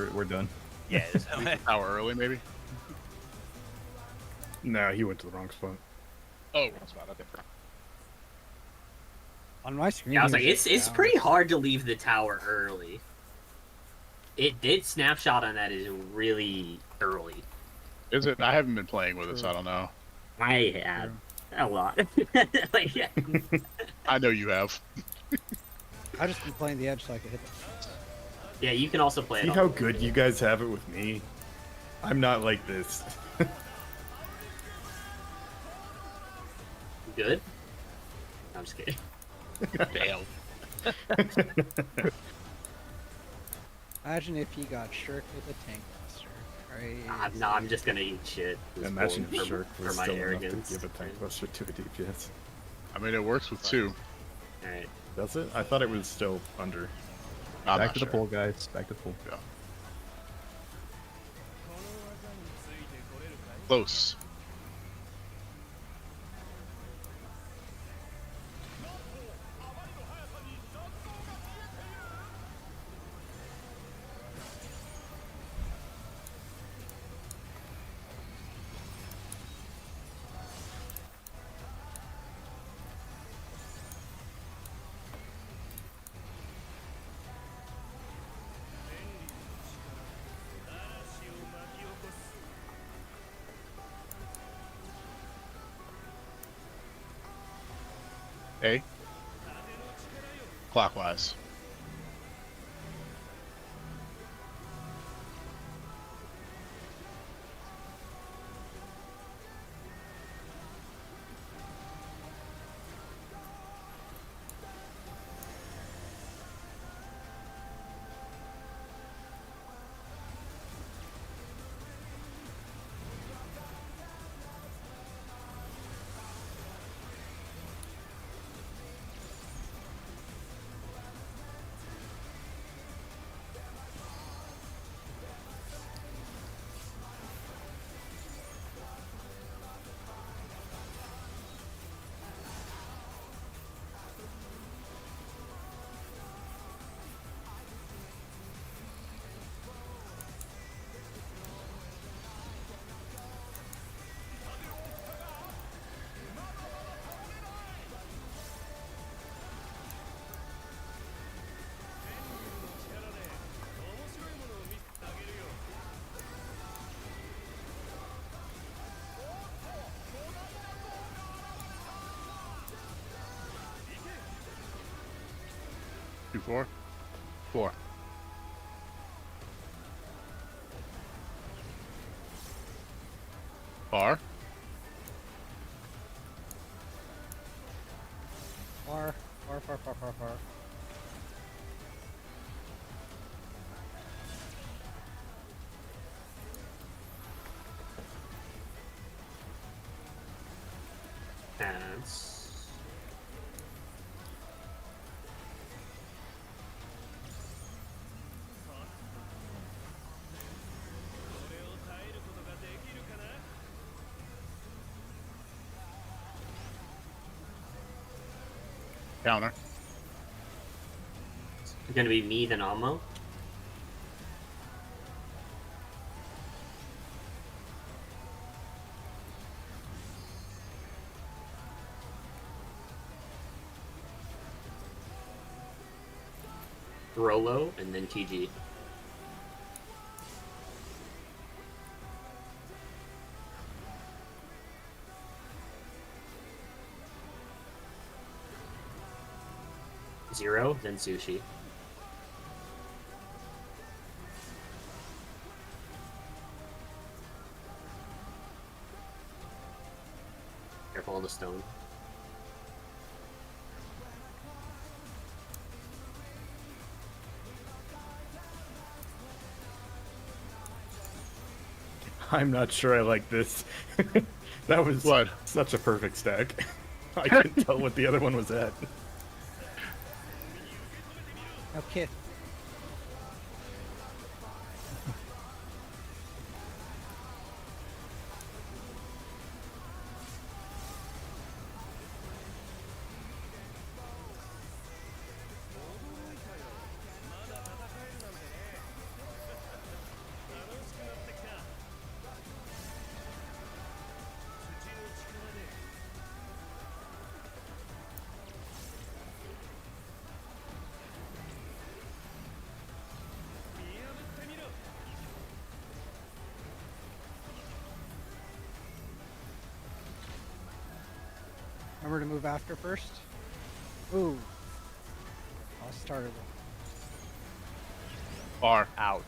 we're done. Yeah. Leave the tower early, maybe. No, he went to the wrong spot. Oh, wrong spot. Okay. On my screen, Yeah, I was he like, just it's down. pretty hard to leave the tower early. It did snapshot on that is really early. Is it? I haven't been playing with it, so I don't know. I have a lot. Like, yeah. I know you have. I just been playing the edge so I could hit them. Yeah, you can also play See it. how good you guys have it with me? I'm not like this. Good? I'm just kidding. Damn. Imagine if he got shirked with a tank buster. Crazy. No, I'm just gonna eat shit. Imagine for, if Shirk for was my still enough arrogance. to give a tank buster to a DPS. I mean, it works with 2. Alright. Does it? I thought it was still under. I'm Back not to sure. the pool, guys. Back to the pool. Yeah. Close. A. Clockwise. Two, 4. 4. Bar. Far. Pass. Counter. It's gonna be me, then Almo. Rolo, and then TG. Zero, then Sushi. Careful on the stone. I'm not sure I like this. That was What? such a perfect stack. I couldn't tell what the other one was at. Okay. Remember to move after first. Ooh. I'll start it. Far. Out.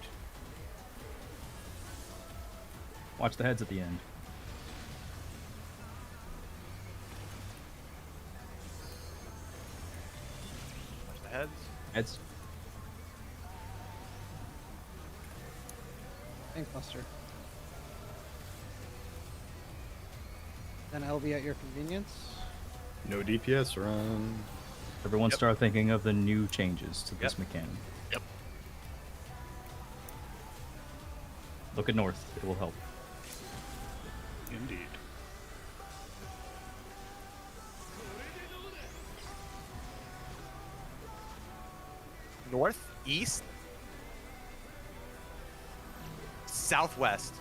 Watch the heads at the end. Watch the heads. Heads. Thanks, Buster. Then I'll be at your convenience. No DPS run. Everyone start thinking of the new changes to this mechanic. Yep. Look at north. It will help. Indeed. North, east, southwest.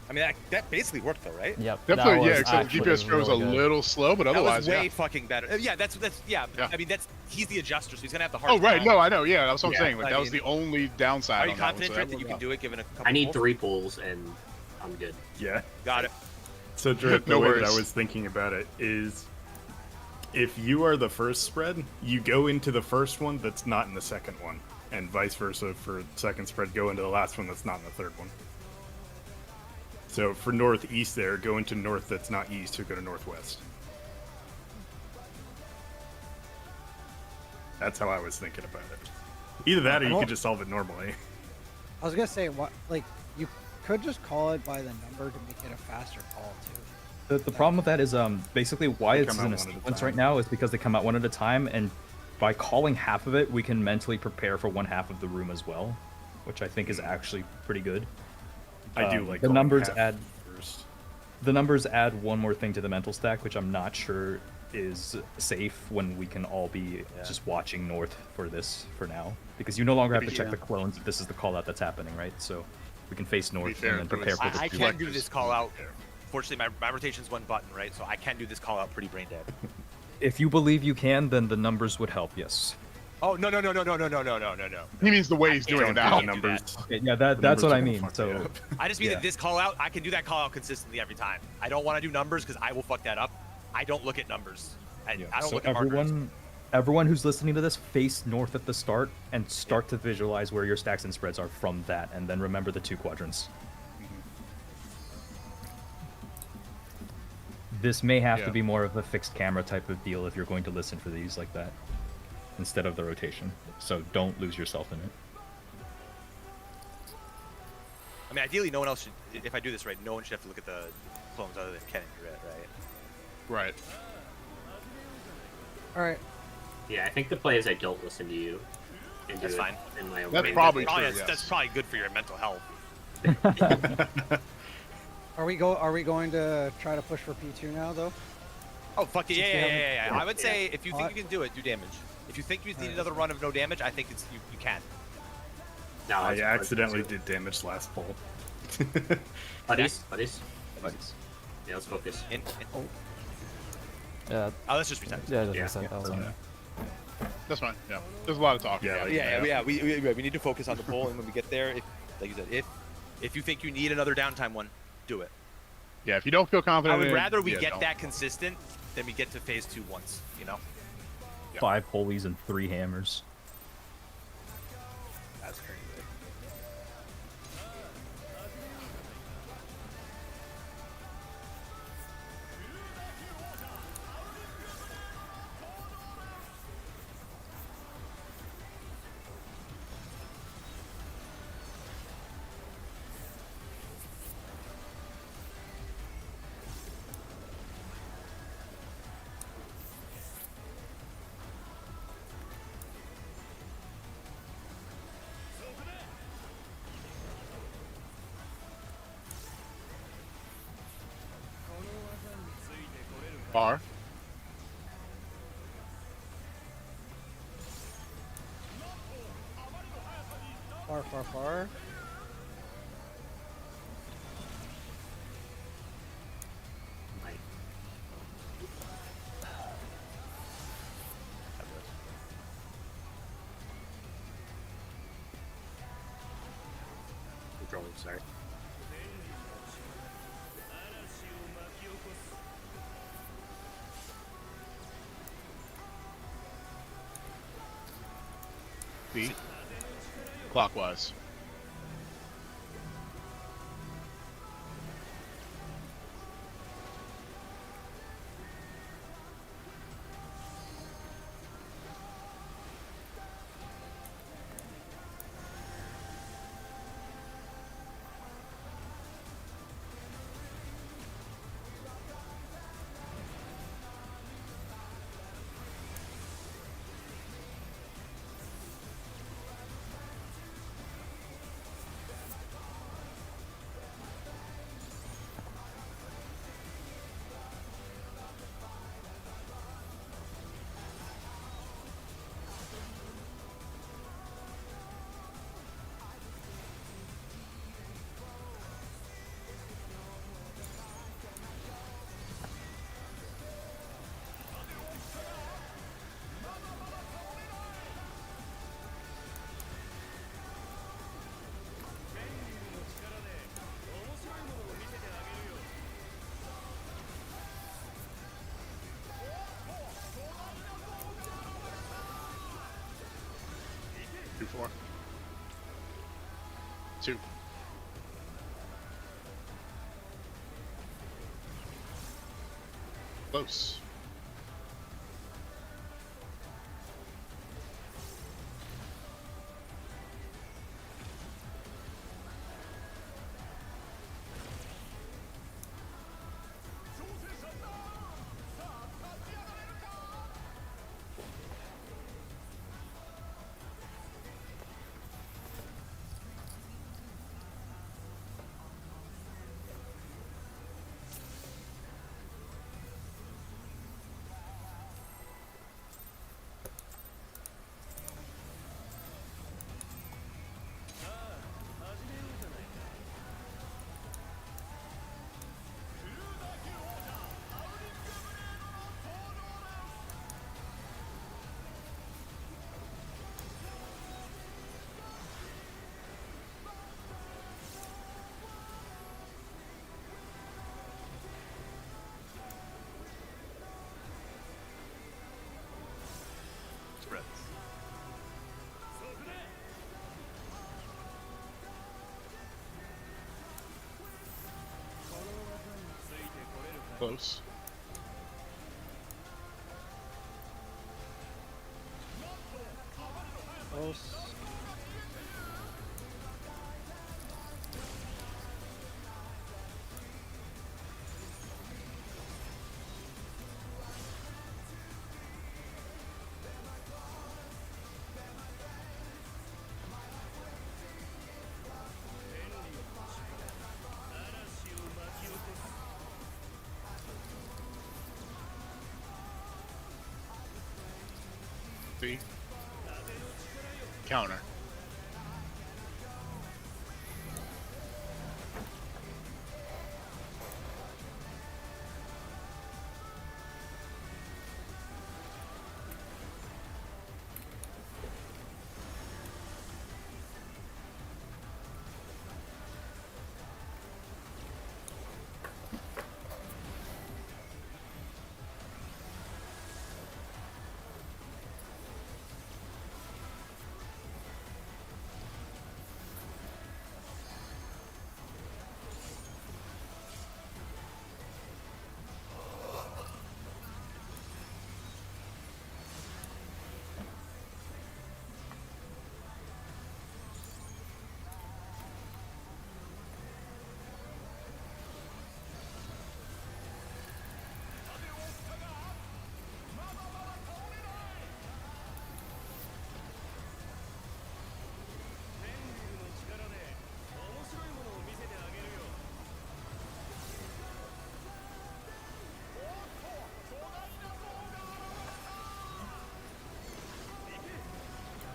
I mean, that basically worked though, right? Yep. Definitely, yeah. Except the GPS throw was a little slow, but That otherwise, was way yeah. fucking better. Yeah, that's yeah. Yeah. I mean, he's the adjuster, so he's gonna have the hard. Oh right, time. no, I know. Yeah, that's what I'm Yeah, saying. Like I that was mean, the only downside. Are you on that one, confident, so Drake, that that you worked can out. do it? Given a couple I need pulls? 3 pulls and I'm good. Yeah. Got it. So Drake, No the way that I worries. was thinking about it is, if you are the first spread, you go into the first one that's not in the second one, and vice versa for second spread, go into the last one that's not in the third one. So for northeast there, go into north that's not east, or go to northwest. That's how I was thinking about it. Either that, or you could just solve it normally. I was gonna say, what, like, you could just call it by the number to make it a faster call too. The problem with that is basically why They it's come in out a one at a sequence time. right now is because they come out one at a time, and by calling half of it, we can mentally prepare for one half of the room as well, which I think is actually pretty good. I do like the calling numbers half add. first. The numbers add one more thing to the mental stack, which I'm not sure is safe when we can all be just watching north for this for now, because you no longer have to check the clones if this is the call out that's happening, right? So we can face north fair, and then prepare for the I two can do vectors. this call out. Fortunately, my rotation's one button, right? So I can do this call out pretty brain dead. If you believe you can, then the numbers would help. Yes. Oh no. He means the way he's doing it now. Numbers. Okay, yeah, that's what I mean. So I just mean Yeah. that this call out, I can do that call out consistently every time. I don't want to do numbers because I will fuck that up. I don't look at numbers. I don't so look at markers. everyone who's listening to this, face north at the start and start to visualize where your stacks and spreads are from that, and then remember the 2 quadrants. This may have to be more of a fixed camera type of deal if you're going to listen for these like that, instead of the rotation. So don't lose yourself in it. I mean, ideally, no one else should. If I do this right, no one should have to look at the clones other than Ken and Duret, right? Right. All right. Yeah, I think the play is I don't listen to you. And do That's it fine. In my own That's brain. probably Probably, true. that's, Yes. that's probably good for your mental health. Are we going to try to push for P2 now though? Oh fuck it, Since we yeah. haven't- I would say if you think Hot. you can do it, do damage. If you think you need another run of no damage, I think it's you can. No, I it's accidentally did damage last pull. Buddies. Buddies. Yeah, let's focus. Yeah. Oh, let's just reset. Yeah, just Yeah. reset. That was fine. That's fine. Yeah. There's a lot of talk. Yeah, Yeah. We need to focus on the pull, and when we get there, like you said, if you think you need another downtime one, do it. Yeah. If you don't feel confident, I would in it, rather we yeah, get don't. that consistent than we get to phase 2 once. You know. 5 pulleys and 3 hammers. That's crazy. Bar. Far. controlling. Sorry. B. Clockwise. Two, four. Two. Close. Spreads. Close. Close. B. Counter.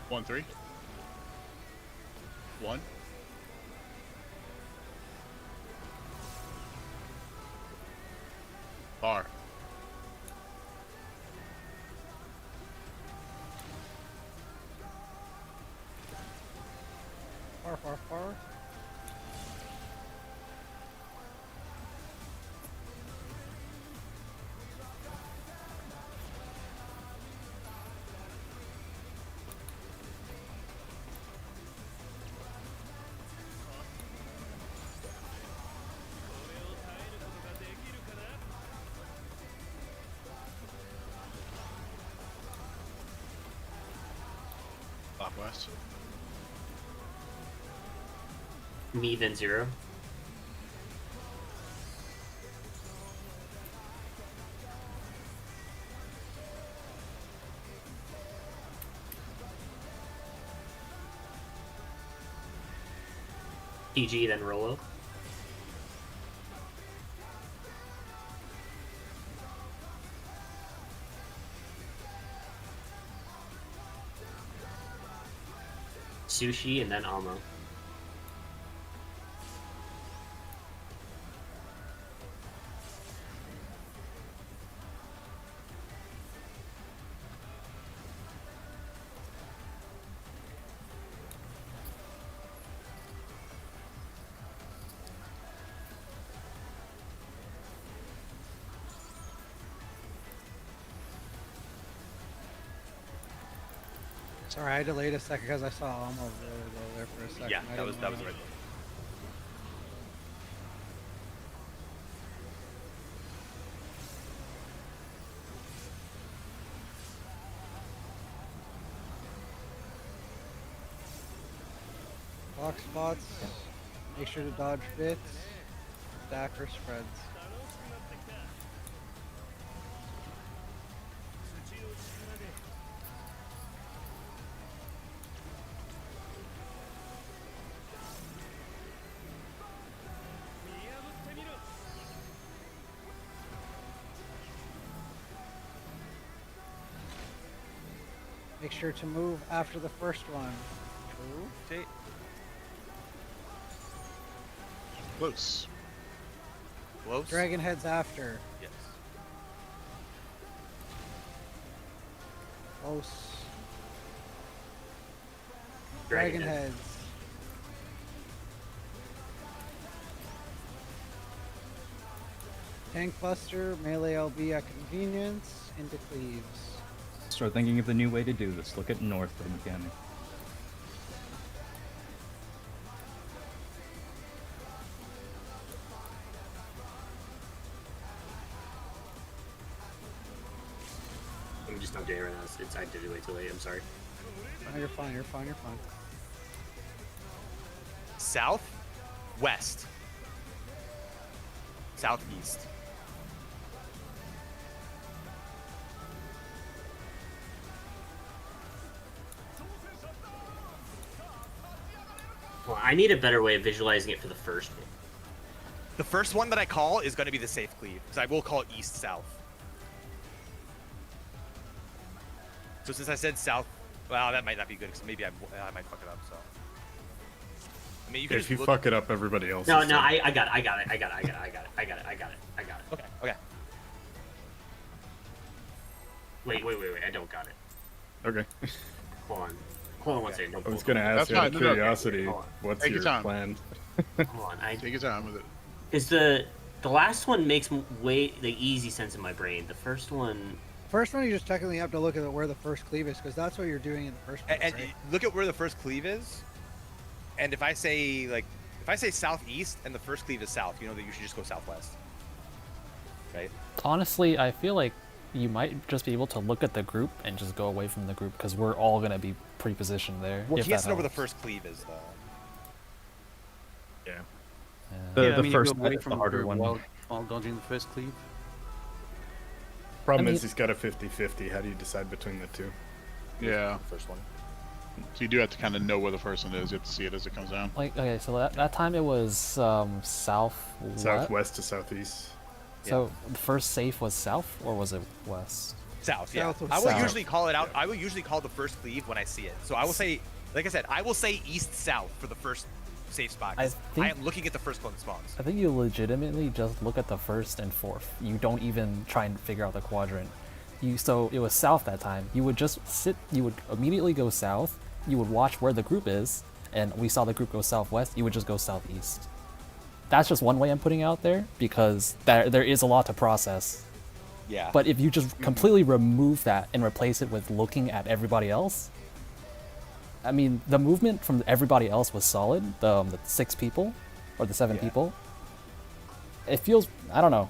One, three. One. Bar. Far. southwest. Me then 0. PG then Rolo. Sushi and then Amo. Sorry, I delayed a second because I saw Almo really low there for a second. Yeah, I that was didn't the wanna- right one. Box spots. Make sure to dodge bits. Stack or spreads. Make sure to move after the first one. True. Close. Close. Dragon heads after. Yes. Close. Dragon heads. Tank buster, melee LB at convenience, into cleaves. Start thinking of the new way to do this. Look at north for the mechanic. I'm just updating right now. I did it way too late. I'm sorry. No, you're fine, you're fine, you're fine. South, west, southeast. Well, I need a better way of visualizing it for the first one. The first one that I call is going to be the safe cleave, because I will call it east-south. So since I said south, well, that might not be good, because maybe I might fuck it up, so. I mean, you can If just you look- fuck it up, everybody else. No, is no, dead. I got it. Okay, okay. Wait, I don't got it. Okay. Hold on one second. Don't I was pull gonna it. ask you out of curiosity, Hold on. what's Take your your time. plan? Hold on. Take your time with it. Is the last one makes way the easy sense in my brain. The first one. First one, you just technically have to look at where the first cleave is, because that's what you're doing in the first place, And right? look at where the first cleave is, and if I say southeast and the first cleave is south, you know that you should just go southwest. Right? Honestly, I feel like you might just be able to look at the group and just go away from the group because we're all gonna be pre-positioned there. Well, if he has that to know where the helps. first cleave is, though. Yeah. The first you go net away is from the harder group one. while dodging the first cleave. Problem I is mean- he's got a 50-50. How do you decide between the two? Yeah. The first one. So you do have to kind of know where the first one is. You have to see it as it comes down. Like, okay, so that time it was south. Southwest to southeast. So the first safe was south or was it west? South, yeah. South was I will south. usually call it out. I will usually call the first cleave when I see it. So I will say, like I said, I will say east-south for the first safe spot. 'Cause think- I am looking at the first one that spawns. I think you legitimately just look at the first and fourth. You don't even try and figure out the quadrant. So it was south that time. You would just sit. You would immediately go south. You would watch where the group is, and we saw the group go southwest. You would just go southeast. That's just one way I'm putting out there because there is a lot to process. Yeah. But if you just completely remove that and replace it with looking at everybody else, I mean, the movement from everybody else was solid. The 6 people, or the 7 people. It feels, I don't know,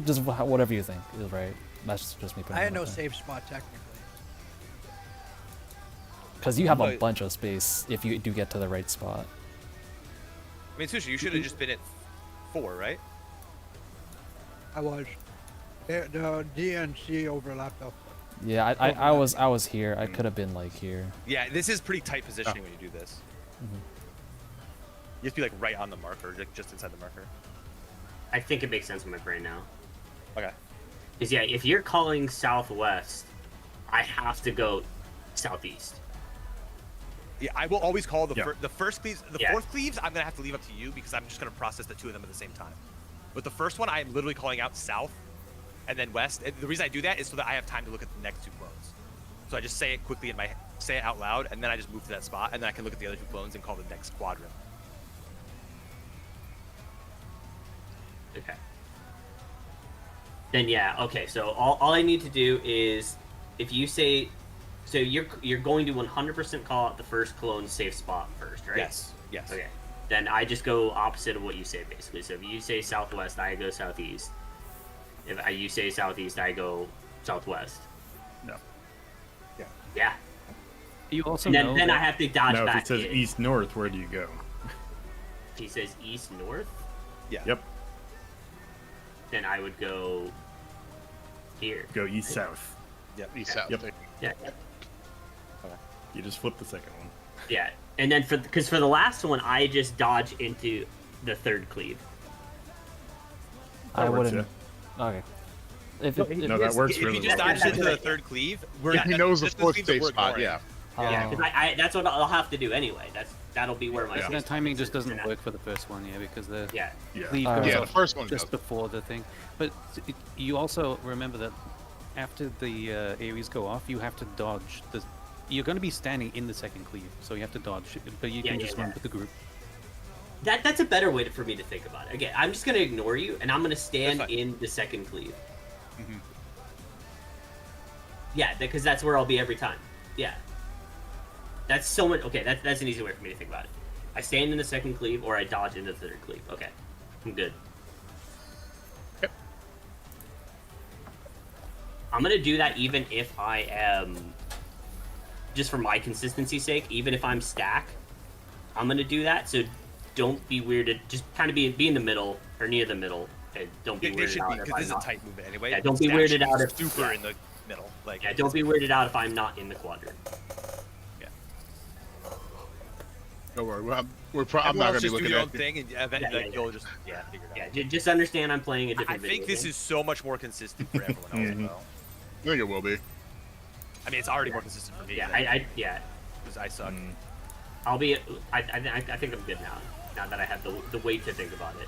just whatever you think is right. That's just me putting I it had out no there. safe spot technically. Because you have a But- bunch of space if you do get to the right spot. I mean, Sushi, you should have just been at 4, right? I was. The DNC overlapped though. Yeah, I was here. I could have been like here. Yeah, this is pretty tight positioning when you do this. Mhm. You have to be like right on the marker, like just inside the marker. I think it makes sense in my brain now. Okay. Because yeah, if you're calling southwest, I have to go southeast. Yeah, I will always call the Yeah. the first cleaves. The Yeah. fourth cleaves, I'm gonna have to leave up to you because I'm just gonna process the 2 of them at the same time. But the first one, I am literally calling out south, and then west. And the reason I do that is so that I have time to look at the next 2 clones. So I just say it quickly say it out loud, and then I just move to that spot, and then I can look at the other 2 clones and call the next quadrant. Okay. Then yeah, okay. So all I need to do is, if you say, so you're going to 100% call out the first clone safe spot first, right? Yes. Yes. Okay. Then I just go opposite of what you say, basically. So if you say southwest, I go southeast. If you say southeast, I go southwest. No. Yeah. Yeah. You also And know then I that- have to dodge Now, if back it says in. east north, where do you go? If he says east north, Yeah. Yep. then I would go here. Go east south. Yep. East south. Yep. Yeah. You just flip the second one. Yeah. And then for the last one, I just dodge into the third cleave. I That works, wouldn't. Okay. If No, that works If really you just well. dodge into the third cleave, we're If he knows the this 4th means that safe we're spot, ignoring. yeah. Yeah, Oh. because I that's what I'll have to do anyway. That'll be where my Yeah. safe That timing just is, doesn't and work for the first one, yeah, because the Yeah. Yeah. cleave Uh, goes Yeah, off the first one just does. before the thing. But you also remember that after the Ares go off, you have to dodge. You're going to be standing in the second cleave, so you have to dodge. But you can just run with the group. That's a better way for me to think about it. Again, I'm just gonna ignore you, and I'm gonna stand That's fine. in the second cleave. Mhm. Yeah, because that's where I'll be every time. Yeah. That's so much. Okay, that's an easy way for me to think about it. I stand in the second cleave, or I dodge into the third cleave. Okay, I'm good. Yep. I'm gonna do that even if I am, just for my consistency's sake, even if I'm stack, I'm gonna do that. So don't be weirded. Just kind of be in the middle or near the middle, and don't be They weirded should out be, if because I'm this is a not. tight movement anyway. Yeah, don't be Stack weirded should be out if- super yeah. in the middle. Like, Yeah, don't be weirded out if I'm not in the quadrant. Don't worry. I'm everyone not else going to be just do looking your at own you. thing, and eventually Yeah, you'll just figure it out. Yeah, just understand I'm playing a I different think video this game. is so much more consistent for everyone else, Mhm. though. I think it will be. I mean, it's already more consistent for me. Yeah, because I suck. I'll be. I think I'm good now. Now that I have the weight to think about it,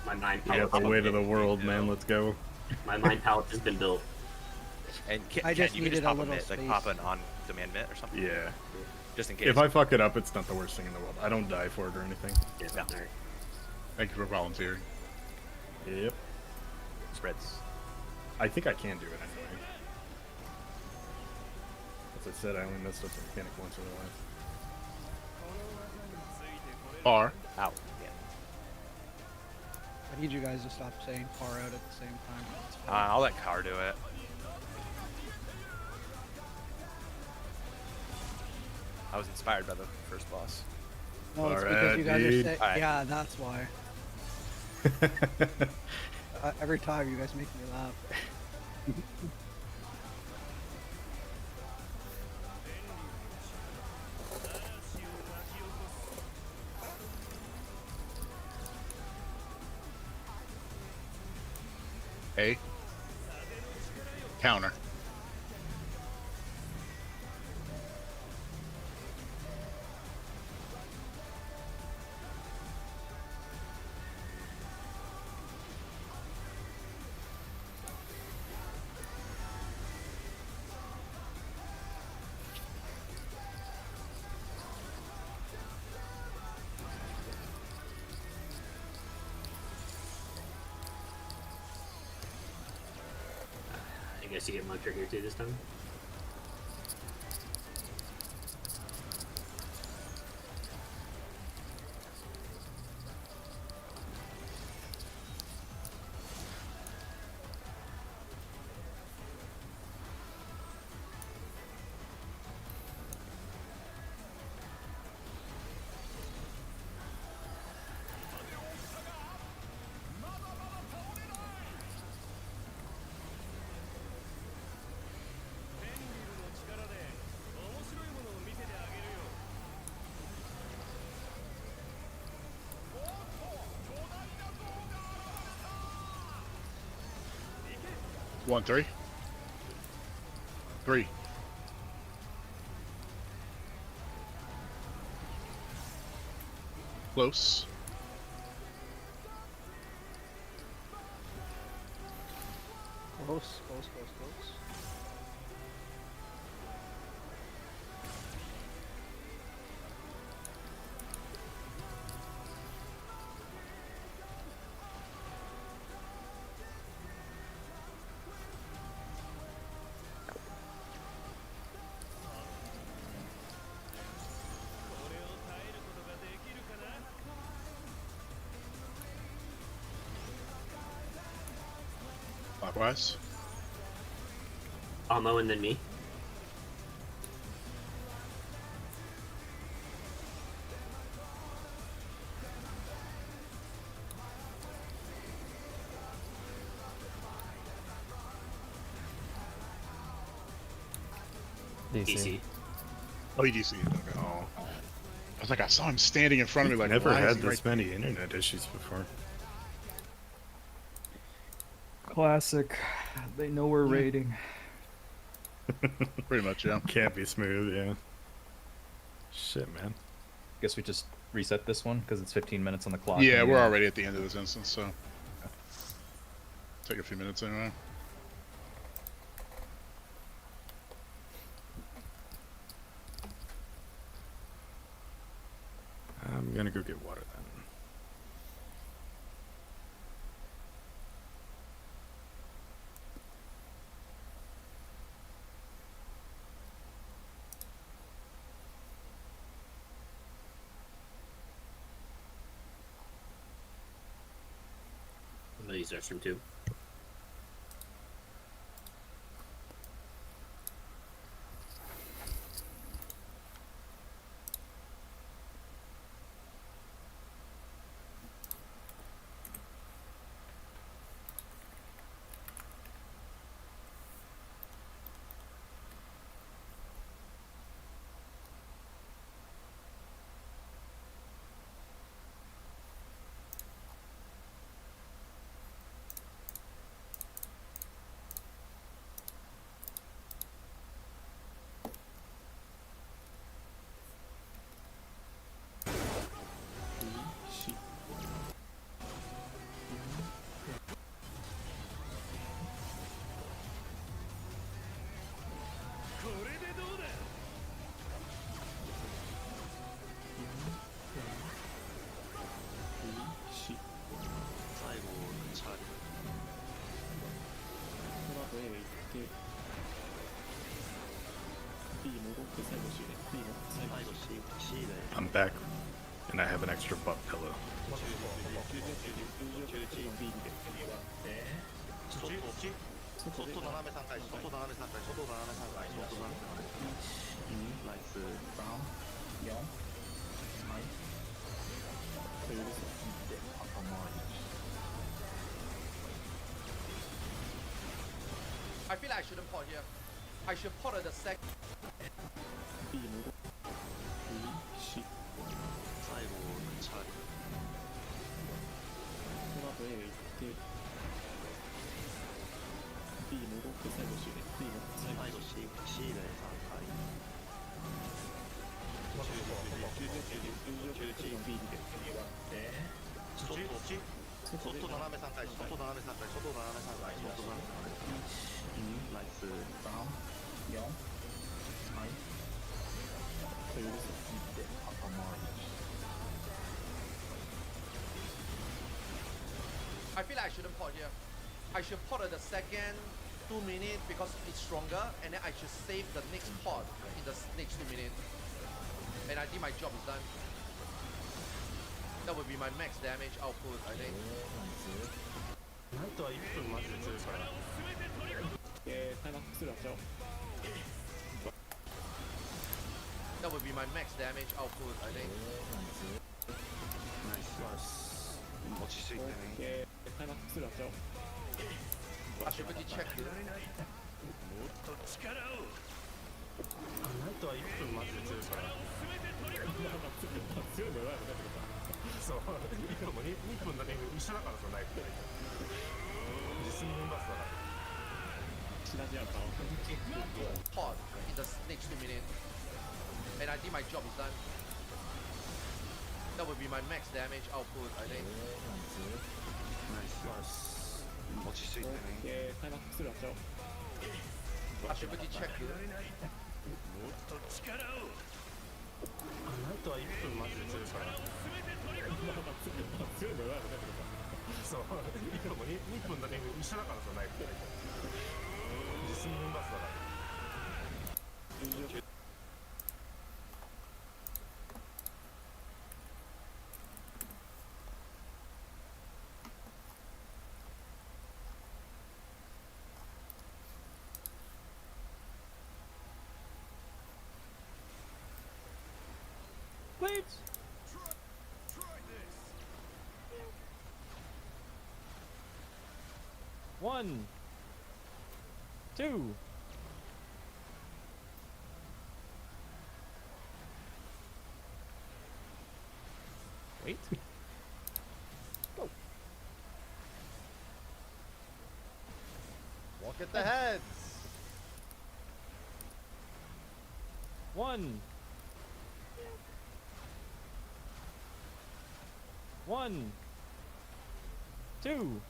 my mind. You got the palette- weight of the world, man. Let's go. My mind palette has been built. And I just you can needed just a pop a little mitt, like space. pop an on-demand mitt or something. Yeah. Just in case. If I fuck it up, it's not the worst thing in the world. I don't die for it or anything. Yeah, No. alright. Thank you for volunteering. Yep. Spreads. I think I can do it anyway. As I said, I only messed up the mechanic once in my life. Bar. Out. Yeah. I need you guys to stop saying far out at the same time. I'll let Car do it. I was inspired by the first boss. No, it's because Alright, you guys dude. are saying. Alright. Yeah, that's why. Every time you guys make me laugh. A. Counter. I guess you get my trigger too this time. 1-3. 3. Close. Close, close, close, close. Clockwise. Amo and then me. DC. Oh, EDC. Okay. Oh. I was like, I saw him standing in front of me. Like, Never why is had he this right many internet issues before. Classic. They know we're raiding. Pretty much, yeah. Can't be smooth, yeah. Shit, man. Guess we just reset this one because it's 15 minutes on the clock. Yeah, and we're we- already at the end of this instance, so take a few minutes anyway. I'm gonna go get water then. I'll use restroom too. I'm back, and I have an extra butt pillow. I feel like I shouldn't port here. I should port at the sec. I feel like I shouldn't port here. I should port at the second 2 minutes because it's stronger, and then I should save the next port in the next 2 minutes. And I think my job is done. That would be my max damage output, I think. That would be my max damage output, I think. I should really check this. pod in the next 2 minutes, and I think my job is done. That would be my max damage output, I think. I should quickly check here. そう今も2分だけ一緒だからさナイフ自信分出すだから Please. One, two. Wait. Go. Walk at the heads. One. One. Two.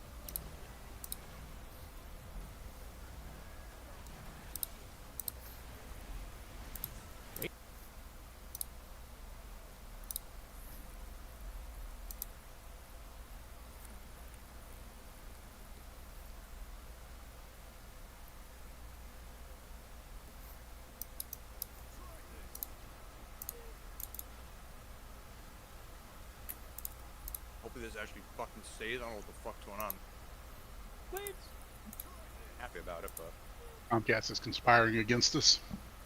Hopefully this actually fucking stays. I don't know what the fuck's going on. Please. Happy about it, but Comcast is conspiring against us.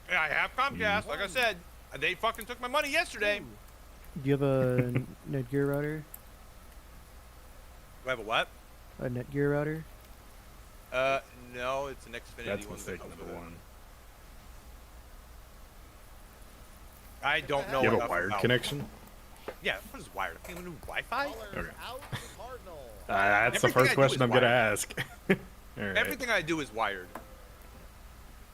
yeah, I have Comcast. Like I said, they fucking took my money yesterday. Do you have a Netgear router? Do I have a what? A Netgear router? No, it's an Xfinity That's one. mistake number one. I don't know You have a enough wired about- connection? Yeah, what is wired? Okay, we do Wi-Fi? Okay. That's the first question I'm gonna ask. All right. Everything I do is wired.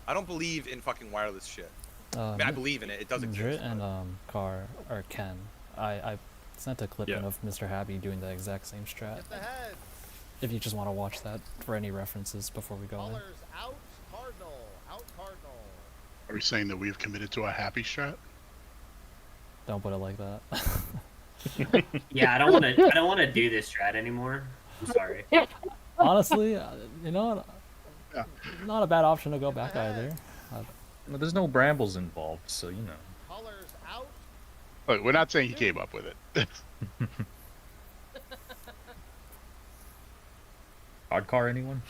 I don't believe in fucking wireless shit. I mean, I believe in it. It does exist. Drit and Car or Ken. I sent a clip in of Mr. Happy doing the exact same strat. If you just want to watch that for any references before we go in. Out, Cardinal. Out, Cardinal. Are we saying that we've committed to a happy strat? Don't put it like that. Yeah, I don't want to. I don't want to do this strat anymore. I'm sorry. Honestly, you know, not a bad option to go back either. Well, there's no brambles involved, so you know. Colors out. Look, we're not saying he came up with it. Odd car, anyone?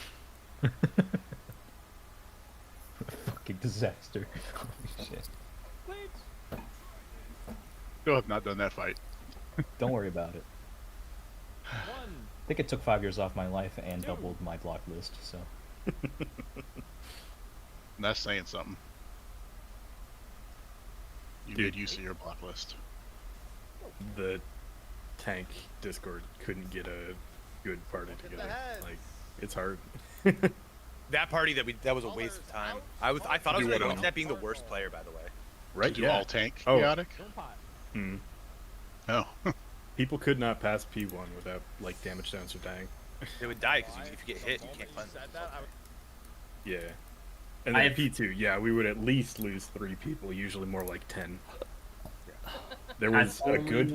Fucking disaster. Holy shit. Still have not done that fight. Don't worry about it. I think it took 5 years off my life and doubled my block list, so. That's saying something. You made use of your block list. The tank Discord couldn't get a good party together. Like, it's hard. That party that was a waste of time. I thought I was going to end up being the worst player, by the way. Right? Do all tank Oh. chaotic? Hmm. Oh. People could not pass P1 without like damage downs or dying. They would die because if you get hit, you can't cleanse it. Yeah. And then P2, yeah, we would at least lose 3 people, usually more like 10. There was a good